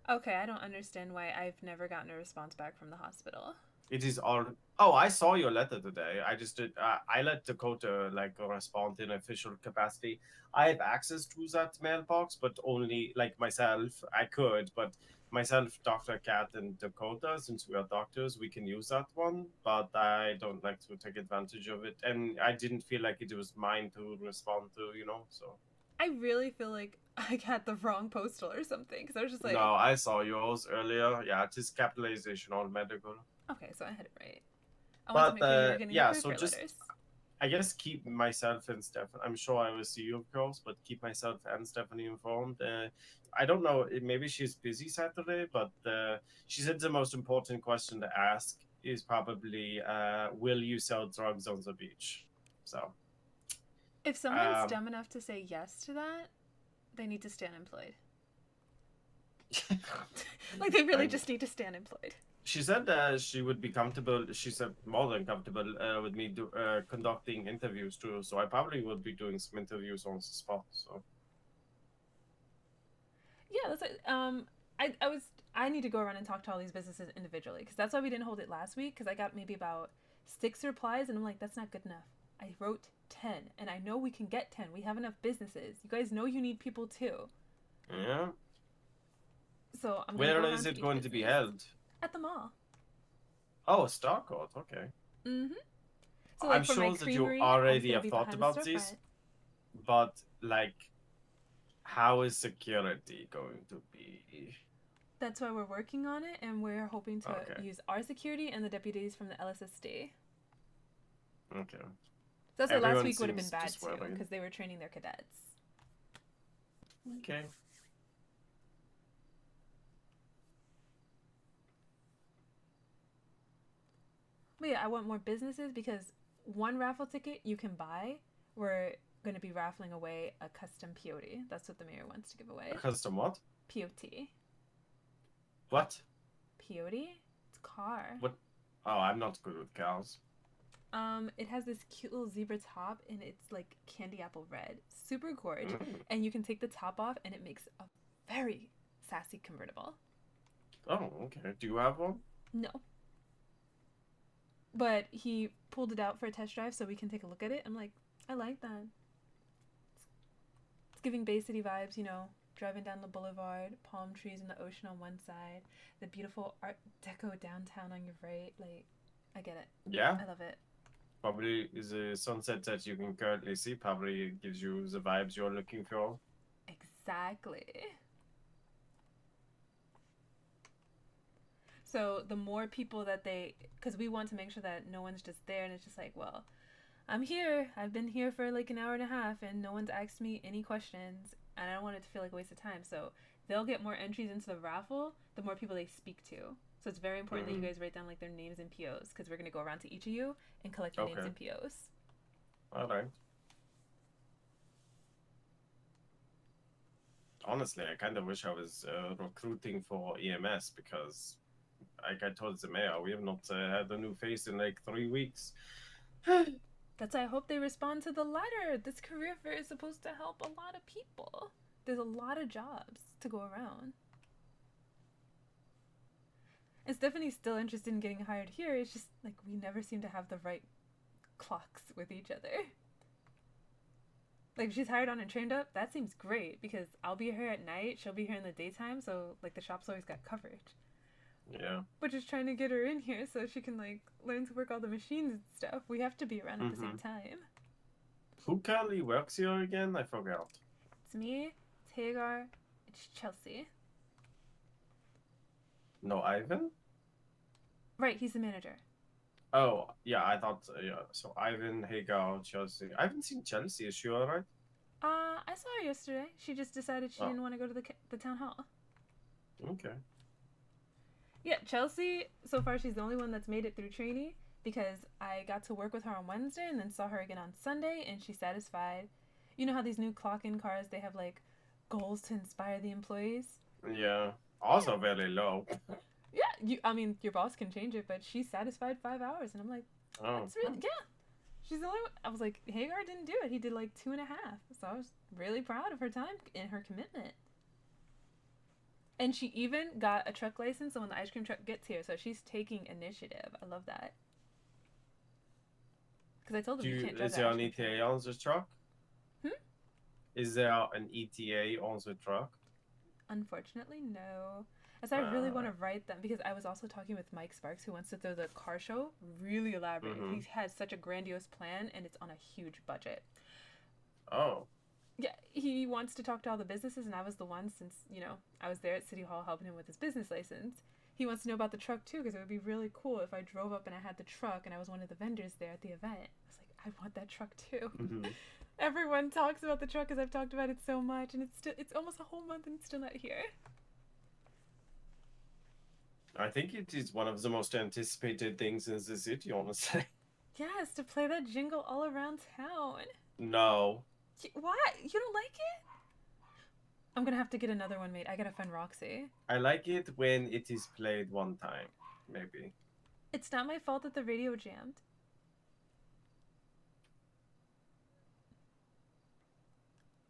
Okay, I don't understand why I've never gotten a response back from the hospital. It is all. Oh, I saw your letter today. I just did. I let Dakota like respond in official capacity. I have access to that mailbox, but only like myself. I could, but myself, Dr. Cat, and Dakota, since we are doctors, we can use that one. But I don't like to take advantage of it, and I didn't feel like it was mine to respond to. So. I really feel like I got the wrong postal or something, because I was just like... No, I saw yours earlier. Yeah, it is capitalization on medical. Okay, so I had it right. I want to make sure you're getting yeah, your so proof just letters. I guess keep myself and Stephanie. I'm sure I will see you, of course, but keep myself and Stephanie informed. I don't know. Maybe she's busy Saturday, but she said the most important question to ask is probably, "Will you sell drugs on the beach?" So. If someone's dumb enough to say yes to that, they need to stay unemployed. Like, they really just need to stay unemployed. She said she would be comfortable. She said more than comfortable with me conducting interviews too. So I probably would be doing some interviews on the spot. So Yeah, that's like, I need to go around and talk to all these businesses individually, because that's why we didn't hold it last week, because I got maybe about 6 replies, and I'm like, that's not good enough. I wrote 10, and I know we can get 10. We have enough businesses. You guys know you need people too. yeah. So I'm Where gonna go is around it to going each to be business. held? At the mall. Oh, Starcourt. Okay. Mm-hmm. So, I'm for my sure that you creamery, already it's gonna have be thought behind the about this, storefront. but like, how is security going to be? That's why we're working on it, and we're hoping to Okay. use our security and the deputies from the LSSD. Okay. So that's why last Everyone week would have been seems bad just too, worried. because they were training their cadets. Okay. But yeah, I want more businesses because one raffle ticket you can buy. We're going to be raffling away a custom peyote. That's what the mayor wants to give away. A custom what? Peyote. What? Peyote? It's a car. What? Oh, I'm not good with cows. It has this cute little zebra top and it's like candy apple red. Super gorgeous. And you can take the top off and it makes a very sassy convertible. Oh, okay. Do you have one? No. But he pulled it out for a test drive so we can take a look at it. I'm like, I like that. It's giving Bay City vibes, you know, driving down the boulevard, palm trees and the ocean on one side, the beautiful Art Deco downtown on your right. Like, I get it. Yeah. I love it. Probably the sunset that you can currently see probably gives you the vibes you're looking for. Exactly. So the more people that because we want to make sure that no one's just there and it's just like, well, I'm here. I've been here for like an hour and a half and no one's asked me any questions and I don't want it to feel like a waste of time. So they'll get more entries into the raffle the more people they speak to. So it's very important that you guys write down like their names and POs because we're going to go around to each of you and collect your names and POs. All right. Honestly, I kind of wish I was recruiting for EMS because, like I told the mayor, we have not had a new face in like 3 weeks. That's why I hope they respond to the letter. This career fair is supposed to help a lot of people. There's a lot of jobs to go around. And Stephanie's still interested in getting hired here. It's just like we never seem to have the right clocks with each other. Like if she's hired on and trained up, that seems great because I'll be here at night, she'll be here in the daytime, so like the shop's always got coverage. Yeah. But just trying to get her in here so she can like learn to work all the machines and stuff. We have to be around at the same time. Who currently works here again? I forgot. It's me, it's Hagar, it's Chelsea. No, Ivan? Right, he's the manager. Oh, yeah, I thought, yeah. So Ivan, Hagar, Chelsea. I haven't seen Chelsea. Is she alright? I saw her yesterday. She just decided she didn't want to go to the town hall. Okay. Yeah, Chelsea, so far she's the only one that's made it through trainee because I got to work with her on Wednesday and then saw her again on Sunday and she's satisfied. You know how these new clock-in cars, they have like goals to inspire the employees? Yeah. Also very low. Yeah, I mean, your boss can change it, but she's satisfied 5 hours. And I'm like, that's really, yeah. She's the only one. I was like, Hagar didn't do it. He did like 2.5. So I was really proud of her time and her commitment. And she even got a truck license so when the ice cream truck gets here. So she's taking initiative. I love that. Because I told them you can't drive Is that there ice an cream truck. ETA on the truck? Is there an ETA on the truck? Unfortunately, no. So I really want to write them because I was also talking with Mike Sparks who wants to throw the car show really elaborate. He has such a grandiose plan and it's on a huge budget. Oh. Yeah, he wants to talk to all the businesses and I was the one since, you know, I was there at City Hall helping him with his business license. He wants to know about the truck too because it would be really cool if I drove up and I had the truck and I was one of the vendors there at the event. I was like, I want that truck too. Everyone talks about the truck because I've talked about it so much and it's almost a whole month and it's still not here. I think it is one of the most anticipated things in the city, honestly. Yes, to play that jingle all around town. No. Why? You don't like it? I'm gonna have to get another one made. I gotta find Roxy. I like it when it is played one time, maybe. It's not my fault that the radio jammed.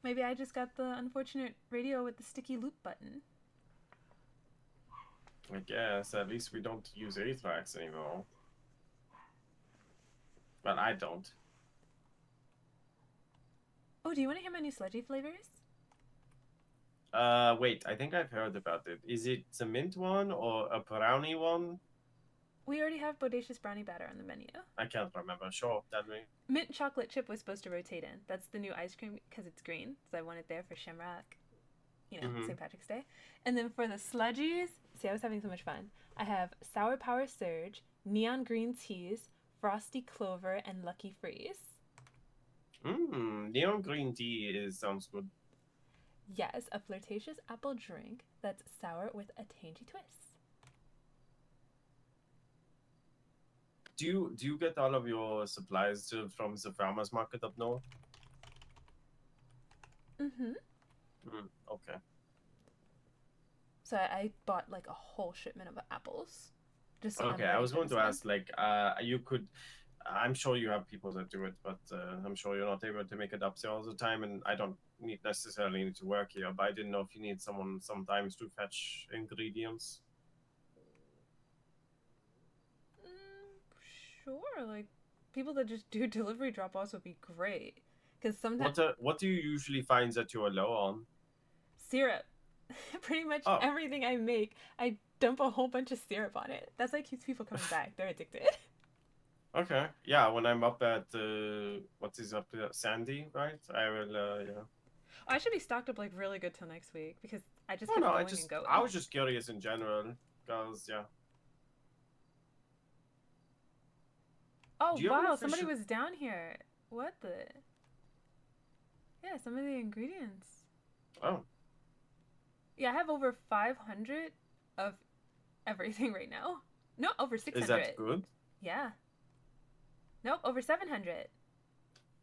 Maybe I just got the unfortunate radio with the sticky loop button. I guess. At least we don't use 8-tracks anymore. But I don't. Oh, do you want to hear my new sludgy flavors? Wait. I think I've heard about it. Is it the mint one or a brownie one? We already have Bodacious Brownie Batter on the menu. I can't remember. Sure, tell me. Mint chocolate chip was supposed to rotate in. That's the new ice cream because it's green. So I want it there for Shamrock. You know, St. Patrick's Day. And then for the sludgies, see, I was having so much fun. I have Sour Power Surge, Neon Green Teas, Frosty Clover, and Lucky Freeze. Neon green tea sounds good. Yes, a flirtatious apple drink that's sour with a tangy twist. do you get all of your supplies from the farmers market up north? Mm-hmm. Okay. So I bought like a whole shipment of apples. Just so I'm Okay, I ready was for going this to one. ask, like, you could. I'm sure you have people that do it, but I'm sure you're not able to make it up there all the time, and I don't necessarily need to work here. But I didn't know if you need someone sometimes to fetch ingredients. Sure, like people that just do delivery drop-offs would be great. Because sometimes What do you usually find that you are low on? syrup. Pretty much Oh. everything I make, I dump a whole bunch of syrup on it. That's why keeps people coming back. They're addicted. Okay, yeah. When I'm up at what is up there, Sandy, right? I will. Yeah. I should be stocked up like really good till next week because I just Oh kept no, going and going. I was just curious in general, because yeah. Oh Do you have an wow, somebody official- was down here. What the? Yeah, some of the ingredients. Oh. Yeah, I have over 500 of everything right now. No, over 600. Is that good? Yeah. Nope, over 700.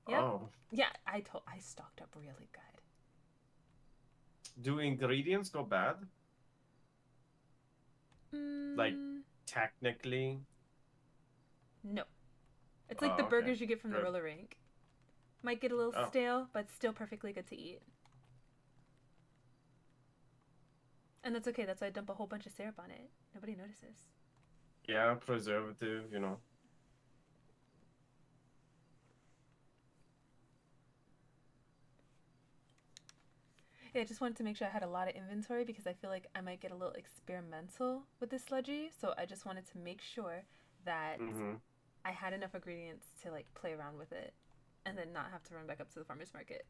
Yep. Oh. Yeah, I stocked up really good. Do ingredients go bad? Like technically? No. It's like the okay. burgers you get from the Good. roller rink. Might get a little Oh. stale, but still perfectly good to eat. And that's okay. That's why I dump a whole bunch of syrup on it. Nobody notices. Yeah, preservative, you know. Yeah, I just wanted to make sure I had a lot of inventory because I feel like I might get a little experimental with this sludgy. So I just wanted to make sure that I had enough ingredients to like play around with it and then not have to run back up to the farmer's market.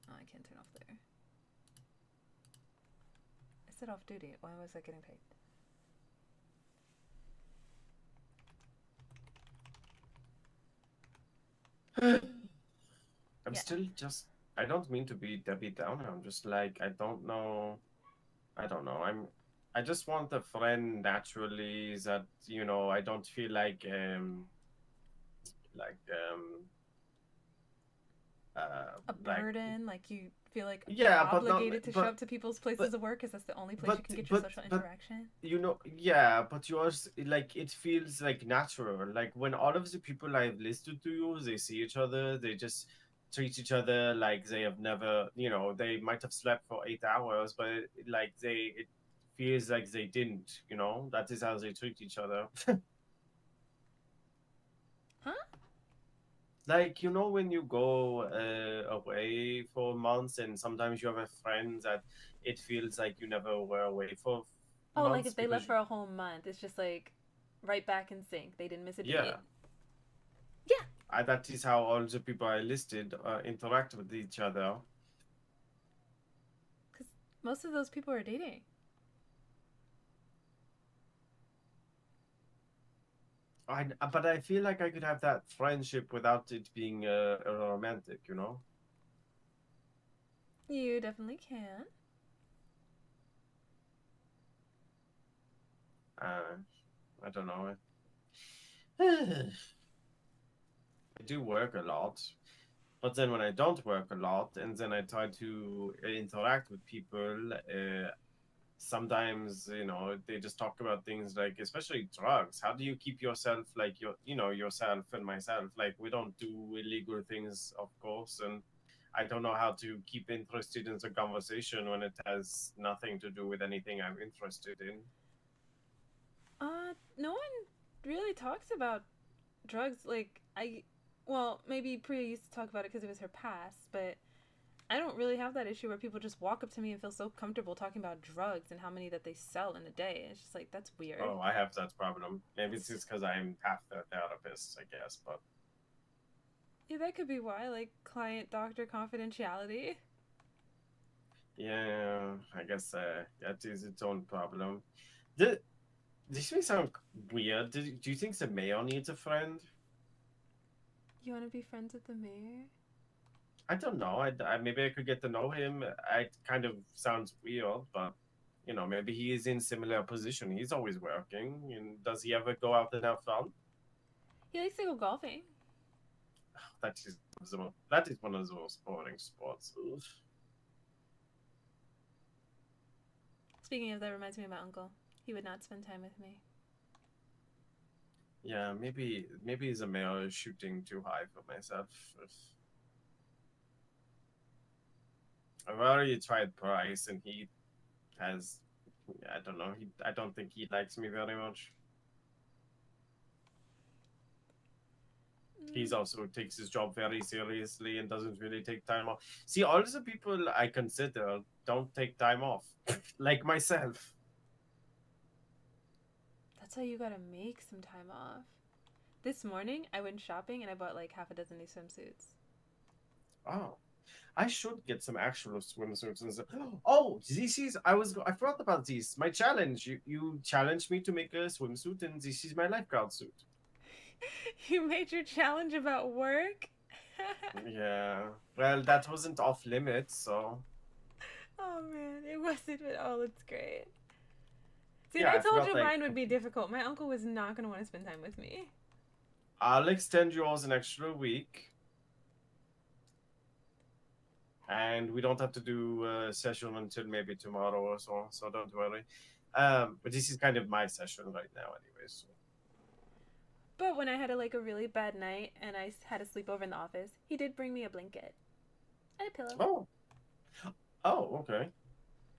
Oh, I can't turn off there. I said off duty. Why was I getting paid? I'm Yeah. still just. I don't mean to be Debbie Downer. I'm just like, I don't know. I just want a friend naturally that, you know, I don't feel like A burden, like you feel like Yeah, you're but not- obligated to show but- up to people's places of work because that's the only place you can get your social interaction. You know, yeah, but yours, like, it feels like natural. Like when all of the people I've listed to you, they see each other, they just treat each other like they have never, you know, they might have slept for 8 hours, but it feels like they didn't, you know. That is how they treat each other. Huh? Like, you know, when you go away for months and sometimes you have a friend that it feels like you never were away for Oh, months like if they because left for a whole month, it's just like right back in sync. They didn't miss a beat. Yeah. That is how all the people I listed interact with each other. Most of those people are dating. But I feel like I could have that friendship without it being a romantic, you know? You definitely can. I don't know. I do work a lot, but then when I don't work a lot and then I try to interact with people, sometimes, you know, they just talk about things like, especially drugs. How do you keep yourself like yourself and myself? Like, we don't do illegal things, of course, and I don't know how to keep interested in the conversation when it has nothing to do with anything I'm interested in. No one really talks about drugs. Like, well, maybe Priya used to talk about it because it was her past, but I don't really have that issue where people just walk up to me and feel so comfortable talking about drugs and how many that they sell in a day. It's just like, that's weird. Oh, I have that problem. Maybe it's just because I'm half the therapist, I guess, but Yeah, that could be why, like client-doctor confidentiality. yeah, I guess that is its own problem. This may sound weird. Do you think the mayor needs a friend? You want to be friends with the mayor? I don't know. Maybe I could get to know him. It kind of sounds weird, but You know, maybe he is in similar position. He's always working. And does he ever go out and have fun? He likes to go golfing. That is one of the most boring sports. Ugh. Speaking of that, reminds me of my uncle. He would not spend time with me. Yeah, maybe Zameo is shooting too high for myself. I've already tried Bryce, and he has. I don't know. I don't think he likes me very much. He's also takes his job very seriously and doesn't really take time off. See, all the people I consider don't take time off, like myself. That's how you gotta make some time off. This morning, I went shopping and I bought like half a dozen new swimsuits. Oh, I should get some actual swimsuits and stuff. Oh, this is I forgot about this. My challenge. You challenged me to make a swimsuit, and this is my lifeguard suit. You made your challenge about work? Yeah. Well, that wasn't off limits, so. Oh man, it wasn't, but oh, that's great. See, Yeah, I I told forgot, you like- mine would be difficult. My uncle was not gonna want to spend time with me. I'll extend yours an extra week. And we don't have to do a session until maybe tomorrow or so don't worry. But this is kind of my session right now anyway, so. But when I had a really bad night and I had to sleep over in the office, he did bring me a blanket and a pillow. Oh, okay.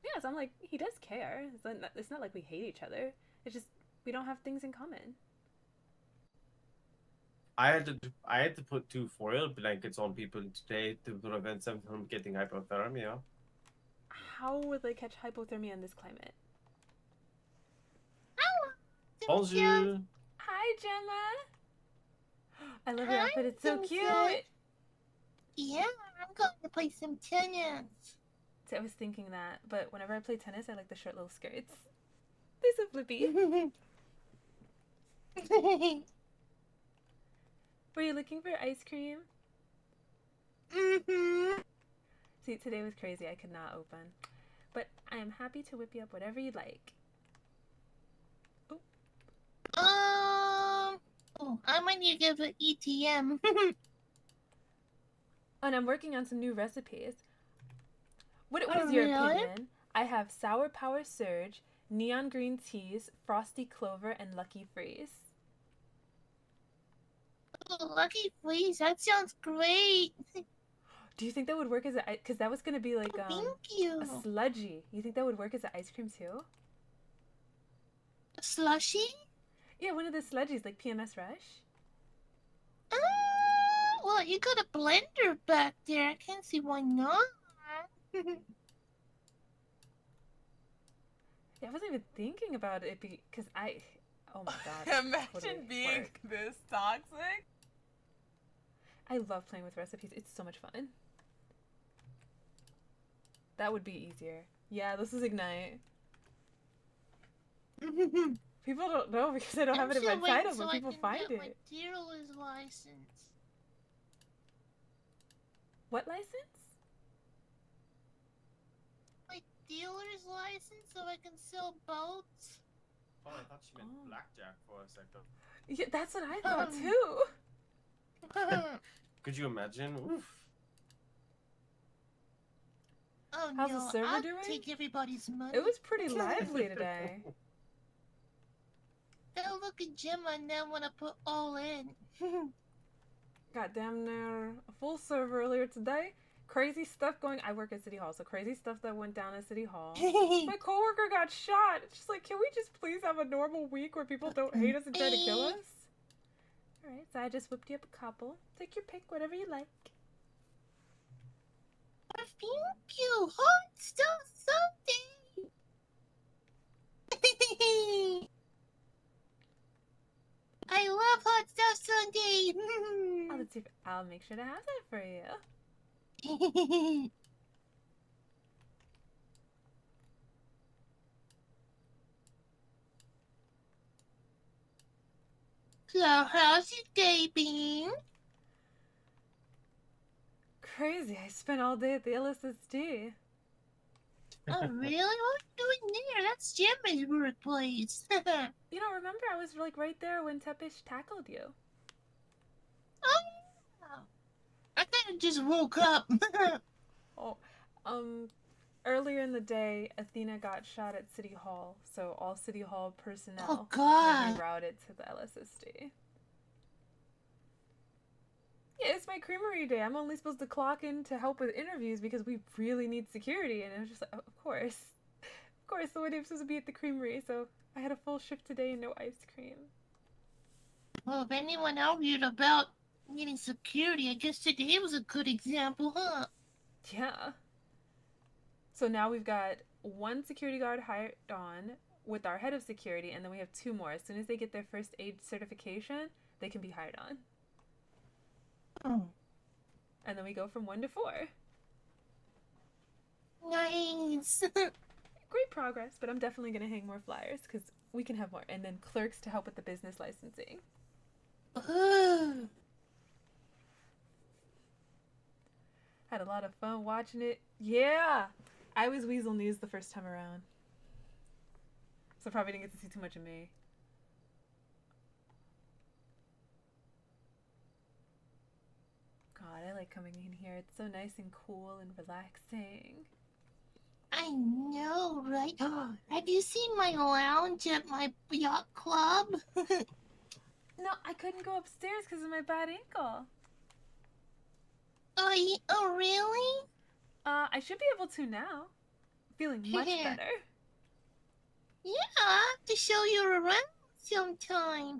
Yeah, so I'm like, he does care. It's not like we hate each other. It's just we don't have things in common. I had to put 2 foil blankets on people today to prevent them from getting hypothermia. How would they catch hypothermia in this climate? Bonjour. Hi, Gemma. I love your outfit. It's so cute. Yeah, I'm going to play some tennis. See, I was thinking that, but whenever I play tennis, I like the short little skirts. They're so flippy. Were you looking for ice cream? See, today was crazy. I could not open. But I am happy to whip you up whatever you'd like. I might need to go to ETM. And I'm working on some new recipes. What Oh, is your really? opinion? I have Sour Power Surge, Neon Green Teas, Frosty Clover, and Lucky Freeze. Oh, Lucky Freeze, that sounds great. Do you think that would work as a... Because that was going to be like Thank you. a sludgy. You think that would work as an ice cream too? A slushy? Yeah, one of the sludgies, like PMS Rush. Well, you got a blender back there. I can't see why not. Yeah, I wasn't even thinking about it because I... Oh my god. Imagine totally being work. this toxic. I love playing with recipes. It's so much fun. That would be easier. Yeah, this is Ignite. People don't know because I don't have it in my title, but people find My it. dealer's license. What license? My dealer's license so I can sell boats. Oh, I thought she meant blackjack for a second. Yeah, that's what I thought too. Could you imagine? Oof. Oh How's no, the server I'll doing? take everybody's money. It was pretty lively today. Now look at Gemma and then when I put all in. Got damn near a full server earlier today. Crazy stuff going. I work at City Hall, so crazy stuff that went down at City Hall. My coworker got shot. It's just like, can we just please have a normal week where people don't hate us and try to kill us? All right, so I just whipped you up a couple. Take your pick, whatever you like. Thank you, hot stuff Sunday. I love hot stuff Sunday. Oh, let's see if I'll make sure to have that for you. So how's your day been? Crazy. I spent all day at the LSSD. Oh, really? What are you doing there? That's Gemma's workplace. You don't remember? I was like right there when Tepish tackled you. Oh, I kind of just woke up. Oh, earlier in the day, Athena got shot at City Hall, so all City Hall personnel Oh, God. were rerouted to the LSSD. Yeah, it's my creamery day. I'm only supposed to clock in to help with interviews because we really need security, and it was just like, of course. Of course, the way I'm supposed to be at the creamery, so I had a full shift today and no ice cream. Well, if anyone argued about needing security, I guess today was a good example, huh? Yeah. So now we've got one security guard hired on with our head of security, and then we have 2 more. As soon as they get their first aid certification, they can be hired on. Oh. And then we go from 1 to 4. Nice. Great progress, but I'm definitely going to hang more flyers because we can have more. And then clerks to help with the business licensing. Had a lot of fun watching it. Yeah! I was Weasel News the first time around. So probably didn't get to see too much of me. God, I like coming in here. It's so nice and cool and relaxing. I know, right? Have you seen my lounge at my yacht club? No, I couldn't go upstairs because of my bad ankle. Oh, really? I should be able to now. Feeling much better. Yeah, I have to show you around sometime.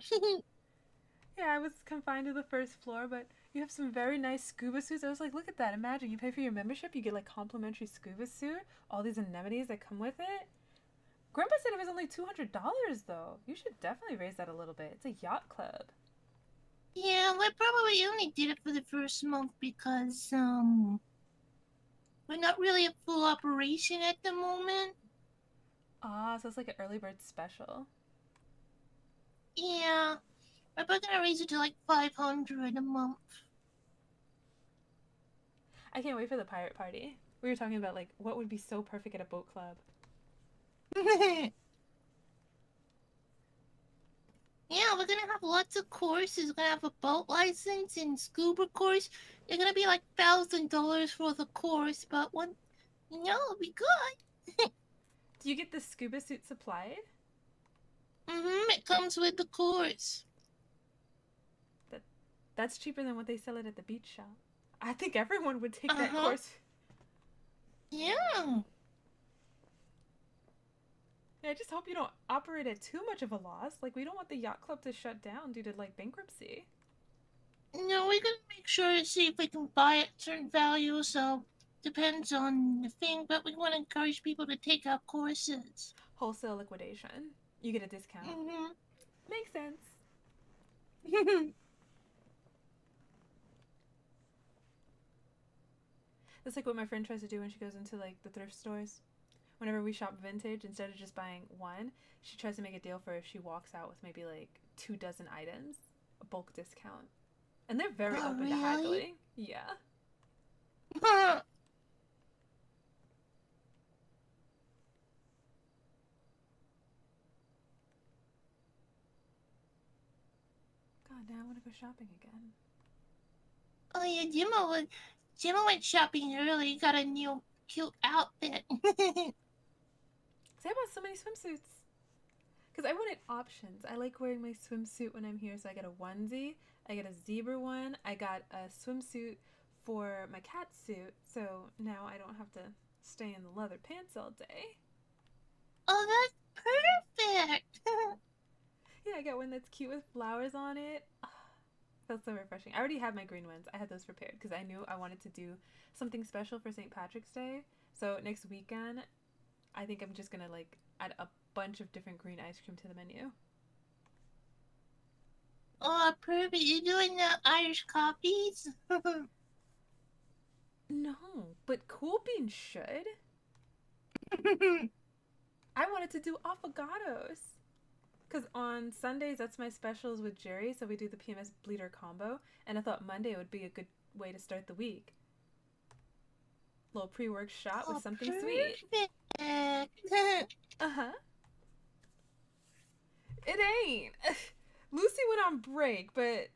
Yeah, I was confined to the first floor, but you have some very nice scuba suits. I was like, look at that. Imagine you pay for your membership, you get like complimentary scuba suit, all these amenities that come with it. Grandpa said it was only $200 though. You should definitely raise that a little bit. It's a yacht club. Yeah, we probably only did it for the first month because, we're not really a full operation at the moment. Ah, so it's like an early bird special. Yeah, we're probably gonna raise it to like 500 a month. I can't wait for the pirate party. We were talking about like what would be so perfect at a boat club. Yeah, we're gonna have lots of courses. We're gonna have a boat license and scuba course. They're gonna be like $1,000 for the course, but one, it'll be good. Do you get the scuba suit supplied? It comes with the course. That's cheaper than what they sell it at the beach shop. I think everyone would take that course. Yeah. Yeah, I just hope you don't operate at too much of a loss. Like, we don't want the yacht club to shut down due to, like, bankruptcy. No, we're gonna make sure to see if we can buy at certain value, so depends on the thing, but we want to encourage people to take our courses. Wholesale liquidation. You get a discount. Makes sense. That's like what my friend tries to do when she goes into, like, the thrift stores. Whenever we shop vintage, instead of just buying one, she tries to make a deal for if she walks out with maybe like 2 dozen items, a bulk discount. And they're very open to haggling. Yeah. God, now I want to go shopping again. Oh yeah, Gemma went shopping early, got a new cute outfit. I bought so many swimsuits. Because I wanted options. I like wearing my swimsuit when I'm here, so I got a onesie, I got a zebra one, I got a swimsuit for my cat suit, so now I don't have to stay in the leather pants all day. Oh, that's perfect! Yeah, I got one that's cute with flowers on it. Feels so refreshing. I already have my green ones. I had those prepared because I knew I wanted to do something special for St. Patrick's Day. So next weekend, I think I'm just gonna like add a bunch of different green ice cream to the menu. Oh, perfect. You doing the Irish coffees? No, but Cool Bean should. I wanted to do affogatos. Because on Sundays, that's my specials with Jerry, so we do the PMS Bleeder combo, and I thought Monday would be a good way to start the week. Little pre-work shot with something sweet. Uh-huh. It ain't. Lucy went on break, but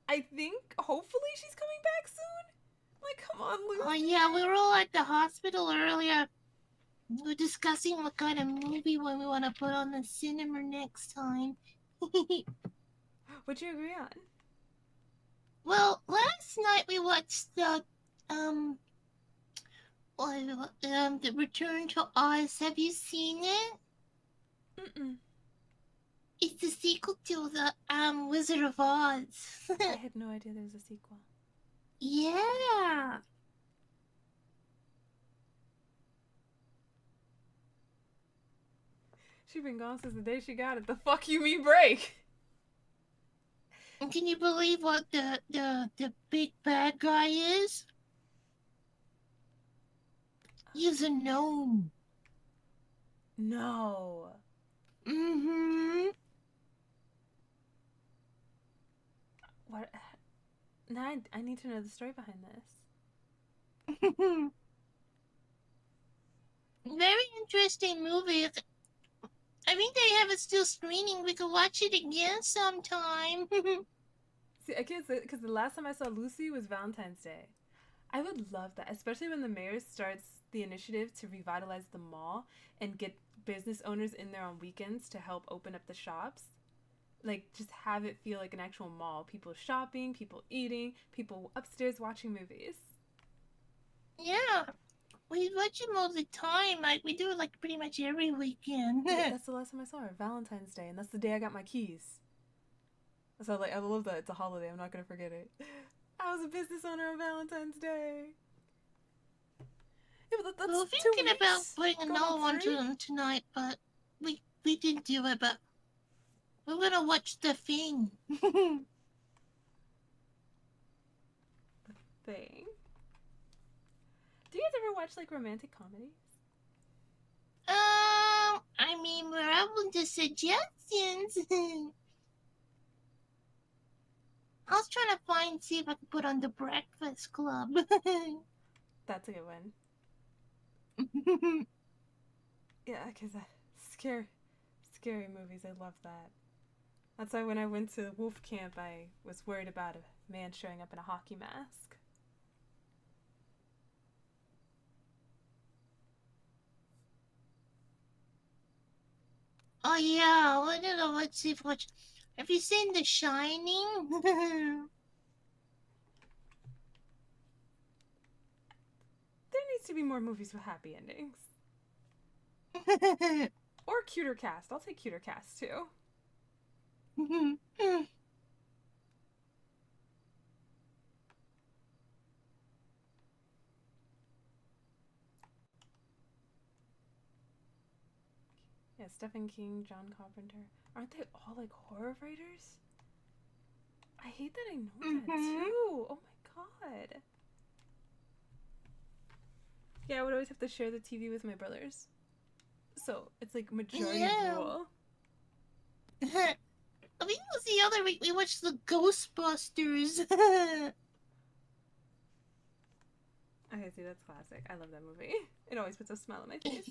I think hopefully she's coming back soon. Like, come on, Lucy. Oh yeah, we were all at the hospital earlier. We were discussing what kind of movie we want to put on the cinema next time. What'd you agree on? Well, last night we watched the the Return to Oz. Have you seen it? Mm-mm. It's the sequel to the Wizard of Oz. I had no idea there was a sequel. Yeah. She been gone since the day she got it. The fuck you mean break? And can you believe what the big bad guy is? He's a gnome. No. Mm-hmm. What? Now I need to know the story behind this. Very interesting movie. I think they have it still screening. We could watch it again sometime. See, I can't say because the last time I saw Lucy was Valentine's Day. I would love that, especially when the mayor starts the initiative to revitalize the mall and get business owners in there on weekends to help open up the shops. Like, just have it feel like an actual mall. People shopping, people eating, people upstairs watching movies. Yeah. We watch them all the time. Like, we do it like pretty much every weekend. Yeah, that's the last time I saw her, Valentine's Day, and that's the day I got my keys. So like, I love that it's a holiday. I'm not gonna forget it. I was a business owner on Valentine's Day. Yeah, but that's we were 2 thinking weeks. about putting Going another on one 3? to them tonight, but we didn't do it. But we're gonna watch The Thing. Thing. Do you guys ever watch like romantic comedies? I mean, we're open to suggestions. I was trying to see if I could put on The Breakfast Club. That's a good one. Yeah, because scary movies. I love that. That's why when I went to Wolf Camp, I was worried about a man showing up in a hockey mask. Oh yeah, we're gonna let's see if watch. Have you seen The Shining? There needs to be more movies with happy endings. Or cuter cast. I'll take cuter cast too. Yeah, Stephen King, John Carpenter. Aren't they all like horror writers? I hate that I know that too. Oh my god. Yeah, I would always have to share the TV with my brothers. So it's like majority rule. I think it was the other week we watched the Ghostbusters. Okay, see, that's classic. I love that movie. It always puts a smile on my face.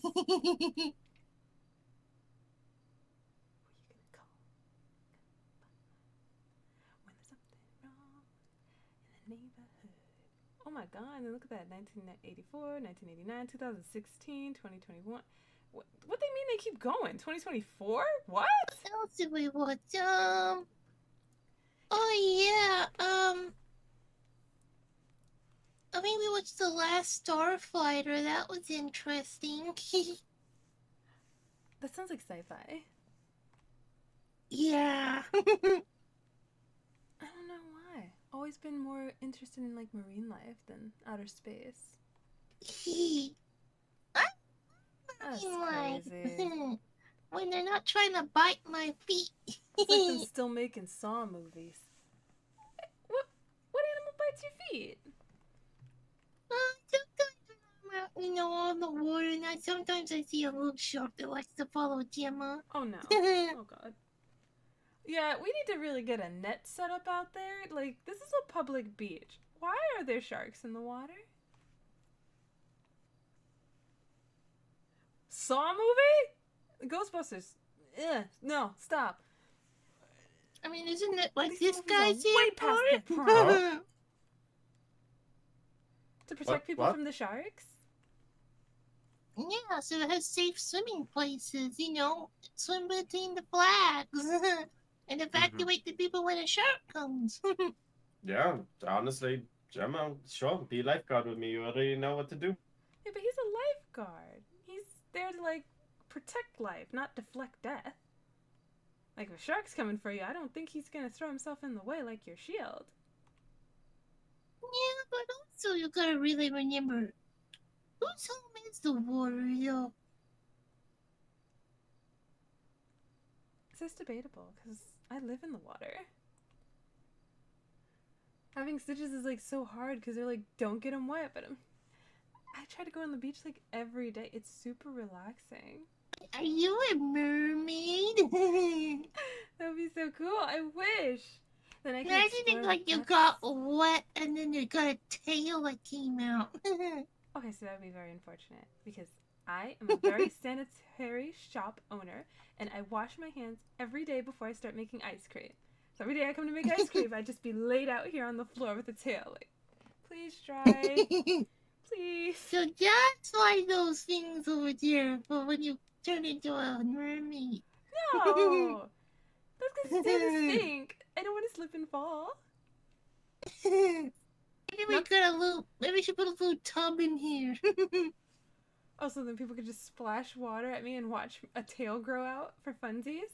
Oh my god, and look at that. 1984, 1989, 2016, 2021. What they mean they keep going? 2024? What? What else did we watch? Oh yeah, I mean we watched The Last Starfighter. That was interesting. That sounds like sci-fi. Yeah. I don't know why. Always been more interested in like marine life than outer space. That's crazy. When they're not trying to bite my feet. It's like them still making Saw movies. What animal bites your feet? Sometimes when I'm out, on the water, and sometimes I see a little shark that likes to follow Gemma. Oh no. Oh god. Yeah, we need to really get a net set up out there. Like, this is a public beach. Why are there sharks in the water? Saw movie? Ghostbusters. No, stop. I mean, isn't it like These this movies are guy's way here past for their it? prime. To protect What? people What? from the sharks? Yeah, so it has safe swimming places, you know, swim between the flags, and evacuate the people when a shark comes. Yeah, honestly, Gemma, sure, be lifeguard with me. You already know what to do. Yeah, but he's a lifeguard. He's there to, like, protect life, not deflect death. Like, if a shark's coming for you, I don't think he's gonna throw himself in the way like your shield. Yeah, but also you gotta really remember, whose home is the water, though? It's just debatable, because I live in the water. Having stitches is, like, so hard, because they're like, don't get them wet, but I try to go on the beach, like, every day. It's super relaxing. Are you a mermaid? That would be so cool. I wish. Then I could Imagine explore if, like, you depths. got wet and then you got a tail that came out. Okay, so that would be very unfortunate because I am a very sanitary shop owner and I wash my hands every day before I start making ice cream. So every day I come to make ice cream, I'd just be laid out here on the floor with a tail. Like, please dry. Please. So that's why those things over there for when you turn into a mermaid. No! That's because it's in the sink. I don't want to slip and fall. Maybe maybe we should put a little tub in here. Oh, so then people could just splash water at me and watch a tail grow out for funsies?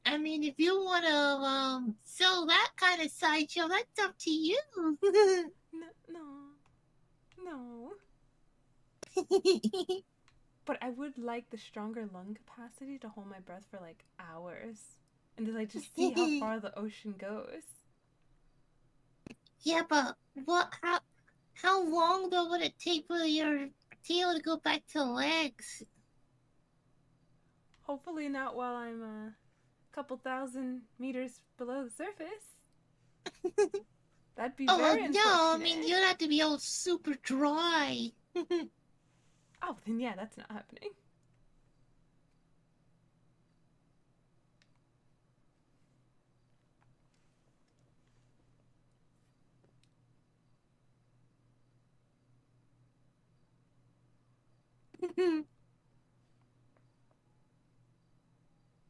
I mean, if you want to sell that kind of sideshow, that's up to you. No. But I would like the stronger lung capacity to hold my breath for like hours. And to like just see how far the ocean goes. Yeah, but how long though would it take for your tail to go back to legs? Hopefully not while I'm a couple thousand meters below the surface. That'd be Oh very no, unfortunate. I mean you'd have to be all super dry. Oh, then yeah, that's not happening.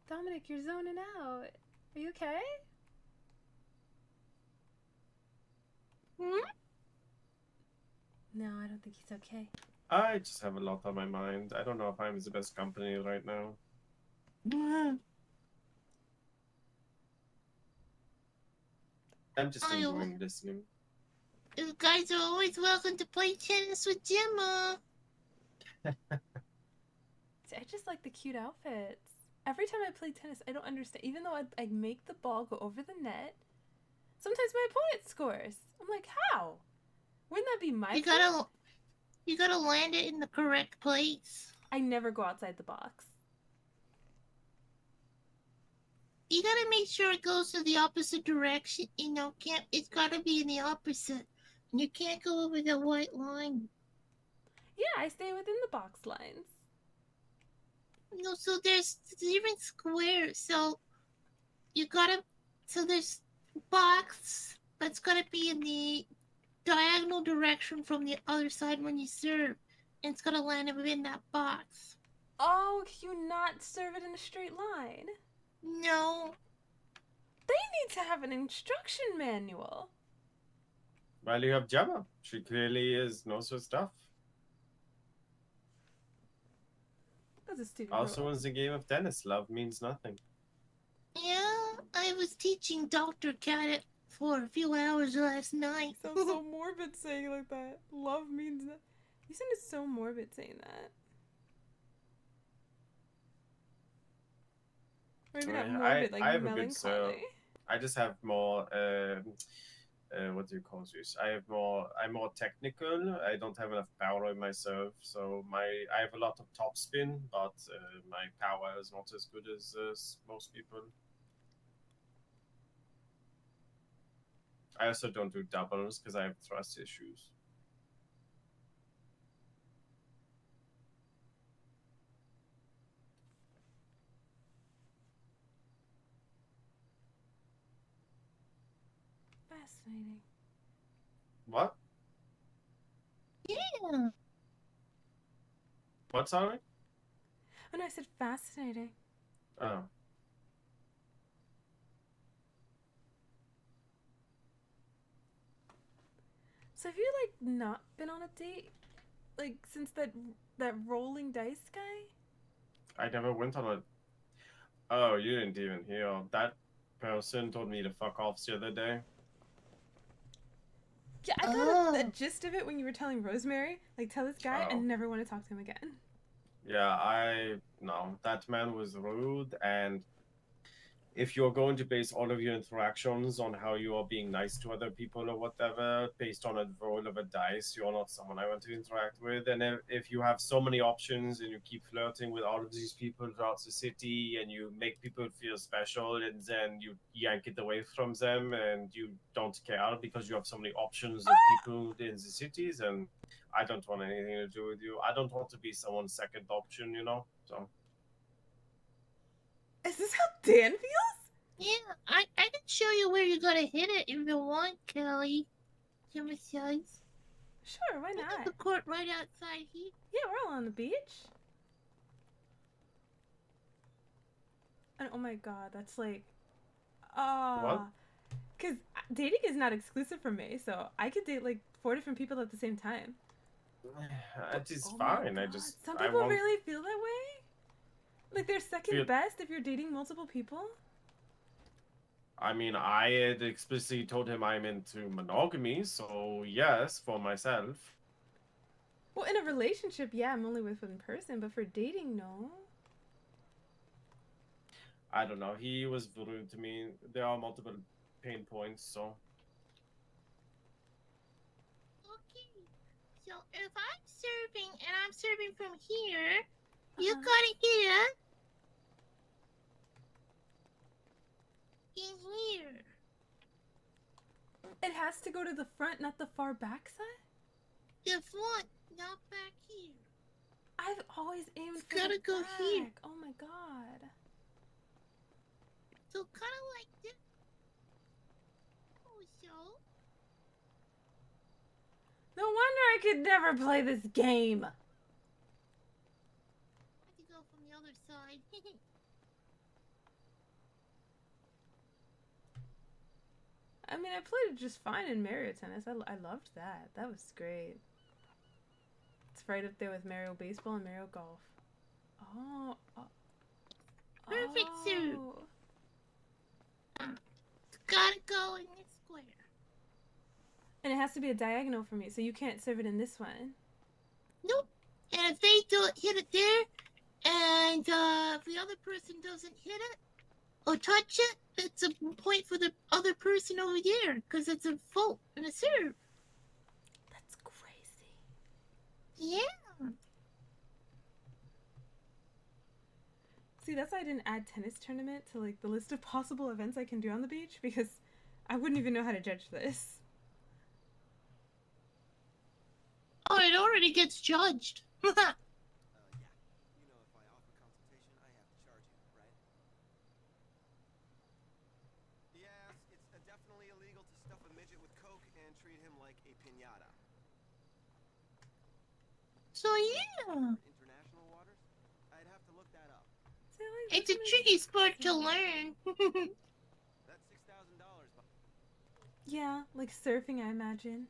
Dominic, you're zoning out. Are you okay? No, I don't think he's okay. I just have a lot on my mind. I don't know if I'm the best company right now. I'm just enjoying listening. You guys are always welcome to play tennis with Gemma. See, I just like the cute outfits. Every time I play tennis, I don't understand. Even though I make the ball go over the net, sometimes my opponent scores. I'm like, how? Wouldn't that be my fault? You gotta land it in the correct place. I never go outside the box. You gotta make sure it goes to the opposite direction. You know, it's gotta be in the opposite. And you can't go over the white line. Yeah, I stay within the box lines. No, so there's different squares. So there's box that's gotta be in the diagonal direction from the other side when you serve. And it's gotta land within that box. Oh, can you not serve it in a straight line? No. They need to have an instruction manual. Well, you have Gemma. She clearly knows her stuff. That's a stupid Also, rule. in the game of tennis, love means nothing. Yeah, I was teaching Dr. Cat for a few hours last night. Sounds so morbid saying like that. Love means that. You sounded so morbid saying that. Maybe not morbid, like I have melancholy. a good I just have more what do you call this? I'm more technical. I don't have enough power in myself, so I have a lot of topspin, but my power is not as good as most people. I also don't do doubles because I have thrust issues. Fascinating. What? Yeah. What's on it? Oh no, I said fascinating. Oh. So have you like not been on a date, like since that rolling dice guy? I never went on a. Oh, you didn't even hear. That person told me to fuck off the other day. Yeah, I got a gist of it when you were telling Rosemary, like tell this guy Oh. and never want to talk to him again. Yeah, no, that man was rude, and if you're going to base all of your interactions on how you are being nice to other people or whatever, based on a roll of a dice, you're not someone I want to interact with. And if you have so many options and you keep flirting with all of these people throughout the city and you make people feel special and then you yank it away from them and you don't care because you have so many options of people in the cities, and I don't want anything to do with you. I don't want to be someone's second option, you know? So. Is this how Dan feels? Yeah, I can show you where you gotta hit it if you want, Kelly. Give me size. Sure, why not? I got the court right outside here. Yeah, we're all on the beach. And oh my god, that's like, What? because dating is not exclusive for me, so I could date like 4 different people at the same time. It is Oh my fine. I God, just. some I people want... really feel that way. Like they're second Feel- best if you're dating multiple people. I mean, I had explicitly told him I'm into monogamy, so yes, for myself. Well, in a relationship, yeah, I'm only with one person, but for dating, no. I don't know. He was rude to me. There are multiple pain points, so. Okay. So if I'm serving and I'm serving from here, you gotta hit it in here. It has to go to the front, not the far back side? The front, not back here. I've always aimed It's for gotta the go back. here. Oh my god. So kind of like this. Oh, so. No wonder I could never play this game. I have to go from the other side. I mean, I played it just fine in Mario Tennis. I loved that. That was great. It's right up there with Mario Baseball and Mario Golf. Oh. Perfect, sir. Oh. It's gotta go in this square. And it has to be a diagonal for me, so you can't serve it in this one. Nope. And if they do hit it there, and if the other person doesn't hit it or touch it, it's a point for the other person over there, because it's a fault and a serve. That's crazy. Yeah. See, that's why I didn't add tennis tournament to like the list of possible events I can do on the beach, because I wouldn't even know how to judge this. Oh, it already gets judged. Yes, it's definitely illegal to stuff a midget with coke and treat him like a piñata. So yeah. International waters? I'd have to look that up. It's a tricky sport to learn. That's $6,000. Yeah, like surfing, I imagine.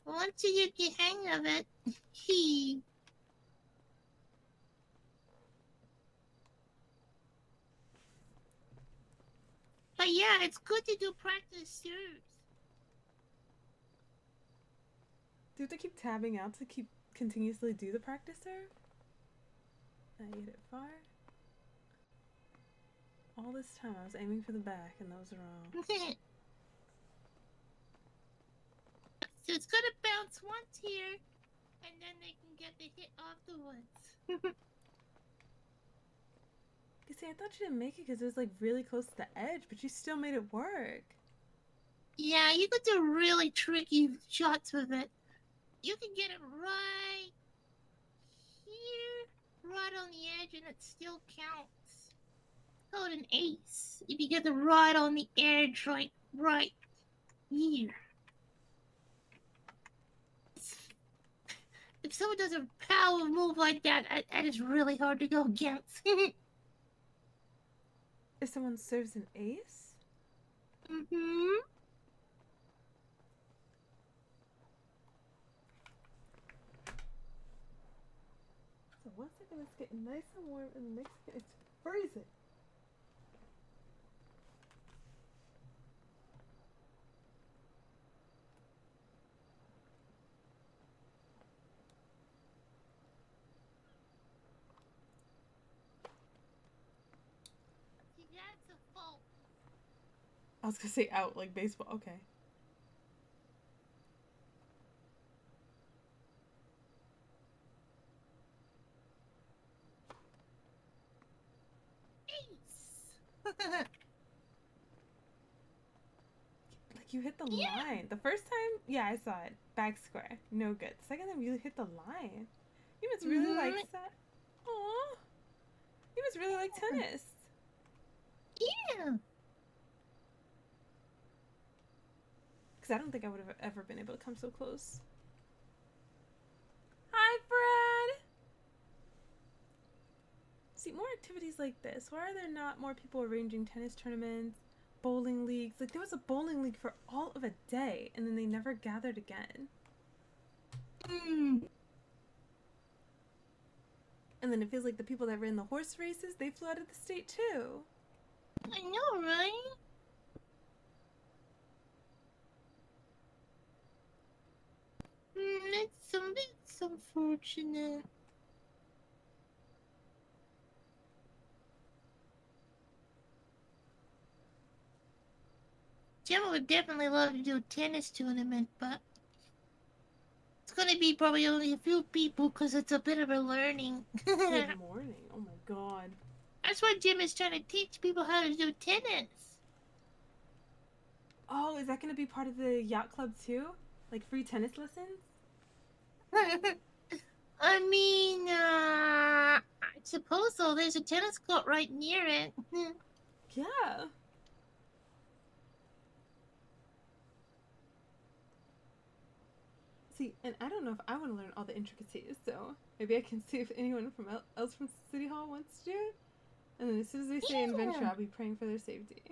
Once you get the hang of it, he. But yeah, it's good to do practice serves. Do you have to keep tabbing out to keep continuously do the practice serve? I hit it far. All this time I was aiming for the back and that was wrong. So it's gonna bounce once here, and then they can get the hit afterwards. You see, I thought you didn't make it because it was like really close to the edge, but you still made it work. Yeah, you could do really tricky shots with it. You can get it right here, right on the edge, and it still counts. called an ace if you get the rod on the edge, like right here. If someone does a power move like that, that is really hard to go against. If someone serves an ace? Mm-hmm. So 1 second, it's getting nice and warm, and the next second, it's freezing. That's a fault. I was gonna say out like baseball. Okay. Ace. Like you hit the line. The first time, yeah, I saw it. Back square. No good. The second time, you hit the line. You must really like that. Aww. You must really like tennis. Yeah. Because I don't think I would have ever been able to come so close. Hi, Fred! See, more activities like this. Why are there not more people arranging tennis tournaments, bowling leagues? Like, there was a bowling league for all of a day, and then they never gathered again. And then it feels like the people that ran the horse races, they flew out of the state too. I know, right? It's unfortunate. Gemma would definitely love to do a tennis tournament, but it's gonna be probably only a few people because it's a bit of a learning. Good morning. Oh my god. That's why Jim is trying to teach people how to do tennis. Oh, is that going to be part of the yacht club too? Like free tennis lessons? I mean, I suppose so. There's a tennis court right near it. Yeah. See, and I don't know if I want to learn all the intricacies, so maybe I can see if anyone from else from City Hall wants to do it. And then as soon as they say adventure, I'll be praying for their safety.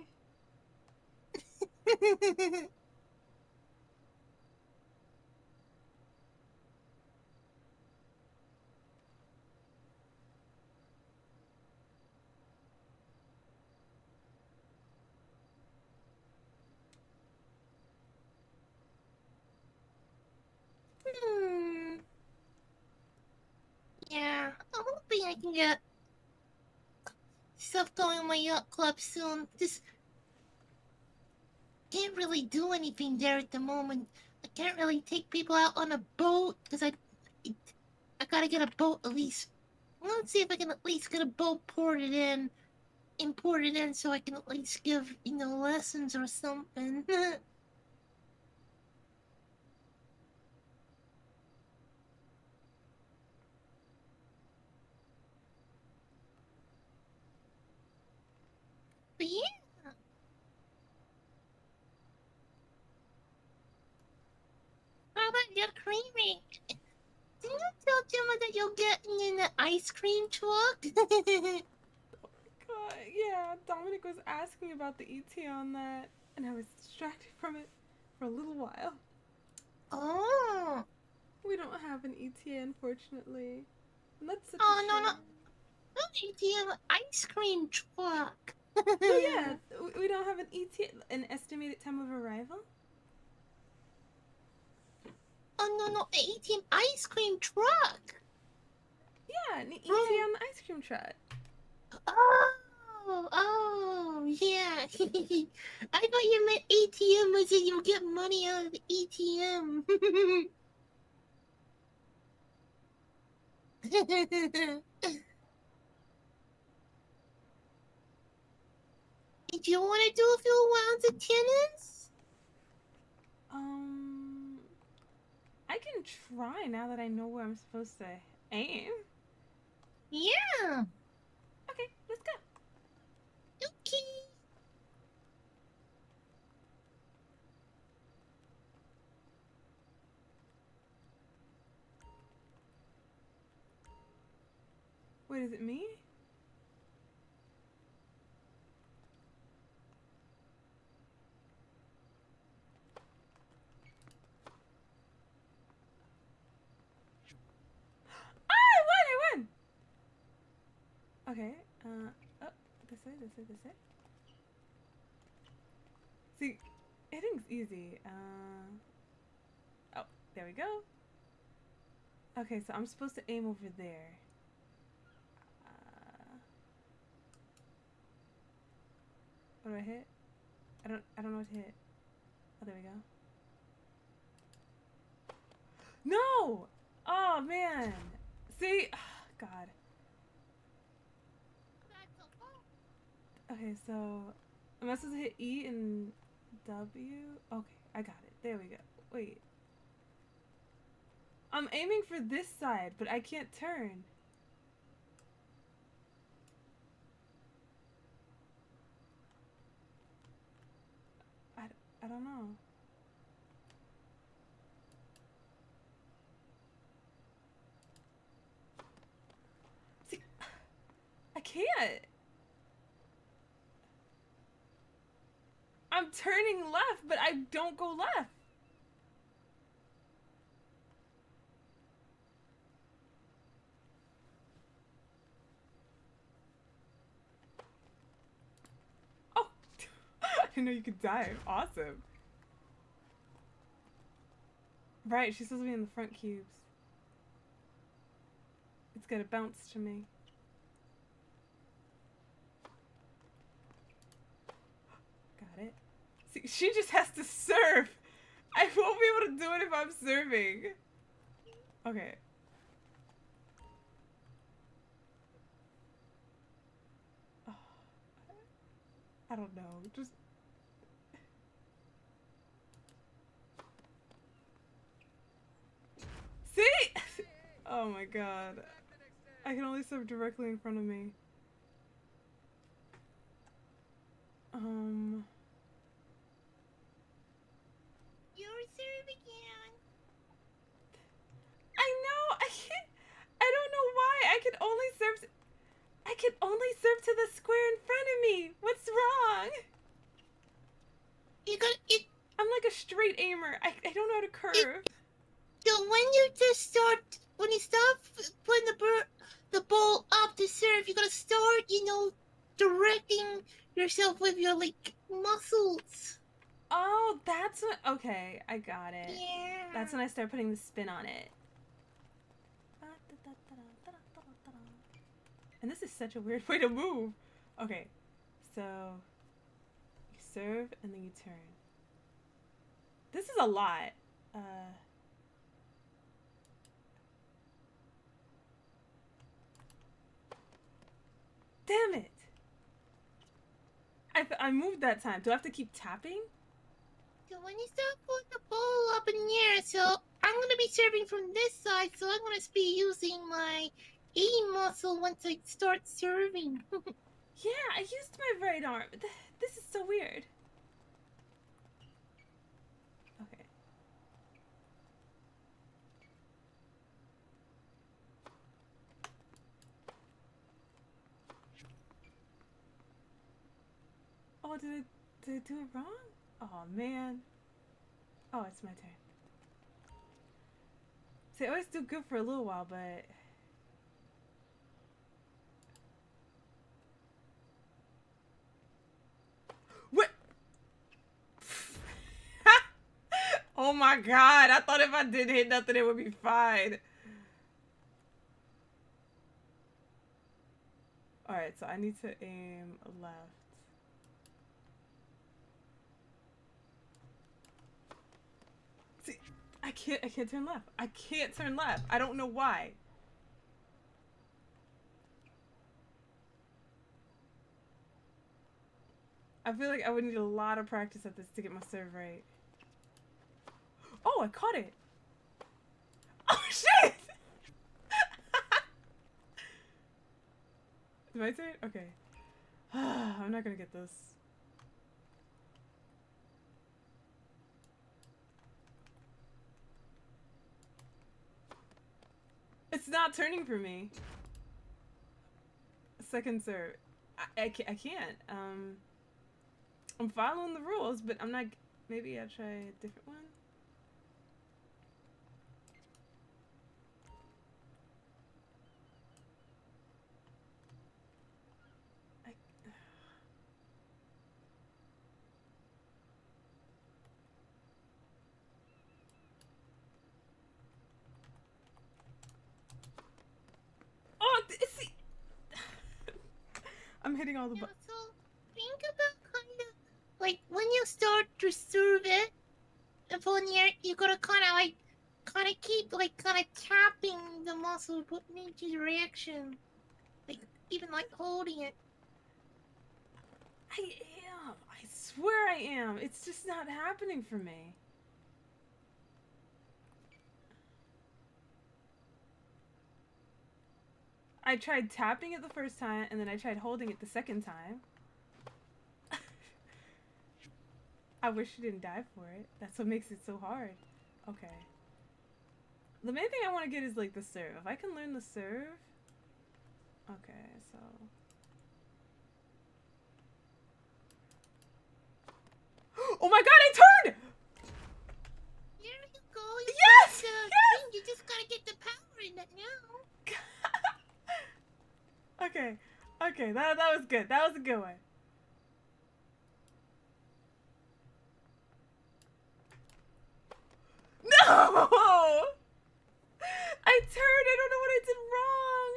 Yeah, I'm hoping I can get stuff going in my yacht club soon. Just can't really do anything there at the moment. I can't really take people out on a boat because I gotta get a boat at least. Let's see if I can at least get a boat imported in, so I can at least give lessons or something. But yeah. How about your creamy? Didn't you tell Gemma that you're getting in the ice cream truck? God, yeah, Dominic was asking about the ETA on that, and I was distracted from it for a little while. Oh. We don't have an ETA, unfortunately. And that's such Oh, a no, no. shame. Not ETA, ice cream truck. Oh yeah, we don't have an ETA, an estimated time of arrival? Oh, no, ATM ice cream truck. Yeah, an ETA on the ice cream truck. Oh, yeah. I thought you meant ATM was that you'll get money out of the ATM. Did you want to do a few rounds of tennis? I can try now that I know where I'm supposed to aim. Yeah. Okay, let's go. Wait, is it me? I won! Okay, oh, this way. See, hitting's easy. Oh, there we go. Okay, so I'm supposed to aim over there. What do I hit? I don't know what to hit. Oh, there we go. No! Oh, man. See? God. Okay, so am I supposed to hit E and W? Okay, I got it. There we go. Wait. I'm aiming for this side, but I can't turn. I don't know. See, I can't. I'm turning left, but I don't go left. Oh, I didn't know you could dive. Awesome. Right, she's supposed to be in the front cubes. It's gonna bounce to me. Got it. See, she just has to serve. I won't be able to do it if I'm serving. Okay. Oh, I don't know. Just. See? Oh my god. I can only serve directly in front of me. You're serving again. I know. I don't know why. I can only serve to the square in front of me. What's wrong? You got it. I'm like a straight aimer. I don't know how to curve. So when you stop putting the ball up to serve, you gotta start, directing yourself with your muscles. Oh, that's what. Okay, I got it. Yeah. That's when I start putting the spin on it. And this is such a weird way to move. Okay, so you serve and then you turn. This is a lot. Damn it! I moved that time. Do I have to keep tapping? So when you start putting the ball up in the air, so I'm gonna be serving from this side, so I'm gonna be using my aim muscle once I start serving. Yeah, I used my right arm. This is so weird. Okay. Oh, did I do it wrong? Oh, man. Oh, it's my turn. See, I always do good for a little while, but... What? Oh my god, I thought if I didn't hit nothing, it would be fine. Alright, so I need to aim left. See, I can't turn left. I can't turn left. I don't know why. I feel like I would need a lot of practice at this to get my serve right. Oh, I caught it. Oh, shit! My turn? Okay. I'm not gonna get this. It's not turning for me. second serve. I can't. I'm following the rules, but I'm not. Maybe I'll try a different one. Oh, see, I'm hitting all the buttons. So think about kind of like when you start to serve it, upon you gotta kind of keep like kind of tapping the muscle, putting into the reaction, like even like holding it. I am. I swear I am. It's just not happening for me. I tried tapping it the first time, and then I tried holding it the second time. I wish you didn't die for it. That's what makes it so hard. Okay. The main thing I want to get is like the serve. If I can learn the serve. Okay, so. Oh my god, I turned! There you go. You Yes! got the Yes! thing, you just gotta get the power in it now. Okay. Okay, that was good. That was a good one. No! I turned. I don't know what I did wrong.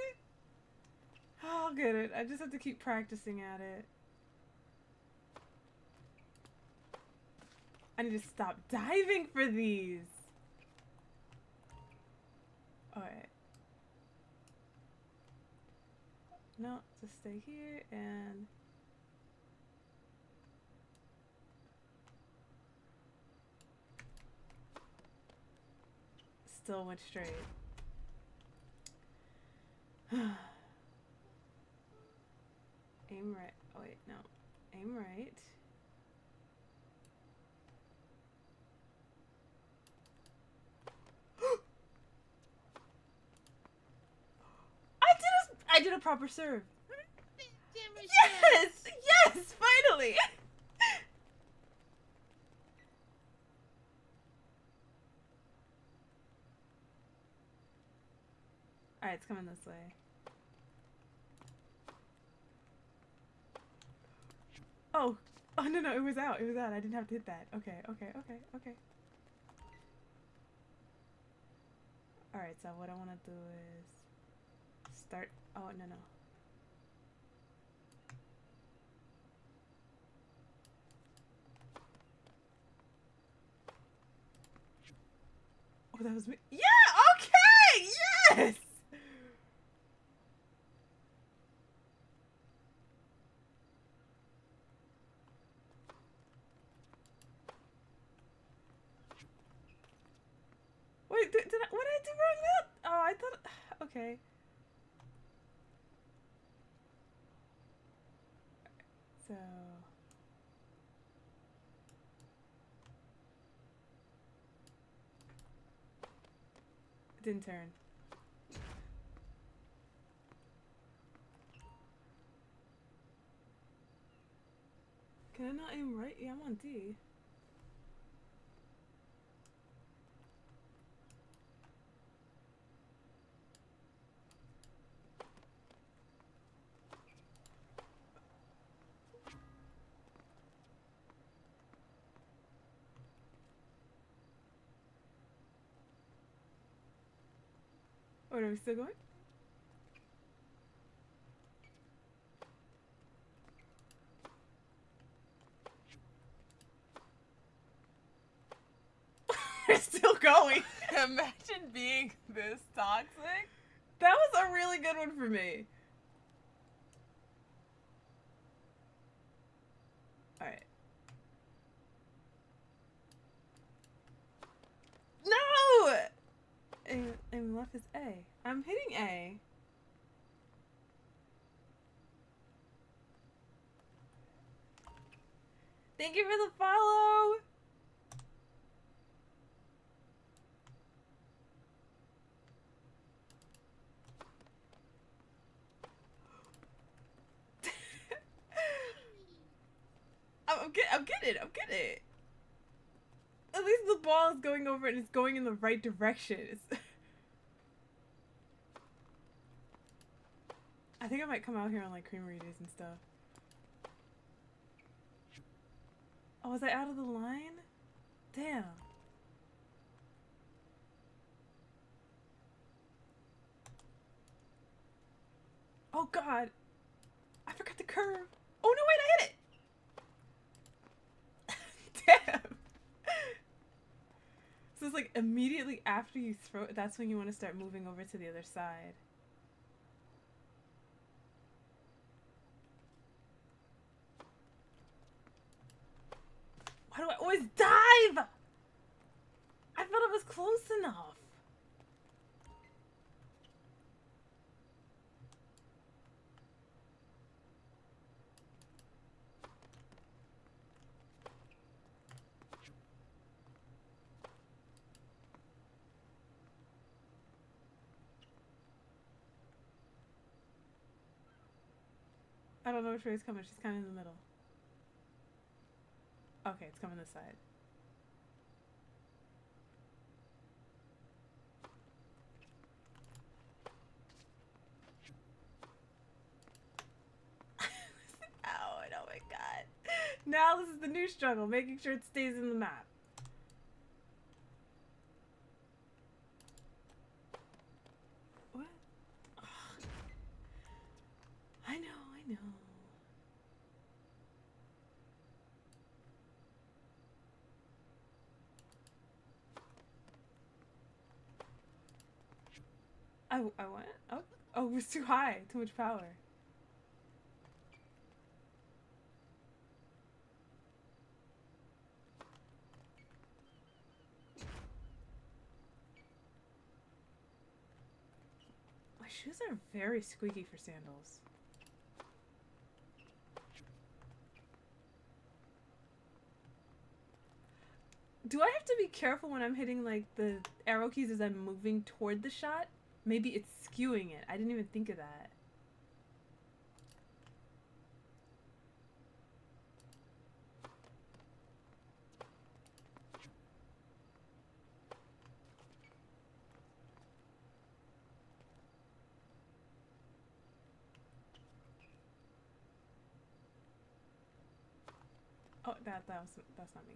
I'll get it. I just have to keep practicing at it. I need to stop diving for these. Alright. No, just stay here and... Still went straight. Aim right. Oh wait, no. Aim right. I did a proper serve. Yes! Yes! Finally! Alright, it's coming this way. Oh! Oh, no, it was out. It was out. I didn't have to hit that. Okay. Alright, so what I want to do is... Start... Oh, no. Oh, that was me. Yeah! Okay! Yes! Wait, what did I do wrong now? Oh, I thought... Okay. So... It didn't turn. Can I not aim right? Yeah, I'm on D. Wait, are we still going? We're still going. Imagine being this toxic. That was a really good one for me. Alright. No! Aim left is A. I'm hitting A. Thank you for the follow! I'm getting it. At least the ball is going over and it's going in the right direction. I think I might come out here on like creamery days and stuff. Oh, was I out of the line? Damn. Oh god. I forgot the curve. Oh no, wait, I hit it. Damn. So it's like immediately after you throw it, that's when you want to start moving over to the other side. Why do I always dive? I thought I was close enough. I don't know which way it's coming. She's kind of in the middle. Okay, it's coming this side. Ow, oh my god. Now this is the new struggle, making sure it stays in the map. What? Ugh. I know. I went? Oh, it was too high. Too much power. My shoes are very squeaky for sandals. Do I have to be careful when I'm hitting like the arrow keys as I'm moving toward the shot? Maybe it's skewing it. I didn't even think of that. Oh, that's not me.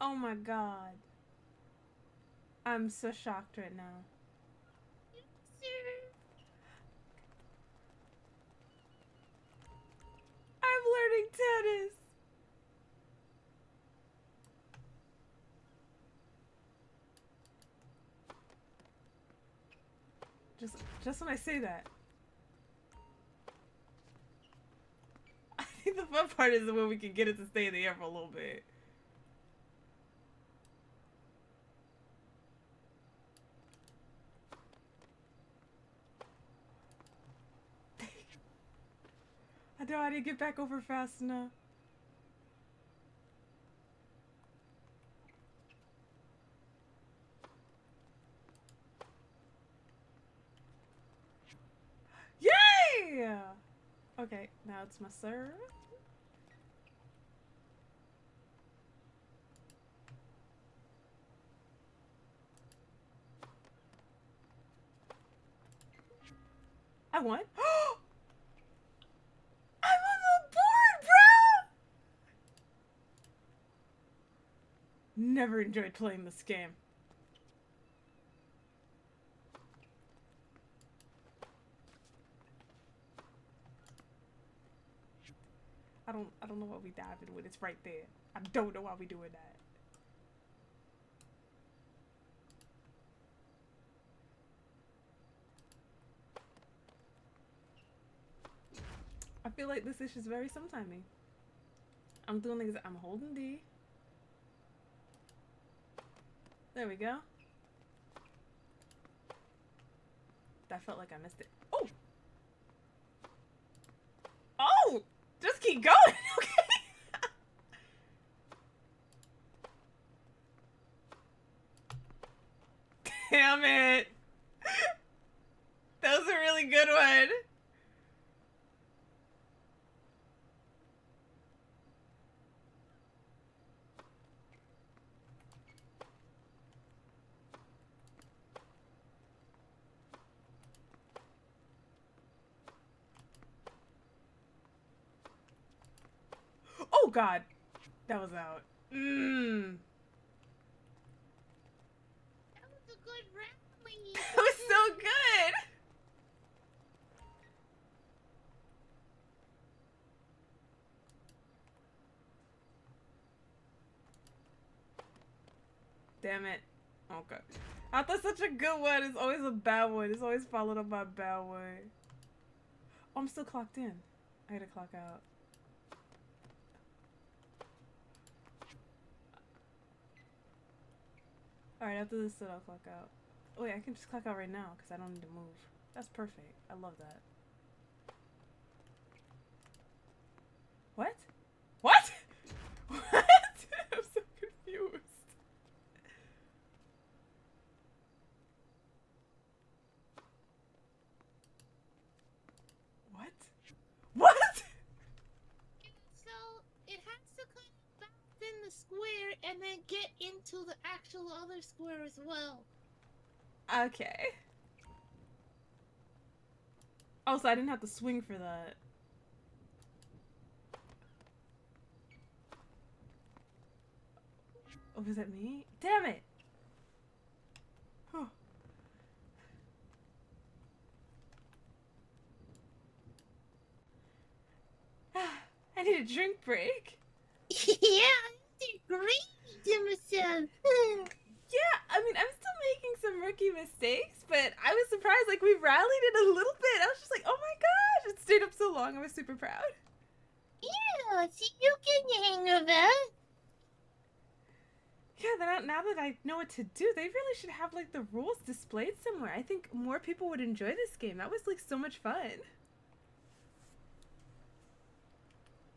Oh my god. I'm so shocked right now. I'm learning tennis. Just when I say that. I think the fun part is when we can get it to stay in the air for a little bit. I know I didn't get back over fast enough. Yay! Okay, now it's my serve. I won. I'm on the board, bro! Never enjoyed playing this game. I don't know what we diving with. It's right there. I don't know why we doing that. I feel like this dish is very sometimey. I'm doing things. I'm holding D. There we go. That felt like I missed it. Oh! Oh! Just keep going, okay? Damn it. That was a really good one. Oh god. That was out. Mmm. That was a good rally. That was so good. Damn it. Okay. I thought such a good one. It's always a bad one. It's always followed up by a bad one. Oh, I'm still clocked in. I gotta clock out. Alright, after this, I'll clock out. Wait, I can just clock out right now because I don't need to move. That's perfect. I love that. What? What? What? I'm so confused. What? What? So it has to kind of bounce in the square and then get into the actual other square as well. Okay. Oh, so I didn't have to swing for that. Oh, was that me? Damn it! Oh. I need a drink break. Yeah, I did great to myself. Yeah, I mean, I'm still making some rookie mistakes, but I was surprised. Like, we rallied it a little bit. I was just like, oh my gosh, it stayed up so long. I was super proud. Yeah, see, you get the hang of it. Yeah, now that I know what to do, they really should have, like, the rules displayed somewhere. I think more people would enjoy this game. That was, like, so much fun.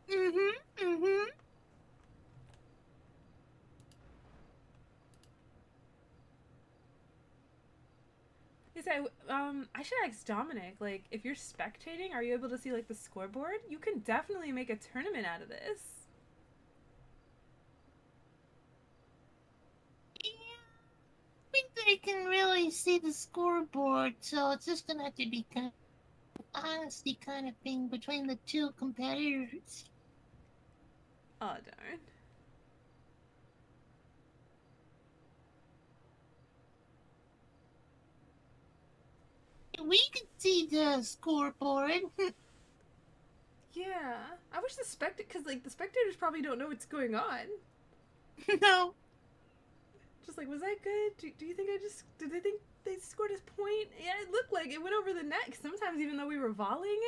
Mm-hmm. Yes, I should ask Dominic, like, if you're spectating, are you able to see, like, the scoreboard? You can definitely make a tournament out of this. I think they can really see the scoreboard, so it's just gonna have to be kind of honesty kind of thing between the two competitors. Oh, darn. We can see the scoreboard. Yeah, I wish the because, like, the spectators probably don't know what's going on. No. Just like, was that good? Do you think did they think they scored his point? Yeah, it looked like it went over the net. Sometimes, even though we were volleying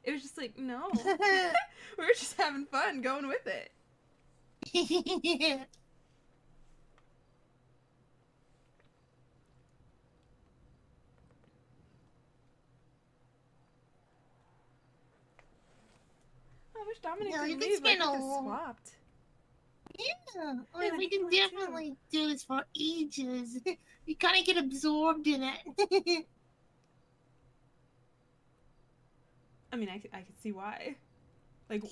it was just like, no. We were just having fun going with it. Yeah. I wish Dominic No, could you can leave. Like, spend we a could long- swapped. Yeah, Yeah, we they can can too. definitely do this for ages. You kind of get absorbed in it. I mean, I could see why. Like,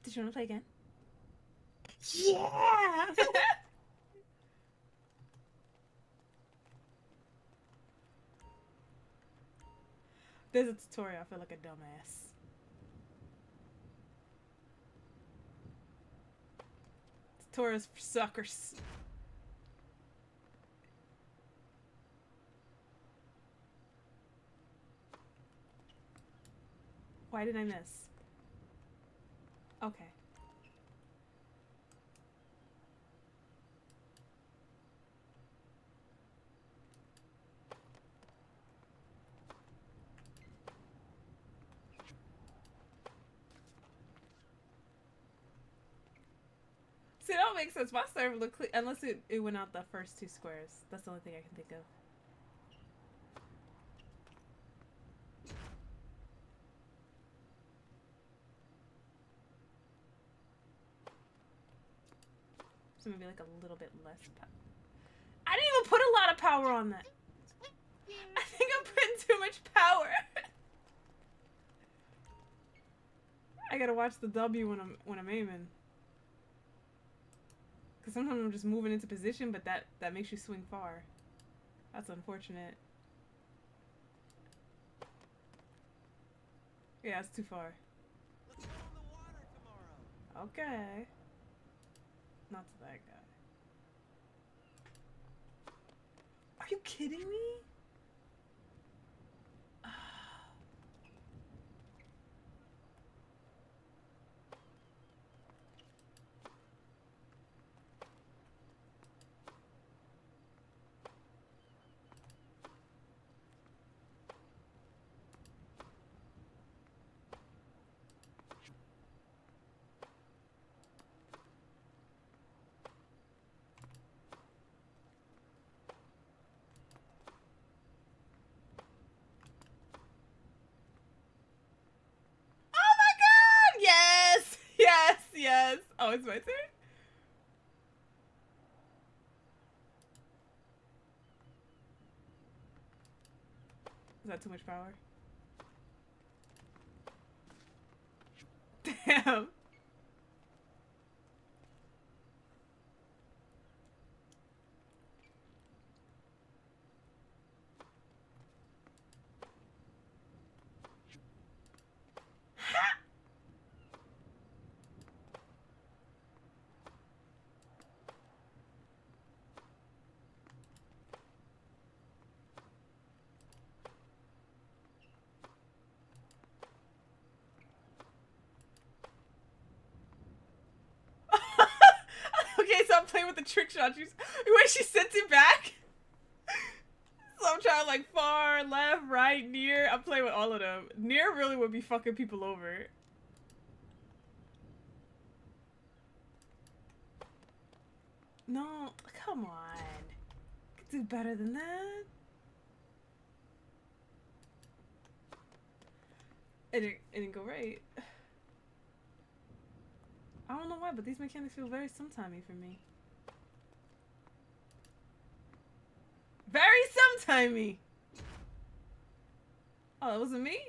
did you want to play again? Yeah. There's a tutorial. I feel like a dumbass. Tutorials for suckers. Why did I miss? Okay. See, that don't make sense. My server look clear unless it went out the first 2 squares. That's the only thing I can think of. So maybe like a little bit less power. I didn't even put a lot of power on that. I think I'm putting too much power. I gotta watch the W when I'm aiming. Cause sometimes I'm just moving into position, but that makes you swing far. That's unfortunate. Yeah, it's too far. Okay. Not to that guy. Are you kidding me? Yes. Oh, it's my turn? Is that too much power? Damn. Okay, so I'm playing with the trick shot. Wait, she sent it back? So I'm trying like far, left, right, near. I'm playing with all of them. Near really would be fucking people over. No, come on. Could do better than that. It didn't go right. I don't know why, but these mechanics feel very sometimey for me. Very sometimey! Oh, that wasn't me?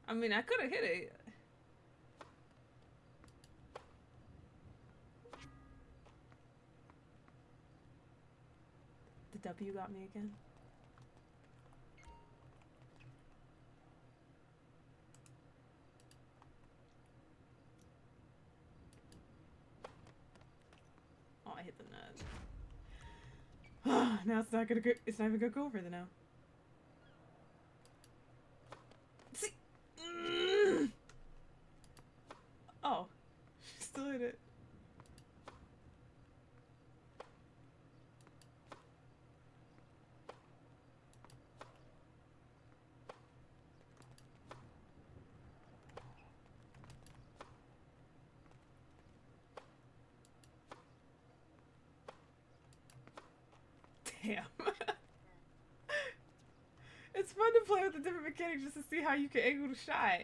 I mean, I could have hit it. The W got me again. Oh, I hit the nut. Now it's not gonna go. It's not even gonna go over there now. See? Oh, she still hit it. Damn. It's fun to play with the different mechanics just to see how you can angle the shot.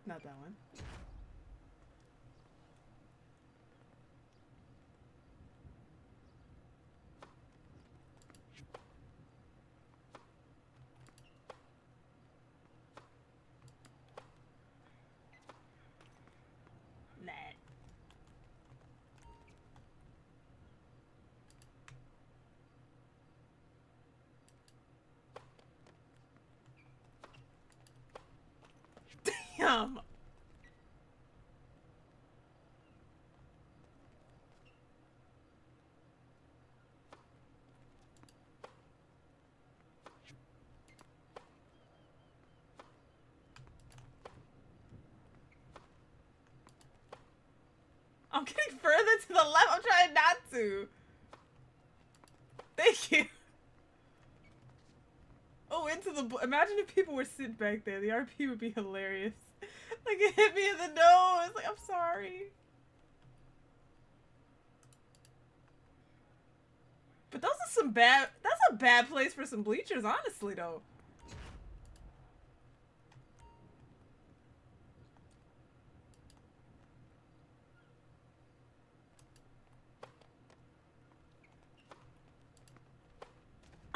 Not that one. Nah. Damn. I'm getting further to the left. I'm trying not to. Thank you. Oh, into to the. Imagine if people were sitting back there. The RP would be hilarious. Like it hit me in the nose. Like I'm sorry. But those are some bad. That's a bad place for some bleachers, honestly, though.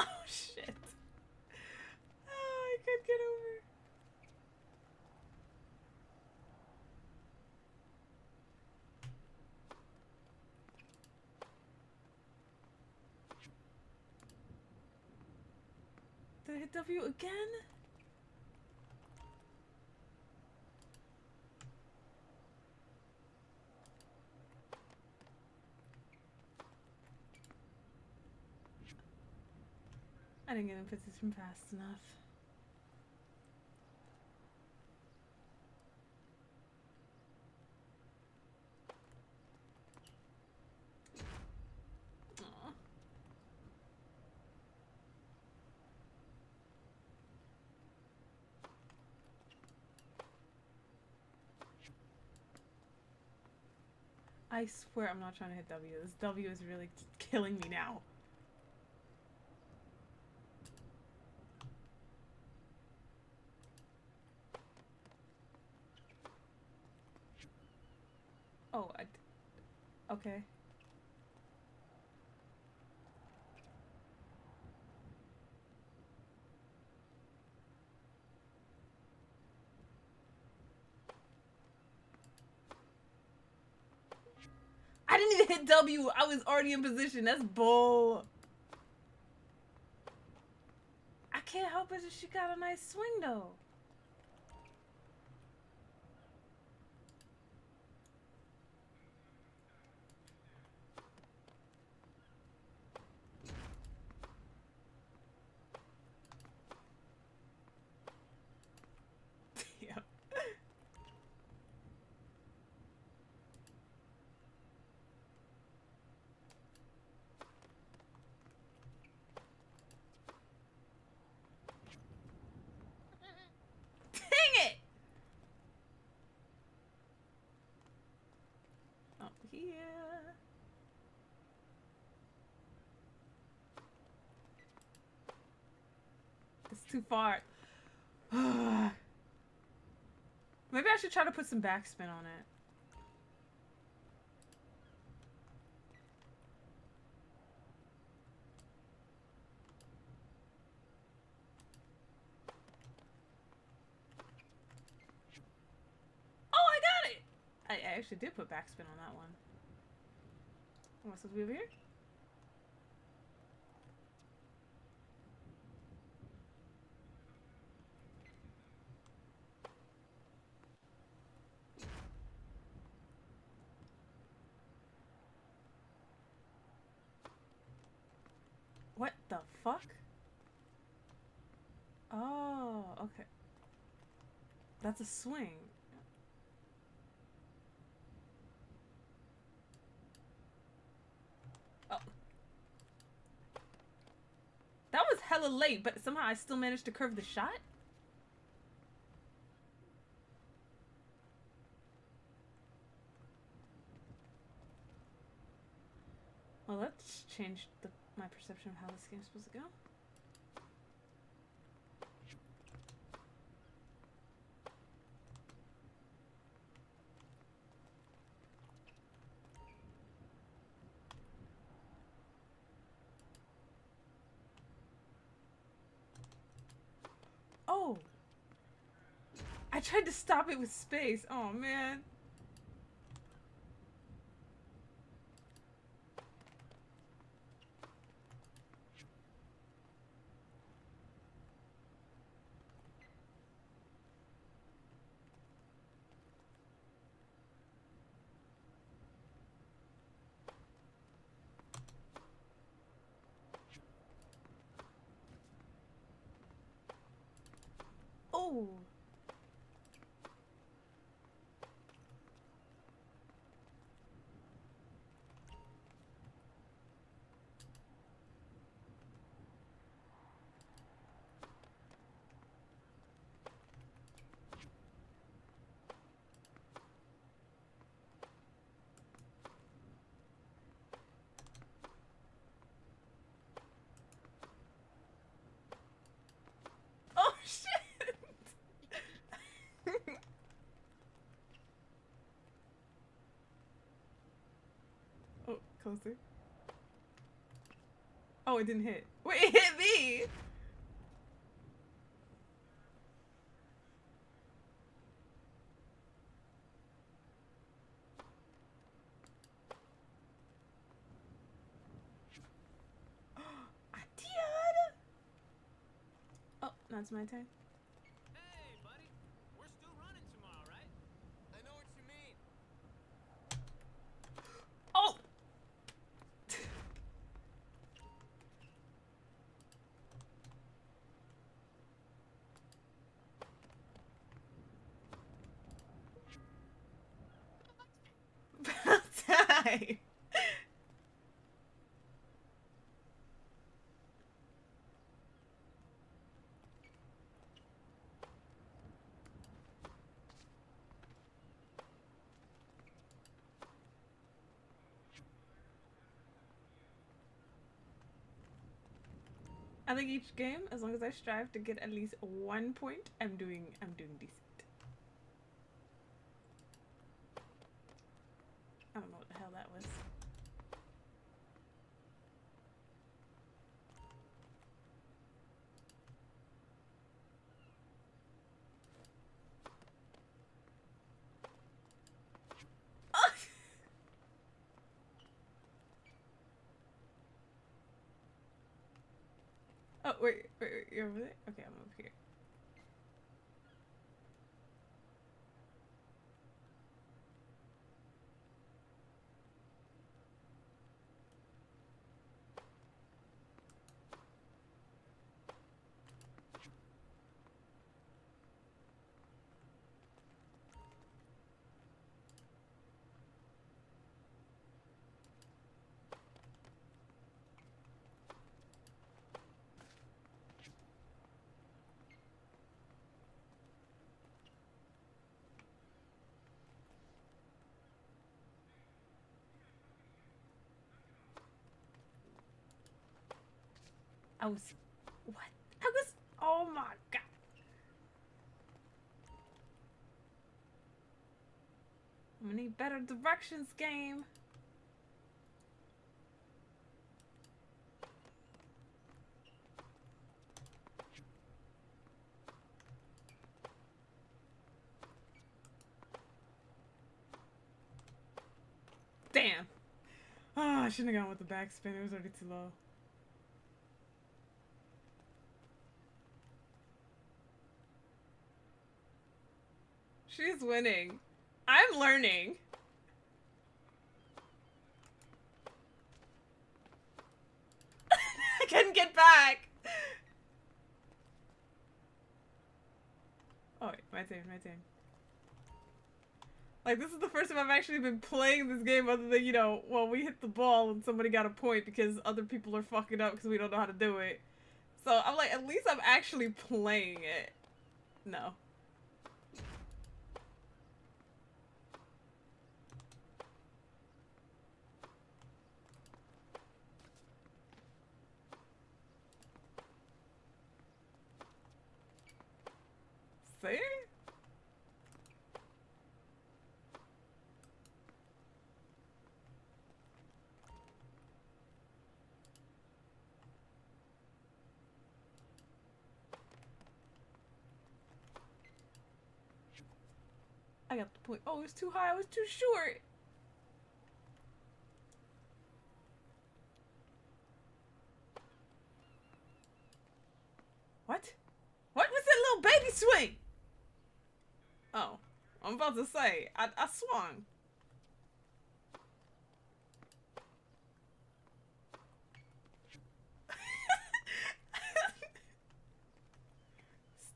Oh shit. Oh, I could get over. Did I hit W again? I didn't get in position fast enough. Aw. I swear I'm not trying to hit W. This W is really killing me now. Oh, okay. I didn't even hit W. I was already in position. That's bull. I can't help it if she got a nice swing though. Yep. Dang it! Oh, yeah. It's too far. Maybe I should try to put some backspin on it. Oh, I got it! I actually did put backspin on that one. Am I supposed to be over here? What the fuck? Oh, okay. That's a swing. Oh. That was hella late, but somehow I still managed to curve the shot? Well, let's change my perception of how this game's supposed to go. Oh! I tried to stop it with space. Oh, man. Oh! closer. Oh, it didn't hit. Wait, it hit me! Oh, that's my turn. Hey, buddy. We're still running tomorrow, right? I know what you mean. Oh! About time! I think each game, as long as I strive to get at least 1 point, I'm doing decent. I don't know what the hell that was. Oh, wait, you're over there? Okay, I'm over here. What? Oh my god. I'm gonna need better directions, game. Damn. Oh, I shouldn't have gone with the backspin. It was already too low. She's winning. I'm learning. I couldn't get back. Oh, wait, my turn. Like, this is the first time I've actually been playing this game other than, you know, well, we hit the ball and somebody got a point because other people are fucking up because we don't know how to do it. So, I'm like, at least I'm actually playing it. No. See? I got the point. Oh, it was too high. I was too short. What? What was that little baby swing? Oh, I'm about to say, I swung.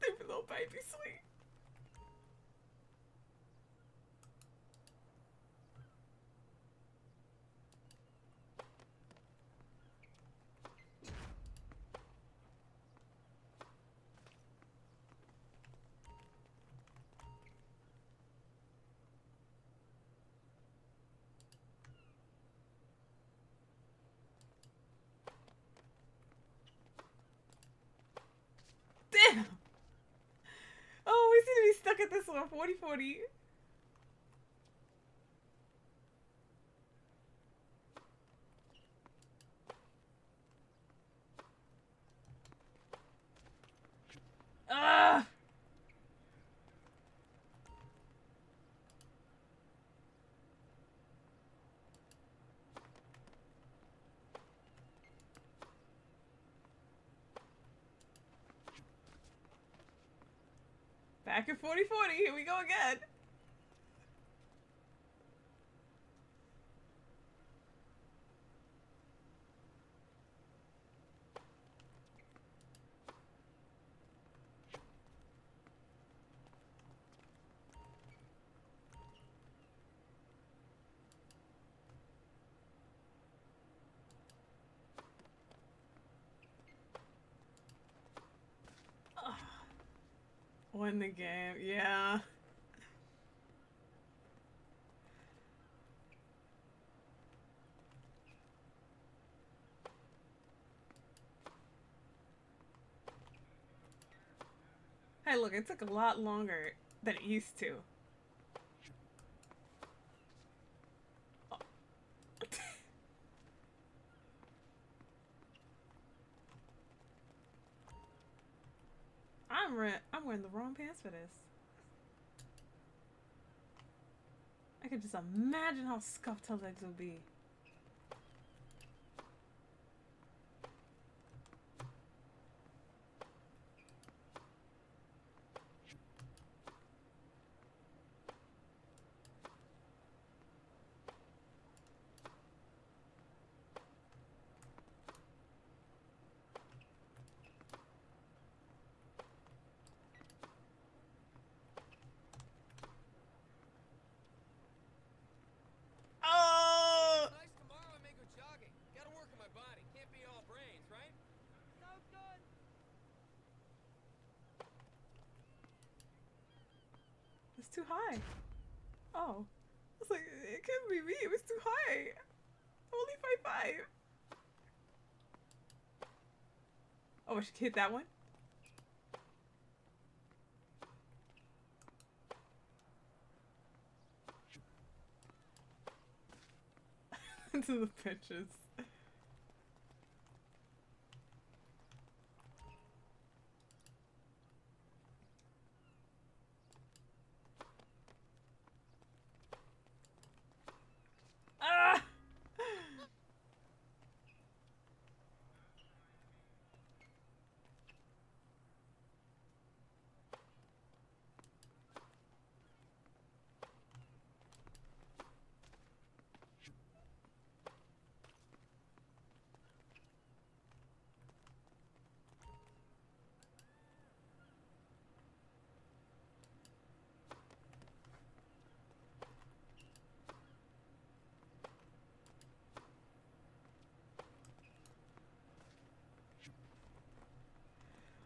Stupid little baby swing. Damn! Oh, we seem to be stuck at this one. 40-40. Back in 4040. Here we go again. Win the game, yeah. Hey, look, it took a lot longer than it used to. Oh. I'm wearing the wrong pants for this. I could just imagine how scuffed her legs would be. Oh! Nice tomorrow I may go jogging. Gotta work on my body. Can't be all brains, right? So good. It's too high. Oh. I was like, it couldn't be me. It was too high. Only 5'5". Oh, I should hit that one? Into the pitches. Ah!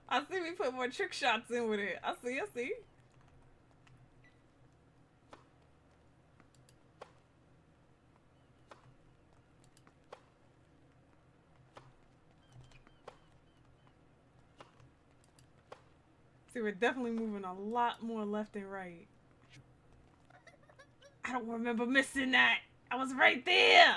I see we put more trick shots in with it. I see. See, we're definitely moving a lot more left and right. I don't remember missing that. I was right there.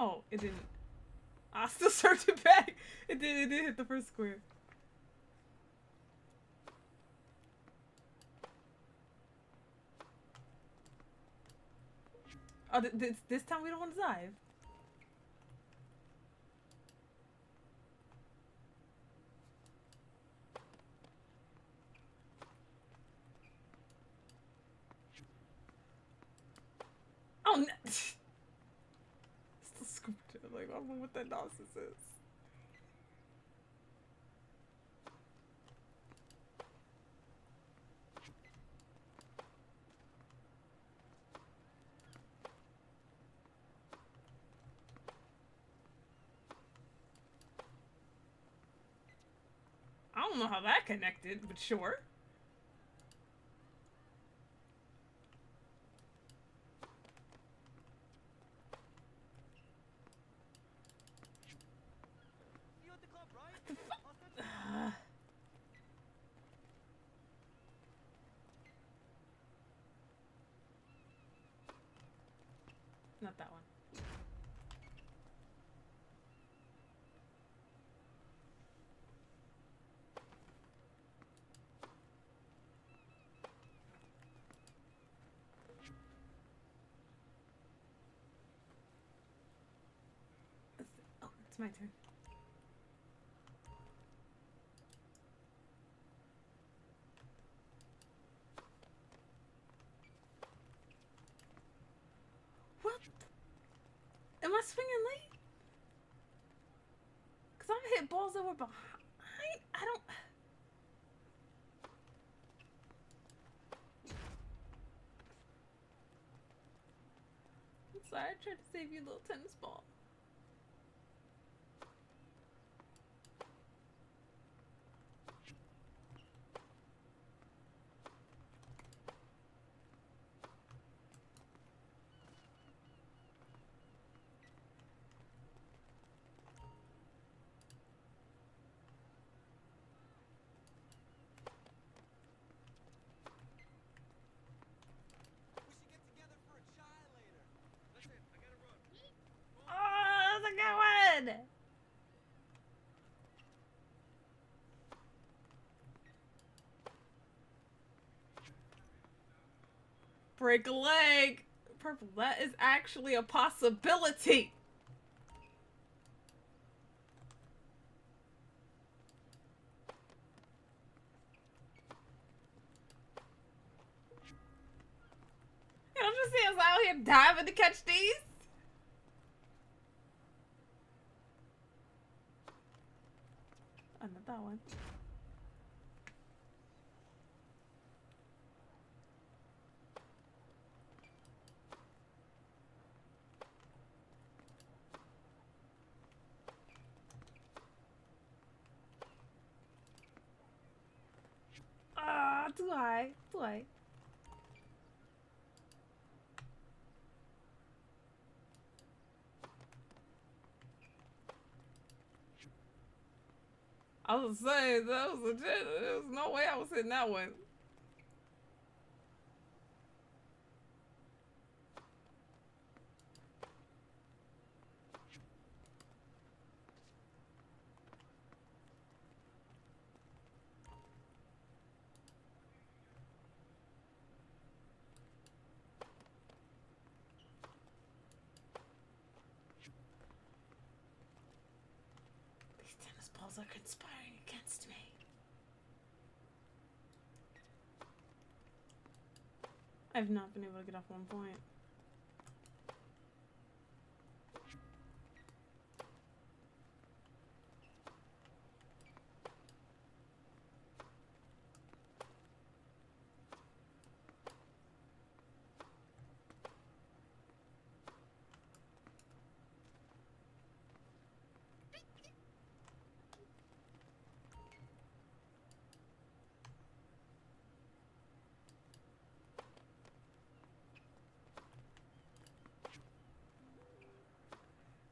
Oh, it didn't. I still searched it back. It did hit the first square. Oh, this time we don't want to dive. Oh, no. Still scooped it. Like, I don't know what that nonsense is. I don't know how that connected, but sure. You at the club, right? What the fuck? Not that one. Oh, it's my turn. What? Am I swinging late? Cause I'm hit balls that were behind. I don't. I'm sorry. I tried to save you, little tennis ball. Oh, that's a good one. Break a leg. Purple, that is actually a possibility. You don't just see us out here diving to catch these? Oh, not that one. Ah, too high. Too high. I was saying that was legit. There was no way I was hitting that one. These tennis balls are conspiring against me. I've not been able to get off 1 point.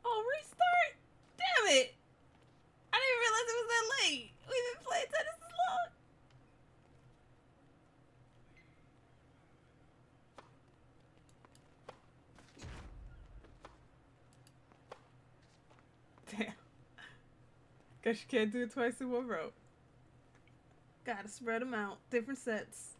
Oh, restart? Damn it! I didn't realize it was that late. We've been playing tennis this long. Damn. Guess you can't do it twice in one row. Gotta spread them out. Different sets.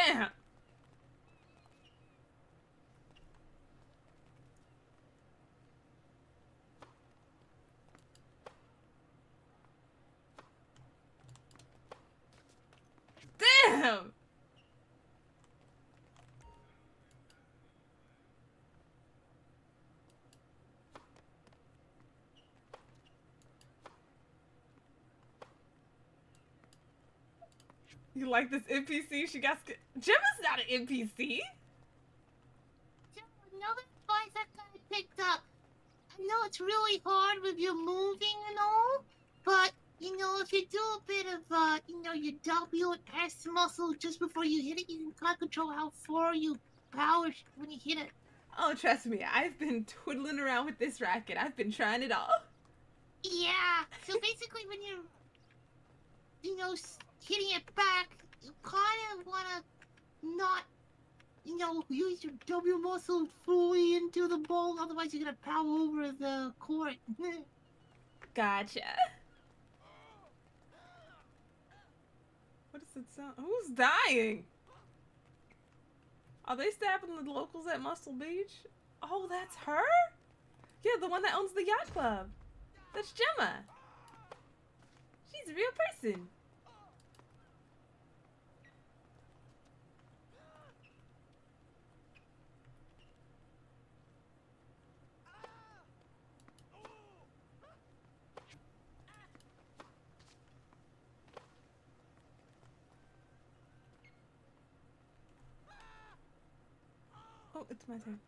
Damn! Damn! You like this NPC? She got Gemma's not an NPC. Another advice I kind of picked up. I know it's really hard with your moving and all, but you know, if you do a bit of you know, your W and S muscle just before you hit it, you can kind of control how far you power when you hit it. Oh, trust me, I've been twiddling around with this racket. I've been trying it all. Yeah. So basically, when you're, you know, hitting it back, you kind of want to not, you know, use your W muscle fully into the ball. Otherwise, you're gonna power over the court. Gotcha. What does it sound? Who's dying? Are they stabbing the locals at Muscle Beach? Oh, that's her? Yeah, the one that owns the yacht club. That's Gemma. She's a real person. Oh, it's my turn.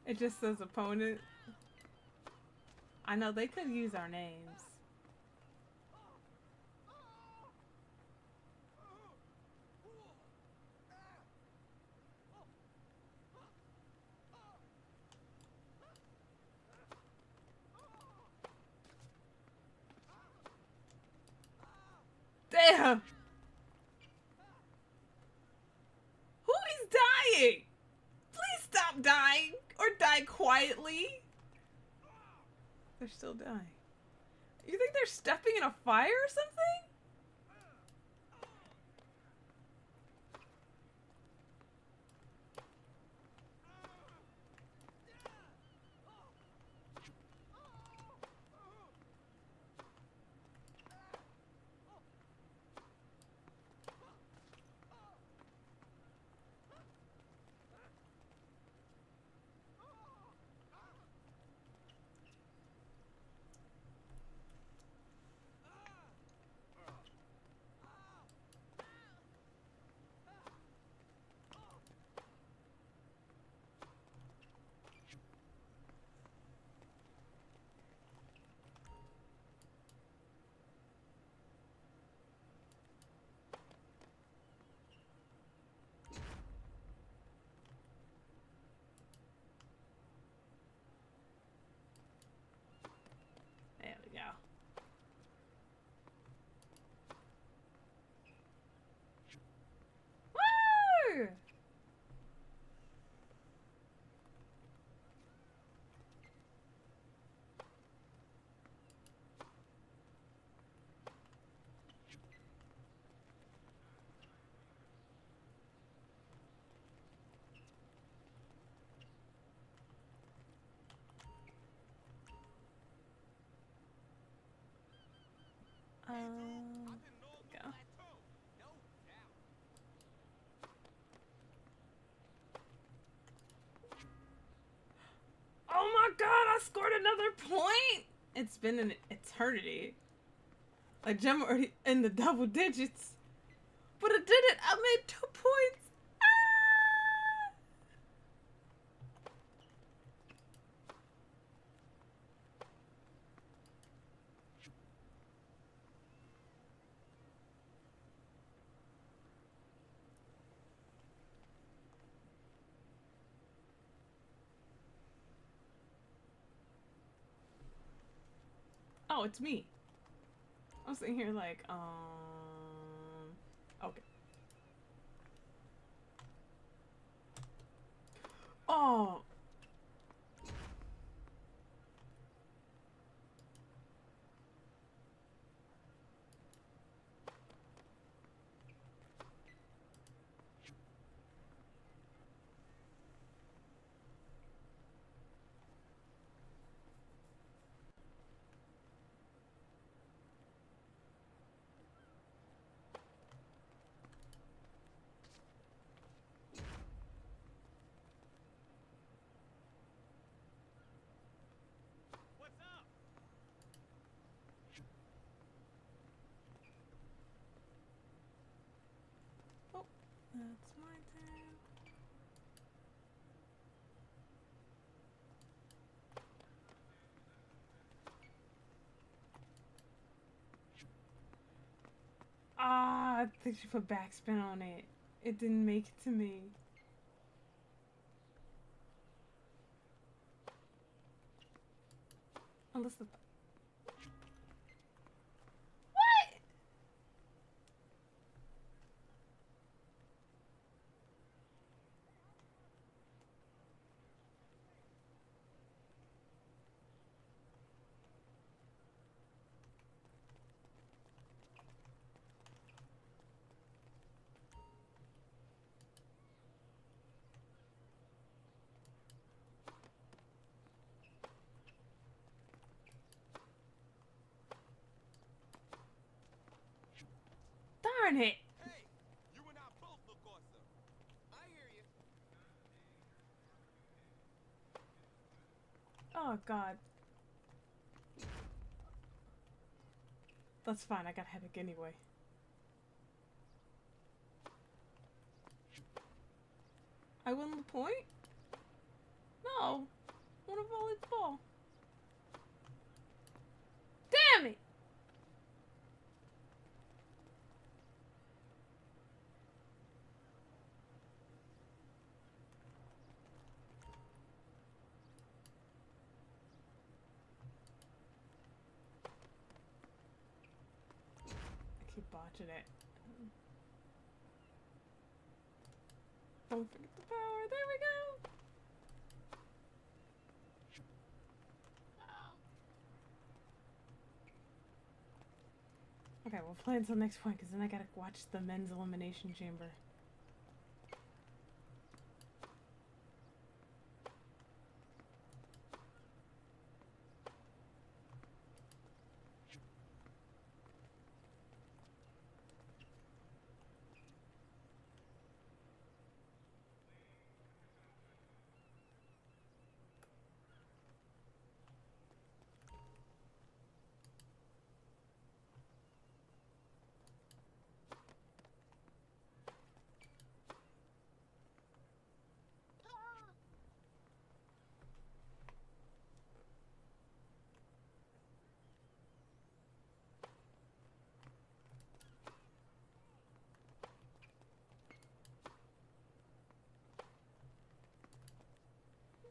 It just says opponent. I know they could use our names. Damn! Who is dying? Please stop dying! Or die quietly. They're still dying. You think they're stepping in a fire or something? There we go. Woo! Go. Oh my god, I scored another point! It's been an eternity. Like, Gemma already in the double digits. But I did it! I made 2 points! Ah! Oh, it's me. I'm sitting here like, okay. Oh. Ah, I think she put backspin on it. It didn't make it to me. Unless the... What? Darn it! You and I both look awesome. I hear you. Oh god. That's fine, I got Havoc anyway. I won the point? No. I want to volley the ball. Damn it! I keep botching it. Don't forget the power. There we go. Okay, we'll play until next point, because then I gotta watch the men's elimination chamber.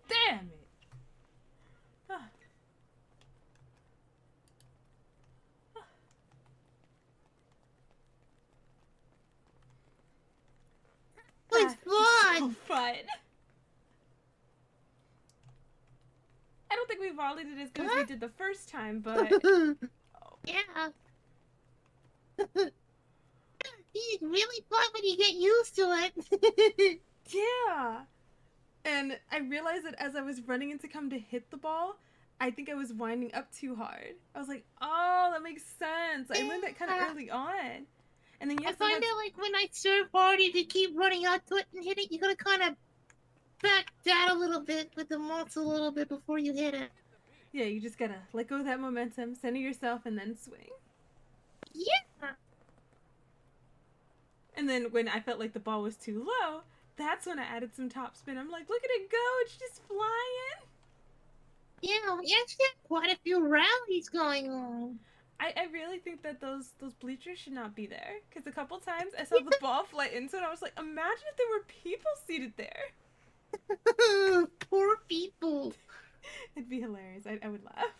Damn it! Ah. It's fun! So fun! I don't think we volleyed it as good as we did the first time, but... Yeah. It's really fun when you get used to it. Yeah! And I realized that as I was running in to come to hit the ball, I think I was winding up too hard. I was like, oh, that makes sense. I learned that kind of early on. And then I find that like when I serve hard, if you keep running out to it and hit it, you gotta kind of back down a little bit with the muscle a little bit before you hit it. Yeah, you just gotta let go of that momentum, center yourself, and then swing. Yeah. And then when I felt like the ball was too low, that's when I added some topspin. I'm like, look at it go, it's just flying. Yeah, we actually have quite a few rallies going on. I really think that those bleachers should not be there. Because a couple times I saw the ball fly into it, and I was like, imagine if there were people seated there. Poor people. It'd be hilarious. I would laugh.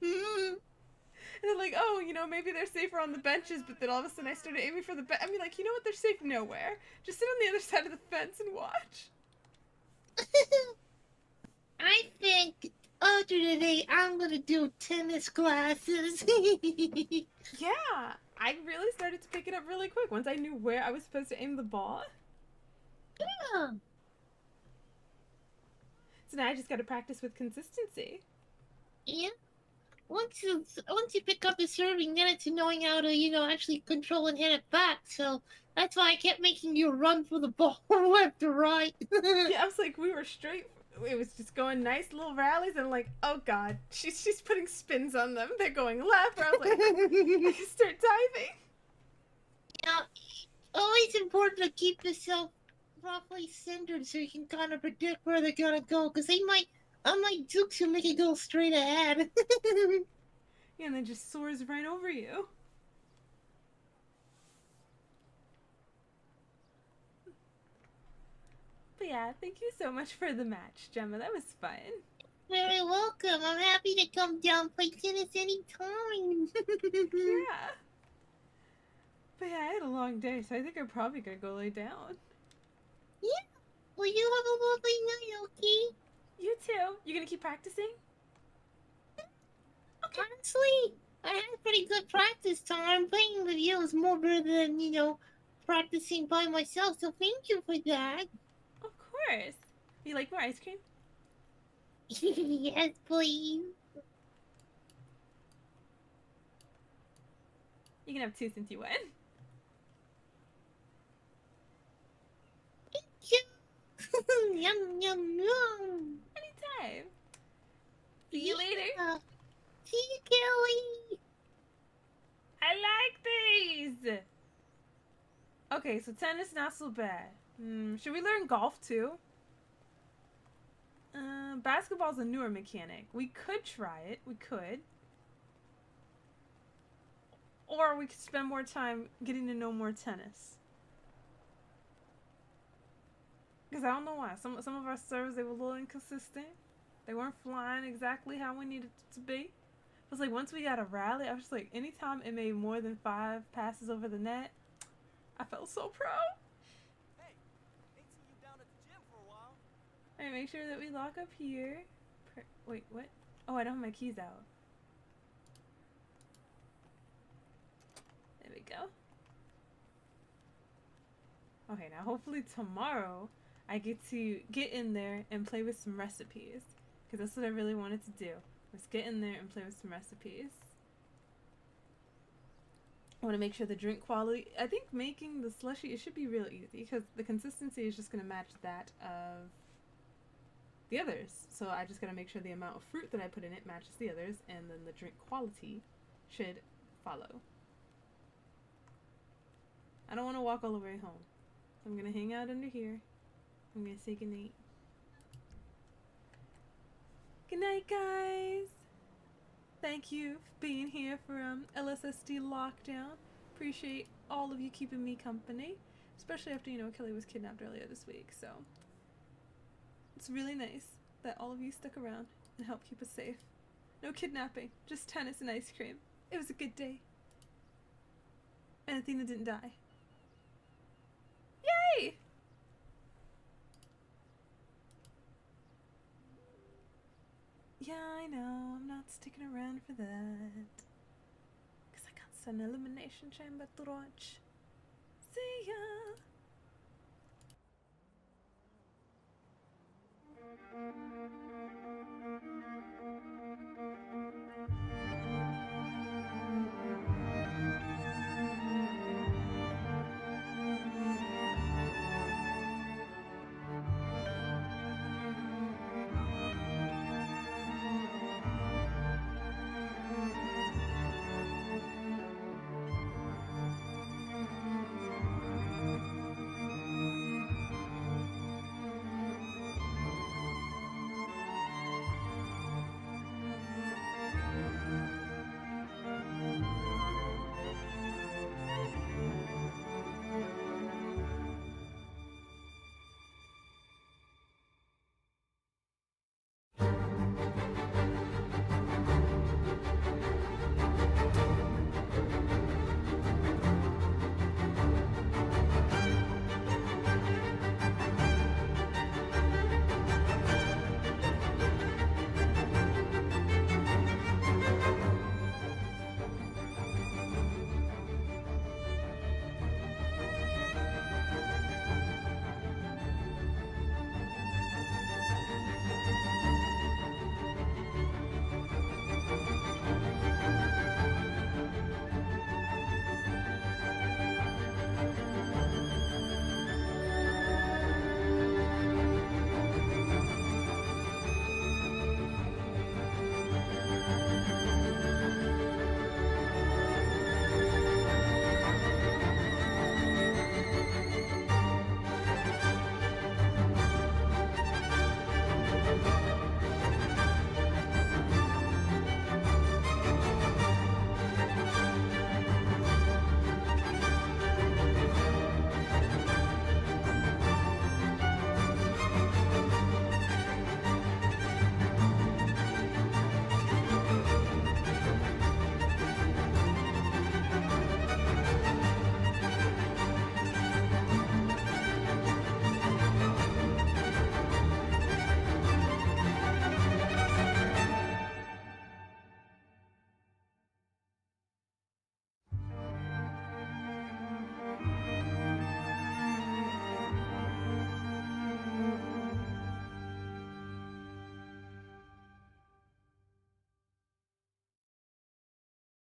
And they're like, oh, you know, maybe they're safer on the benches, but then all of a sudden I started aiming for the bench. I mean, like, you know what? They're safe nowhere. Just sit on the other side of the fence and watch. I think after today, I'm gonna do tennis classes. Yeah, I really started to pick it up really quick once I knew where I was supposed to aim the ball. Yeah. So now I just gotta practice with consistency. Yeah. Once you pick up the serving, then it's knowing how to, you know, actually control and hit it back. So that's why I kept making you run for the ball left to right. Yeah, I was like, we were straight. It was just going nice little rallies, and I'm like, oh god, she's putting spins on them. They're going left. Where I was like, I can start diving. Yeah, always important to keep yourself roughly centered so you can kind of predict where they're gonna go, because they might, unlike Dukes, will make it go straight ahead. Yeah, and then just soars right over you. yeah, thank you so much for the match, Gemma. That was fun. Very welcome. I'm happy to come down play tennis anytime. Yeah. But yeah, I had a long day, so I think I'm probably gonna go lay down. Yeah. Well, you have a lovely night, okay? You too. You gonna keep practicing? Honestly, I had pretty good practice time. Playing with you is more better than, practicing by myself, so thank you for that. Of course. You like more ice cream? Yes, please. You can have 2 since you won. Yum, yum, yum. Anytime. See you later. See you, Kelly. I like these. Okay, so tennis not so bad. Should we learn golf too? Basketball's a newer mechanic. We could try it. We could. Or we could spend more time getting to know more tennis. Because I don't know why. Some of our serves, they were a little inconsistent. They weren't flying exactly how we needed it to be. It was like once we got a rally, I was just like, anytime it made more than 5 passes over the net, I felt so proud. Hey, ain't seen you down at the gym for a while. Alright, make sure that we lock up here. Wait, what? Oh, I don't have my keys out. There we go. Okay, now hopefully tomorrow I get to get in there and play with some recipes. Because that's what I really wanted to do. Was get in there and play with some recipes. I want to make sure the drink quality... I think making the slushy, it should be real easy. Because the consistency is just going to match that of the others. So I just got to make sure the amount of fruit that I put in it matches the others. And then the drink quality should follow. I don't want to walk all the way home. So I'm going to hang out under here. I'm going to say goodnight. Good night, guys. Thank you for being here for LSSD Lockdown. Appreciate all of you keeping me company. Especially after, Kelly was kidnapped earlier this week. So it's really nice that all of you stuck around and helped keep us safe. No kidnapping, just tennis and ice cream. It was a good day. And Athena didn't die. Yay! Yeah, I know. I'm not sticking around for that. Because I got an elimination chamber to watch. See ya!